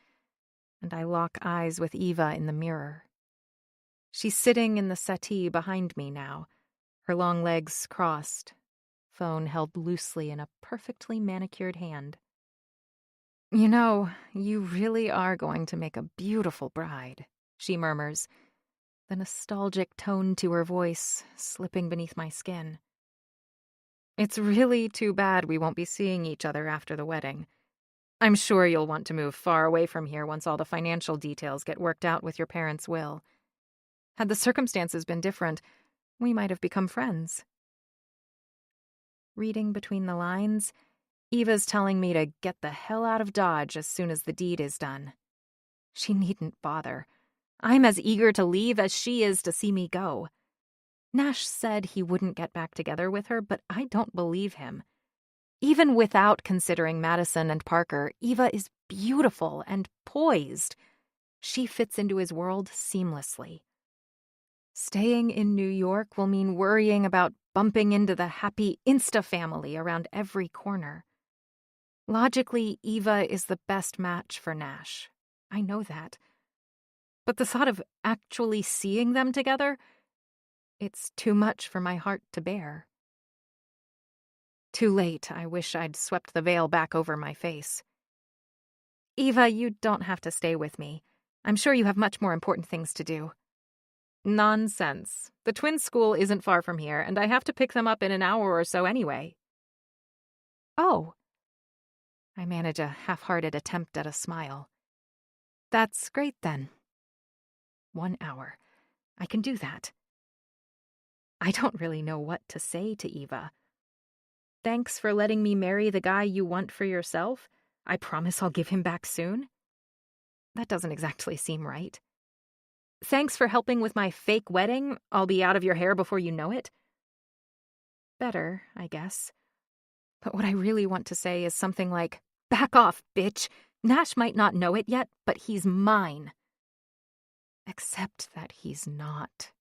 and I lock eyes with Eva in the mirror. She's sitting in the settee behind me now, her long legs crossed, phone held loosely in a perfectly manicured hand. You know, you really are going to make a beautiful bride, she murmurs, the nostalgic tone to her voice slipping beneath my skin. It's really too bad we won't be seeing each other after the wedding. I'm sure you'll want to move far away from here once all the financial details get worked out with your parents' will. Had the circumstances been different, we might have become friends. Reading between the lines, Eva's telling me to get the hell out of Dodge as soon as the deed is done. She needn't bother. I'm as eager to leave as she is to see me go. Nash said he wouldn't get back together with her, but I don't believe him. Even without considering Madison and Parker, Eva is beautiful and poised. She fits into his world seamlessly. Staying in New York will mean worrying about bumping into the happy Insta family around every corner. Logically, Eva is the best match for Nash. I know that. But the thought of actually seeing them together, it's too much for my heart to bear. Too late. I wish I'd swept the veil back over my face. Eva, you don't have to stay with me. I'm sure you have much more important things to do. Nonsense. The twins' school isn't far from here, and I have to pick them up in an hour or so anyway. Oh. I manage a half-hearted attempt at a smile. That's great, then. 1 hour. I can do that. I don't really know what to say to Eva. Thanks for letting me marry the guy you want for yourself. I promise I'll give him back soon. That doesn't exactly seem right. Thanks for helping with my fake wedding. I'll be out of your hair before you know it. Better, I guess. But what I really want to say is something like, back off, bitch. Nash might not know it yet, but he's mine. Except that he's not.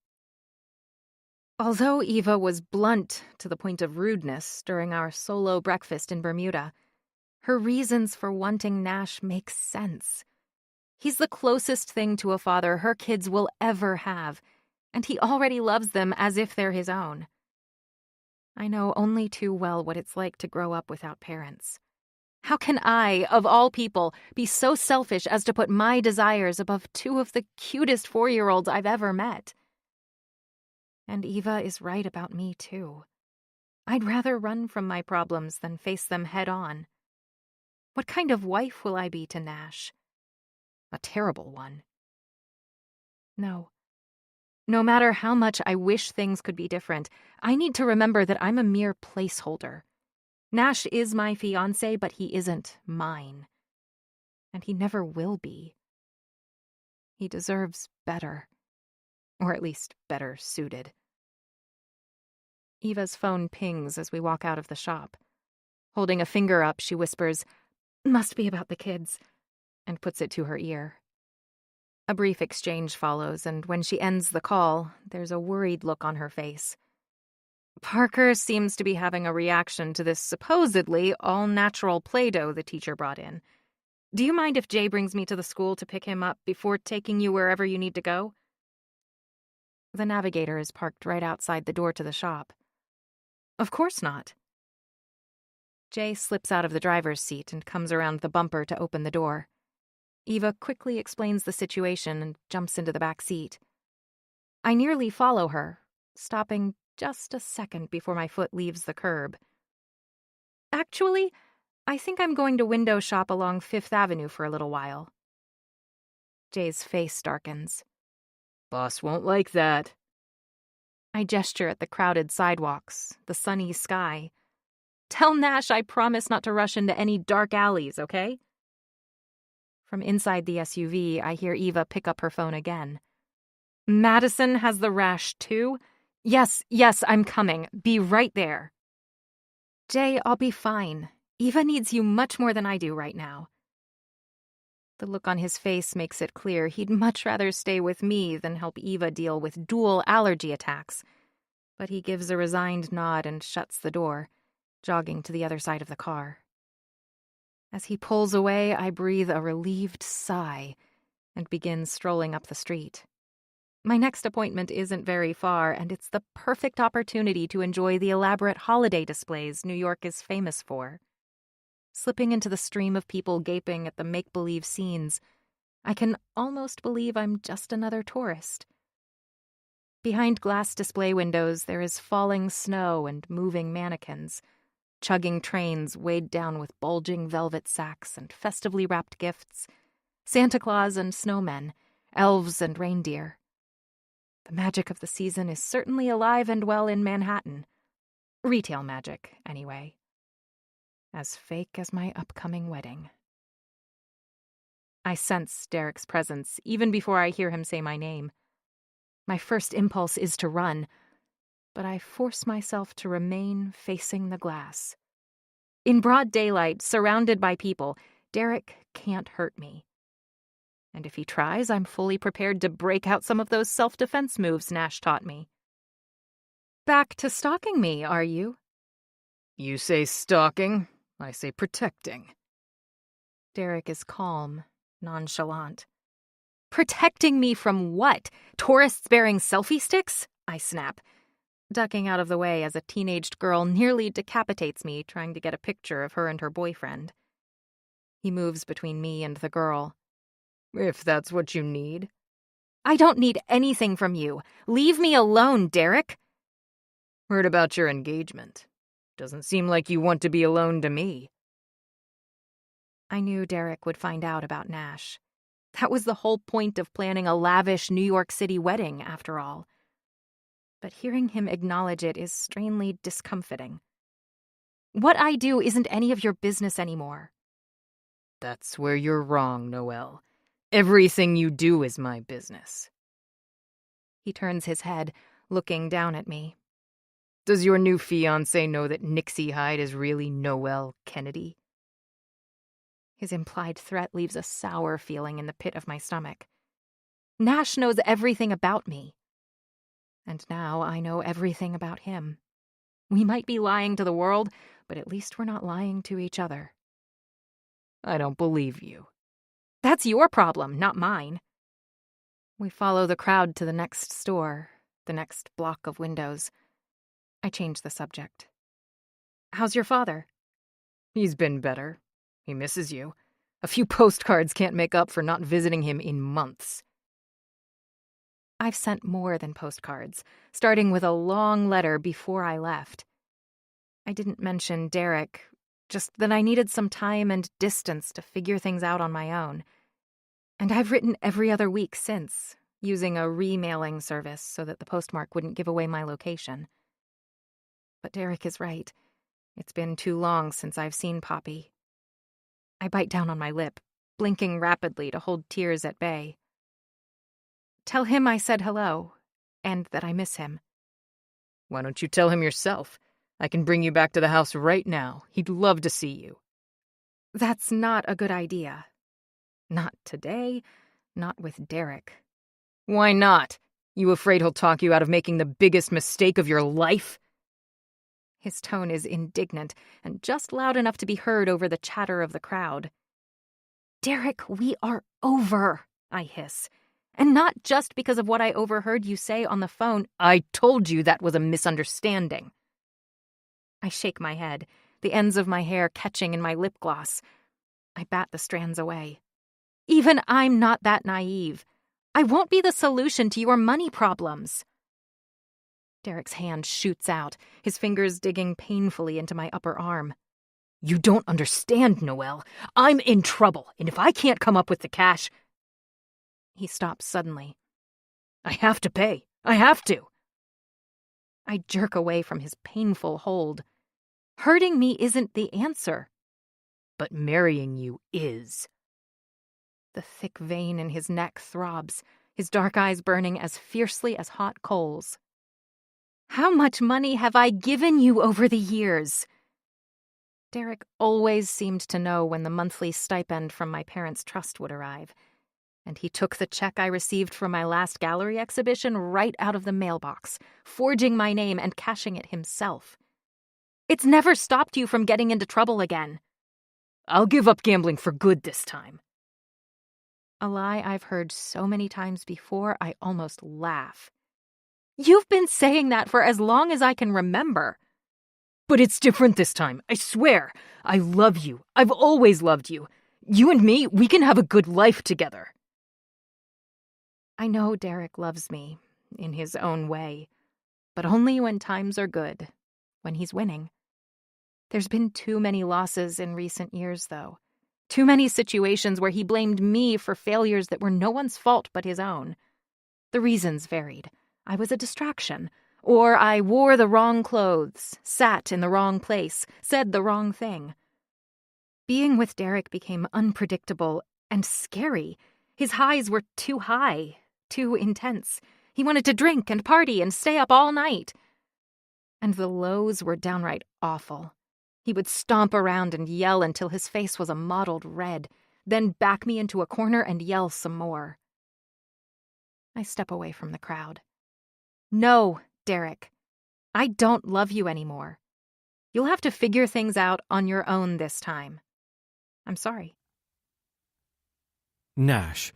Although Eva was blunt to the point of rudeness during our solo breakfast in Bermuda, her reasons for wanting Nash make sense. He's the closest thing to a father her kids will ever have, and he already loves them as if they're his own. I know only too well what it's like to grow up without parents. How can I, of all people, be so selfish as to put my desires above two of the cutest 4-year-olds I've ever met? And Eva is right about me, too. I'd rather run from my problems than face them head-on. What kind of wife will I be to Nash? A terrible one. No. No matter how much I wish things could be different, I need to remember that I'm a mere placeholder. Nash is my fiancé, but he isn't mine. And he never will be. He deserves better. Or at least better suited. Eva's phone pings as we walk out of the shop. Holding a finger up, she whispers, "Must be about the kids," and puts it to her ear. A brief exchange follows, and when she ends the call, there's a worried look on her face. Parker seems to be having a reaction to this supposedly all-natural Play-Doh the teacher brought in. Do you mind if Jay brings me to the school to pick him up before taking you wherever you need to go? The Navigator is parked right outside the door to the shop. Of course not. Jay slips out of the driver's seat and comes around the bumper to open the door. Eva quickly explains the situation and jumps into the back seat. I nearly follow her, stopping just a second before my foot leaves the curb. Actually, I think I'm going to window shop along 5th Avenue for a little while. Jay's face darkens. Boss won't like that. I gesture at the crowded sidewalks, the sunny sky. Tell Nash I promise not to rush into any dark alleys, okay? From inside the SUV, I hear Eva pick up her phone again. Madison has the rash too? Yes, I'm coming. Be right there. Jay, I'll be fine. Eva needs you much more than I do right now. The look on his face makes it clear he'd much rather stay with me than help Eva deal with dual allergy attacks. But he gives a resigned nod and shuts the door, jogging to the other side of the car. As he pulls away, I breathe a relieved sigh and begin strolling up the street. My next appointment isn't very far, and it's the perfect opportunity to enjoy the elaborate holiday displays New York is famous for. Slipping into the stream of people gaping at the make-believe scenes, I can almost believe I'm just another tourist. Behind glass display windows, there is falling snow and moving mannequins, chugging trains weighed down with bulging velvet sacks and festively wrapped gifts, Santa Claus and snowmen, elves and reindeer. The magic of the season is certainly alive and well in Manhattan. Retail magic, anyway. As fake as my upcoming wedding. I sense Derek's presence even before I hear him say my name. My first impulse is to run, but I force myself to remain facing the glass. In broad daylight, surrounded by people, Derek can't hurt me. And if he tries, I'm fully prepared to break out some of those self-defense moves Nash taught me. Back to stalking me, are you? You say stalking, I say protecting. Derek is calm, nonchalant. Protecting me from what? Tourists bearing selfie sticks? I snap. ducking out of the way as a teenaged girl nearly decapitates me trying to get a picture of her and her boyfriend. He moves between me and the girl. If that's what you need. I don't need anything from you. Leave me alone, Derek. Heard about your engagement. Doesn't seem like you want to be alone to me. I knew Derek would find out about Nash. That was the whole point of planning a lavish New York City wedding, after all. But hearing him acknowledge it is strangely discomfiting. What I do isn't any of your business anymore. That's where you're wrong, Noelle. Everything you do is my business. He turns his head, looking down at me. Does your new fiancé know that Nixie Hyde is really Noelle Kennedy? His implied threat leaves a sour feeling in the pit of my stomach. Nash knows everything about me. And now I know everything about him. We might be lying to the world, but at least we're not lying to each other. I don't believe you. That's your problem, not mine. We follow the crowd to the next store, the next block of windows. I change the subject. How's your father? He's been better. He misses you. A few postcards can't make up for not visiting him in months. I've sent more than postcards, starting with a long letter before I left. I didn't mention Derek, just that I needed some time and distance to figure things out on my own. And I've written every other week since, using a remailing service so that the postmark wouldn't give away my location. But Derek is right. It's been too long since I've seen Poppy. I bite down on my lip, blinking rapidly to hold tears at bay. Tell him I said hello, and that I miss him. Why don't you tell him yourself? I can bring you back to the house right now. He'd love to see you. That's not a good idea. Not today, not with Derek. Why not? You afraid he'll talk you out of making the biggest mistake of your life? His tone is indignant and just loud enough to be heard over the chatter of the crowd. Derek, we are over, I hiss. And not just because of what I overheard you say on the phone. I told you that was a misunderstanding. I shake my head, the ends of my hair catching in my lip gloss. I bat the strands away. Even I'm not that naive. I won't be the solution to your money problems. Derek's hand shoots out, his fingers digging painfully into my upper arm. You don't understand, Noelle. I'm in trouble, and if I can't come up with the cash... He stops suddenly. I have to pay. I have to. I jerk away from his painful hold. Hurting me isn't the answer. But marrying you is. The thick vein in his neck throbs, his dark eyes burning as fiercely as hot coals. How much money have I given you over the years? Derek always seemed to know when the monthly stipend from my parents' trust would arrive, and he took the check I received from my last gallery exhibition right out of the mailbox, forging my name and cashing it himself. It's never stopped you from getting into trouble again. I'll give up gambling for good this time. A lie I've heard so many times before, I almost laugh. You've been saying that for as long as I can remember. But it's different this time, I swear. I love you. I've always loved you. You and me, we can have a good life together. I know Derek loves me, in his own way, but only when times are good, when he's winning. There's been too many losses in recent years, though. Too many situations where he blamed me for failures that were no one's fault but his own. The reasons varied. I was a distraction, or I wore the wrong clothes, sat in the wrong place, said the wrong thing. Being with Derek became unpredictable and scary. His highs were too high, too intense. He wanted to drink and party and stay up all night. And the lows were downright awful. He would stomp around and yell until his face was a mottled red, then back me into a corner and yell some more. I step away from the crowd. No, Derek. I don't love you anymore. You'll have to figure things out on your own this time. I'm sorry. Nash.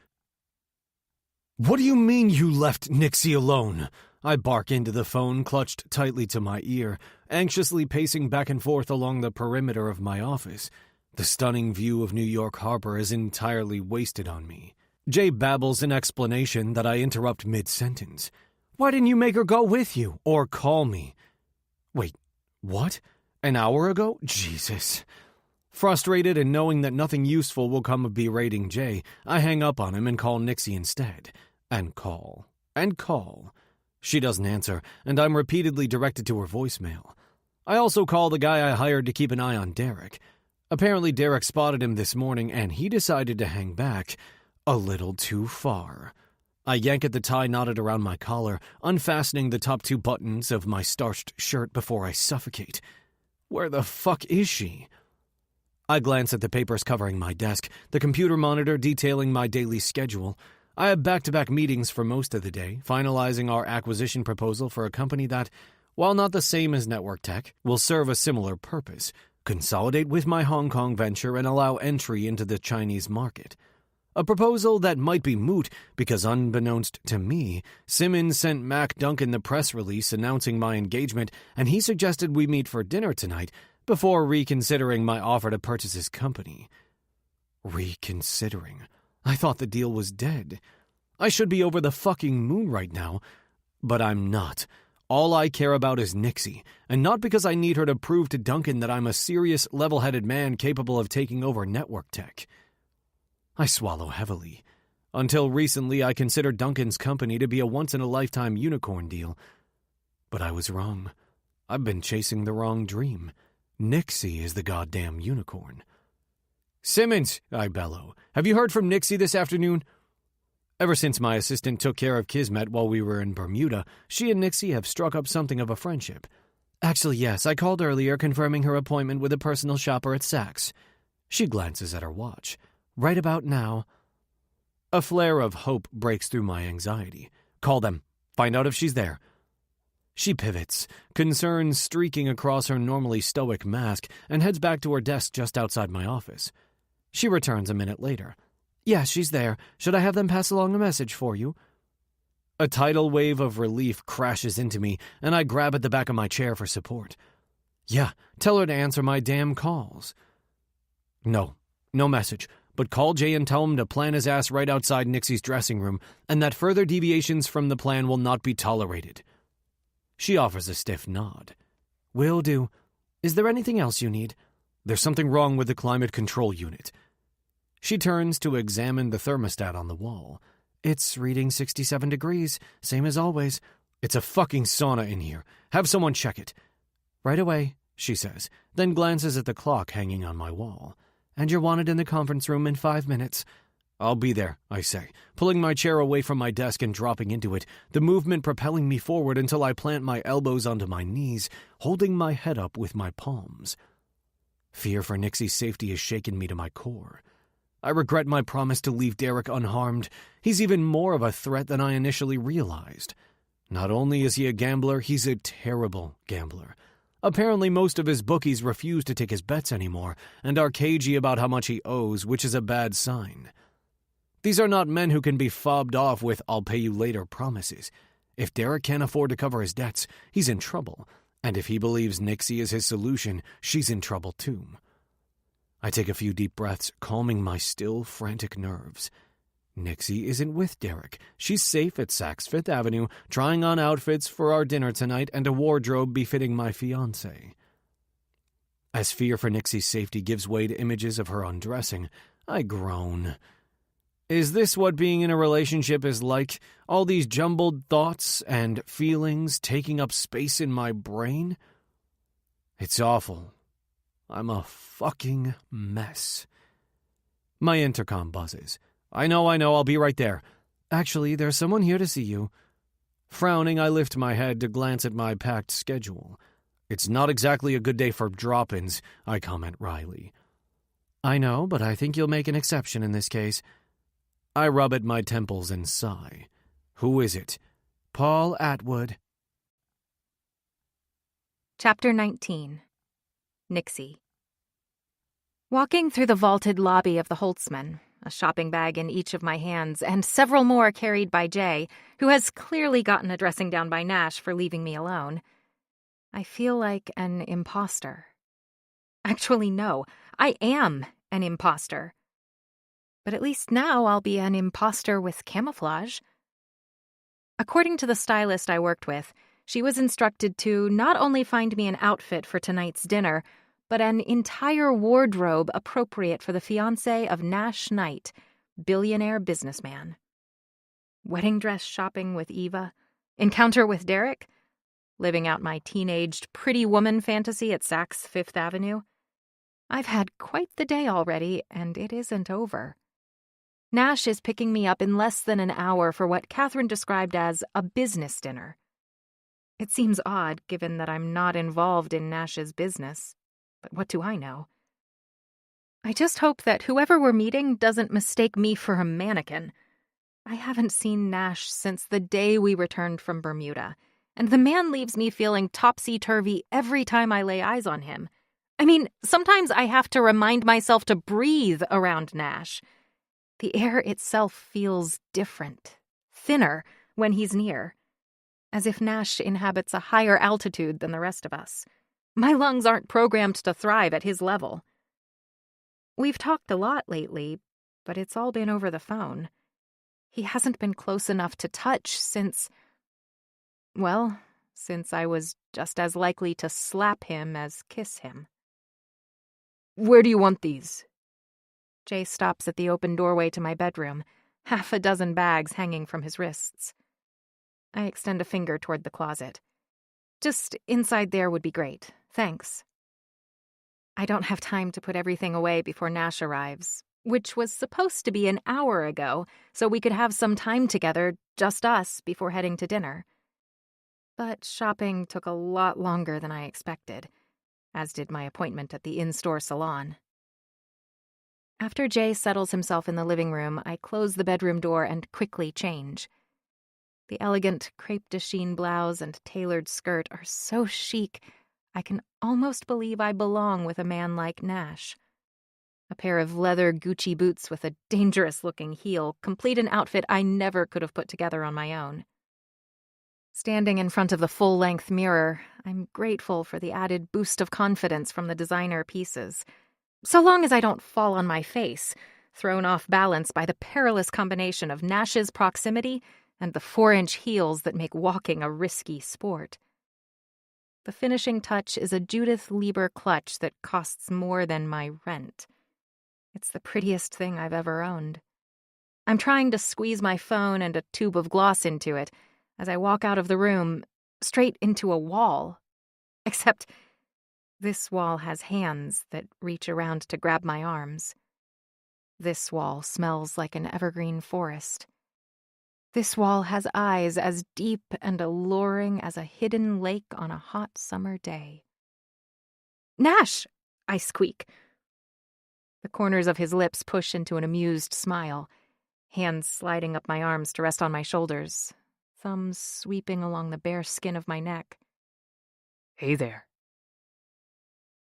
What do you mean you left Nixie alone? I bark into the phone clutched tightly to my ear, anxiously pacing back and forth along the perimeter of my office. The stunning view of New York Harbor is entirely wasted on me. Jay babbles an explanation that I interrupt mid-sentence. Why didn't you make her go with you, or call me? Wait, what? An hour ago? Jesus. Frustrated and knowing that nothing useful will come of berating Jay, I hang up on him and call Nixie instead. And call. And call. She doesn't answer, and I'm repeatedly directed to her voicemail. I also call the guy I hired to keep an eye on Derek. Apparently Derek spotted him this morning, and he decided to hang back a little too far. I yank at the tie knotted around my collar, unfastening the top 2 buttons of my starched shirt before I suffocate. Where the fuck is she? I glance at the papers covering my desk, the computer monitor detailing my daily schedule. I have back-to-back meetings for most of the day, finalizing our acquisition proposal for a company that, while not the same as Network Tech, will serve a similar purpose, consolidate with my Hong Kong venture and allow entry into the Chinese market. A proposal that might be moot because, unbeknownst to me, Simmons sent Mac Duncan the press release announcing my engagement, and he suggested we meet for dinner tonight before reconsidering my offer to purchase his company. Reconsidering? I thought the deal was dead. I should be over the fucking moon right now, but I'm not. All I care about is Nixie, and not because I need her to prove to Duncan that I'm a serious, level-headed man capable of taking over Network Tech. I swallow heavily. Until recently, I considered Duncan's company to be a once-in-a-lifetime unicorn deal. But I was wrong. I've been chasing the wrong dream. Nixie is the goddamn unicorn. Simmons, I bellow. Have you heard from Nixie this afternoon? Ever since my assistant took care of Kismet while we were in Bermuda, she and Nixie have struck up something of a friendship. Actually, yes, I called earlier confirming her appointment with a personal shopper at Saks. She glances at her watch. Right about now. A flare of hope breaks through my anxiety. Call them. Find out if she's there. She pivots, concern streaking across her normally stoic mask, and heads back to her desk just outside my office. She returns a minute later. Yeah, she's there. Should I have them pass along a message for you? A tidal wave of relief crashes into me, and I grab at the back of my chair for support. Yeah, tell her to answer my damn calls. No message, but call Jay and tell him to plant his ass right outside Nixie's dressing room, and that further deviations from the plan will not be tolerated. She offers a stiff nod. Will do. Is there anything else you need? There's something wrong with the climate control unit. She turns to examine the thermostat on the wall. It's reading 67 degrees, same as always. It's a fucking sauna in here. Have someone check it. Right away, she says, then glances at the clock hanging on my wall. And you're wanted in the conference room in 5 minutes. I'll be there, I say, pulling my chair away from my desk and dropping into it, the movement propelling me forward until I plant my elbows onto my knees, holding my head up with my palms. Fear for Nixie's safety has shaken me to my core. I regret my promise to leave Derek unharmed. He's even more of a threat than I initially realized. Not only is he a gambler, he's a terrible gambler. Apparently most of his bookies refuse to take his bets anymore and are cagey about how much he owes, which is a bad sign. These are not men who can be fobbed off with "I'll pay you later" promises. If Derek can't afford to cover his debts, he's in trouble. And if he believes Nixie is his solution, she's in trouble too. I take a few deep breaths, calming my still frantic nerves. Nixie isn't with Derek. She's safe at Saks Fifth Avenue, trying on outfits for our dinner tonight and a wardrobe befitting my fiancé. As fear for Nixie's safety gives way to images of her undressing, I groan. Is this what being in a relationship is like? All these jumbled thoughts and feelings taking up space in my brain? It's awful. I'm a fucking mess. My intercom buzzes. I know, I'll be right there. Actually, there's someone here to see you. Frowning, I lift my head to glance at my packed schedule. It's not exactly a good day for drop-ins, I comment wryly. I know, but I think you'll make an exception in this case. I rub at my temples and sigh. Who is it? Paul Atwood. Chapter 19. Nixie. Walking through the vaulted lobby of the Holtzman, a shopping bag in each of my hands, and several more carried by Jay, who has clearly gotten a dressing down by Nash for leaving me alone. I feel like an imposter. Actually, no, I am an imposter. But at least now I'll be an imposter with camouflage. According to the stylist I worked with, she was instructed to not only find me an outfit for tonight's dinner, but an entire wardrobe appropriate for the fiancé of Nash Knight, billionaire businessman. Wedding dress shopping with Eva? Encounter with Derek? Living out my teenaged pretty woman fantasy at Saks Fifth Avenue? I've had quite the day already, and it isn't over. Nash is picking me up in less than an hour for what Catherine described as a business dinner. It seems odd, given that I'm not involved in Nash's business, but what do I know? I just hope that whoever we're meeting doesn't mistake me for a mannequin. I haven't seen Nash since the day we returned from Bermuda, and the man leaves me feeling topsy-turvy every time I lay eyes on him. I mean, sometimes I have to remind myself to breathe around Nash. The air itself feels different, thinner, when he's near, as if Nash inhabits a higher altitude than the rest of us. My lungs aren't programmed to thrive at his level. We've talked a lot lately, but it's all been over the phone. He hasn't been close enough to touch since I was just as likely to slap him as kiss him. Where do you want these? Jay stops at the open doorway to my bedroom, half a dozen bags hanging from his wrists. I extend a finger toward the closet. Just inside there would be great, thanks. I don't have time to put everything away before Nash arrives, which was supposed to be an hour ago, so we could have some time together, just us, before heading to dinner. But shopping took a lot longer than I expected, as did my appointment at the in-store salon. After Jay settles himself in the living room, I close the bedroom door and quickly change. The elegant crepe de chine blouse and tailored skirt are so chic, I can almost believe I belong with a man like Nash. A pair of leather Gucci boots with a dangerous-looking heel complete an outfit I never could have put together on my own. Standing in front of the full-length mirror, I'm grateful for the added boost of confidence from the designer pieces. So long as I don't fall on my face, thrown off balance by the perilous combination of Nash's proximity and the 4-inch heels that make walking a risky sport. The finishing touch is a Judith Lieber clutch that costs more than my rent. It's the prettiest thing I've ever owned. I'm trying to squeeze my phone and a tube of gloss into it as I walk out of the room, straight into a wall. Except this wall has hands that reach around to grab my arms. This wall smells like an evergreen forest. This wall has eyes as deep and alluring as a hidden lake on a hot summer day. "Nash!" I squeak. The corners of his lips push into an amused smile, hands sliding up my arms to rest on my shoulders, thumbs sweeping along the bare skin of my neck. Hey there.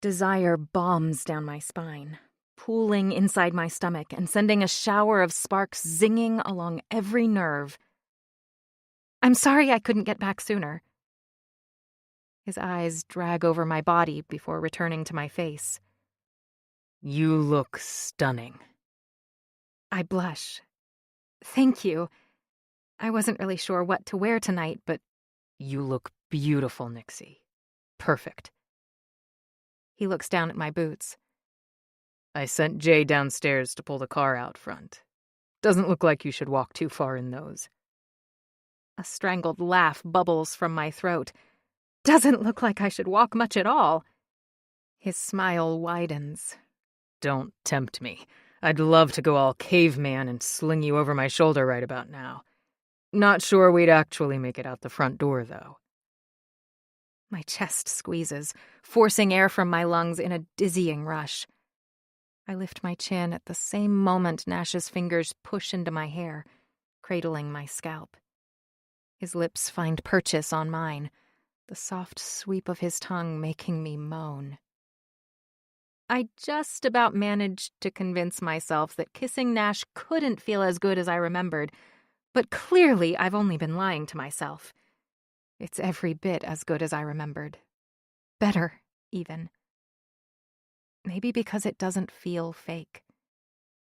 Desire bombs down my spine, pooling inside my stomach and sending a shower of sparks zinging along every nerve. I'm sorry I couldn't get back sooner. His eyes drag over my body before returning to my face. You look stunning. I blush. Thank you. I wasn't really sure what to wear tonight, but You look beautiful, Nixie. Perfect. he looks down at my boots. I sent Jay downstairs to pull the car out front. Doesn't look like you should walk too far in those. A strangled laugh bubbles from my throat. Doesn't look like I should walk much at all. His smile widens. Don't tempt me. I'd love to go all caveman and sling you over my shoulder right about now. Not sure we'd actually make it out the front door, though. My chest squeezes, forcing air from my lungs in a dizzying rush. I lift my chin at the same moment Nash's fingers push into my hair, cradling my scalp. His lips find purchase on mine, the soft sweep of his tongue making me moan. I just about managed to convince myself that kissing Nash couldn't feel as good as I remembered, but clearly I've only been lying to myself. It's every bit as good as I remembered. Better, even. Maybe because it doesn't feel fake.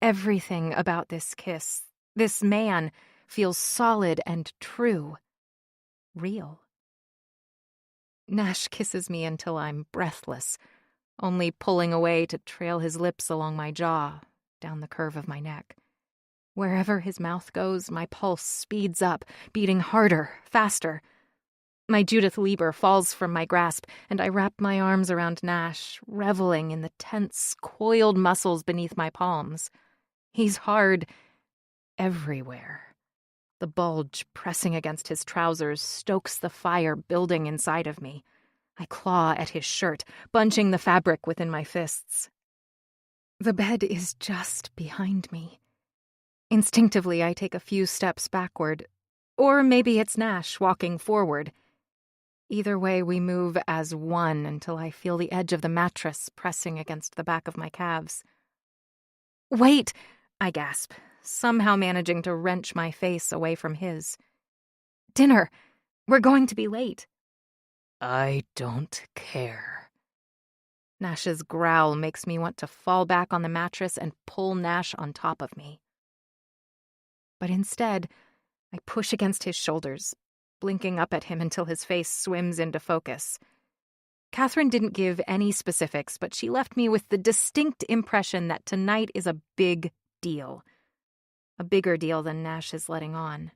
Everything about this kiss, this man, feels solid and true. Real. Nash kisses me until I'm breathless, only pulling away to trail his lips along my jaw, down the curve of my neck. Wherever his mouth goes, my pulse speeds up, beating harder, faster. My Judith Lieber falls from my grasp, and I wrap my arms around Nash, reveling in the tense, coiled muscles beneath my palms. He's hard everywhere. The bulge pressing against his trousers stokes the fire building inside of me. I claw at his shirt, bunching the fabric within my fists. The bed is just behind me. Instinctively, I take a few steps backward. Or maybe it's Nash walking forward. Either way, we move as one until I feel the edge of the mattress pressing against the back of my calves. "Wait!" I gasp, somehow managing to wrench my face away from his. "Dinner! We're going to be late." I don't care. Nash's growl makes me want to fall back on the mattress and pull Nash on top of me. But instead, I push against his shoulders, blinking up at him until his face swims into focus. Catherine didn't give any specifics, but she left me with the distinct impression that tonight is a big deal. A bigger deal than Nash is letting on.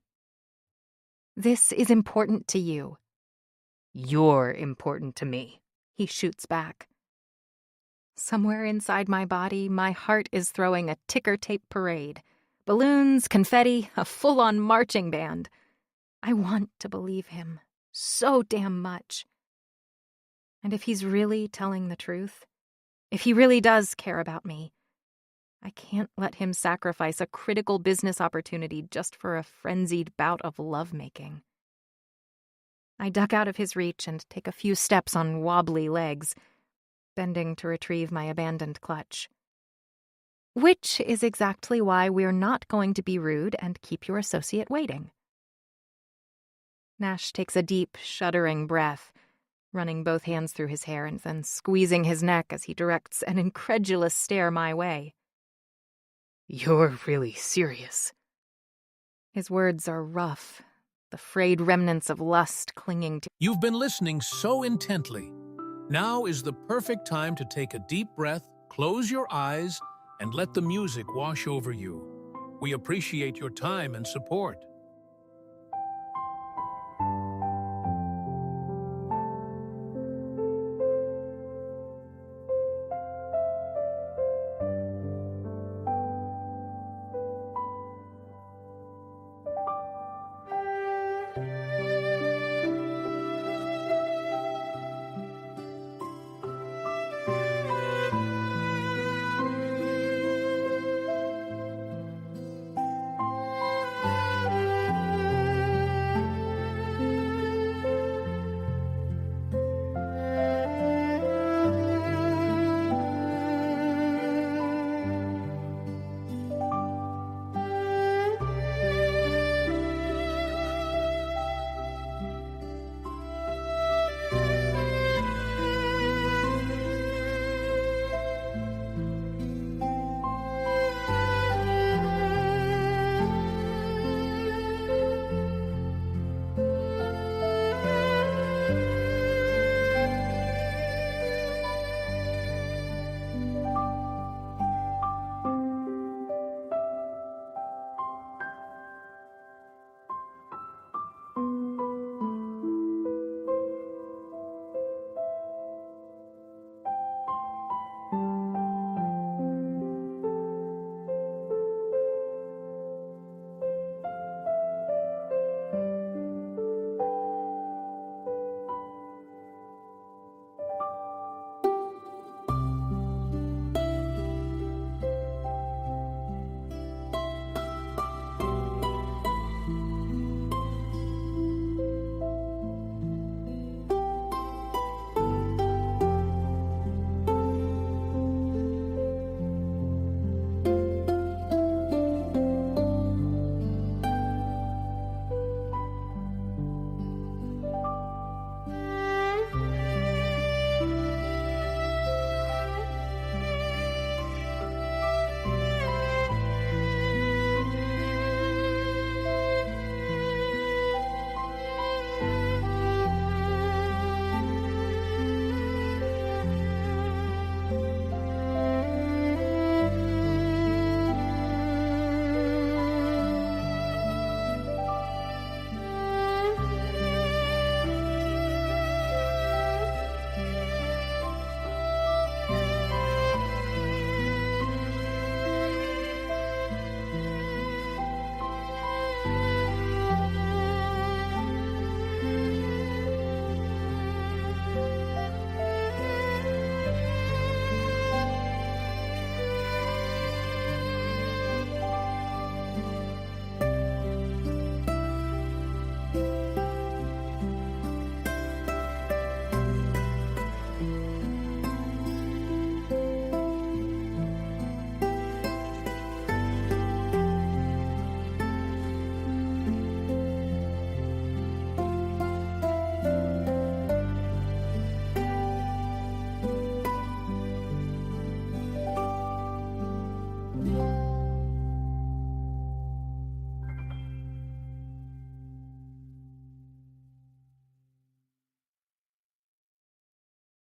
"This is important to you." You're important to me. He shoots back. Somewhere inside my body, my heart is throwing a ticker tape parade. Balloons, confetti, a full-on marching band. I want to believe him so damn much. And if he's really telling the truth, if he really does care about me, I can't let him sacrifice a critical business opportunity just for a frenzied bout of lovemaking. I duck out of his reach and take a few steps on wobbly legs, bending to retrieve my abandoned clutch. Which is exactly why we're not going to be rude and keep your associate waiting. Nash takes a deep, shuddering breath, running both hands through his hair and then squeezing his neck as he directs an incredulous stare my way. You're really serious. His words are rough, the frayed remnants of lust clinging to... You've been listening so intently. Now is the perfect time to take a deep breath, close your eyes, and let the music wash over you. We appreciate your time and support.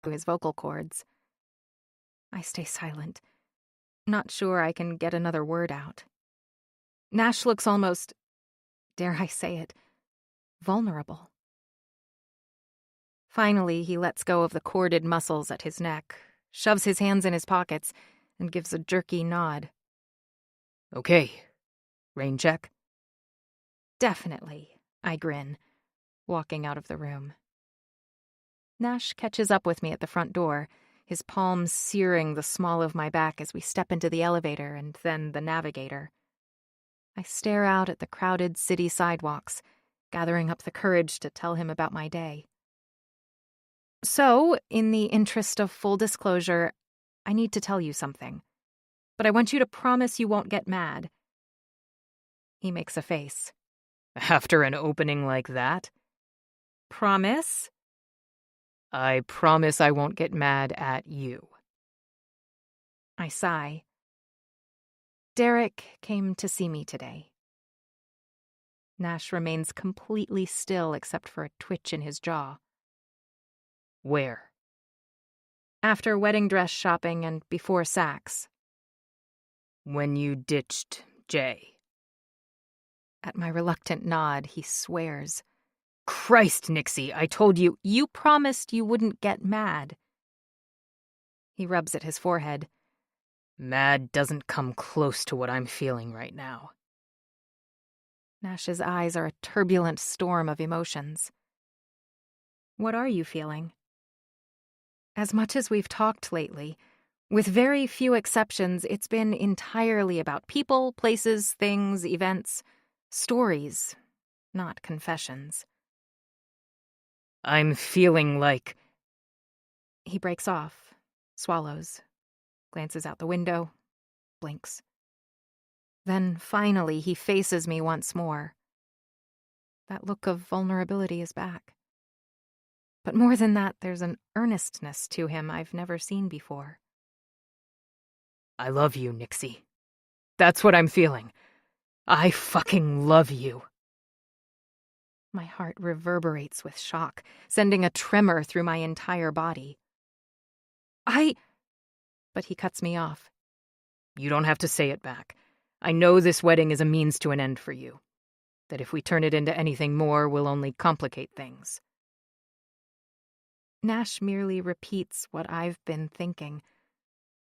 to his vocal cords. I stay silent, not sure I can get another word out. Nash looks almost, dare I say it, vulnerable. Finally, he lets go of the corded muscles at his neck, shoves his hands in his pockets, and gives a jerky nod. Okay. Rain check? Definitely, I grin, walking out of the room. Nash catches up with me at the front door, his palms searing the small of my back as we step into the elevator and then the navigator. I stare out at the crowded city sidewalks, gathering up the courage to tell him about my day. So, in the interest of full disclosure, I need to tell you something. But I want you to promise you won't get mad. He makes a face. After an opening like that? Promise? I promise I won't get mad at you. I sigh. Derek came to see me today. Nash remains completely still except for a twitch in his jaw. Where? After wedding dress shopping and before Saks. When you ditched Jay. At my reluctant nod, he swears. Christ, Nixie, I told you. You promised you wouldn't get mad. He rubs at his forehead. Mad doesn't come close to what I'm feeling right now. Nash's eyes are a turbulent storm of emotions. What are you feeling? As much as we've talked lately, with very few exceptions, it's been entirely about people, places, things, events, stories, not confessions. I'm feeling like... He breaks off, swallows, glances out the window, blinks. Then, finally, he faces me once more. That look of vulnerability is back. But more than that, there's an earnestness to him I've never seen before. I love you, Nixie. That's what I'm feeling. I fucking love you. My heart reverberates with shock, sending a tremor through my entire body. But he cuts me off. You don't have to say it back. I know this wedding is a means to an end for you. That if we turn it into anything more, will only complicate things. Nash merely repeats what I've been thinking.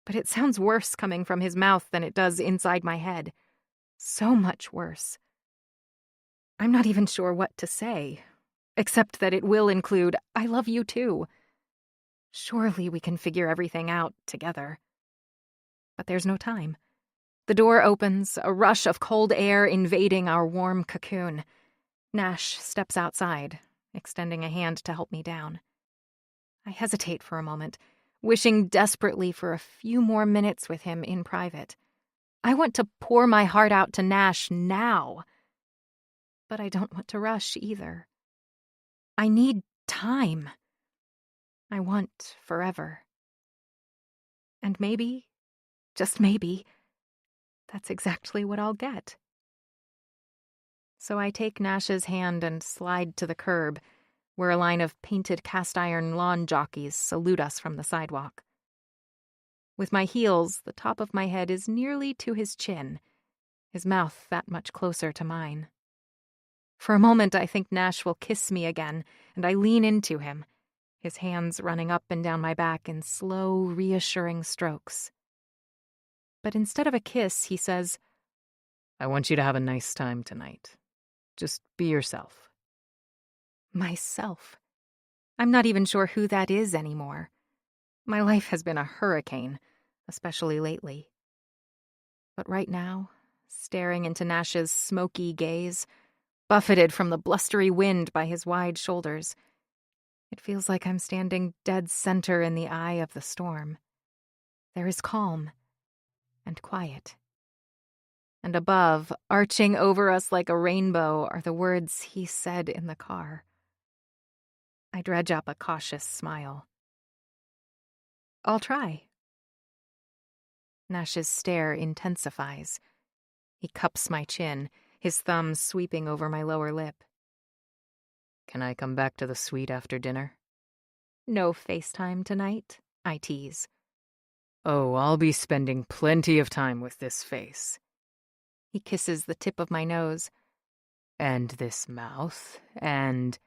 But it sounds worse coming from his mouth than it does inside my head. So much worse. I'm not even sure what to say, except that it will include, I love you too. Surely we can figure everything out together. But there's no time. The door opens, a rush of cold air invading our warm cocoon. Nash steps outside, extending a hand to help me down. I hesitate for a moment, wishing desperately for a few more minutes with him in private. I want to pour my heart out to Nash now. But I don't want to rush either. I need time. I want forever. And maybe, just maybe, that's exactly what I'll get. So I take Nash's hand and slide to the curb, where a line of painted cast-iron lawn jockeys salute us from the sidewalk. With my heels, the top of my head is nearly to his chin, his mouth that much closer to mine. For a moment, I think Nash will kiss me again, and I lean into him, his hands running up and down my back in slow, reassuring strokes. But instead of a kiss, he says, I want you to have a nice time tonight. Just be yourself. Myself. I'm not even sure who that is anymore. My life has been a hurricane, especially lately. But right now, staring into Nash's smoky gaze, buffeted from the blustery wind by his wide shoulders, it feels like I'm standing dead center in the eye of the storm. There is calm and quiet. And above, arching over us like a rainbow, are the words he said in the car. I dredge up a cautious smile. I'll try. Nash's stare intensifies. He cups my chin, his thumb sweeping over my lower lip. Can I come back to the suite after dinner? No FaceTime tonight, I tease. Oh, I'll be spending plenty of time with this face. He kisses the tip of my nose. And this mouth, and...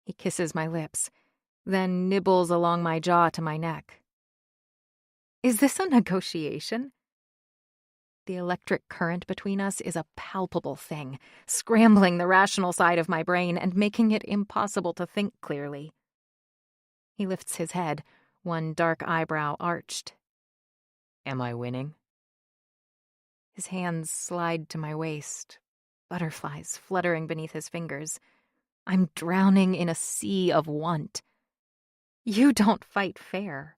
He kisses my lips, then nibbles along my jaw to my neck. Is this a negotiation? The electric current between us is a palpable thing, scrambling the rational side of my brain and making it impossible to think clearly. He lifts his head, one dark eyebrow arched. Am I winning? His hands slide to my waist, butterflies fluttering beneath his fingers. I'm drowning in a sea of want. You don't fight fair.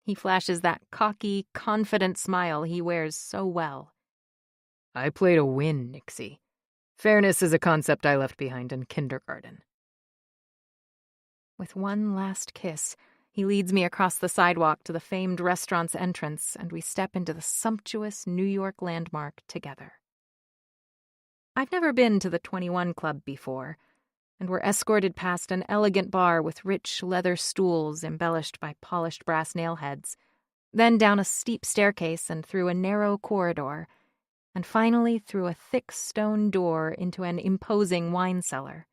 He flashes that cocky, confident smile he wears so well. I play to win, Nixie. Fairness is a concept I left behind in kindergarten. With one last kiss, he leads me across the sidewalk to the famed restaurant's entrance, and we step into the sumptuous New York landmark together. I've never been to the 21 Club before, and we're escorted past an elegant bar with rich leather stools embellished by polished brass nailheads, then down a steep staircase and through a narrow corridor, and finally through a thick stone door into an imposing wine cellar.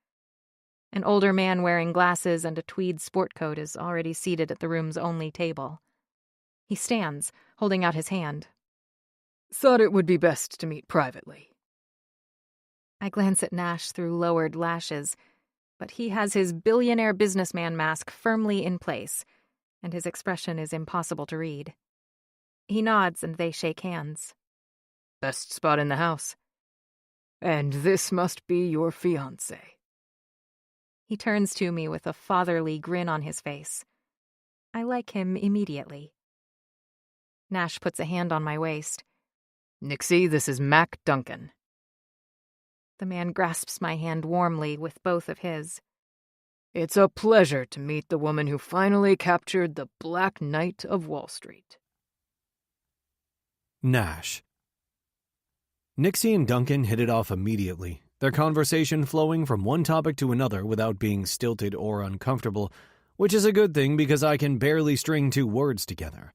An older man wearing glasses and a tweed sport coat is already seated at the room's only table. He stands, holding out his hand. Thought it would be best to meet privately. I glance at Nash through lowered lashes, but he has his billionaire businessman mask firmly in place, and his expression is impossible to read. He nods and they shake hands. Best spot in the house. And this must be your fiancé. He turns to me with a fatherly grin on his face. I like him immediately. Nash puts a hand on my waist. Nixie, this is Mac Duncan. The man grasps my hand warmly with both of his. It's a pleasure to meet the woman who finally captured the Black Knight of Wall Street. Nash. Nixie and Duncan hit it off immediately, their conversation flowing from one topic to another without being stilted or uncomfortable, which is a good thing because I can barely string two words together.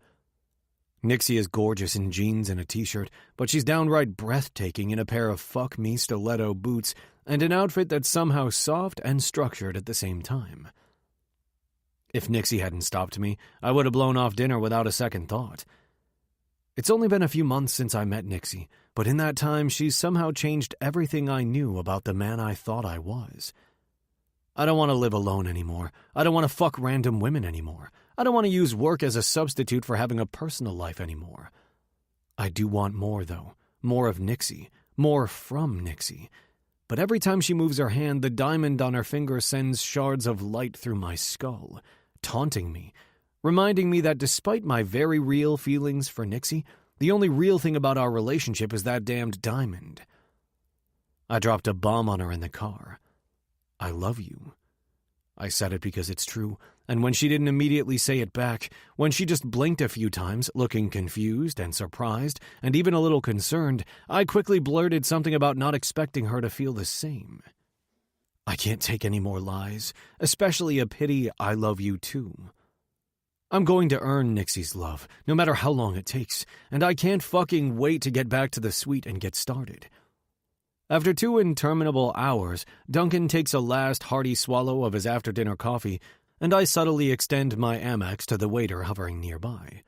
Nixie is gorgeous in jeans and a t-shirt, but she's downright breathtaking in a pair of fuck-me stiletto boots and an outfit that's somehow soft and structured at the same time. If Nixie hadn't stopped me, I would have blown off dinner without a second thought. It's only been a few months since I met Nixie, but in that time she's somehow changed everything I knew about the man I thought I was. I don't want to live alone anymore. I don't want to fuck random women anymore. I don't want to use work as a substitute for having a personal life anymore. I do want more, though. More of Nixie. More from Nixie. But every time she moves her hand, the diamond on her finger sends shards of light through my skull, taunting me, reminding me that despite my very real feelings for Nixie, the only real thing about our relationship is that damned diamond. I dropped a bomb on her in the car. I love you. I said it because it's true, and when she didn't immediately say it back, when she just blinked a few times, looking confused and surprised, and even a little concerned, I quickly blurted something about not expecting her to feel the same. I can't take any more lies, especially a pity I love you too. I'm going to earn Nixie's love, no matter how long it takes, and I can't fucking wait to get back to the suite and get started. After 2 interminable hours, Duncan takes a last hearty swallow of his after-dinner coffee, and I subtly extend my Amex to the waiter hovering nearby.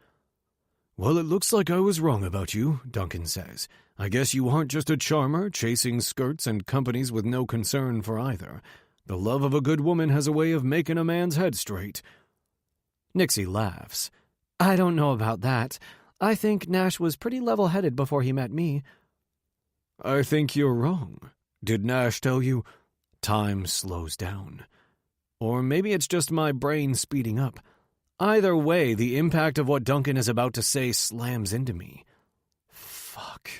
"Well, it looks like I was wrong about you," Duncan says. "I guess you aren't just a charmer, chasing skirts and companies with no concern for either. The love of a good woman has a way of making a man's head straight." Nixie laughs. I don't know about that. I think Nash was pretty level-headed before he met me. "I think you're wrong. Did Nash tell you?" Time slows down. Or maybe it's just my brain speeding up. Either way, the impact of what Duncan is about to say slams into me. Fuck.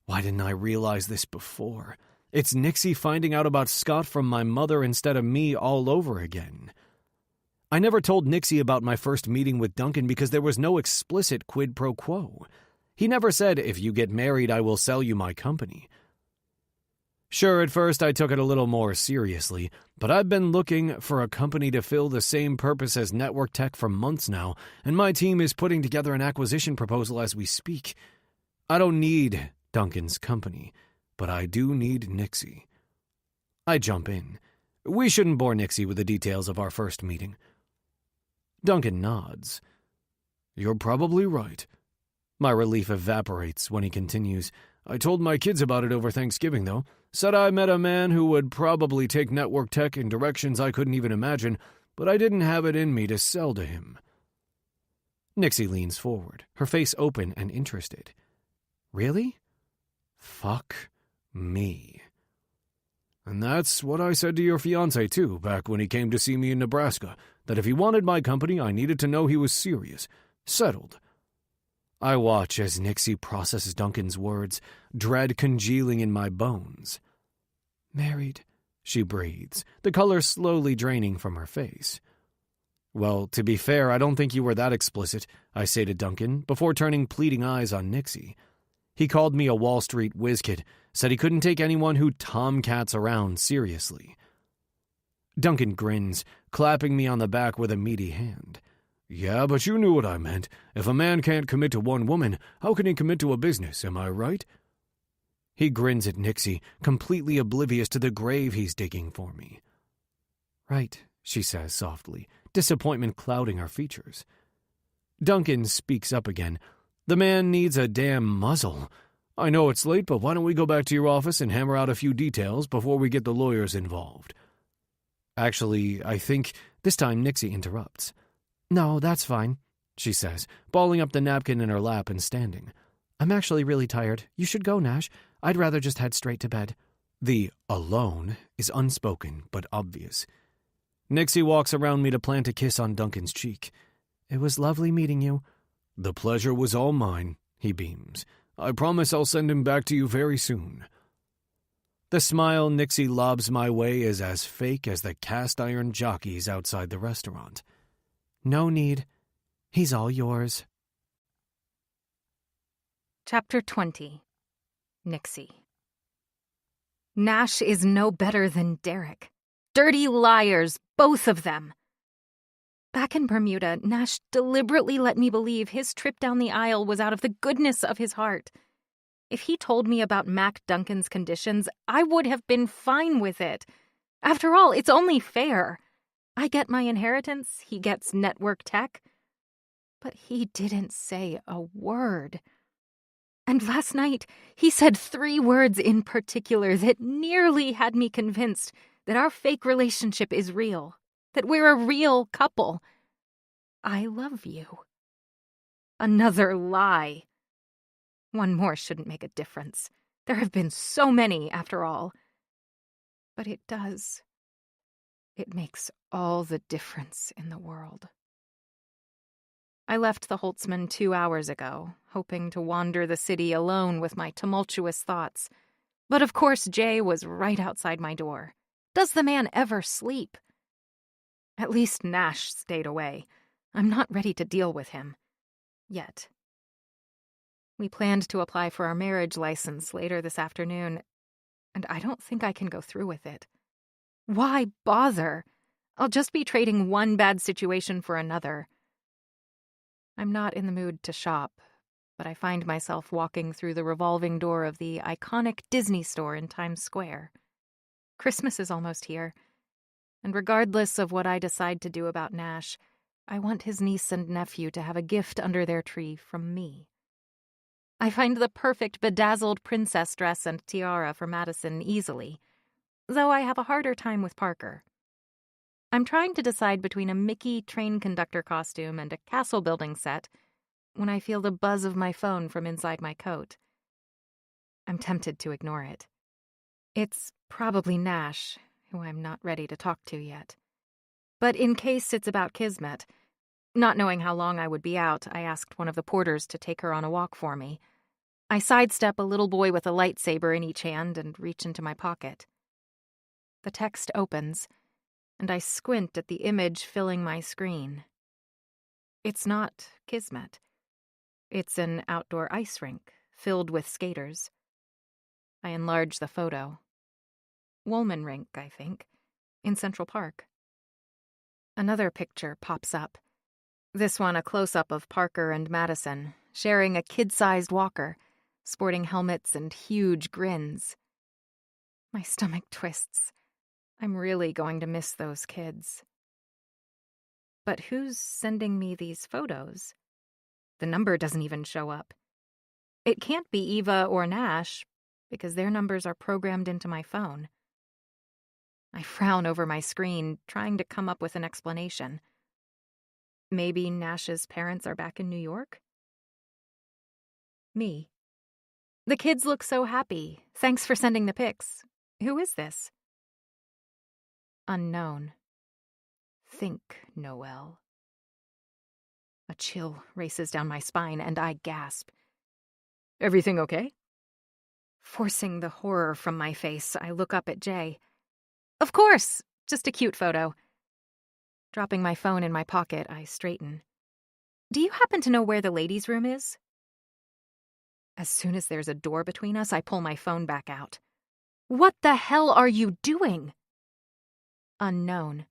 Why didn't I realize this before? It's Nixie finding out about Scott from my mother instead of me all over again. I never told Nixie about my first meeting with Duncan because there was no explicit quid pro quo. He never said, "If you get married, I will sell you my company." Sure, at first I took it a little more seriously, But I've been looking for a company to fill the same purpose as network tech for months now, and my team is putting together an acquisition proposal as we speak. I don't need Duncan's company, but I do need Nixie. I jump in. We shouldn't bore Nixie with the details of our first meeting. Duncan nods. You're probably right. My relief evaporates when he continues. I told my kids about it over Thanksgiving, though. Said I met a man who would probably take network tech in directions I couldn't even imagine, but I didn't have it in me to sell to him. Nixie leans forward, her face open and interested. Really? Fuck me. And that's what I said to your fiancé, too, back when he came to see me in Nebraska, that if he wanted my company, I needed to know he was serious. Settled. I watch as Nixie processes Duncan's words, dread congealing in my bones. Married, she breathes, the color slowly draining from her face. Well, to be fair, I don't think you were that explicit, I say to Duncan, before turning pleading eyes on Nixie. He called me a Wall Street whiz kid, said he couldn't take anyone who tomcats around seriously. Duncan grins, clapping me on the back with a meaty hand. Yeah, but you knew what I meant. If a man can't commit to one woman, how can he commit to a business, am I right? He grins at Nixie, completely oblivious to the grave he's digging for me. Right, she says softly, disappointment clouding her features. Duncan speaks up again. The man needs a damn muzzle. I know it's late, but why don't we go back to your office and hammer out a few details before we get the lawyers involved? Actually, I think this time Nixie interrupts. No, that's fine, she says, balling up the napkin in her lap and standing. I'm actually really tired. You should go, Nash. I'd rather just head straight to bed. The alone is unspoken but obvious. Nixie walks around me to plant a kiss on Duncan's cheek. It was lovely meeting you. The pleasure was all mine, he beams. I promise I'll send him back to you very soon. The smile Nixie lobs my way is as fake as the cast-iron jockeys outside the restaurant. No need. He's all yours. Chapter 20. Nixie. Nash is no better than Derek. Dirty liars, both of them. Back in Bermuda, Nash deliberately let me believe his trip down the aisle was out of the goodness of his heart. If he told me about Mac Duncan's conditions, I would have been fine with it. After all, it's only fair. I get my inheritance, he gets network tech. But he didn't say a word. And last night, he said 3 words in particular that nearly had me convinced that our fake relationship is real, that we're a real couple. I love you. Another lie. One more shouldn't make a difference. There have been so many, after all. But it does. It makes all the difference in the world. I left the Holtzman 2 hours ago, hoping to wander the city alone with my tumultuous thoughts. But of course Jay was right outside my door. Does the man ever sleep? At least Nash stayed away. I'm not ready to deal with him. Yet. We planned to apply for our marriage license later this afternoon, and I don't think I can go through with it. Why bother? I'll just be trading one bad situation for another. I'm not in the mood to shop, but I find myself walking through the revolving door of the iconic Disney store in Times Square. Christmas is almost here, and regardless of what I decide to do about Nash, I want his niece and nephew to have a gift under their tree from me. I find the perfect bedazzled princess dress and tiara for Madison easily, though I have a harder time with Parker. I'm trying to decide between a Mickey train conductor costume and a castle building set when I feel the buzz of my phone from inside my coat. I'm tempted to ignore it. It's probably Nash, who I'm not ready to talk to yet. But in case it's about Kismet, not knowing how long I would be out, I asked one of the porters to take her on a walk for me. I sidestep a little boy with a lightsaber in each hand and reach into my pocket. The text opens, and I squint at the image filling my screen. It's not Kismet. It's an outdoor ice rink filled with skaters. I enlarge the photo. Woolman Rink, I think. in Central Park. Another picture pops up. This one a close-up of Parker and Madison, sharing a kid-sized walker, sporting helmets and huge grins. My stomach twists. I'm really going to miss those kids. But who's sending me these photos? The number doesn't even show up. It can't be Eva or Nash, because their numbers are programmed into my phone. I frown over my screen, trying to come up with an explanation. Maybe Nash's parents are back in New York? Me. The kids look so happy. Thanks for sending the pics. Who is this? Unknown. Think, Noelle. A chill races down my spine, and I gasp. Everything okay? Forcing the horror from my face, I look up at Jay. Of course! Just a cute photo. Dropping my phone in my pocket, I straighten. Do you happen to know where the ladies' room is? As soon as there's a door between us, I pull my phone back out. What the hell are you doing? Unknown.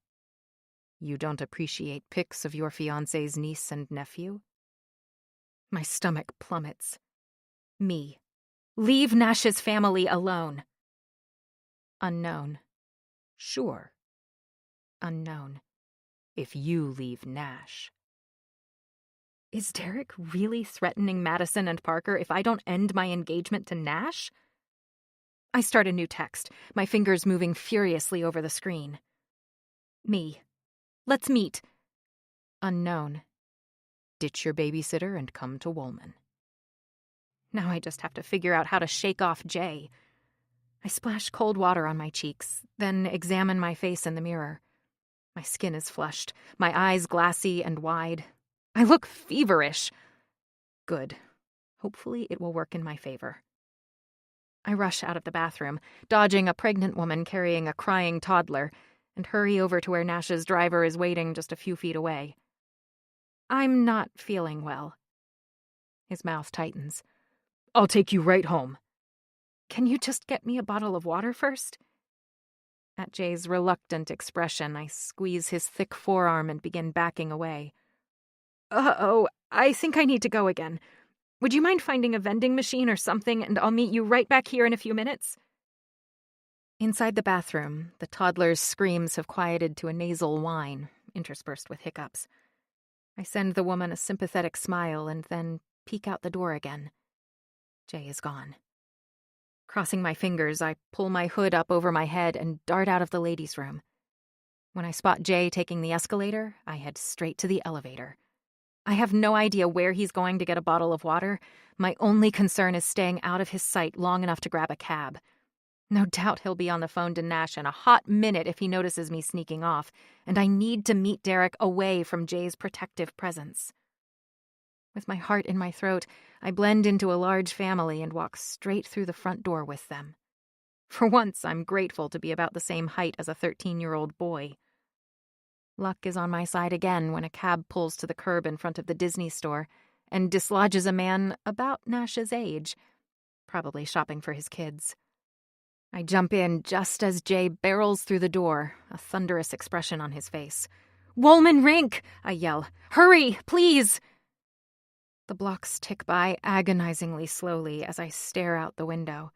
You don't appreciate pics of your fiancé's niece and nephew? My stomach plummets. Me. Leave Nash's family alone. Unknown. Sure. Unknown. If you leave Nash. Is Derek really threatening Madison and Parker if I don't end my engagement to Nash? I start a new text, my fingers moving furiously over the screen. Me. Let's meet. Unknown. Ditch your babysitter and come to Woolman. Now I just have to figure out how to shake off Jay. I splash cold water on my cheeks, then examine my face in the mirror. My skin is flushed, my eyes glassy and wide. I look feverish. Good. Hopefully it will work in my favor. I rush out of the bathroom, dodging a pregnant woman carrying a crying toddler, and hurry over to where Nash's driver is waiting just a few feet away. I'm not feeling well. His mouth tightens. I'll take you right home. Can you just get me a bottle of water first? At Jay's reluctant expression, I squeeze his thick forearm and begin backing away. Uh-oh, I think I need to go again. Would you mind finding a vending machine or something, and I'll meet you right back here in a few minutes? Inside the bathroom, the toddler's screams have quieted to a nasal whine, interspersed with hiccups. I send the woman a sympathetic smile and then peek out the door again. Jay is gone. Crossing my fingers, I pull my hood up over my head and dart out of the ladies' room. When I spot Jay taking the escalator, I head straight to the elevator. I have no idea where he's going to get a bottle of water. My only concern is staying out of his sight long enough to grab a cab. No doubt he'll be on the phone to Nash in a hot minute if he notices me sneaking off, and I need to meet Derek away from Jay's protective presence. With my heart in my throat, I blend into a large family and walk straight through the front door with them. For once, I'm grateful to be about the same height as a 13-year-old boy. Luck is on my side again when a cab pulls to the curb in front of the Disney store and dislodges a man about Nash's age, probably shopping for his kids. I jump in just as Jay barrels through the door, a thunderous expression on his face. "Woolman Rink!" I yell. "Hurry, please!" The blocks tick by agonizingly slowly as I stare out the window.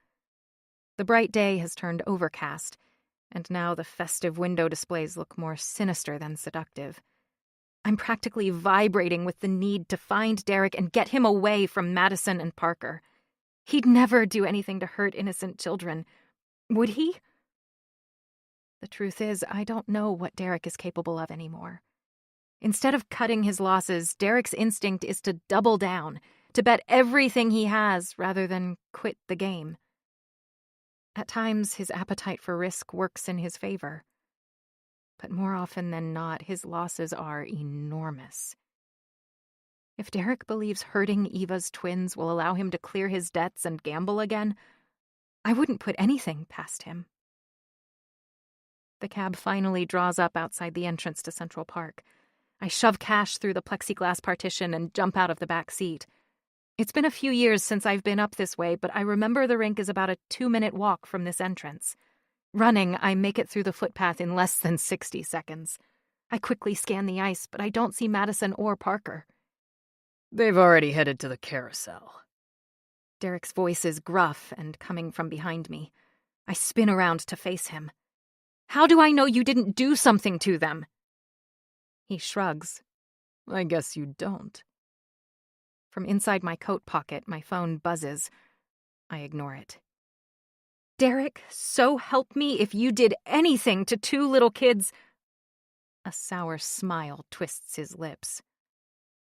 The bright day has turned overcast, and now the festive window displays look more sinister than seductive. I'm practically vibrating with the need to find Derek and get him away from Madison and Parker. He'd never do anything to hurt innocent children. Would he? The truth is, I don't know what Derek is capable of anymore. Instead of cutting his losses, Derek's instinct is to double down, to bet everything he has rather than quit the game. At times, his appetite for risk works in his favor. But more often than not, his losses are enormous. If Derek believes hurting Eva's twins will allow him to clear his debts and gamble again, I wouldn't put anything past him. The cab finally draws up outside the entrance to Central Park. I shove cash through the plexiglass partition and jump out of the back seat. It's been a few years since I've been up this way, but I remember the rink is about a 2-minute walk from this entrance. Running, I make it through the footpath in less than 60 seconds. I quickly scan the ice, but I don't see Madison or Parker. They've already headed to the carousel. Derek's voice is gruff and coming from behind me. I spin around to face him. How do I know you didn't do something to them? He shrugs. I guess you don't. From inside my coat pocket, my phone buzzes. I ignore it. Derek, so help me if you did anything to two little kids. A sour smile twists his lips.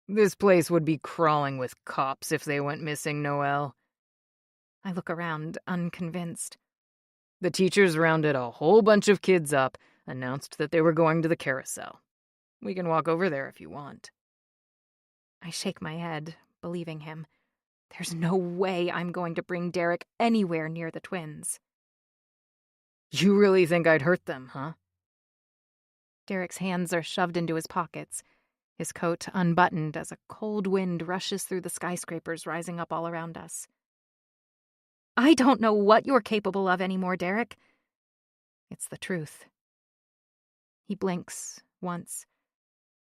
This place would be crawling with cops if they went missing, Noelle. I look around, unconvinced. The teachers rounded a whole bunch of kids up, announced that they were going to the carousel. We can walk over there if you want. I shake my head, believing him. There's no way I'm going to bring Derek anywhere near the twins. You really think I'd hurt them, huh? Derek's hands are shoved into his pockets, his coat unbuttoned as a cold wind rushes through the skyscrapers rising up all around us. I don't know what you're capable of anymore, Derek. It's the truth. He blinks once,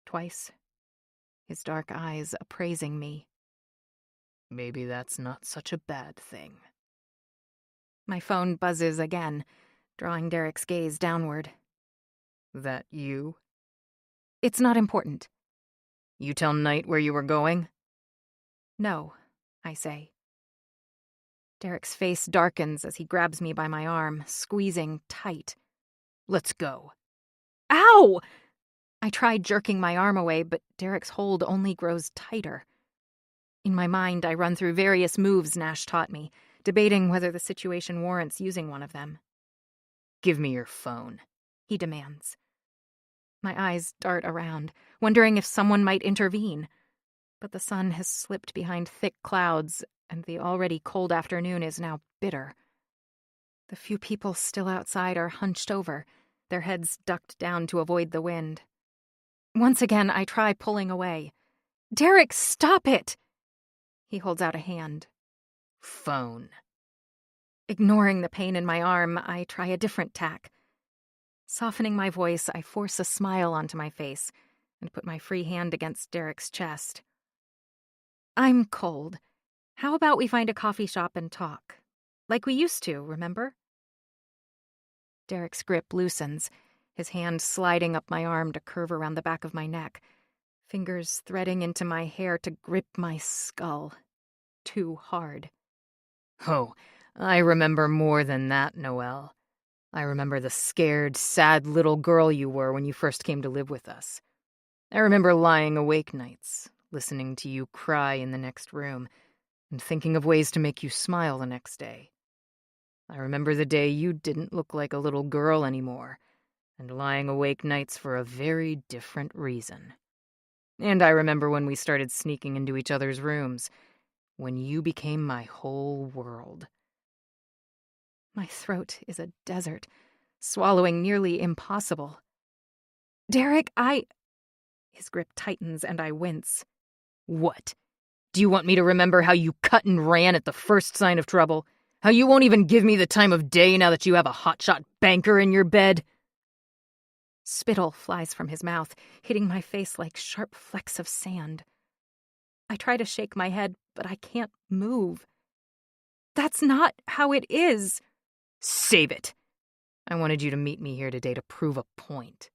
twice, his dark eyes appraising me. Maybe that's not such a bad thing. My phone buzzes again, drawing Derek's gaze downward. That you? It's not important. You tell Knight where you were going? No, I say. Derek's face darkens as he grabs me by my arm, squeezing tight. Let's go. Ow! I try jerking my arm away, but Derek's hold only grows tighter. In my mind, I run through various moves Nash taught me, debating whether the situation warrants using one of them. Give me your phone, he demands. My eyes dart around, wondering if someone might intervene. But the sun has slipped behind thick clouds, and the already cold afternoon is now bitter. The few people still outside are hunched over, their heads ducked down to avoid the wind. Once again, I try pulling away. Derek, stop it! He holds out a hand. Phone. Ignoring the pain in my arm, I try a different tack. Softening my voice, I force a smile onto my face and put my free hand against Derek's chest. I'm cold. How about we find a coffee shop and talk? Like we used to, remember? Derek's grip loosens, his hand sliding up my arm to curve around the back of my neck, fingers threading into my hair to grip my skull. Too hard. Oh, I remember more than that, Noelle. I remember the scared, sad little girl you were when you first came to live with us. I remember lying awake nights, listening to you cry in the next room, and thinking of ways to make you smile the next day. I remember the day you didn't look like a little girl anymore, and lying awake nights for a very different reason. And I remember when we started sneaking into each other's rooms, when you became my whole world. My throat is a desert, swallowing nearly impossible. Derek, His grip tightens and I wince. What? Do you want me to remember how you cut and ran at the first sign of trouble? How you won't even give me the time of day now that you have a hotshot banker in your bed? Spittle flies from his mouth, hitting my face like sharp flecks of sand. I try to shake my head, but I can't move. That's not how it is. Save it. I wanted you to meet me here today to prove a point.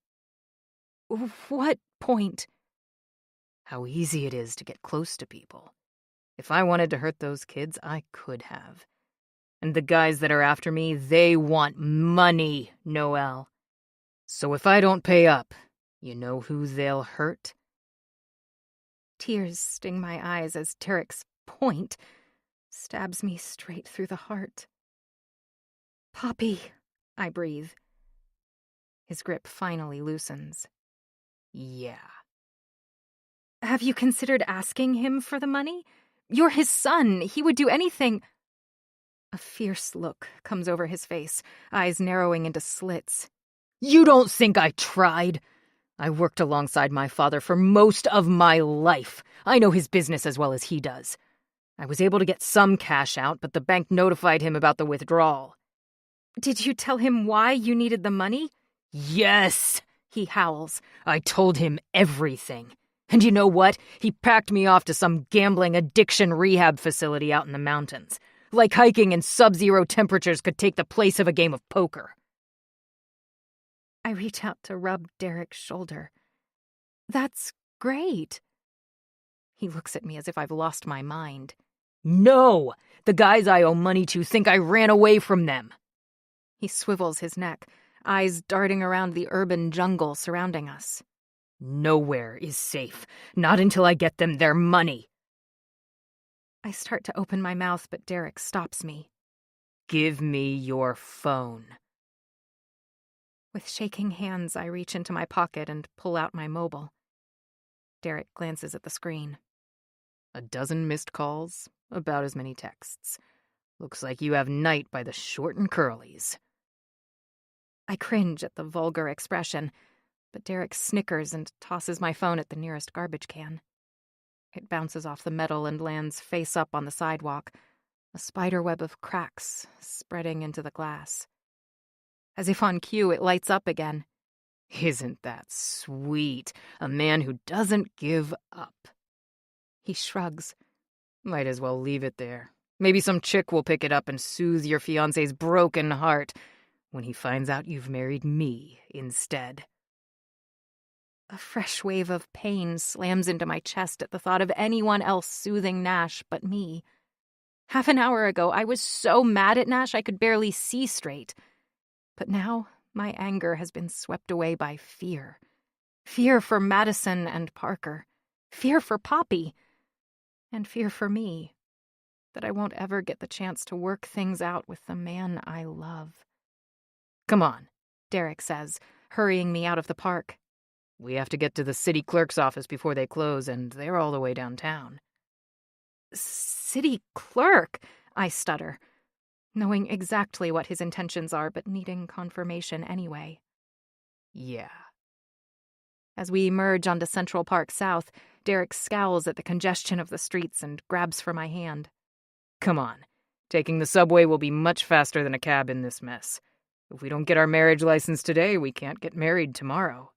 What point? How easy it is to get close to people. If I wanted to hurt those kids, I could have. And the guys that are after me, they want money, Noelle. So if I don't pay up, you know who they'll hurt? Tears sting my eyes as Derek's point stabs me straight through the heart. Poppy, I breathe. His grip finally loosens. Yeah. Have you considered asking him for the money? You're his son. He would do anything. A fierce look comes over his face, eyes narrowing into slits. You don't think I tried? I worked alongside my father for most of my life. I know his business as well as he does. I was able to get some cash out, but the bank notified him about the withdrawal. Did you tell him why you needed the money? Yes, he howls. I told him everything. And you know what? He packed me off to some gambling addiction rehab facility out in the mountains. Like hiking in sub-zero temperatures could take the place of a game of poker. I reach out to rub Derek's shoulder. That's great. He looks at me as if I've lost my mind. No! The guys I owe money to think I ran away from them. He swivels his neck, eyes darting around the urban jungle surrounding us. Nowhere is safe. Not until I get them their money. I start to open my mouth, but Derek stops me. Give me your phone. With shaking hands, I reach into my pocket and pull out my mobile. Derek glances at the screen. 12 missed calls, about as many texts. Looks like you have Night by the short and curlies. I cringe at the vulgar expression, but Derek snickers and tosses my phone at the nearest garbage can. It bounces off the metal and lands face up on the sidewalk, a spiderweb of cracks spreading into the glass. As if on cue, it lights up again. Isn't that sweet? A man who doesn't give up. He shrugs. Might as well leave it there. Maybe some chick will pick it up and soothe your fiancé's broken heart when he finds out you've married me instead. A fresh wave of pain slams into my chest at the thought of anyone else soothing Nash but me. Half an hour ago, I was so mad at Nash I could barely see straight. But now, my anger has been swept away by fear. Fear for Madison and Parker. Fear for Poppy. And fear for me. That I won't ever get the chance to work things out with the man I love. Come on, Derek says, hurrying me out of the park. We have to get to the city clerk's office before they close, and they're all the way downtown. City clerk, I stutter, knowing exactly what his intentions are, but needing confirmation anyway. Yeah. As we emerge onto Central Park South, Derek scowls at the congestion of the streets and grabs for my hand. Come on. Taking the subway will be much faster than a cab in this mess. If we don't get our marriage license today, we can't get married tomorrow.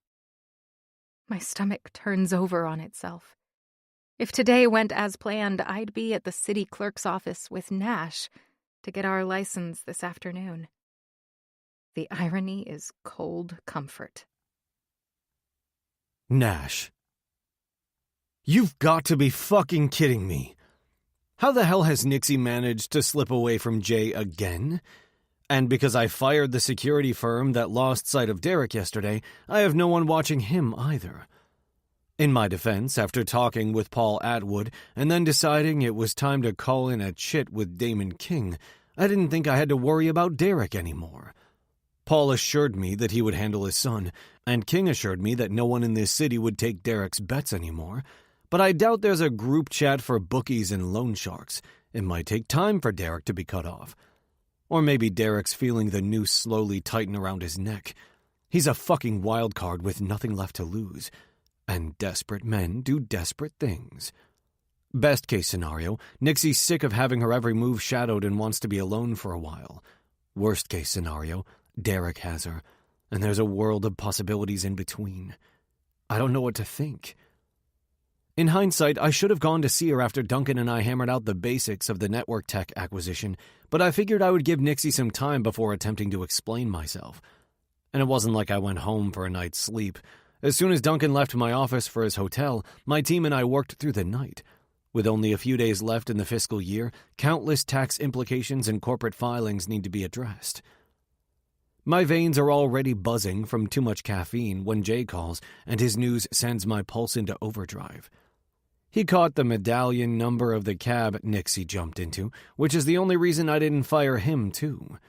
My stomach turns over on itself. If today went as planned, I'd be at the city clerk's office with Nash to get our license this afternoon. The irony is cold comfort. Nash. You've got to be fucking kidding me. How the hell has Nixie managed to slip away from Jay again? And because I fired the security firm that lost sight of Derek yesterday, I have no one watching him either. In my defense, after talking with Paul Atwood and then deciding it was time to call in a chit with Damon King, I didn't think I had to worry about Derek anymore. Paul assured me that he would handle his son, and King assured me that no one in this city would take Derek's bets anymore. But I doubt there's a group chat for bookies and loan sharks. It might take time for Derek to be cut off. Or maybe Derek's feeling the noose slowly tighten around his neck. He's a fucking wild card with nothing left to lose. And desperate men do desperate things. Best case scenario, Nixie's sick of having her every move shadowed and wants to be alone for a while. Worst case scenario, Derek has her, and there's a world of possibilities in between. I don't know what to think. In hindsight, I should have gone to see her after Duncan and I hammered out the basics of the network tech acquisition, but I figured I would give Nixie some time before attempting to explain myself. And it wasn't like I went home for a night's sleep. As soon as Duncan left my office for his hotel, my team and I worked through the night. With only a few days left in the fiscal year, countless tax implications and corporate filings need to be addressed. My veins are already buzzing from too much caffeine when Jay calls, and his news sends my pulse into overdrive. He caught the medallion number of the cab Nixie jumped into, which is the only reason I didn't fire him, too.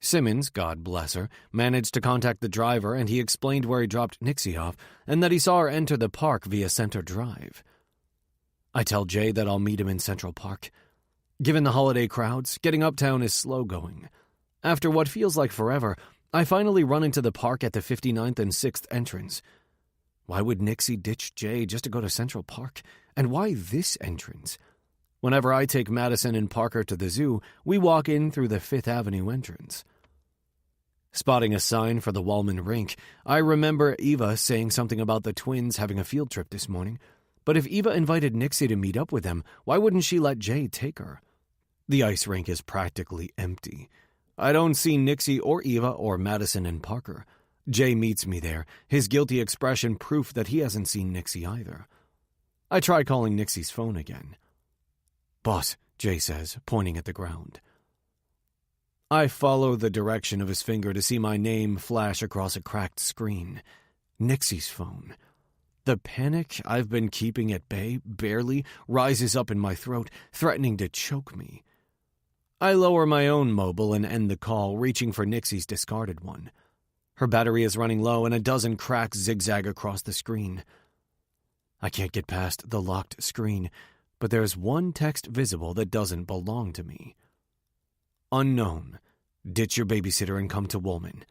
Simmons, God bless her, managed to contact the driver, and he explained where he dropped Nixie off, and that he saw her enter the park via Center Drive. I tell Jay that I'll meet him in Central Park. Given the holiday crowds, getting uptown is slow going. After what feels like forever, I finally run into the park at the 59th and 6th entrance. Why would Nixie ditch Jay just to go to Central Park? And why this entrance? Whenever I take Madison and Parker to the zoo, we walk in through the 5th Avenue entrance. Spotting a sign for the Wallman rink, I remember Eva saying something about the twins having a field trip this morning. But if Eva invited Nixie to meet up with them, why wouldn't she let Jay take her? The ice rink is practically empty. I don't see Nixie or Eva or Madison and Parker. Jay meets me there, his guilty expression proof that he hasn't seen Nixie either. I try calling Nixie's phone again. "Boss," Jay says, pointing at the ground. I follow the direction of his finger to see my name flash across a cracked screen. Nixie's phone. The panic I've been keeping at bay barely rises up in my throat, threatening to choke me. I lower my own mobile and end the call, reaching for Nixie's discarded one. Her battery is running low and a dozen cracks zigzag across the screen. I can't get past the locked screen, but there's one text visible that doesn't belong to me. Unknown. Ditch your babysitter and come to Woolman.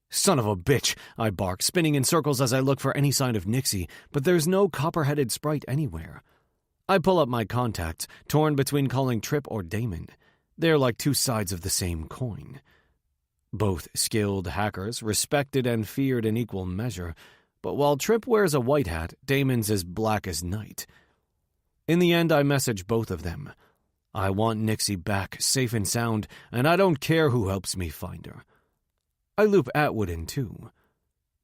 Son of a bitch, I bark, spinning in circles as I look for any sign of Nixie, but there's no copper-headed sprite anywhere. I pull up my contacts, torn between calling Tripp or Damon. They're like two sides of the same coin. Both skilled hackers, respected and feared in equal measure, but while Tripp wears a white hat, Damon's as black as night. In the end, I message both of them. I want Nixie back, safe and sound, and I don't care who helps me find her. I loop Atwood in too.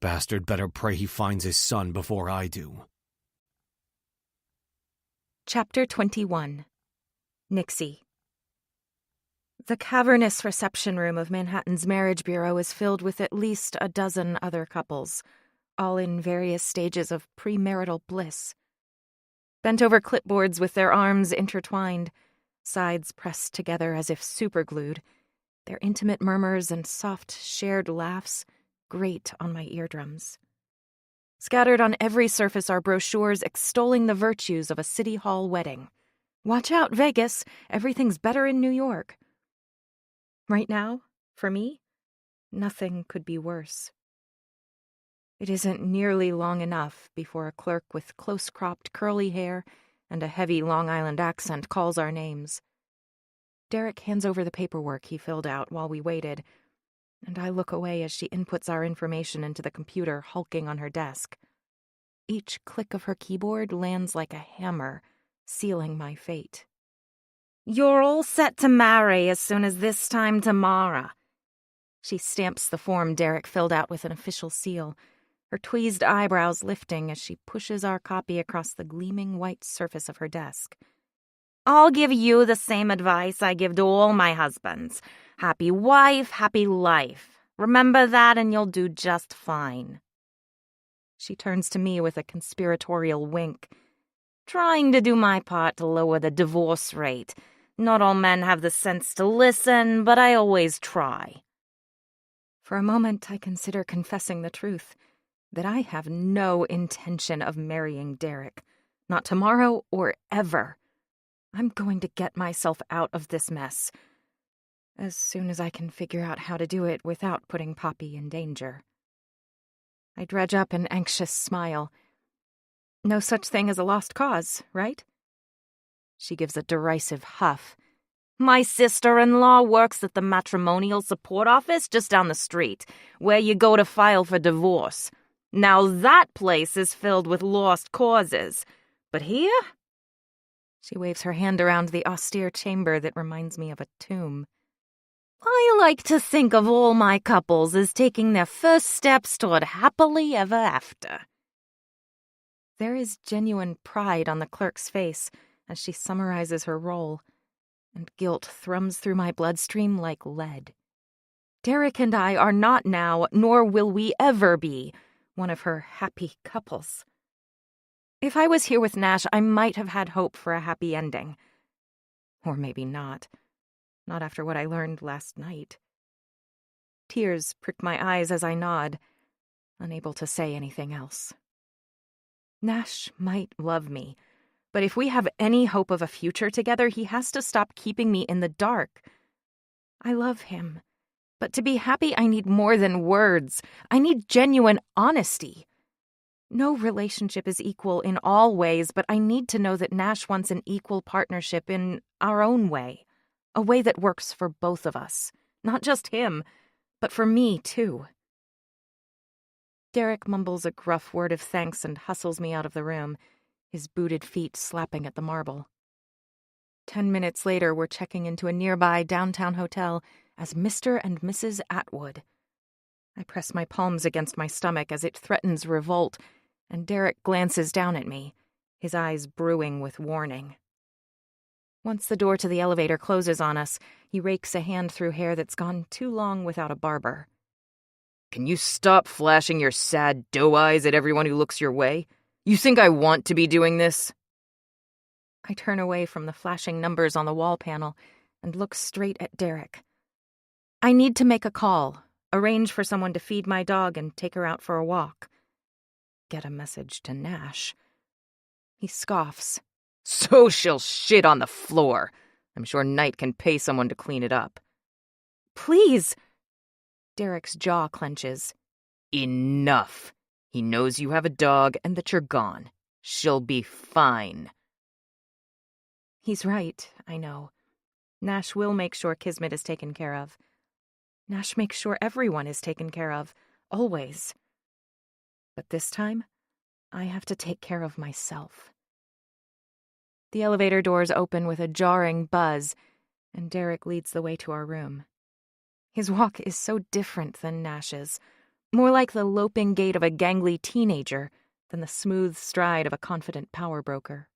Bastard better pray he finds his son before I do. Chapter 21. Nixie. The cavernous reception room of Manhattan's Marriage Bureau is filled with at least a dozen other couples, all in various stages of premarital bliss. Bent over clipboards with their arms intertwined, sides pressed together as if superglued, their intimate murmurs and soft, shared laughs grate on my eardrums. Scattered on every surface are brochures extolling the virtues of a city hall wedding. Watch out, Vegas. Everything's better in New York. Right now, for me, nothing could be worse. It isn't nearly long enough before a clerk with close-cropped curly hair and a heavy Long Island accent calls our names. Derek hands over the paperwork he filled out while we waited, and I look away as she inputs our information into the computer hulking on her desk. Each click of her keyboard lands like a hammer, sealing my fate. "You're all set to marry as soon as this time tomorrow." She stamps the form Derek filled out with an official seal, her tweezed eyebrows lifting as she pushes our copy across the gleaming white surface of her desk. "I'll give you the same advice I give to all my husbands. Happy wife, happy life. Remember that and you'll do just fine." She turns to me with a conspiratorial wink. "Trying to do my part to lower the divorce rate. Not all men have the sense to listen, but I always try." For a moment, I consider confessing the truth, that I have no intention of marrying Derek. Not tomorrow or ever. I'm going to get myself out of this mess, as soon as I can figure out how to do it without putting Poppy in danger. I dredge up an anxious smile. No such thing as a lost cause, right? She gives a derisive huff. "My sister-in-law works at the matrimonial support office just down the street, where you go to file for divorce. Now that place is filled with lost causes. But here?" She waves her hand around the austere chamber that reminds me of a tomb. "I like to think of all my couples as taking their first steps toward happily ever after." There is genuine pride on the clerk's face as she summarizes her role, and guilt thrums through my bloodstream like lead. Derek and I are not now, nor will we ever be, one of her happy couples. If I was here with Nash, I might have had hope for a happy ending. Or maybe not. Not after what I learned last night. Tears prick my eyes as I nod, unable to say anything else. Nash might love me, but if we have any hope of a future together, he has to stop keeping me in the dark. I love him, but to be happy, I need more than words. I need genuine honesty. No relationship is equal in all ways, but I need to know that Nash wants an equal partnership in our own way, a way that works for both of us. Not just him, but for me, too. Derek mumbles a gruff word of thanks and hustles me out of the room, his booted feet slapping at the marble. 10 minutes later, we're checking into a nearby downtown hotel as Mr. and Mrs. Atwood. I press my palms against my stomach as it threatens revolt, and Derek glances down at me, his eyes brewing with warning. Once the door to the elevator closes on us, he rakes a hand through hair that's gone too long without a barber. Can you stop flashing your sad doe eyes at everyone who looks your way? You think I want to be doing this? I turn away from the flashing numbers on the wall panel and look straight at Derek. I need to make a call, arrange for someone to feed my dog and take her out for a walk. Get a message to Nash. He scoffs. So she'll shit on the floor. I'm sure Knight can pay someone to clean it up. Please! Derek's jaw clenches. Enough. He knows you have a dog and that you're gone. She'll be fine. He's right, I know. Nash will make sure Kismet is taken care of. Nash makes sure everyone is taken care of, always. But this time, I have to take care of myself. The elevator doors open with a jarring buzz, and Derek leads the way to our room. His walk is so different than Nash's, more like the loping gait of a gangly teenager than the smooth stride of a confident power broker.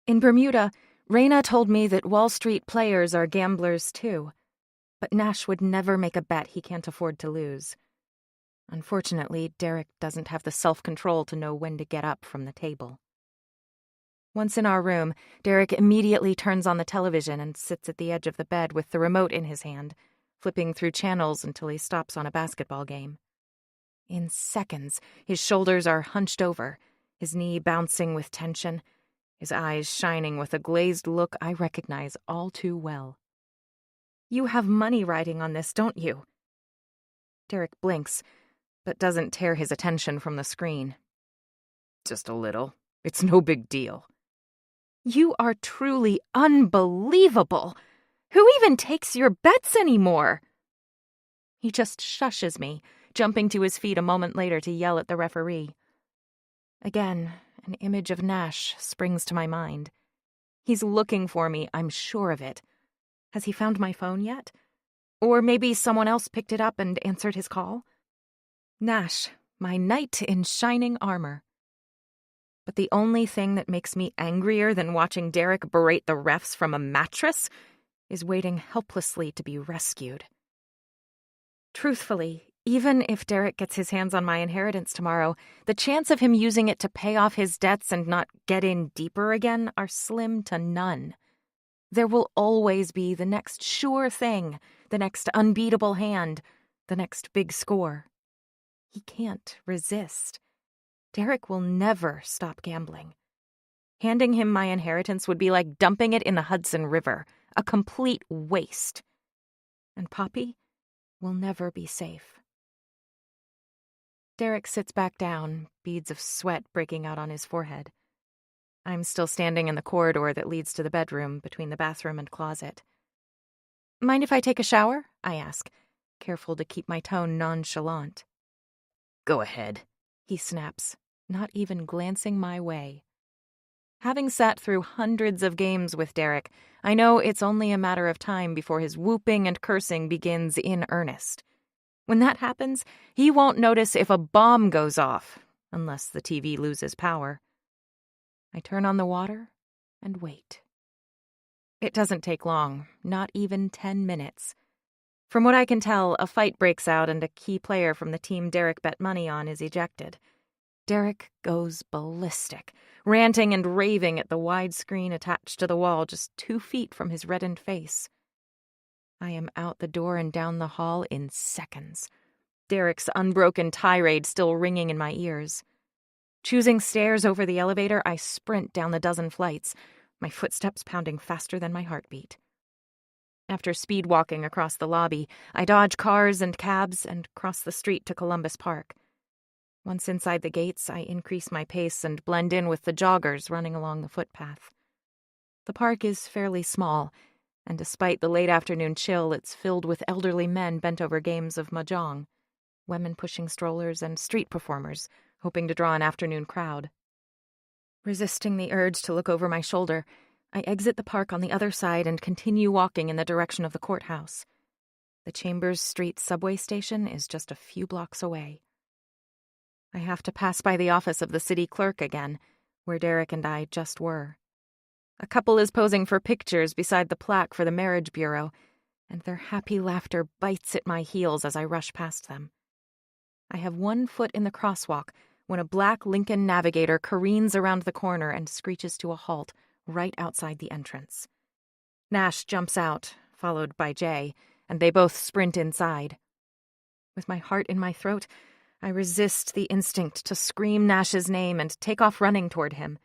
In Bermuda, Raina told me that Wall Street players are gamblers too, but Nash would never make a bet he can't afford to lose. Unfortunately, Derek doesn't have the self-control to know when to get up from the table. Once in our room, Derek immediately turns on the television and sits at the edge of the bed with the remote in his hand, flipping through channels until he stops on a basketball game. In seconds, his shoulders are hunched over, his knee bouncing with tension, his eyes shining with a glazed look I recognize all too well. You have money riding on this, don't you? Derek blinks, but doesn't tear his attention from the screen. Just a little. It's no big deal. You are truly unbelievable. Who even takes your bets anymore? He just shushes me, jumping to his feet a moment later to yell at the referee. Again, an image of Nash springs to my mind. He's looking for me, I'm sure of it. Has he found my phone yet? Or maybe someone else picked it up and answered his call? Nash, my knight in shining armor. But the only thing that makes me angrier than watching Derek berate the refs from a mattress is waiting helplessly to be rescued. Truthfully, even if Derek gets his hands on my inheritance tomorrow, the chance of him using it to pay off his debts and not get in deeper again are slim to none. There will always be the next sure thing, the next unbeatable hand, the next big score. He can't resist. Derek will never stop gambling. Handing him my inheritance would be like dumping it in the Hudson River, a complete waste. And Poppy will never be safe. Derek sits back down, beads of sweat breaking out on his forehead. I'm still standing in the corridor that leads to the bedroom between the bathroom and closet. Mind if I take a shower? I ask, careful to keep my tone nonchalant. Go ahead, he snaps, not even glancing my way. Having sat through hundreds of games with Derek, I know it's only a matter of time before his whooping and cursing begins in earnest. When that happens, he won't notice if a bomb goes off, unless the TV loses power. I turn on the water and wait. It doesn't take long, not even 10 minutes. From what I can tell, a fight breaks out and a key player from the team Derek bet money on is ejected. Derek goes ballistic, ranting and raving at the wide screen attached to the wall just 2 feet from his reddened face. I am out the door and down the hall in seconds, Derek's unbroken tirade still ringing in my ears. Choosing stairs over the elevator, I sprint down the dozen flights, my footsteps pounding faster than my heartbeat. After speed walking across the lobby, I dodge cars and cabs and cross the street to Columbus Park. Once inside the gates, I increase my pace and blend in with the joggers running along the footpath. The park is fairly small, and despite the late afternoon chill, it's filled with elderly men bent over games of mahjong, women pushing strollers, and street performers, hoping to draw an afternoon crowd. Resisting the urge to look over my shoulder, I exit the park on the other side and continue walking in the direction of the courthouse. The Chambers Street subway station is just a few blocks away. I have to pass by the office of the city clerk again, where Derek and I just were. A couple is posing for pictures beside the plaque for the marriage bureau, and their happy laughter bites at my heels as I rush past them. I have one foot in the crosswalk when a black Lincoln Navigator careens around the corner and screeches to a halt right outside the entrance. Nash jumps out, followed by Jay, and they both sprint inside. With my heart in my throat, I resist the instinct to scream Nash's name and take off running toward him.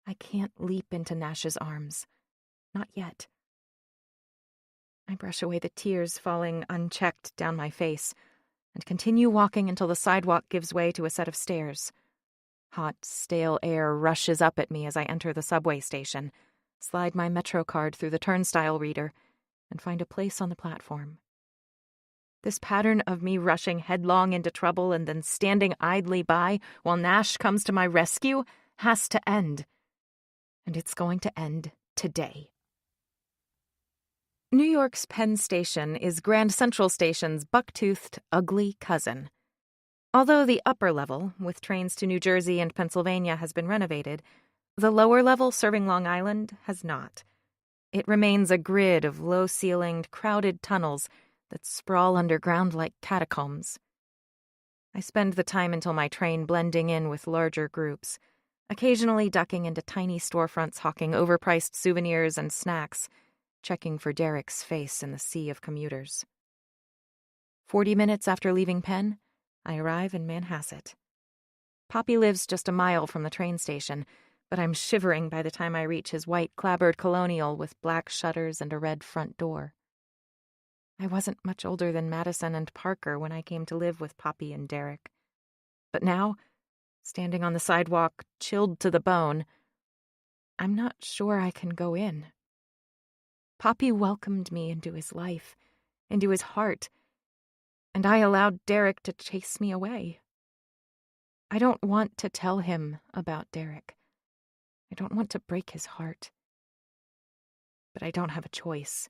I can't leap into Nash's arms. Not yet. I brush away the tears falling unchecked down my face and continue walking until the sidewalk gives way to a set of stairs. Hot, stale air rushes up at me as I enter the subway station, slide my Metro card through the turnstile reader, and find a place on the platform. This pattern of me rushing headlong into trouble and then standing idly by while Nash comes to my rescue has to end. And it's going to end today. New York's Penn Station is Grand Central Station's buck-toothed, ugly cousin. Although the upper level, with trains to New Jersey and Pennsylvania, has been renovated, the lower level serving Long Island has not. It remains a grid of low-ceilinged, crowded tunnels that sprawl underground like catacombs. I spend the time until my train blending in with larger groups, occasionally ducking into tiny storefronts hawking overpriced souvenirs and snacks, checking for Derek's face in the sea of commuters. 40 minutes after leaving Penn, I arrive in Manhasset. Poppy lives just a mile from the train station, but I'm shivering by the time I reach his white clapboard colonial with black shutters and a red front door. I wasn't much older than Madison and Parker when I came to live with Poppy and Derek. But now, standing on the sidewalk, chilled to the bone, I'm not sure I can go in. Poppy welcomed me into his life, into his heart, and I allowed Derek to chase me away. I don't want to tell him about Derek. I don't want to break his heart. But I don't have a choice.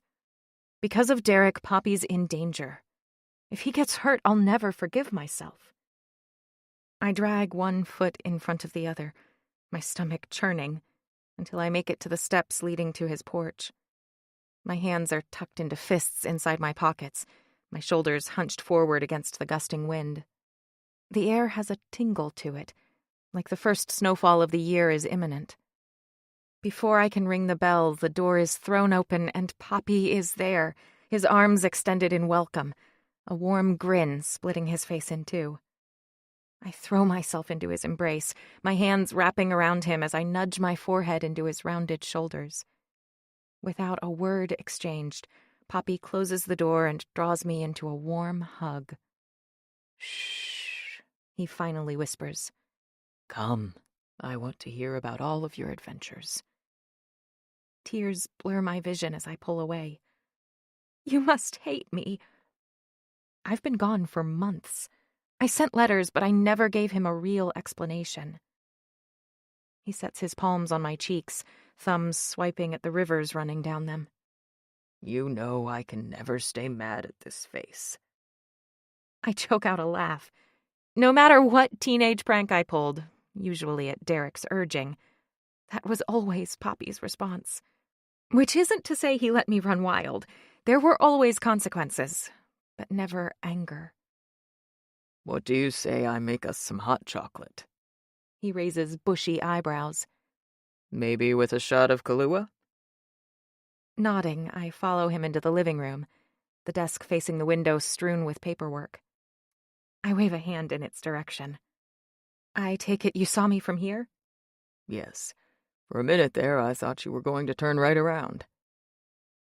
Because of Derek, Poppy's in danger. If he gets hurt, I'll never forgive myself. I drag one foot in front of the other, my stomach churning, until I make it to the steps leading to his porch. My hands are tucked into fists inside my pockets, my shoulders hunched forward against the gusting wind. The air has a tingle to it, like the first snowfall of the year is imminent. Before I can ring the bell, the door is thrown open and Poppy is there, his arms extended in welcome, a warm grin splitting his face in two. I throw myself into his embrace, my hands wrapping around him as I nudge my forehead into his rounded shoulders. Without a word exchanged, Poppy closes the door and draws me into a warm hug. "Shh," he finally whispers. "Come, I want to hear about all of your adventures." Tears blur my vision as I pull away. "You must hate me." I've been gone for months. I sent letters, but I never gave him a real explanation. He sets his palms on my cheeks, thumbs swiping at the rivers running down them. "You know I can never stay mad at this face." I choke out a laugh. No matter what teenage prank I pulled, usually at Derek's urging, that was always Poppy's response. Which isn't to say he let me run wild. There were always consequences, but never anger. "What do you say I make us some hot chocolate?" He raises bushy eyebrows. "Maybe with a shot of Kahlua?" Nodding, I follow him into the living room, the desk facing the window strewn with paperwork. I wave a hand in its direction. "I take it you saw me from here?" "Yes. For a minute there, I thought you were going to turn right around."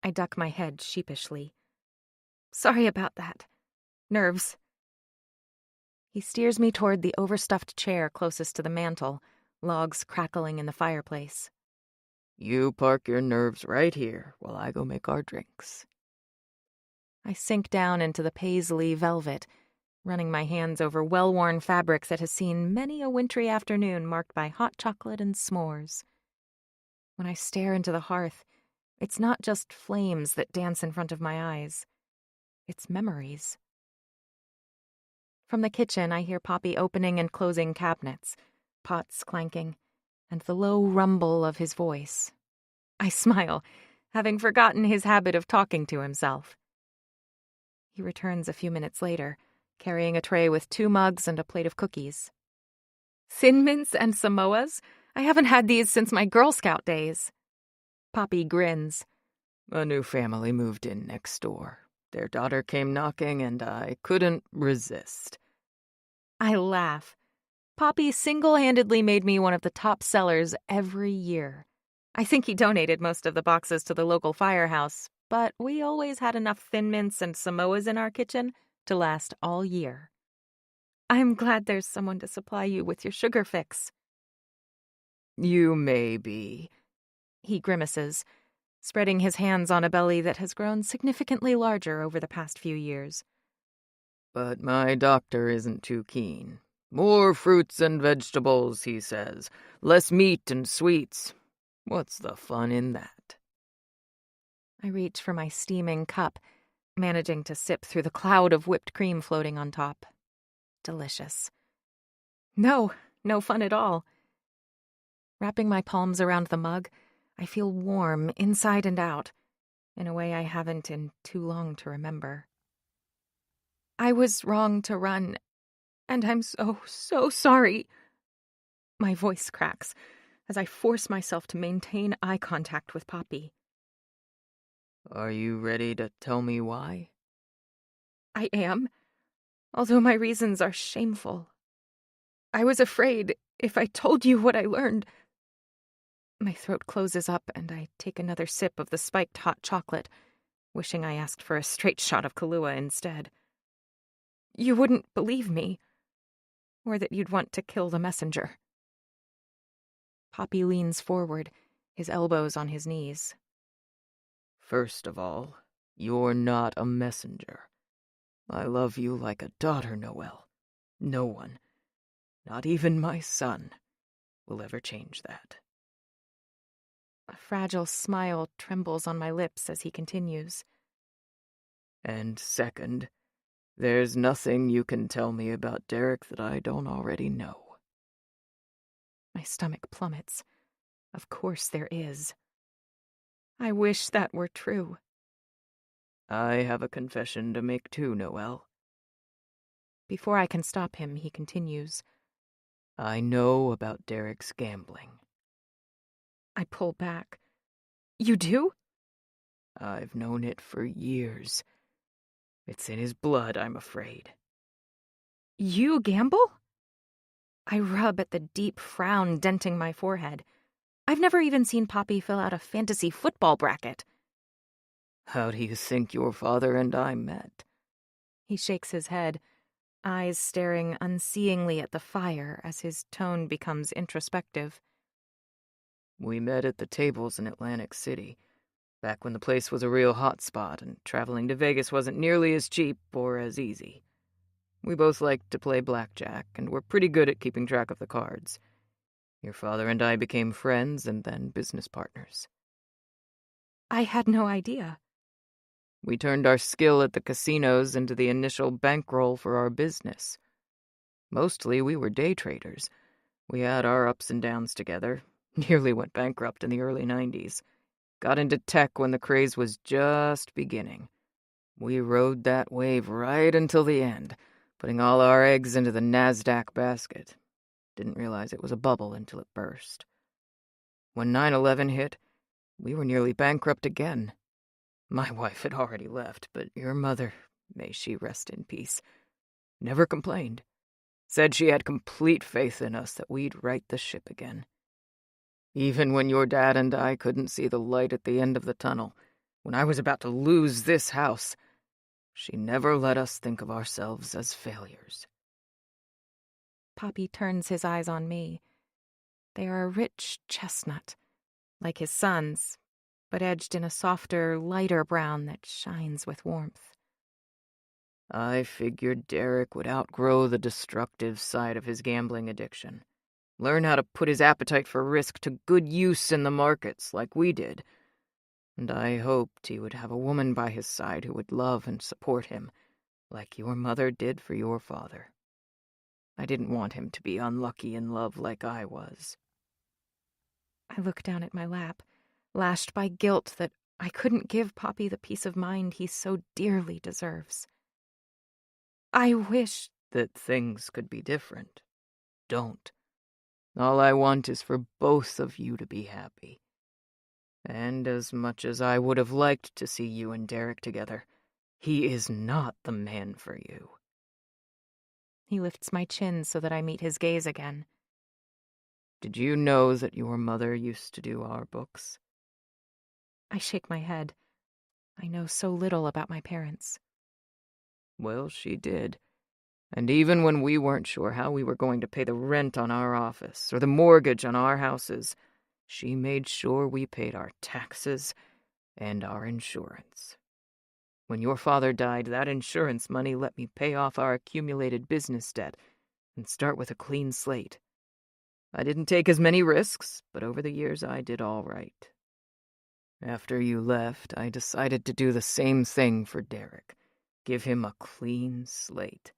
I duck my head sheepishly. "Sorry about that. Nerves." He steers me toward the overstuffed chair closest to the mantel, logs crackling in the fireplace. You park your nerves right here while I go make our drinks. I sink down into the paisley velvet, running my hands over well-worn fabric that has seen many a wintry afternoon marked by hot chocolate and s'mores. When I stare into the hearth, it's not just flames that dance in front of my eyes. It's memories. From the kitchen, I hear Poppy opening and closing cabinets, pots clanking, and the low rumble of his voice. I smile, having forgotten his habit of talking to himself. He returns a few minutes later, carrying a tray with 2 mugs and a plate of cookies. Thin Mints and Samoas? I haven't had these since my Girl Scout days. Poppy grins. A new family moved in next door. Their daughter came knocking, and I couldn't resist. I laugh. Poppy single-handedly made me one of the top sellers every year. I think he donated most of the boxes to the local firehouse, but we always had enough Thin Mints and Samoas in our kitchen to last all year. I'm glad there's someone to supply you with your sugar fix. You may be. He grimaces, spreading his hands on a belly that has grown significantly larger over the past few years. But my doctor isn't too keen. More fruits and vegetables, he says. Less meat and sweets. What's the fun in that? I reach for my steaming cup, managing to sip through the cloud of whipped cream floating on top. Delicious. No fun at all. Wrapping my palms around the mug, I feel warm inside and out, in a way I haven't in too long to remember. I was wrong to run, and I'm so sorry. My voice cracks as I force myself to maintain eye contact with Poppy. Are you ready to tell me why? I am, although my reasons are shameful. I was afraid if I told you what I learned. My throat closes up and I take another sip of the spiked hot chocolate, wishing I asked for a straight shot of Kahlua instead. You wouldn't believe me, or that you'd want to kill the messenger. Poppy leans forward, his elbows on his knees. First of all, you're not a messenger. I love you like a daughter, Noelle. No one, not even my son, will ever change that. A fragile smile trembles on my lips as he continues. And second, there's nothing you can tell me about Derek that I don't already know. My stomach plummets. Of course there is. I wish that were true. I have a confession to make too, Noelle. Before I can stop him, he continues. I know about Derek's gambling. I pull back. You do? I've known it for years. It's in his blood, I'm afraid. You gamble? I rub at the deep frown denting my forehead. I've never even seen Poppy fill out a fantasy football bracket. How do you think your father and I met? He shakes his head, eyes staring unseeingly at the fire as his tone becomes introspective. We met at the tables in Atlantic City, back when the place was a real hot spot and traveling to Vegas wasn't nearly as cheap or as easy. We both liked to play blackjack and were pretty good at keeping track of the cards. Your father and I became friends and then business partners. I had no idea. We turned our skill at the casinos into the initial bankroll for our business. Mostly we were day traders. We had our ups and downs together, nearly went bankrupt in the early 90s. Got into tech when the craze was just beginning. We rode that wave right until the end, putting all our eggs into the NASDAQ basket. Didn't realize it was a bubble until it burst. When 9/11 hit, we were nearly bankrupt again. My wife had already left, but your mother, may she rest in peace, never complained. Said she had complete faith in us that we'd right the ship again. Even when your dad and I couldn't see the light at the end of the tunnel, when I was about to lose this house, she never let us think of ourselves as failures. Poppy turns his eyes on me. They are a rich chestnut, like his son's, but edged in a softer, lighter brown that shines with warmth. I figured Derek would outgrow the destructive side of his gambling addiction. Learn how to put his appetite for risk to good use in the markets like we did. And I hoped he would have a woman by his side who would love and support him, like your mother did for your father. I didn't want him to be unlucky in love like I was. I look down at my lap, lashed by guilt that I couldn't give Poppy the peace of mind he so dearly deserves. I wish that things could be different. Don't. All I want is for both of you to be happy. And as much as I would have liked to see you and Derek together, he is not the man for you. He lifts my chin so that I meet his gaze again. Did you know that your mother used to do our books? I shake my head. I know so little about my parents. Well, she did. And even when we weren't sure how we were going to pay the rent on our office or the mortgage on our houses, she made sure we paid our taxes and our insurance. When your father died, that insurance money let me pay off our accumulated business debt and start with a clean slate. I didn't take as many risks, but over the years I did all right. After you left, I decided to do the same thing for Derek. Give him a clean slate.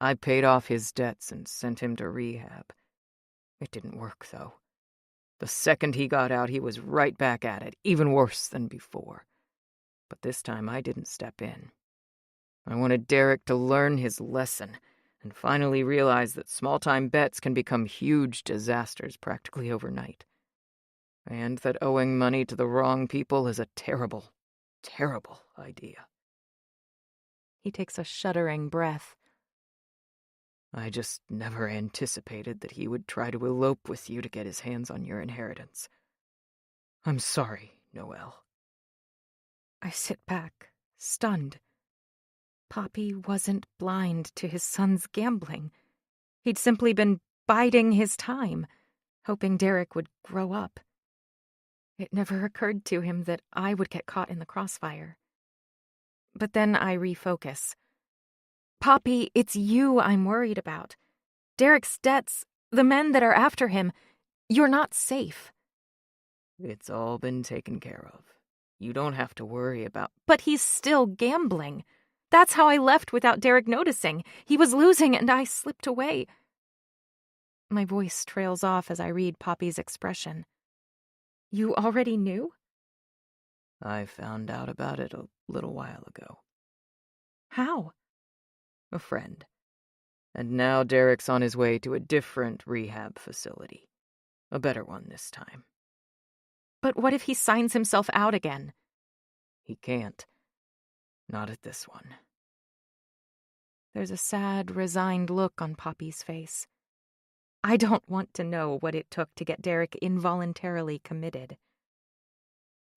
I paid off his debts and sent him to rehab. It didn't work, though. The second he got out, he was right back at it, even worse than before. But this time I didn't step in. I wanted Derek to learn his lesson and finally realize that small-time bets can become huge disasters practically overnight. And that owing money to the wrong people is a terrible, terrible idea. He takes a shuddering breath. I just never anticipated that he would try to elope with you to get his hands on your inheritance. I'm sorry, Noelle. I sit back, stunned. Poppy wasn't blind to his son's gambling. He'd simply been biding his time, hoping Derek would grow up. It never occurred to him that I would get caught in the crossfire. But then I refocus. Poppy, it's you I'm worried about. Derek's debts, the men that are after him, you're not safe. It's all been taken care of. You don't have to worry about... But he's still gambling. That's how I left without Derek noticing. He was losing and I slipped away. My voice trails off as I read Poppy's expression. You already knew? I found out about it a little while ago. How? A friend. And now Derek's on his way to a different rehab facility. A better one this time. But what if he signs himself out again? He can't. Not at this one. There's a sad, resigned look on Poppy's face. I don't want to know what it took to get Derek involuntarily committed.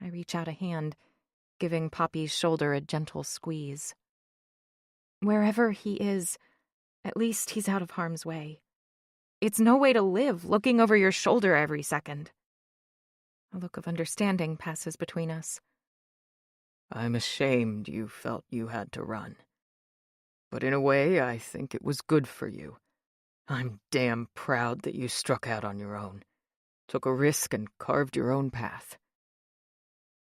I reach out a hand, giving Poppy's shoulder a gentle squeeze. Wherever he is, at least he's out of harm's way. It's no way to live, looking over your shoulder every second. A look of understanding passes between us. I'm ashamed you felt you had to run. But in a way, I think it was good for you. I'm damn proud that you struck out on your own, took a risk and carved your own path.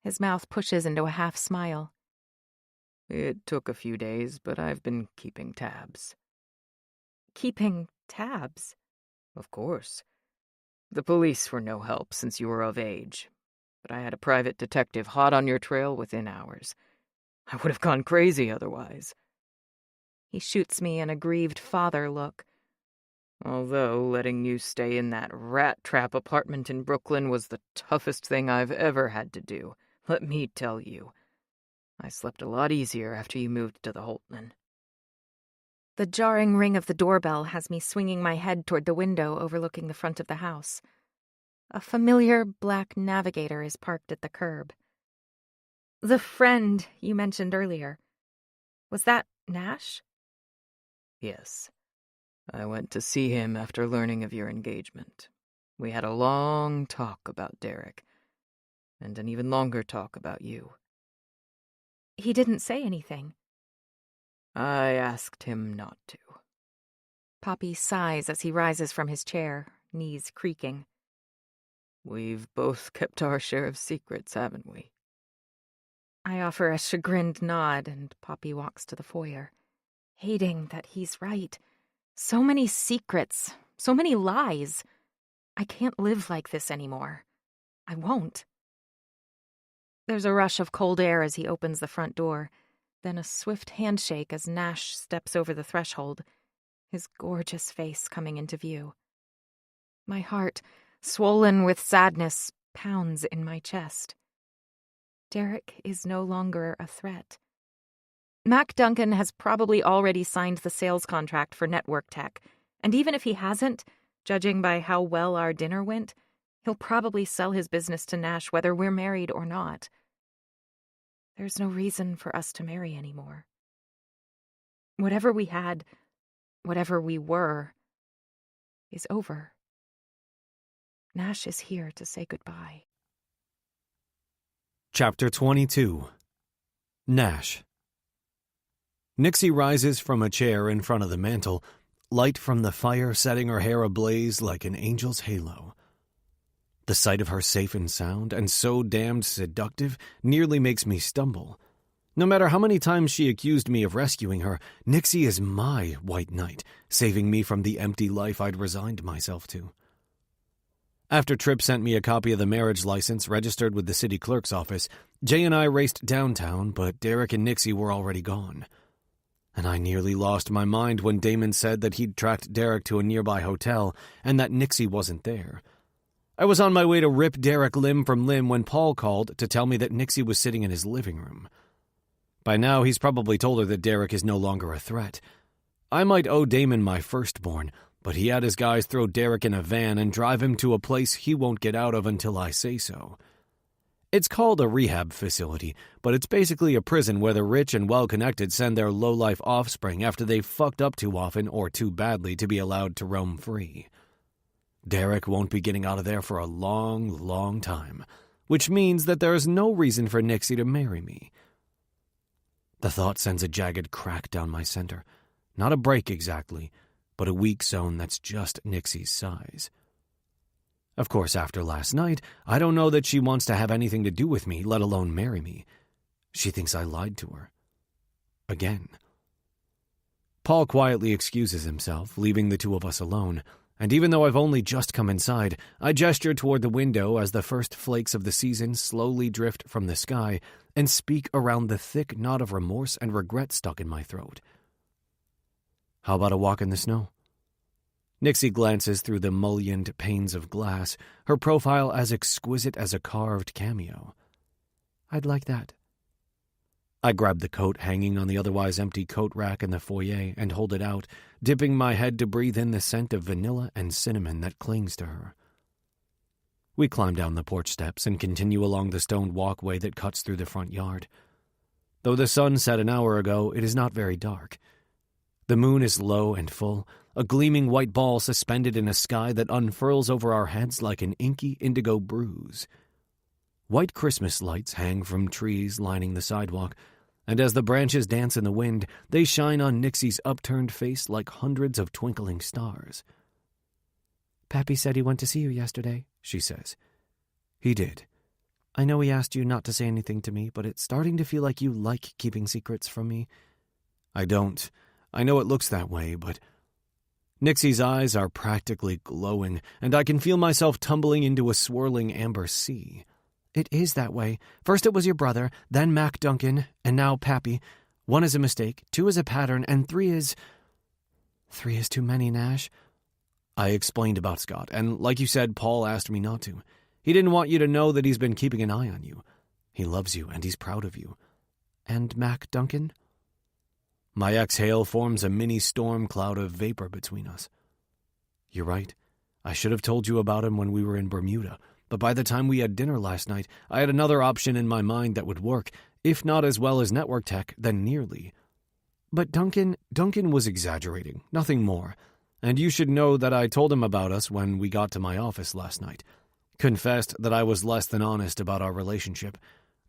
His mouth pushes into a half smile. It took a few days, but I've been keeping tabs. Keeping tabs? Of course. The police were no help since you were of age, but I had a private detective hot on your trail within hours. I would have gone crazy otherwise. He shoots me an aggrieved father look. Although letting you stay in that rat trap apartment in Brooklyn was the toughest thing I've ever had to do, let me tell you. I slept a lot easier after you moved to the Holtman. The jarring ring of the doorbell has me swinging my head toward the window overlooking the front of the house. A familiar black Navigator is parked at the curb. The friend you mentioned earlier. Was that Nash? Yes. I went to see him after learning of your engagement. We had a long talk about Derek, and an even longer talk about you. He didn't say anything. I asked him not to. Poppy sighs as he rises from his chair, knees creaking. We've both kept our share of secrets, haven't we? I offer a chagrined nod, and Poppy walks to the foyer, hating that he's right. So many secrets, so many lies. I can't live like this anymore. I won't. There's a rush of cold air as he opens the front door, then a swift handshake as Nash steps over the threshold, his gorgeous face coming into view. My heart, swollen with sadness, pounds in my chest. Derek is no longer a threat. Mac Duncan has probably already signed the sales contract for network tech, and even if he hasn't, judging by how well our dinner went, he'll probably sell his business to Nash whether we're married or not. There's no reason for us to marry anymore. Whatever we had, whatever we were, is over. Nash is here to say goodbye. Chapter 22. Nash. Nixie rises from a chair in front of the mantel, light from the fire setting her hair ablaze like an angel's halo. The sight of her safe and sound, and so damned seductive, nearly makes me stumble. No matter how many times she accused me of rescuing her, Nixie is my white knight, saving me from the empty life I'd resigned myself to. After Tripp sent me a copy of the marriage license registered with the city clerk's office, Jay and I raced downtown, but Derek and Nixie were already gone. And I nearly lost my mind when Damon said that he'd tracked Derek to a nearby hotel and that Nixie wasn't there. I was on my way to rip Derek limb from limb when Paul called to tell me that Nixie was sitting in his living room. By now, he's probably told her that Derek is no longer a threat. I might owe Damon my firstborn, but he had his guys throw Derek in a van and drive him to a place he won't get out of until I say so. It's called a rehab facility, but it's basically a prison where the rich and well-connected send their low-life offspring after they've fucked up too often or too badly to be allowed to roam free. Derek won't be getting out of there for a long, long time, which means that there is no reason for Nixie to marry me. The thought sends a jagged crack down my center. Not a break exactly, but a weak zone that's just Nixie's size. Of course, after last night, I don't know that she wants to have anything to do with me, let alone marry me. She thinks I lied to her. Again. Paul quietly excuses himself, leaving the two of us alone, and even though I've only just come inside, I gesture toward the window as the first flakes of the season slowly drift from the sky and speak around the thick knot of remorse and regret stuck in my throat. How about a walk in the snow? Nixie glances through the mullioned panes of glass, her profile as exquisite as a carved cameo. I'd like that. I grab the coat hanging on the otherwise empty coat rack in the foyer and hold it out, dipping my head to breathe in the scent of vanilla and cinnamon that clings to her. We climb down the porch steps and continue along the stone walkway that cuts through the front yard. Though the sun set an hour ago, it is not very dark. The moon is low and full, a gleaming white ball suspended in a sky that unfurls over our heads like an inky indigo bruise. White Christmas lights hang from trees lining the sidewalk, and as the branches dance in the wind, they shine on Nixie's upturned face like hundreds of twinkling stars. Pappy said he went to see you yesterday, she says. He did. I know he asked you not to say anything to me, but it's starting to feel like you like keeping secrets from me. I don't. I know it looks that way, but... Nixie's eyes are practically glowing, and I can feel myself tumbling into a swirling amber sea. It is that way. First it was your brother, then Mac Duncan, and now Pappy. 1 is a mistake, 2 is a pattern, and 3 is... 3 is too many, Nash. I explained about Scott, and like you said, Paul asked me not to. He didn't want you to know that he's been keeping an eye on you. He loves you, and he's proud of you. And Mac Duncan? My exhale forms a mini storm cloud of vapor between us. You're right. I should have told you about him when we were in Bermuda, but by the time we had dinner last night, I had another option in my mind that would work, if not as well as network tech, then nearly. But Duncan was exaggerating, nothing more. And you should know that I told him about us when we got to my office last night. Confessed that I was less than honest about our relationship,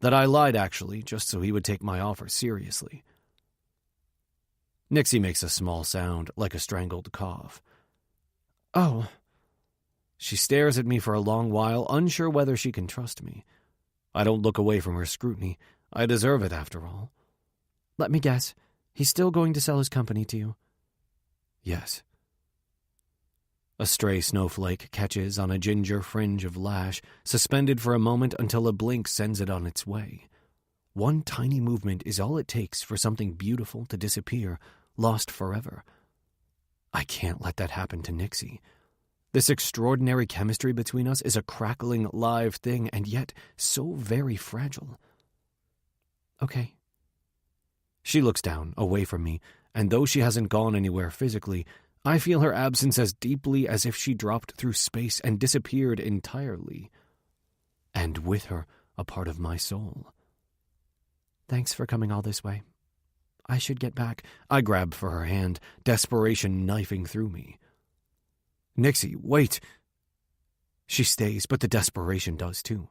that I lied actually, just so he would take my offer seriously. Nixie makes a small sound, like a strangled cough. Oh. She stares at me for a long while, unsure whether she can trust me. I don't look away from her scrutiny. I deserve it, after all. Let me guess. He's still going to sell his company to you? Yes. A stray snowflake catches on a ginger fringe of lash, suspended for a moment until a blink sends it on its way. One tiny movement is all it takes for something beautiful to disappear, lost forever. I can't let that happen to Nixie. This extraordinary chemistry between us is a crackling, live thing, and yet so very fragile. Okay. She looks down, away from me, and though she hasn't gone anywhere physically, I feel her absence as deeply as if she dropped through space and disappeared entirely. And with her, a part of my soul. Thanks for coming all this way. I should get back. I grab for her hand, desperation knifing through me. Nixie, wait. She stays, but the desperation does too.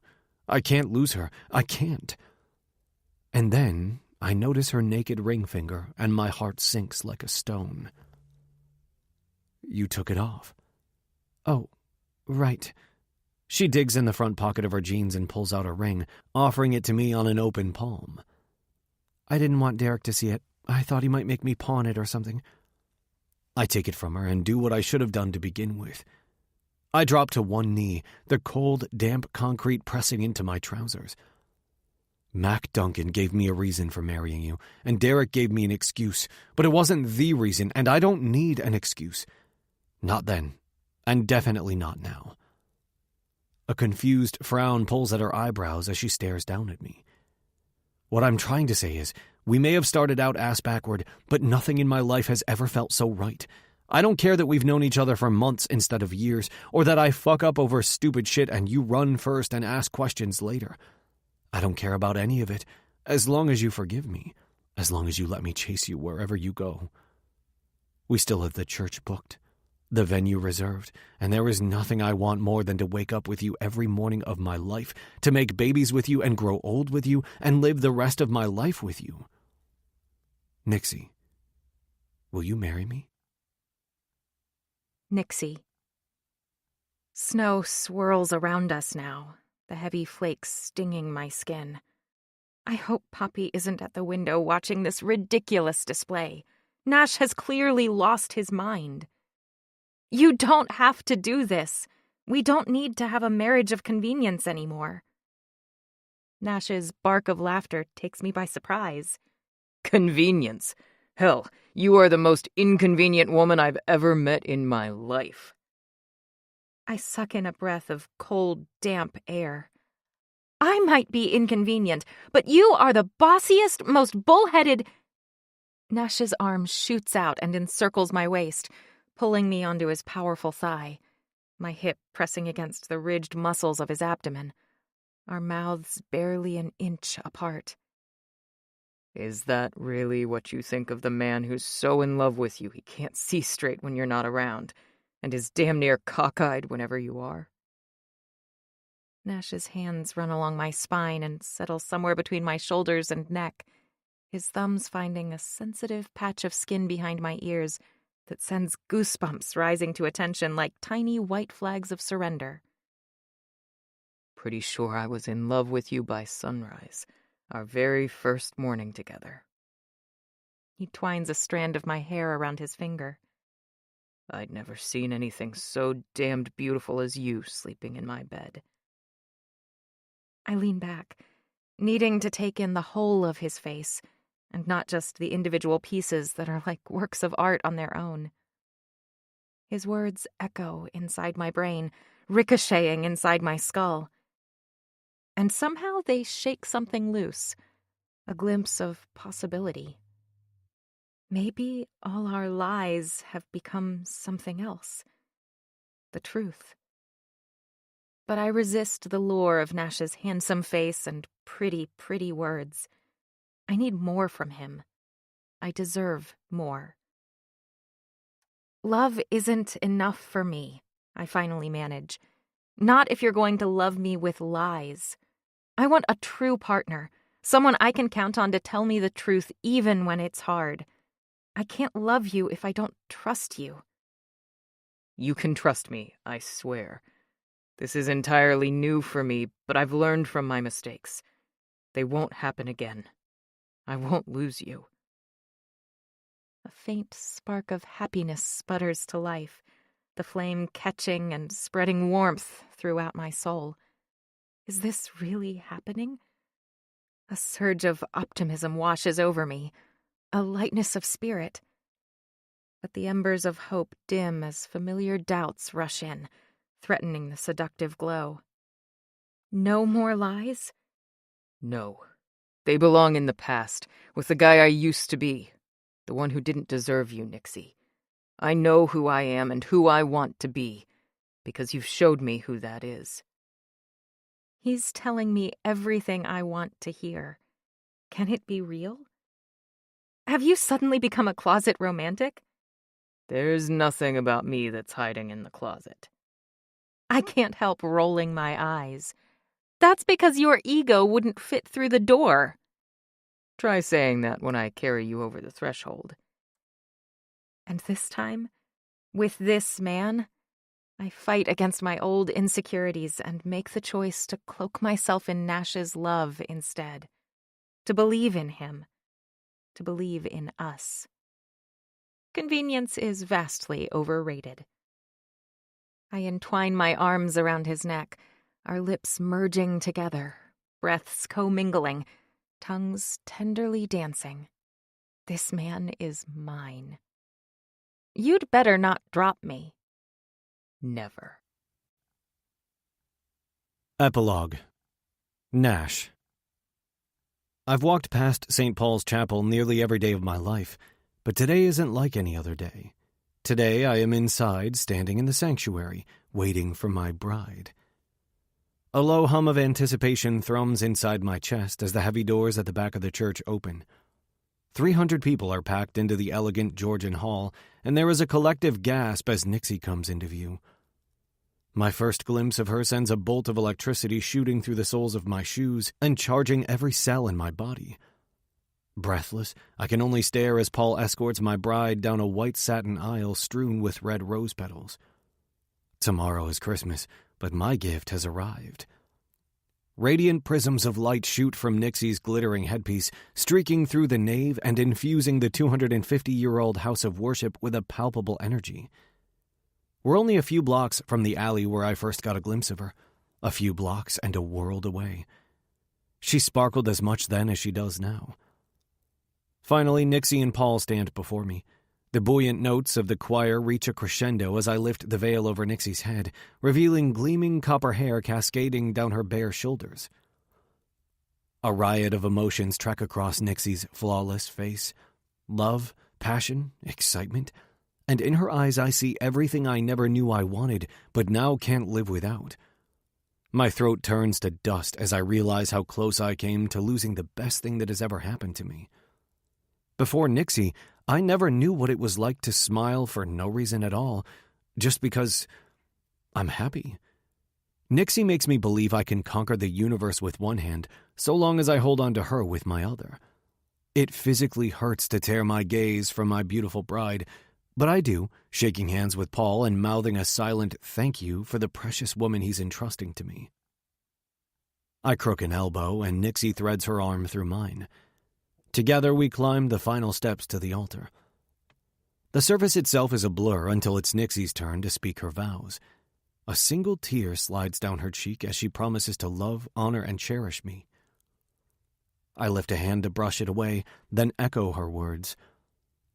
I can't lose her. I can't. And then I notice her naked ring finger, and my heart sinks like a stone. You took it off. Oh, right. She digs in the front pocket of her jeans and pulls out a ring, offering it to me on an open palm. I didn't want Derek to see it. I thought he might make me pawn it or something. I take it from her and do what I should have done to begin with. I drop to one knee, the cold, damp concrete pressing into my trousers. Mac Duncan gave me a reason for marrying you, and Derek gave me an excuse, but it wasn't the reason, and I don't need an excuse. Not then, and definitely not now. A confused frown pulls at her eyebrows as she stares down at me. What I'm trying to say is, we may have started out ass backward, but nothing in my life has ever felt so right. I don't care that we've known each other for months instead of years, or that I fuck up over stupid shit and you run first and ask questions later. I don't care about any of it, as long as you forgive me, as long as you let me chase you wherever you go. We still have the church booked, the venue reserved, and there is nothing I want more than to wake up with you every morning of my life, to make babies with you and grow old with you and live the rest of my life with you. Nixie, will you marry me? Nixie. Snow swirls around us now, the heavy flakes stinging my skin. I hope Poppy isn't at the window watching this ridiculous display. Nash has clearly lost his mind. You don't have to do this. We don't need to have a marriage of convenience anymore. Nash's bark of laughter takes me by surprise. Convenience? Hell, you are the most inconvenient woman I've ever met in my life. I suck in a breath of cold, damp air. I might be inconvenient, but you are the bossiest, most bullheaded... Nash's arm shoots out and encircles my waist, pulling me onto his powerful thigh, my hip pressing against the ridged muscles of his abdomen, our mouths barely an inch apart. Is that really what you think of the man who's so in love with you he can't see straight when you're not around, and is damn near cockeyed whenever you are? Nash's hands run along my spine and settle somewhere between my shoulders and neck, his thumbs finding a sensitive patch of skin behind my ears that sends goosebumps rising to attention like tiny white flags of surrender. Pretty sure I was in love with you by sunrise, our very first morning together. He twines a strand of my hair around his finger. I'd never seen anything so damned beautiful as you sleeping in my bed. I lean back, needing to take in the whole of his face, and not just the individual pieces that are like works of art on their own. His words echo inside my brain, ricocheting inside my skull. And somehow they shake something loose, a glimpse of possibility. Maybe all our lies have become something else. The truth. But I resist the lure of Nash's handsome face and pretty, pretty words. I need more from him. I deserve more. Love isn't enough for me, I finally manage, Not if you're going to love me with lies. I want a true partner, someone I can count on to tell me the truth even when it's hard. I can't love you if I don't trust you. You can trust me, I swear. This is entirely new for me, but I've learned from my mistakes. They won't happen again. I won't lose you. A faint spark of happiness sputters to life, the flame catching and spreading warmth throughout my soul. Is this really happening? A surge of optimism washes over me, a lightness of spirit. But the embers of hope dim as familiar doubts rush in, threatening the seductive glow. No more lies? No. They belong in the past, with the guy I used to be. The one who didn't deserve you, Nixie. I know who I am and who I want to be, because you've showed me who that is. He's telling me everything I want to hear. Can it be real? Have you suddenly become a closet romantic? There's nothing about me that's hiding in the closet. I can't help rolling my eyes. That's because your ego wouldn't fit through the door. Try saying that when I carry you over the threshold. And this time, with this man, I fight against my old insecurities and make the choice to cloak myself in Nash's love instead. To believe in him. To believe in us. Convenience is vastly overrated. I entwine my arms around his neck, our lips merging together, breaths commingling, tongues tenderly dancing. This man is mine. You'd better not drop me. Never. Epilogue. Nash. I've walked past St. Paul's Chapel nearly every day of my life, but today isn't like any other day. Today I am inside, standing in the sanctuary, waiting for my bride. A low hum of anticipation thrums inside my chest as the heavy doors at the back of the church open. 300 people are packed into the elegant Georgian hall, and there is a collective gasp as Nixie comes into view. My first glimpse of her sends a bolt of electricity shooting through the soles of my shoes and charging every cell in my body. Breathless, I can only stare as Paul escorts my bride down a white satin aisle strewn with red rose petals. Tomorrow is Christmas, but my gift has arrived. Radiant prisms of light shoot from Nixie's glittering headpiece, streaking through the nave and infusing the 250-year-old house of worship with a palpable energy. We're only a few blocks from the alley where I first got a glimpse of her, a few blocks and a world away. She sparkled as much then as she does now. Finally, Nixie and Paul stand before me. The buoyant notes of the choir reach a crescendo as I lift the veil over Nixie's head, revealing gleaming copper hair cascading down her bare shoulders. A riot of emotions trek across Nixie's flawless face. Love, passion, excitement, and in her eyes I see everything I never knew I wanted, but now can't live without. My throat turns to dust as I realize how close I came to losing the best thing that has ever happened to me. Before Nixie, I never knew what it was like to smile for no reason at all, just because I'm happy. Nixie makes me believe I can conquer the universe with one hand, so long as I hold on to her with my other. It physically hurts to tear my gaze from my beautiful bride, but I do, shaking hands with Paul and mouthing a silent thank you for the precious woman he's entrusting to me. I crook an elbow, and Nixie threads her arm through mine. Together we climb the final steps to the altar. The service itself is a blur until it's Nixie's turn to speak her vows. A single tear slides down her cheek as she promises to love, honor, and cherish me. I lift a hand to brush it away, then echo her words.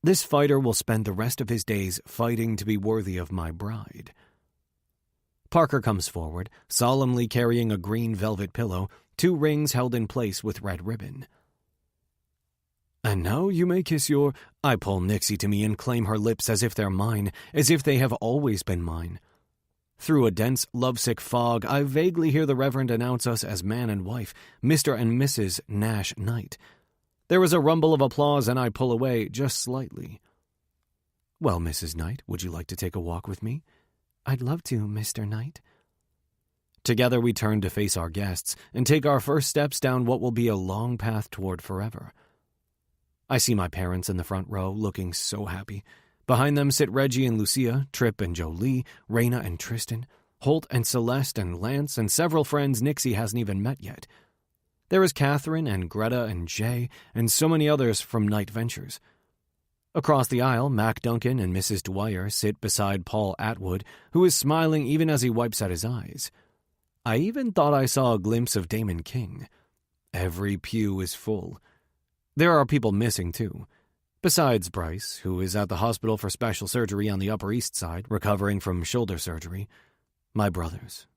This fighter will spend the rest of his days fighting to be worthy of my bride. Parker comes forward, solemnly carrying a green velvet pillow, 2 rings held in place with red ribbon. And now you may kiss your... I pull Nixie to me and claim her lips as if they're mine, as if they have always been mine. Through a dense, lovesick fog, I vaguely hear the Reverend announce us as man and wife, Mr. and Mrs. Nash Knight. There is a rumble of applause and I pull away just slightly. Well, Mrs. Knight, would you like to take a walk with me? I'd love to, Mr. Knight. Together we turn to face our guests and take our first steps down what will be a long path toward forever. I see my parents in the front row, looking so happy. Behind them sit Reggie and Lucia, Tripp and Jolie, Raina and Tristan, Holt and Celeste and Lance, and several friends Nixie hasn't even met yet. There is Catherine and Greta and Jay, and so many others from Night Ventures. Across the aisle, Mac Duncan and Mrs. Dwyer sit beside Paul Atwood, who is smiling even as he wipes at his eyes. I even thought I saw a glimpse of Damon King. Every pew is full. There are people missing, too. Besides Bryce, who is at the hospital for special surgery on the Upper East Side, recovering from shoulder surgery. My brothers,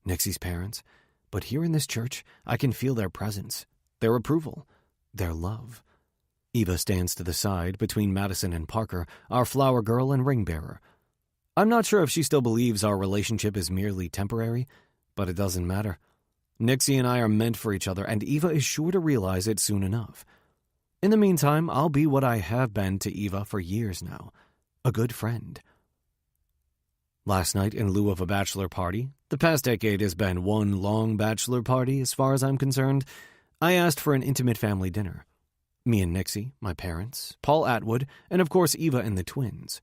Nixie's parents. But here in this church, I can feel their presence, their approval, their love. Eva stands to the side, between Madison and Parker, our flower girl and ring bearer. I'm not sure if she still believes our relationship is merely temporary, but it doesn't matter. Nixie and I are meant for each other, and Eva is sure to realize it soon enough. In the meantime, I'll be what I have been to Eva for years now, a good friend. Last night, in lieu of a bachelor party, the past decade has been one long bachelor party as far as I'm concerned, I asked for an intimate family dinner. Me and Nixie, my parents, Paul Atwood, and of course Eva and the twins.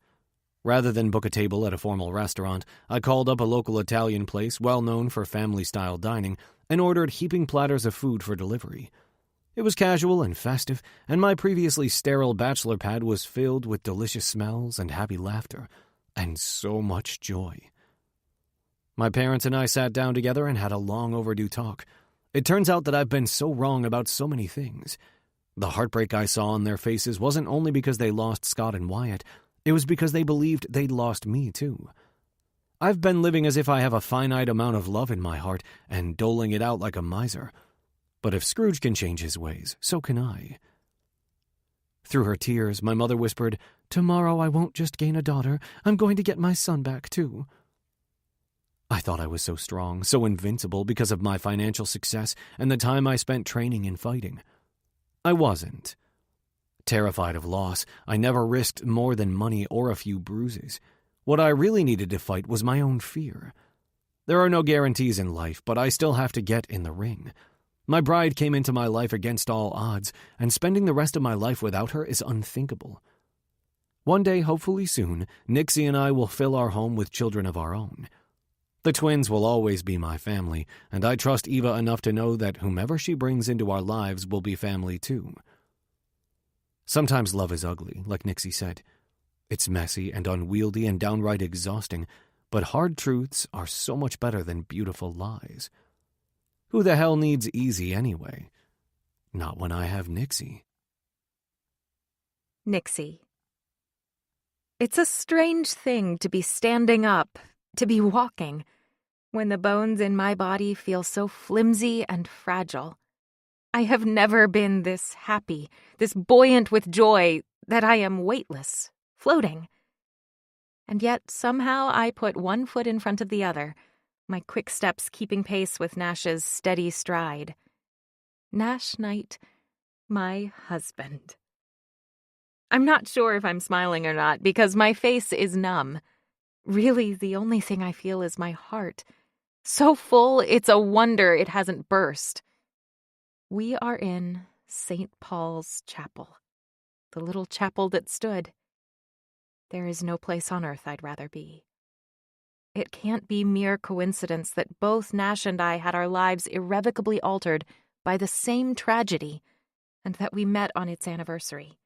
Rather than book a table at a formal restaurant, I called up a local Italian place well known for family-style dining and ordered heaping platters of food for delivery. It was casual and festive, and my previously sterile bachelor pad was filled with delicious smells and happy laughter, and so much joy. My parents and I sat down together and had a long overdue talk. It turns out that I've been so wrong about so many things. The heartbreak I saw on their faces wasn't only because they lost Scott and Wyatt, it was because they believed they'd lost me too. I've been living as if I have a finite amount of love in my heart and doling it out like a miser. But if Scrooge can change his ways, so can I. Through her tears, my mother whispered, "Tomorrow I won't just gain a daughter, I'm going to get my son back too." I thought I was so strong, so invincible because of my financial success and the time I spent training and fighting. I wasn't. Terrified of loss, I never risked more than money or a few bruises. What I really needed to fight was my own fear. There are no guarantees in life, but I still have to get in the ring. My bride came into my life against all odds, and spending the rest of my life without her is unthinkable. One day, hopefully soon, Nixie and I will fill our home with children of our own. The twins will always be my family, and I trust Eva enough to know that whomever she brings into our lives will be family too. Sometimes love is ugly, like Nixie said. It's messy and unwieldy and downright exhausting, but hard truths are so much better than beautiful lies. Who the hell needs easy anyway? Not when I have Nixie. Nixie. It's a strange thing to be standing up, to be walking, when the bones in my body feel so flimsy and fragile. I have never been this happy, this buoyant with joy, that I am weightless, floating. And yet somehow I put one foot in front of the other, my quick steps keeping pace with Nash's steady stride. Nash Knight, my husband. I'm not sure if I'm smiling or not because my face is numb. Really, the only thing I feel is my heart. So full, it's a wonder it hasn't burst. We are in St. Paul's Chapel, the little chapel that stood. There is no place on earth I'd rather be. It can't be mere coincidence that both Nash and I had our lives irrevocably altered by the same tragedy, and that we met on its anniversary.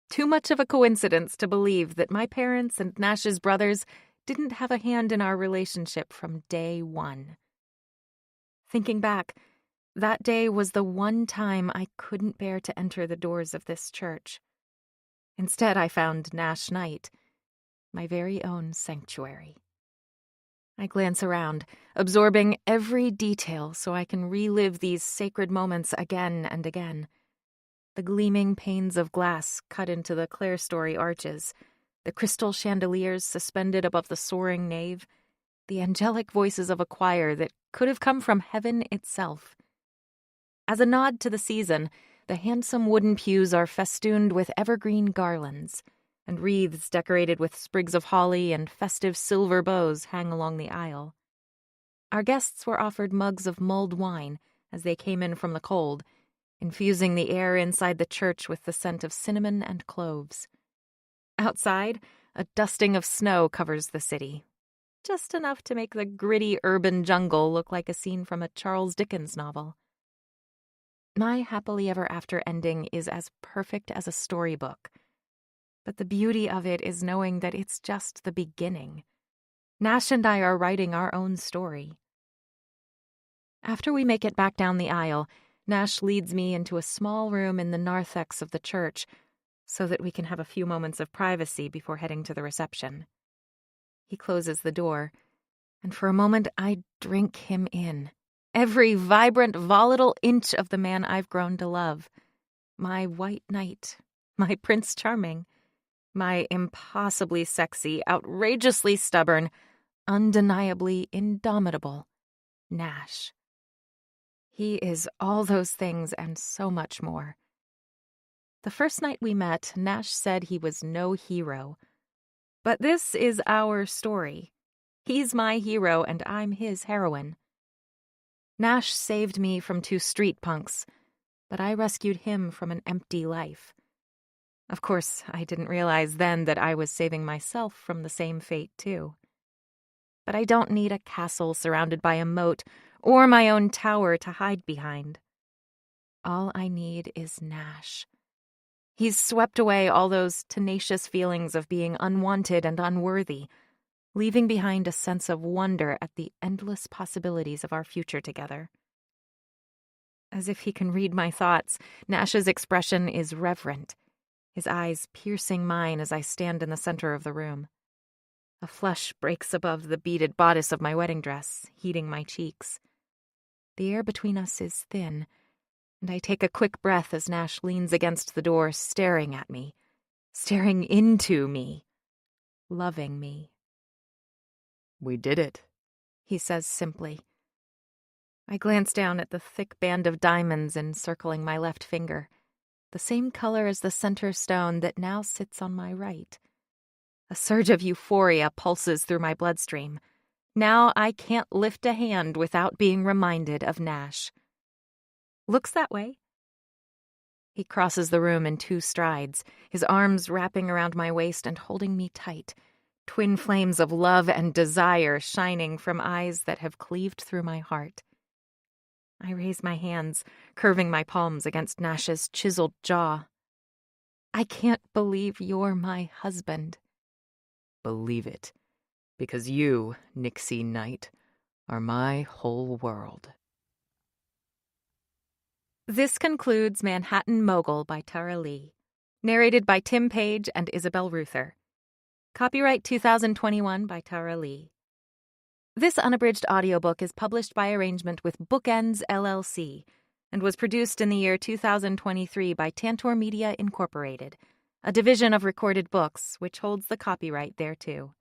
Too much of a coincidence to believe that my parents and Nash's brothers didn't have a hand in our relationship from day one. Thinking back, that day was the one time I couldn't bear to enter the doors of this church. Instead, I found Nash Knight, my very own sanctuary. I glance around, absorbing every detail so I can relive these sacred moments again and again. The gleaming panes of glass cut into the clerestory arches, the crystal chandeliers suspended above the soaring nave, the angelic voices of a choir that could have come from heaven itself. As a nod to the season, the handsome wooden pews are festooned with evergreen garlands, and wreaths decorated with sprigs of holly and festive silver bows hang along the aisle. Our guests were offered mugs of mulled wine as they came in from the cold, infusing the air inside the church with the scent of cinnamon and cloves. Outside, a dusting of snow covers the city, just enough to make the gritty urban jungle look like a scene from a Charles Dickens novel. My happily ever after ending is as perfect as a storybook, but the beauty of it is knowing that it's just the beginning. Nash and I are writing our own story. After we make it back down the aisle, Nash leads me into a small room in the narthex of the church so that we can have a few moments of privacy before heading to the reception. He closes the door, and for a moment I drink him in. Every vibrant, volatile inch of the man I've grown to love. My white knight, my Prince Charming, my impossibly sexy, outrageously stubborn, undeniably indomitable Nash. He is all those things and so much more. The first night we met, Nash said he was no hero. But this is our story. He's my hero and I'm his heroine. Nash saved me from 2 street punks, but I rescued him from an empty life. Of course, I didn't realize then that I was saving myself from the same fate, too. But I don't need a castle surrounded by a moat or my own tower to hide behind. All I need is Nash. He's swept away all those tenacious feelings of being unwanted and unworthy, leaving behind a sense of wonder at the endless possibilities of our future together. As if he can read my thoughts, Nash's expression is reverent, his eyes piercing mine as I stand in the center of the room. A flush breaks above the beaded bodice of my wedding dress, heating my cheeks. The air between us is thin, and I take a quick breath as Nash leans against the door, staring at me, staring into me, loving me. We did it, he says simply. I glance down at the thick band of diamonds encircling my left finger, the same color as the center stone that now sits on my right. A surge of euphoria pulses through my bloodstream. Now I can't lift a hand without being reminded of Nash. Looks that way. He crosses the room in 2 strides, his arms wrapping around my waist and holding me tight, twin flames of love and desire shining from eyes that have cleaved through my heart. I raise my hands, curving my palms against Nash's chiseled jaw. I can't believe you're my husband. Believe it, because you, Nixie Knight, are my whole world. This concludes Manhattan Mogul by Tara Leigh, narrated by Tim Page and Isabel Ruther. Copyright 2021 by Tara Leigh. This unabridged audiobook is published by arrangement with Bookends, LLC, and was produced in the year 2023 by Tantor Media, Incorporated, a division of Recorded Books, which holds the copyright thereto.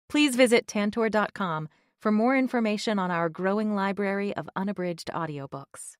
Please visit tantor.com for more information on our growing library of unabridged audiobooks.